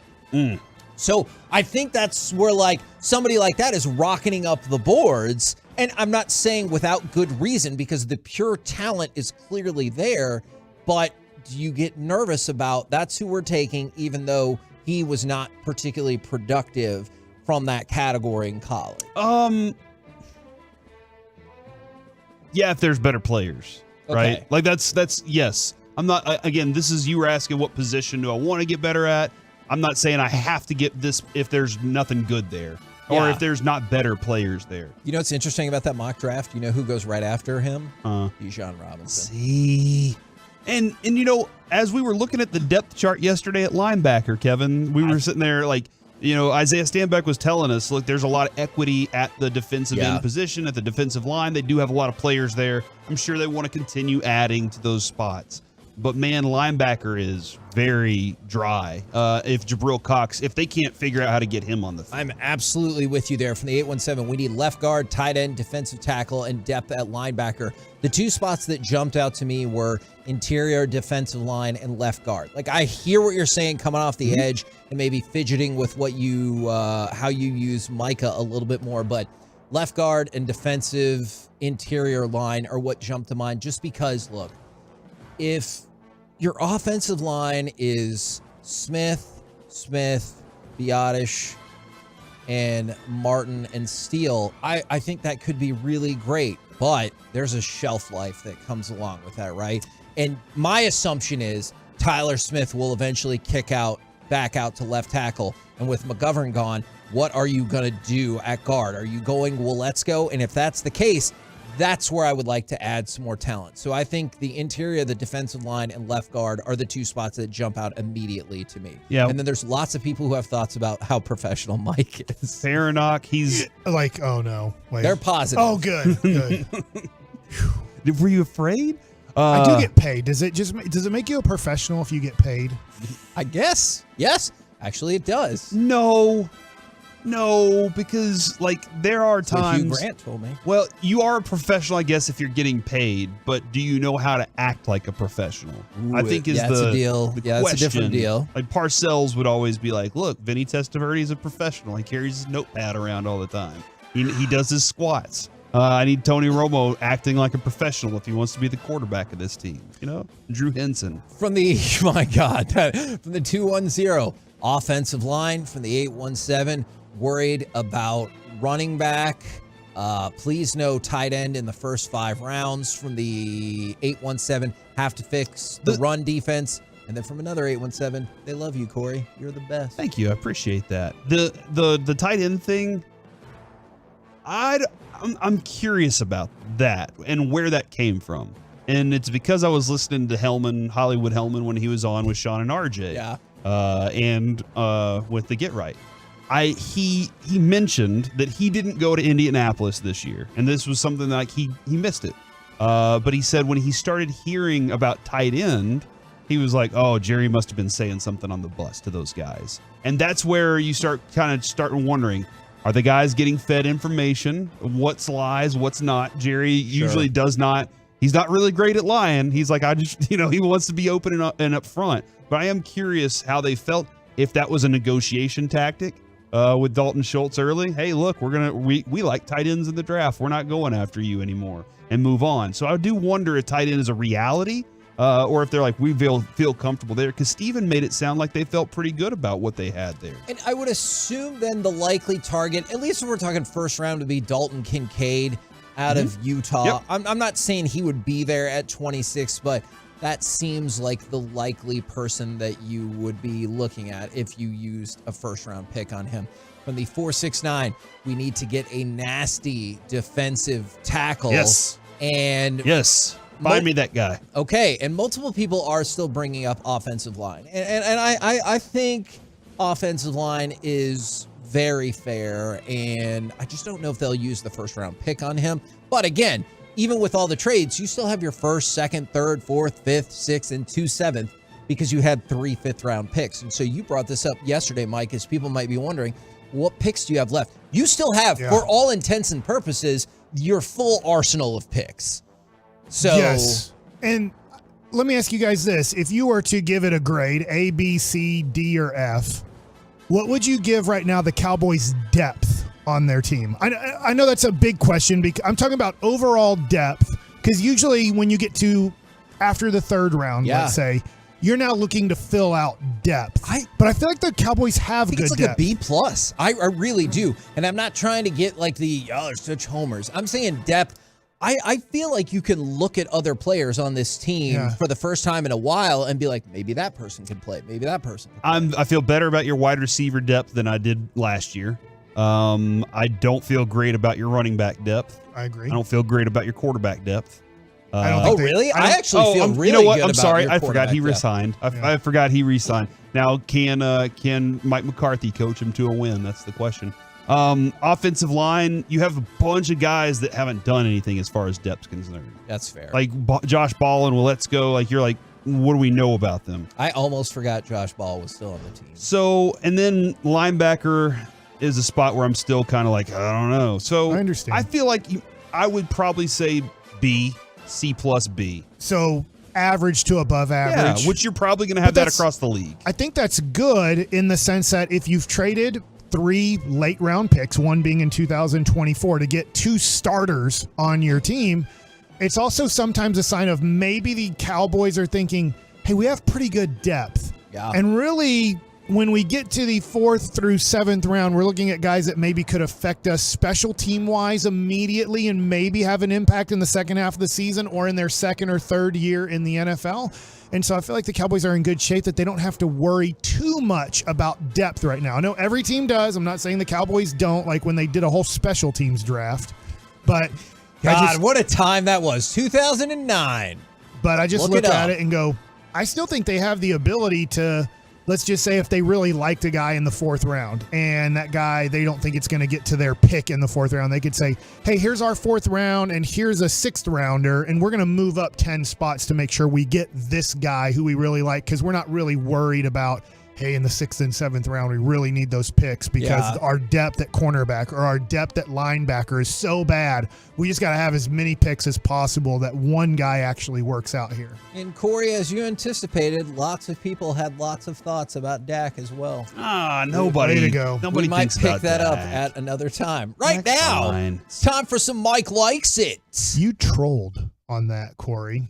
So I think that's where like somebody like that is rocketing up the boards. And I'm not saying without good reason, because the pure talent is clearly there. But do you get nervous about that's who we're taking, even though he was not particularly productive from that category in college? Yeah, if there's better players, right? Okay. Like that's yes. I'm not again, this is you were asking what position do I want to get better at? I'm not saying I have to get this if there's nothing good there or if there's not better players there. You know what's interesting about that mock draft? You know who goes right after him? Bijan Robinson. See. And you know, as we were looking at the depth chart yesterday at linebacker, Kevin, we were sitting there like, you know, Isaiah Stanback was telling us, look, there's a lot of equity at the defensive end position, at the defensive line. They do have a lot of players there. I'm sure they want to continue adding to those spots. But, man, linebacker is very dry. If Jabril Cox, if they can't figure out how to get him on the field. I'm absolutely with you there. From the 817, we need left guard, tight end, defensive tackle, and depth at linebacker. The two spots that jumped out to me were interior defensive line and left guard. Like, I hear what you're saying coming off the edge and maybe fidgeting with what you how you use Micah a little bit more, but left guard and defensive interior line are what jumped to mind just because, look, if your offensive line is Smith, Biotish, and Martin and Steele, I think that could be really great, but there's a shelf life that comes along with that, right? And my assumption is Tyler Smith will eventually back out to left tackle, and with McGovern gone, what are you going to do at guard? Are you going, well, let's go? And if that's the case, that's where I would like to add some more talent. So I think the interior, the defensive line, and left guard are the two spots that jump out immediately to me. Yeah. And then there's lots of people who have thoughts about how professional Mike is. Faranock, he's like, oh no. Wait. They're positive. Oh, good. Good. Were you afraid? I do get paid. Does it make you a professional if you get paid? I guess. Yes. Actually, it does. No, because like there are times. Hugh Grant told me. Well, you are a professional, I guess, if you're getting paid. But do you know how to act like a professional? Ooh, I think is that's the a deal. The Yeah, that's a different question. deal. Like Parcells would always be like, "Look, Vinny Testaverde is a professional. He carries his notepad around all the time. He does his squats. I need Tony Romo acting like a professional if he wants to be the quarterback of this team. You know, Drew Henson From the my God, from the 210 offensive line, from the 817. Worried about running back. Please no tight end in the first 5 rounds. From the 817, have to fix the run defense. And then from another 817, they love you, Corey. You're the best. Thank you. I appreciate that. The tight end thing, I'm curious about that and where that came from. And it's because I was listening to Hollywood Hellman, when he was on with Sean and RJ. Yeah. And with the Get Right. He mentioned that he didn't go to Indianapolis this year, and this was something like he missed it. But he said when he started hearing about tight end, he was like, "Oh, Jerry must have been saying something on the bus to those guys." And that's where you start wondering, are the guys getting fed information? What's lies? What's not? Jerry usually does not. He's not really great at lying. He's like, he wants to be open and up front. But I am curious how they felt, if that was a negotiation tactic. With Dalton Schultz early, hey, look, we like tight ends in the draft. We're not going after you anymore, and move on. So I do wonder if tight end is a reality, or if they're like, we feel comfortable there. Because Steven made it sound like they felt pretty good about what they had there. And I would assume then the likely target, at least if we're talking first round, would be Dalton Kincaid out of Utah. Yep. I'm not saying he would be there at 26, but that seems like the likely person that you would be looking at if you used a first-round pick on him. From the 469, we need to get a nasty defensive tackle. Yes. And find me that guy. Okay, and multiple people are still bringing up offensive line. And I think offensive line is very fair, and I just don't know if they'll use the first-round pick on him. But again, even with all the trades, you still have your first, second, third, fourth, fifth, sixth, and 2 7th because you had 3 fifth-round picks. And so you brought this up yesterday, Mike, as people might be wondering, what picks do you have left? You still have, for all intents and purposes, your full arsenal of picks. So yes. And let me ask you guys this. If you were to give it a grade, A, B, C, D, or F, what would you give right now the Cowboys' depth on their team? I know that's a big question, because I'm talking about overall depth, because usually when you get to after the 3rd round, let's say, you're now looking to fill out depth. But I feel like the Cowboys have good it's like depth. a B plus. I really do. And I'm not trying to get like they're such homers. I'm saying depth. I feel like you can look at other players on this team for the first time in a while and be like, maybe that person can play. Maybe that person can play. I feel better about your wide receiver depth than I did last year. I don't feel great about your running back depth. I agree. I don't feel great about your quarterback depth. Really? I actually feel really You know what? good I'm about sorry. your I forgot he quarterback depth. resigned. I forgot he resigned. Now, can Mike McCarthy coach him to a win? That's the question. Offensive line, you have a bunch of guys that haven't done anything as far as depth's concerned. That's fair. Like Josh Ball and Let's Go. Like, you're like, what do we know about them? I almost forgot Josh Ball was still on the team. So, and then linebacker is a spot where I'm still kind of like, I don't know. So I understand. I feel like I would probably say B, C plus B. So average to above average. Yeah, which you're probably going to have that across the league. I think that's good in the sense that if you've traded 3 late round picks, one being in 2024, to get 2 starters on your team, it's also sometimes a sign of maybe the Cowboys are thinking, hey, we have pretty good depth. Yeah. And really, when we get to the 4th through 7th round, we're looking at guys that maybe could affect us special team wise immediately and maybe have an impact in the second half of the season or in their second or third year in the NFL. And so I feel like the Cowboys are in good shape that they don't have to worry too much about depth right now. I know every team does. I'm not saying the Cowboys don't, like when they did a whole special teams draft. But God, what a time that was. 2009. But I just look at it and go, I still think they have the ability to, let's just say if they really liked a guy in the 4th round and that guy, they don't think it's going to get to their pick in the 4th round, they could say, hey, here's our 4th round and here's a 6th rounder and we're going to move up 10 spots to make sure we get this guy who we really like, because we're not really worried about, hey, in the 6th and 7th round, we really need those picks because our depth at cornerback or our depth at linebacker is so bad. We just got to have as many picks as possible that one guy actually works out here. And Corey, as you anticipated, lots of people had lots of thoughts about Dak as well. Nobody. Way to go. Nobody we might thinks pick about that up Dak. at another time. Right That's now, fine. it's time for some Mike Likes It. You trolled on that, Corey.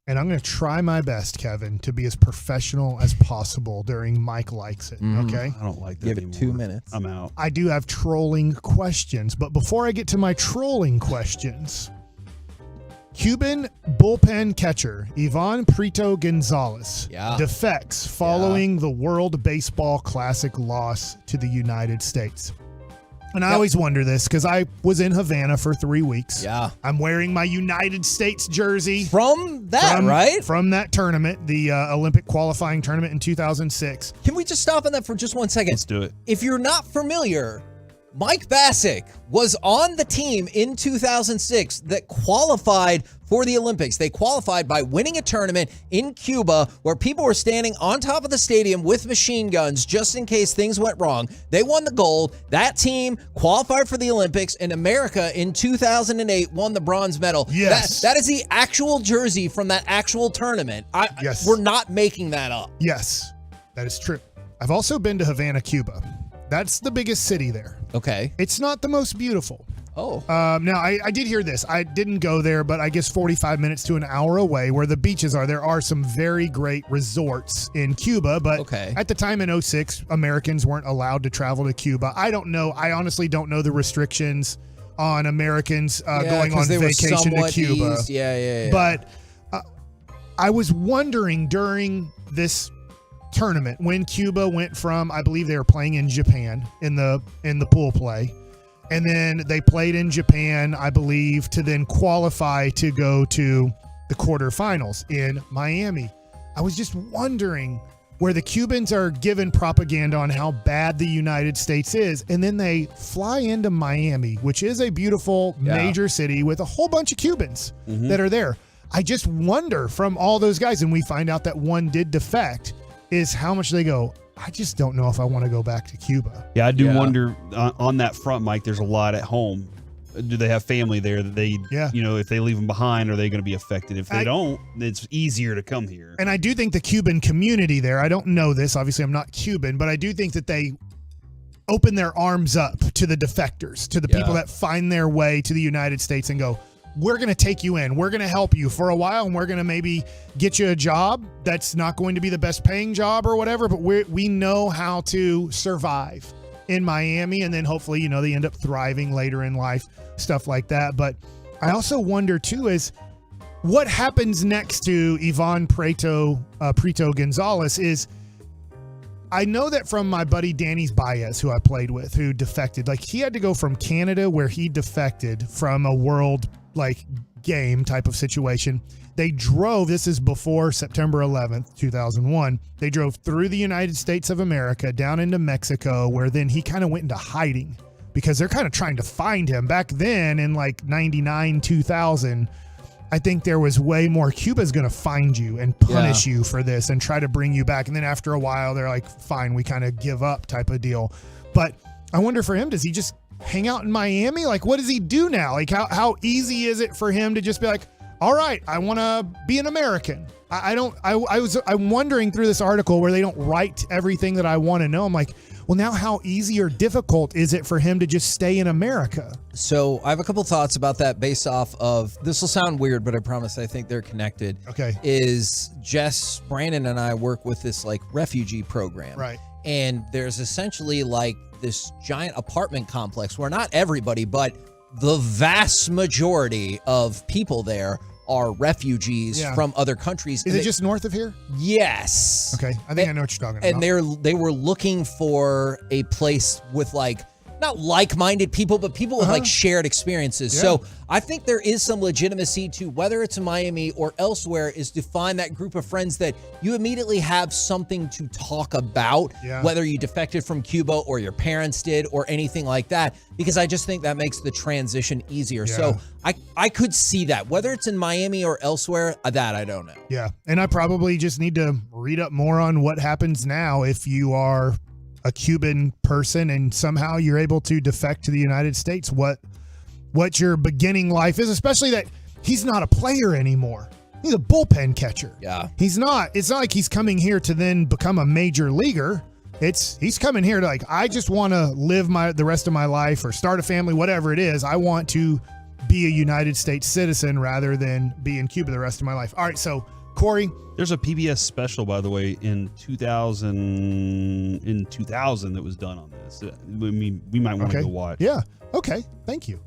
And I'm going to try my best, Kevin, to be as professional as possible during Mike Likes It, okay? I don't like that Give anymore. it 2 minutes. I'm out. I do have trolling questions, but before I get to my trolling questions, Cuban bullpen catcher Ivan Prieto Gonzalez defects following the World Baseball Classic loss to the United States. And I always wonder this because I was in Havana for 3 weeks. Yeah. I'm wearing my United States jersey. From that, right? From that tournament, the Olympic qualifying tournament in 2006. Can we just stop on that for just 1 second? Let's do it. If you're not familiar, Mike Bassick was on the team in 2006 that qualified for the Olympics. They qualified by winning a tournament in Cuba where people were standing on top of the stadium with machine guns just in case things went wrong. They won the gold. That team qualified for the Olympics, and America in 2008 won the bronze medal. Yes. That is the actual jersey from that actual tournament. Yes. We're not making that up. Yes, that is true. I've also been to Havana, Cuba. That's the biggest city there. Okay. It's not the most beautiful. Oh. Now, I did hear this. I didn't go there, but I guess 45 minutes to an hour away where the beaches are, there are some very great resorts in Cuba. But at the time in 2006, Americans weren't allowed to travel to Cuba. I don't know. I honestly don't know the restrictions on Americans going on vacation to Cuba. Yeah. But I was wondering during this tournament when Cuba went from, I believe they were playing in Japan in the pool play, and then they played in Japan, I believe, to then qualify to go to the quarterfinals in Miami. I was just wondering where the Cubans are given propaganda on how bad the United States is, and then they fly into Miami, which is a beautiful major city with a whole bunch of Cubans that are there. I just wonder from all those guys, and we find out that one did defect, is how much they go, I just don't know if I want to go back to Cuba. Yeah, I do wonder on that front, Mike, there's a lot at home. Do they have family there that they, if they leave them behind, are they going to be affected? If they don't, it's easier to come here. And I do think the Cuban community there, I don't know this, obviously I'm not Cuban, but I do think that they open their arms up to the defectors, to the people that find their way to the United States and go, we're going to take you in. We're going to help you for a while, and we're going to maybe get you a job that's not going to be the best paying job or whatever, but we know how to survive in Miami, and then hopefully, they end up thriving later in life, stuff like that. But I also wonder, too, is what happens next to Ivan Prieto Gonzalez is, I know that from my buddy Danny Baez, who I played with, who defected. Like, he had to go from Canada, where he defected from a world, game type of situation. They drove, this is before September 11th, 2001. They drove through the United States of America down into Mexico, where then he kind of went into hiding because they're kind of trying to find him. Back then in 99, 2000, I think there was way more. Cuba's going to find you and punish you for this and try to bring you back. And then after a while, they're like, fine, we kind of give up type of deal. But I wonder for him, does he just hang out in Miami? What does he do now? How easy is it for him to just be like, all right, I want to be an American. I'm wondering through this article where they don't write everything that I want to know. I'm like, well, now how easy or difficult is it for him to just stay in America? So I have a couple thoughts about that based off of, this will sound weird, but I promise I think they're connected. Okay. Is Jess, Brandon, and I work with this refugee program. Right. And there's essentially this giant apartment complex where not everybody, but the vast majority of people there are refugees from other countries. Is it just north of here? Yes. Okay. I think I know what you're talking about. And they were looking for a place with not like-minded people, but people with shared experiences. Yeah. So I think there is some legitimacy to, whether it's in Miami or elsewhere, is to find that group of friends that you immediately have something to talk about, whether you defected from Cuba or your parents did or anything like that, because I just think that makes the transition easier. Yeah. So I could see that, whether it's in Miami or elsewhere, that I don't know. Yeah. And I probably just need to read up more on what happens now if you are a Cuban person and somehow you're able to defect to the United States, what your beginning life is, especially that he's not a player anymore. He's a bullpen catcher. Yeah. It's not like he's coming here to then become a major leaguer. He's coming here to I just want to live the rest of my life or start a family, whatever it is. I want to be a United States citizen rather than be in Cuba the rest of my life. All right. So Corey, there's a PBS special, by the way, in 2000 that was done on this. We might want to go watch. Yeah. Okay. Thank you.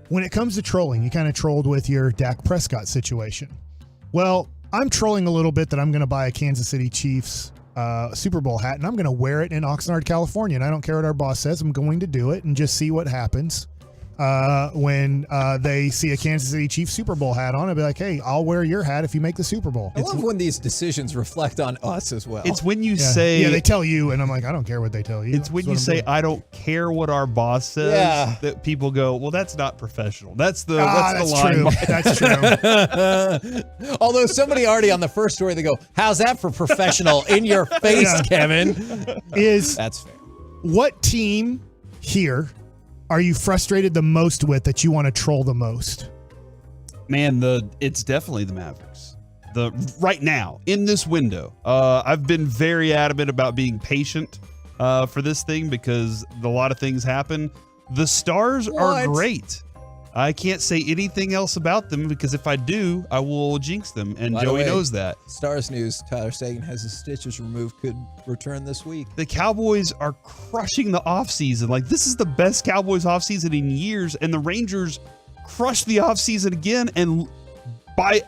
When it comes to trolling, you kind of trolled with your Dak Prescott situation. Well, I'm trolling a little bit that I'm going to buy a Kansas City Chiefs Super Bowl hat, and I'm going to wear it in Oxnard, California. And I don't care what our boss says. I'm going to do it and just see what happens. When they see a Kansas City Chiefs Super Bowl hat on, I'll be like, hey, I'll wear your hat if you make the Super Bowl. I love when these decisions reflect on us as well. It's when you say... Yeah, they tell you, and I'm like, I don't care what they tell you. It's when you say, I don't care what our boss says, that people go, well, that's not professional. That's the line. True. That's true. Although somebody already on the first story, they go, how's that for professional? In your face, Kevin. That's fair. What team here are you frustrated the most with that you want to troll the most? Man, it's definitely the Mavericks. Right now, in this window, I've been very adamant about being patient for this thing because a lot of things happen. The Stars are great. I can't say anything else about them because if I do, I will jinx them, and Joey knows that. Stars news, Tyler Sagan has his stitches removed, could return this week. The Cowboys are crushing the offseason. This is the best Cowboys offseason in years, and the Rangers crushed the offseason again, and by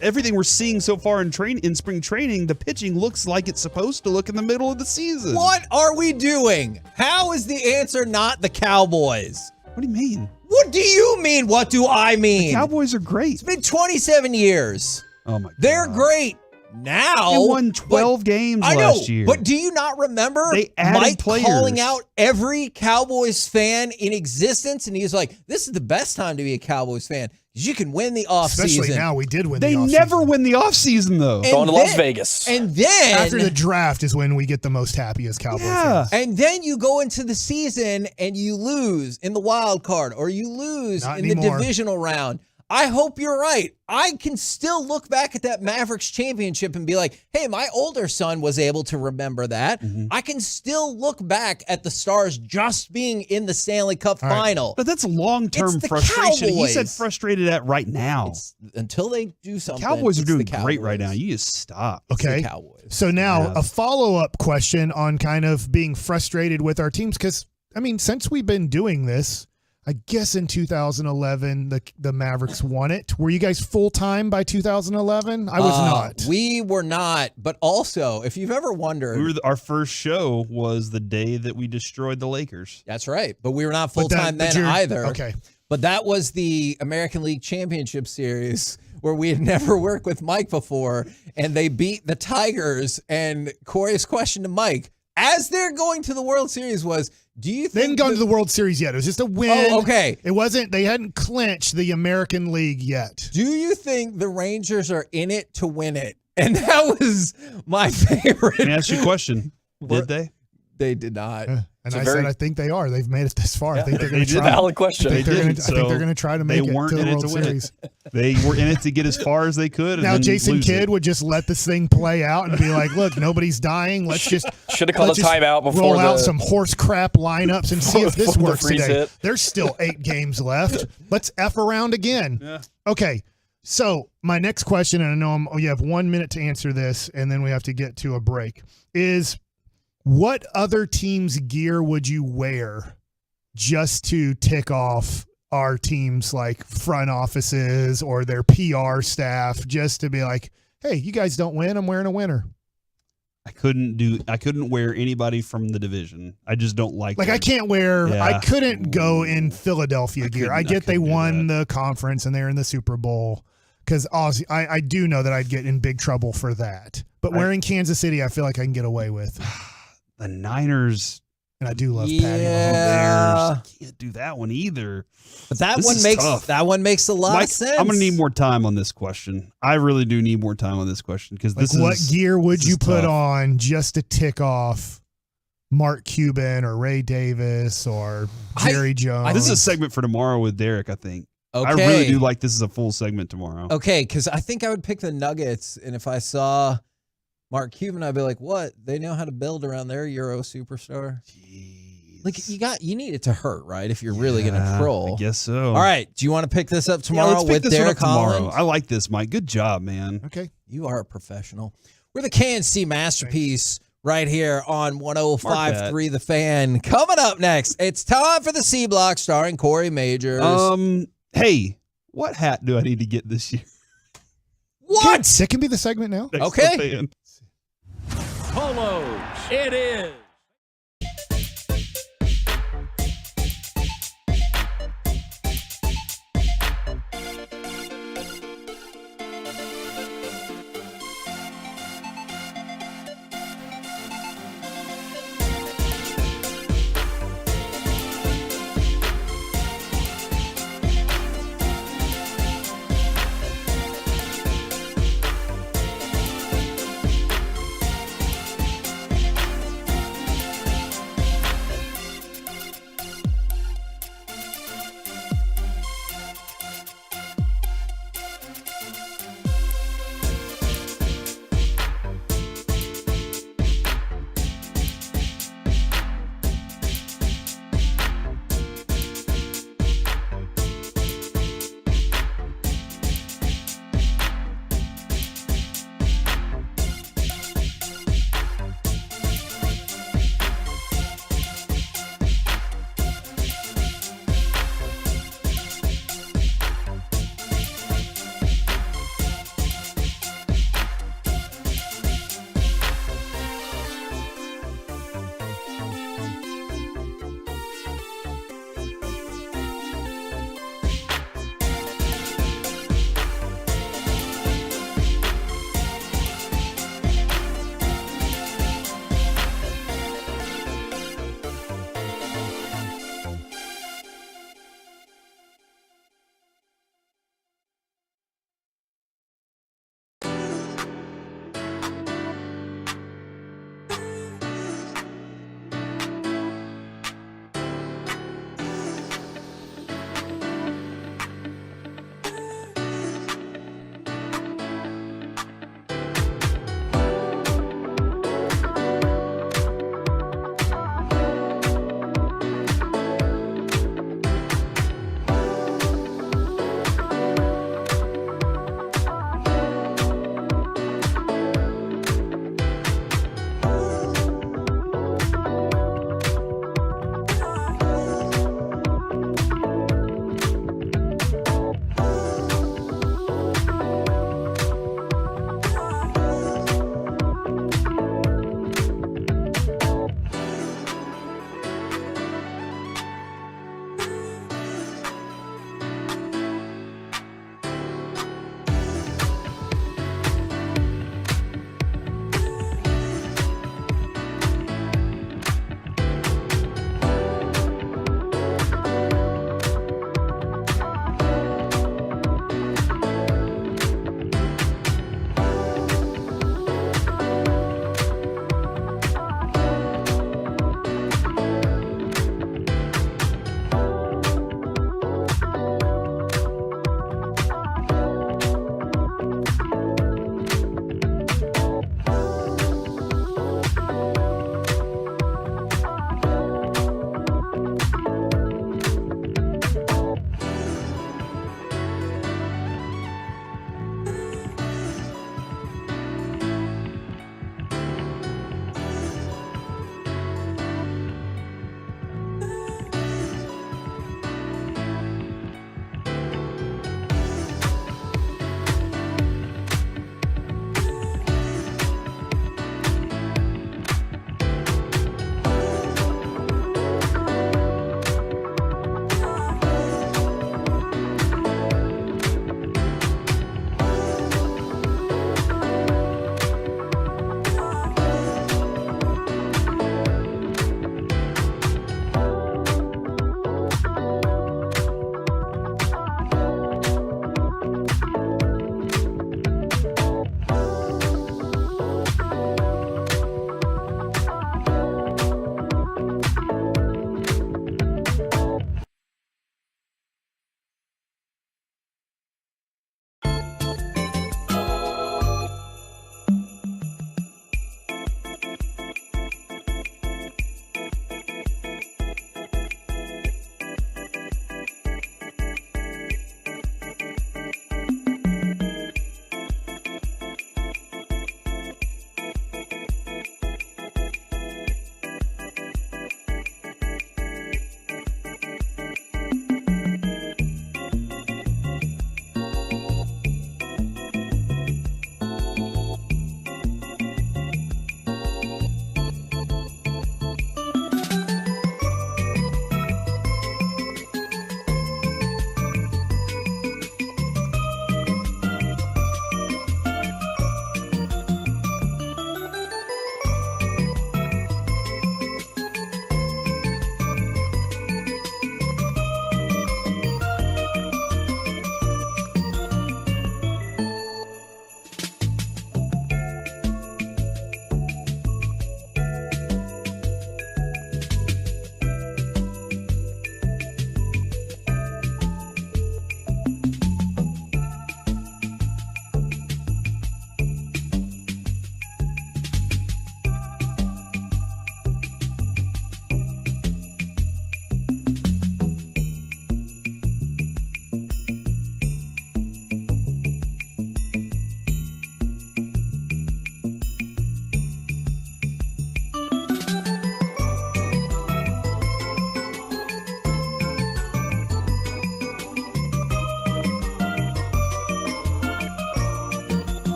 everything we're seeing so far in spring training, the pitching looks like it's supposed to look in the middle of the season. What are we doing? How is the answer not the Cowboys? What do you mean? What do you mean? What do I mean? The Cowboys are great. It's been 27 years. Oh, my God. They're great. Now they won 12 games last year. But do you not remember they added Mike players. Calling out every Cowboys fan in existence? And he's like, this is the best time to be a Cowboys fan because you can win the offseason. Especially now, we did win the offseason. They never win the offseason, though. Going to Las Vegas. And then after the draft is when we get the most happy as Cowboys fans. And then you go into the season and you lose in the wild card or you lose in the divisional round. I hope you're right. I can still look back at that Mavericks championship and be like, hey, my older son was able to remember that. I can still look back at the Stars just being in the Stanley Cup final. But that's long-term It's the frustration. He Cowboys. said frustrated at right now. Until they do something. Cowboys are it's doing the great right Cowboys. now. You just stop. Okay. So now a follow-up question on kind of being frustrated with our teams, because, I mean, since we've been doing this, I guess in 2011, the Mavericks won it. Were you guys full-time by 2011? I was not. We were not. But also, if you've ever wondered. Our first show was the day that we destroyed the Lakers. That's right. But we were not full-time then either. Okay. But that was the American League Championship Series where we had never worked with Mike before, and they beat the Tigers. And Corey's question to Mike, as they're going to the World Series, was, do you think they hadn't gone to the World Series yet? It was just a win. Oh, okay. It wasn't. They hadn't clinched the American League yet. Do you think the Rangers are in it to win it? And that was my favorite. Let me ask you a question. Did they? They did not. And I said, I think they are. They've made it this far. I think they're going to try. Valid question. I think they're going to try to make it to the World Series. They were in it to get as far as they could. And now then Jason lose Kidd it. would just let this thing play out and be like, "Look, nobody's dying. Let's just should have called a timeout before roll out some horse crap lineups and see if this before the works freeze today." hit. There's still 8 games left. Let's F around again. Yeah. Okay. So my next question, and I know you have 1 minute to answer this, and then we have to get to a break, is what other team's gear would you wear just to tick off our team's like front offices or their PR staff, just to be like, hey, you guys don't win, I'm wearing a winner? I couldn't wear anybody from the division. I just don't like I can't wear, Yeah. I couldn't go in Philadelphia gear. I get they won the conference and they're in the Super Bowl, because I do know that I'd get in big trouble for that. But wearing Kansas City, I feel like I can get away with. The Niners, and I do love Patty Mahomes. Can't do that one either. But that This one is makes tough. a lot Mike, of sense. I'm gonna need more time on this question. I really do need more time on this question because Like, this what is gear would this you is put tough. on just to tick off Mark Cuban or Ray Davis or Jerry Jones? This is a segment for tomorrow with Derek. I think. I Okay. really do like this is a full segment tomorrow. Okay, because I think I would pick the Nuggets, and if I saw Mark Cuban, I'd be like, "What? They know how to build around their Euro superstar." Like you need it to hurt, right? If you're really gonna troll. I guess so. All right. Do you want to pick this up tomorrow let's pick with this one Derek up tomorrow. Holland? I like this, Mike. Good job, man. Okay. You are a professional. We're the KNC Masterpiece right here on 105.3 The Fan. Coming up next, it's time for the C Block starring Corey Majors. Hey, what hat do I need to get this year? What? That can be the segment now. Thanks Okay. for paying. Polos. It is.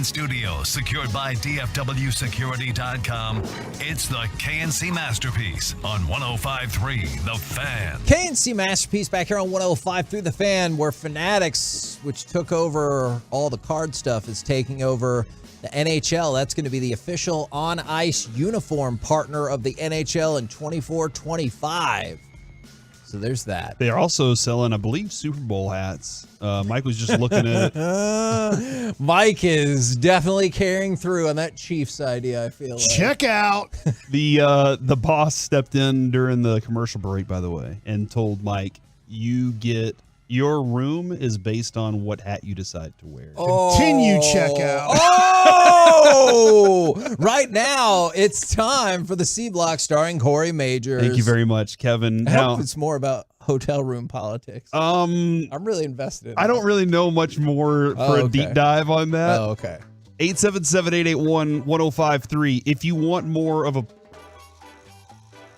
studio, secured by DFWsecurity.com. It's the KNC Masterpiece on 105.3 The Fan. KNC Masterpiece back here on 105.3 The Fan, where Fanatics, which took over all the card stuff, is taking over the NHL. That's going to be the official on-ice uniform partner of the NHL in 24-25. So there's that. They're also selling, I believe, Super Bowl hats. Mike was just looking at it. Mike is definitely carrying through on that Chiefs idea, I feel like. Check out. The boss stepped in during the commercial break, by the way, and told Mike, your room is based on what hat you decide to wear. Continue checkout. Oh! Right now, it's time for the C Block starring Corey Majors. Thank you very much, Kevin. I hope it's more about hotel room politics. I'm really invested in I don't really know much more for a deep dive on that. Oh, okay. 877-881-1053. If you want more of a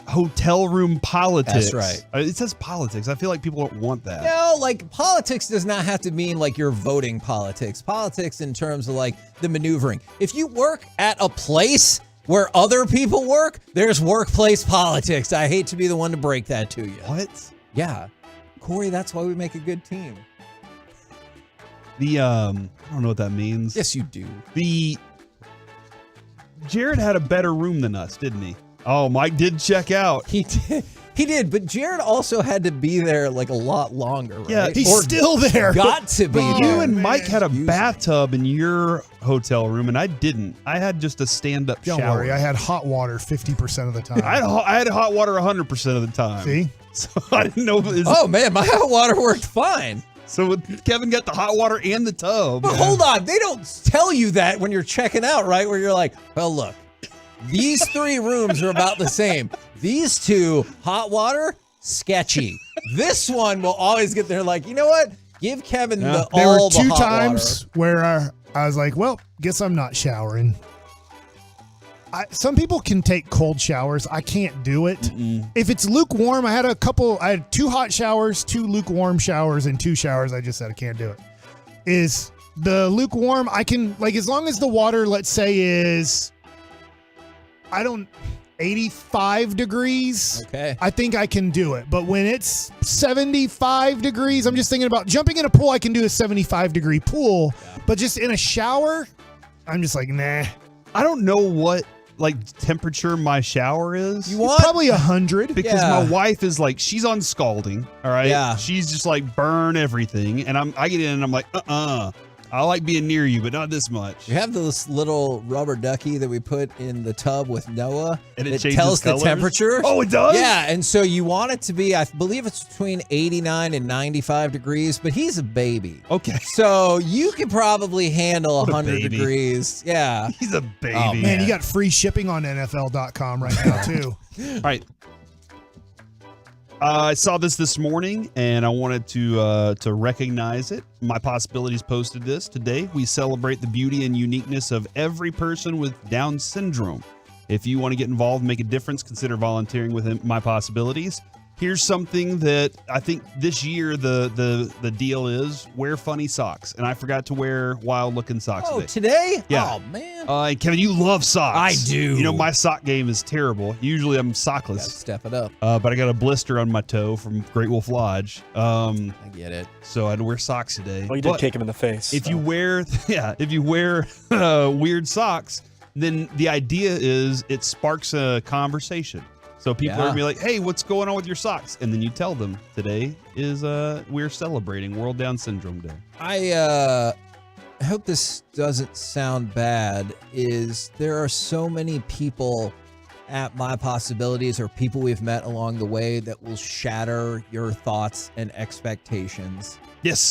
hotel room politics. That's right. It says politics. I feel like people don't want that. No, like politics does not have to mean like you're voting politics. Politics in terms of like the maneuvering. If you work at a place where other people work, there's workplace politics. I hate to be the one to break that to you. What? Yeah. Corey, that's why we make a good team. I don't know what that means. Yes, you do. Jared had a better room than us, didn't he? Oh, Mike did check out. He did, but Jared also had to be there like a lot longer, right? Yeah, he's still there. Got to be there. You and Mike had a bathtub in your hotel room, and I didn't. I had just a stand-up shower. Don't worry, I had hot water 50% of the time. I had hot water 100% of the time. See? So I didn't know. Oh, man, my hot water worked fine. So Kevin got the hot water and the tub. But hold on, they don't tell you that when you're checking out, right? Where you're like, well, look, these 3 rooms are about the same. These 2, hot water, sketchy. This one will always get there like, you know what? Give Kevin There all were the 2 hot times water. where I was like, well, guess I'm not showering. Some people can take cold showers. I can't do it. If it's lukewarm, I had 2 hot showers, 2 lukewarm showers, and 2 showers. I just said I can't do it. Is the lukewarm, I can, like, as long as the water, let's say, is 85 degrees. Okay. I think I can do it. But when it's 75 degrees, I'm just thinking about jumping in a pool. I can do a 75-degree pool. Yeah. But just in a shower, I'm just like, nah. I don't know what temperature my shower is. You want probably 100 because my wife is like, she's on scalding. All right. Yeah. She's just like burn everything. And I get in and I'm like, I like being near you, but not this much. We have this little rubber ducky that we put in the tub with Noah. And it tells colors? the temperature. Oh, it does? Yeah, and so you want it to be, I believe it's between 89 and 95 degrees, but he's a baby. Okay. So you could probably handle 100 baby. degrees. Yeah. He's a baby. Oh, man, you got free shipping on NFL.com right now, too. All right. I saw this morning, and I wanted to recognize it. My Possibilities posted this today. We celebrate the beauty and uniqueness of every person with Down syndrome. If you want to get involved and make a difference, consider volunteering with My Possibilities. Here's something that I think this year the deal is wear funny socks. And I forgot to wear wild-looking socks today. Today? Yeah. Oh, man. Kevin, you love socks. I do. You know, my sock game is terrible. Usually I'm sockless. Gotta step it up. But I got a blister on my toe from Great Wolf Lodge. I get it. So I had to wear socks today. Well, you did kick him in the face. If you wear weird socks, then the idea is it sparks a conversation. So people are going to be like, hey, what's going on with your socks? And then you tell them today is we're celebrating World Down Syndrome Day. I hope this doesn't sound bad, is there are so many people at My Possibilities or people we've met along the way that will shatter your thoughts and expectations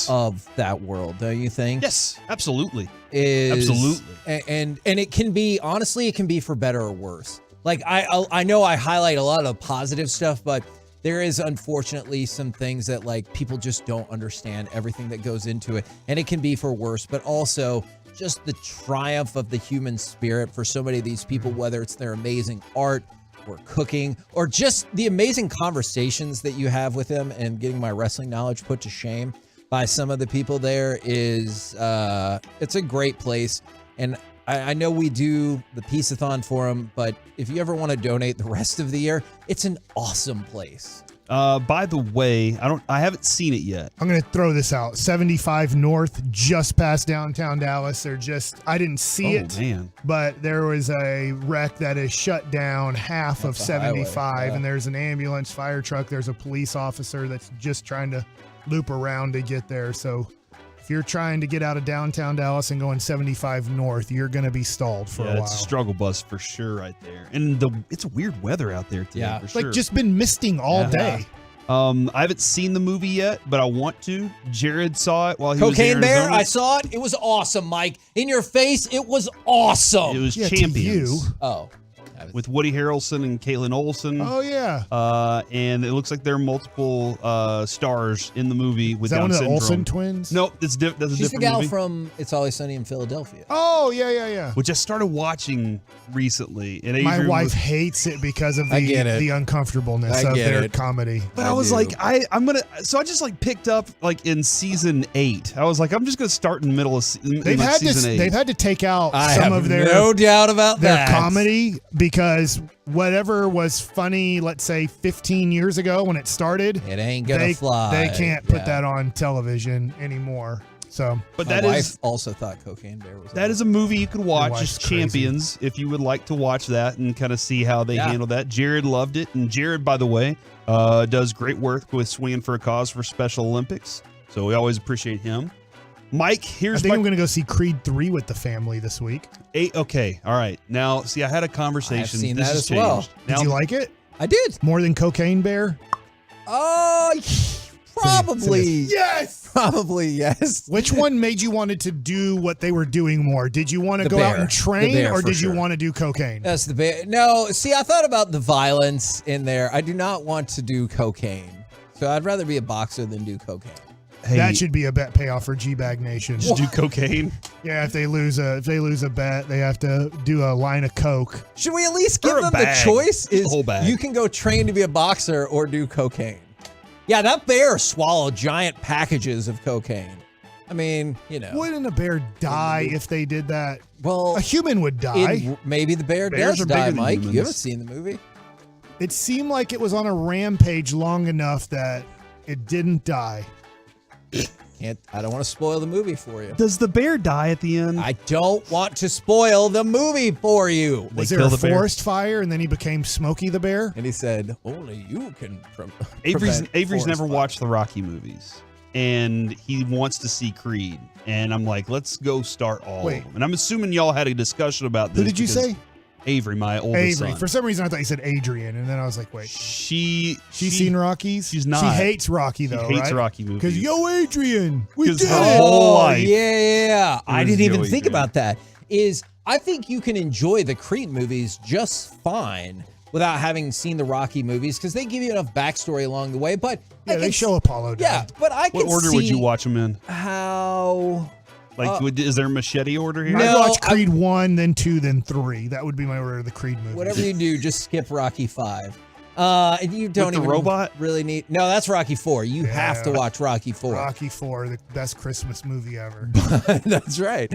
of that world, don't you think? Yes, absolutely. Absolutely. And it can be, honestly, it can be for better or worse. Like, I know I highlight a lot of positive stuff, but there is unfortunately some things that like people just don't understand everything that goes into it. And it can be for worse, but also just the triumph of the human spirit for so many of these people, whether it's their amazing art or cooking or just the amazing conversations that you have with them, and getting my wrestling knowledge put to shame by some of the people there is, it's a great place. And I know we do the Peace-a-thon for them, but if you ever want to donate the rest of the year, it's an awesome place. By the way, I haven't seen it yet. I'm going to throw this out. 75 North, just past downtown Dallas. I didn't see it, man. But there was a wreck that is shut down half of the highway, 75, yeah. and there's an ambulance, fire truck. There's a police officer that's just trying to loop around to get there. So if you're trying to get out of downtown Dallas and going 75 North, you're going to be stalled for a while. It's a struggle bus for sure right there. And it's weird weather out there today for sure. Like just been misting all day. I haven't seen the movie yet, but I want to. Jared saw it while he was Cocaine in Bear, Arizona. I saw it. It was awesome, Mike. In your face, it was awesome. It was Yeah, to Champions. you. Oh. With Woody Harrelson and Caitlin Olsen. Oh, yeah. And it looks like there are multiple stars in the movie with Is that Down one of the syndrome. Olsen twins? Nope, that's a She's the different gal movie. from It's Always Sunny in Philadelphia. Oh, yeah. Which I started watching recently. And My Adrian wife was- hates it because of I get it. the uncomfortableness I of get their it. comedy. But I was like, I'm gonna. So I just like picked up like in season 8. I was like, I'm just gonna start in the middle of They've had season 8. They've had to take out I some have of their no doubt about their that. comedy because whatever was funny, let's say 15 years ago when it started, It ain't gonna they, fly. They can't put Yeah. that on television anymore. So, But My that wife is also thought Cocaine Bear was that is a movie you could watch. wife's It's crazy. Champions if you would like to watch that and kind of see how they Yeah. handle that. Jared loved it, and Jared, by the way, does great work with Swinging for a Cause for Special Olympics. So we always appreciate him. Mike, I here's think my I'm going to go see Creed 3 with the family this week. 8. Okay, all right. Now, see, I had a conversation. I've seen This that has as well. changed. Now, Did you like it? I did. More than Cocaine Bear? Oh, probably. Yes! Probably, yes. Which one made you wanted to do what they were doing more? Did you want to The go out bear. and The train, bear, or for did you sure. want to do cocaine? That's the bear. No, see, I thought about the violence in there. I do not want to do cocaine. So I'd rather be a boxer than do cocaine. hey, That should be a bet payoff for G-Bag Nation. just do cocaine. Yeah, if they lose a bet, they have to do a line of coke. Should we at least give Or a them the bag. choice? Just a whole bag. You can go train to be a boxer or do cocaine. Yeah, that bear swallowed giant packages of cocaine. I mean, you know. Wouldn't a bear die if they did that? Well, A human would die. maybe the bear Bears does are bigger die, than Mike. humans. You haven't seen the movie? It seemed like it was on a rampage long enough that it didn't die. I don't want to spoil the movie for you. Does the bear die at the end? I don't want to spoil the movie for you. Was They there a kill the bear? forest fire and then he became Smokey the Bear? And he said, only you can Avery's prevent forest never fire." watched the Rocky movies, and he wants to see Creed. And I'm like, let's go start all Wait. of them. And I'm assuming y'all had a discussion about this. Who did you because say? Avery, my oldest Avery. son. For some reason, I thought you said Adrian, and then I was like, wait. She's Seen Rockies? She's not. She hates Rocky, though, She hates right? Rocky movies. Because, yo, Adrian, we 'Cause did her it. whole Oh, life. yeah. I was didn't even Joey think Green. about that. I think you can enjoy the Creed movies just fine without having seen the Rocky movies because they give you enough backstory along the way. But I Yeah, they can show Apollo dead. Yeah, but I What can order see would you watch them in? how. Like, is there a machete order here? I'd watch Creed 1, then 2, then 3. That would be my order of the Creed movies. Whatever you do, just skip Rocky 5. You don't the even robot? really need. No, that's Rocky 4. You have to watch Rocky 4. Rocky 4, the best Christmas movie ever. That's right.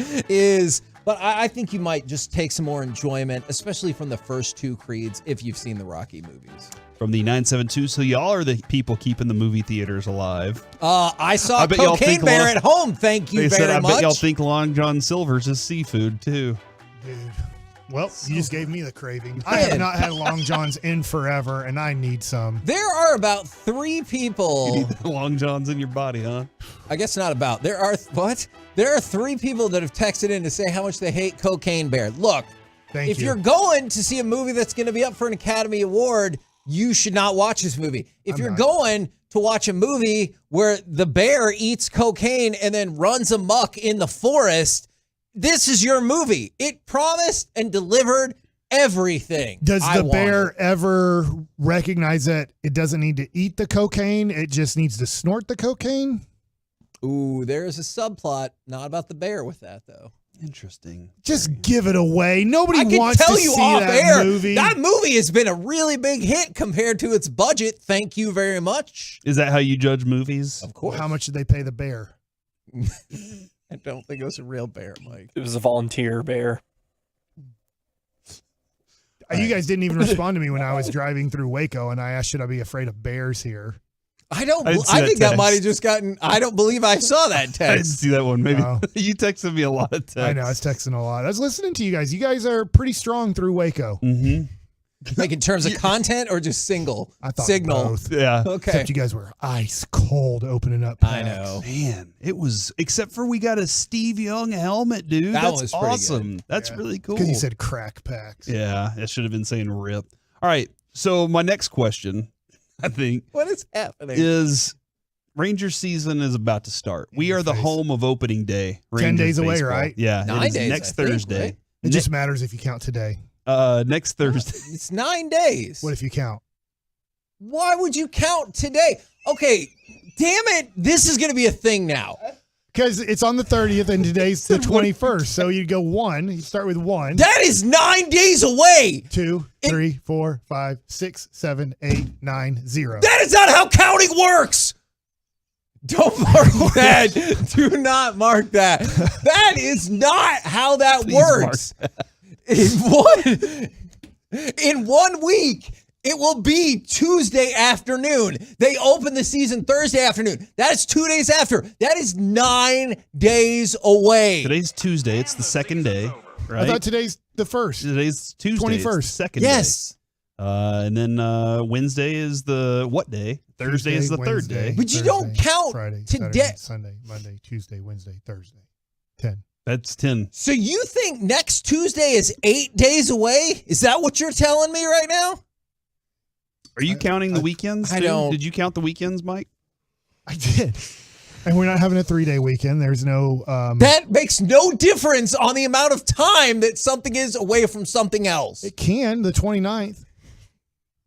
But I think you might just take some more enjoyment, especially from the first two Creeds, if you've seen the Rocky movies. From the 972. So y'all are the people keeping the movie theaters alive. I saw bet y'all Cocaine think Bear Long- at home. Thank you They very said, I much. bet y'all think Long John Silver's is seafood too. Dude. Well, you just gave me the craving. I have not had Long Johns in forever, and I need some. There are about 3 people. You need the Long Johns in your body, huh? I guess not about. There are 3 people that have texted in to say how much they hate Cocaine Bear. Look, if you. you're going to see a movie that's going to be up for an Academy Award, you should not watch this movie. If you're going to watch a movie where the bear eats cocaine and then runs amok in the forest, this is your movie. It promised and delivered everything. Does I the bear wanted. ever recognize that it doesn't need to eat the cocaine? It just needs to snort the cocaine? Ooh, there's a subplot, not about the bear with that, though. Interesting. Just give it away. Nobody I can wants tell to you see off that air, movie. that movie has been a really big hit compared to its budget. Thank you very much. Is that how you judge movies? Of course. How much did they pay the bear? I don't think it was a real bear, Mike. It was a volunteer bear. You guys didn't even respond to me when I was driving through Waco, and I asked, should I be afraid of bears here? I think that might have just gotten. I don't believe I saw that text. I didn't see that one. Maybe you texted me a lot of text. I know I was texting a lot. I was listening to you guys. You guys are pretty strong through Waco. Mm-hmm. Like in terms of content or just signal? I thought signal. both. Yeah. Okay. Except you guys were ice cold opening up packs. I know. Man, it was. Except for we got a Steve Young helmet, dude. That That's was pretty awesome. good. That's really cool. Because you said crack packs. Yeah, I should have been saying rip. All right. So my next question, I think, What is happening? is Ranger season is about to start. We are the home of opening day. 10 Rangers days away, baseball. right? Yeah. 9 it is days, next I think, Thursday. right? It just matters if you count today. Next Thursday. It's 9 days. What if you count? Why would you count today? Okay, damn it. This is going to be a thing now. Because it's on the 30th and today's the 21st. So you go 1. You start with 1. That is 9 days away. 2, 3, 4, 5, 6, 7, 8, 9, 0. That is not how counting works. Don't mark that. Do not mark that. That is not how that works. In 1 week, it will be Tuesday afternoon. They open the season Thursday afternoon. That is 2 days after. That is 9 days away. Today's Tuesday. It's the second day, right? I thought today's the 1st. Today's Tuesday. 21st. It's the second Yes. day. And then Wednesday is the what day? Thursday is the third day. But you don't count Friday, today. Saturday, Sunday, Monday, Tuesday, Wednesday, Thursday. 10. That's 10. So you think next Tuesday is 8 days away? Is that what you're telling me right now? Are you counting the weekends? I too? don't- Did you count the weekends, Mike? I did. And we're not having a 3-day weekend. There's no. That makes no difference on the amount of time that something is away from something else. It can, the 29th.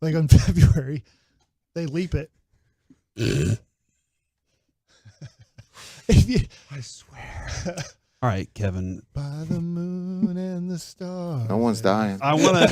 Like on February. They leap it. I swear. All right, Kevin. By the moon and the stars. No one's dying. I want to.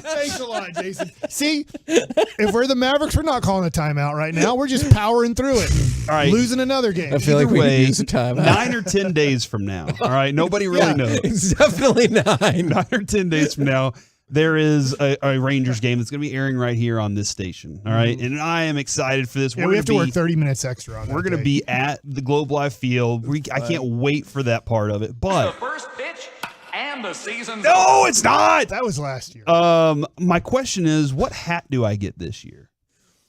Thanks a lot, Jason. See, if we're the Mavericks, we're not calling a timeout right now. We're just powering through it. All right. Losing another game. I feel like Either we could way, use a timeout. 9 or 10 days from now. All right. Nobody really knows. It's definitely 9. 9 or 10 days from now, there is a Rangers game that's going to be airing right here on this station. All right. And I am excited for this. Yeah, we have to work 30 minutes extra on that. We're going to be at the Globe Life Field. I can't wait for that part of it. But First pitch and the season's no, it's not. That was last year. My question is, what hat do I get this year?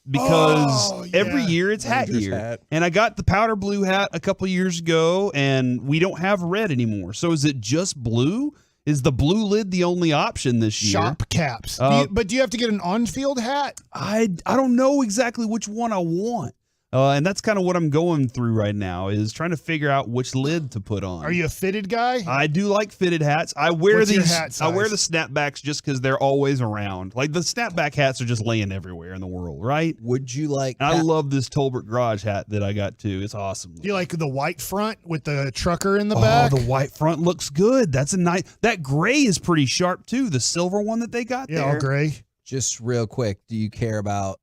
Because every year it's hat Rangers year. hat. And I got the powder blue hat a couple years ago, and we don't have red anymore. So is it just blue? Is the blue lid the only option this year? Shop caps. But do you have to get an on-field hat? I don't know exactly which one I want. And that's kind of what I'm going through right now, is trying to figure out which lid to put on. Are you a fitted guy? I do like fitted hats. I wear What's your these. hat I wear size? the snapbacks just because they're always around. Like the snapback hats are just laying everywhere in the world, right? Would you like? I love this Tolbert Garage hat that I got too. It's awesome. Do you like the white front with the trucker in the back? Oh, the white front looks good. That's a nice. That gray is pretty sharp too. The silver one that they got Yeah, there. all gray. Just real quick, do you care about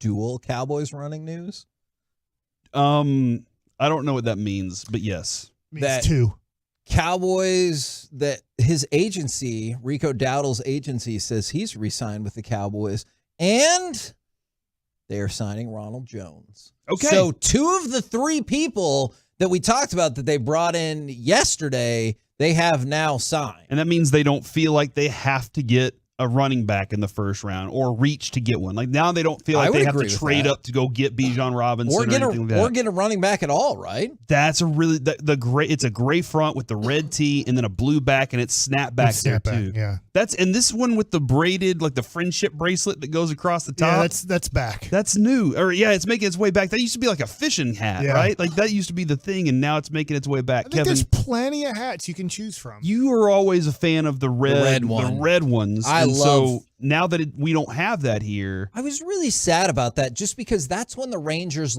dual Cowboys running news? I don't know what that means, but yes. Means That- 2. Cowboys, that his agency, Rico Dowdle's agency, says he's re-signed with the Cowboys, and they are signing Ronald Jones. Okay. So 2 of the 3 people that we talked about that they brought in yesterday, they have now signed. And that means they don't feel like they have to get a running back in the first round or reach to get one. Like now they don't feel I like would they have to agree with trade that. up to go get Bijan Robinson Or get anything like that. or get a running back at all, right? That's a really the gray. It's a gray front with the red tee and then a blue back, and it's snap back there too. Yeah. That's and this one with the braided, like the friendship bracelet that goes across the top. Yeah, that's back. That's new. Or yeah, it's making its way back. That used to be like a fishing hat, Yeah. right? Like that used to be the thing, and now it's making its way back. I think Kevin, there's plenty of hats you can choose from. you are always a fan of the red ones. I and love- So now that we don't have that here, I was really sad about that just because that's when the Rangers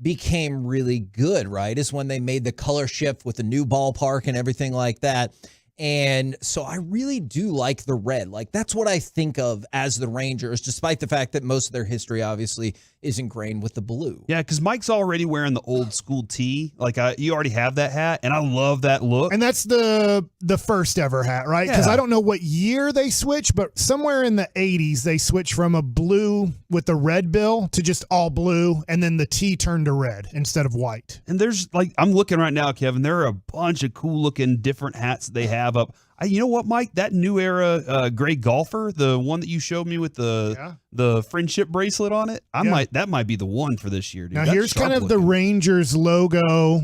became really good, right? Is when they made the color shift with the new ballpark and everything like that. And so I really do like the red. Like, that's what I think of as the Rangers, despite the fact that most of their history obviously is ingrained with the blue. Yeah, because Mike's already wearing the old school tee. Like, you already have that hat, and I love that look. And that's the first ever hat, right? Because I don't know what year they switched, but somewhere in the 80s, they switched from a blue with the red bill to just all blue, and then the tee turned to red instead of white. And there's, like, I'm looking right now, Kevin, there are a bunch of cool looking different hats that they have up. You know what, Mike? That new era gray golfer, the one that you showed me with the friendship bracelet on it, that might be the one for this year, dude. Now, That's here's kind of looking. the Rangers logo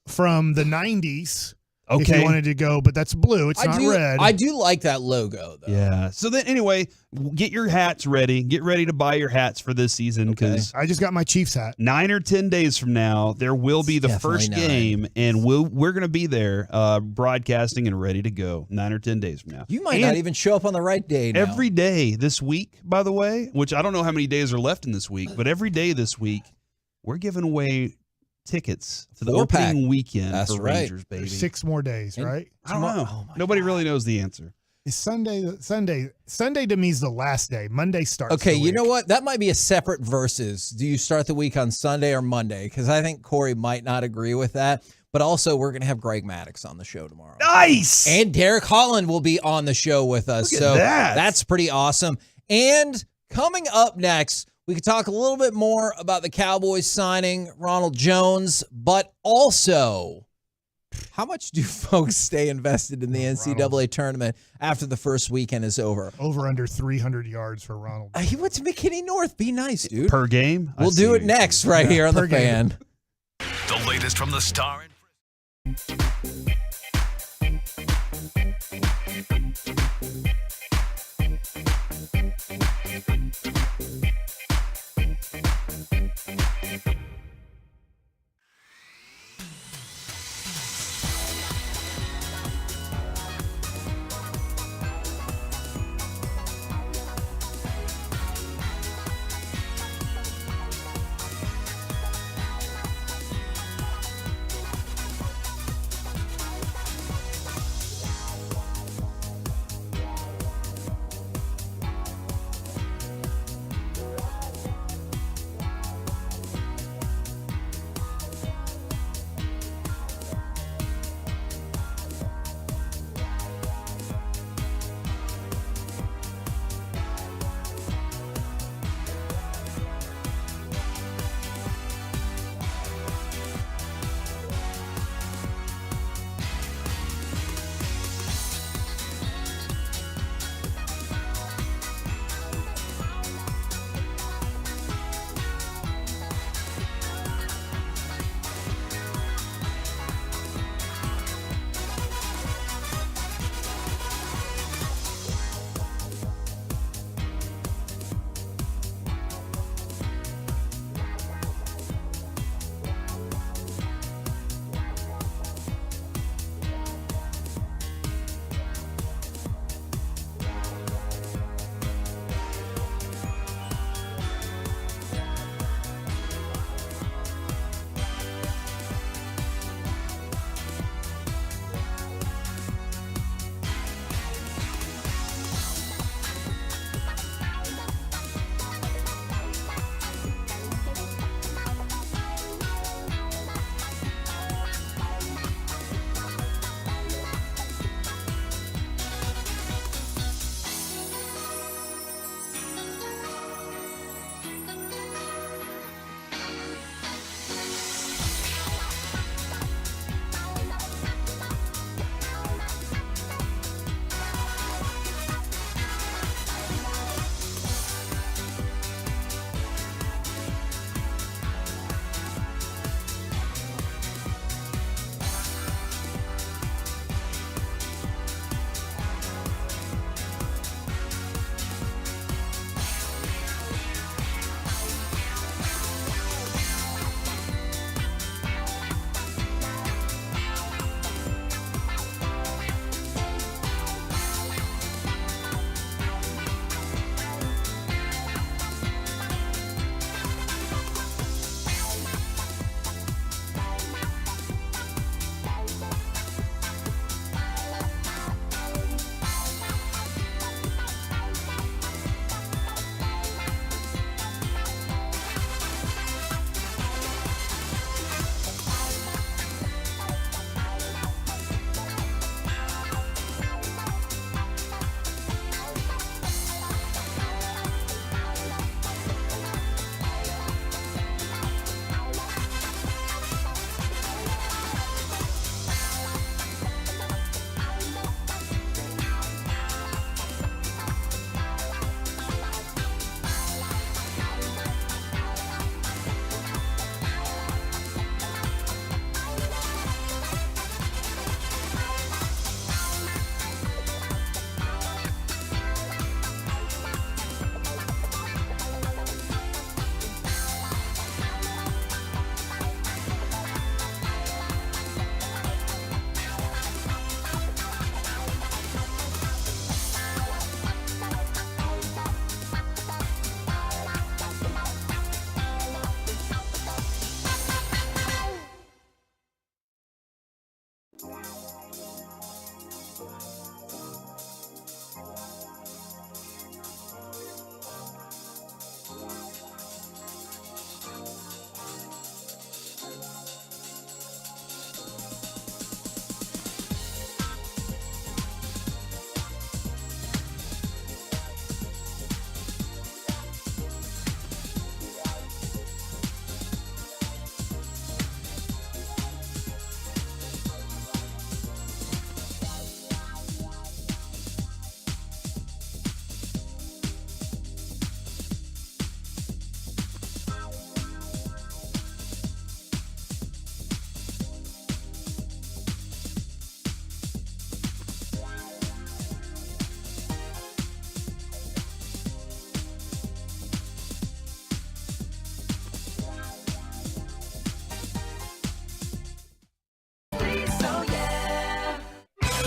from the 90s. If you wanted to go, but that's blue. It's not red. I do like that logo, though. Yeah. So then, anyway, get your hats ready. Get ready to buy your hats for this season because I just got my Chiefs hat. 9 or 10 days from now, there will be the first game, and we're going to be there broadcasting and ready to go 9 or 10 days from now. You might not even show up on the right day now. Every day this week, by the way, which I don't know how many days are left in this week, but every day this week, we're giving away tickets to the opening weekend for Rangers, baby. There's 6 more days, right? I don't know. Nobody really knows the answer. Is Sunday to me is the last day. Monday starts. Okay, you know what? That might be a separate versus. Do you start the week on Sunday or Monday? Because I think Corey might not agree with that. But also, we're going to have Greg Maddux on the show tomorrow. Nice! And Derek Holland will be on the show with us. Look at that. That's pretty awesome. And coming up next, we could talk a little bit more about the Cowboys signing Ronald Jones, but also how much do folks stay invested in the NCAA tournament after the first weekend is over? Over under 300 yards for Ronald. He went to McKinney North. Be nice, dude. Per game? We'll do it next right here on The Fan. The latest from the Star.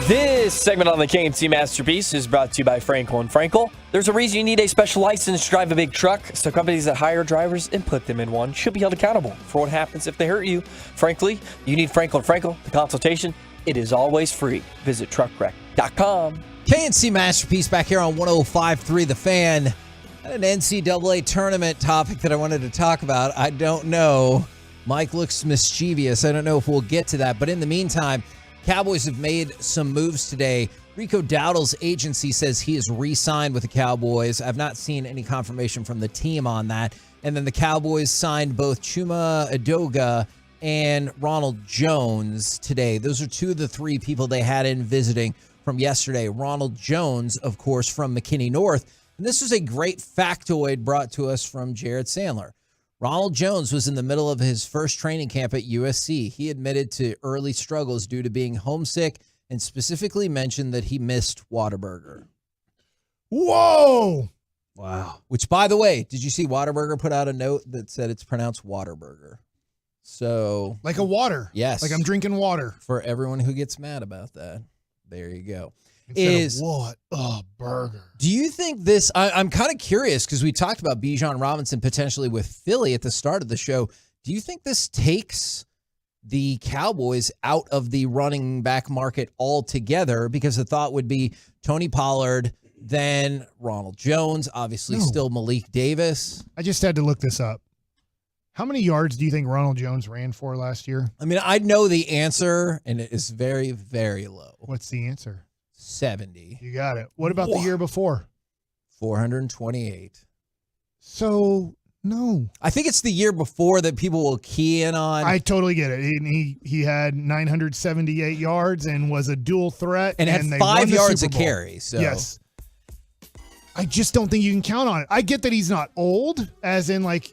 This segment on the KNC Masterpiece is brought to you by Frankel and Frankel. There's a reason you need a special license to drive a big truck, so companies that hire drivers and put them in one should be held accountable for what happens if they hurt you. Frankly, you need Frankel and Frankel. The consultation, it is always free. Visit truckwreck.com. KNC Masterpiece back here on 105.3 The Fan. An NCAA tournament topic that I wanted to talk about. I don't know. Mike looks mischievous. I don't know if we'll get to that. But in the meantime, Cowboys have made some moves today. Rico Dowdle's agency says he is re-signed with the Cowboys. I've not seen any confirmation from the team on that. And then the Cowboys signed both Chuma Edoga and Ronald Jones today. Those are two of the three people they had in visiting from yesterday. Ronald Jones, of course, from McKinney North. And this was a great factoid brought to us from Jared Sandler. Ronald Jones was in the middle of his first training camp at USC. He admitted to early struggles due to being homesick and specifically mentioned that he missed Whataburger. Whoa! Wow. Which, by the way, did you see Whataburger put out a note that said it's pronounced Waterburger? So, like a water. Yes. Like I'm drinking water. For everyone who gets mad about that, there you go. Instead of what? Oh, burger. Do you think this, I'm kind of curious because we talked about Bijan Robinson potentially with Philly at the start of the show. Do you think this takes the Cowboys out of the running back market altogether? Because the thought would be Tony Pollard, then Ronald Jones, obviously still Malik Davis. I just had to look this up. How many yards do you think Ronald Jones ran for last year? I mean, I know the answer, and it is very, very low. What's the answer? 70. You got it. What about the year before? 428. So, no. I think it's the year before that people will key in on. I totally get it. He had 978 yards and was a dual threat. And had 5 yards a carry. So. Yes. I just don't think you can count on it. I get that he's not old, as in like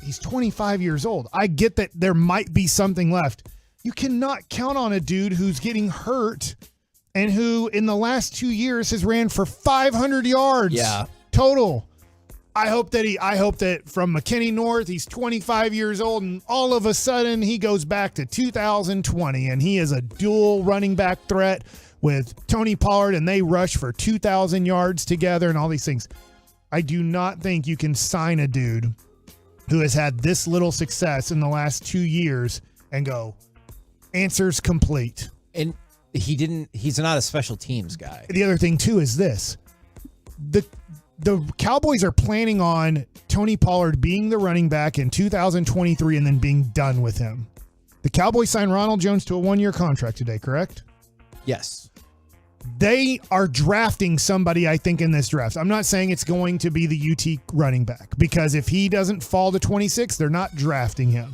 he's 25 years old. I get that there might be something left. You cannot count on a dude who's getting hurt and who in the last 2 years has ran for 500 yards total. I hope that from McKinney North, he's 25 years old and all of a sudden he goes back to 2020 and he is a dual running back threat with Tony Pollard and they rush for 2,000 yards together and all these things. I do not think you can sign a dude who has had this little success in the last 2 years and go, answer's complete. And he's not a special teams guy. The other thing too is this. The Cowboys are planning on Tony Pollard being the running back in 2023 and then being done with him. The Cowboys signed Ronald Jones to a 1-year contract today, correct? Yes. They are drafting somebody, I think, in this draft. I'm not saying it's going to be the UT running back because if he doesn't fall to 26, they're not drafting him.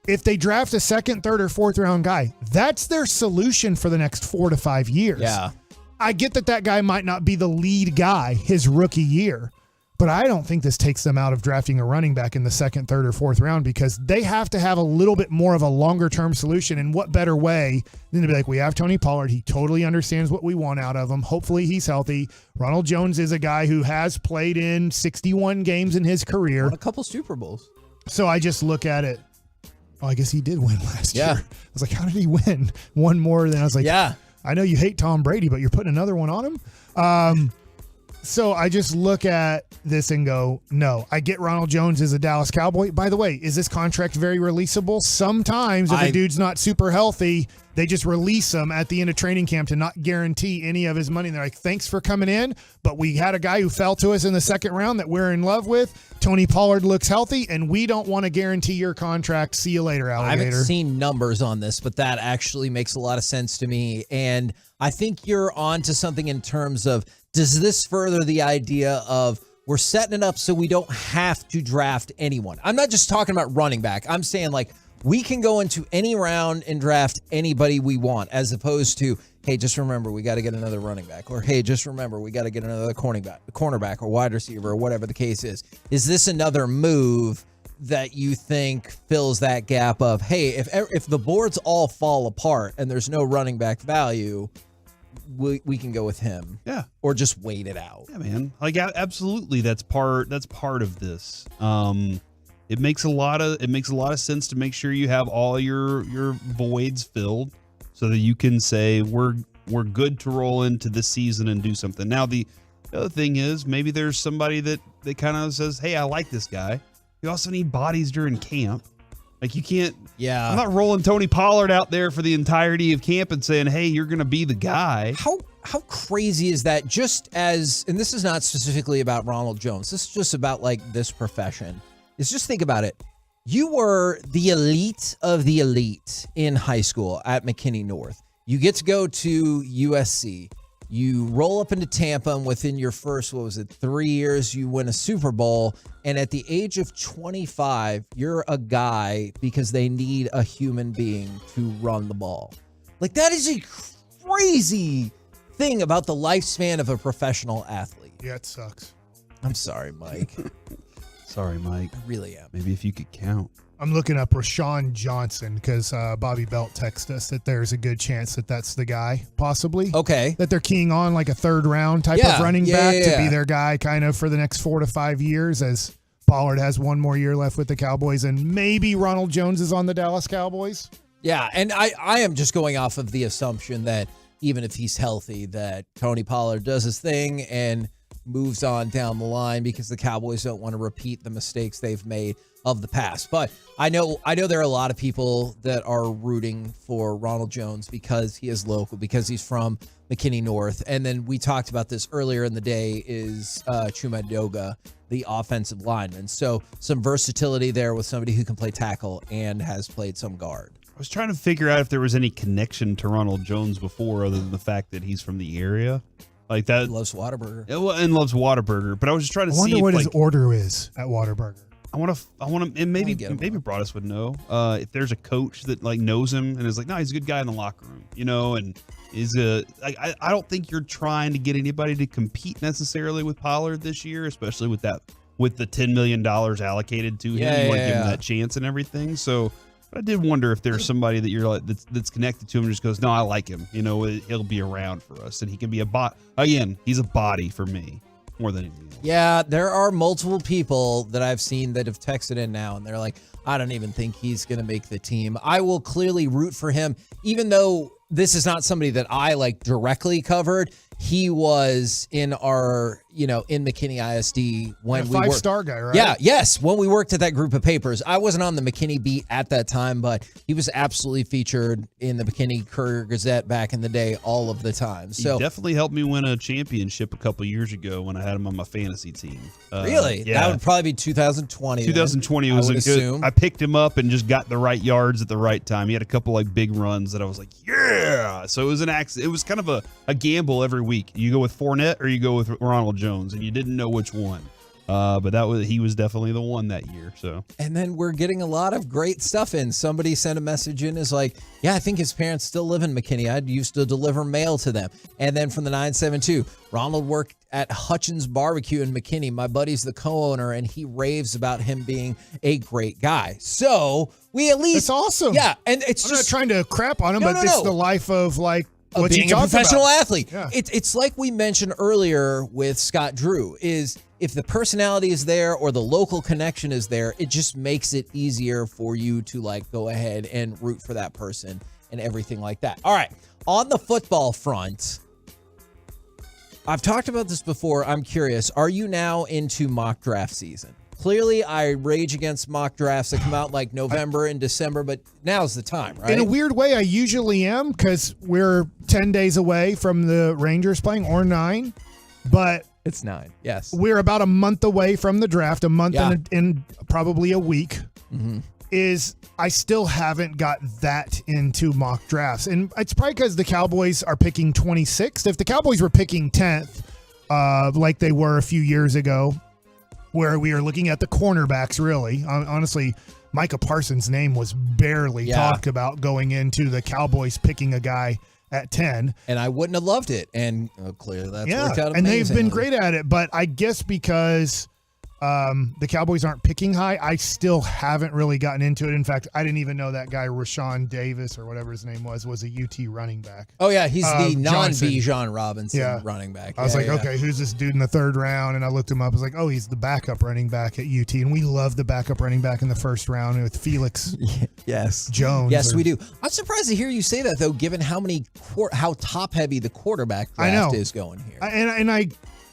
If they draft a second, third, or fourth round guy, that's their solution for the next 4 to 5 years. Yeah. I get that guy might not be the lead guy his rookie year, but I don't think this takes them out of drafting a running back in the second, third, or fourth round because they have to have a little bit more of a longer-term solution. And what better way than to be like, we have Tony Pollard. He totally understands what we want out of him. Hopefully he's healthy. Ronald Jones is a guy who has played in 61 games in his career. Won a couple Super Bowls. So I just look at it. Oh, I guess he did win last year. I was like, how did he win? One more than I was like, I know you hate Tom Brady, but you're putting another one on him. So I just look at this and go, no, I get Ronald Jones as a Dallas Cowboy. By the way, is this contract very releasable? Sometimes if a dude's not super healthy, they just release him at the end of training camp to not guarantee any of his money. And they're like, thanks for coming in, but we had a guy who fell to us in the second round that we're in love with. Tony Pollard looks healthy, and we don't want to guarantee your contract. See you later, alligator. I haven't seen numbers on this, but that actually makes a lot of sense to me. And I think you're on to something in terms of, does this further the idea of we're setting it up so we don't have to draft anyone? I'm not just talking about running back. I'm saying like we can go into any round and draft anybody we want, as opposed to, hey, just remember we got to get another running back, or hey, just remember we got to get another cornerback or wide receiver or whatever the case is. Is this another move that you think fills that gap of, hey, if the boards all fall apart and there's no running back value, we can go with him, or just wait it out. Yeah, man. Like absolutely, that's part of this. It makes a lot of sense to make sure you have all your voids filled, so that you can say we're good to roll into this season and do something. Now the other thing is maybe there's somebody that kind of says, hey, I like this guy. You also need bodies during camp. Like you can't. Yeah. I'm not rolling Tony Pollard out there for the entirety of camp and saying, hey, you're going to be the guy. How crazy is that? Just as, and this is not specifically about Ronald Jones. This is just about like this profession. Is just think about it. You were the elite of the elite in high school at McKinney North. You get to go to USC. You roll up into Tampa, and within your first, 3 years, you win a Super Bowl. And at the age of 25, you're a guy because they need a human being to run the ball. Like, that is a crazy thing about the lifespan of a professional athlete. Yeah, it sucks. I'm sorry, Mike. Sorry, Mike. I really am. Maybe if you could count. I'm looking up Rashawn Johnson because Bobby Belt texted us that there's a good chance that that's the guy, possibly. Okay. That they're keying on like a third round type of running back to be their guy kind of for the next 4 to 5 years, as Pollard has one more year left with the Cowboys, and maybe Ronald Jones is on the Dallas Cowboys. Yeah, and I am just going off of the assumption that even if he's healthy, that Tony Pollard does his thing and moves on down the line because the Cowboys don't want to repeat the mistakes they've made of the past. But I know there are a lot of people that are rooting for Ronald Jones because he is local, because he's from McKinney North. And then we talked about this earlier in the day is Chuma Doga, the offensive lineman. So some versatility there with somebody who can play tackle and has played some guard. I was trying to figure out if there was any connection to Ronald Jones before other than the fact that he's from the area. Like that. He loves Whataburger. And loves Whataburger. But I was just trying to see. I wonder what if, his order is at Whataburger. I want to, and maybe Broadus would know if there's a coach that like knows him and is like, no, he's a good guy in the locker room, and is I don't think you're trying to get anybody to compete necessarily with Pollard this year, especially with the $10 million allocated to him. You want to give him that chance and everything. So, but I did wonder if there's somebody that you're like that's connected to him and just goes, no, I like him. He'll be around for us, and he can be he's a body for me more than anything else. Yeah, there are multiple people that I've seen that have texted in now, and they're like, I don't even think he's going to make the team. I will clearly root for him, even though this is not somebody that I like directly covered. He was in our, in McKinney ISD when we were 5-star guy, right? Yeah, yes. When we worked at that group of papers, I wasn't on the McKinney beat at that time, but he was absolutely featured in the McKinney Courier Gazette back in the day, all of the time. So he definitely helped me win a championship a couple years ago when I had him on my fantasy team. Really? Yeah. That would probably be 2020. 2020 was good. I picked him up and just got the right yards at the right time. He had a couple like big runs that I was like, yeah. So it was an accident. It was kind of a gamble every week. You go with Fournette or you go with Ronald Jones, and you didn't know which one. But he was definitely the one that year. So, and then we're getting a lot of great stuff in. Somebody sent a message in, is like, yeah, I think his parents still live in McKinney. I used to deliver mail to them. And then from the 972, Ronald worked at Hutchins Barbecue in McKinney. My buddy's the co-owner, and he raves about him being a great guy. So we at least, it's awesome. Yeah, and I'm not trying to crap on him, but it's the life of like. Of being a professional athlete. Yeah. It's like we mentioned earlier with Scott Drew, is if the personality is there or the local connection is there, it just makes it easier for you to like go ahead and root for that person and everything like that. All right, on the football front, I've talked about this before. I'm curious, are you now into mock draft season? Clearly, I rage against mock drafts that come out like November and December, but now's the time, right? In a weird way, I usually am because we're 10 days away from the Rangers playing, or 9. But it's 9, yes. We're about a month away from the draft, a month and probably a week. Mm-hmm. I still haven't got that into mock drafts. And it's probably because the Cowboys are picking 26th. If the Cowboys were picking 10th, like they were a few years ago, where we are looking at the cornerbacks, really. Honestly, Micah Parsons' name was barely talked about going into the Cowboys picking a guy at 10. And I wouldn't have loved it. And clearly that's worked out amazing. And they've been great at it. But I guess because The Cowboys aren't picking high. I still haven't really gotten into it. In fact, I didn't even know that guy Rashawn Davis or whatever his name was a UT running back. Oh yeah, he's the Johnson. non-Bijan Robinson running back. I was okay, who's this dude in the third round? And I looked him up. I was like, oh, he's the backup running back at UT, and we love the backup running back in the first round with Felix. Yes, Jones. Yes, we do. I'm surprised to hear you say that though, given how top heavy the quarterback draft is going here.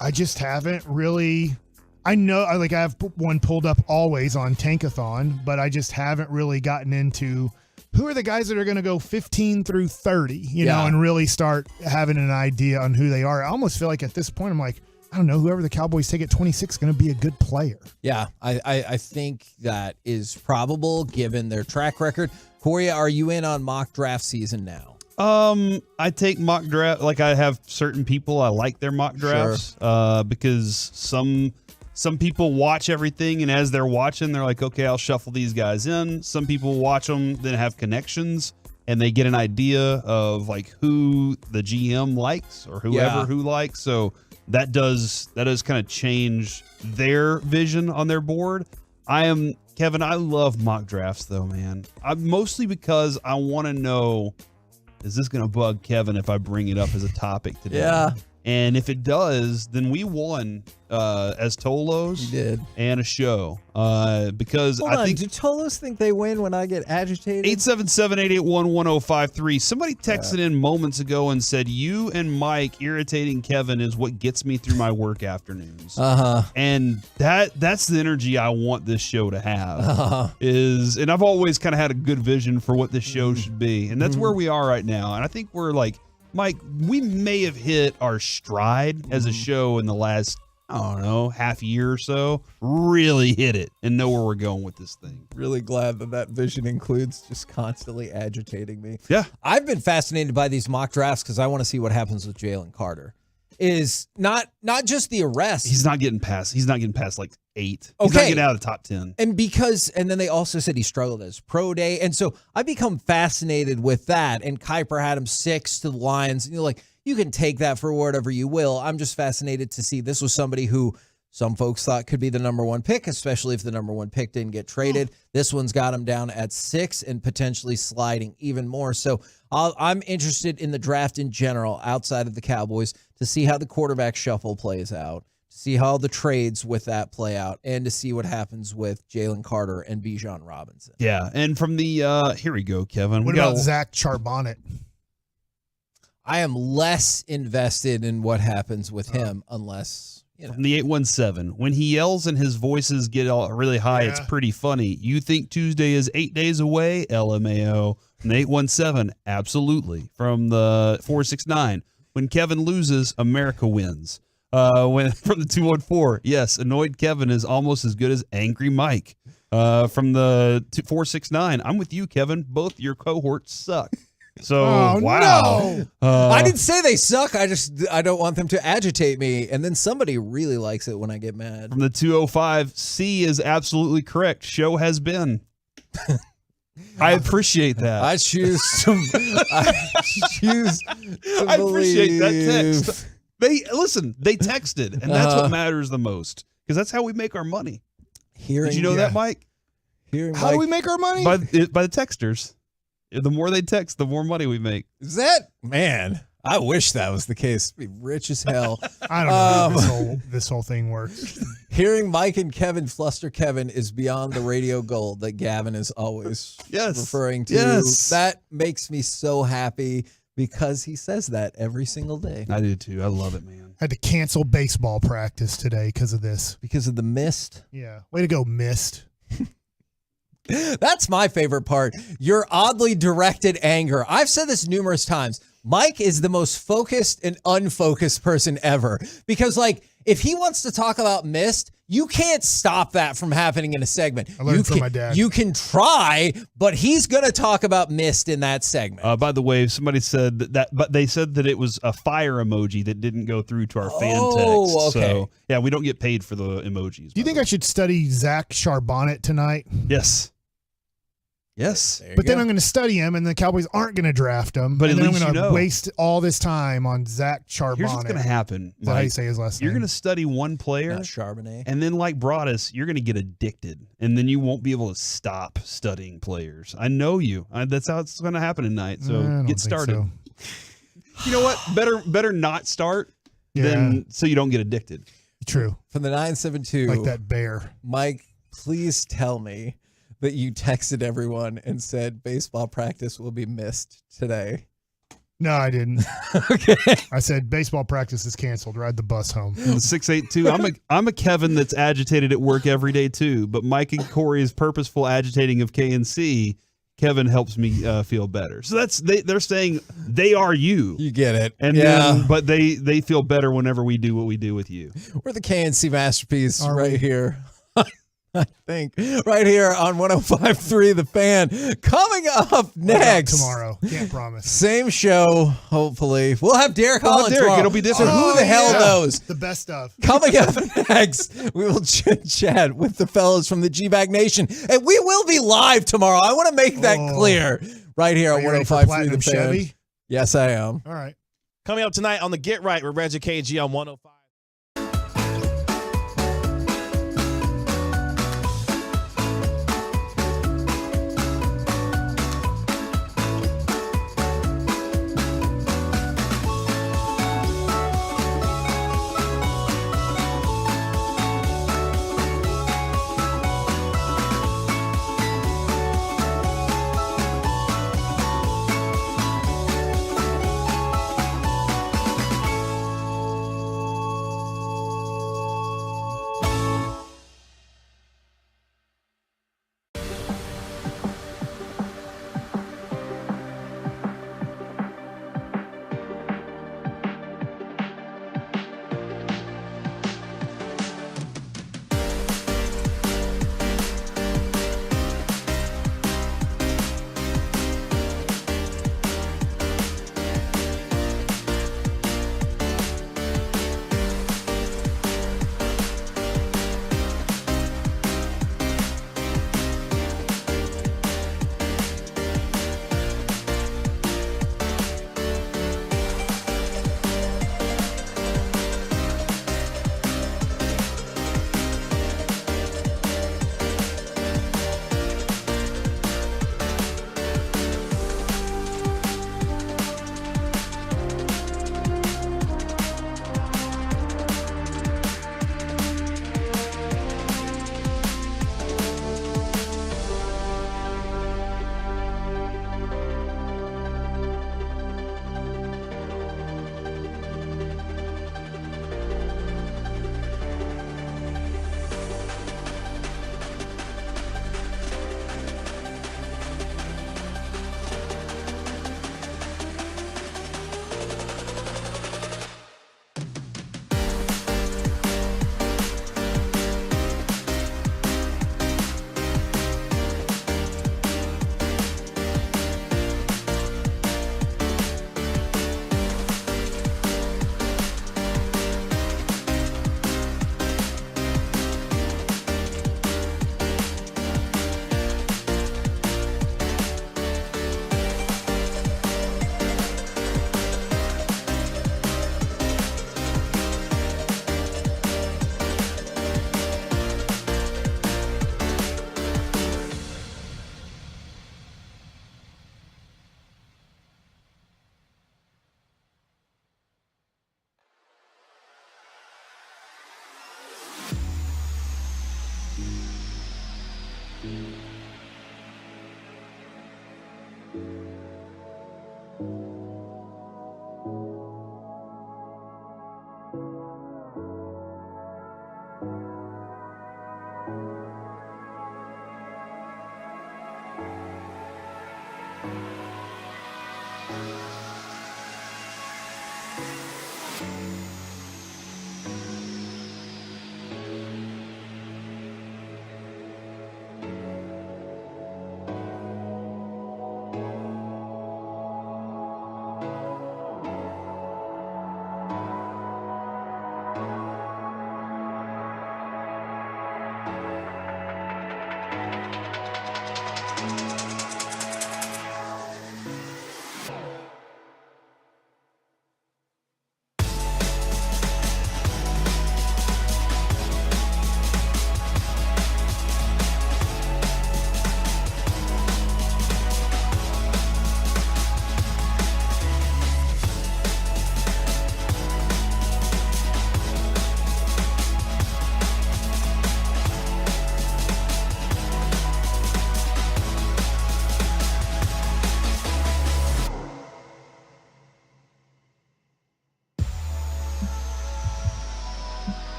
I just haven't really. I know, I have one pulled up always on Tankathon, but I just haven't really gotten into who are the guys that are going to go 15 through 30, you know, and really start having an idea on who they are. I almost feel like at this point, I'm like, I don't know, whoever the Cowboys take at 26 is going to be a good player. Yeah, I think that is probable given their track record. Corey, are you in on mock draft season now? I take mock draft, I have certain people I like their mock drafts, because some people watch everything, and as they're watching, they're like, okay, I'll shuffle these guys in. Some people watch them, then have connections, and they get an idea of who the GM likes or whoever who likes. So that does kind of change their vision on their board. Kevin, I love mock drafts though, man. Mostly because I want to know, is this going to bug Kevin if I bring it up as a topic today? Yeah. And if it does, then we won as Tolos. You did. And a show. Because Hold I on, think do Tolos think they win when I get agitated? 877-881-1053. Somebody texted in moments ago and said, you and Mike irritating Kevin is what gets me through my work afternoons. And that's the energy I want this show to have. And I've always kind of had a good vision for what this show should be. And that's where we are right now. And I think we're Mike, we may have hit our stride as a show in the last, I don't know, half year or so. Really hit it and know where we're going with this thing. Really glad that vision includes just constantly agitating me. Yeah. I've been fascinated by these mock drafts because I want to see what happens with Jalen Carter. Is not just the arrest. He's not getting past 8. He's Okay. not getting out of the top 10. And then they also said he struggled at his pro day. And so I become fascinated with that. And Kuiper had him 6 to the Lions. And you can take that for whatever you will. I'm just fascinated to see this was somebody who some folks thought could be the number 1 pick, especially if the number 1 pick didn't get traded. This one's got him down at 6 and potentially sliding even more. So I'm interested in the draft in general outside of the Cowboys to see how the quarterback shuffle plays out, to see how the trades with that play out, and to see what happens with Jalen Carter and Bijan Robinson. Yeah, and from the here we go, Kevin. What about Zach Charbonnet? I am less invested in what happens with him unless... From the 817, when he yells and his voices get all really high, it's pretty funny. You think Tuesday is 8 days away? LMAO. From the 817, absolutely. From the 469, when Kevin loses, America wins. From the 214, yes, annoyed Kevin is almost as good as angry Mike. From the 469, I'm with you, Kevin. Both your cohorts suck. So, wow. No. I didn't say they suck. I don't want them to agitate me. And then somebody really likes it when I get mad. From the 205, C is absolutely correct. Show has been. I appreciate that. I choose to I appreciate that text. They texted, and that's what matters the most. Because that's how we make our money. Did you know that, Mike? How do we make our money? By the texters. The more they text, the more money we make. Is that, man? I wish that was the case. Be rich as hell. I don't know how this whole thing works. Hearing Mike and Kevin fluster Kevin is beyond the radio gold that Gavin is always referring to. Yes. That makes me so happy because he says that every single day. I do too. I love it, man. I had to cancel baseball practice today because of this. Because of the mist? Yeah. Way to go, mist. That's my favorite part. Your oddly directed anger. I've said this numerous times. Mike is the most focused and unfocused person ever. Because, if he wants to talk about mist, you can't stop that from happening in a segment. I learned from my dad. You can try, but he's going to talk about mist in that segment. By the way, somebody said but they said that it was a fire emoji that didn't go through to our fan text. Okay. So, yeah, we don't get paid for the emojis. Do you think I should study Zach Charbonnet tonight? Yes. Yes. But then I'm going to study him, and the Cowboys aren't going to draft him. But and at then least I'm you going to know. waste all this time on Zach Charbonnet. Here's what's going to happen. Is that how you say his last name? You're going to study one player. Not Charbonnet. And then, like Broadus, you're going to get addicted. And then you won't be able to stop studying players. I know you. That's how it's going to happen tonight. So I don't get think started. so. You know what? Better not start than so you don't get addicted. True. From the 972. Like that bear. Mike, please tell me that you texted everyone and said baseball practice will be missed today. No, I didn't. Okay. I said baseball practice is canceled. Ride the bus home. 682. I'm a Kevin that's agitated at work every day too. But Mike and Corey's purposeful agitating of KNC, Kevin helps me feel better. So they're saying they are you. You get it. And then, but they feel better whenever we do what we do with you. We're the KNC masterpiece here. I think right here on 105.3 The Fan. Coming up next tomorrow. Can't promise. Same show, hopefully. We'll have Derek Holland tomorrow. It'll be different. So who the hell knows? The best of. Coming up next, we will chat with the fellas from the G-Bag Nation. And we will be live tomorrow. I want to make that clear right here on 105.3 The Fan. Chevy? Yes, I am. All right. Coming up tonight on the Get Right with Reggie KG on 105.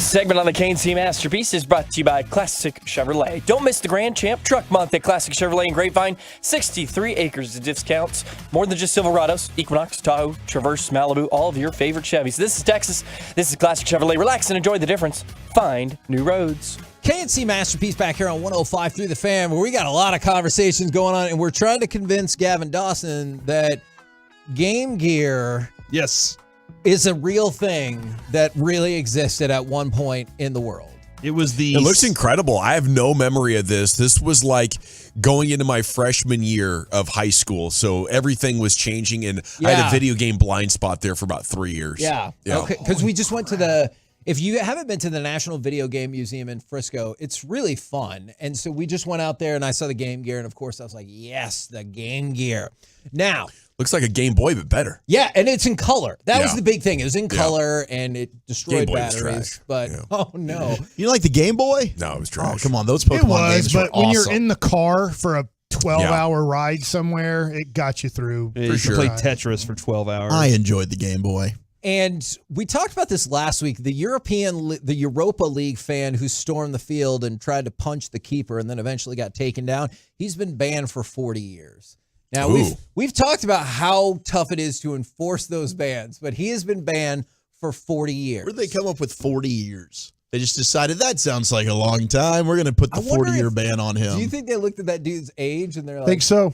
This segment on the K&C Masterpiece is brought to you by Classic Chevrolet. Don't miss the Grand Champ Truck Month at Classic Chevrolet in Grapevine. 63 acres of discounts. More than just Silverados, Equinox, Tahoe, Traverse, Malibu, all of your favorite Chevys. This is Texas. This is Classic Chevrolet. Relax and enjoy the difference. Find new roads. K&C Masterpiece back here on 105 through the fan, where we got a lot of conversations going on, and we're trying to convince Gavin Dawson that Game Gear is a real thing that really existed at one point in the world. It was the. It looks incredible. I have no memory of this. This was like going into my freshman year of high school, so everything was changing, and I had a video game blind spot there for about 3 years. Yeah. Okay. Because we just went to the. If you haven't been to the National Video Game Museum in Frisco, it's really fun. And so we just went out there and I saw the Game Gear. And of course, I was like, yes, the Game Gear. Now. Looks like a Game Boy, but better. Yeah. And it's in color. That was the big thing. It was in color and it destroyed batteries. But, oh, no. You like the Game Boy? No, it was trash. Oh, come on. Those Pokemon games were but when awesome. you're in the car for a 12-hour ride somewhere, it got you through. You can play Tetris for 12 hours. I enjoyed the Game Boy. And we talked about this last week. The Europa League fan who stormed the field and tried to punch the keeper and then eventually got taken down, he's been banned for 40 years. Now, we've talked about how tough it is to enforce those bans, but he has been banned for 40 years. Where did they come up with 40 years? They just decided that sounds like a long time. We're going to put the 40-year ban on him. Do you think they looked at that dude's age and they're like, think so.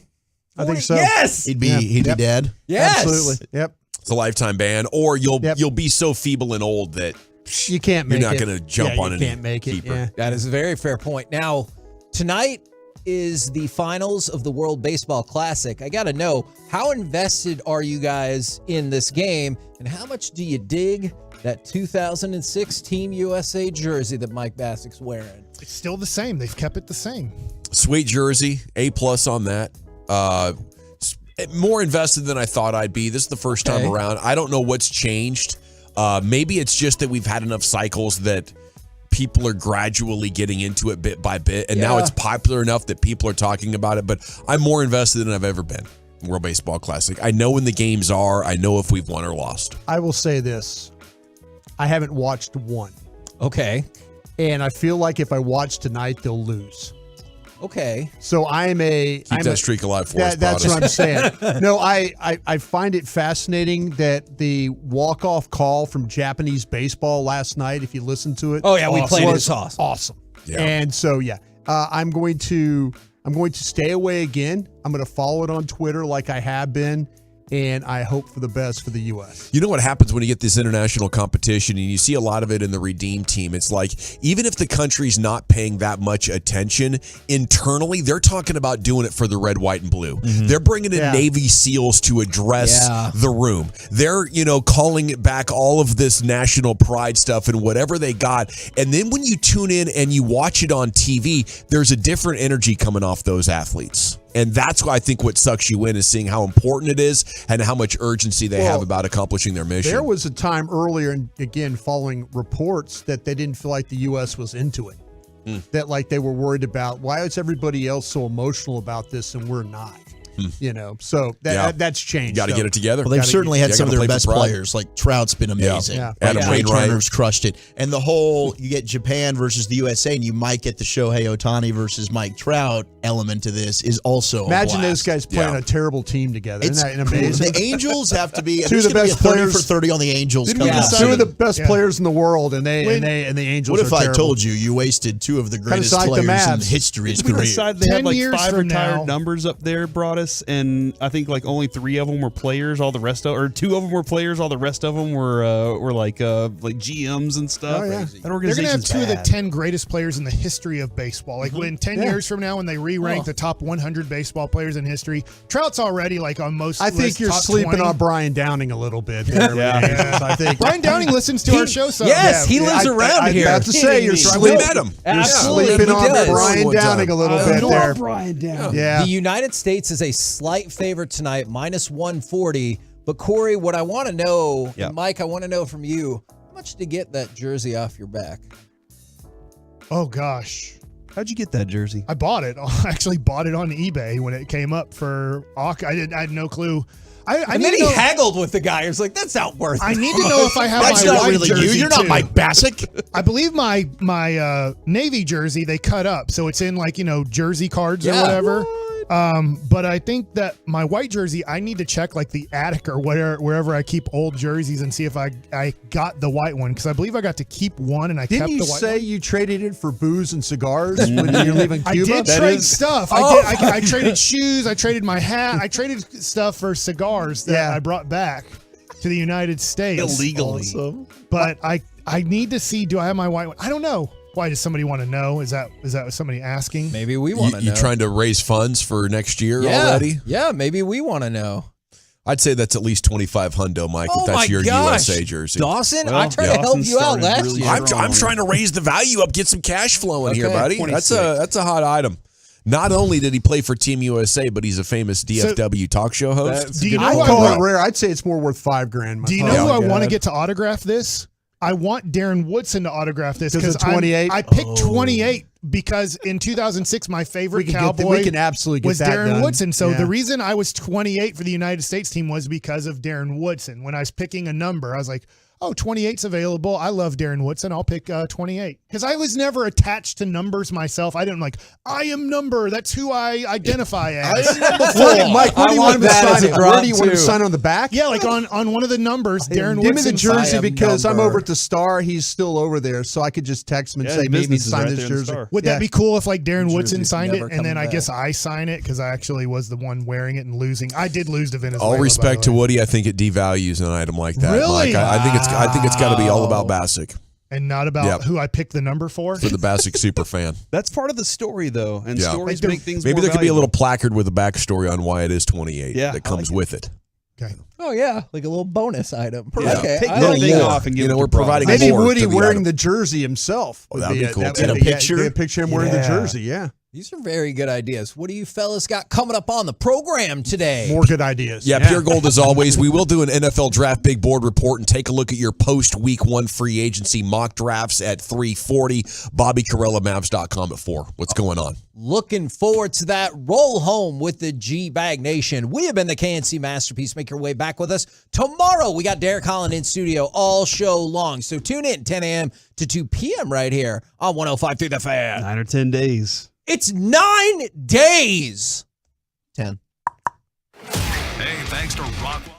I think so. Yes. He'd be dead. Yes. Absolutely. Yep. It's a lifetime ban, or you'll be so feeble and old that you can't make it. You're not going to jump on any can't make it. keeper. Yeah. That is a very fair point. Now, tonight is the finals of the World Baseball Classic. I got to know, how invested are you guys in this game, and how much do you dig that 2006 Team USA jersey that Mike Bassick's wearing? It's still the same. They've kept it the same. Sweet jersey, A+ on that. More invested than I thought I'd be. This is the first time around. I don't know what's changed. Maybe it's just that we've had enough cycles that people are gradually getting into it bit by bit, and now it's popular enough that people are talking about it. But I'm more invested than I've ever been in World Baseball Classic. I know when the games are. I know if we've won or lost. I will say this. I haven't watched one. Okay. And I feel like if I watch tonight, they'll lose. Okay. So keep that streak alive for us. That's what I'm saying. No, I find it fascinating that the walk-off call from Japanese baseball last night, if you listen to it. Oh, yeah, we played it. It's awesome. Awesome. Yeah. And so, I'm going to stay away again. I'm going to follow it on Twitter like I have been. And I hope for the best for the U.S. You know what happens when you get this international competition, and you see a lot of it in the Redeem team? It's like, even if the country's not paying that much attention, internally, they're talking about doing it for the red, white, and blue. Mm-hmm. They're bringing in Navy SEALs to address the room. They're, calling it back all of this national pride stuff and whatever they got. And then when you tune in and you watch it on TV, there's a different energy coming off those athletes. And that's why I think what sucks you in is seeing how important it is and how much urgency they have about accomplishing their mission. There was a time earlier, and again, following reports, that they didn't feel like the U.S. was into it. That like they were worried about, why is everybody else so emotional about this and we're not? So that's changed. You got to get it together. Well, they've certainly had some of their best players. Like Trout's been amazing. Yeah. Adam Trey Turner's crushed it. And the whole, you get Japan versus the USA, and you might get the Shohei Ohtani versus Mike Trout element to this is also Imagine a those guys playing a terrible team together. It's Isn't that amazing? The Angels have to be two of the best players for 30 on the Angels. Two of the best players in the world, and the Angels. What if are I terrible. told you wasted two of the greatest players in history's career? They had like 5 retired numbers up there, Broadus, and I think like only 3 of them were players. All the rest of, or 2 of them were players. All the rest of them were like GMs and stuff. Oh, yeah. That They're going to have 2 of the 10 greatest players in the history of baseball. Like when 10 years from now, when they re-rank the top 100 baseball players in history, Trout's already like on most. I think you're top sleeping 20. on Brian Downing a little bit. There, I think Brian Downing listens to our show. Yes, he lives around here. I have to say, you're sleeping him. You're sleeping on Brian Downing a little bit there. Brian Downing. Yeah. The United States is a slight favorite tonight, -140. But Corey, what I want to know, and Mike, I want to know from you, how much to get that jersey off your back? Oh gosh. How'd you get that jersey? I bought it. I actually bought it on eBay when it came up for I had no clue. And then he haggled with the guy. He was like, "That's not worth it." I need to know if I have That's my not white really jersey you. You're not too. Mike Bassick. I believe my Navy jersey they cut up, so it's in like jersey cards or whatever. But I think that my white jersey, I need to check like the attic or wherever I keep old jerseys and see if I got the white one, because I believe I got to keep one and I Didn't kept you the white say one. you traded it for booze and cigars when you're leaving Cuba? I did trade stuff. I traded shoes. I traded my hat. I traded stuff for cigars that I brought back to the United States Illegally. Awesome. But I need to see. Do I have my white one? I don't know. Why does somebody want to know? Is that somebody asking? Maybe we want to know. You trying to raise funds for next year already? Yeah, maybe we want to know. I'd say that's at least 25 hundo, Mike, if that's your USA jersey. Dawson, I tried to help you out last year. I'm trying to raise the value up, get some cash flowing here, buddy. 26. That's a hot item. Not only did he play for Team USA, but he's a famous DFW talk show host. Do you know I'd who I call want? it rare. I'd say it's more worth $5,000. Do you know who I want to get to autograph this? I want Darren Woodson to autograph this because 28. I picked 28 because in 2006 my favorite Cowboy we can absolutely get was that Darren done. Woodson. So Yeah. the reason I was 28 for the United States team was because of Darren Woodson. When I was picking a number, I was like, oh, 28's available. I love Darren Woodson. I'll pick 28. Because I was never attached to numbers myself. I didn't I am number. That's who I identify as. Mike, where do you want him to sign it? Where do you want him to sign on the back? Yeah, like on one of the numbers, Darren Give me Woodson. the jersey because I'm number. over at the Star. He's still over there, so I could just text him and Yeah, say, his maybe business is sign right this there in the jersey. Star. Would that be cool if like Darren Woodson jersey's signed it never and then coming I guess back. I sign it because I actually was the one wearing it and losing? I did lose to Venezuela. All respect by to the way. Woody, I think it devalues an item like that. Really? Mike. I think it's got to be all about Bassick And not about Yep. who I picked the number for. for the Bassick super fan. That's part of the story, though, and Yeah. stories Like, make things. Maybe more there could be a valuable. little placard with a backstory on why it is 28 Yeah, that I comes like with it. Okay. Oh yeah, like a little bonus item. Yeah. Okay, Take I the like thing that. off and give You it know, to we're Bravo. providing Maybe more Woody to the wearing item. the jersey himself. Oh, that'd be cool, Get too. a picture of him wearing the jersey, yeah. These are very good ideas. What do you fellas got coming up on the program today? More good ideas. Yeah, pure gold as always. We will do an NFL draft big board report and take a look at your post-week 1 free agency mock drafts at 3:40. BobbyCarellamavs.com at 4. What's going on? Looking forward to that. Roll home with the G-Bag Nation. We have been the KNC Masterpiece. Make your way back with us. Tomorrow, we got Derek Holland in studio all show long. So tune in 10 a.m. to 2 p.m. right here on 105.3 The Fan. 9 or 10 days. It's 9 days. 10. Hey, thanks to Rockwell.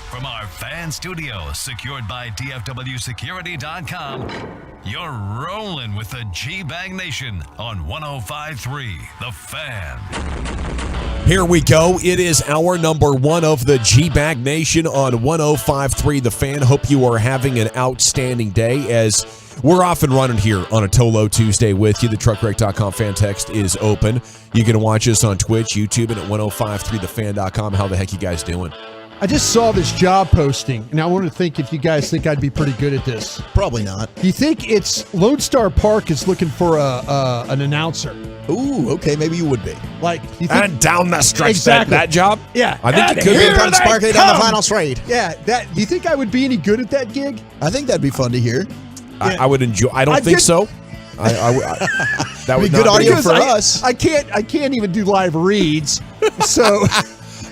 From our fan studio, secured by DFWsecurity.com, you're rolling with the G-Bag Nation on 105.3 The Fan. Here we go. It is hour number 1 of the G-Bag Nation on 105.3 The Fan. Hope you are having an outstanding day as we're off and running here on a Tolo Tuesday with you. The truckwreck.com fan text is open. You can watch us on Twitch, YouTube, and at 105.3thefan.com. How the heck you guys doing? I just saw this job posting, and I wanted to think if you guys think I'd be pretty good at this. Probably not. Do you think it's Lone Star Park is looking for an announcer? Ooh, okay, maybe you would be. Like, you think, And down the stretch, Exactly. that job? Yeah. I think And it could be. here Comes they Sparky down the come! final straight. Yeah, do you think I would be any good at that gig? I think that'd be fun to hear. I would enjoy. I don't I'd think get- so. That Be would good not audio Because for us. I can't even do live reads.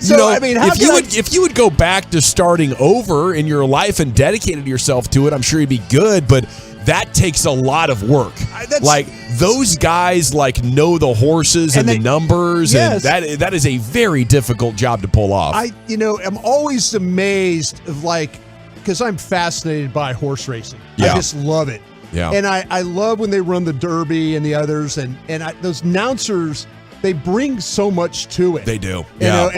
So, I mean, if you would go back to starting over in your life and dedicated yourself to it, I'm sure you'd be good. But that takes a lot of work. Like those guys, know the horses and the numbers, Yes. and that is a very difficult job to pull off. I'm always amazed of because I'm fascinated by horse racing. Yeah. I just love it. Yeah. And I love when they run the Derby and the others, and those announcers, they bring so much to it. They do. You know,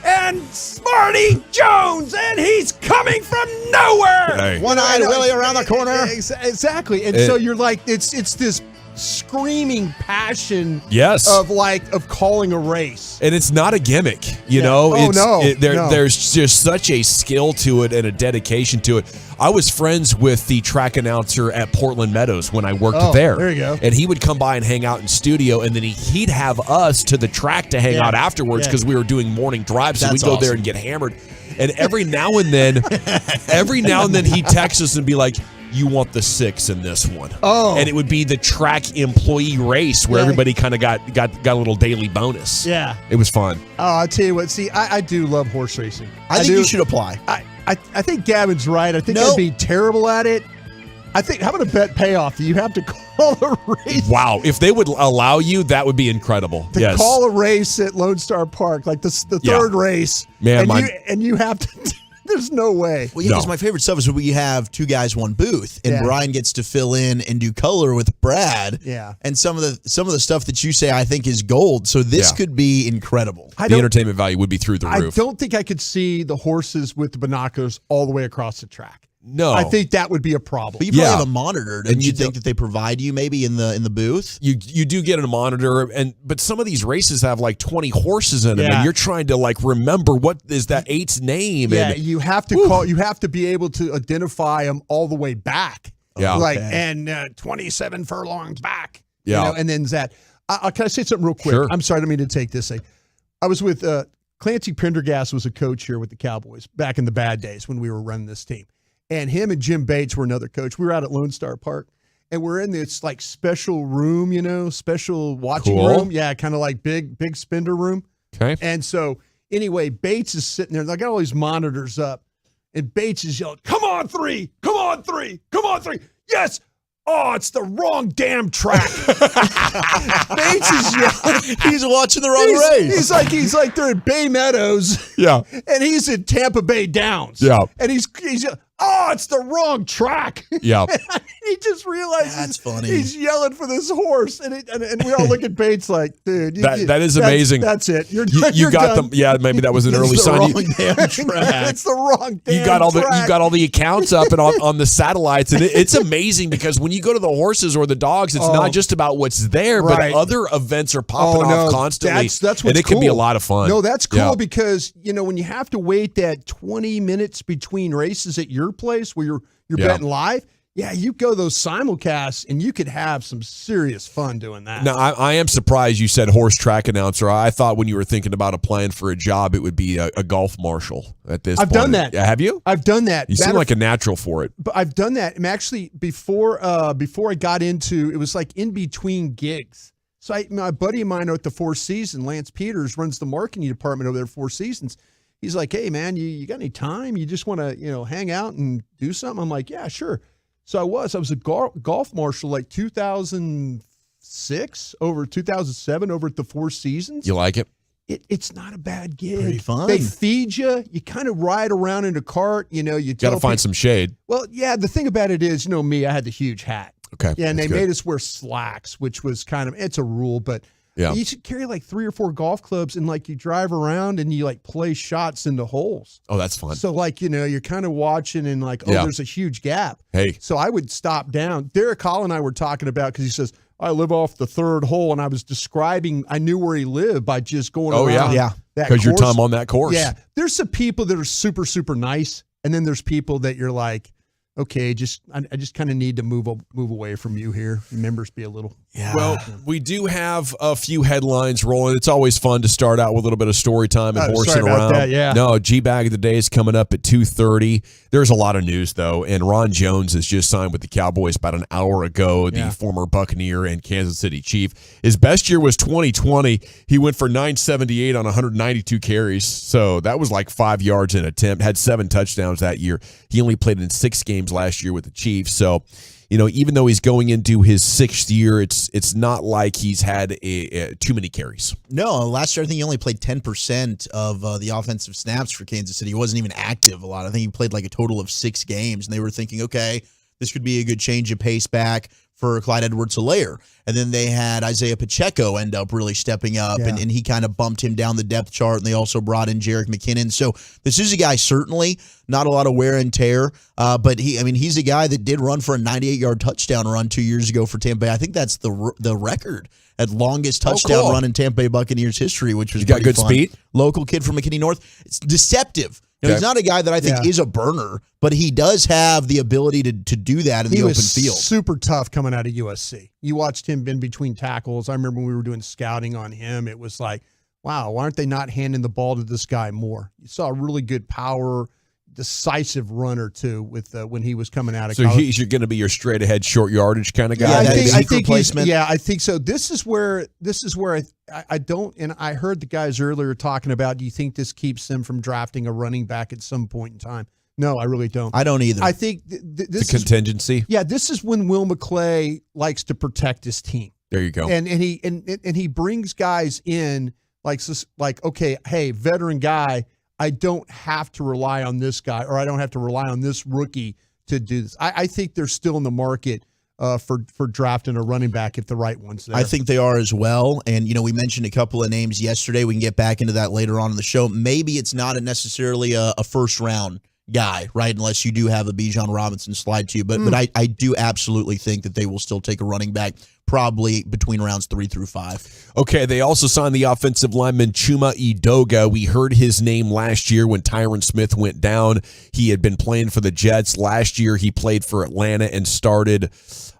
and Smarty Jones, and he's coming from nowhere. Hey. One-eyed Willie around the corner. Exactly. And so you're like, it's this screaming passion Yes. of calling a race. And it's not a gimmick, you know. Oh, It's, no. There's just such a skill to it and a dedication to it. I was friends with the track announcer at Portland Meadows when I worked there. There you go. And he would come by and hang out in studio, and then he'd have us to the track to hang out afterwards because we were doing morning drives. So That's we'd go there awesome. and get hammered. And every now and then he'd text us and be like, "You want the 6 in this one?" Oh. And it would be the track employee race where everybody kind of got a little daily bonus. Yeah. It was fun. Oh, I'll tell you what. See, I do love horse racing. I think you should apply. I think Gavin's right. I think Nope. I'd be terrible at it. I think, how about a bet payoff? Do you have to call a race? Wow. If they would allow you, that would be incredible. To Yes. call a race at Lone Star Park, like the third race. Man, and you have to. There's no way. Well, yeah, because my favorite stuff is when we have 2 guys, 1 booth, and Yeah. Brian gets to fill in and do color with Brad. Yeah. And some of the stuff that you say I think is gold. So this could be incredible. the entertainment value would be through the I roof. don't think I could see the horses with the binoculars all the way across the track. No. I think that would be a problem. But you probably have a monitor. Don't you think that they provide you maybe in the booth? You do get a monitor, but some of these races have 20 horses in them, Yeah. and you're trying to remember what is that 8's name. Yeah, and, you have to call. You have to be able to identify them all the way back. Yeah. And 27 furlongs back. Yeah. You know, and then that. Can I say something real quick? Sure. I'm sorry, I don't mean to take this. I was with Clancy Pendergast was a coach here with the Cowboys back in the bad days when we were running this team, and him and Jim Bates were another coach. We were out at Lone Star Park. And we're in this special room, special watching Cool. room. Yeah, kind of like big spender room. Okay. And so anyway, Bates is sitting there. They got all these monitors up, and Bates is yelling, "Come on, 3! Come on, 3! Come on, 3! Yes! Oh, it's the wrong damn track." Bates is yelling. He's watching the wrong race. He's like they're at Bay Meadows. Yeah. And he's at Tampa Bay Downs. Yeah. And he's oh, it's the wrong track. Yeah. He just realizes That's funny. he's yelling for this horse, and we all look at Bates like, dude, That is amazing. That's it. You're You got done. them. Yeah, maybe that was an early It's the sign. wrong damn track. It's the wrong damn You got all track. the accounts up and on the satellites, and it's amazing because when you go to the horses or the dogs, it's not just about what's there, Right. but other events are popping Oh, no, off constantly. that's what's and it can be a cool. lot of fun. No, that's cool Yeah. because when you have to wait that 20 minutes between races at your place where you're Yeah. betting live. Yeah, you go those simulcasts and you could have some serious fun doing that. Now, I am surprised you said horse track announcer. I thought when you were thinking about applying for a job, it would be a golf marshal at this I've point. done that. Yeah, have you? I've done that. You seem like a natural for it. But I've done that. And actually, before I got into, it was like in between gigs. So my buddy of mine at the Four Seasons, Lance Peters, runs the marketing department over there at Four Seasons. He's like, "Hey, man, you got any time? You just want to, hang out and do something?" I'm like, "Yeah, sure." So I was a golf marshal like 2006 over 2007 over at the Four Seasons. You like it? It's not a bad gig. Pretty fun. They feed you. You kind of ride around in a cart. You got to find some shade. Well, yeah. The thing about it is, me, I had the huge hat. Okay. Yeah, and they that's good. made us wear slacks, which was kind of, it's a rule, but Yeah. you should carry like 3 or 4 golf clubs and like you drive around and you like play shots into holes. Oh, that's fun. So like, you're kind of watching and like, Yeah. there's a huge gap. Hey. So I would stop down. Derek Hall and I were talking about, because he says, I live off the 3rd hole, and I was describing, I knew where he lived by just going around. Yeah. that Because your course. time on that course. Yeah. There's some people that are super, super nice. And then there's people that you're like, okay, I just kind of need to move away from you here. Members be a little. Yeah. Well, we do have a few headlines rolling. It's always fun to start out with a little bit of story time and horsing sorry about around. that, yeah. No, G-Bag of the Day is coming up at 2:30. There's a lot of news, though, and Ron Jones has just signed with the Cowboys about an hour ago, the former Buccaneer and Kansas City Chief. His best year was 2020. He went for 978 on 192 carries, so that was like 5 yards an attempt, had 7 touchdowns that year. He only played in 6 games last year with the Chiefs, so even though he's going into his 6th year, it's not like he's had too many carries. No, last year I think he only played 10% of the offensive snaps for Kansas City. He wasn't even active a lot. I think he played like a total of 6 games, and they were thinking, okay, this could be a good change of pace back for Clyde Edwards-Helaire. And then they had Isaiah Pacheco end up really stepping up, and he kind of bumped him down the depth chart, and they also brought in Jerick McKinnon. So this is a guy, certainly not a lot of wear and tear, but he's a guy that did run for a 98-yard touchdown run 2 years ago for Tampa Bay. I think that's the record at longest touchdown run in Tampa Bay Buccaneers history, which was got good fun. speed. Local kid from McKinney North. It's deceptive. He's not a guy that I think is a burner, but he does have the ability to do that in the open field. Super tough coming out of USC. You watched him in between tackles. I remember when we were doing scouting on him, it was like, wow, why aren't they not handing the ball to this guy more? You saw a really good power, decisive runner too with when he was coming out of college. So he's going to be your straight ahead, short yardage kind of guy. Yeah, I think I think so. This is where I don't, and I heard the guys earlier talking about, do you think this keeps them from drafting a running back at some point in time? No, I really don't. I don't either. I think this is contingency. This is when Will McClay likes to protect his team. There you go. And he brings guys in like okay, hey, veteran guy, I don't have to rely on this guy, or I don't have to rely on this rookie to do this. I think they're still in the market for drafting a running back if the right one's there. I think they are as well. And, we mentioned a couple of names yesterday. We can get back into that later on in the show. Maybe it's not necessarily a first-round guy, right, unless you do have a Bijan Robinson slide to you. But I do absolutely think that they will still take a running back probably between rounds 3 through 5. Okay, they also signed the offensive lineman Chuma Edoga. We heard his name last year when Tyron Smith went down. He had been playing for the Jets. Last year he played for Atlanta and started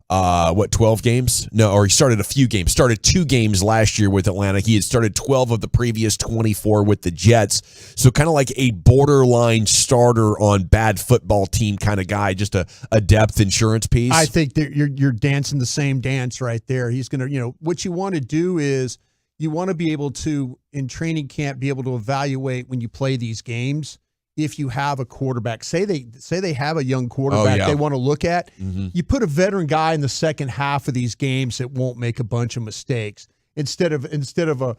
12 games? No, or he started a few games. Started 2 games last year with Atlanta. He had started 12 of the previous 24 with the Jets. So kind of like a borderline starter on bad football team kind of guy, just a depth insurance piece. I think that you're dancing the same dance right there. He's going to, what you want to do is you want to be able to, in training camp, be able to evaluate when you play these games. If you have a quarterback, say they have a young quarterback they want to look at, you put a veteran guy in the second half of these games that won't make a bunch of mistakes instead of a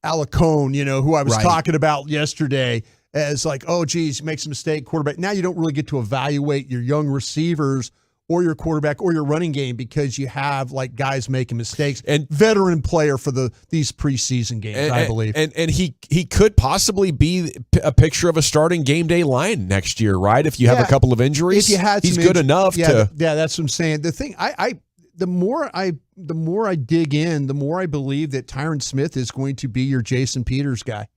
Alacone, who I was talking about yesterday as like, oh geez, makes a mistake, quarterback. Now you don't really get to evaluate your young receivers or your quarterback or your running game because you have like guys making mistakes. And veteran player for these preseason games, I believe. And he could possibly be a picture of a starting game day line next year, right? If you have a couple of injuries, if you had he's good enough to. Yeah, that's what I'm saying. The thing the more I dig in, the more I believe that Tyron Smith is going to be your Jason Peters guy.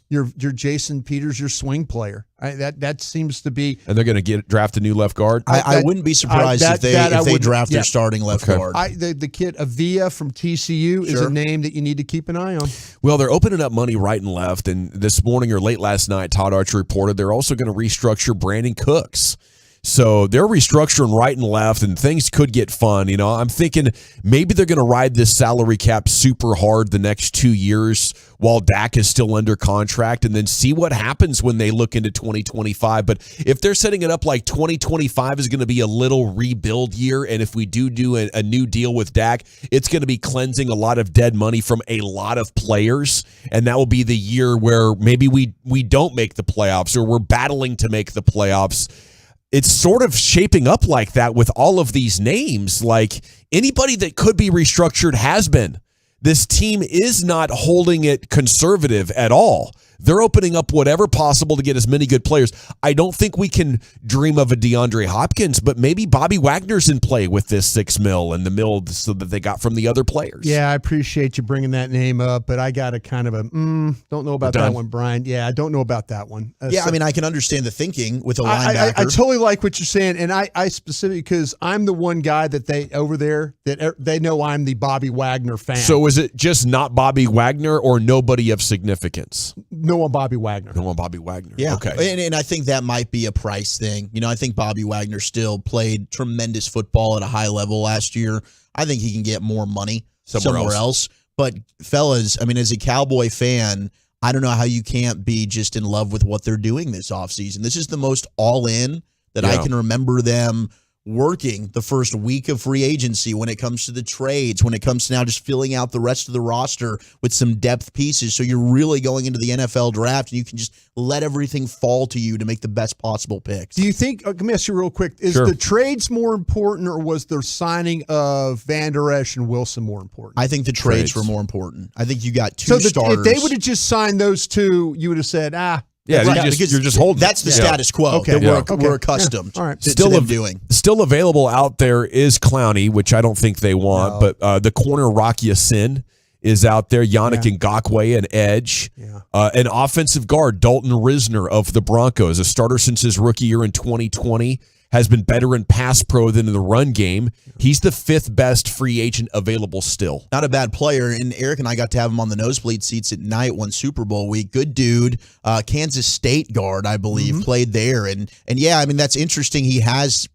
Your Jason Peters, your swing player. That seems to be. And they're going to draft a new left guard. I wouldn't be surprised if they draft their starting left guard. The kid Avia from TCU is a name that you need to keep an eye on. Well, they're opening up money right and left. And this morning or late last night, Todd Archer reported they're also going to restructure Brandon Cooks. So they're restructuring right and left, and things could get fun. You know, I'm thinking maybe they're going to ride this salary cap super hard the next 2 years while Dak is still under contract, and then see what happens when they look into 2025. But if they're setting it up like 2025 is going to be a little rebuild year, and if we do a new deal with Dak, it's going to be cleansing a lot of dead money from a lot of players, and that will be the year where maybe we don't make the playoffs, or we're battling to make the playoffs. It's sort of shaping up like that with all of these names. Like, anybody that could be restructured has been. This team is not holding it conservative at all. They're opening up whatever possible to get as many good players. I don't think we can dream of a DeAndre Hopkins, but maybe Bobby Wagner's in play with this $6 million and the $1 so that they got from the other players. Yeah, I appreciate you bringing that name up, but I got a kind of a don't know about that one, Brian. Yeah, I don't know about that one. I mean, I can understand the thinking with a linebacker. I totally like what you're saying, and I specifically, because I'm the one guy that they over there that they know I'm the Bobby Wagner fan. So is it just not Bobby Wagner or nobody of significance? No one Bobby Wagner. No one Bobby Wagner. Yeah. Okay. And I think that might be a price thing. You know, I think Bobby Wagner still played tremendous football at a high level last year. I think he can get more money somewhere else. But fellas, I mean, as a Cowboy fan, I don't know how you can't be just in love with what they're doing this offseason. This is the most all-in that I can remember them working the first week of free agency when it comes to the trades, when it comes to now just filling out the rest of the roster with some depth pieces. So you're really going into the NFL draft and you can just let everything fall to you to make the best possible picks. Do you think, let me ask you real quick, is the trades more important, or was the signing of Van Der Esch and Wilson more important? I think the trades were more important. I think you got two starters. If they would have just signed those two, you would have said, yeah, you're just holding. That's the status quo that we're accustomed to doing. Still available out there is Clowney, which I don't think they want, but the corner Rock Ya-Sin is out there. Yannick Ngakoue, an edge. An offensive guard, Dalton Risner of the Broncos, a starter since his rookie year in 2020. Has been better in pass pro than in the run game. He's the 5th best free agent available still. Not a bad player. And Eric and I got to have him on the nosebleed seats at night one Super Bowl week. Good dude. Kansas State guard, I believe, played there. And yeah, I mean, that's interesting. He has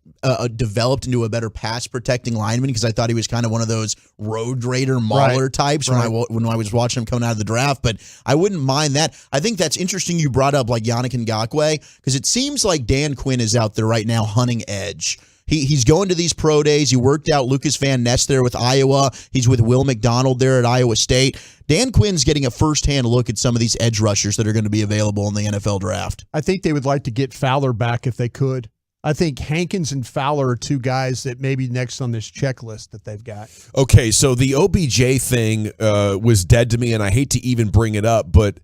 developed into a better pass protecting lineman, because I thought he was kind of one of those road raider mauler types when I was watching him coming out of the draft. But I wouldn't mind that. I think that's interesting you brought up like Yannick Ngakoue, because it seems like Dan Quinn is out there right now hunting edge. He's going to these pro days. He worked out Lucas Van Ness there with Iowa. He's with Will McDonald there at Iowa State. Dan Quinn's getting a firsthand look at some of these edge rushers that are going to be available in the NFL draft. I think they would like to get Fowler back if they could. I think Hankins and Fowler are two guys that may be next on this checklist that they've got. Okay, so the OBJ thing was dead to me, and I hate to even bring it up, but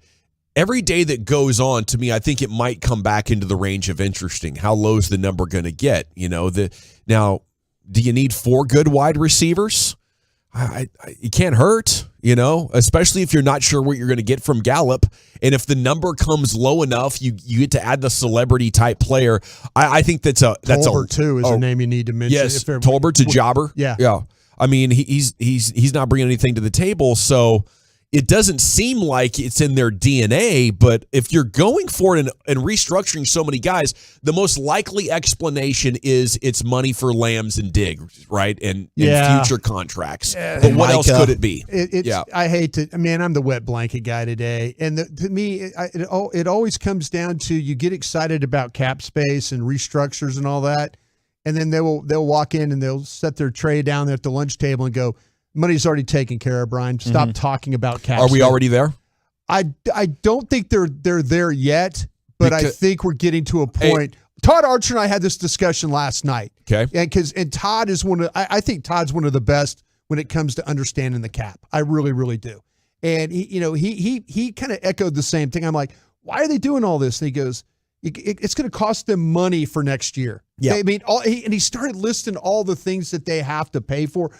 every day that goes on, to me, I think it might come back into the range of interesting. How low is the number going to get? You know, now, do you need 4 good wide receivers? It can't hurt, you know, especially if you're not sure what you're going to get from Gallup. And if the number comes low enough, you get to add the celebrity type player. I think that's Tolbert too is a name you need to mention. Yes, Tolbert's a jobber. Yeah. I mean, he's not bringing anything to the table, so it doesn't seem like it's in their DNA, but if you're going for it and restructuring so many guys, the most likely explanation is it's money for Lambs and Diggs, right? And future contracts. But what else could it be? I hate to, I'm the wet blanket guy today. And to me, it always comes down to, you get excited about cap space and restructures and all that, and then they'll walk in and they'll set their tray down there at the lunch table and go, money's already taken care of, Brian. Stop talking about cap. Are we already there? I don't think they're there yet, but I think we're getting to a point. Todd Archer and I had this discussion last night. Okay. And Todd is I think Todd's one of the best when it comes to understanding the cap. I really, really do. And he kind of echoed the same thing. I'm like, why are they doing all this? And he goes, it's going to cost them money for next year. Yeah. I mean, and he started listing all the things that they have to pay for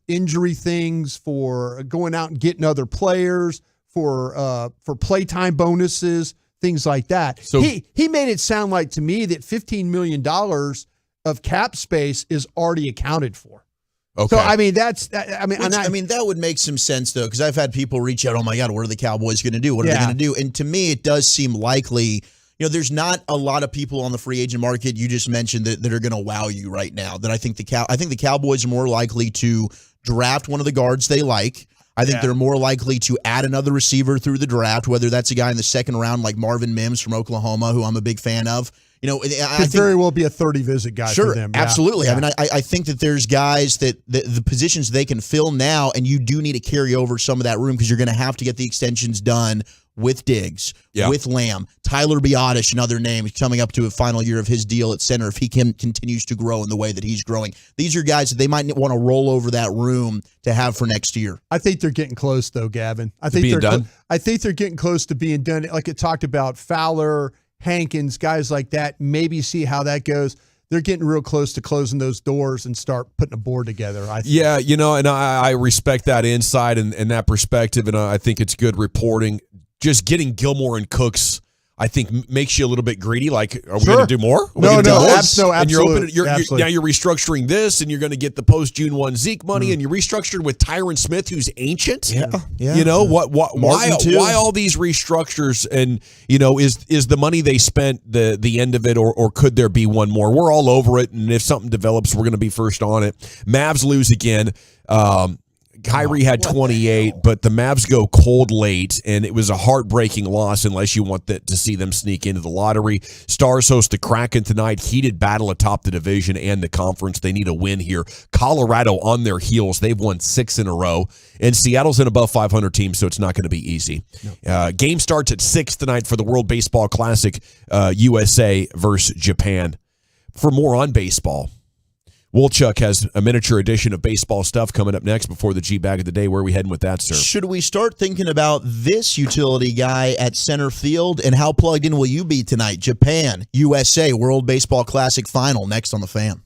injury things, for going out and getting other players, for playtime bonuses, things like that. So he made it sound like to me that $15 million of cap space is already accounted for. Okay. So I mean that would make some sense though, because I've had people reach out, oh my God, what are the Cowboys going to do? What are they going to do? And to me, it does seem likely, there's not a lot of people on the free agent market you just mentioned that are going to wow you right now. That I think the Cowboys are more likely to draft one of the guards they like. I think they're more likely to add another receiver through the draft, whether that's a guy in the second round like Marvin Mims from Oklahoma, who I'm a big fan of. I could very well be a 30-visit guy for them. Absolutely. I mean, I think that there's guys that the positions they can fill now, and you do need to carry over some of that room because you're going to have to get the extensions done with Diggs, with Lamb, Tyler Biadasz, another name, coming up to a final year of his deal at center if he continues to grow in the way that he's growing. These are guys that they might want to roll over that room to have for next year. I think they're getting close, though, Gavin. I think they're getting close to being done. Like it talked about Fowler, Hankins, guys like that, maybe see how that goes. They're getting real close to closing those doors and start putting a board together, I think. Yeah, and I respect that insight and that perspective, and I think it's good reporting. Just getting Gilmore and Cooks, I think, makes you a little bit greedy. Like, are we going to do more? No, absolutely. And now you're restructuring this, and you're going to get the post-June 1 Zeke money, and you're restructuring with Tyron Smith, who's ancient. Yeah. Why all these restructures? And is the money they spent the end of it, or could there be one more? We're all over it, and if something develops, we're going to be first on it. Mavs lose again. Kyrie had 28, but the Mavs go cold late, and it was a heartbreaking loss unless you want to see them sneak into the lottery. Stars host the Kraken tonight. Heated battle atop the division and the conference. They need a win here. Colorado on their heels. They've won 6 in a row, and Seattle's an above 500 team, so it's not going to be easy. No. Game starts at 6 tonight for the World Baseball Classic, USA versus Japan. For more on baseball, Wolchuk has a miniature edition of baseball stuff coming up next before the G-Bag of the day. Where are we heading with that, sir? Should we start thinking about this utility guy at center field, and how plugged in will you be tonight? Japan, USA, World Baseball Classic Final, next on The Fan.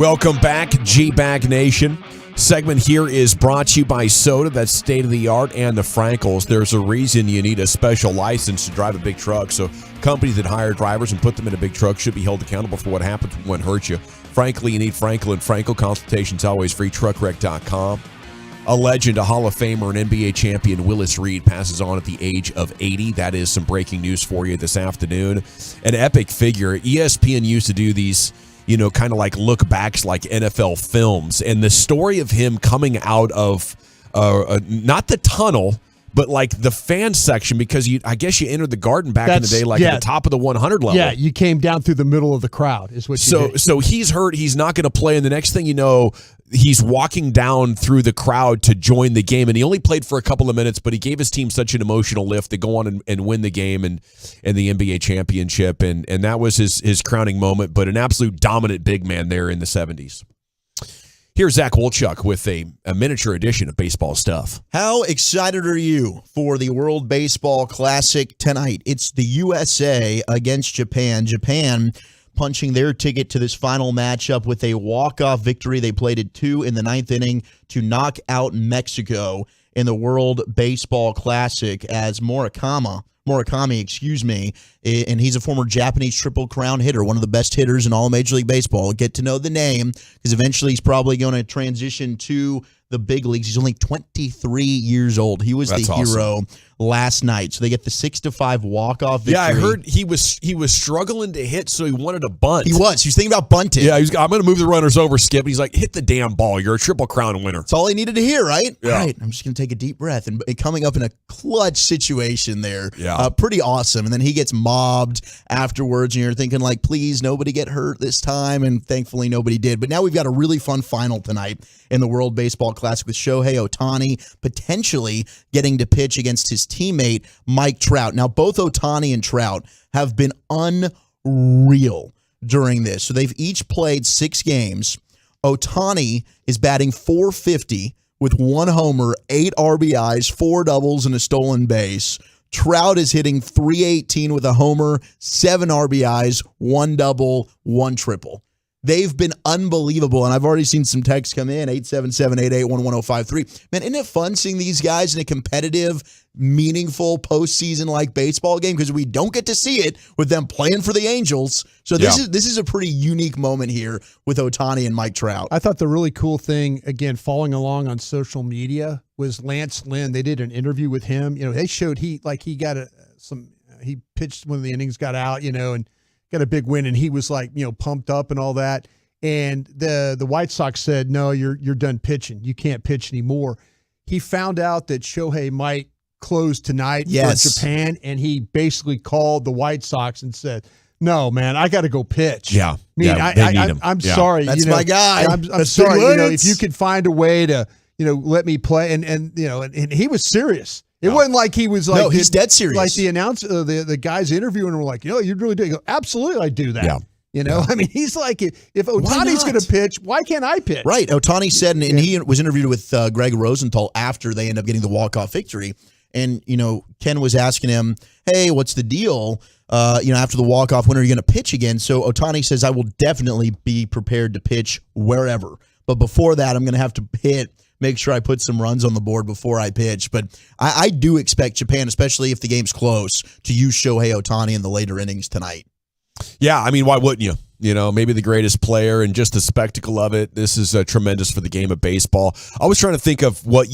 Welcome back, G-Bag Nation. Segment here is brought to you by Soda, that's state-of-the-art, and the Frankels. There's a reason you need a special license to drive a big truck, so companies that hire drivers and put them in a big truck should be held accountable for what happens when one hurts you. Frankly, you need Frankel and Frankel. Consultation's always free. Truckwreck.com. A legend, a Hall of Famer, an NBA champion, Willis Reed, passes on at the age of 80. That is some breaking news for you this afternoon. An epic figure. ESPN used to do these, kind of like look backs like NFL films. And the story of him coming out of not the tunnel, but like the fan section, because I guess you entered the Garden back in the day, like at the top of the 100 level. Yeah, you came down through the middle of the crowd is what you did. So he's hurt. He's not going to play. And the next thing you know, he's walking down through the crowd to join the game. And he only played for a couple of minutes, but he gave his team such an emotional lift to go on and win the game and the NBA championship. And that was his crowning moment, but an absolute dominant big man there in the 70s. Here's Zach Wolchuk with a miniature edition of baseball stuff. How excited are you for the World Baseball Classic tonight? It's the USA against Japan. Japan punching their ticket to this final matchup with a walk-off victory. They played at 2 in the 9th inning to knock out Mexico in the World Baseball Classic as Murakami, and he's a former Japanese Triple Crown hitter, one of the best hitters in all of Major League Baseball. Get to know the name because eventually he's probably going to transition to the big leagues. He's only 23 years old. He was the hero last night. So they get the 6-5 walk-off victory. Yeah, I heard he was struggling to hit, so he wanted to bunt. He was thinking about bunting. Yeah, I'm going to move the runners over, Skip. He's like, hit the damn ball. You're a Triple Crown winner. That's all he needed to hear, right? Yeah. All right, I'm just going to take a deep breath. And coming up in a clutch situation there. Yeah. Pretty awesome. And then he gets mobbed afterwards, and you're thinking, like, please, nobody get hurt this time. And thankfully, nobody did. But now we've got a really fun final tonight in the World Baseball Classic with Shohei Ohtani potentially getting to pitch against his teammate, Mike Trout. Now, both Ohtani and Trout have been unreal during this. So they've each played 6 games. Ohtani is batting .450 with 1 homer, 8 RBIs, 4 doubles, and a stolen base. Trout is hitting .318 with a homer, 7 RBIs, 1 double, 1 triple. They've been unbelievable, and I've already seen some texts come in, 877-881-1053. Man, isn't it fun seeing these guys in a competitive, meaningful postseason-like baseball game? Because we don't get to see it with them playing for the Angels. So this is a pretty unique moment here with Ohtani and Mike Trout. I thought the really cool thing, again, following along on social media, was Lance Lynn. They did an interview with him. They showed he pitched when the innings got out, and got a big win, and he was like, pumped up and all that. And the White Sox said, no, you're done pitching. You can't pitch anymore. He found out that Shohei might close tonight for Japan, and he basically called the White Sox and said, no, man, I got to go pitch. Yeah. I'm sorry. That's my guy. I'm sorry. If you could find a way to, let me play. And he was serious. It wasn't like he was like, no, he's dead serious. Like the announcer, the guys interviewing were like, you really do. He goes, absolutely, I do that. Yeah. I mean, he's like, if Ohtani's going to pitch, why can't I pitch? Right. Ohtani said, and he was interviewed with Greg Rosenthal after they ended up getting the walk-off victory. And, Ken was asking him, hey, what's the deal? After the walk-off, when are you going to pitch again? So Ohtani says, I will definitely be prepared to pitch wherever. But before that, I'm going to have to make sure I put some runs on the board before I pitch. But I do expect Japan, especially if the game's close, to use Shohei Ohtani in the later innings tonight. Yeah, I mean, why wouldn't you? Maybe the greatest player and just the spectacle of it. This is tremendous for the game of baseball. I was trying to think of what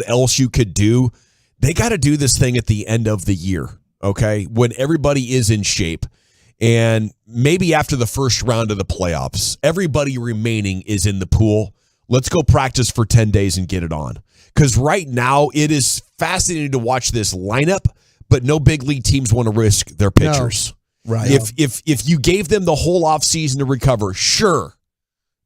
else you could do. They got to do this thing at the end of the year, okay, when everybody is in shape. And maybe after the first round of the playoffs, everybody remaining is in the pool. Let's go practice for 10 days and get it on. Because right now, it is fascinating to watch this lineup, but no big league teams want to risk their pitchers. No. Right. If you gave them the whole offseason to recover, sure,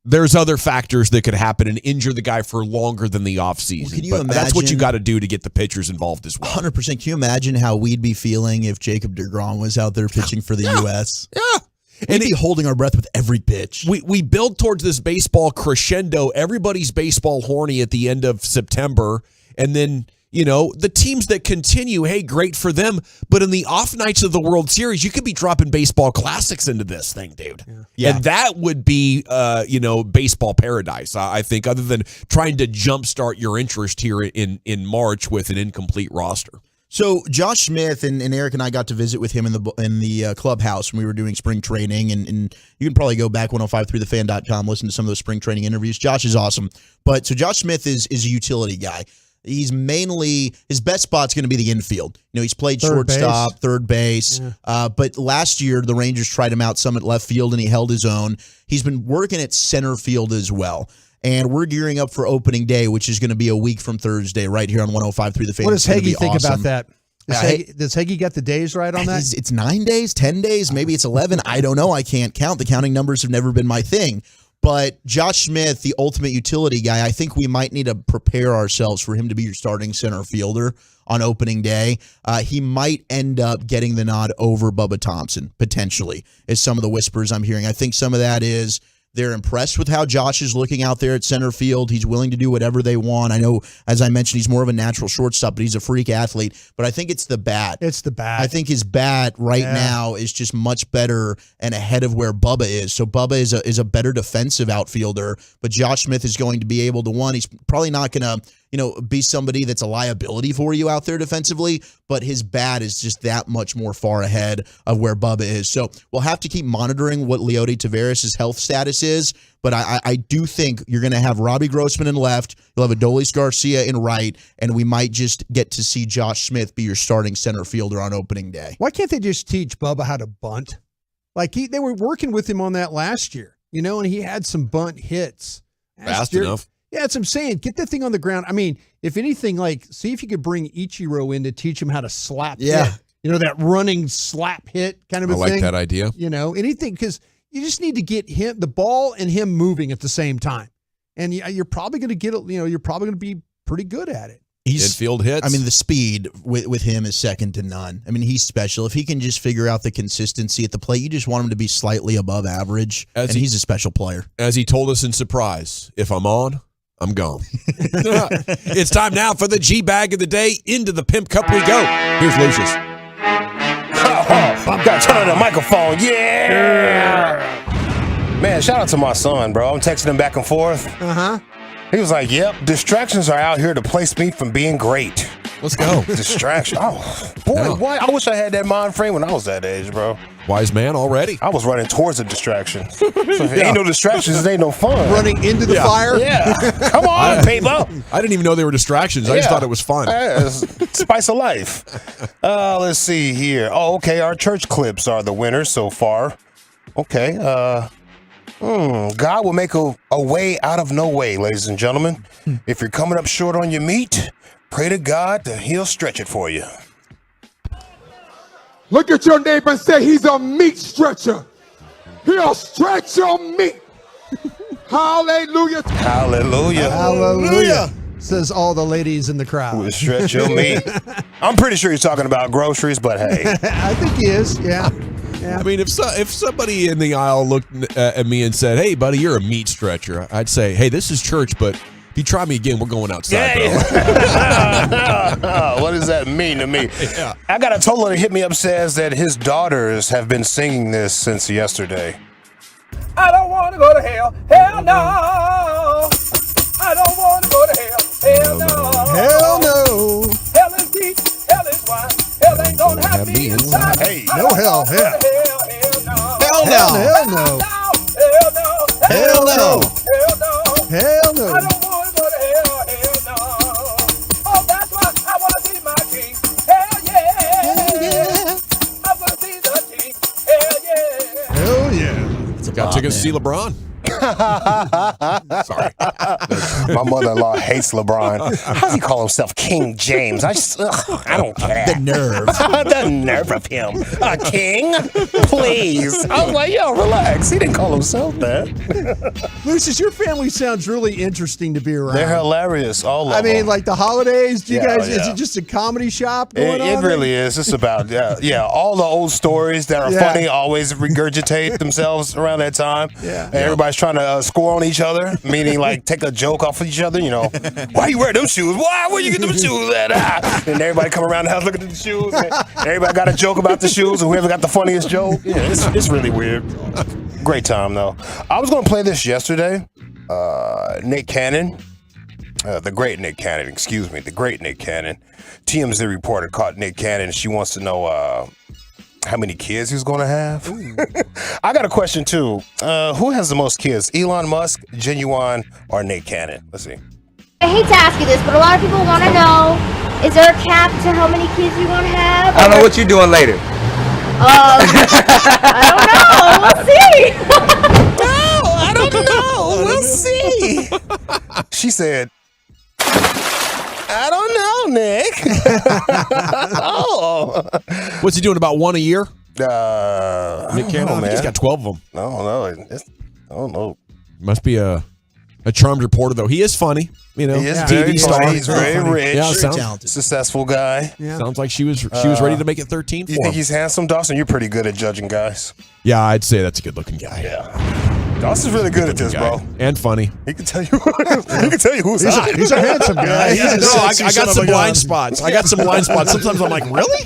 there's other factors that could happen and injure the guy for longer than the offseason. Well, can you imagine? That's what you got to do to get the pitchers involved as well. 100%. Can you imagine how we'd be feeling if Jacob deGrom was out there pitching for the U.S.? Yeah. We'd be holding our breath with every pitch. We build towards this baseball crescendo. Everybody's baseball horny at the end of September. And then, the teams that continue, hey, great for them. But in the off nights of the World Series, you could be dropping baseball classics into this thing, dude. Yeah. And that would be, baseball paradise, I think, other than trying to jumpstart your interest here in March with an incomplete roster. So Josh Smith and Eric and I got to visit with him in the clubhouse when we were doing spring training, and you can probably go back 1053thefan.com, listen to some of those spring training interviews. Josh is awesome. But so Josh Smith is a utility guy. He's mainly, his best spot's going to be the infield. He's played shortstop, third base. Yeah. But last year, the Rangers tried him out some at left field, and he held his own. He's been working at center field as well. And we're gearing up for opening day, which is going to be a week from Thursday, right here on 105.3 The Fan. What does Heggie think about that? Does Heggie get the days right on that? It's 9 days, 10 days, maybe it's 11. I don't know. I can't count. The counting numbers have never been my thing. But Josh Smith, the ultimate utility guy, I think we might need to prepare ourselves for him to be your starting center fielder on opening day. He might end up getting the nod over Bubba Thompson, potentially, is some of the whispers I'm hearing. I think some of that is they're impressed with how Josh is looking out there at center field. He's willing to do whatever they want. I know, as I mentioned, he's more of a natural shortstop, but he's a freak athlete. But I think it's the bat. It's the bat. I think his bat right now is just much better and ahead of where Bubba is. So Bubba is a better defensive outfielder, but Josh Smith is going to be able to, he's probably not going to be somebody that's a liability for you out there defensively, but his bat is just that much more far ahead of where Bubba is. So we'll have to keep monitoring what Leody Taveras' health status is, but I do think you're going to have Robbie Grossman in left, you'll have Adolis Garcia in right, and we might just get to see Josh Smith be your starting center fielder on opening day. Why can't they just teach Bubba how to bunt? Like they were working with him on that last year, and he had some bunt hits. Fast enough. Yeah, that's what I'm saying. Get that thing on the ground. I mean, if anything, see if you could bring Ichiro in to teach him how to slap hit. That running slap hit kind of a thing. I like that idea. Anything, because you just need to get the ball and him moving at the same time. And you're probably going to get it, you're probably going to be pretty good at it. Infield hits. I mean, the speed with him is second to none. I mean, he's special. If he can just figure out the consistency at the plate, you just want him to be slightly above average, he's a special player. As he told us in surprise, if I'm on, I'm gone. It's time now for the G-Bag of the day. Into the Pimp Cup we go. Here's Lucius. Got to turn on the microphone. Yeah! Man, shout out to my son, bro. I'm texting him back and forth. Uh-huh. He was like, yep, distractions are out here to place me from being great. Let's go. Distraction. Oh, boy, what? I wish I had that mind frame when I was that age, bro. Wise man already. I was running towards a distraction. So if it ain't no distractions, it ain't no fun. Running into the fire? Yeah. Come on, people. I didn't even know they were distractions. I just thought it was fun. Spice of life. Let's see here. Oh, okay. Our church clips are the winners so far. Okay. God will make a way out of no way, ladies and gentlemen. If you're coming up short on your meat, pray to God that he'll stretch it for you. Look at your neighbor and say he's a meat stretcher. He'll stretch your meat. Hallelujah. Hallelujah. Hallelujah. Says all the ladies in the crowd. Will stretch your meat. I'm pretty sure he's talking about groceries, but hey. I think he is, yeah. I mean, if somebody in the aisle looked at me and said, hey, buddy, you're a meat stretcher, I'd say, hey, this is church, but if you try me again, we're going outside, bro. What does that mean to me? Yeah. I got a total that hit me up says that his daughters have been singing this since yesterday. I don't want to go to hell. Hell no. I don't want to go to hell. Hell no. Hell no. Hell is deep. Hell is wide. Hell ain't gonna have me inside. Hey. No hell, hell. Hell no. Hell no. Hell no. Hell no. Hell no. Hell no. I don't want to go to hell. Hell no. Oh, that's why I want to see my king. Hell yeah. I'm going to see the king. Hell yeah. Hell yeah. Got tickets to see LeBron. Sorry. My mother-in-law hates LeBron. How does he call himself King James? I don't care. The nerve. The nerve of him. A king? Please. I was like, yo, relax. He didn't call himself that. Lucius, your family sounds really interesting to be around. They're hilarious, all of them. I mean, like the holidays, do you guys, is yeah. it just a comedy shop going on? It really is. It's about, all the old stories that are funny always regurgitate themselves around that time. Yeah. And everybody everybody's trying to score on each other, meaning like take a joke off of each other. You know, why you wear them shoes? Why? Where you get them shoes at? And everybody come around the house looking at the shoes. And everybody got a joke about the shoes, and whoever got the funniest joke. Yeah, it's really weird. Great time though. I was gonna play this yesterday. Nick Cannon, the great Nick Cannon. Excuse me, the great Nick Cannon. TMZ reporter caught Nick Cannon. She wants to know how many kids he's going to have. I got a question too. Who has the most kids? Elon Musk, Genuine, or Nick Cannon? Let's see. I hate to ask you this, but a lot of people want to know, is there a cap to how many kids you want to have? I don't know what you're doing later. I don't know. We'll see. No, I don't know. We'll see. She said, I don't know, Nick. Oh. What's he doing, about one a year? Nick Cannon, man. he's got 12 of them. I don't know. Must be a charmed reporter, though. He is funny. You know, He is TV very star. funny. He's very rich. Yeah, talented. Successful guy. Sounds like she was ready to make it 13 for You him. think he's handsome, Dawson? You're pretty good at judging guys. Yeah, I'd say that's a good-looking guy. Yeah. Dawson's really good at this, bro. And funny. He can tell you. He can tell you who's hot. He's a handsome guy. Yeah, He's a I sexy got son of some a gun. blind spots. Sometimes I'm like, really?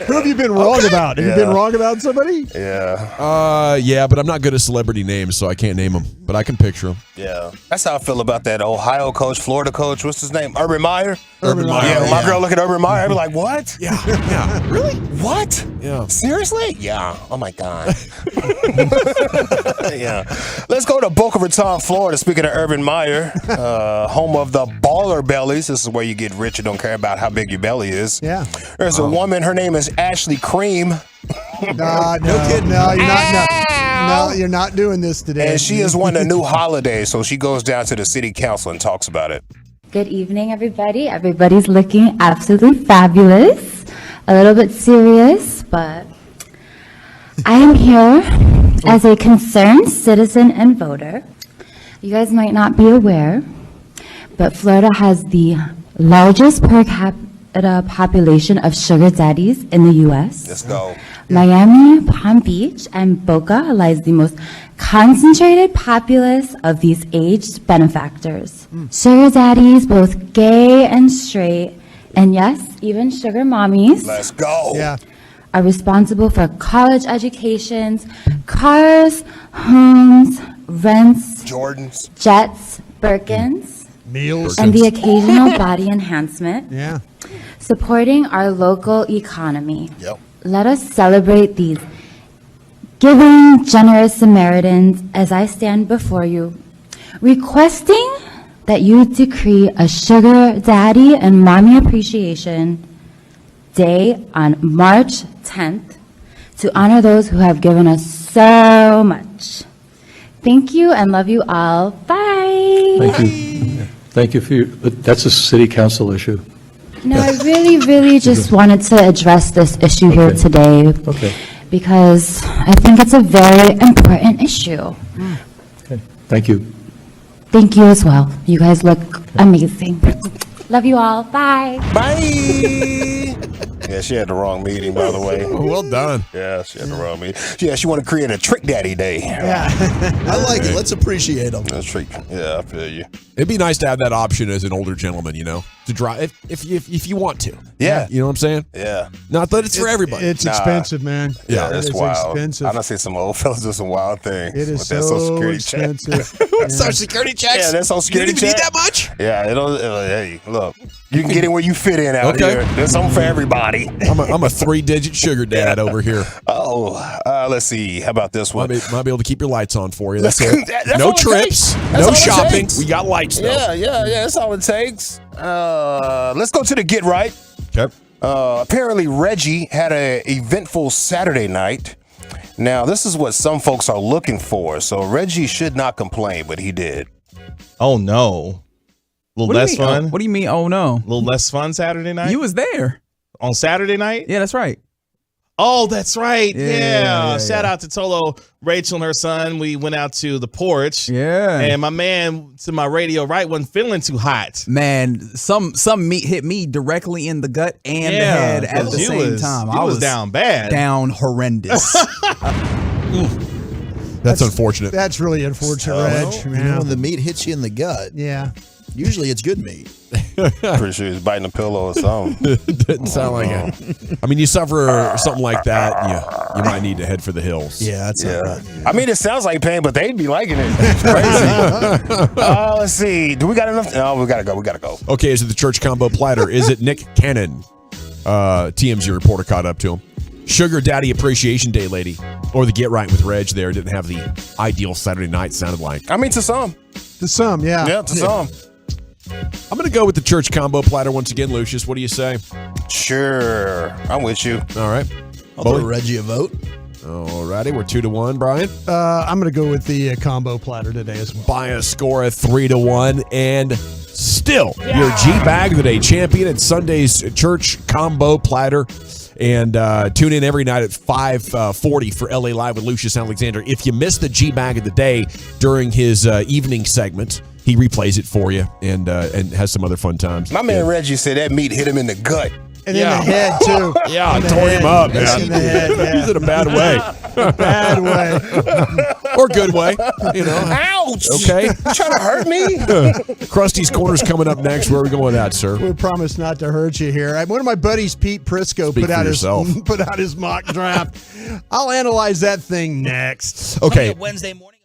Who have you been wrong about? Have you been wrong about somebody? Yeah. Yeah, but I'm not good at celebrity names, so I can't name them. But I can picture them. Yeah. That's how I feel about that Ohio coach, Florida coach. What's his name? Urban Meyer? Urban Meyer. Yeah, when my girl look at Urban Meyer, I be like, what? Yeah. Really? What? Yeah. Seriously? Yeah. Oh, my God. Yeah. Let's go to Boca Raton, Florida. Speaking of Urban Meyer, home of the baller bellies. This is where you get rich and don't care about how big your belly is. Yeah. There's a woman. Her name is Ashley Cream. No kidding. No, you're not. No, you're not doing this today. And she has won a new holiday, so she goes down to the city council and talks about it. Good evening, everybody. Everybody's looking absolutely fabulous. A little bit serious, but I am here as a concerned citizen and voter. You guys might not be aware, but Florida has the largest per capita population of sugar daddies in the U.S. Let's go. Miami, Palm Beach, and Boca lies the most concentrated populace of these aged benefactors. Sugar daddies, both gay and straight, and yes, even sugar mommies. Let's go. Yeah. Are responsible for college educations, cars, homes, rents, Jordans, jets, Birkins, meals, and the occasional body enhancement. Yeah. Supporting our local economy. Yep. Let us celebrate these giving, generous Samaritans as I stand before you, requesting that you decree a Sugar Daddy and Mommy Appreciation Day on March 10th to honor those who have given us so much. Thank you and love you all. Bye. Thank you. Thank you for your, that's a city council issue. No, I really just wanted to address this issue here today. Okay. Because I think it's a very important issue. Okay. Thank you. Thank you as well. You guys look amazing. Love you all. Bye. Bye. Yeah, she had the wrong meeting, by the way. Well done. Yeah, she had the wrong meeting. Yeah, she want to create a Trick Daddy Day. Yeah. I like it. Let's appreciate them. That's trick. Yeah, I feel you. It'd be nice to have that option as an older gentleman, you know, to drive if you want to. Yeah. You know what I'm saying? Yeah. Not that it's for everybody. It's expensive, man. Yeah, It that's is wild. expensive. I done seen some old fellas do some wild things. It is with that Social so Security check. expensive. Social Security checks? Yeah, that's Social Security You didn't even check. need that much? Yeah, hey, look, you can get in where you fit in out Okay. here. There's something for everybody. I'm a 3-digit sugar dad over here. Oh, let's see. How about this one? Might be able to keep your lights on for you. That's it. That's No all it trips. takes. That's No all it shopping. takes. We got lights though. Yeah. That's all it takes. Let's go to the Get Right. Okay. Apparently, Reggie had an eventful Saturday night. Now, this is what some folks are looking for. So Reggie should not complain, but he did. Oh no. A little What do you less mean? fun. What do you mean? Oh no. A little less fun Saturday night? You was there. On Saturday night? Yeah, that's right. Oh, that's right. Yeah, Yeah. yeah, Shout yeah. out to Tolo, Rachel, and her son. We went out to the porch. Yeah. And my man to my radio right wasn't feeling too hot. Man, some meat hit me directly in the gut and the Yeah, head at the 'cause you same was- time. you was down bad. Down horrendous. That's unfortunate. That's really unfortunate, Reg. You know, when the meat hits you in the gut. Yeah. Usually it's good meat. Pretty sure he's biting a pillow or something. Didn't sound like it. I mean, you suffer something like that, you might need to head for the hills. Yeah, that's I mean, it sounds like pain, but they'd be liking it. It's crazy. Let's see. Do we got enough? No, we gotta go. Okay, is it the church combo platter? Is it Nick Cannon? TMZ reporter caught up to him. Sugar Daddy Appreciation Day, lady. Or the Get Right with Reg there didn't have the ideal Saturday night, sounded like. I mean, to some. To some, yeah. Yeah, to some. I'm going to go with the church combo platter once again, Lucius. What do you say? Sure. I'm with you. All right. I'll throw Reggie a vote. All righty. We're 2-1, Brian. I'm going to go with the combo platter today as well. By a score of 3-1. And still, your G-Bag of the Day champion at Sunday's church combo platter. And tune in every night at 5:40 for LA Live with Lucius Alexander. If you missed the G-Bag of the Day during his evening segment, he replays it for you and has some other fun times. My man Reggie said that meat hit him in the gut. And in the head, too. Yeah, I tore him up, man. In the head, yeah. He's in a bad way. Bad way. Or good way, you know. Ouch! Okay. You trying to hurt me? Krusty's Corner's coming up next. Where are we going with that, sir? We promise not to hurt you here. One of my buddies, Pete Prisco, Speak put for out his mock draft. I'll analyze that thing next. Okay. Wednesday morning.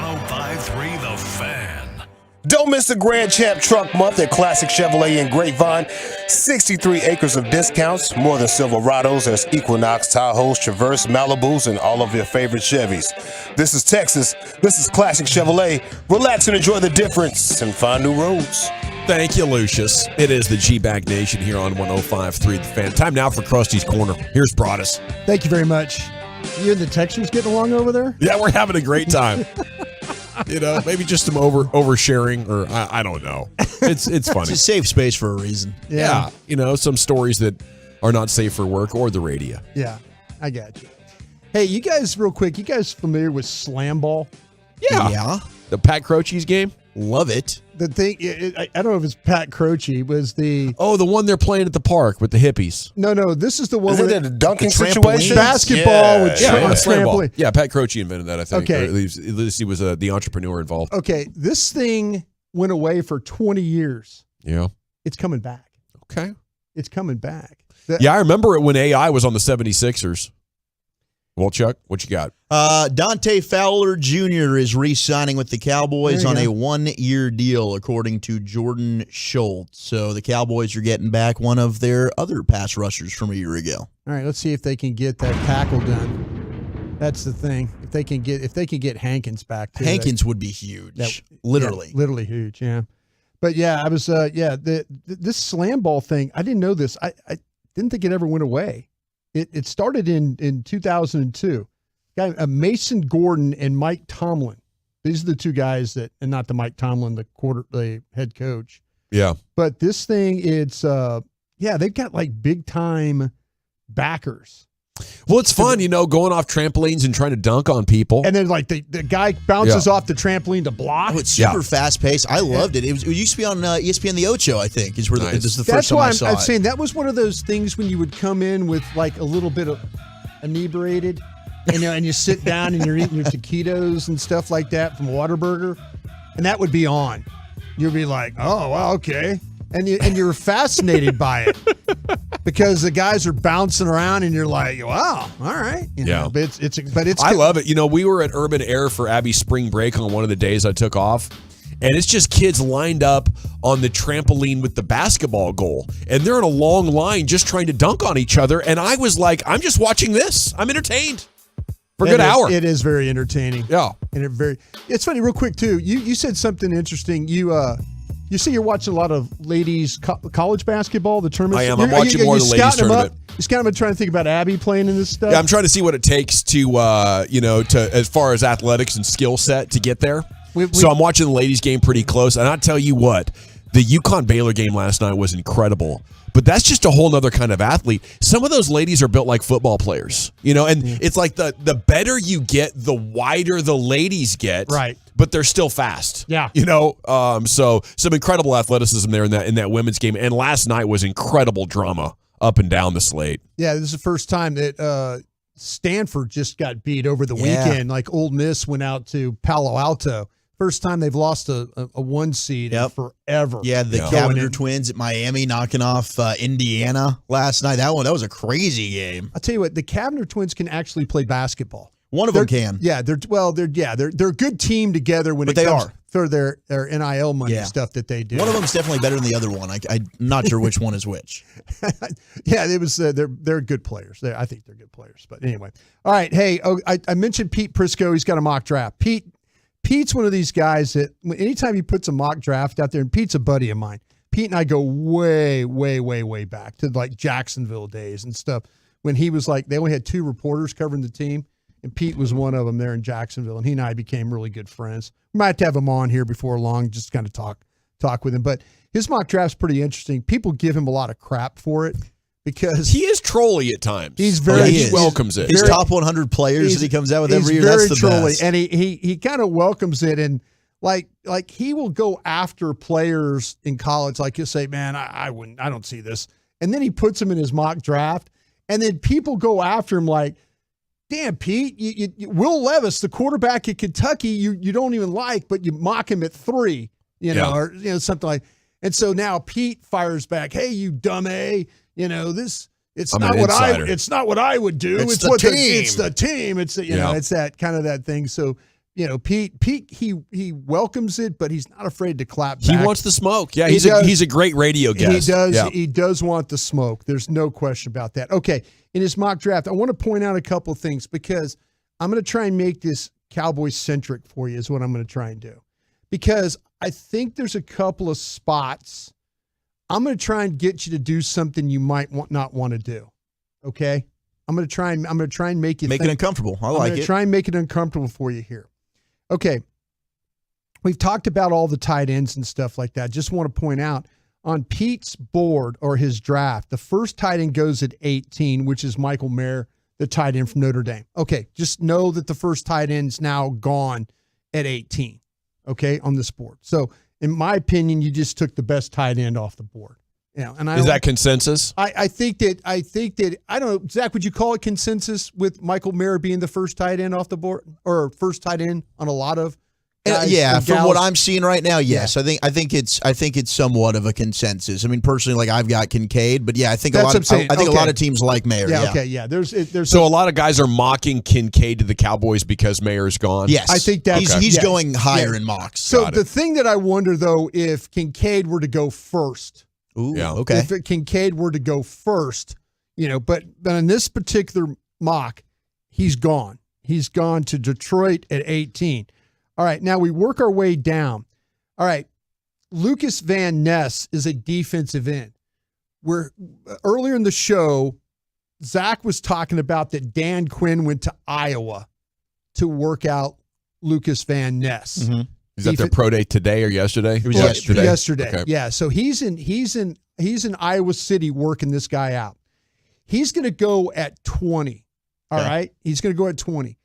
105.3 The Fan. Don't miss the Grand Champ Truck Month at Classic Chevrolet in Grapevine. 63 acres of discounts, more than Silverados. There's Equinox, Tahoes, Traverse, Malibus, and all of your favorite Chevys. This is Texas. This is Classic Chevrolet. Relax and enjoy the difference and find new roads. Thank you, Lucius. It is the G-Bag Nation here on 105.3 The Fan. Time now for Krusty's Corner. Here's Broadus. Thank you very much. You and the Texans getting along over there? Yeah, we're having a great time. Maybe just some oversharing, or I don't know. It's funny. It's a safe space for a reason. Yeah. Some stories that are not safe for work or the radio. Yeah, I got you. Hey, you guys, real quick, you guys familiar with slam ball? Yeah. The Pat Croce's game? Love it. The thing, I don't know if it's Pat Croce, was the... Oh, the one they're playing at the park with the hippies. No, this is the one Isn't with it the dunking trampoline? situation? Basketball with trampoline. trampoline. Yeah, Pat Croce invented that, I think. Okay. Or at least he was the entrepreneur involved. Okay, this thing went away for 20 years. Yeah. It's coming back. Okay. It's coming back. Yeah, I remember it when AI was on the 76ers. Well, Chuck, what you got? Dante Fowler Jr. is re-signing with the Cowboys on a 1-year deal, according to Jordan Schultz. So the Cowboys are getting back one of their other pass rushers from a year ago. All right, let's see if they can get that tackle done. That's the thing. If they can get Hankins back too. Hankins would be huge. Literally. Yeah, literally huge, yeah. But yeah, I was this slam ball thing, I didn't know this. I didn't think it ever went away. It started in 2002. Mason Gordon and Mike Tomlin. These are the two guys that, and not the Mike Tomlin, the head coach. Yeah. But this thing, it's they've got like big time backers. Well, it's fun, going off trampolines and trying to dunk on people. And then like the guy bounces off the trampoline to block. Oh, it's super fast paced. I loved it. It used to be on ESPN The Ocho, I think, is where this is the first time I saw it. I'm saying that was one of those things when you would come in with like a little bit of inebriated, and you sit down and you're eating your taquitos and stuff like that from Whataburger, and that would be on. You'd be like, oh, well, okay. And you're fascinated by it because the guys are bouncing around and you're like, wow, all right. But it's I love it. We were at Urban Air for Abby's spring break on one of the days I took off. And it's just kids lined up on the trampoline with the basketball goal. And they're in a long line just trying to dunk on each other. And I was like, I'm just watching this. I'm entertained for a good hour. It is very entertaining. Yeah. And it's funny, real quick, too. You said something interesting. You see you're watching a lot of ladies college basketball, the tournaments. I am. I'm watching more of the ladies tournament. You're scouting them trying to think about Abby playing in this stuff? Yeah, I'm trying to see what it takes to as far as athletics and skill set to get there. So I'm watching the ladies game pretty close. And I'll tell you what, the UConn-Baylor game last night was incredible. But that's just a whole other kind of athlete. Some of those ladies are built like football players, and it's like the better you get, the wider the ladies get. Right. But they're still fast. Yeah. So some incredible athleticism there in that women's game. And last night was incredible drama up and down the slate. Yeah, this is the first time that Stanford just got beat over the weekend. Like Ole Miss went out to Palo Alto. First time they've lost a 1 seed in forever. Yeah, the Cavender twins at Miami knocking off Indiana last night. That was a crazy game. I'll tell you what, the Cavender twins can actually play basketball. One of them can. Yeah, they're a good team together when it comes for their NIL money stuff that they do. One of them's definitely better than the other one. I'm not sure which one is which. Yeah, it was. They're good players. I think they're good players. But anyway, all right. Hey, I mentioned Pete Prisco. He's got a mock draft. Pete's one of these guys that anytime he puts a mock draft out there, and Pete's a buddy of mine. Pete and I go way, way, way, way back to like Jacksonville days and stuff when he was like, they only had 2 reporters covering the team, and Pete was one of them there in Jacksonville, and he and I became really good friends. We might have to have him on here before long, just kind of talk with him. But his mock draft's pretty interesting. People give him a lot of crap for it because he is trolly at times. He's very he welcomes it. His top 100 players that he comes out with every year. That's the trolly, best. and he kind of welcomes it, and like he will go after players in college. Like he'll say, "Man, I don't see this," and then he puts them in his mock draft, and then people go after him like, "Damn, Pete, you Will Levis, the quarterback at Kentucky, you don't even like, but you mock him at 3, or something like." And so now Pete fires back, "Hey, you dumb A, it's not what I would do. It's the team. It's the team. It's it's that kind of that thing." So Pete, he welcomes it, but he's not afraid to clap back. He wants the smoke. Yeah, he's a great radio guest. He does. Yeah. He does want the smoke. There's no question about that. Okay, in his mock draft, I want to point out a couple of things because I'm going to try and make this Cowboys-centric for you is what I'm going to try and do. Because I think there's a couple of spots I'm going to try and get you to do something you might not want to do. Okay? I'm going to try and make you make it uncomfortable. I like it. I'm going to try and make it uncomfortable for you here. Okay. We've talked about all the tight ends and stuff like that. Just want to point out on Pete's board or his draft, the first tight end goes at 18, which is Michael Mayer, the tight end from Notre Dame. Okay, just know that the first tight end's now gone at 18, okay, on this board. So, in my opinion, you just took the best tight end off the board. And is that consensus? I think that I don't know, Zach, would you call it consensus with Michael Mayer being the first tight end off the board or first tight end on a lot of guys yeah, and from gals? what I'm seeing right now, yes. Yeah. I think it's somewhat of a consensus. I mean, personally, like I've got Kincaid, but yeah, I think That's a okay. lot of teams like Mayer. Yeah, okay, yeah. There's so a lot of guys are mocking Kincaid to the Cowboys because Mayer's gone. Yes, I think that's he's going higher in mocks. So the thing that I wonder though, if Kincaid were to go first. Ooh, yeah. Okay. If Kincaid were to go first, but in this particular mock, he's gone. He's gone to Detroit at 18. All right, now we work our way down. All right, Lucas Van Ness is a defensive end. Earlier in the show, Zach was talking about that Dan Quinn went to Iowa to work out Lucas Van Ness. Mm-hmm. Is that their pro day today or yesterday? It was yesterday. Yesterday, Okay. yeah. So he's in Iowa City working this guy out. He's going to go at 20. All right, he's going to go at 20.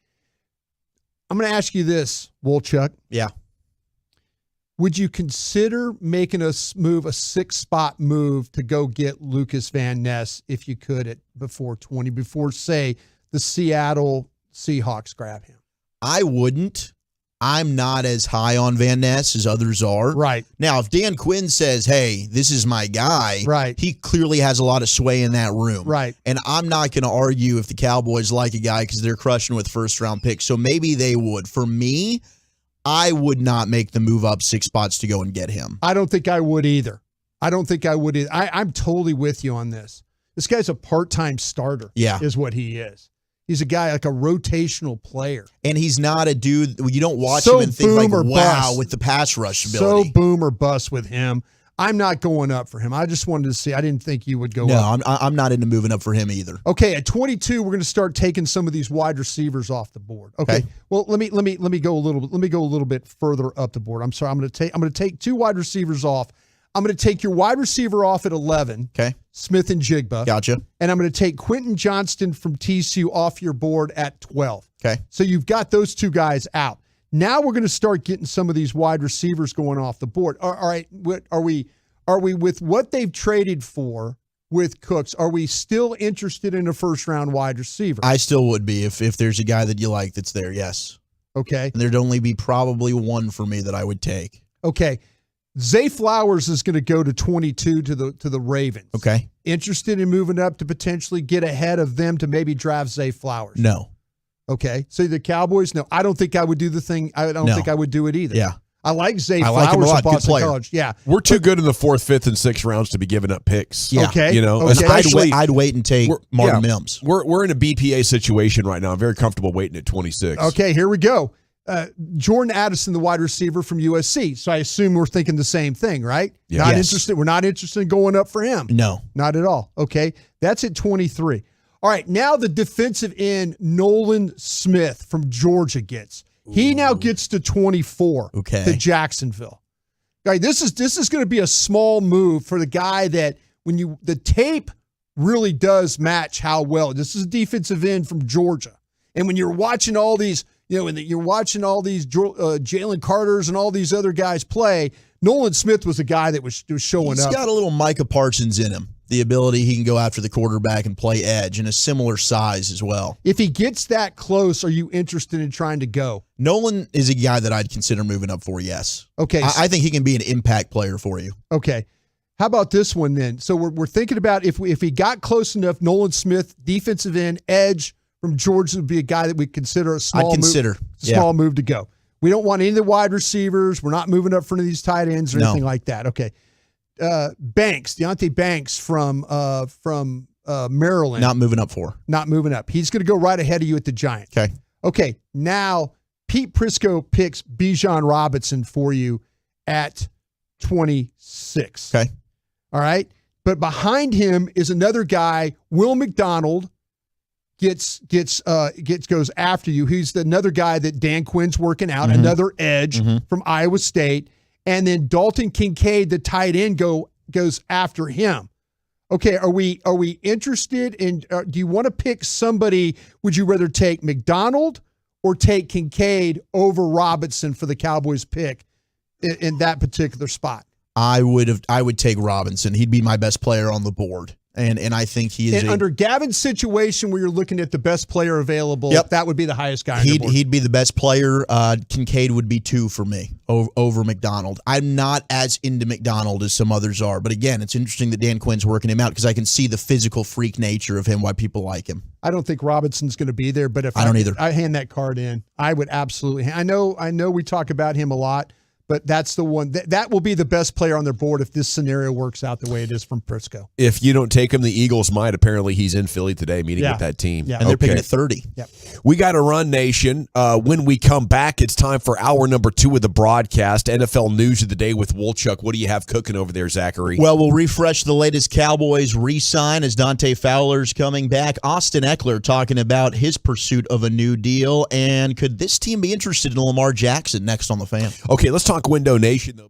I'm going to ask you this, Wolchuk. Yeah. Would you consider making a 6-spot move to go get Lucas Van Ness if you could before 20, before, say, the Seattle Seahawks grab him? I wouldn't. I'm not as high on Van Ness as others are. Right. Now, if Dan Quinn says, hey, this is my guy, right, he clearly has a lot of sway in that room. Right. And I'm not going to argue if the Cowboys like a guy because they're crushing with first-round picks. So maybe they would. For me, I would not make the move up 6 spots to go and get him. I don't think I would either. I'm totally with you on this. This guy's a part-time starter. Yeah. Is what he is. He's a guy like a rotational player. And he's not a dude, you don't watch So him and think like, boom or wow, bust. with the pass rush ability. So boom or bust with him. I'm not going up for him. I just wanted to see. I didn't think you would go up. No, I'm not into moving up for him either. Okay, at 22, we're going to start taking some of these wide receivers off the board. Okay. Well, let me go a little bit further up the board. I'm sorry. I'm going to take 2 wide receivers off. I'm going to take your wide receiver off at 11. Okay. Smith and Jigba. Gotcha. And I'm going to take Quentin Johnston from TCU off your board at 12. Okay. So you've got those 2 guys out. Now we're going to start getting some of these wide receivers going off the board. All right. What are we with what they've traded for with Cooks? Are we still interested in a first-round wide receiver? I still would be if there's a guy that you like that's there, yes. Okay. And there'd only be probably one for me that I would take. Okay. Zay Flowers is going to go to 22 to the Ravens. Okay. Interested in moving up to potentially get ahead of them to maybe draft Zay Flowers? No. Okay. So the Cowboys, no. I don't think I would do the thing. I don't think I would do it either. Yeah. I like Zay I Flowers like him a lot. at Good Boston player. College. Yeah. We're too good in the 4th, 5th, and 6th rounds to be giving up picks. Yeah. Okay. Especially I'd wait and take Martin Mims. We're in a BPA situation right now. I'm very comfortable waiting at 26. Okay, here we go. Jordan Addison, the wide receiver from USC. So I assume we're thinking the same thing, right? Yeah. Not Yes. interested. We're not interested in going up for him. No. Not at all. Okay. That's at 23. All right. Now the defensive end, Nolan Smith from Georgia gets. He now gets to 24 to Jacksonville. Okay, this is going to be a small move for the guy that the tape really does match how well. This is a defensive end from Georgia. And when you're watching all these, you're watching all these Jalen Carters and all these other guys play, Nolan Smith was a guy that was showing up. He's got a little Micah Parsons in him. The ability he can go after the quarterback and play edge, and a similar size as well. If he gets that close, are you interested in trying to go? Nolan is a guy that I'd consider moving up for, yes. Okay. I think he can be an impact player for you. Okay. How about this one then? So we're thinking about if he got close enough, Nolan Smith, defensive end, edge from Georgia would be a guy that we consider a small I'd consider. move to go. We don't want any of the wide receivers. We're not moving up front of these tight ends or anything like that. Okay. Deontay Banks from Maryland. Not moving up 4. Not moving up. He's going to go right ahead of you at the Giants. Okay. Okay. Now, Pete Prisco picks Bijan Robinson for you at 26. Okay. All right. But behind him is another guy, Will McDonald, goes after you. He's another guy that Dan Quinn's working out, another edge from Iowa State. And then Dalton Kincaid, the tight end, goes after him. Okay, are we interested in do you want to pick somebody? Would you rather take McDonald or take Kincaid over Robinson for the Cowboys pick in that particular spot? I would take Robinson. He'd be my best player on the board. And I think he is under Gavin's situation where you're looking at the best player available, that would be the highest guy. He'd be the best player. Kincaid would be 2 for me over McDonald. I'm not as into McDonald as some others are, but again, it's interesting that Dan Quinn's working him out because I can see the physical freak nature of him, why people like him. I don't think Robinson's going to be there, but if I don't either. I hand that card in, I would absolutely. I know we talk about him a lot, but that's the one that will be the best player on their board if this scenario works out the way it is from Prisco. If you don't take him, the Eagles might. Apparently, he's in Philly today meeting with that team. Yeah. And they're picking at 30. Yep. We got to run, Nation. When we come back, it's time for hour number 2 of the broadcast. NFL News of the Day with Wolchuk. What do you have cooking over there, Zachary? Well, we'll refresh the latest Cowboys re-sign as Dante Fowler's coming back. Austin Eckler talking about his pursuit of a new deal. And could this team be interested in Lamar Jackson next on the Fan? Okay, let's talk Window Nation, though.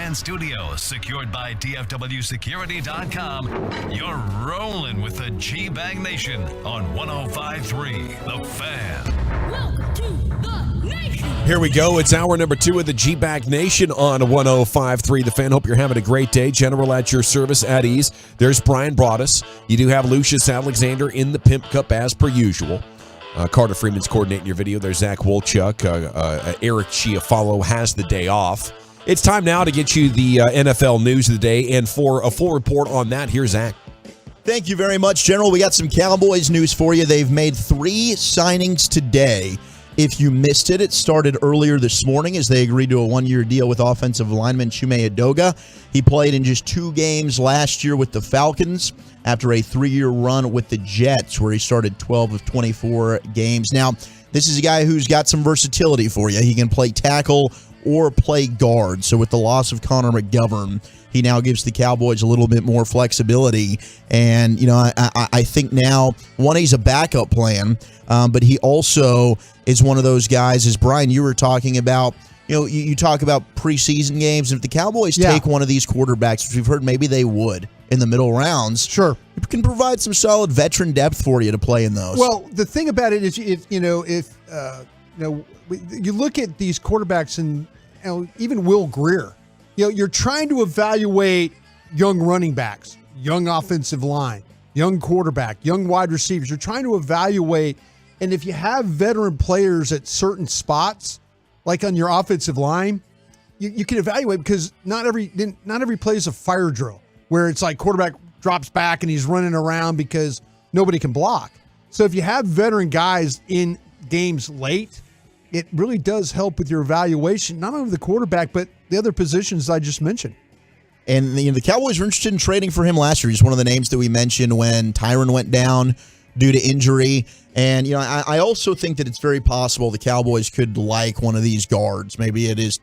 Fan Studios, secured by DFWSecurity.com. You're rolling with the G-Bag Nation on 105.3 The Fan. Welcome to the nation. Here we go. It's hour number 2 of the G-Bag Nation on 105.3 The Fan. Hope you're having a great day. General at your service at ease. There's Brian Broaddus. You do have Lucius Alexander in the Pimp Cup as per usual. Carter Freeman's coordinating your video. There's Zach Wolchuk. Eric Chiafalo has the day off. It's time now to get you the NFL news of the day. And for a full report on that, here's Zach. Thank you very much, General. We got some Cowboys news for you. They've made 3 signings today. If you missed it, it started earlier this morning as they agreed to a 1-year deal with offensive lineman Chume Edoga. He played in just 2 games last year with the Falcons after a 3-year run with the Jets, where he started 12 of 24 games. Now, this is a guy who's got some versatility for you. He can play tackle or play guard. So with the loss of Connor McGovern, he now gives the Cowboys a little bit more flexibility. And, you know, I think now, one, he's a backup plan, but he also is one of those guys, as Brian, you were talking about, you know, you talk about preseason games. If the Cowboys take one of these quarterbacks, which we've heard maybe they would in the middle rounds, sure, it can provide some solid veteran depth for you to play in those. Well, the thing about it is, if you look at these quarterbacks, and even Will Greer, you're trying to evaluate young running backs, young offensive line, young quarterback, young wide receivers. You're trying to evaluate, and if you have veteran players at certain spots, like on your offensive line, you can evaluate, because not every play is a fire drill where it's like quarterback drops back and he's running around because nobody can block. So if you have veteran guys in games late, it really does help with your evaluation, not only the quarterback, but the other positions I just mentioned. And the Cowboys were interested in trading for him last year. He's one of the names that we mentioned when Tyron went down due to injury. And, I also think that it's very possible the Cowboys could like one of these guards. Maybe it's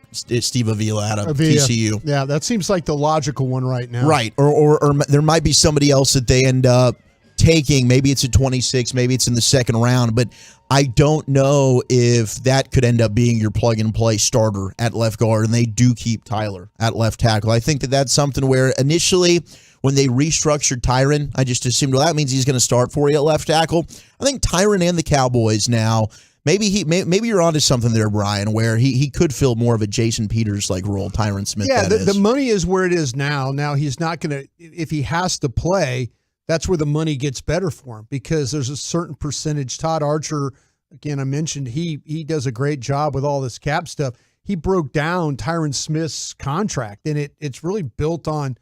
Steve Avila out of TCU. Yeah, that seems like the logical one right now. Right. Or there might be somebody else that they end up taking. Maybe it's at 26, maybe it's in the second round, but I don't know if that could end up being your plug-and-play starter at left guard, and they do keep Tyler at left tackle. I think that that's something where initially when they restructured Tyron, I just assumed, well, that means he's going to start for you at left tackle. I think Tyron and the Cowboys now, maybe you're onto something there, Brian, where he could fill more of a Jason Peters-like role, Tyron Smith. Yeah, the money is where it is now. Now he's not going to, if he has to play, that's where the money gets better for him, because there's a certain percentage. Todd Archer, again, I mentioned he does a great job with all this cap stuff. He broke down Tyron Smith's contract, and it's really built on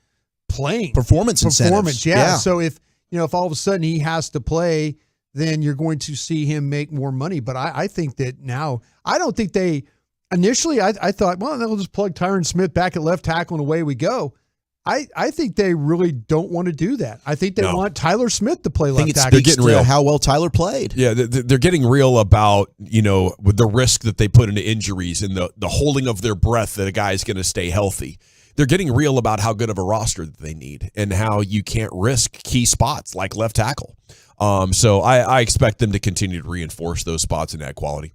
playing. Performance incentives. Yeah. So if all of a sudden he has to play, then you're going to see him make more money. But I think that now, I don't think they initially, I thought, well, they'll just plug Tyron Smith back at left tackle and away we go. I think they really don't want to do that. I think they want Tyler Smith to play left tackle. They're getting real. How well Tyler played. Yeah, they're getting real about, with the risk that they put into injuries and the holding of their breath that a guy is going to stay healthy. They're getting real about how good of a roster that they need and how you can't risk key spots like left tackle. So I expect them to continue to reinforce those spots and add quality.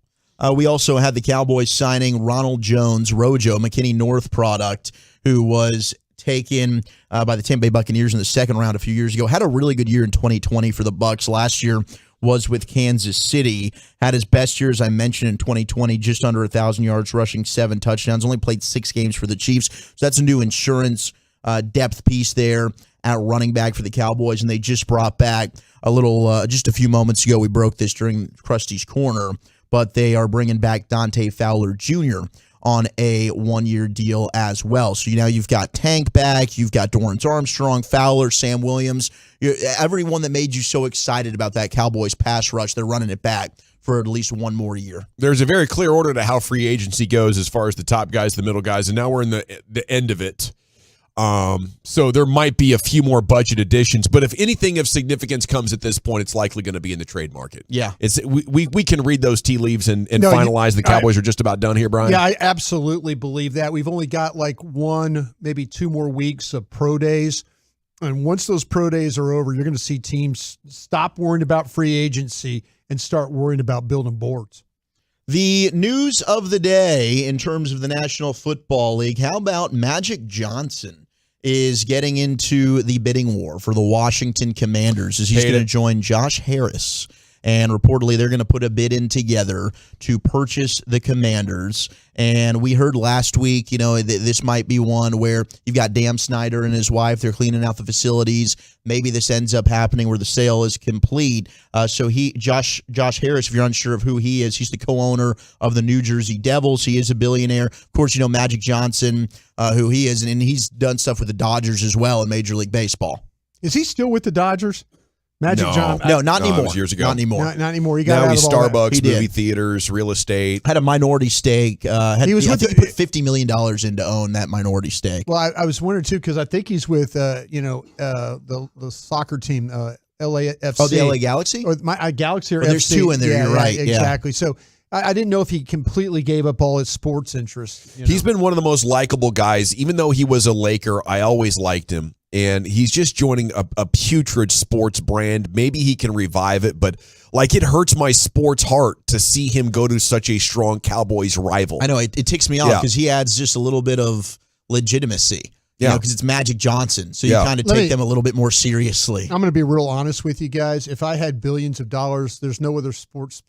We also had the Cowboys signing Ronald Jones, Rojo, McKinney North product, who was taken by the Tampa Bay Buccaneers in the second round a few years ago. Had a really good year in 2020 for the Bucs. Last year was with Kansas City. Had his best year, as I mentioned, in 2020, just under 1,000 yards rushing, 7 touchdowns. Only played 6 games for the Chiefs. So that's a new insurance depth piece there at running back for the Cowboys. And they just brought back a little, just a few moments ago, we broke this during Krusty's Corner, but they are bringing back Dante Fowler Jr. on a 1-year deal as well. So now you've got Tank back, you've got Dorrance Armstrong, Fowler, Sam Williams, everyone that made you so excited about that Cowboys pass rush, they're running it back for at least 1 more year. There's a very clear order to how free agency goes as far as the top guys, the middle guys, and now we're in the end of it. So there might be a few more budget additions, but if anything of significance comes at this point, it's likely going to be in the trade market. Yeah. We can read those tea leaves and finalize the Cowboys are just about done here, Brian. Yeah, I absolutely believe that. We've only got like 1, maybe 2 more weeks of pro days. And once those pro days are over, you're going to see teams stop worrying about free agency and start worrying about building boards. The news of the day in terms of the National Football League, how about Magic Johnson is getting into the bidding war for the Washington Commanders as he's going to join Josh Harris. And reportedly, they're going to put a bid in together to purchase the Commanders. And we heard last week, this might be one where you've got Dan Snyder and his wife. They're cleaning out the facilities. Maybe this ends up happening where the sale is complete. So Josh Harris, if you're unsure of who he is, he's the co-owner of the New Jersey Devils. He is a billionaire. Of course, Magic Johnson, who he is, and he's done stuff with the Dodgers as well in Major League Baseball. Is he still with the Dodgers? Magic Johnson? No, not anymore. It was years ago. Not anymore. Not anymore. He got now out he's of all that. Starbucks, movie theaters, real estate. Had a minority stake. I think he put $50 million in to own that minority stake. Well, I was wondering, too, because I think he's with, the soccer team, LAFC. Oh, the LA Galaxy? Or Galaxy or FC. There's two in there, you're right. Yeah. Exactly. So I didn't know if he completely gave up all his sports interests. He's been one of the most likable guys. Even though he was a Laker, I always liked him. And he's just joining a putrid sports brand. Maybe he can revive it, but it hurts my sports heart to see him go to such a strong Cowboys rival. I know, it ticks me off because he adds just a little bit of legitimacy. Because it's Magic Johnson, so you kind of take them a little bit more seriously. I'm going to be real honest with you guys. If I had billions of dollars, there's no other sports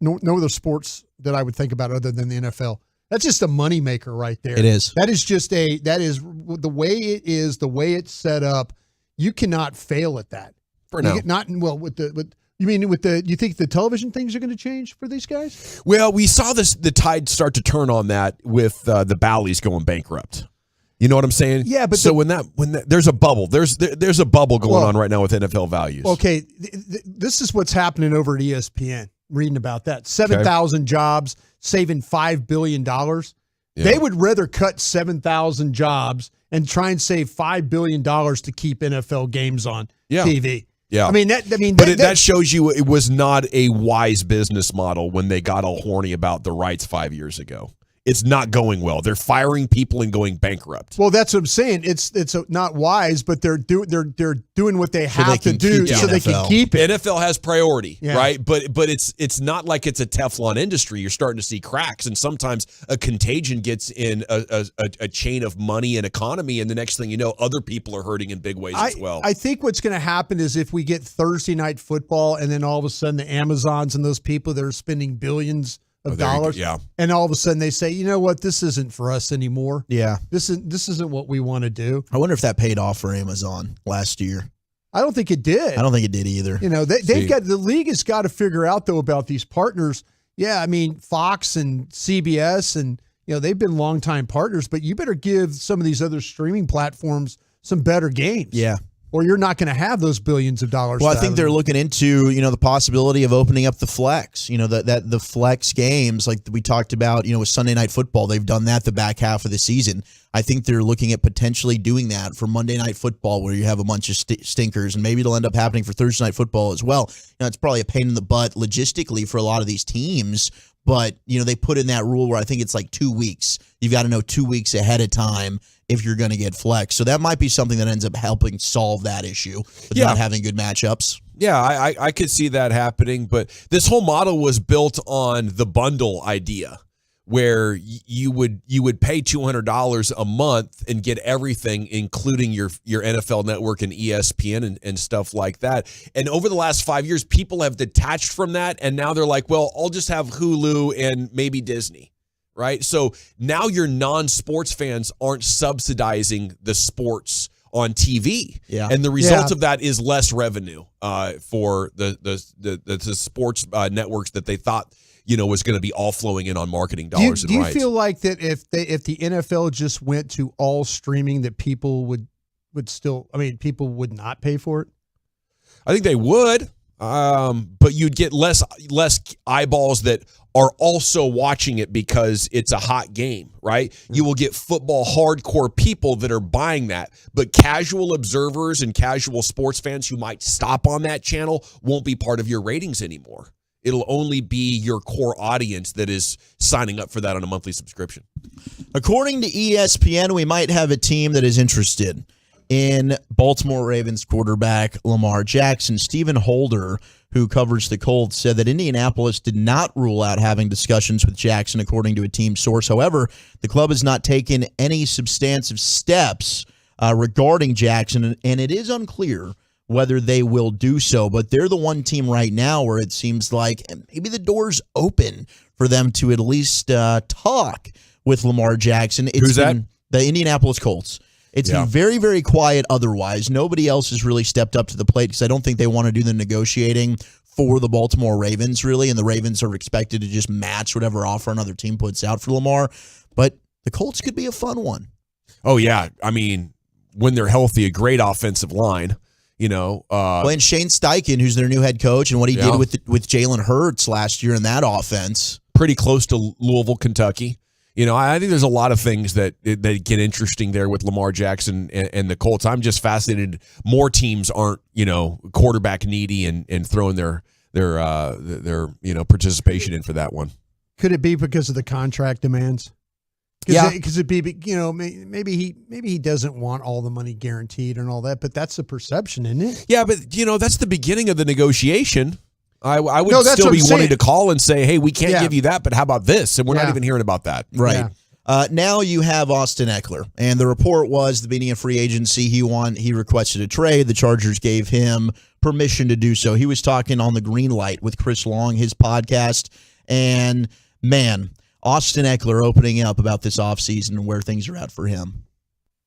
no other sports that I would think about other than the NFL. That's just a moneymaker right there. It is. That is the way it is, the way it's set up. You cannot fail at that. For now. You think the television things are going to change for these guys? Well, we saw the tide start to turn on that with the Bally's going bankrupt. You know what I'm saying? Yeah, but so when there's a bubble, there's a bubble going on right now with NFL values. Okay, this is what's happening over at ESPN. Reading about that, 7,000 jobs, saving $5 billion. Yeah. They would rather cut 7,000 jobs and try and save $5 billion to keep NFL games on TV. Yeah, that shows you it was not a wise business model when they got all horny about the rights 5 years ago. It's not going well. They're firing people and going bankrupt. Well, that's what I'm saying. It's not wise, but they're doing what they have to do so they can keep it. NFL has priority, right? But it's not like it's a Teflon industry. You're starting to see cracks, and sometimes a contagion gets in a chain of money and economy, and the next thing you know, other people are hurting in big ways as well. I think what's going to happen is if we get Thursday night football, and then all of a sudden the Amazons and those people that are spending billions of dollars, and all of a sudden they say, you know what, this isn't for us anymore. Yeah, this isn't what we want to do. I wonder if that paid off for Amazon last year. I don't think it did. I don't think it did either. They've got the league has got to figure out though about these partners. Yeah, I mean Fox and CBS and they've been longtime partners, but you better give some of these other streaming platforms some better games. Yeah. Or you're not going to have those billions of dollars. Well, I think they're looking into, the possibility of opening up the flex, the flex games like we talked about, with Sunday Night Football. They've done that the back half of the season. I think they're looking at potentially doing that for Monday Night Football where you have a bunch of stinkers, and maybe it'll end up happening for Thursday Night Football as well. It's probably a pain in the butt logistically for a lot of these teams, but, they put in that rule where I think it's like 2 weeks. You've got to know 2 weeks ahead of time if you're going to get flex. So that might be something that ends up helping solve that issue with not having good matchups. Yeah, I could see that happening, but this whole model was built on the bundle idea where you would pay $200 a month and get everything, including your NFL Network and ESPN and stuff like that. And over the last 5 years, people have detached from that, and now they're like, well, I'll just have Hulu and maybe Disney. Right? So now your non-sports fans aren't subsidizing the sports on TV. Yeah. And the result of that is less revenue for the sports networks that they thought was going to be all flowing in on marketing dollars and rights. Do you feel like that if the NFL just went to all streaming that people would people would not pay for it? I think they would. But you'd get less eyeballs that are also watching it because it's a hot game, right? You will get football hardcore people that are buying that, but casual observers and casual sports fans who might stop on that channel won't be part of your ratings anymore. It'll only be your core audience that is signing up for that on a monthly subscription. According to ESPN, we might have a team that is interested in Baltimore Ravens quarterback Lamar Jackson. Stephen Holder, who covers the Colts, said that Indianapolis did not rule out having discussions with Jackson, according to a team source. However, the club has not taken any substantive steps regarding Jackson, and it is unclear whether they will do so. But they're the one team right now where it seems like maybe the door's open for them to at least talk with Lamar Jackson. Who's that? The Indianapolis Colts. It's been very, very quiet otherwise. Nobody else has really stepped up to the plate because I don't think they want to do the negotiating for the Baltimore Ravens, really, and the Ravens are expected to just match whatever offer another team puts out for Lamar. But the Colts could be a fun one. Oh, yeah. I mean, when they're healthy, a great offensive line. And Shane Steichen, who's their new head coach, and what he did with Jalen Hurts last year in that offense. Pretty close to Louisville, Kentucky. I think there's a lot of things that get interesting there with Lamar Jackson and the Colts. I'm just fascinated. More teams aren't, quarterback needy and throwing their participation in for that one. Could it be because of the contract demands? Because it'd be, maybe he doesn't want all the money guaranteed and all that, but that's the perception, isn't it? Yeah, but that's the beginning of the negotiation. I would still be wanting to call and say, hey, we can't give you that, but how about this? And we're not even hearing about that. Right. Yeah. Now you have Austin Eckler, and the report was the beginning of free agency. He requested a trade. The Chargers gave him permission to do so. He was talking on the Green Light with Chris Long, his podcast, and man, Austin Eckler opening up about this offseason and where things are at for him.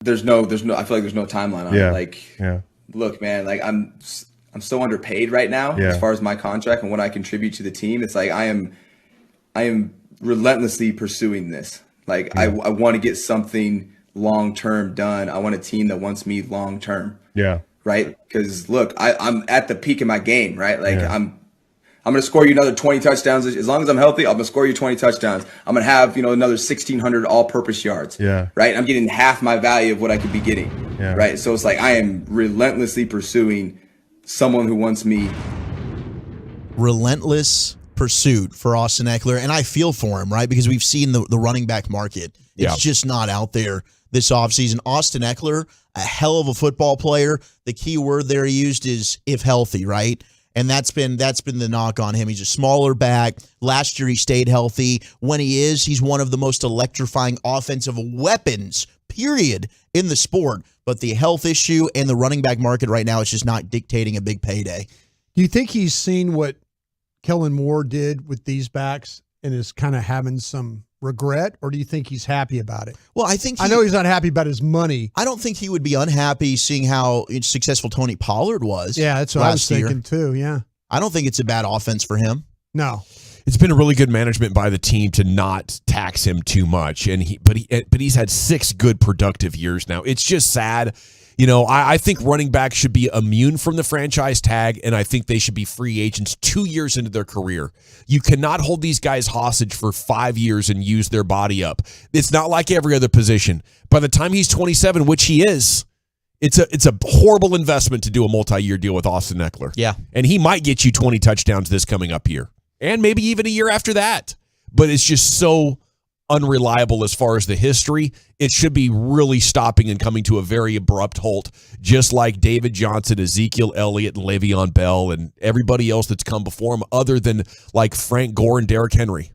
There's no. I feel like there's no timeline on it. Look, man, I'm so underpaid right now as far as my contract and what I contribute to the team. It's like I am relentlessly pursuing this. I want to get something long term done. I want a team that wants me long term. Yeah. Right. Because look, I'm at the peak of my game. Right. I'm going to score you another 20 touchdowns. As long as I'm healthy, I'm going to score you 20 touchdowns. I'm going to have, another 1,600 all-purpose yards. Yeah. Right? I'm getting half my value of what I could be getting. Yeah. Right? So it's like I am relentlessly pursuing someone who wants me. Relentless pursuit for Austin Eckler, and I feel for him, right? Because we've seen the running back market. It's just not out there this offseason. Austin Eckler, a hell of a football player. The key word there he used is if healthy, right? And that's been the knock on him. He's a smaller back. Last year he stayed healthy. When he's one of the most electrifying offensive weapons, period, in the sport. But the health issue and the running back market right now is just not dictating a big payday. Do you think he's seen what Kellen Moore did with these backs and is kind of having some regret, or do you think he's happy about it? Well, I know he's not happy about his money. I don't think he would be unhappy seeing how successful Tony Pollard was. Yeah, that's what I was thinking too. Yeah, I don't think it's a bad offense for him. No, it's been a really good management by the team to not tax him too much, but he's had 6 good productive years now. It's just sad. I think running backs should be immune from the franchise tag, and I think they should be free agents 2 years into their career. You cannot hold these guys hostage for 5 years and use their body up. It's not like every other position. By the time he's 27, which he is, it's a horrible investment to do a multi-year deal with Austin Eckler. Yeah. And he might get you 20 touchdowns this coming up year, and maybe even a year after that. But it's just so unreliable as far as the history. It should be really stopping and coming to a very abrupt halt, just like David Johnson, Ezekiel Elliott, and Le'Veon Bell, and everybody else that's come before him, other than like Frank Gore and Derrick Henry.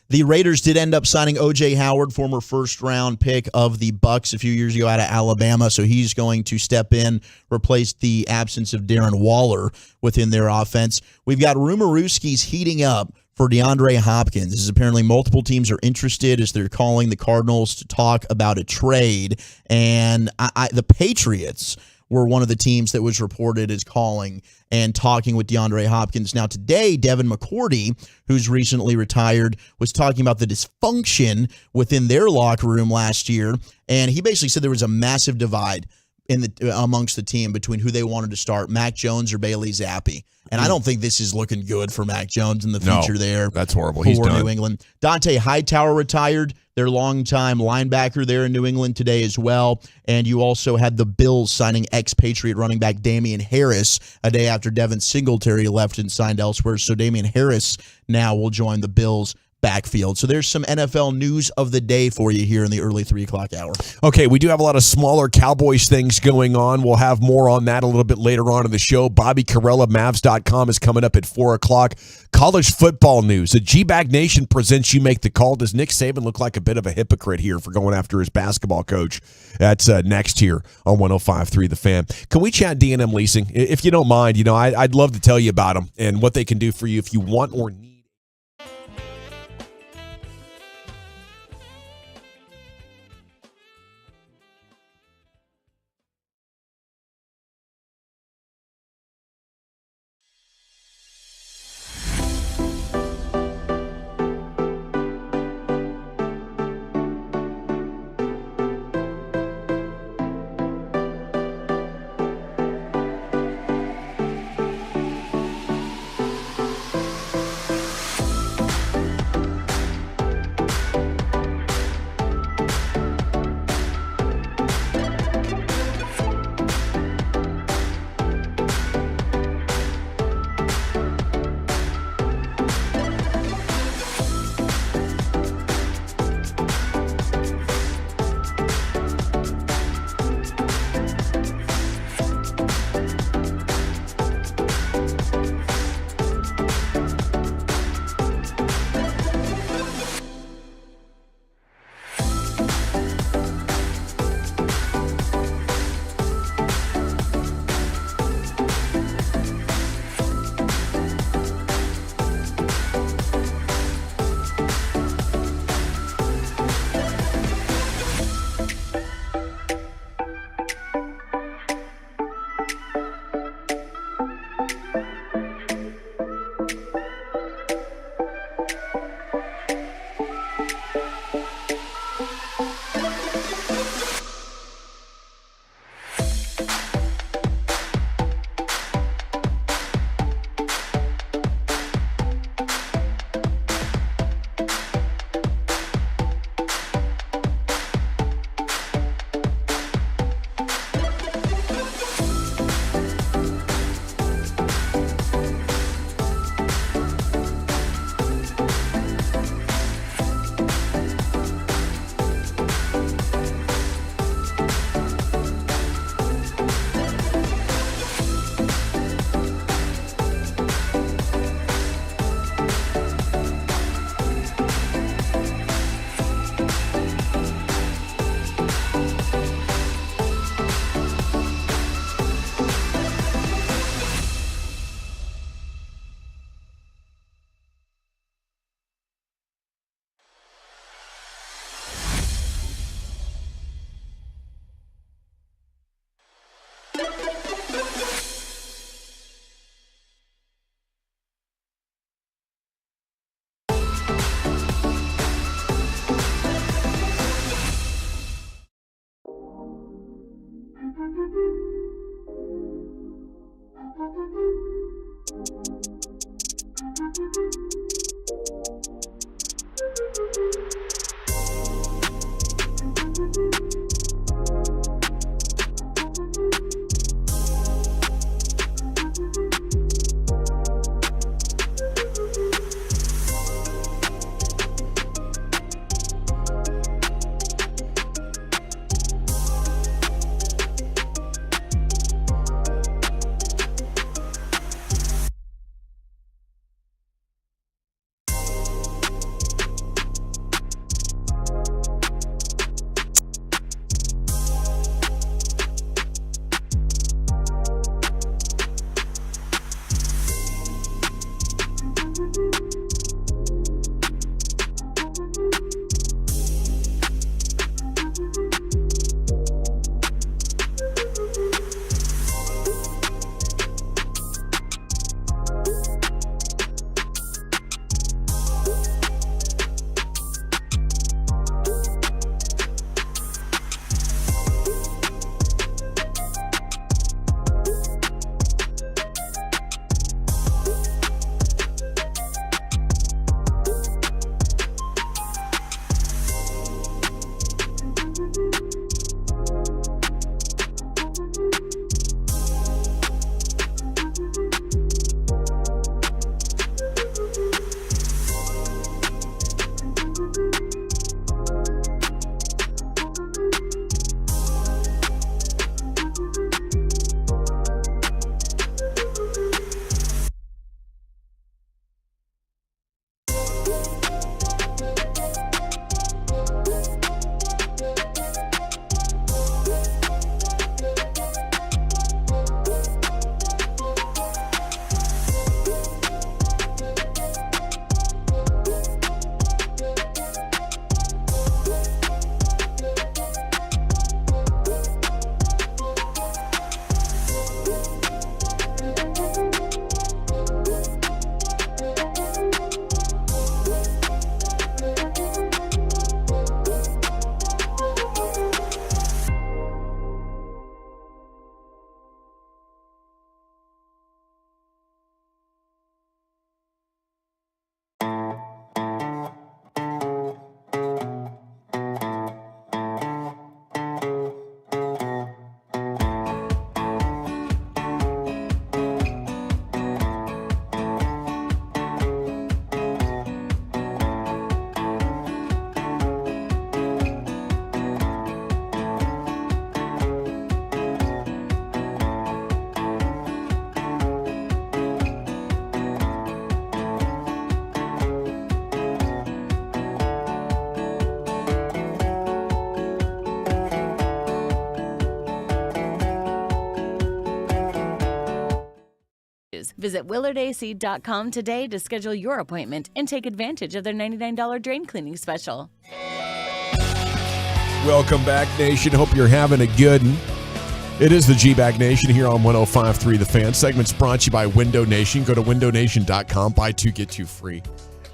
The Raiders did end up signing O.J. Howard, former first-round pick of the Bucs a few years ago out of Alabama, so he's going to step in, replace the absence of Darren Waller within their offense. We've got rumorooskies heating up for DeAndre Hopkins. This is apparently multiple teams are interested as they're calling the Cardinals to talk about a trade. And the Patriots were one of the teams that was reported as calling and talking with DeAndre Hopkins. Now today, Devin McCourty, who's recently retired, was talking about the dysfunction within their locker room last year. And he basically said there was a massive divide amongst the team between who they wanted to start, Mac Jones or Bailey Zappi. And I don't think this is looking good for Mac Jones in the future there. That's horrible. He's done. New England. Dante Hightower retired, their longtime linebacker there in New England today as well. And you also had the Bills signing ex-Patriot running back Damian Harris a day after Devin Singletary left and signed elsewhere. So Damian Harris now will join the Bills backfield. So there's some NFL news of the day for you here in the early 3 o'clock hour. Okay, we do have a lot of smaller Cowboys things going on. We'll have more on that a little bit later on in the show. Bobby Carella, Mavs.com is coming up at 4 o'clock. College football news. The G-Bag Nation presents You Make the Call. Does Nick Saban look like a bit of a hypocrite here for going after his basketball coach? That's next here on 105.3 The Fan. Can we chat D&M Leasing? If you don't mind, I'd love to tell you about them and what they can do for you if you want or need. Visit willardac.com today to schedule your appointment and take advantage of their $99 drain cleaning special. Welcome back, Nation. Hope you're having a good one. It is the G-Bag Nation here on 105.3 The Fan. Segment's brought to you by Window Nation. Go to windownation.com. Buy two, get two free.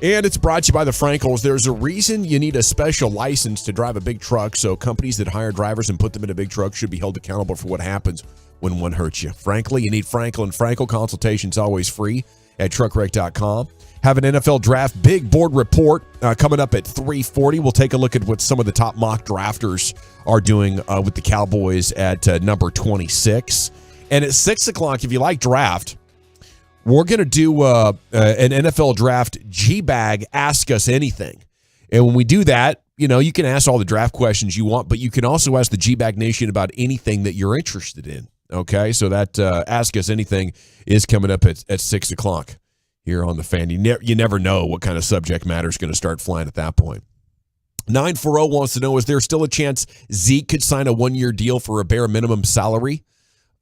And it's brought to you by the Frankels. There's a reason you need a special license to drive a big truck, so companies that hire drivers and put them in a big truck should be held accountable for what happens when one hurts you. Frankly, you need Frankel and Frankel. Consultation's always free at truckwreck.com. Have an NFL draft big board report coming up at 3:40. We'll take a look at what some of the top mock drafters are doing with the Cowboys at number 26. And at 6 o'clock, if you like draft, we're going to do an NFL draft G-Bag Ask Us Anything. And when we do that, you can ask all the draft questions you want, but you can also ask the G-Bag Nation about anything that you're interested in. Okay, so that Ask Us Anything is coming up at 6 o'clock here on The Fan. You never know what kind of subject matter is going to start flying at that point. 940 wants to know, is there still a chance Zeke could sign a one-year deal for a bare minimum salary?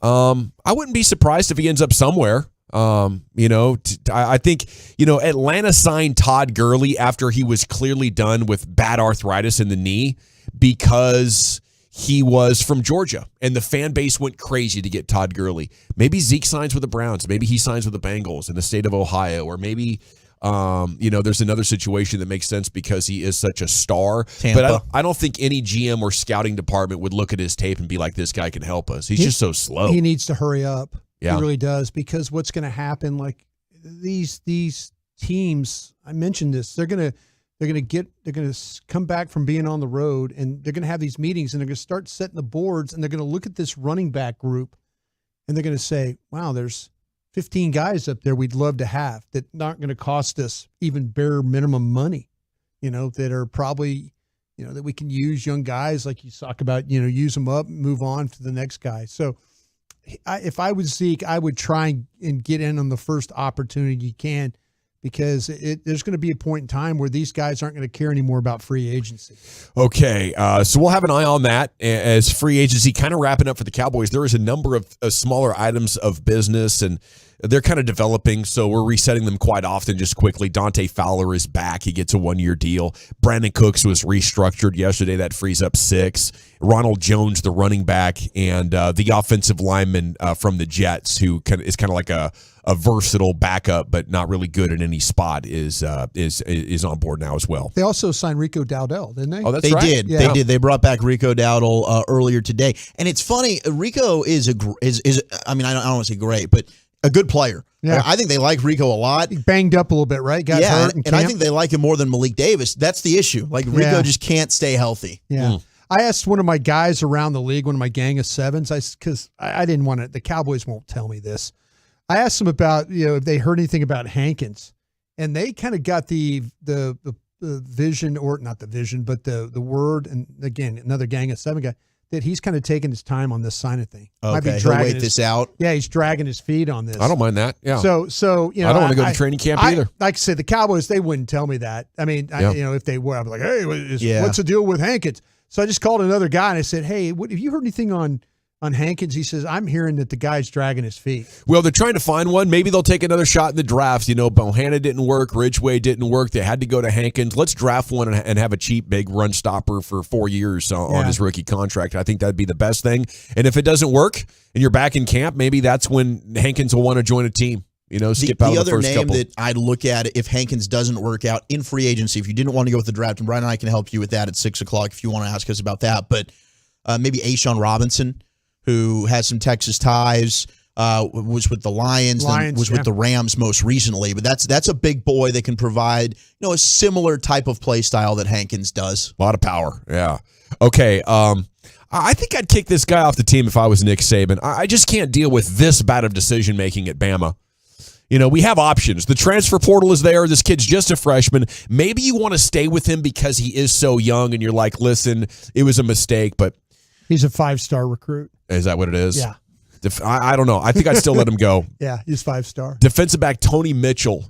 I wouldn't be surprised if he ends up somewhere. I think, Atlanta signed Todd Gurley after he was clearly done with bad arthritis in the knee because he was from Georgia, and the fan base went crazy to get Todd Gurley. Maybe Zeke signs with the Browns. Maybe he signs with the Bengals in the state of Ohio, or maybe, there's another situation that makes sense because he is such a star. Tampa. But I don't think any GM or scouting department would look at his tape and be like, this guy can help us. He's just so slow. He needs to hurry up. Yeah. He really does, because what's going to happen, like these teams, I mentioned this, they're going to come back from being on the road, and they're going to have these meetings, and they're going to start setting the boards, and they're going to look at this running back group, and they're going to say, wow, there's 15 guys up there we'd love to have that aren't going to cost us even bare minimum money, that are probably, that we can use, young guys like you talk about, use them up, move on to the next guy. So if I was Zeke, I would try and get in on the first opportunity you can, because there's going to be a point in time where these guys aren't going to care anymore about free agency. Okay, so we'll have an eye on that as free agency kind of wrapping up for the Cowboys. There is a number of smaller items of business, and they're kind of developing, so we're resetting them quite often. Just quickly, Dante Fowler is back. He gets a one-year deal. Brandon Cooks was restructured yesterday. That frees up 6. Ronald Jones, the running back, and the offensive lineman from the Jets, who is kind of like a versatile backup, but not really good at any spot, is on board now as well. They also signed Rico Dowdell, didn't they? Oh, that's they right. did. Yeah. They did. They brought back Rico Dowdell earlier today, and it's funny. Rico is I don't want to say great, but a good player. Yeah. I think they like Rico a lot. He banged up a little bit, right? Got hurt in and I camp. think they like him more than Malik Davis. That's the issue. Like Rico just can't stay healthy. Yeah. I asked one of my guys around the league, one of my gang of sevens, because I didn't want to, the Cowboys won't tell me this. I asked them about, if they heard anything about Hankins, and they kind of got the vision, or not the vision, but the word, and again, another gang of seven guy, that he's kind of taking his time on this signing thing. Okay, he'll wait this out. Yeah, he's dragging his feet on this. I don't mind that. Yeah. So I don't want to go to training camp either. Like I said, the Cowboys, they wouldn't tell me that. I mean, if they were, I'd be like, hey, what's the deal with Hankins? So I just called another guy and I said, hey, have you heard anything on Hankins? He says, I'm hearing that the guy's dragging his feet. Well, they're trying to find one. Maybe they'll take another shot in the drafts. Bohanna didn't work. Ridgeway didn't work. They had to go to Hankins. Let's draft one and have a cheap, big run stopper for 4 years on his rookie contract. I think that'd be the best thing. And if it doesn't work and you're back in camp, maybe that's when Hankins will want to join a team. Skip out the of the other first name couple. that I'd look at if Hankins doesn't work out in free agency, if you didn't want to go with the draft, and Brian and I can help you with that at 6 o'clock if you want to ask us about that. But maybe A'Shawn Robinson, who has some Texas ties, was with the Lions, then was with the Rams most recently. But that's a big boy that can provide a similar type of play style that Hankins does. A lot of power. Yeah. Okay. I think I'd kick this guy off the team if I was Nick Saban. I just can't deal with this bad of decision making at Bama. We have options. The transfer portal is there. This kid's just a freshman. Maybe you want to stay with him because he is so young, and you're like, listen, it was a mistake, but he's a 5-star recruit. Is that what it is? Yeah. I don't know. I think I'd still let him go. Yeah, he's 5-star. Defensive back Tony Mitchell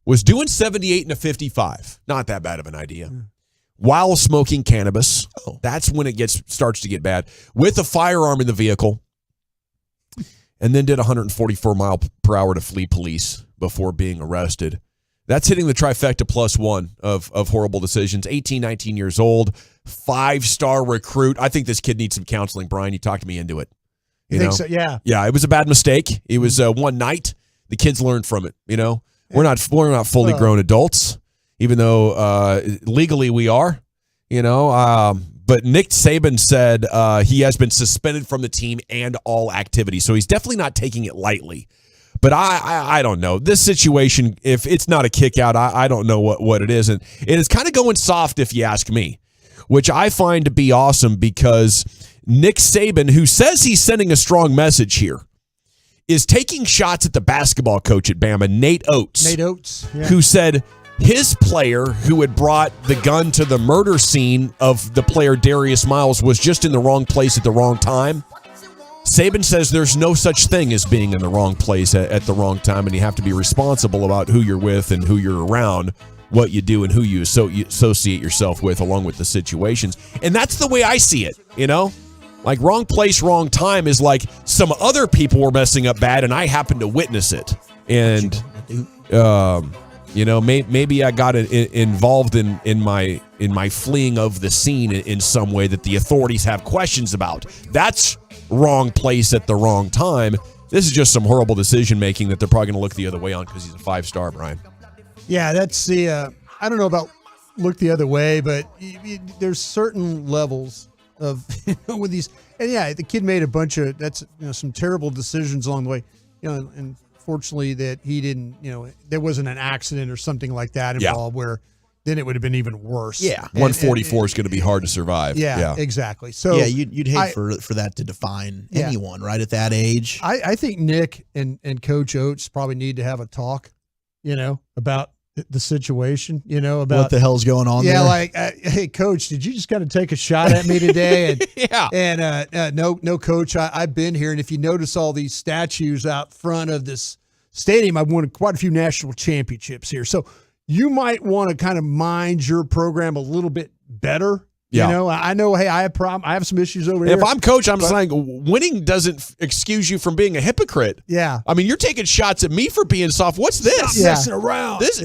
was doing 78 and a 55. Not that bad of an idea. While smoking cannabis. That's when it starts to get bad. With a firearm in the vehicle. and then did 144 mile per hour to flee police before being arrested. That's hitting the trifecta +1 of horrible decisions. 18, 19 years old, 5-star recruit. I think this kid needs some counseling, Brian. You talked me into it. You think so? Yeah. Yeah, it was a bad mistake. It was one night. The kids learned from it. We're not fully grown adults, even though legally we are. But Nick Saban said he has been suspended from the team and all activity, so he's definitely not taking it lightly. But I don't know. This situation, if it's not a kick out, I don't know what it is. And it is kind of going soft, if you ask me, which I find to be awesome because Nick Saban, who says he's sending a strong message here, is taking shots at the basketball coach at Bama, Nate Oates. Yeah. Who said his player who had brought the gun to the murder scene of the player Darius Miles was just in the wrong place at the wrong time. Saban says there's no such thing as being in the wrong place at the wrong time, and you have to be responsible about who you're with and who you're around, what you do and who you associate yourself with, along with the situations. And that's the way I see it, Like wrong place, wrong time is like some other people were messing up bad, and I happened to witness it. And, maybe I got involved in my fleeing of the scene in some way that the authorities have questions about. That's wrong place at the wrong time. This is just some horrible decision making that they're probably going to look the other way on because he's a 5-star, Brian. Yeah, that's the. I don't know about look the other way, but there's certain levels of with these. And yeah, the kid made a bunch of some terrible decisions along the way. And fortunately that he didn't. There wasn't an accident or something like that involved where. Then it would have been even worse. Yeah, 144 is going to be hard to survive. Yeah, exactly. So yeah, you'd hate for that to define anyone, right, at that age. I think Nick and Coach Oates probably need to have a talk, about the situation, about what the hell's going on. Yeah, there. like, hey, Coach, did you just kind of take a shot at me today? And no, Coach, I've been here, and if you notice all these statues out front of this stadium, I've won quite a few national championships here. So. You might want to kind of mind your program a little bit better. Yeah. I know, hey, I have some issues over here. If I'm coach, I'm saying winning doesn't excuse you from being a hypocrite. Yeah. I mean, you're taking shots at me for being soft. What's this? Stop messing around. This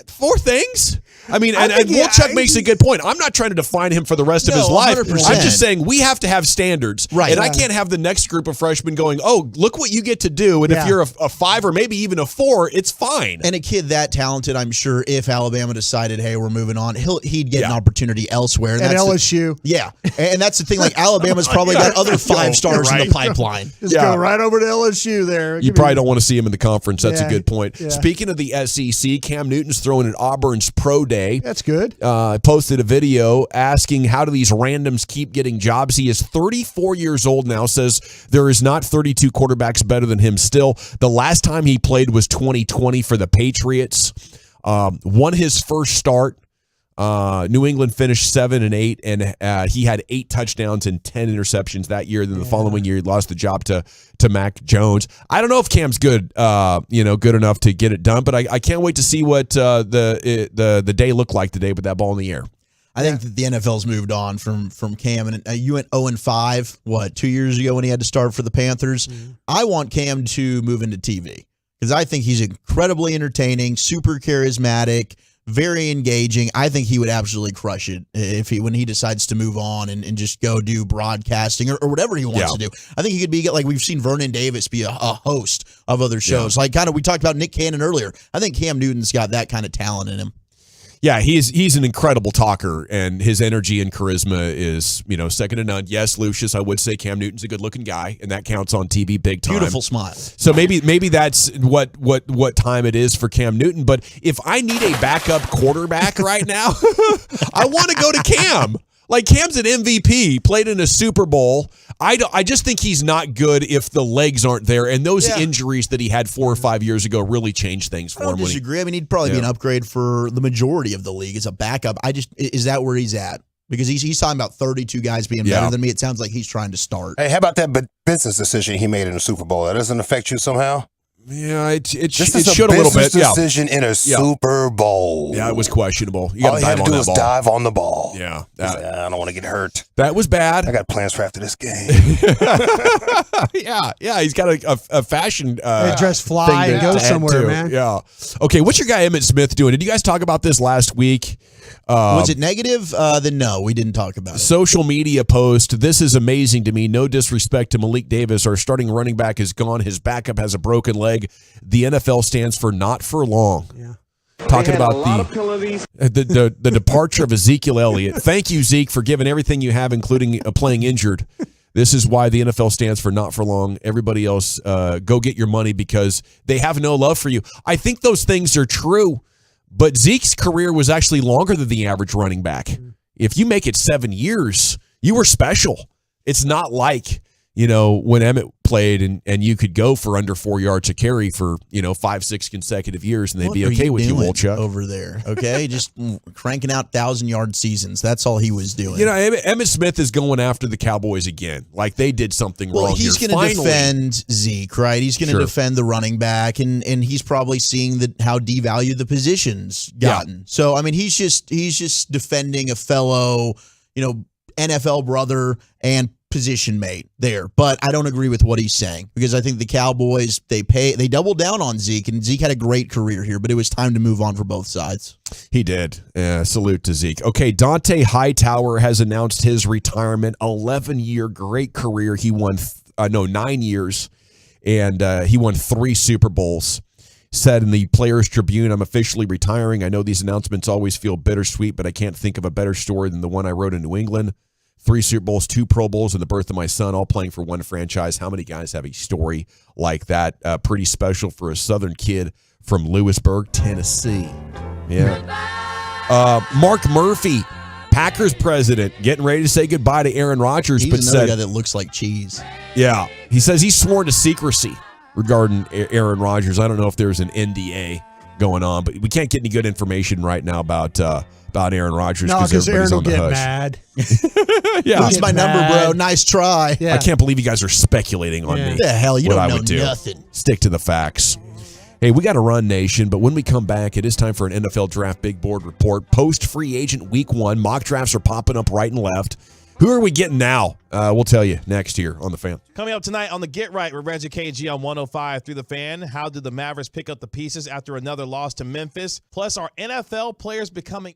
4 things? I mean, and Wolchuk makes a good point. I'm not trying to define him for the rest of his life. 100%. I'm just saying we have to have standards. Right. And I can't have the next group of freshmen going, oh, look what you get to do. And if you're a 5 or maybe even a 4, it's fine. And a kid that talented, I'm sure if Alabama decided, hey, we're moving on, he'd get an opportunity elsewhere. And LSU. And that's the thing. Like Alabama's probably got other 5-stars in the pipeline. Just go right over to LSU there. You probably don't want to see him in the conference. That's a good point. Yeah. Speaking of the SEC, Cam Newton's throwing at Auburn's Pro Day. That's good. Posted a video asking how do these randoms keep getting jobs. He is 34 years old now, says there is not 32 quarterbacks better than him still. The last time he played was 2020 for the Patriots. Won his first start. New England finished 7-8, and he had 8 touchdowns and 10 interceptions that year. Then the following year, he lost the job to Mac Jones. I don't know if Cam's good, good enough to get it done, but I can't wait to see what the day looked like today with that ball in the air. I think that the NFL's moved on from Cam, and you went 0-5, 2 years ago when he had to start for the Panthers. Mm-hmm. I want Cam to move into TV because I think he's incredibly entertaining, super charismatic, very engaging. I think he would absolutely crush it when he decides to move on and just go do broadcasting or whatever he wants to do. I think he could be like we've seen Vernon Davis be a host of other shows. Like kind of we talked about Nick Cannon earlier. I think Cam Newton's got that kind of talent in him. Yeah, he's an incredible talker, and his energy and charisma is, second to none. Yes, Lucius, I would say Cam Newton's a good-looking guy, and that counts on TV big time. Beautiful smile. So maybe that's what time it is for Cam Newton. But if I need a backup quarterback right now, I want to go to Cam. Like Cam's an MVP, played in a Super Bowl. I just think he's not good if the legs aren't there, and those injuries that he had 4 or 5 years ago really changed things for him. I don't disagree. I mean, he'd probably be an upgrade for the majority of the league as a backup. Is that where he's at? Because he's talking about 32 guys being better than me. It sounds like he's trying to start. Hey, how about that business decision he made in the Super Bowl? That doesn't affect you somehow? Yeah, it This is should a little bit. decision in a Super Bowl. Yeah, it was questionable. You All got he to had dive to on do that was ball. dive on the ball. Yeah, I don't want to get hurt. That was bad. I got plans for after this game. yeah. He's got a fashion just fly thing and to go add somewhere, to. man. Yeah. Okay, what's your guy Emmitt Smith doing? Did you guys talk about this last week? Was it negative? Then no, we didn't talk about it. Social media post. This is amazing to me. No disrespect to Malik Davis. Our starting running back is gone. His backup has a broken leg. The NFL stands for not for long. Yeah. Talking about the departure of Ezekiel Elliott. Thank you, Zeke, for giving everything you have, including playing injured. This is why the NFL stands for not for long. Everybody else, go get your money because they have no love for you. I think those things are true, but Zeke's career was actually longer than the average running back. If you make it 7 years, you were special. It's not like, when Emmitt played and you could go for under 4 yards a carry for, 5-6 consecutive years and they'd be okay with you, Wolchuk. Over there, okay? Just cranking out 1,000-yard seasons. That's all he was doing. Emmitt Smith is going after the Cowboys again. Like they did something wrong. He's going to defend Zeke, right? He's going to defend the running back, and he's probably seeing how devalued the position's gotten. Yeah. So, he's just defending a fellow, NFL brother and position mate there. But I don't agree with what he's saying because I think the Cowboys, they doubled down on Zeke, and Zeke had a great career here, but it was time to move on for both sides. He did. Salute to Zeke. Okay, Dante Hightower has announced his retirement. 11-year great career. He won 9 years, and he won 3 Super Bowls. Said in the Players Tribune, I'm officially retiring. I know these announcements always feel bittersweet, but I can't think of a better story than the one I wrote in New England. 3 Super Bowls, 2 Pro Bowls, and the birth of my son, all playing for one franchise. How many guys have a story like that? Pretty special for a Southern kid from Lewisburg, Tennessee. Yeah. Mark Murphy, Packers president, getting ready to say goodbye to Aaron Rodgers. He's another guy that looks like cheese. Yeah. He says he's sworn to secrecy regarding Aaron Rodgers. I don't know if there's an NDA going on, but we can't get any good information right now about Aaron Rodgers because Aaron will on the get hush. mad. Yeah, lose my number, bro. Nice try. I can't believe you guys are speculating on me. The hell, you what don't I know would do. nothing. Stick to the facts. Hey, we got to run, Nation, but when we come back, it is time for an NFL Draft Big Board report. Post-free agent week 1, mock drafts are popping up right and left. Who are we getting now? We'll tell you next year on The Fan. Coming up tonight on the Get Right with Reggie KG on 105 through The Fan. How did the Mavericks pick up the pieces after another loss to Memphis? Plus, are NFL players becoming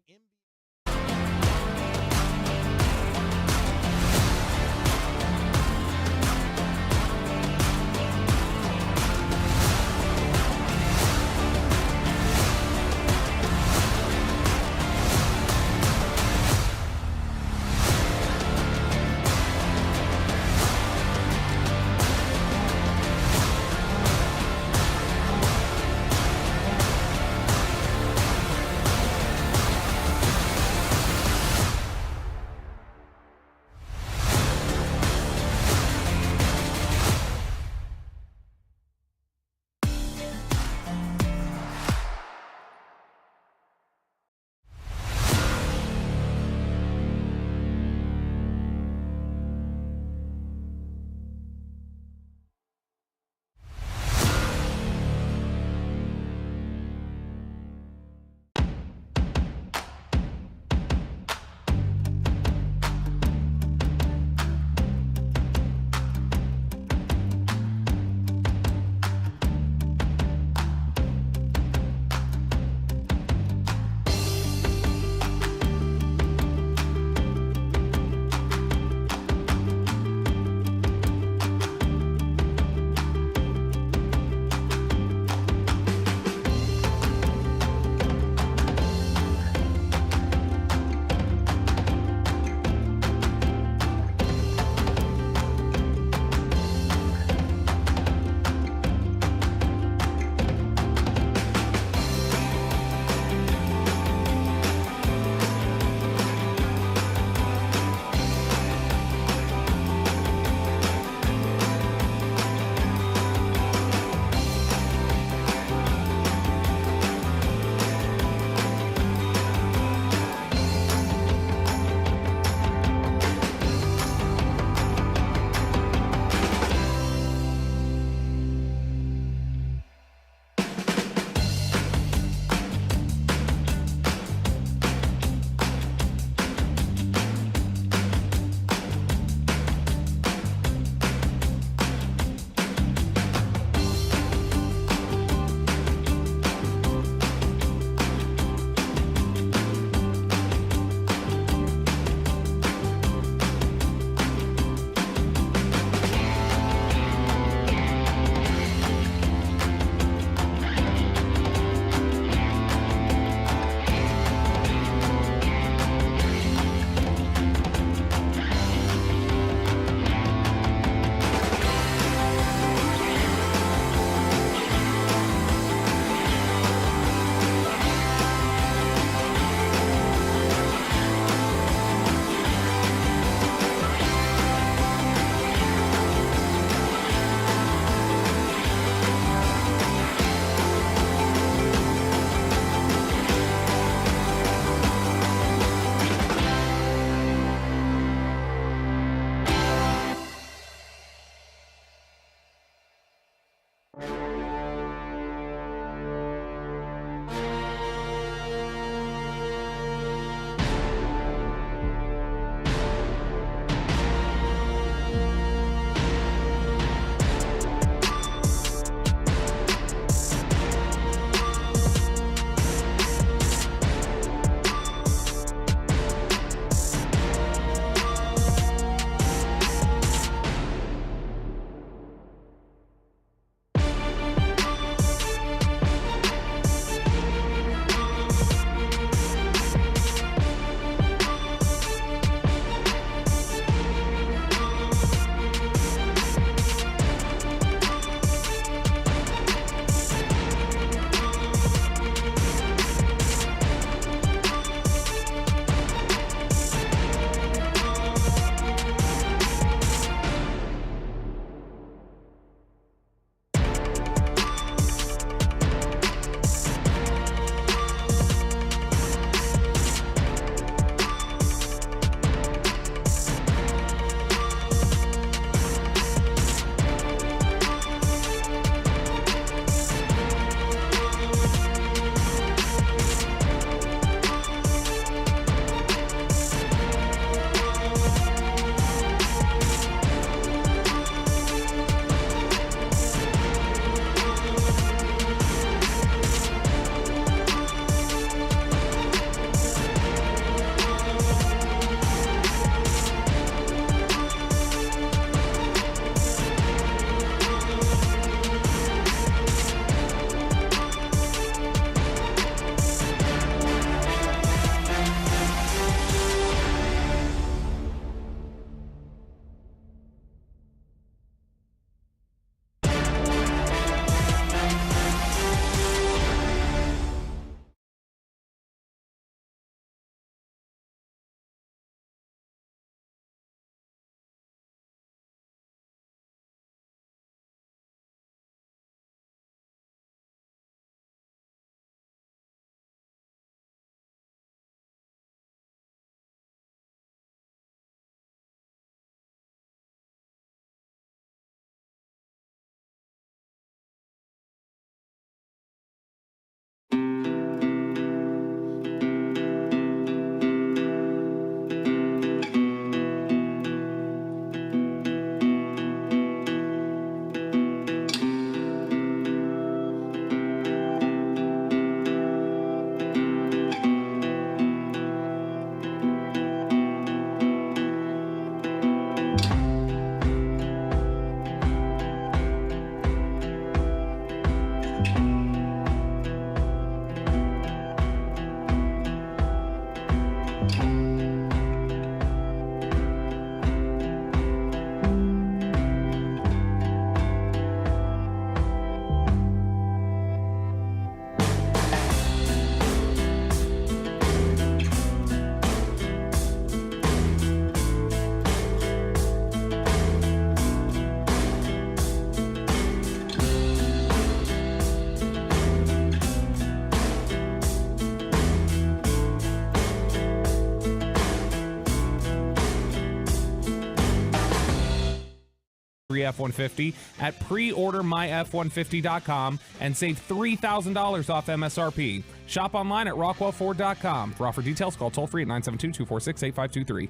F-150 at preordermyf150.com and save $3,000 off MSRP. Shop online at rockwellford.com. For offer details, call toll free at 972-246-8523.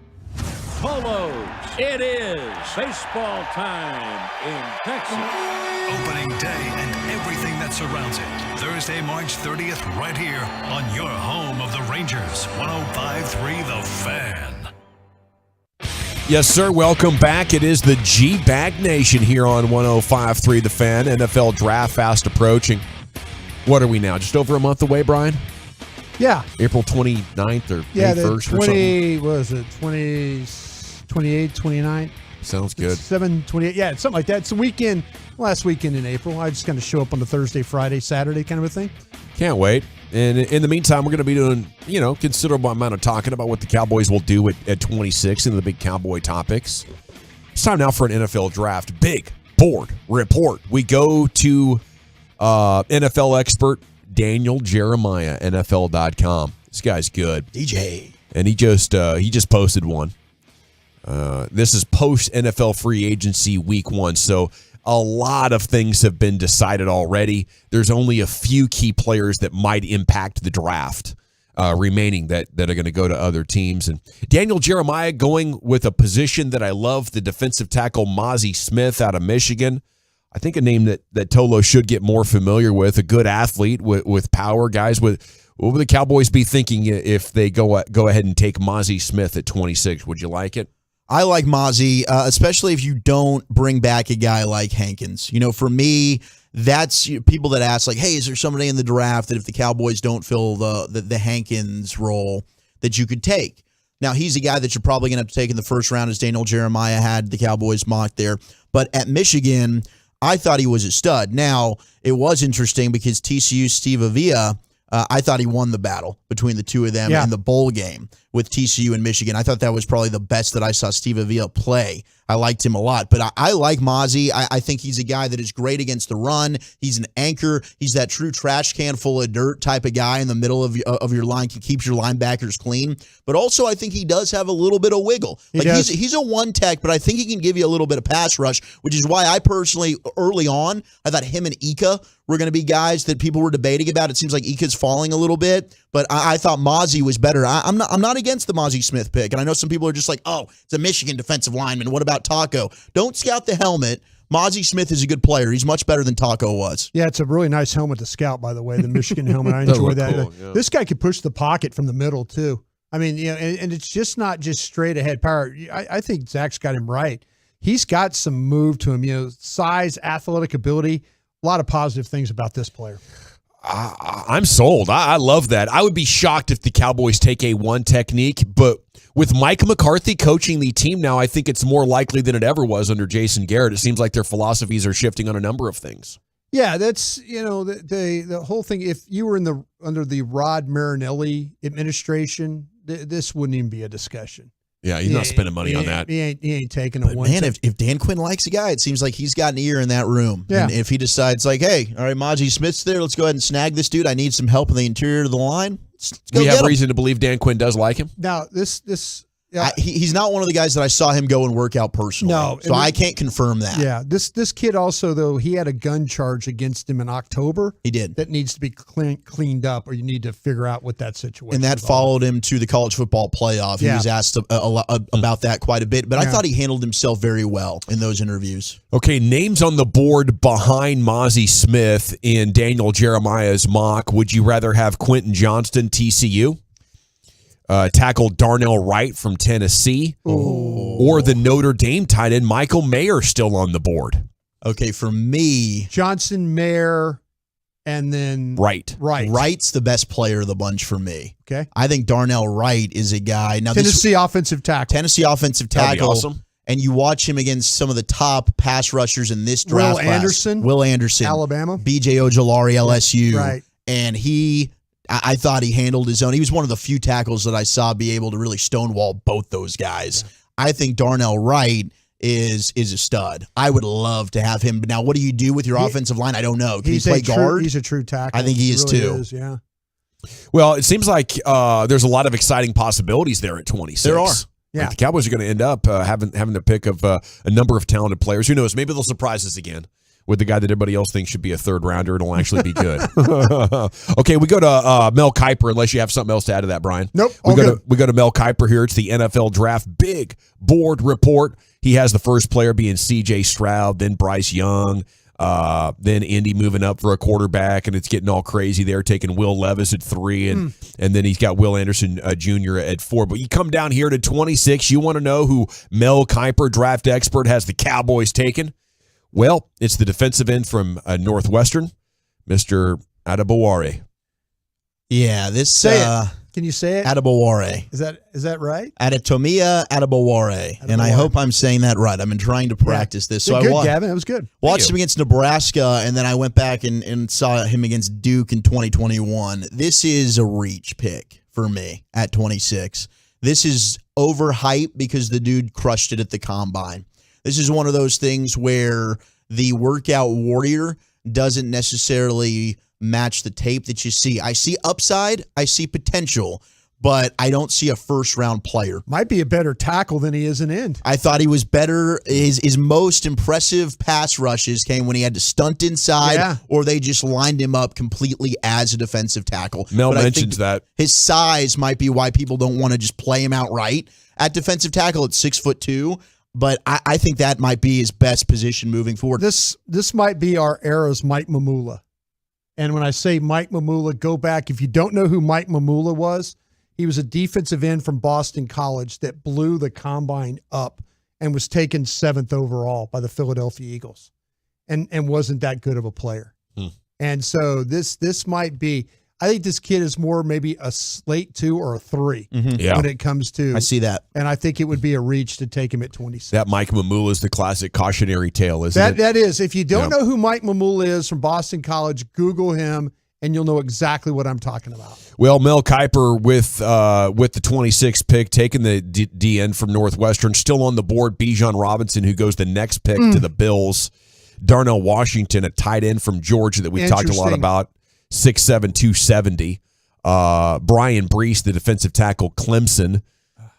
Polos, it is baseball time in Texas. Opening day and everything that surrounds it. Thursday, March 30th, right here on your home of the Rangers, 105.3 The Fan. Yes, sir. Welcome back. It is the G-Bag Nation here on 105.3 The Fan. NFL draft fast approaching. What are we now? Just over a month away, Brian? Yeah. April 29th or yeah, May 1st or something? What was it? 28, 29? Sounds good. 7, 28. Yeah, it's something like that. It's a weekend, last weekend in April. I just kind of show up on the Thursday, Friday, Saturday kind of a thing. Can't wait. And in the meantime, we're going to be doing, considerable amount of talking about what the Cowboys will do at 26 and the big Cowboy topics. It's time now for an NFL draft. Big board report. We go to NFL expert Daniel Jeremiah, NFL.com. This guy's good. DJ. And he just posted one. This is post NFL free agency week 1. So a lot of things have been decided already. There's only a few key players that might impact the draft remaining that are going to go to other teams. And Daniel Jeremiah going with a position that I love, the defensive tackle Mozzie Smith out of Michigan. I think a name that Tolo should get more familiar with, a good athlete with power. Guys, what would the Cowboys be thinking if they go ahead and take Mozzie Smith at 26? Would you like it? I like Mozzie, especially if you don't bring back a guy like Hankins. For me, that's people that ask, like, hey, is there somebody in the draft that if the Cowboys don't fill the Hankins role that you could take? Now, he's a guy that you're probably going to have to take in the first round, as Daniel Jeremiah had the Cowboys mocked there. But at Michigan, I thought he was a stud. Now, it was interesting because TCU's Steve Avila, I thought he won the battle between the two of them in the bowl game with TCU and Michigan. I thought that was probably the best that I saw Steve Avila play. I liked him a lot. But I like Mozzie. I think he's a guy that is great against the run. He's an anchor. He's that true trash can full of dirt type of guy in the middle of your line. He keeps your linebackers clean. But also, I think he does have a little bit of wiggle. He's a one tech, but I think he can give you a little bit of pass rush, which is why I personally, early on, I thought him and Ika were going to be guys that people were debating about. It seems like Ika's falling a little bit, but I thought Mozzie was better. I'm not against the Mozzie Smith pick, and I know some people are just like, oh, it's a Michigan defensive lineman. What about Taco? Don't scout the helmet. Mozzie Smith is a good player. He's much better than Taco was. Yeah, it's a really nice helmet to scout, by the way, the Michigan helmet. I enjoy that. Cool, yeah. This guy could push the pocket from the middle, too. I mean, and it's just not just straight ahead power. I think Zach's got him right. He's got some move to him, size, athletic ability, a lot of positive things about this player. I'm sold. I love that. I would be shocked if the Cowboys take a one technique, but with Mike McCarthy coaching the team now, I think it's more likely than it ever was under Jason Garrett. It seems like their philosophies are shifting on a number of things. Yeah, that's the whole thing. If you were under the Rod Marinelli administration, this wouldn't even be a discussion. Yeah, he's not spending money on that. He ain't taking a one. Man, if Dan Quinn likes a guy, it seems like he's got an ear in that room. Yeah. And if he decides, like, hey, all right, Mozzie Smith's there, let's go ahead and snag this dude. I need some help in the interior of the line. Let's go we get have him. reason to believe Dan Quinn does like him. Now, he's not one of the guys that I saw him go and work out personally. No, so I can't confirm that. Yeah, this kid also, though, he had a gun charge against him in October. He did. That needs to be cleaned up, or you need to figure out what that situation and that is followed him to the college football playoff. He was asked about that quite a bit, but I thought he handled himself very well in those interviews. Okay, names on the board behind Mozzie Smith in Daniel Jeremiah's mock. Would you rather have Quentin Johnston, TCU? Tackle Darnell Wright from Tennessee, or the Notre Dame tight end Michael Mayer still on the board? Okay, for me, Johnson, Mayer, and then Right. Wright's the best player of the bunch for me. Okay. I think Darnell Wright is a guy. Now Tennessee offensive tackle. Tennessee offensive That'd be tackle. awesome. And you watch him against some of the top pass rushers in this draft class. Will Anderson. Alabama. B.J. Ojolari, LSU. Right. And I thought he handled his own. He was one of the few tackles that I saw be able to really stonewall both those guys. Yeah. I think Darnell Wright is a stud. I would love to have him. But now, what do you do with your offensive line? I don't know. Can he play guard? He's a true tackle. I think he is really too. Is, yeah. Well, it seems like there's a lot of exciting possibilities there at 26. There are. Yeah. Like the Cowboys are going to end up having the pick of a number of talented players. Who knows? Maybe they'll surprise us again with the guy that everybody else thinks should be a third rounder. It'll actually be good. Okay, we go to Mel Kiper, unless you have something else to add to that, Brian. Nope. We go to Mel Kiper here. It's the NFL Draft Big Board Report. He has the first player being C.J. Stroud, then Bryce Young, then Indy moving up for a quarterback, and it's getting all crazy there, taking Will Levis at 3, and then he's got Will Anderson Jr. at 4. But you come down here to 26, you want to know who Mel Kiper, draft expert, has the Cowboys taken? Well, it's the defensive end from Northwestern, Mr. Adebawore. Yeah, this say it. Can you say it? Adebawore. Is that right? Adetomiya Adebawore. And I hope I'm saying that right. I've been trying to practice this. So good, I Gavin. That was good. Watched him against Nebraska, and then I went back and saw him against Duke in 2021. This is a reach pick for me at 26. This is overhyped because the dude crushed it at the combine. This is one of those things where the workout warrior doesn't necessarily match the tape that you see. I see upside, I see potential, but I don't see a first-round player. Might be a better tackle than he is an end. I thought he was better. His most impressive pass rushes came when he had to stunt inside, or they just lined him up completely as a defensive tackle. Mel mentions that. His size might be why people don't want to just play him outright at defensive tackle at 6'2". But I think that might be his best position moving forward. This might be our era's Mike Mamula. And when I say Mike Mamula, go back. If you don't know who Mike Mamula was, he was a defensive end from Boston College that blew the combine up and was taken 7th overall by the Philadelphia Eagles and wasn't that good of a player. And so this might be, I think this kid is more maybe a late 2 or a 3 when it comes to. I see that. And I think it would be a reach to take him at 26. That Mike Mamula is the classic cautionary tale, isn't it? That is. If you don't know who Mike Mamula is from Boston College, Google him, and you'll know exactly what I'm talking about. Well, Mel Kiper with the 26th pick, taking the DN from Northwestern, still on the board. Bijan Robinson, who goes the next pick to the Bills. Darnell Washington, a tight end from Georgia that we talked a lot about. 6'7", 270. Brian Brees, the defensive tackle, Clemson.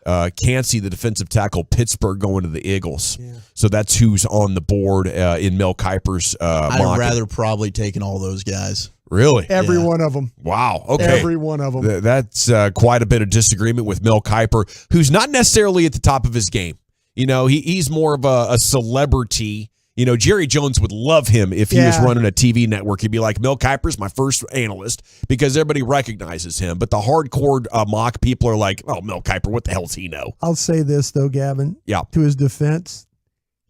Cansey, the defensive tackle, Pittsburgh, going to the Eagles. Yeah. So that's who's on the board in Mel Kiper's I'd rather probably taken all those guys. Really? Every one of them. Wow. Okay. Every one of them. That's quite a bit of disagreement with Mel Kiper, who's not necessarily at the top of his game. You know, he's more of a celebrity. You know, Jerry Jones would love him if he was running a TV network. He'd be like, Mel Kiper's my first analyst because everybody recognizes him. But the hardcore mock people are like, oh, Mel Kiper, what the hell does he know? I'll say this, though, Gavin. Yeah. To his defense,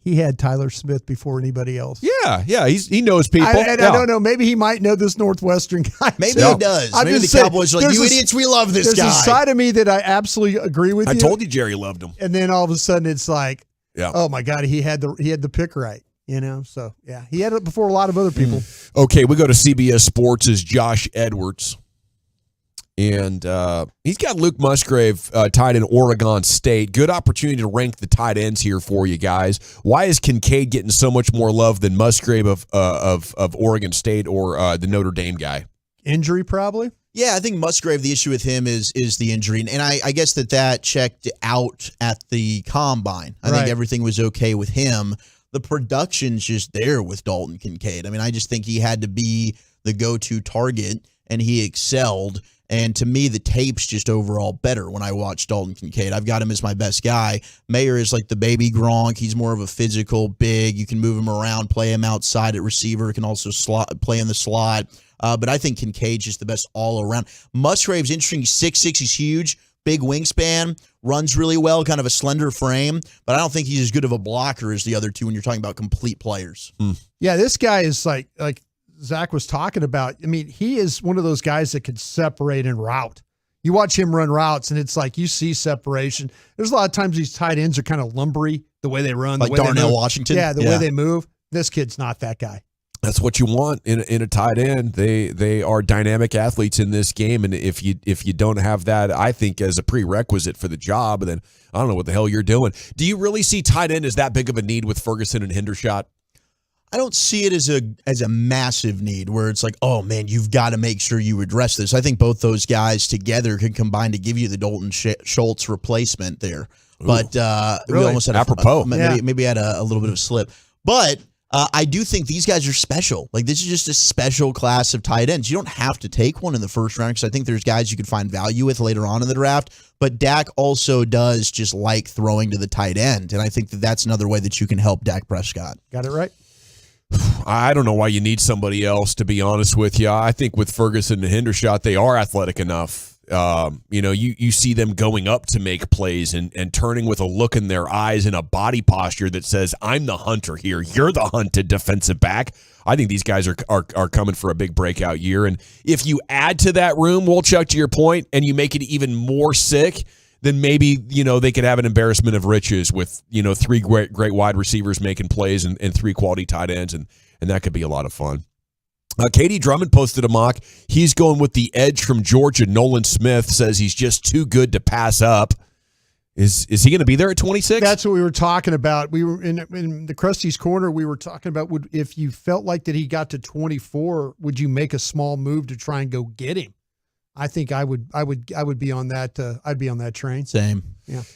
he had Tyler Smith before anybody else. Yeah. He knows people. I don't know. Maybe he might know this Northwestern guy. Maybe he does. Maybe the Cowboys are like, you idiots, we love this guy. There's a side of me that I absolutely agree with you. I told you Jerry loved him. And then all of a sudden it's like, oh, my God, he had the pick right. You know, so yeah, he had it before a lot of other people. Okay, we go to CBS Sports' Josh Edwards. And he's got Luke Musgrave tied in Oregon State. Good opportunity to rank the tight ends here for you guys. Why is Kincaid getting so much more love than Musgrave of Oregon State or the Notre Dame guy? Injury, probably. Yeah, I think Musgrave, the issue with him is the injury. And I guess that checked out at the combine. I think everything was okay with him. The production's just there with Dalton Kincaid. I mean, I just think he had to be the go-to target, and he excelled. And to me, the tape's just overall better when I watch Dalton Kincaid. I've got him as my best guy. Mayer is like the baby Gronk. He's more of a physical, big. You can move him around, play him outside at receiver. Can also play in the slot. But I think Kincaid's just the best all around. Musgrave's interesting. He's 6'6". He's huge. Big wingspan, runs really well, kind of a slender frame, but I don't think he's as good of a blocker as the other two when you're talking about complete players. Yeah, this guy is like Zach was talking about, I mean, he is one of those guys that can separate and route. You watch him run routes, and it's like you see separation. There's a lot of times these tight ends are kind of lumbery, the way they run. Like the way Darnell Washington? Yeah, the way they move. This kid's not that guy. That's what you want in a tight end. They are dynamic athletes in this game, and if you don't have that, I think as a prerequisite for the job, then I don't know what the hell you're doing. Do you really see tight end as that big of a need with Ferguson and Hendershot? I don't see it as a massive need where it's like, oh man, you've got to make sure you address this. I think both those guys together can combine to give you the Dalton Schultz replacement there. But really? We almost had apropos. Maybe had a little bit of a slip. But I do think these guys are special. Like this is just a special class of tight ends. You don't have to take one in the first round because I think there's guys you could find value with later on in the draft. But Dak also does just like throwing to the tight end, and I think that's another way that you can help Dak Prescott. Got it right. I don't know why you need somebody else, to be honest with you. I think with Ferguson and Hendershot, they are athletic enough. You see them going up to make plays and turning with a look in their eyes and a body posture that says, I'm the hunter here. You're the hunted defensive back. I think these guys are coming for a big breakout year. And if you add to that room, Wolchuk, to your point, and you make it even more sick, then maybe, they could have an embarrassment of riches with, 3 great wide receivers making plays and 3 quality tight ends, and that could be a lot of fun. Katie Drummond posted a mock. He's going with the edge from Georgia. Nolan Smith says he's just too good to pass up. Is he going to be there at 26? That's what we were talking about. We were in the Krusty's Corner. We were talking about if you felt like that he got to 24, would you make a small move to try and go get him? I think I would be on that. I'd be on that train. Same.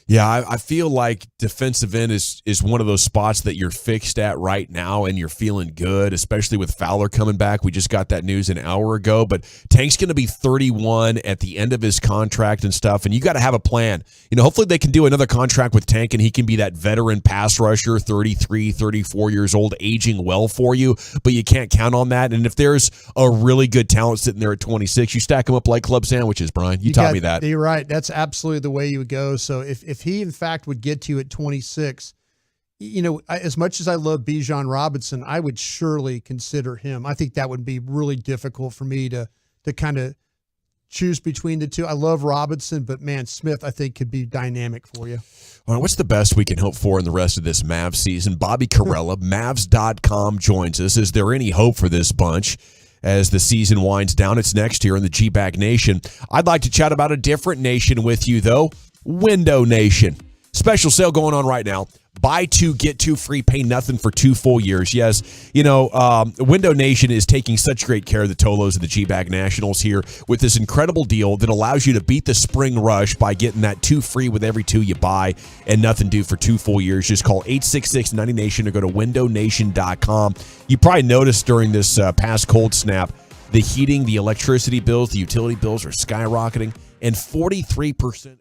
Yeah. I feel like defensive end is one of those spots that you're fixed at right now, and you're feeling good, especially with Fowler coming back. We just got that news an hour ago, but Tank's going to be 31 at the end of his contract and stuff, and you got to have a plan. Hopefully they can do another contract with Tank, and he can be that veteran pass rusher, 33, 34 years old, aging well for you, but you can't count on that. And if there's a really good talent sitting there at 26, you stack them up like club sandwiches, Brian. You taught me that. You're right. That's absolutely the way you would go. So if he, in fact, would get to you at 26, as much as I love Bijan Robinson, I would surely consider him. I think that would be really difficult for me to kind of choose between the two. I love Robinson, but, man, Smith, I think, could be dynamic for you. All right, what's the best we can hope for in the rest of this Mavs season? Bobby Carella, Mavs.com, joins us. Is there any hope for this bunch as the season winds down? It's next year in the G-Bag Nation. I'd like to chat about a different nation with you, though. Window Nation. Special sale going on right now. Buy 2, get 2 free, pay nothing for 2 full years. Yes, Window Nation is taking such great care of the Tolos and the G-Bag Nationals here with this incredible deal that allows you to beat the spring rush by getting that 2 free with every 2 you buy and nothing due for 2 full years. Just call 866-90Nation or go to windownation.com. You probably noticed during this past cold snap, the heating, the electricity bills, the utility bills are skyrocketing, and 43%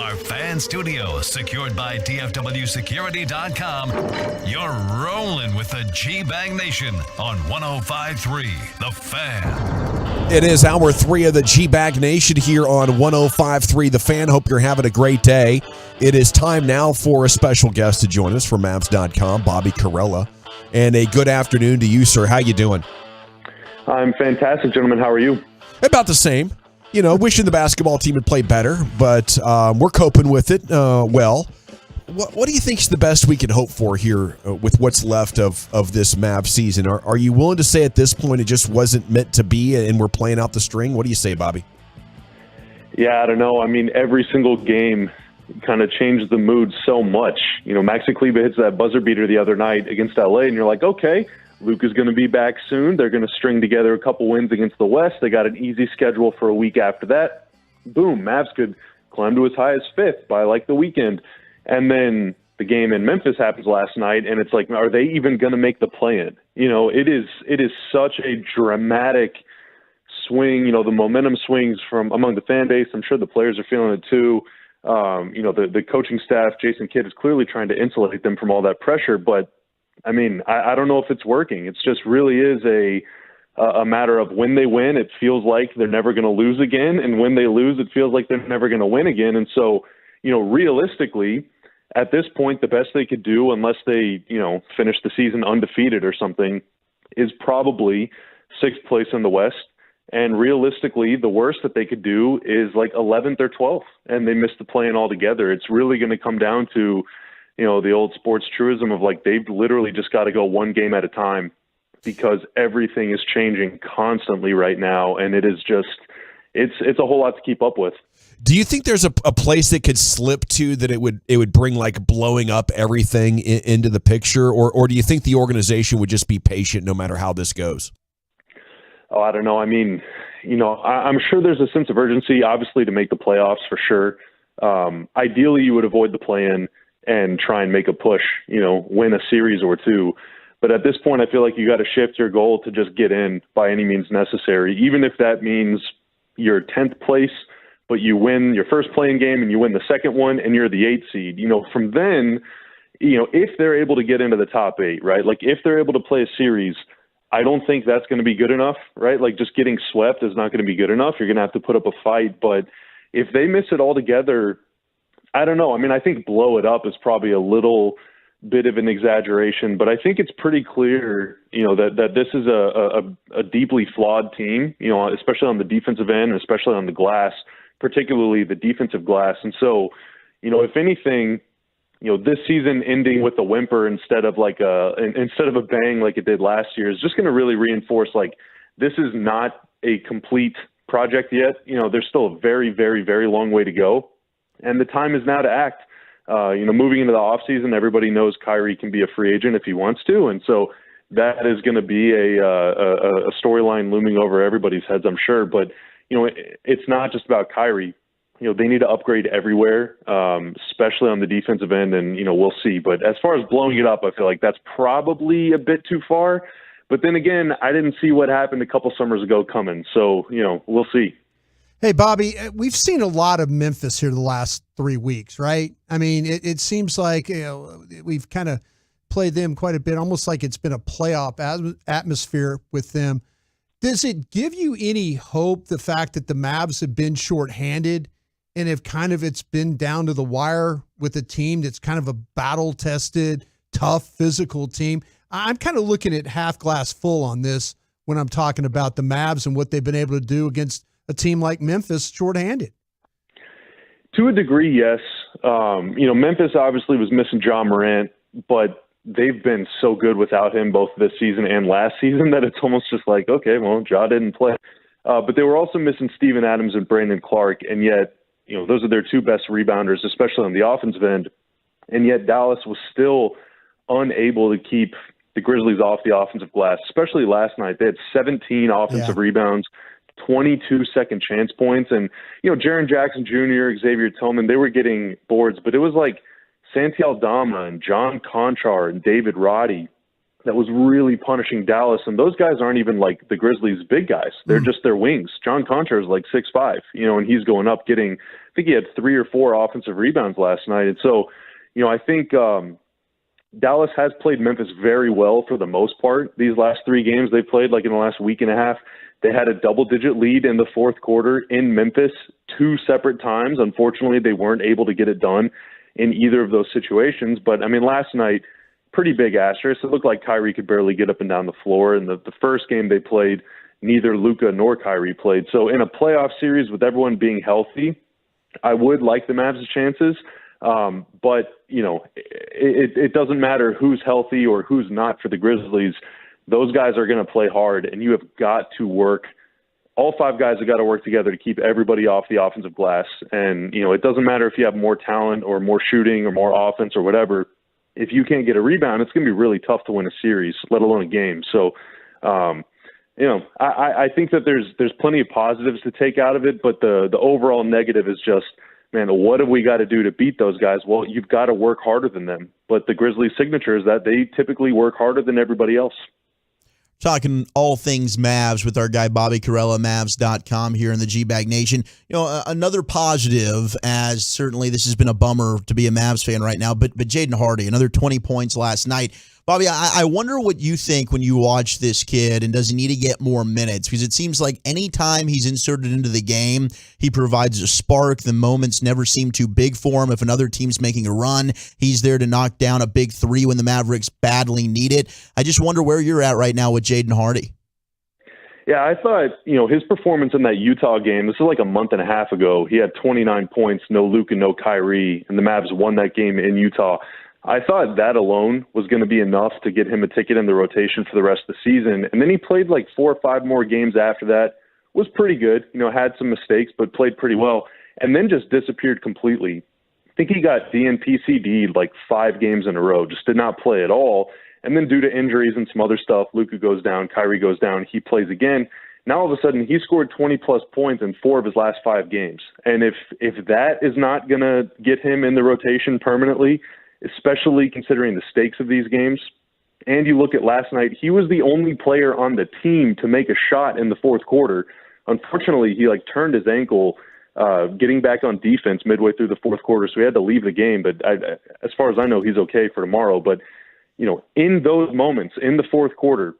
our fan studio, secured by DFWsecurity.com, you're rolling with the G-Bag Nation on 105.3 The Fan. It is hour 3 of the G-Bag Nation here on 105.3 The Fan. Hope you're having a great day. It is time now for a special guest to join us from Mavs.com, Bobby Carella. And a good afternoon to you, sir. How you doing? I'm fantastic, gentlemen. How are you? About the same. You know, wishing the basketball team would play better, but we're coping with it well. What do you think is the best we can hope for here with what's left of this Mavs season? Are you willing to say at this point it just wasn't meant to be and we're playing out the string? What do you say, Bobby? Yeah, I don't know. I mean, every single game kind of changed the mood so much. You know, Maxi Kleber hits that buzzer beater the other night against LA, and you're like, okay, Luke is going to be back soon. They're going to string together a couple wins against the West. They got an easy schedule for a week after that. Boom, Mavs could climb to as high as 5th by like the weekend. And then the game in Memphis happens last night, and it's like, are they even going to make the play-in? You know, it is such a dramatic swing. You know, the momentum swings from among the fan base. I'm sure the players are feeling it too. You know, the coaching staff, Jason Kidd, is clearly trying to insulate them from all that pressure, but I mean, I don't know if it's working. It's just really is a matter of when they win, it feels like they're never going to lose again. And when they lose, it feels like they're never going to win again. And so, you know, realistically, at this point, the best they could do, unless they, you know, finish the season undefeated or something, is probably 6th place in the West. And realistically, the worst that they could do is like 11th or 12th, and they miss the play-in altogether. It's really going to come down to, you know, the old sports truism of like they've literally just got to go one game at a time because everything is changing constantly right now, and it is just it's a whole lot to keep up with. Do you think there's a place that could slip to that it would bring like blowing up everything into the picture, or do you think the organization would just be patient no matter how this goes? Oh, I don't know. I mean, you know, I'm sure there's a sense of urgency, obviously, to make the playoffs for sure. Ideally, you would avoid the play-in and try and make a push, you know, win a series or two. But at this point, I feel like you got to shift your goal to just get in by any means necessary, even if that means you're 10th place, but you win your first playing game and you win the second one and you're the 8th seed. You know, from then, you know, if they're able to get into the top 8, right, like if they're able to play a series, I don't think that's going to be good enough, right? Like just getting swept is not going to be good enough. You're going to have to put up a fight. But if they miss it altogether, I don't know. I mean, I think blow it up is probably a little bit of an exaggeration, but I think it's pretty clear, you know, that this is a deeply flawed team, you know, especially on the defensive end and especially on the glass, particularly the defensive glass. And so, you know, if anything, you know, this season ending with a whimper instead of a bang like it did last year is just going to really reinforce like this is not a complete project yet. You know, there's still a very, very, very long way to go. And the time is now to act. You know, moving into the offseason, everybody knows Kyrie can be a free agent if he wants to. And so that is going to be a storyline looming over everybody's heads, I'm sure. But, you know, it's not just about Kyrie. You know, they need to upgrade everywhere, especially on the defensive end. And, you know, we'll see. But as far as blowing it up, I feel like that's probably a bit too far. But then again, I didn't see what happened a couple summers ago coming. So, you know, we'll see. Hey, Bobby, we've seen a lot of Memphis here the last 3 weeks, right? I mean, it seems like, you know, we've kind of played them quite a bit, almost like it's been a playoff atmosphere with them. Does it give you any hope, the fact that the Mavs have been shorthanded and have it's been down to the wire with a team that's kind of a battle-tested, tough, physical team? I'm kind of looking at half glass full on this when I'm talking about the Mavs and what they've been able to do against a team like Memphis shorthanded. To a degree, yes. You know, Memphis obviously was missing Ja Morant, but they've been so good without him both this season and last season that it's almost just like, okay, well, Ja didn't play. But they were also missing Steven Adams and Brandon Clark, and yet, you know, those are their two best rebounders, especially on the offensive end. And yet Dallas was still unable to keep the Grizzlies off the offensive glass, especially last night. They had 17 offensive rebounds, 22 second chance points. And, you know, Jaren Jackson Jr., Xavier Tillman, they were getting boards, but it was like Santi Aldama and John Conchar and David Roddy that was really punishing Dallas. And those guys aren't even like the Grizzlies' big guys. They're just their wings. John Contra is like 6'5", and he's going up getting, I think he had 3 or 4 offensive rebounds last night. And so, I think Dallas has played Memphis very well for the most part. These last 3 games they played, like in the last week and a half, they had a double-digit lead in the fourth quarter in Memphis 2 separate times. Unfortunately, they weren't able to get it done in either of those situations. But, I mean, last night, pretty big asterisk. It looked like Kyrie could barely get up and down the floor. And the first game they played, neither Luka nor Kyrie played. So in a playoff series with everyone being healthy, I would like the Mavs' chances. But, it doesn't matter who's healthy or who's not for the Grizzlies. Those guys are going to play hard, and you have got to work. All 5 guys have got to work together to keep everybody off the offensive glass. And, it doesn't matter if you have more talent or more shooting or more offense or whatever. If you can't get a rebound, it's going to be really tough to win a series, let alone a game. So, I think that there's plenty of positives to take out of it, but the overall negative is just, man, what have we got to do to beat those guys? Well, you've got to work harder than them. But the Grizzlies' signature is that they typically work harder than everybody else. Talking all things Mavs with our guy Bobby Carella, Mavs.com here in the G-Bag Nation. Another positive, as certainly this has been a bummer to be a Mavs fan right now, but Jaden Hardy, another 20 points last night. Bobby, I wonder what you think when you watch this kid, and does he need to get more minutes? Because it seems like anytime he's inserted into the game, he provides a spark. The moments never seem too big for him. If another team's making a run, he's there to knock down a big 3 when the Mavericks badly need it. I just wonder where you're at right now with Jaden Hardy. Yeah, I thought, his performance in that Utah game, this is like a month and a half ago. He had 29 points, no Luka, no Kyrie, and the Mavs won that game in Utah. I thought that alone was going to be enough to get him a ticket in the rotation for the rest of the season. And then he played like 4 or 5 more games after that, was pretty good, had some mistakes, but played pretty well, and then just disappeared completely. I think he got DNP-CD'd like 5 games in a row, just did not play at all. And then due to injuries and some other stuff, Luka goes down, Kyrie goes down, he plays again. Now all of a sudden he scored 20-plus points in 4 of his last 5 games. And if that is not going to get him in the rotation permanently, especially considering the stakes of these games. And you look at last night, he was the only player on the team to make a shot in the fourth quarter. Unfortunately, he turned his ankle getting back on defense midway through the fourth quarter, so he had to leave the game. But as far as I know, he's okay for tomorrow. But, in those moments, in the fourth quarter,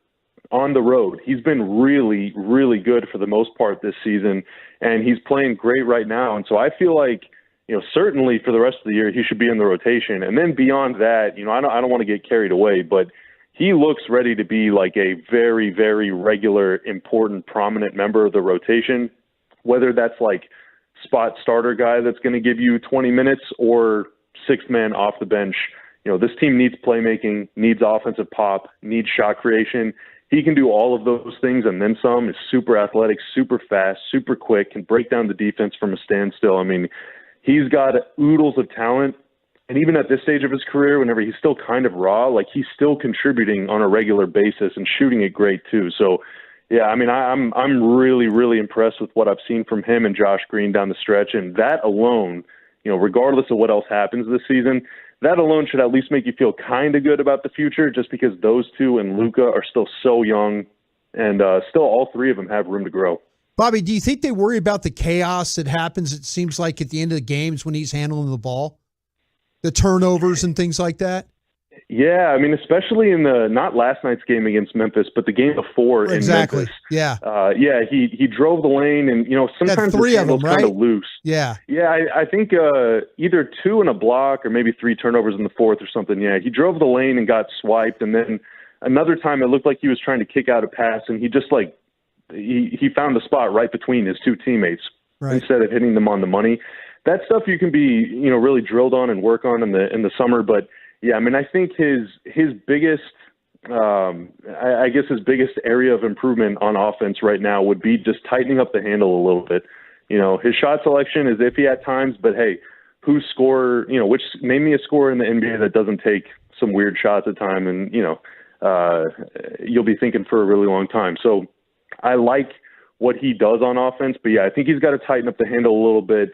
on the road, he's been really, really good for the most part this season, and he's playing great right now. And so I feel like, certainly for the rest of the year, he should be in the rotation. And then beyond that, I don't want to get carried away, but he looks ready to be like a very, very regular, important, prominent member of the rotation, whether that's like spot starter guy that's going to give you 20 minutes or 6th man off the bench. This team needs playmaking, needs offensive pop, needs shot creation. He can do all of those things and then some. Is super athletic, super fast, super quick, can break down the defense from a standstill. I mean, he's got oodles of talent, and even at this stage of his career, whenever he's still kind of raw, he's still contributing on a regular basis and shooting it great too. So, yeah, I mean, I'm really, really impressed with what I've seen from him and Josh Green down the stretch, and that alone, regardless of what else happens this season, that alone should at least make you feel kind of good about the future, just because those two and Luka are still so young, and still all 3 of them have room to grow. Bobby, do you think they worry about the chaos that happens, it seems like, at the end of the games when he's handling the ball? The turnovers and things like that? Yeah, I mean, especially in not last night's game against Memphis, but the game before in Memphis. Yeah. He drove the lane, and, sometimes his handle's kind of loose. Yeah. Yeah, I think either 2 and a block or maybe 3 turnovers in the fourth or something. Yeah, he drove the lane and got swiped, and then another time it looked like he was trying to kick out a pass, and he just he found the spot right between his 2 teammates instead of hitting them on the money. That stuff you can be, really drilled on and work on in the summer. But yeah, I mean, I think his biggest, I guess his biggest area of improvement on offense right now would be just tightening up the handle a little bit. His shot selection is iffy at times, but hey, who's scorer? Name me a scorer in the NBA that doesn't take some weird shots at time, and you'll be thinking for a really long time. So I like what he does on offense, but yeah, I think he's got to tighten up the handle a little bit,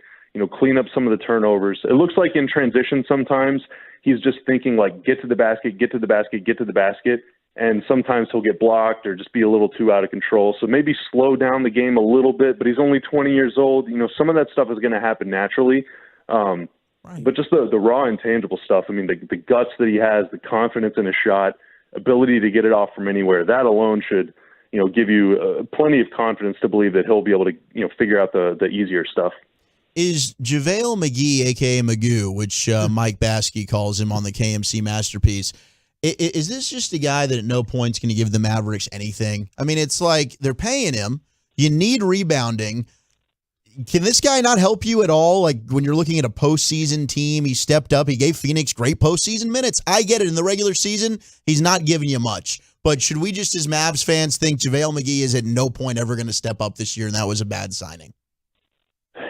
clean up some of the turnovers. It looks like in transition sometimes he's just thinking get to the basket, get to the basket, get to the basket. and sometimes he'll get blocked or just be a little too out of control. So maybe slow down the game a little bit, but he's only 20 years old. Some of that stuff is going to happen naturally. But just the raw intangible stuff, I mean, the guts that he has, the confidence in his shot, ability to get it off from anywhere, that alone should, give you plenty of confidence to believe that he'll be able to, figure out the easier stuff. Is JaVale McGee, a.k.a. Magoo, which Mike Baskey calls him on the KMC Masterpiece, is this just a guy that at no point is going to give the Mavericks anything? I mean, it's like they're paying him. You need rebounding. Can this guy not help you at all? Like when you're looking at a postseason team, he stepped up. He gave Phoenix great postseason minutes. I get it. In the regular season, he's not giving you much. But should we just, as Mavs fans, think JaVale McGee is at no point ever going to step up this year and that was a bad signing?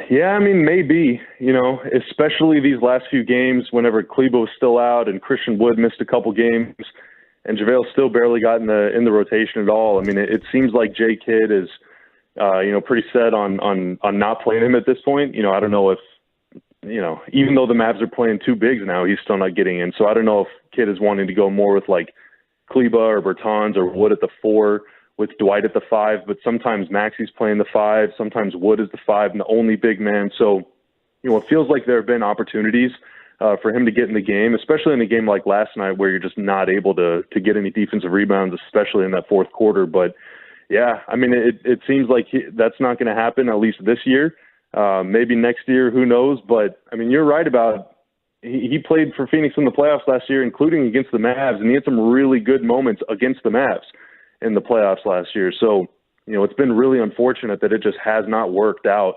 Yeah, I mean, maybe, especially these last few games whenever Klebo was still out and Christian Wood missed a couple games and JaVale still barely got in the rotation at all. I mean, it seems like J. Kidd is, pretty set on not playing him at this point. I don't know if, even though the Mavs are playing two bigs now, he's still not getting in. So I don't know if Kidd is wanting to go more with like Kleba or Bertans or Wood at the 4 with Dwight at the 5, but sometimes Maxi's playing the 5, sometimes Wood is the 5 and the only big man. So, it feels like there have been opportunities for him to get in the game, especially in a game like last night where you're just not able to get any defensive rebounds, especially in that fourth quarter. But yeah, I mean, it seems like that's not going to happen, at least this year. Maybe next year, who knows? But I mean, you're right about he played for Phoenix in the playoffs last year, including against the Mavs, and he had some really good moments against the Mavs in the playoffs last year. So, it's been really unfortunate that it just has not worked out.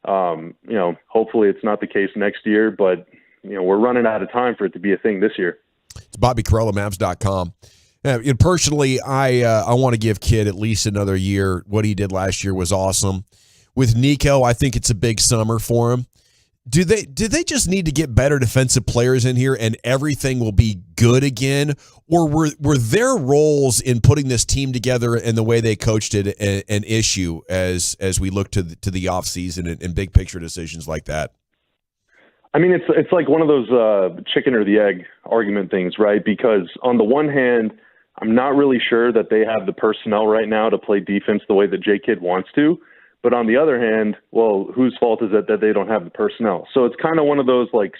Hopefully it's not the case next year, but, we're running out of time for it to be a thing this year. It's Bobby Carella, Mavs.com. Personally, I want to give Kidd at least another year. What he did last year was awesome. With Nico, I think it's a big summer for him. Do they just need to get better defensive players in here and everything will be good again? Or were their roles in putting this team together and the way they coached it an issue as we look to the offseason and big picture decisions like that? I mean, it's like one of those chicken or the egg argument things, right? Because on the one hand, I'm not really sure that they have the personnel right now to play defense the way that J. Kidd wants to. But on the other hand, well, whose fault is it that they don't have the personnel? So it's kind of one of those like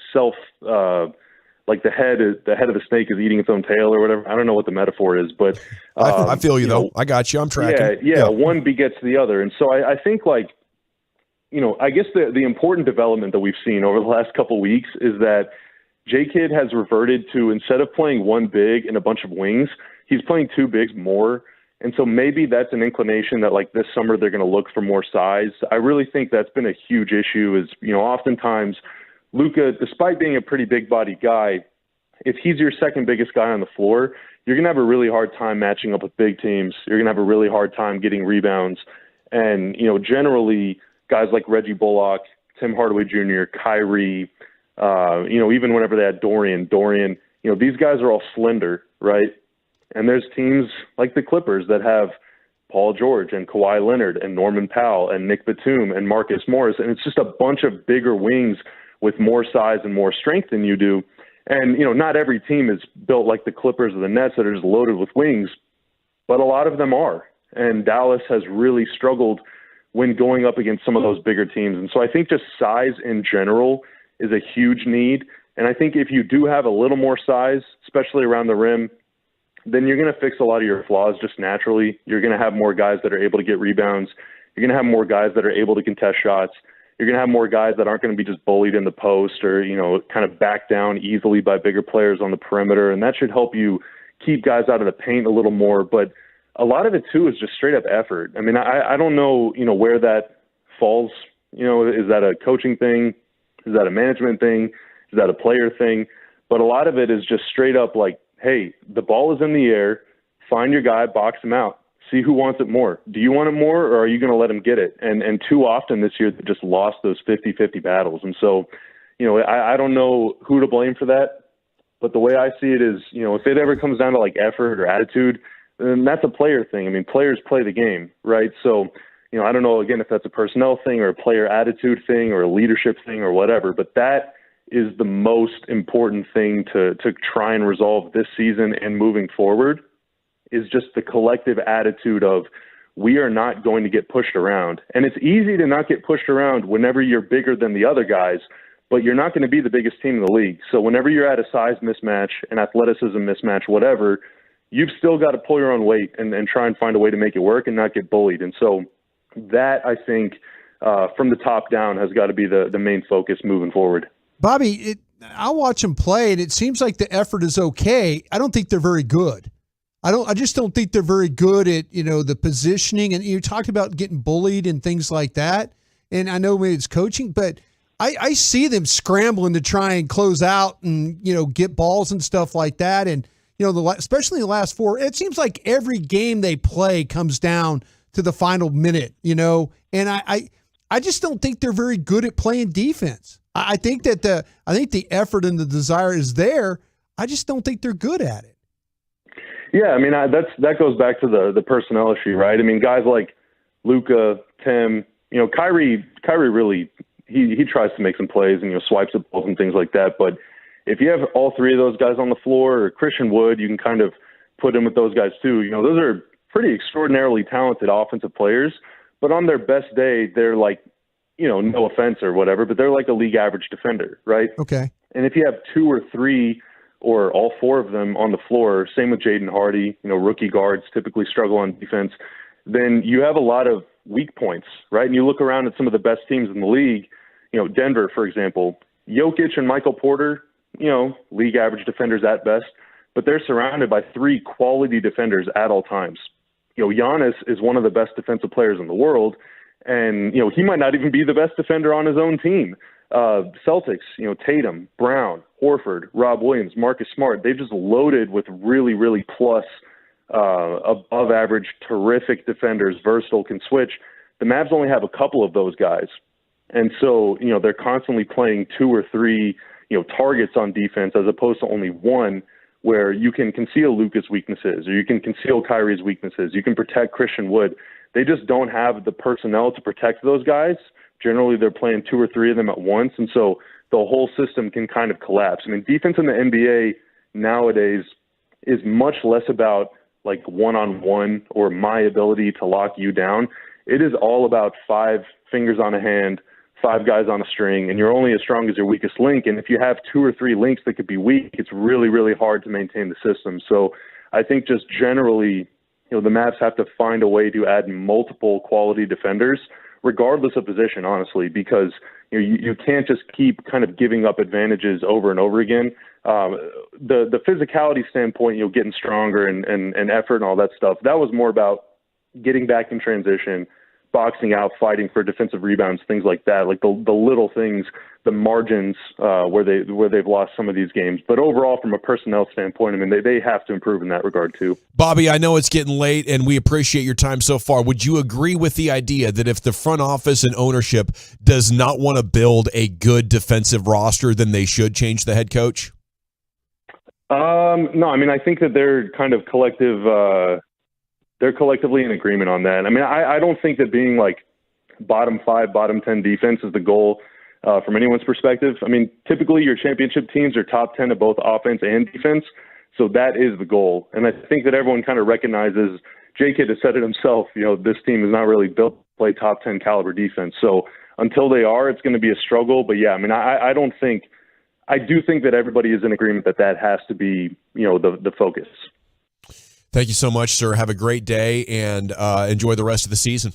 like the head of the snake is eating its own tail or whatever. I don't know what the metaphor is, but I feel you though. I got you. I'm tracking. Yeah. One begets the other, and so I think like, I guess the important development that we've seen over the last couple of weeks is that J. Kidd has reverted to, instead of playing one big and a bunch of wings, he's playing two bigs more. And so maybe that's an inclination that like this summer they're going to look for more size. I really think that's been a huge issue is, oftentimes Luka, despite being a pretty big body guy, if he's your second biggest guy on the floor, you're going to have a really hard time matching up with big teams. You're going to have a really hard time getting rebounds. And, generally guys like Reggie Bullock, Tim Hardaway Jr., Kyrie, even whenever they had Dorian, these guys are all slender, right? And there's teams like the Clippers that have Paul George and Kawhi Leonard and Norman Powell and Nick Batum and Marcus Morris. And it's just a bunch of bigger wings with more size and more strength than you do. And, not every team is built like the Clippers or the Nets that are just loaded with wings, but a lot of them are. And Dallas has really struggled when going up against some of those bigger teams. And so I think just size in general is a huge need. And I think if you do have a little more size, especially around the rim, then you're going to fix a lot of your flaws just naturally. You're going to have more guys that are able to get rebounds. You're going to have more guys that are able to contest shots. You're going to have more guys that aren't going to be just bullied in the post or, kind of back down easily by bigger players on the perimeter. And that should help you keep guys out of the paint a little more. But a lot of it, too, is just straight up effort. I mean, I don't know, where that falls. Is that a coaching thing? Is that a management thing? Is that a player thing? But a lot of it is just straight up like, hey, the ball is in the air. Find your guy, box him out. See who wants it more. Do you want it more, or are you going to let him get it? And too often this year, they just lost those 50-50 battles. And so, I don't know who to blame for that. But the way I see it is, if it ever comes down to like effort or attitude, then that's a player thing. I mean, players play the game, right? So, I don't know, again, if that's a personnel thing or a player attitude thing or a leadership thing or whatever, but that is the most important thing to try and resolve this season and moving forward is just the collective attitude of we are not going to get pushed around. And it's easy to not get pushed around whenever you're bigger than the other guys, but you're not going to be the biggest team in the league. So whenever you're at a size mismatch, an athleticism mismatch, whatever, you've still got to pull your own weight and try and find a way to make it work and not get bullied. And so that, I think, from the top down has got to be the main focus moving forward. Bobby, I watch them play, and it seems like the effort is okay. I don't think they're very good. I just don't think they're very good at, the positioning. And you talked about getting bullied and things like that. And I know maybe it's coaching, but I see them scrambling to try and close out and, get balls and stuff like that. And, especially the last four, it seems like every game they play comes down to the final minute, and I just don't think they're very good at playing defense. I think that the effort and the desire is there. I just don't think they're good at it. Yeah, I mean, that goes back to the personnel issue, right? I mean, guys like Luka, Tim, Kyrie really, he tries to make some plays and, swipes at balls and things like that. But if you have all three of those guys on the floor, or Christian Wood, you can kind of put in with those guys too. Those are pretty extraordinarily talented offensive players, but on their best day, they're like, no offense or whatever, but they're like a league average defender, right? Okay. And if you have two or three or all four of them on the floor, same with Jaden Hardy, rookie guards typically struggle on defense, then you have a lot of weak points, right? And you look around at some of the best teams in the league, Denver, for example, Jokic and Michael Porter, league average defenders at best, but they're surrounded by three quality defenders at all times. Giannis is one of the best defensive players in the world, and, he might not even be the best defender on his own team. Celtics, Tatum, Brown, Horford, Rob Williams, Marcus Smart, they've just loaded with really, really plus, above average, terrific defenders, versatile, can switch. The Mavs only have a couple of those guys. And so, they're constantly playing two or three, targets on defense as opposed to only one, where you can conceal Luka's weaknesses or you can conceal Kyrie's weaknesses. You can protect Christian Wood. They just don't have the personnel to protect those guys. Generally, they're playing two or three of them at once, and so the whole system can kind of collapse. I mean, defense in the NBA nowadays is much less about like one-on-one or my ability to lock you down. It is all about 5 fingers on a hand, 5 guys on a string, and you're only as strong as your weakest link. And if you have 2 or 3 links that could be weak, it's really, really hard to maintain the system. So I think just generally, the Mavs have to find a way to add multiple quality defenders, regardless of position, honestly, because you can't just keep kind of giving up advantages over and over again. The physicality standpoint, getting stronger and effort and all that stuff, that was more about getting back in transition, boxing out, fighting for defensive rebounds, things like that, like the little things, the margins where they've lost some of these games. But overall, from a personnel standpoint, I mean, they have to improve in that regard too. Bobby, I know it's getting late, and we appreciate your time so far. Would you agree with the idea that if the front office and ownership does not want to build a good defensive roster, then they should change the head coach? No, I mean, I think that they're kind of collective. They're collectively in agreement on that. I mean, I don't think that being like bottom 5, bottom 10 defense is the goal from anyone's perspective. I mean, typically your championship teams are top 10 of both offense and defense. So that is the goal. And I think that everyone kind of recognizes, J-Kidd has said it himself, this team is not really built to play top 10 caliber defense. So until they are, it's going to be a struggle. But yeah, I mean, I do think that everybody is in agreement that has to be, the focus. Thank you so much, sir. Have a great day and enjoy the rest of the season.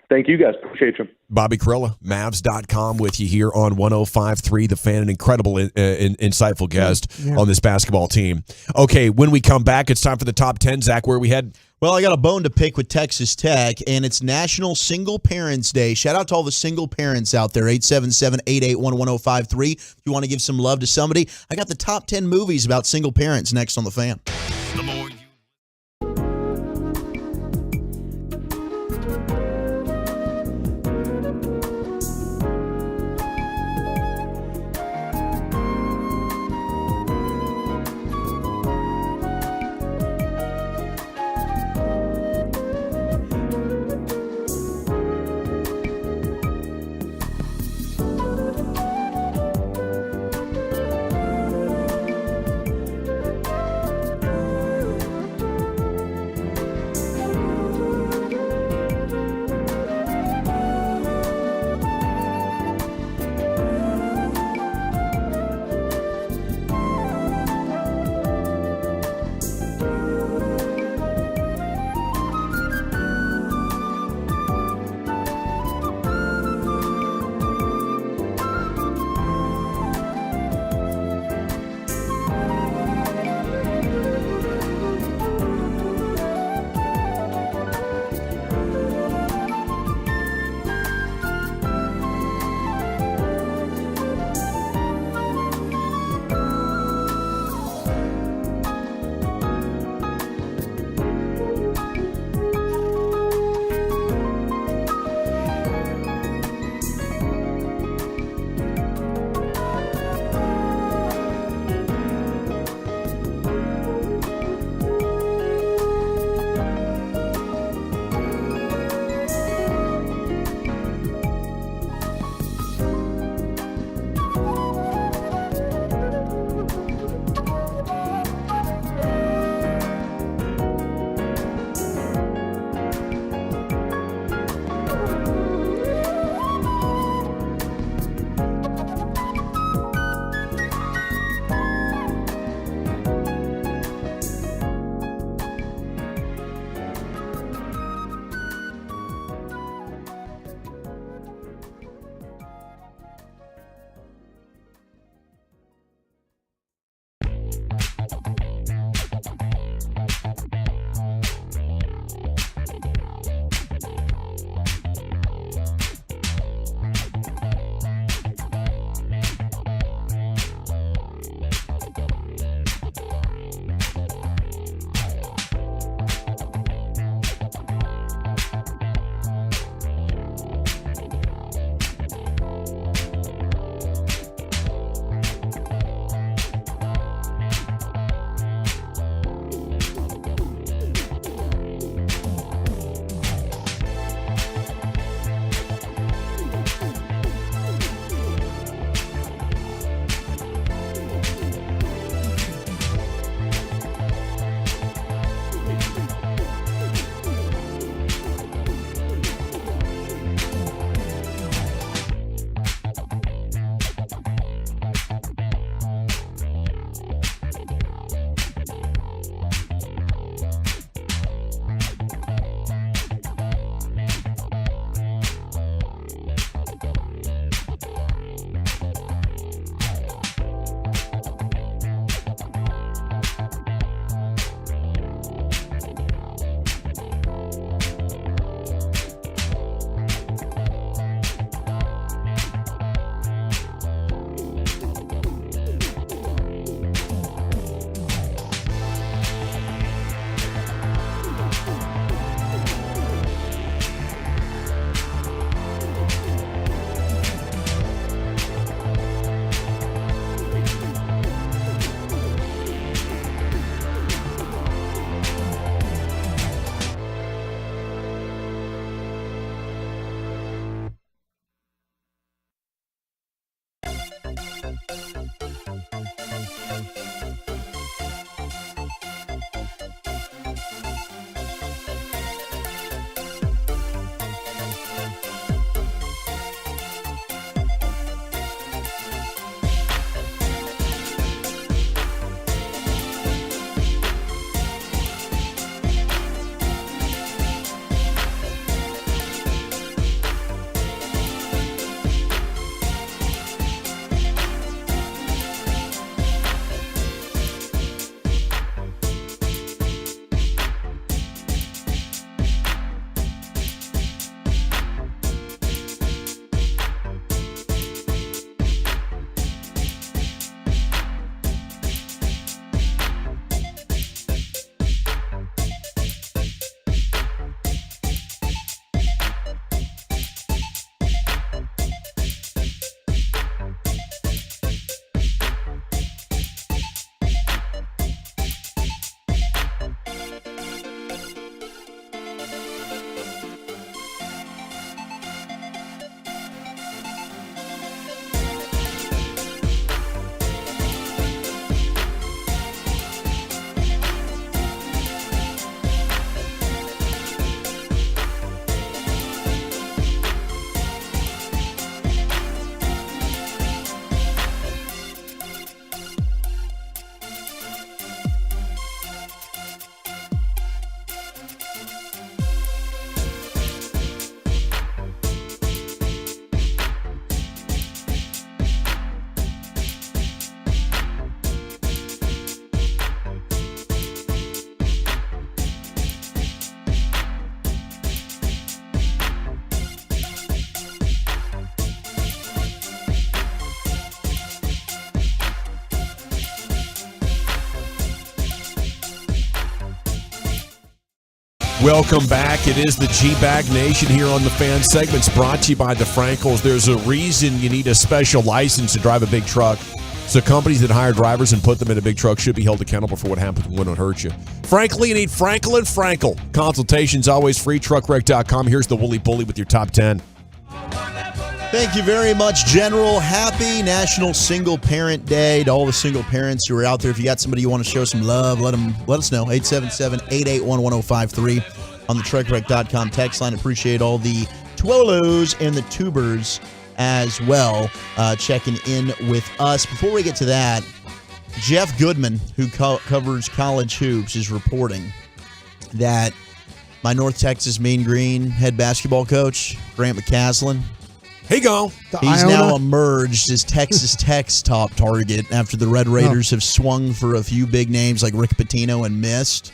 Thank you, guys. Appreciate you. Bobby Carilla, Mavs.com with you here on 105.3 The Fan. An incredible, insightful guest on this basketball team. Okay, when we come back, it's time for the top 10. Zach, where we head? Well, I got a bone to pick with Texas Tech, and it's National Single Parents Day. Shout out to all the single parents out there, 877-881-1053. If you want to give some love to somebody, I got the top 10 movies about single parents next on The Fan. The more Welcome back. It is the G-Bag Nation here on the Fan Segments, brought to you by the Frankels. There's a reason you need a special license to drive a big truck. So companies that hire drivers and put them in a big truck should be held accountable for what happens when it hurts you. Frankly, you need Frankel and Frankel. Consultations always free. Truckwreck.com. Here's the Woolly Bully with your top 10. Thank you very much, General. Happy National Single Parent Day to all the single parents who are out there. If you got somebody you want to show some love, let us know. 877-881-1053 on the truckwreck.com text line. Appreciate all the Twolos and the tubers as well checking in with us. Before we get to that, Jeff Goodman, who covers college hoops, is reporting that my North Texas Mean Green head basketball coach, Grant McCaslin, Hey, go. he's now emerged as Texas Tech's top target after the Red Raiders have swung for a few big names like Rick Pitino and missed.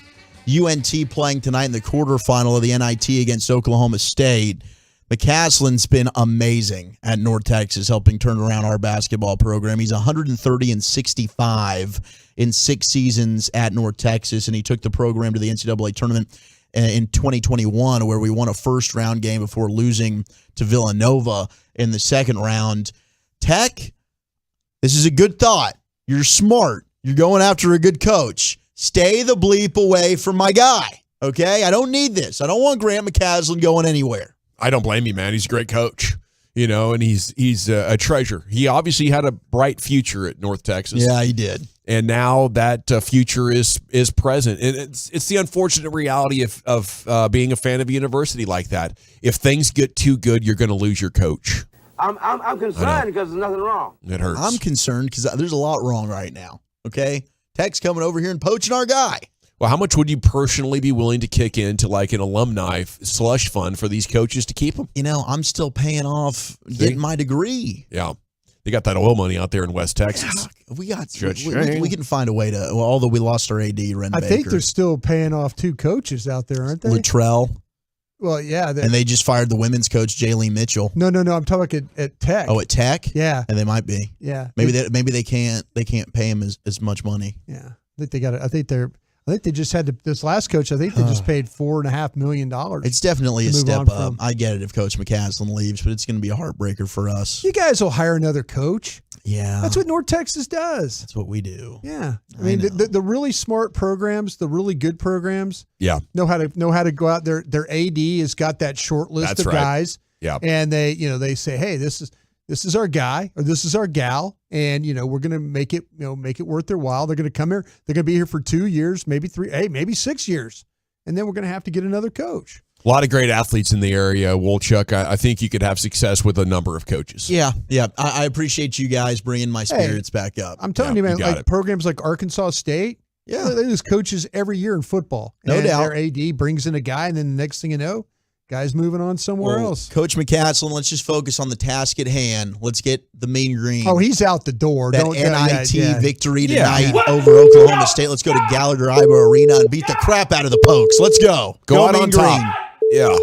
UNT playing tonight in the quarterfinal of the NIT against Oklahoma State. McCaslin's been amazing at North Texas, helping turn around our basketball program. He's 130-65 in 6 seasons at North Texas, and he took the program to the NCAA tournament in 2021, where we won a first-round game before losing to Villanova in the second round. Tech, this is a good thought. You're smart. You're going after a good coach. Stay the bleep away from my guy, okay? I don't need this. I don't want Grant McCaslin going anywhere. I don't blame you, man. He's a great coach, and he's a treasure. He obviously had a bright future at North Texas. Yeah, he did. And now that future is present. And it's the unfortunate reality of being a fan of a university like that. If things get too good, you're going to lose your coach. I'm concerned because there's nothing wrong. It hurts. I'm concerned because there's a lot wrong right now, okay? Tech's coming over here and poaching our guy. Well, how much would you personally be willing to kick into like an alumni slush fund for these coaches to keep them? I'm still paying off getting my degree. Yeah. They got that oil money out there in West Texas. We can find a way to, although we lost our AD, Ren Baker. I think they're still paying off 2 coaches out there, aren't they? Luttrell. Well, yeah. And they just fired the women's coach, Jaylene Mitchell. No. I'm talking at Tech. Oh, at Tech? Yeah. And they might be. Yeah. Maybe they can't pay him as much money. Yeah. I think they just had to, this last coach, I think they just paid $4.5 million. It's definitely a step up. I get it if Coach McCaslin leaves, but it's going to be a heartbreaker for us. You guys will hire another coach. Yeah. That's what North Texas does. That's what we do. Yeah. I mean, the really smart programs, the really good programs, know how to go out there. Their AD has got that short list of guys. Yeah. And they say, hey, this is our guy or this is our gal, and we're going to make it worth their while. They're going to come here. They're going to be here for 2 years, maybe 3, maybe 6 years, and then we're going to have to get another coach. A lot of great athletes in the area, Wolchuk. I think you could have success with a number of coaches. Yeah. I appreciate you guys bringing my spirits back up. I'm telling you, man, like programs like Arkansas State, they lose coaches every year in football. No doubt. Their AD brings in a guy, and then the next thing you know, guy's moving on somewhere else. Coach McCaslin, let's just focus on the task at hand. Let's get the Mean Green. Oh, he's out the door. That NIT victory tonight over Oklahoma State. Let's go to Gallagher-Iba Arena and beat the crap out of the Pokes. Let's go. Go out Mean on Green. top. Yeah.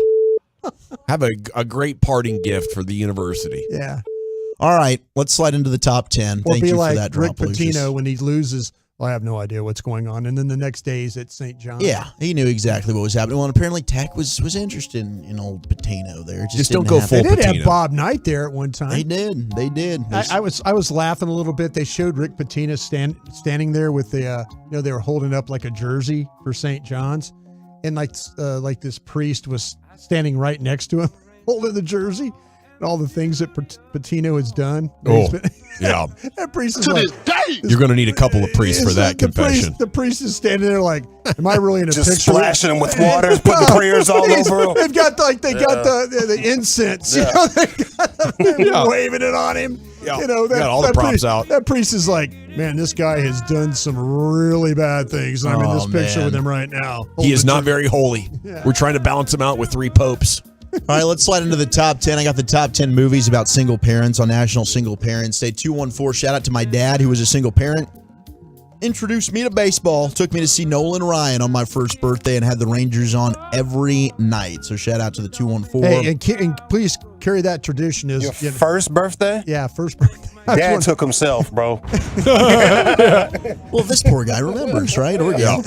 Have a great parting gift for the university. Yeah. All right. Let's slide into the top 10. We'll Thank be you like for that Rick drop, Lucius. Pitino when he loses. Well, I have no idea what's going on. And then the next day he's at St. John. Yeah, he knew exactly what was happening. Well, apparently Tech was interested in old Pitino there. Just don't go full They did Pitino. have Bob Knight there at one time. They did. I was laughing a little bit. They showed Rick Pitino standing there with the they were holding up like a jersey for St. John's, and like this priest was standing right next to him holding the jersey. All the things that Pitino has done. Yeah. That priest is like, you're going to need a couple of priests for that confession. The priest is standing there like, am I really in a just picture? Splashing him with water, putting the prayers all over him. They've got the incense. Yeah. They got them waving it on him. Yeah. Got all the props out. That priest is like, man, this guy has done some really bad things. And I'm in this picture with him right now. He is not very holy. Yeah. We're trying to balance him out with 3 popes. All right, let's slide into the top 10. I got the top 10 movies about single parents on National Single Parents Day. 214, shout out to my dad, who was a single parent. Introduced me to baseball. Took me to see Nolan Ryan on my first birthday and had the Rangers on every night. So shout out to the 214. Hey, and please carry that tradition. Your first birthday? Yeah, first birthday. Dad took himself, bro. Well, this poor guy remembers, right? Or Yeah,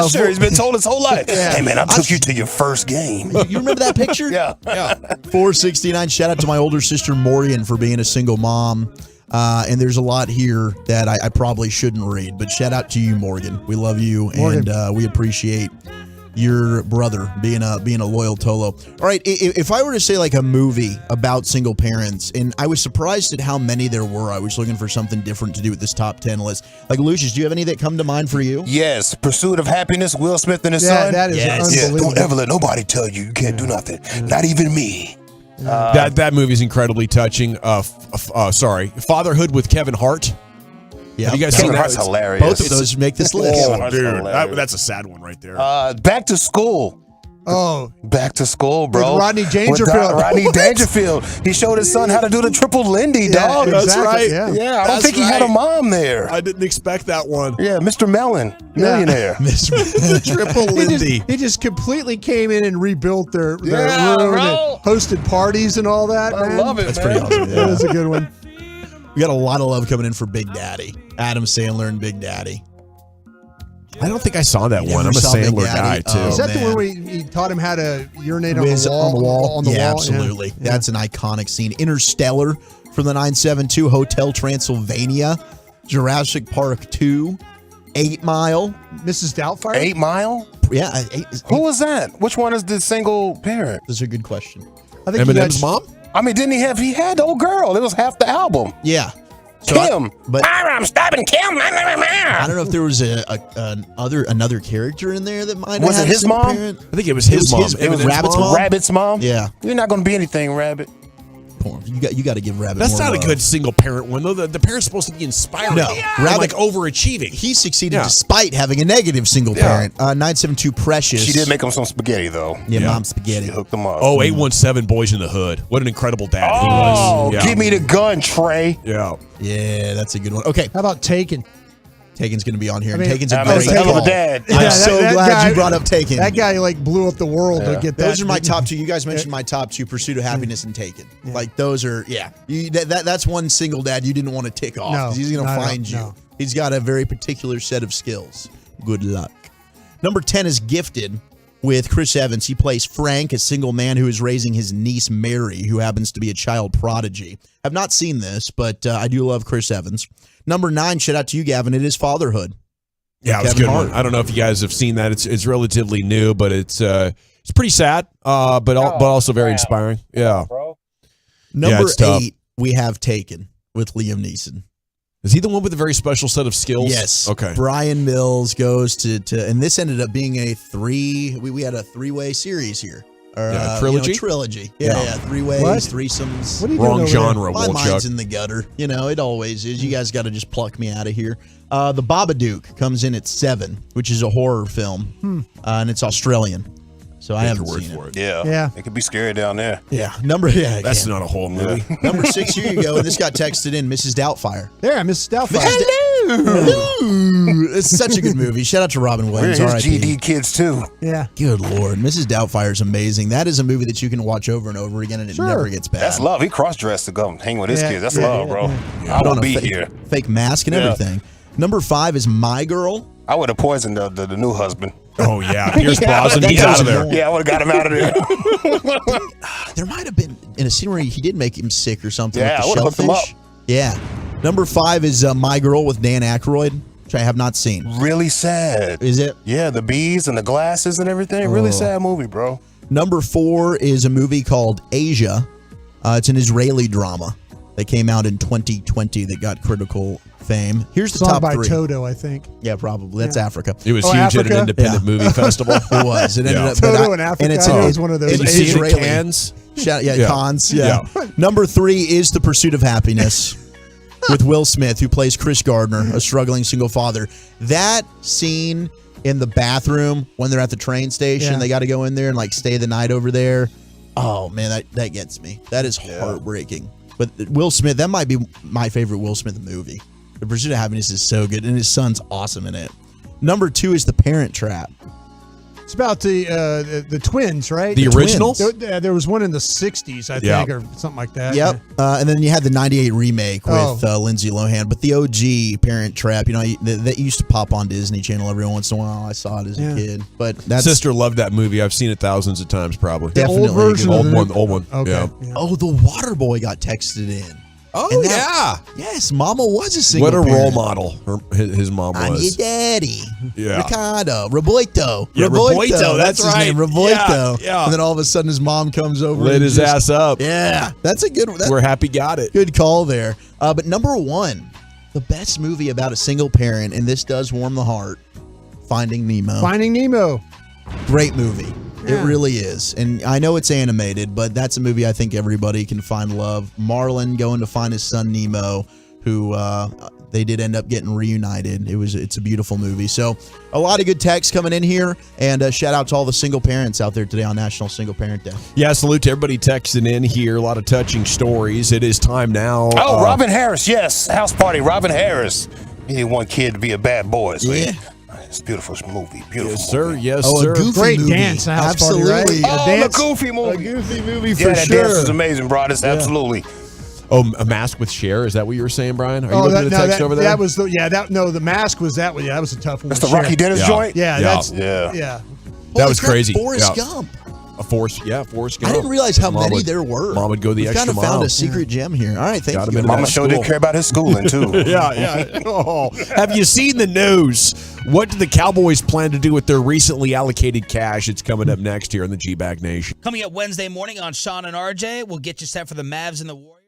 sure. He's been told his whole life. Hey, man, I took you to your first game. You remember that picture? Yeah. 469. Shout out to my older sister Morgan for being a single mom. And there's a lot here that I probably shouldn't read, but shout out to you, Morgan. We love you, Morgan. and we appreciate your brother being a loyal Tolo. All right, if I were to say like a movie about single parents, and I was surprised at how many there were. I was looking for something different to do with this top 10 list. Like, Lucius, do you have any that come to mind for you? Yes, Pursuit of Happiness, Will Smith and his son. That is unbelievable. Don't ever let nobody tell you can't do nothing. Not even me. That movie is incredibly touching. Fatherhood with Kevin Hart. Yeah, have you guys Kevin seen Hart's that? hilarious. Both of those make this list. Kevin Hart's hilarious. That's a sad one right there. Back to School. Oh, Back to School, bro. With Rodney Dangerfield. Rodney Dangerfield. He showed his son how to do the triple Lindy, dog. That's right. Yeah, I don't think he had a mom there. I didn't expect that one. Yeah, Mr. Mellon, millionaire. Triple Lindy. He just completely came in and rebuilt their Yeah, room bro. and hosted parties and all that. I man. love it, That's man. pretty awesome. That was a good one. We got a lot of love coming in for Big Daddy. Adam Sandler and Big Daddy. I don't think I saw that You one. never I'm a saw Big Sandler guy, Daddy? too. Oh, Is that the man. one where he taught him how to urinate on Whiz the wall? On the yeah, wall? absolutely. Yeah. That's an iconic scene. Interstellar from the 972, Hotel Transylvania, Jurassic Park 2, 8 Mile. Mrs. Doubtfire? 8 Mile? Yeah. Who was that? Which one is the single parent? That's a good question. I think Eminem's mom? I mean, he had the old girl. It was half the album. Yeah. So Kim. but I'm stopping Kim. I don't know if there was another character in there that might have Was had it a his single mom? parent. I think it was his mom. It was Eminem's Rabbit's mom. Rabbit's mom? Yeah. You're not going to be anything, Rabbit. You got to give Rabbit. That's more not a love. good single parent one, though. The parent's supposed to be inspiring. No. And, Rabbit- like overachieving. He succeeded despite having a negative single parent. 972 Precious. She did make him some spaghetti, though. Yeah, Mom Spaghetti. She hooked him up. Oh, 817 Boys in the Hood. What an incredible dad he Oh, was. Yeah. give me the gun, Trey. Yeah. Yeah, that's a good one. Okay. How about Taken? Taken's going to be on here. I mean, Taken's a I mean, great hell of a call. dad. I'm Yeah, so that glad guy- you brought up Taken. That guy blew up the world to get that. Those are my top two. You guys mentioned my top two: Pursuit of Happiness and Taken. Like those are, that's one single dad you didn't want to tick off. No, 'cause he's going to no, find you. no. He's got a very particular set of skills. Good luck. Number 10 is Gifted with Chris Evans. He plays Frank, a single man who is raising his niece Mary, who happens to be a child prodigy. I've not seen this, but I do love Chris Evans. Number 9, shout out to you, Gavin. It is Fatherhood. Yeah, it was a Kevin good Hart. one. I don't know if you guys have seen that. It's relatively new, but it's pretty sad, but also very inspiring. Yeah. Number it's tough. 8, we have Taken with Liam Neeson. Is he the one with a very special set of skills? Yes. Okay. Brian Mills goes to and this ended up being a we had a 3-way series here. Or, trilogy? Trilogy. Yeah. Yeah. 3 ways, What? threesomes. What are you Wrong doing over genre, My Wolchuk. mind's in the gutter. It always is. You guys got to just pluck me out of here. The Babadook comes in at 7, which is a horror film, and it's Australian. So I haven't seen it. Yeah. It could be scary down there. Yeah, That's not a whole movie. Number 6. Here you go, and this got texted in. Mrs. Doubtfire. There, Mrs. Doubtfire. Hello. It's such a good movie. Shout out to Robin We're Williams. his R.I.P. GD kids, too. Yeah. Good Lord. Mrs. Doubtfire is amazing. That is a movie that you can watch over and over again, and it never gets bad. That's love. He cross-dressed to go hang with his kids. That's love, bro. I Put on would a be fake, here. fake mask and everything. Number 5 is My Girl. I would have poisoned the new husband. Oh, yeah. Pierce Brosnan, he's out of there. Yeah, I would have got him out of there. There might have been in a scene where he did make him sick or something. Yeah, I with would've the hooked him shellfish. Yeah. Number 5 is My Girl with Dan Aykroyd, which I have not seen. Really sad. Is it? Yeah, the bees and the glasses and everything. Really sad movie, bro. Number 4 is a movie called Asia. It's an Israeli drama that came out in 2020 that got critical fame. Here's the Song top by 3. Toto, I think. Yeah, probably. That's Africa. It was huge Africa? at an independent movie festival. It was. It ended up. Toto in Africa and it's is one of those. Did you see it at Israeli. Cannes? Cons. Yeah. Number 3 is The Pursuit of Happiness with Will Smith, who plays Chris Gardner, a struggling single father. That scene in the bathroom when they're at the train station, they got to go in there and like stay the night over there. Oh man, that gets me. That is heartbreaking. But Will Smith, that might be my favorite Will Smith movie. The Pursuit of Happiness is so good, and his son's awesome in it. Number 2 is The Parent Trap. It's about the twins, right? The originals? There was one in the 60s, I think, or something like that. Yep. And then you had the 98 remake with Lindsay Lohan. But the OG Parent Trap, that used to pop on Disney Channel every once in a while. I saw it as a kid. But that's Sister loved that movie. I've seen it thousands of times, probably. Definitely. Old version old one. Okay. Yeah. Oh, the water boy got texted in. Oh, yeah. Yes, Mama was a single What a role parent. model his mom I'm your was. daddy. Yeah. Ricardo. Roboito. Yeah, Roboito, that's his right. name, Roboito. Yeah. And then all of a sudden his mom comes over. Lit and his ass up. Yeah. That's a good one. We're happy got it. Good call there. But number one, the best movie about a single parent, and this does warm the heart, Finding Nemo. Finding Nemo. Great movie. It really is. And I know it's animated, but that's a movie I think everybody can find love. Marlin going to find his son Nemo, who they did end up getting reunited. It's a beautiful movie. So a lot of good texts coming in here, and shout out to all the single parents out there today on National Single Parent Day. Yeah, salute to everybody texting in here. A lot of touching stories. It is time now. Oh, Robin Harris, yes. House Party, Robin Harris. He didn't want kid to be a bad boy. So it's a beautiful movie. Beautiful. Yes, sir. Yes, Oh, sir. a goofy Great movie. dance, House Absolutely. Party, right? Oh, dance. a goofy movie. A goofy movie for Yeah, that sure. dance is amazing, bro. That's absolutely. Oh, A Mask with Cher. Is that what you were saying, Brian? Are you Oh, looking at the text over there? That was the mask was that one. Yeah, that was a tough one. That's with the Rocky Cher. Dennis joint? Yeah, Yeah. yeah. That was crazy. Forrest Yeah. Gump. Forrest Gump. I didn't realize how Mom many would- there were. Mom would go the We've extra kind of mile. found a secret gem here. All right, thank Got him you. into Mama that sure did school. care about his schooling, too. Yeah. Oh, have you seen the news? What do the Cowboys plan to do with their recently allocated cash? It's coming up next here on the G-Bag Nation. Coming up Wednesday morning on Sean and RJ, we'll get you set for the Mavs and the Warriors.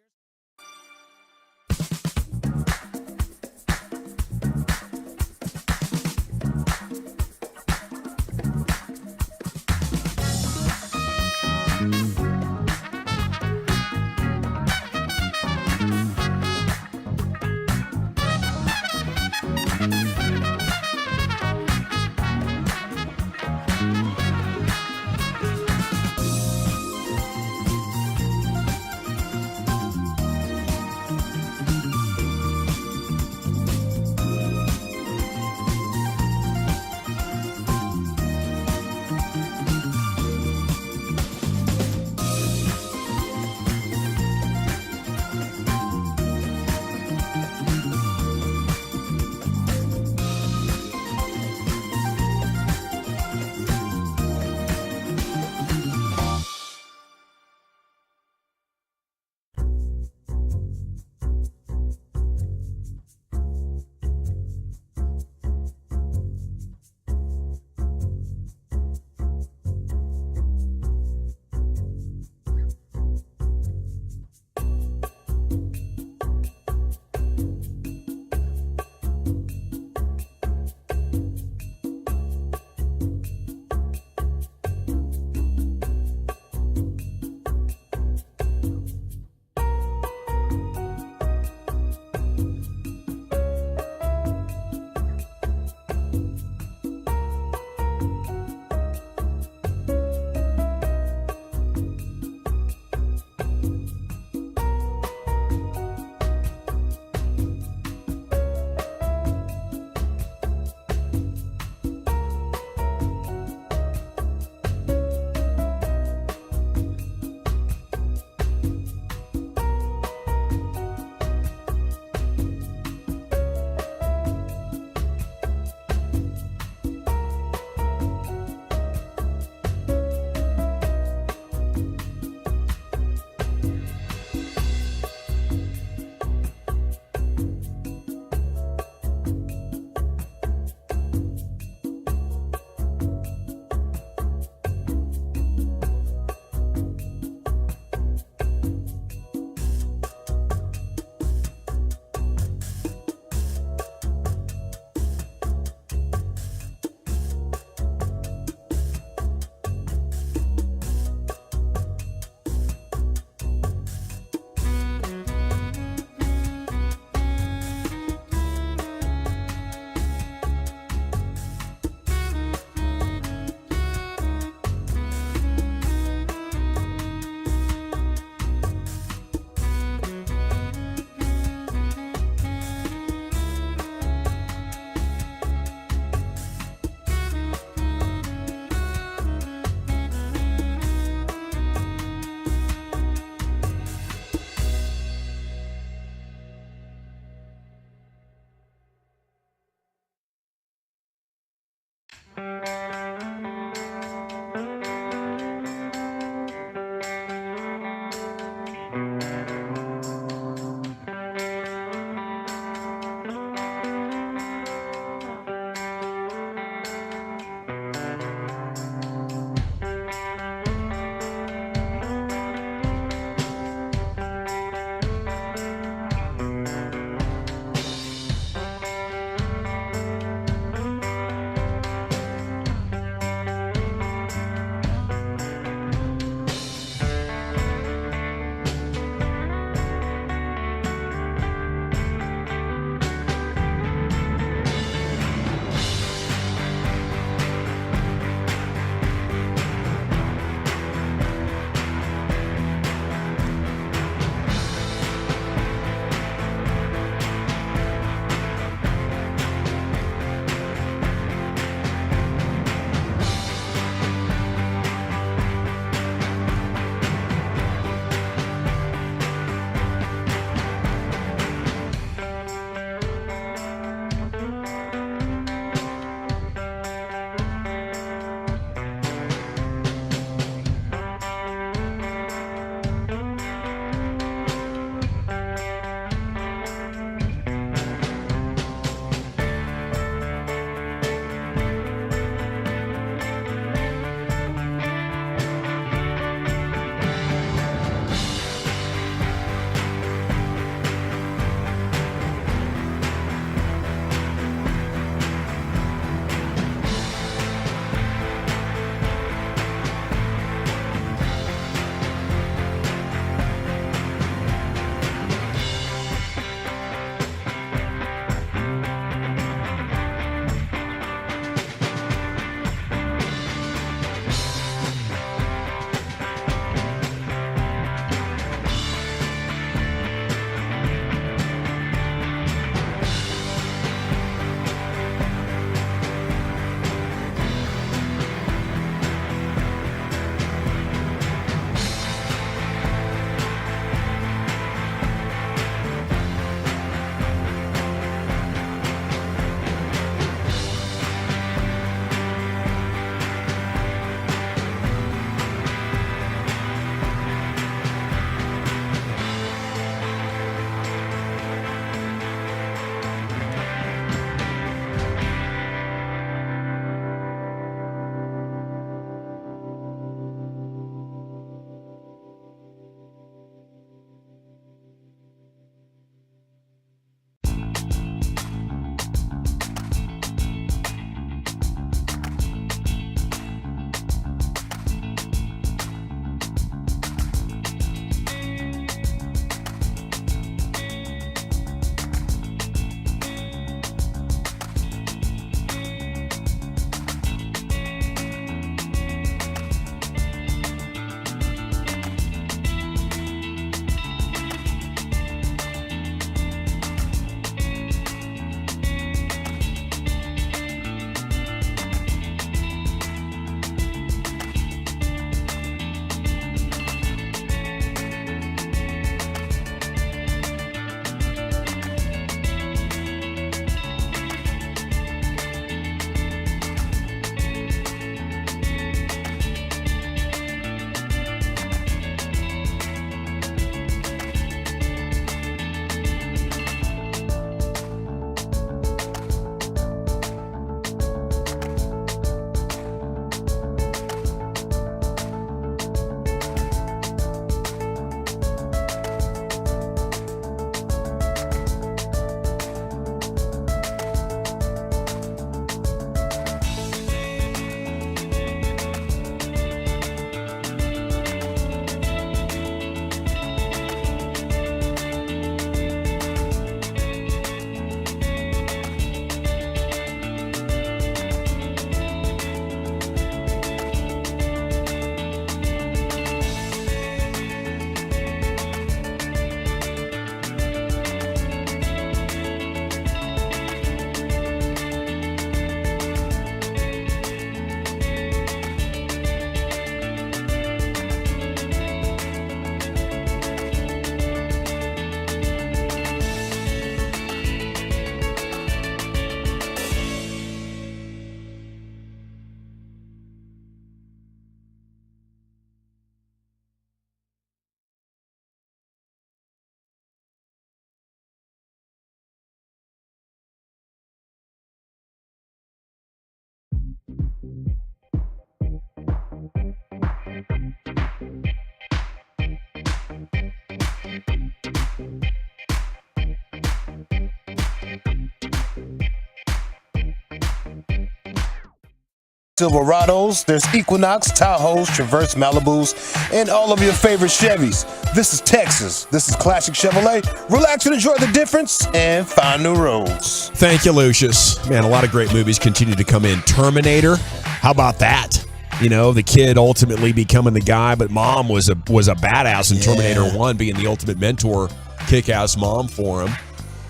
Silverados, there's Equinox, Tahoes, Traverse, Malibus, and all of your favorite Chevys. This is Texas. This is Classic Chevrolet. Relax and enjoy the difference and find new roads. Thank you, Lucius. Man, a lot of great movies continue to come in. Terminator, how about that? You know, the kid ultimately becoming the guy, but mom was a badass in Terminator 1, being the ultimate mentor, kick-ass mom for him.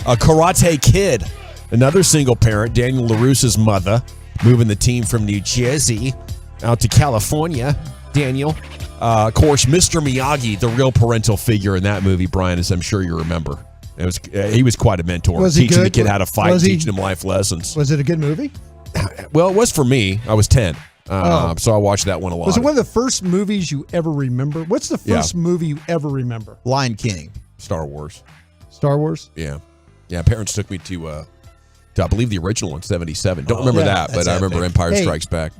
A Karate Kid, another single parent, Daniel LaRusso's mother, moving the team from New Jersey out to California. Daniel. Of course, Mr. Miyagi, the real parental figure in that movie, Brian, as I'm sure you remember. He was quite a mentor, teaching the kid how to fight, teaching him life lessons. Was it a good movie? Well, it was for me. I was 10. So I watched that one a lot. Was it one of the first movies you ever remember? What's the first movie you ever remember? Lion King. Star Wars. Star Wars? Yeah. Yeah, parents took me to I believe the original one, 77. Don't remember that, but I remember Empire Strikes Back.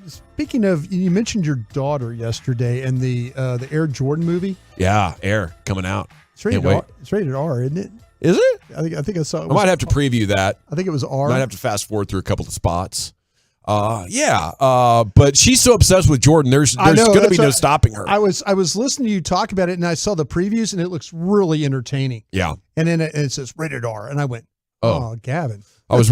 Speaking of, you mentioned your daughter yesterday and the Air Jordan movie. Yeah, Air coming out. It's rated R. It's rated R, isn't it? Is it? I think I saw it. I might have to preview that. I think it was R. Might have to fast forward through a couple of spots. But she's so obsessed with Jordan. There's going to be no stopping her. I was listening to you talk about it, and I saw the previews, and it looks really entertaining. Yeah. And then it says rated R, and I went, oh Gavin. I was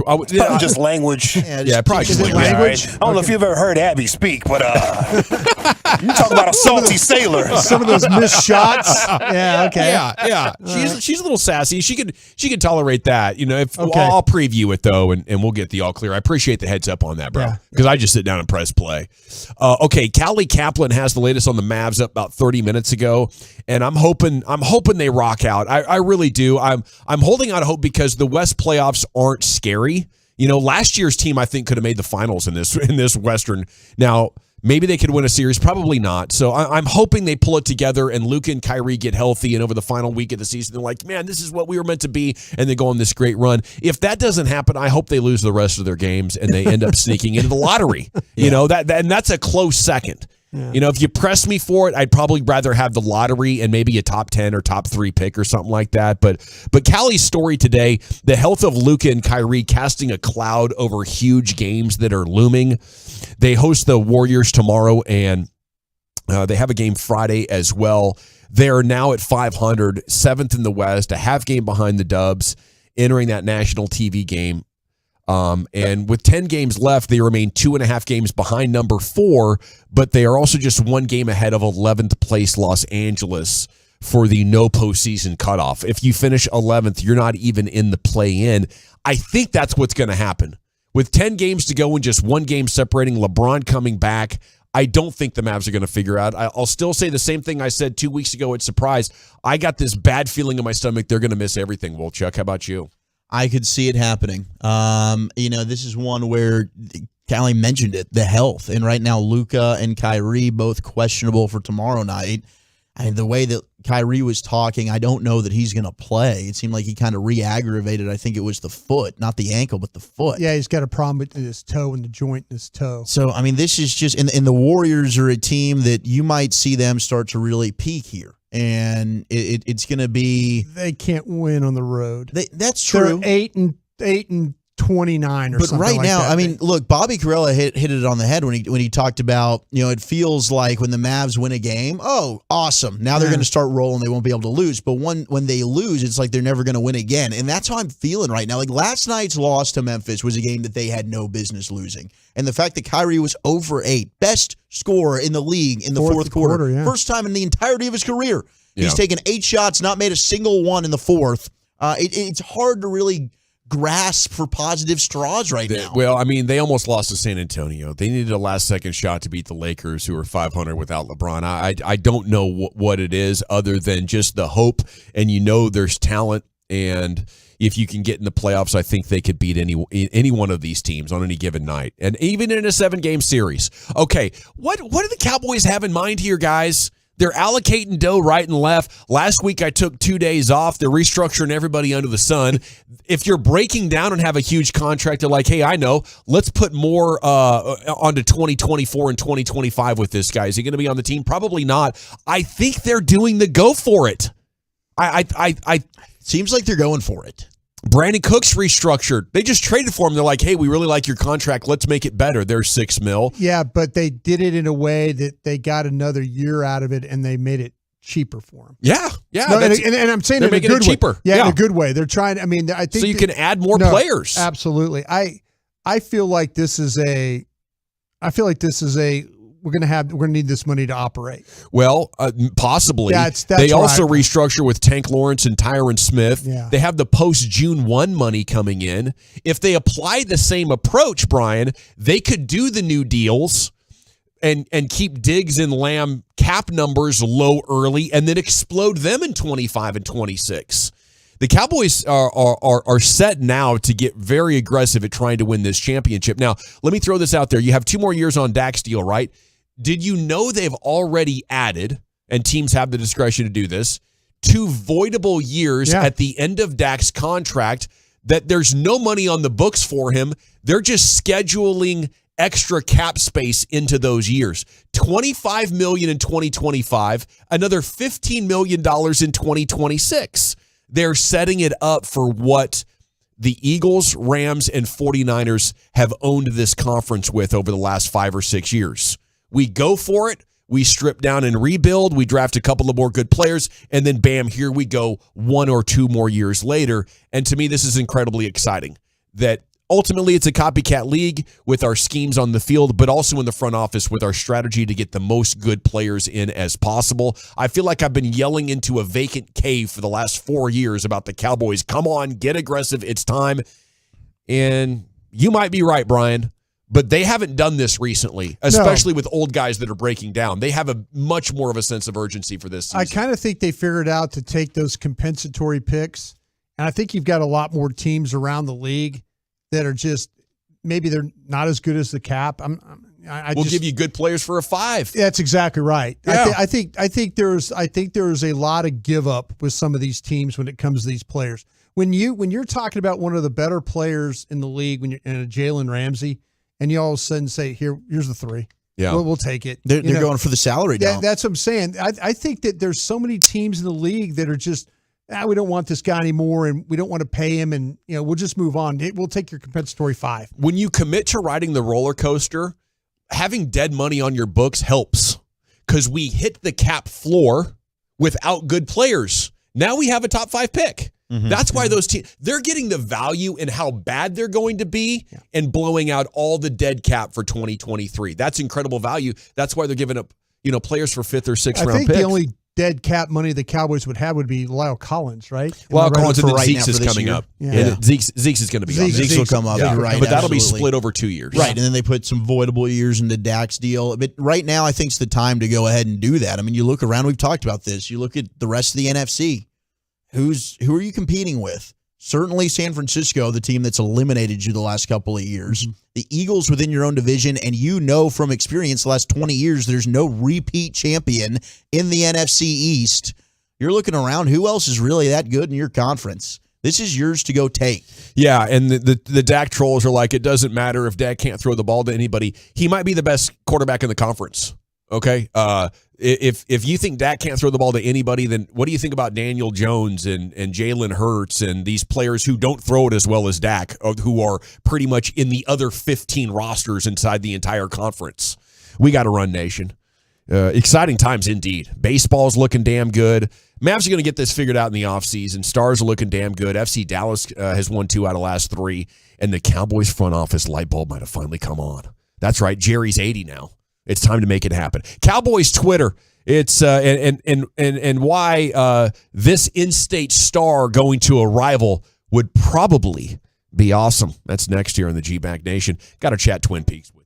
just language. Probably just language. I don't know if you've ever heard Abby speak, but you talk about a salty sailor. Some of those missed shots. Yeah, okay. Yeah. She's a little sassy. She could tolerate that. You know, I'll preview it though, and we'll get the all clear. I appreciate the heads up on that, bro. Because I just sit down and press play. Okay, Callie Kaplan has the latest on the Mavs up about 30 minutes ago, and I'm hoping they rock out. I really do. I'm holding out hope because the West playoffs aren't scary. You know, last year's team I think could have made the finals in this Western. Now, maybe they could win a series, probably not. So I'm hoping they pull it together and Luka and Kyrie get healthy, and over the final week of the season they're like, man, this is what we were meant to be, and they go on this great run. If that doesn't happen, I hope they lose the rest of their games and they end up sneaking into the lottery. You know, and that's a close second. Yeah. You know, if you press me for it, I'd probably rather have the lottery and maybe a top 10 or top 3 pick or something like that. But Callie's story today, the health of Luka and Kyrie casting a cloud over huge games that are looming. They host the Warriors tomorrow, and they have a game Friday as well. They are now at 500, 7th in the West, a half game behind the Dubs, entering that national TV game. And with 10 games left, they remain 2.5 games behind number 4, but they are also just 1 game ahead of 11th place Los Angeles for the no postseason cutoff. If you finish 11th, you're not even in the play-in. I think that's what's going to happen. With 10 games to go and just 1 game separating, LeBron coming back, I don't think the Mavs are going to figure out. I'll still say the same thing I said 2 weeks ago at Surprise. I got this bad feeling in my stomach they're going to miss everything. Well, Chuck, how about you? I could see it happening. You know, this is one where Callie mentioned it, the health. And right now, Luka and Kyrie both questionable for tomorrow night. I mean, the way that Kyrie was talking, I don't know that he's going to play. It seemed like he kind of re-aggravated. I think it was the foot, not the ankle, but the foot. Yeah, he's got a problem with his toe and the joint in his toe. So, I mean, this is just, and the Warriors are a team that you might see them start to really peak here. And it's going to be. They can't win on the road. That's true. They're 8 and 29 or but something. But right like now, that. I mean, look, Bobby Carella hit it on the head when he talked about, you know, it feels like when the Mavs win a game, oh, awesome. Now they're going to start rolling. They won't be able to lose. But when they lose, it's like they're never going to win again. And that's how I'm feeling right now. Like last night's loss to Memphis was a game that they had no business losing. And the fact that Kyrie was over 8, best scorer in the league in the fourth quarter. Yeah. First time in the entirety of his career. He's taken 8 shots, not made a single one in the fourth. It's hard to really grasp for positive straws right now. Well, I mean, they almost lost to San Antonio. They needed a last-second shot to beat the Lakers, who are 500 without LeBron. I don't know what it is other than just the hope, and you know there's talent, and if you can get in the playoffs, I think they could beat any one of these teams on any given night, and even in a 7-game series. Okay, what do the Cowboys have in mind here, guys? They're allocating dough right and left. Last week I took 2 days off. They're restructuring everybody under the sun. If you're breaking down and have a huge contract, they're like, hey, I know. Let's put more onto 2024 and 2025 with this guy. Is he going to be on the team? Probably not. I think they're doing the go for it. Seems like they're going for it. Brandon Cooks restructured. They just traded for him. They're like, hey, we really like your contract. Let's make it better. There's $6 million. Yeah, but they did it in a way that they got another year out of it, and they made it cheaper for him. Yeah. No, and I'm saying they're in a making good it cheaper. way. Yeah, in a good way. They're trying. I mean, I think so you can add more players. Absolutely. I feel like this is a. We're gonna need this money to operate. Well, possibly. That's they also right. restructure with Tank Lawrence and Tyron Smith. Yeah. They have the post June 1 money coming in. If they apply the same approach, Brian, they could do the new deals and keep Diggs and Lamb cap numbers low early and then explode them in 25 and 26. The Cowboys are set now to get very aggressive at trying to win this championship. Now, let me throw this out there. You have 2 more years on Dak's deal, right? Did you know they've already added, and teams have the discretion to do this, 2 voidable years at the end of Dak's contract that there's no money on the books for him. They're just scheduling extra cap space into those years. $25 million in 2025, another $15 million in 2026. They're setting it up for what the Eagles, Rams, and 49ers have owned this conference with over the last 5 or 6 years. We go for it. We strip down and rebuild. We draft a couple of more good players, and then bam, here we go 1 or 2 more years later. And to me, this is incredibly exciting that ultimately it's a copycat league with our schemes on the field, but also in the front office with our strategy to get the most good players in as possible. I feel like I've been yelling into a vacant cave for the last 4 years about the Cowboys. Come on, get aggressive. It's time. And you might be right, Brian. But they haven't done this recently, especially with old guys that are breaking down. They have a much more of a sense of urgency for this season. I kind of think they figured out to take those compensatory picks, and I think you've got a lot more teams around the league that are just maybe they're not as good as the cap. We'll give you good players for a 5. That's exactly right. Yeah. I think there's a lot of give up with some of these teams when it comes to these players. When you're talking about one of the better players in the league, when you're in a Jalen Ramsey. And you all of a sudden say, here's the 3. Yeah, we'll take it. They're going for the salary now. That's what I'm saying. I think that there's so many teams in the league that are just, we don't want this guy anymore, and we don't want to pay him, and we'll just move on. We'll take your compensatory 5. When you commit to riding the roller coaster, having dead money on your books helps because we hit the cap floor without good players. Now we have a top 5 pick. Mm-hmm. That's why those teams, they're getting the value in how bad they're going to be and blowing out all the dead cap for 2023. That's incredible value. That's why they're giving up, players for 5th or 6th round picks. I think the only dead cap money the Cowboys would have would be Lyle Collins, right? Lyle Collins and then Zeke's is coming up. Yeah. Zeke's is going to be Zeke's will come up. Yeah. Right, but that'll absolutely. be split over 2 years. Right, and then they put some voidable years into Dak's deal. But right now, I think it's the time to go ahead and do that. I mean, you look around, we've talked about this. You look at the rest of the NFC. Who are you competing with? Certainly San Francisco, the team that's eliminated you the last couple of years. Mm-hmm. The Eagles within your own division, and from experience the last 20 years, there's no repeat champion in the NFC East. You're looking around, who else is really that good in your conference? This is yours to go take. Yeah, and the Dak trolls are like, it doesn't matter if Dak can't throw the ball to anybody. He might be the best quarterback in the conference. Okay, if you think Dak can't throw the ball to anybody, then what do you think about Daniel Jones and Jalen Hurts and these players who don't throw it as well as Dak, who are pretty much in the other 15 rosters inside the entire conference? We got to run, nation. Exciting times indeed. Baseball's looking damn good. Mavs are going to get this figured out in the offseason. Stars are looking damn good. FC Dallas has won 2 out of the last 3, and the Cowboys front office light bulb might have finally come on. That's right. Jerry's 80 now. It's time to make it happen. Cowboys Twitter. It's and why this in-state star going to a rival would probably be awesome. That's next year in the G-Back Nation. Got to chat Twin Peaks with you.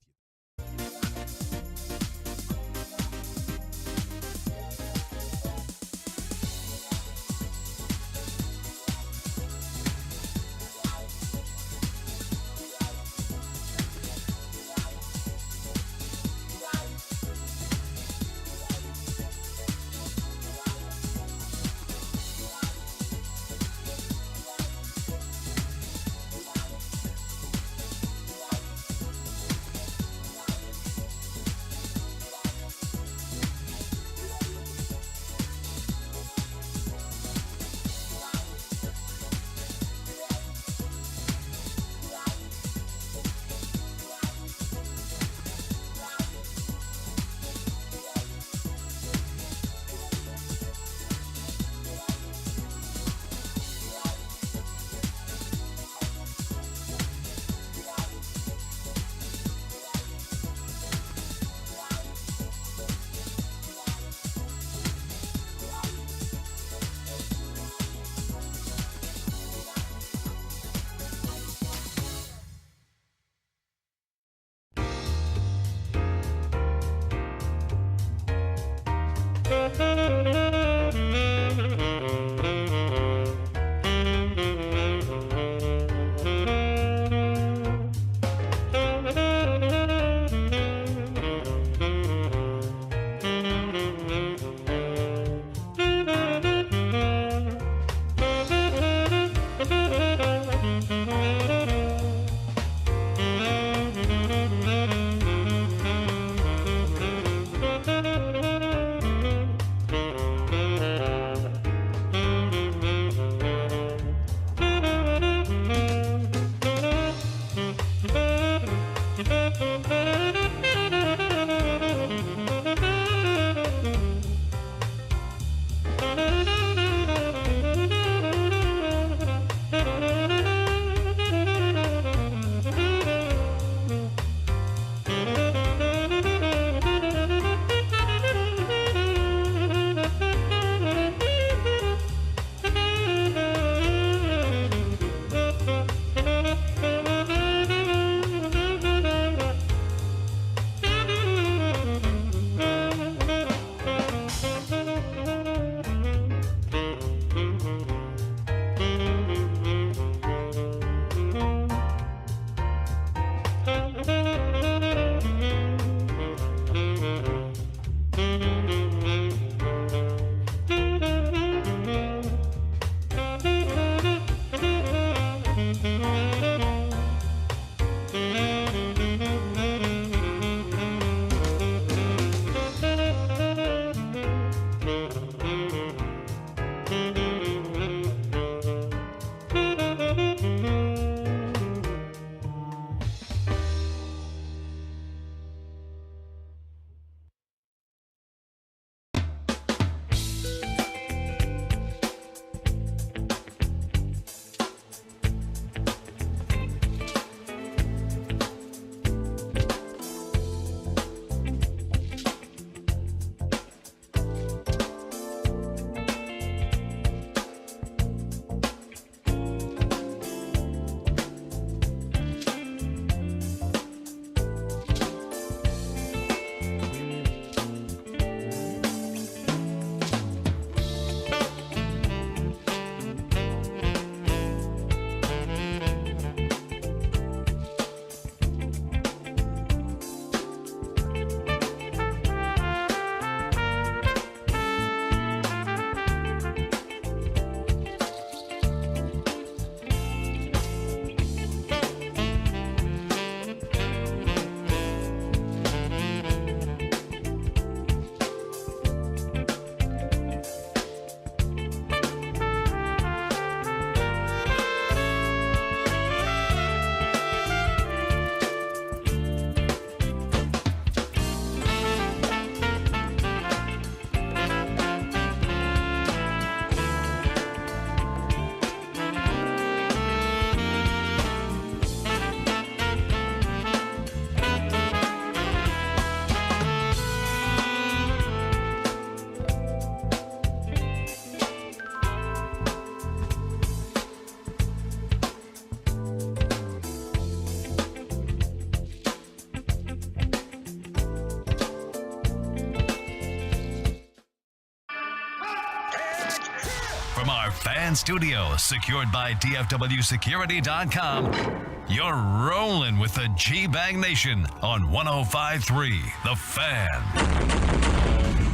From our fan studio, secured by DFWsecurity.com, you're rolling with the G-Bag Nation on 105.3 The Fan.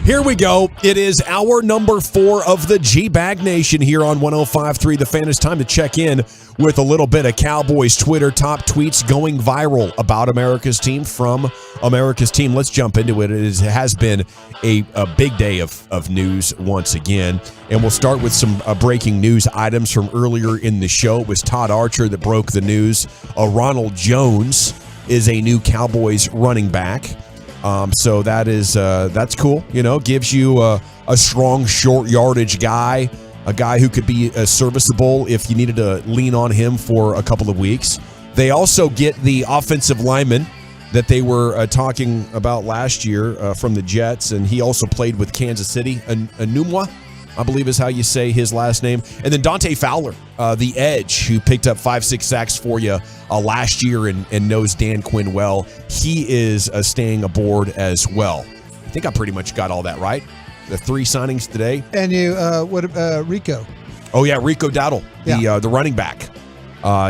Here we go. It is hour number 4 of the G-Bag Nation here on 105.3 The Fan. It's time to check in with a little bit of Cowboys Twitter top tweets going viral about America's team from America's team. Let's jump into it. It has been a big day of news once again. And we'll start with some breaking news items from earlier in the show. It was Todd Archer that broke the news. Ronald Jones is a new Cowboys running back. So that's cool. You know, gives you a strong short yardage guy, a guy who could be serviceable if you needed to lean on him for a couple of weeks. They also get the offensive lineman that they were talking about last year from the Jets, and he also played with Kansas City. Enumwa, I believe is how you say his last name. And then Dante Fowler, the edge, who picked up 5-6 sacks for you last year and knows Dan Quinn well. He is staying aboard as well. I think I pretty much got all that right. The 3 signings today. And Rico? Oh, yeah, Rico Dowdle, the running back.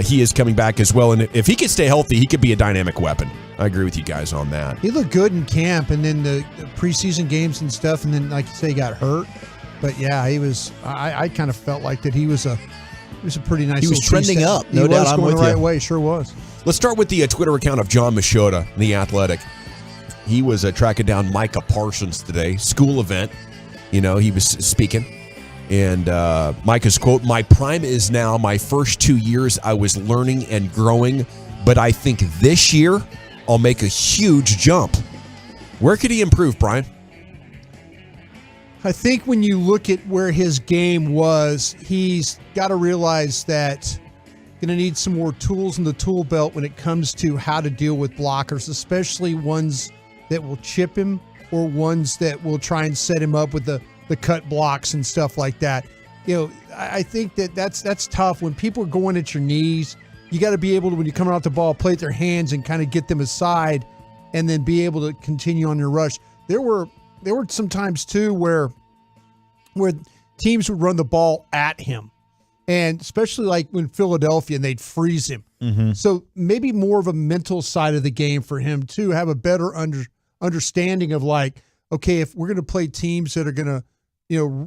He is coming back as well. And if he could stay healthy, he could be a dynamic weapon. I agree with you guys on that. He looked good in camp and then the preseason games and stuff. And then, like you say, he got hurt. But yeah, he was. I kind of felt like that he was a pretty nice. He was trending up, no doubt. I'm with you. Going the right way, sure was. Let's start with the Twitter account of John Machota, The Athletic. He was tracking down Micah Parsons today, school event. You know, he was speaking, and Micah's quote: "My prime is now. My first 2 years, I was learning and growing, but I think this year I'll make a huge jump. Where could he improve, Brian? I think when you look at where his game was, he's got to realize that going to need some more tools in the tool belt when it comes to how to deal with blockers, especially ones that will chip him or ones that will try and set him up with the cut blocks and stuff like that. I think that's tough. When people are going at your knees, you got to be able to, when you're coming out the ball, play with their hands and kind of get them aside and then be able to continue on your rush. There were some times too where teams would run the ball at him, and especially like when Philadelphia, and they'd freeze him. Mm-hmm. So maybe more of a mental side of the game for him to have a better understanding of like, okay, if we're going to play teams that are going to,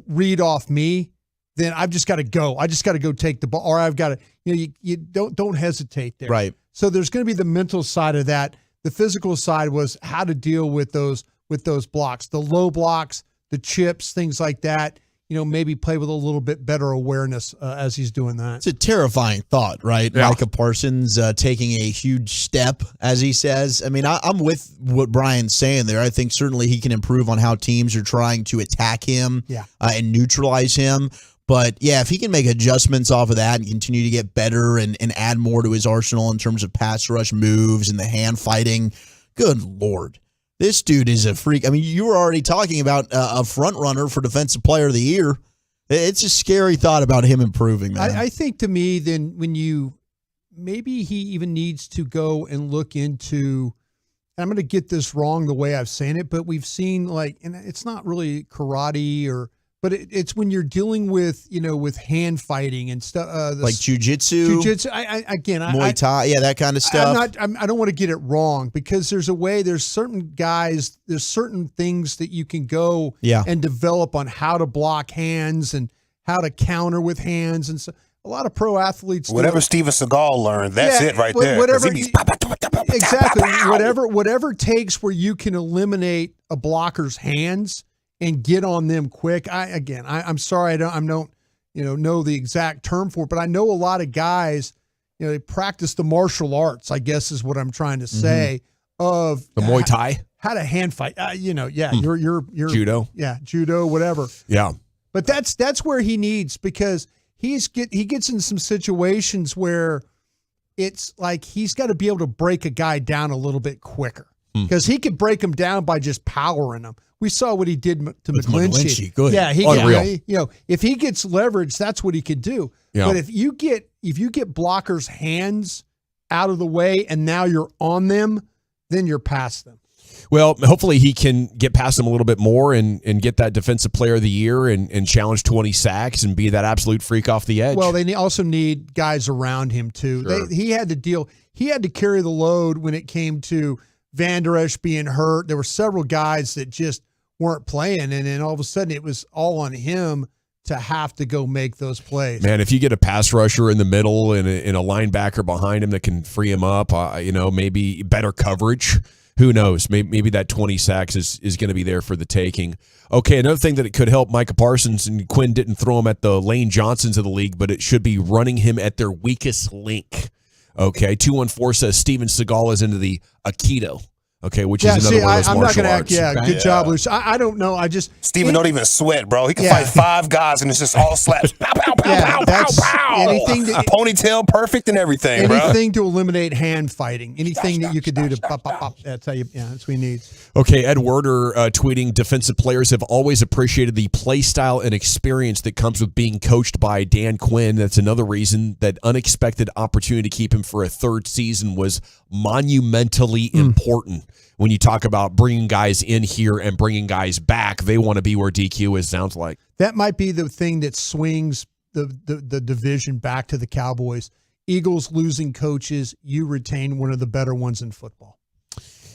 read off me, then I've just got to go. I just got to go take the ball, or I've got to, you don't hesitate there. Right. So there's going to be the mental side of that. The physical side was how to deal with those blocks, the low blocks, the chips, things like that. Maybe play with a little bit better awareness as he's doing that. It's a terrifying thought, right? Yeah. Micah Parsons taking a huge step, as he says. I mean, I'm with what Brian's saying there. I think certainly he can improve on how teams are trying to attack him and neutralize him. But, yeah, if he can make adjustments off of that and continue to get better and add more to his arsenal in terms of pass rush moves and the hand fighting, good Lord. This dude is a freak. I mean, you were already talking about a front runner for Defensive Player of the Year. It's a scary thought about him improving, man. I think to me, then maybe he even needs to go and look into, and I'm going to get this wrong the way I've saying it, but we've seen and it's not really karate but it's when you're dealing with, with hand fighting and stuff. Like jujitsu? Jujitsu. Muay Thai, that kind of stuff. I don't want to get it wrong, because there's certain guys, there's certain things that you can go and develop on how to block hands and how to counter with hands. And so a lot of pro athletes. Whatever Steven Seagal learned, that's it right there. Exactly. Whatever it takes where you can eliminate a blocker's hands and get on them quick. I'm sorry, I don't know the exact term for it, but I know a lot of guys, they practice the martial arts, I guess is what I'm trying to say, of the Muay Thai, how to hand fight. You're judo, judo, whatever. Yeah, but that's where he needs, because he gets in some situations where it's like he's got to be able to break a guy down a little bit quicker, because he could break him down by just powering him. We saw what he did to McGlinchey. Good. Yeah, Unreal. If he gets leverage, that's what he could do. Yeah. But if you get blockers' hands out of the way and now you're on them, then you're past them. Well, hopefully he can get past them a little bit more and get that Defensive Player of the Year and challenge 20 sacks and be that absolute freak off the edge. Well, they also need guys around him too. Sure. He had to carry the load when it came to Van Der Esch being hurt. There were several guys that just weren't playing, and then all of a sudden it was all on him to have to go make those plays. Man, if you get a pass rusher in the middle and a linebacker behind him that can free him up, maybe better coverage. Who knows? Maybe that 20 sacks is going to be there for the taking. Okay, another thing that it could help Micah Parsons, and Quinn didn't throw him at the Lane Johnsons of the league, but it should be running him at their weakest link. Okay, 214 says Steven Seagal is into the Aikido. Okay, which is another one of those I'm martial not gonna arts. Good job, Luce. I don't know. Steven don't even sweat, bro. He can fight 5 guys and it's just all slaps. Pow, pow, pow, pow, pow, pow. Ponytail perfect and everything, bro. Anything to eliminate hand fighting. Anything that you could do to pop, pop, pop. That's how that's what he needs. Okay, Ed Werder tweeting, defensive players have always appreciated the play style and experience that comes with being coached by Dan Quinn. That's another reason that unexpected opportunity to keep him for a third season was monumentally important. When you talk about bringing guys in here and bringing guys back, they want to be where DQ is, sounds like. That might be the thing that swings the division back to the Cowboys. Eagles losing coaches, you retain one of the better ones in football.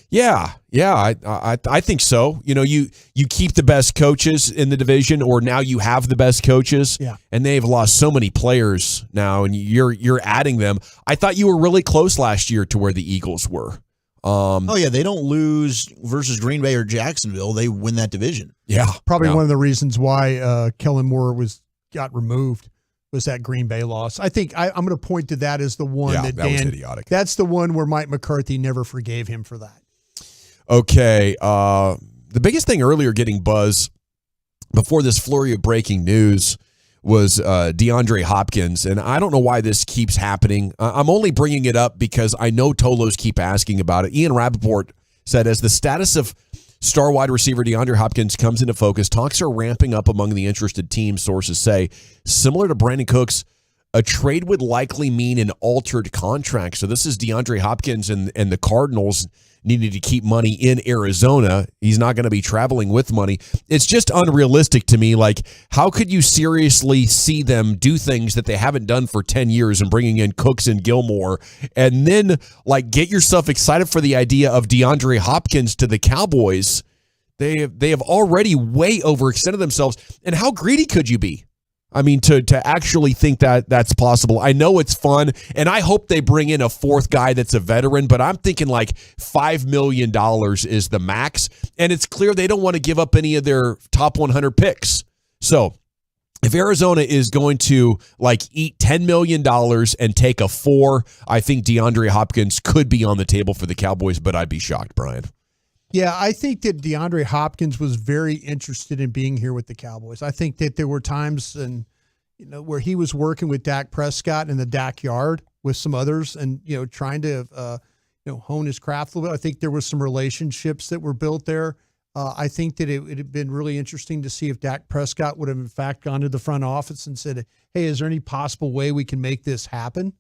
Yeah, I think so. You keep the best coaches in the division, or now you have the best coaches, and they've lost so many players now, and you're adding them. I thought you were really close last year to where the Eagles were. They don't lose versus Green Bay or Jacksonville. They win that division. Yeah, probably one of the reasons why Kellen Moore got removed. was that Green Bay loss. I think I'm going to point to that as the one that was idiotic. That's the one where Mike McCarthy never forgave him for that. Okay. The biggest thing earlier getting buzz before this flurry of breaking news was DeAndre Hopkins. And I don't know why this keeps happening. I'm only bringing it up because I know Tolos keep asking about it. Ian Rappaport said, as the status of star wide receiver DeAndre Hopkins comes into focus, talks are ramping up among the interested teams, sources say. Similar to Brandon Cooks, a trade would likely mean an altered contract. So this is DeAndre Hopkins and the Cardinals needed to keep money in Arizona. He's not going to be traveling with money. It's just unrealistic to me. Like, how could you seriously see them do things that they haven't done for 10 years and bringing in Cooks and Gilmore and then like get yourself excited for the idea of DeAndre Hopkins to the Cowboys? They have already way overextended themselves. And how greedy could you be? I mean, to actually think that that's possible. I know it's fun, and I hope they bring in a fourth guy that's a veteran, but I'm thinking like $5 million is the max, and it's clear they don't want to give up any of their top 100 picks. So if Arizona is going to like eat $10 million and take a 4, I think DeAndre Hopkins could be on the table for the Cowboys, but I'd be shocked, Brian. Yeah, I think that DeAndre Hopkins was very interested in being here with the Cowboys. I think that there were times where he was working with Dak Prescott in the Dak yard with some others and, trying to, hone his craft a little bit. I think there was some relationships that were built there. I think that it would have been really interesting to see if Dak Prescott would have, in fact, gone to the front office and said, hey, is there any possible way we can make this happen?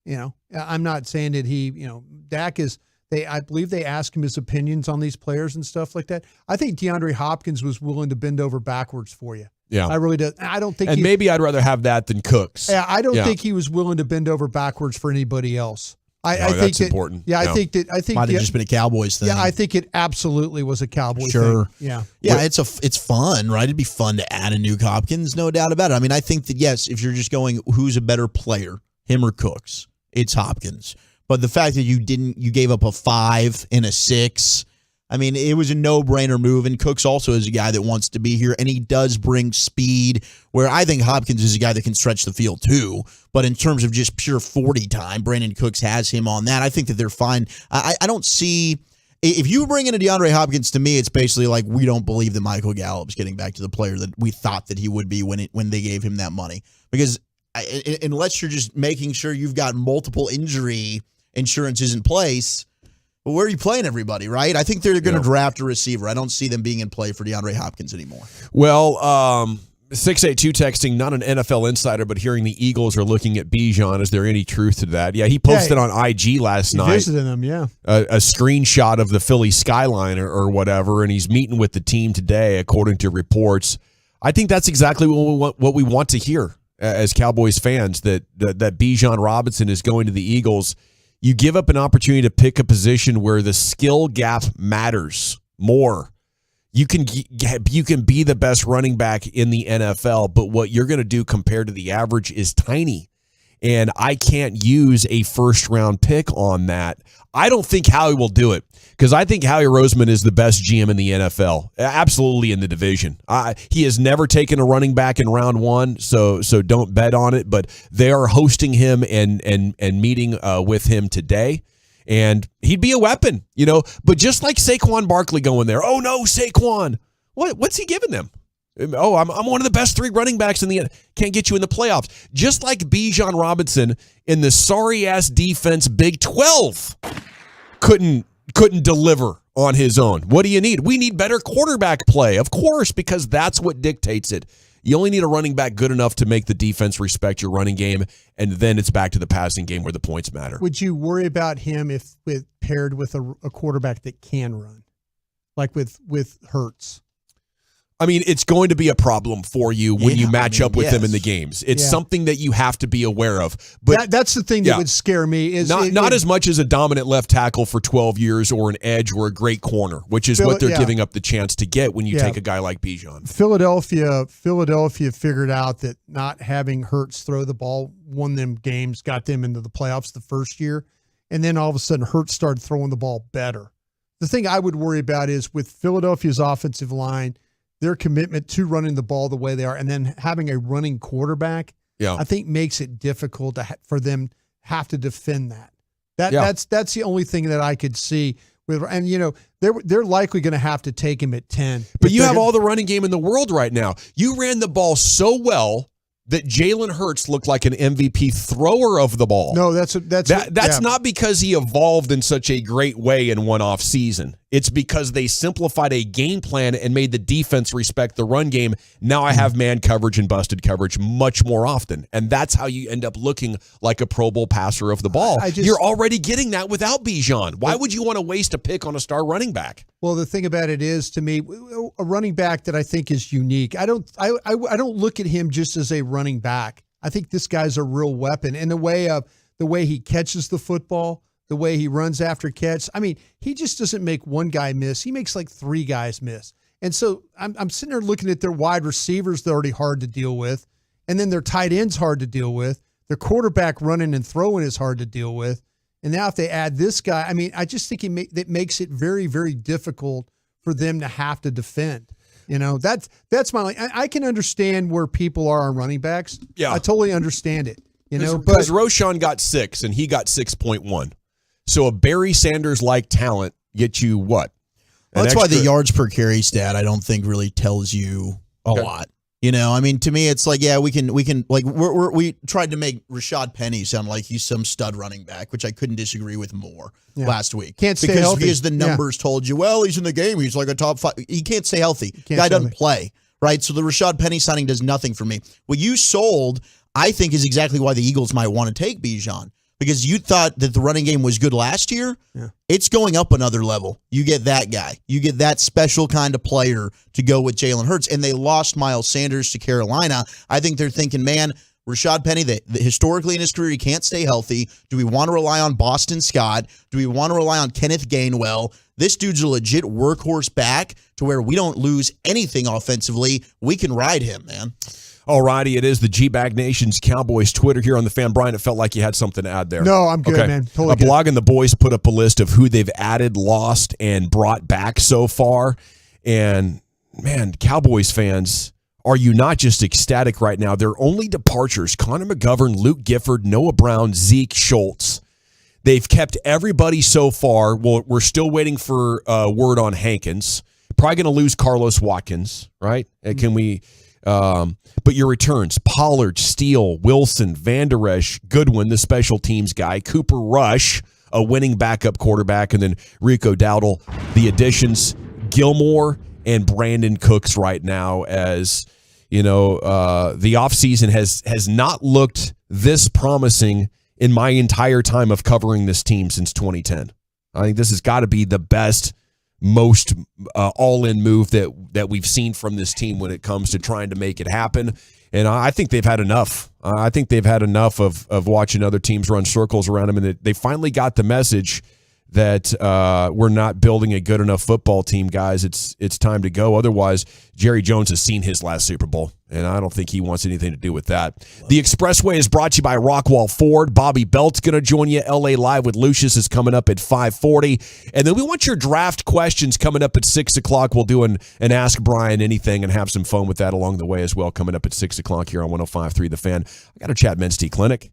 I'm not saying that Dak is – I believe they asked him his opinions on these players and stuff like that. I think DeAndre Hopkins was willing to bend over backwards for you. Yeah. I really do. I don't think and maybe I'd rather have that than Cooks. Yeah, I don't think he was willing to bend over backwards for anybody else. I think that's important. Yeah, no. I think might have just been a Cowboys thing. Yeah, I think it absolutely was a Cowboys thing. Yeah. Yeah, it's fun, right? It'd be fun to add a new Hopkins, no doubt about it. I mean, I think that yes, if you're just going who's a better player, him or Cooks, it's Hopkins. But the fact that you gave up a 5 and a 6, I mean, it was a no-brainer move. And Cooks also is a guy that wants to be here, and he does bring speed, where I think Hopkins is a guy that can stretch the field too. But in terms of just pure 40 time, Brandon Cooks has him on that. I think that they're fine. I don't see – if you bring in a DeAndre Hopkins, to me, it's basically like we don't believe that Michael Gallup's getting back to the player that we thought that he would be when they gave him that money. Because unless you're just making sure you've got multiple injury – insurance is in place, but where are you playing everybody, right? I think they're going to draft a receiver. I don't see them being in play for DeAndre Hopkins anymore. Well, 682 texting, not an NFL insider, but hearing the Eagles are looking at Bijan. Is there any truth to that? Yeah, he posted on IG last night. Visiting them, yeah. A screenshot of the Philly skyline or whatever, and he's meeting with the team today, according to reports. I think that's exactly what we want to hear as Cowboys fans, that Bijan Robinson is going to the Eagles. You give up an opportunity to pick a position where the skill gap matters more. You can be the best running back in the NFL, but what you're going to do compared to the average is tiny. And I can't use a first-round pick on that. I don't think Howie will do it because I think Howie Roseman is the best GM in the NFL, absolutely in the division. He has never taken a running back in round 1, so don't bet on it. But they are hosting him and meeting with him today, and he'd be a weapon, But just like Saquon Barkley going there, oh no, Saquon, what's he giving them? Oh, I'm one of the best 3 running backs in the can't get you in the playoffs. Just like Bijan Robinson in the sorry-ass defense Big 12 couldn't deliver on his own. What do you need? We need better quarterback play, of course, because that's what dictates it. You only need a running back good enough to make the defense respect your running game, and then it's back to the passing game where the points matter. Would you worry about him if paired with a quarterback that can run, like with Hurts? I mean, it's going to be a problem for you when you match up with them in the games. It's something that you have to be aware of. But that's the thing that would scare me. Is not as much as a dominant left tackle for 12 years or an edge or a great corner, which is what they're giving up the chance to get when you take a guy like Bijan. Philadelphia figured out that not having Hurts throw the ball won them games, got them into the playoffs the first year, and then all of a sudden Hurts started throwing the ball better. The thing I would worry about is with Philadelphia's offensive line, their commitment to running the ball the way they are, and then having a running quarterback, I think makes it difficult for them have to defend that. Yeah. That's the only thing that I could see. And they're likely going to have to take him at 10. But you have all the running game in the world right now. You ran the ball so well that Jalen Hurts looked like an MVP thrower of the ball. No, that's not because he evolved in such a great way in one off season. It's because they simplified a game plan and made the defense respect the run game. Now I have man coverage and busted coverage much more often. And that's how you end up looking like a Pro Bowl passer of the ball. You're already getting that without Bijan. Why would you want to waste a pick on a star running back? Well, the thing about it is, to me, a running back that I think is unique. I don't look at him just as a running back. I think this guy's a real weapon. And the way he catches the football, the way he runs after catch. I mean, he just doesn't make one guy miss. He makes like 3 guys miss. And so I'm sitting there looking at their wide receivers. They're already hard to deal with. And then their tight end's hard to deal with. Their quarterback running and throwing is hard to deal with. And now if they add this guy, I mean, I just think that makes it very, very difficult for them to have to defend. That's my – I can understand where people are on running backs. Yeah. I totally understand it. Because Roshan got 6 and he got 6.1. So a Barry Sanders-like talent gets you what? Well, that's why the yards per carry stat I don't think really tells you a lot. I mean, to me, it's like, yeah, we can like we tried to make Rashad Penny sound like he's some stud running back, which I couldn't disagree with more last week. Can't stay healthy because the numbers told you, well, he's in the game, he's like a top 5. He can't stay healthy. Guy doesn't play, right? So the Rashad Penny signing does nothing for me. What you sold, I think, is exactly why the Eagles might want to take Bijan. Because you thought that the running game was good last year. Yeah. It's going up another level. You get that guy. You get that special kind of player to go with Jalen Hurts. And they lost Miles Sanders to Carolina. I think they're thinking, man, Rashad Penny, that historically in his career, he can't stay healthy. Do we want to rely on Boston Scott? Do we want to rely on Kenneth Gainwell? This dude's a legit workhorse back to where we don't lose anything offensively. We can ride him, man. All righty, it is the G-Bag Nation's Cowboys Twitter here on the Fan. Brian, it felt like you had something to add there. No, I'm good, man. Totally good. Blog and the boys put up a list of who they've added, lost, and brought back so far. And, man, Cowboys fans, are you not just ecstatic right now? Their only departures, Connor McGovern, Luke Gifford, Noah Brown, Zeke Schultz. They've kept everybody so far. Well, we're still waiting for word on Hankins. Probably going to lose Carlos Watkins, right? Can we... but your returns, Pollard, Steele, Wilson, Van Der Esch, Goodwin, the special teams guy, Cooper Rush, a winning backup quarterback, and then Rico Dowdle, the additions, Gilmore and Brandon Cooks right now. As the offseason has not looked this promising in my entire time of covering this team since 2010. I think this has got to be the best, most all-in move that we've seen from this team when it comes to trying to make it happen. And I think they've had enough. I think they've had enough of watching other teams run circles around them, and they finally got the message that we're not building a good enough football team, guys. It's time to go. Otherwise, Jerry Jones has seen his last Super Bowl, and I don't think he wants anything to do with that. The Expressway is brought to you by Rockwall Ford. Bobby Belt's going to join you. LA Live with Lucius is coming up at 5:40. And then we want your draft questions coming up at 6 o'clock. We'll do an Ask Brian Anything and have some fun with that along the way as well, coming up at 6 o'clock here on 105.3 The Fan. I got a Chad Menste Clinic.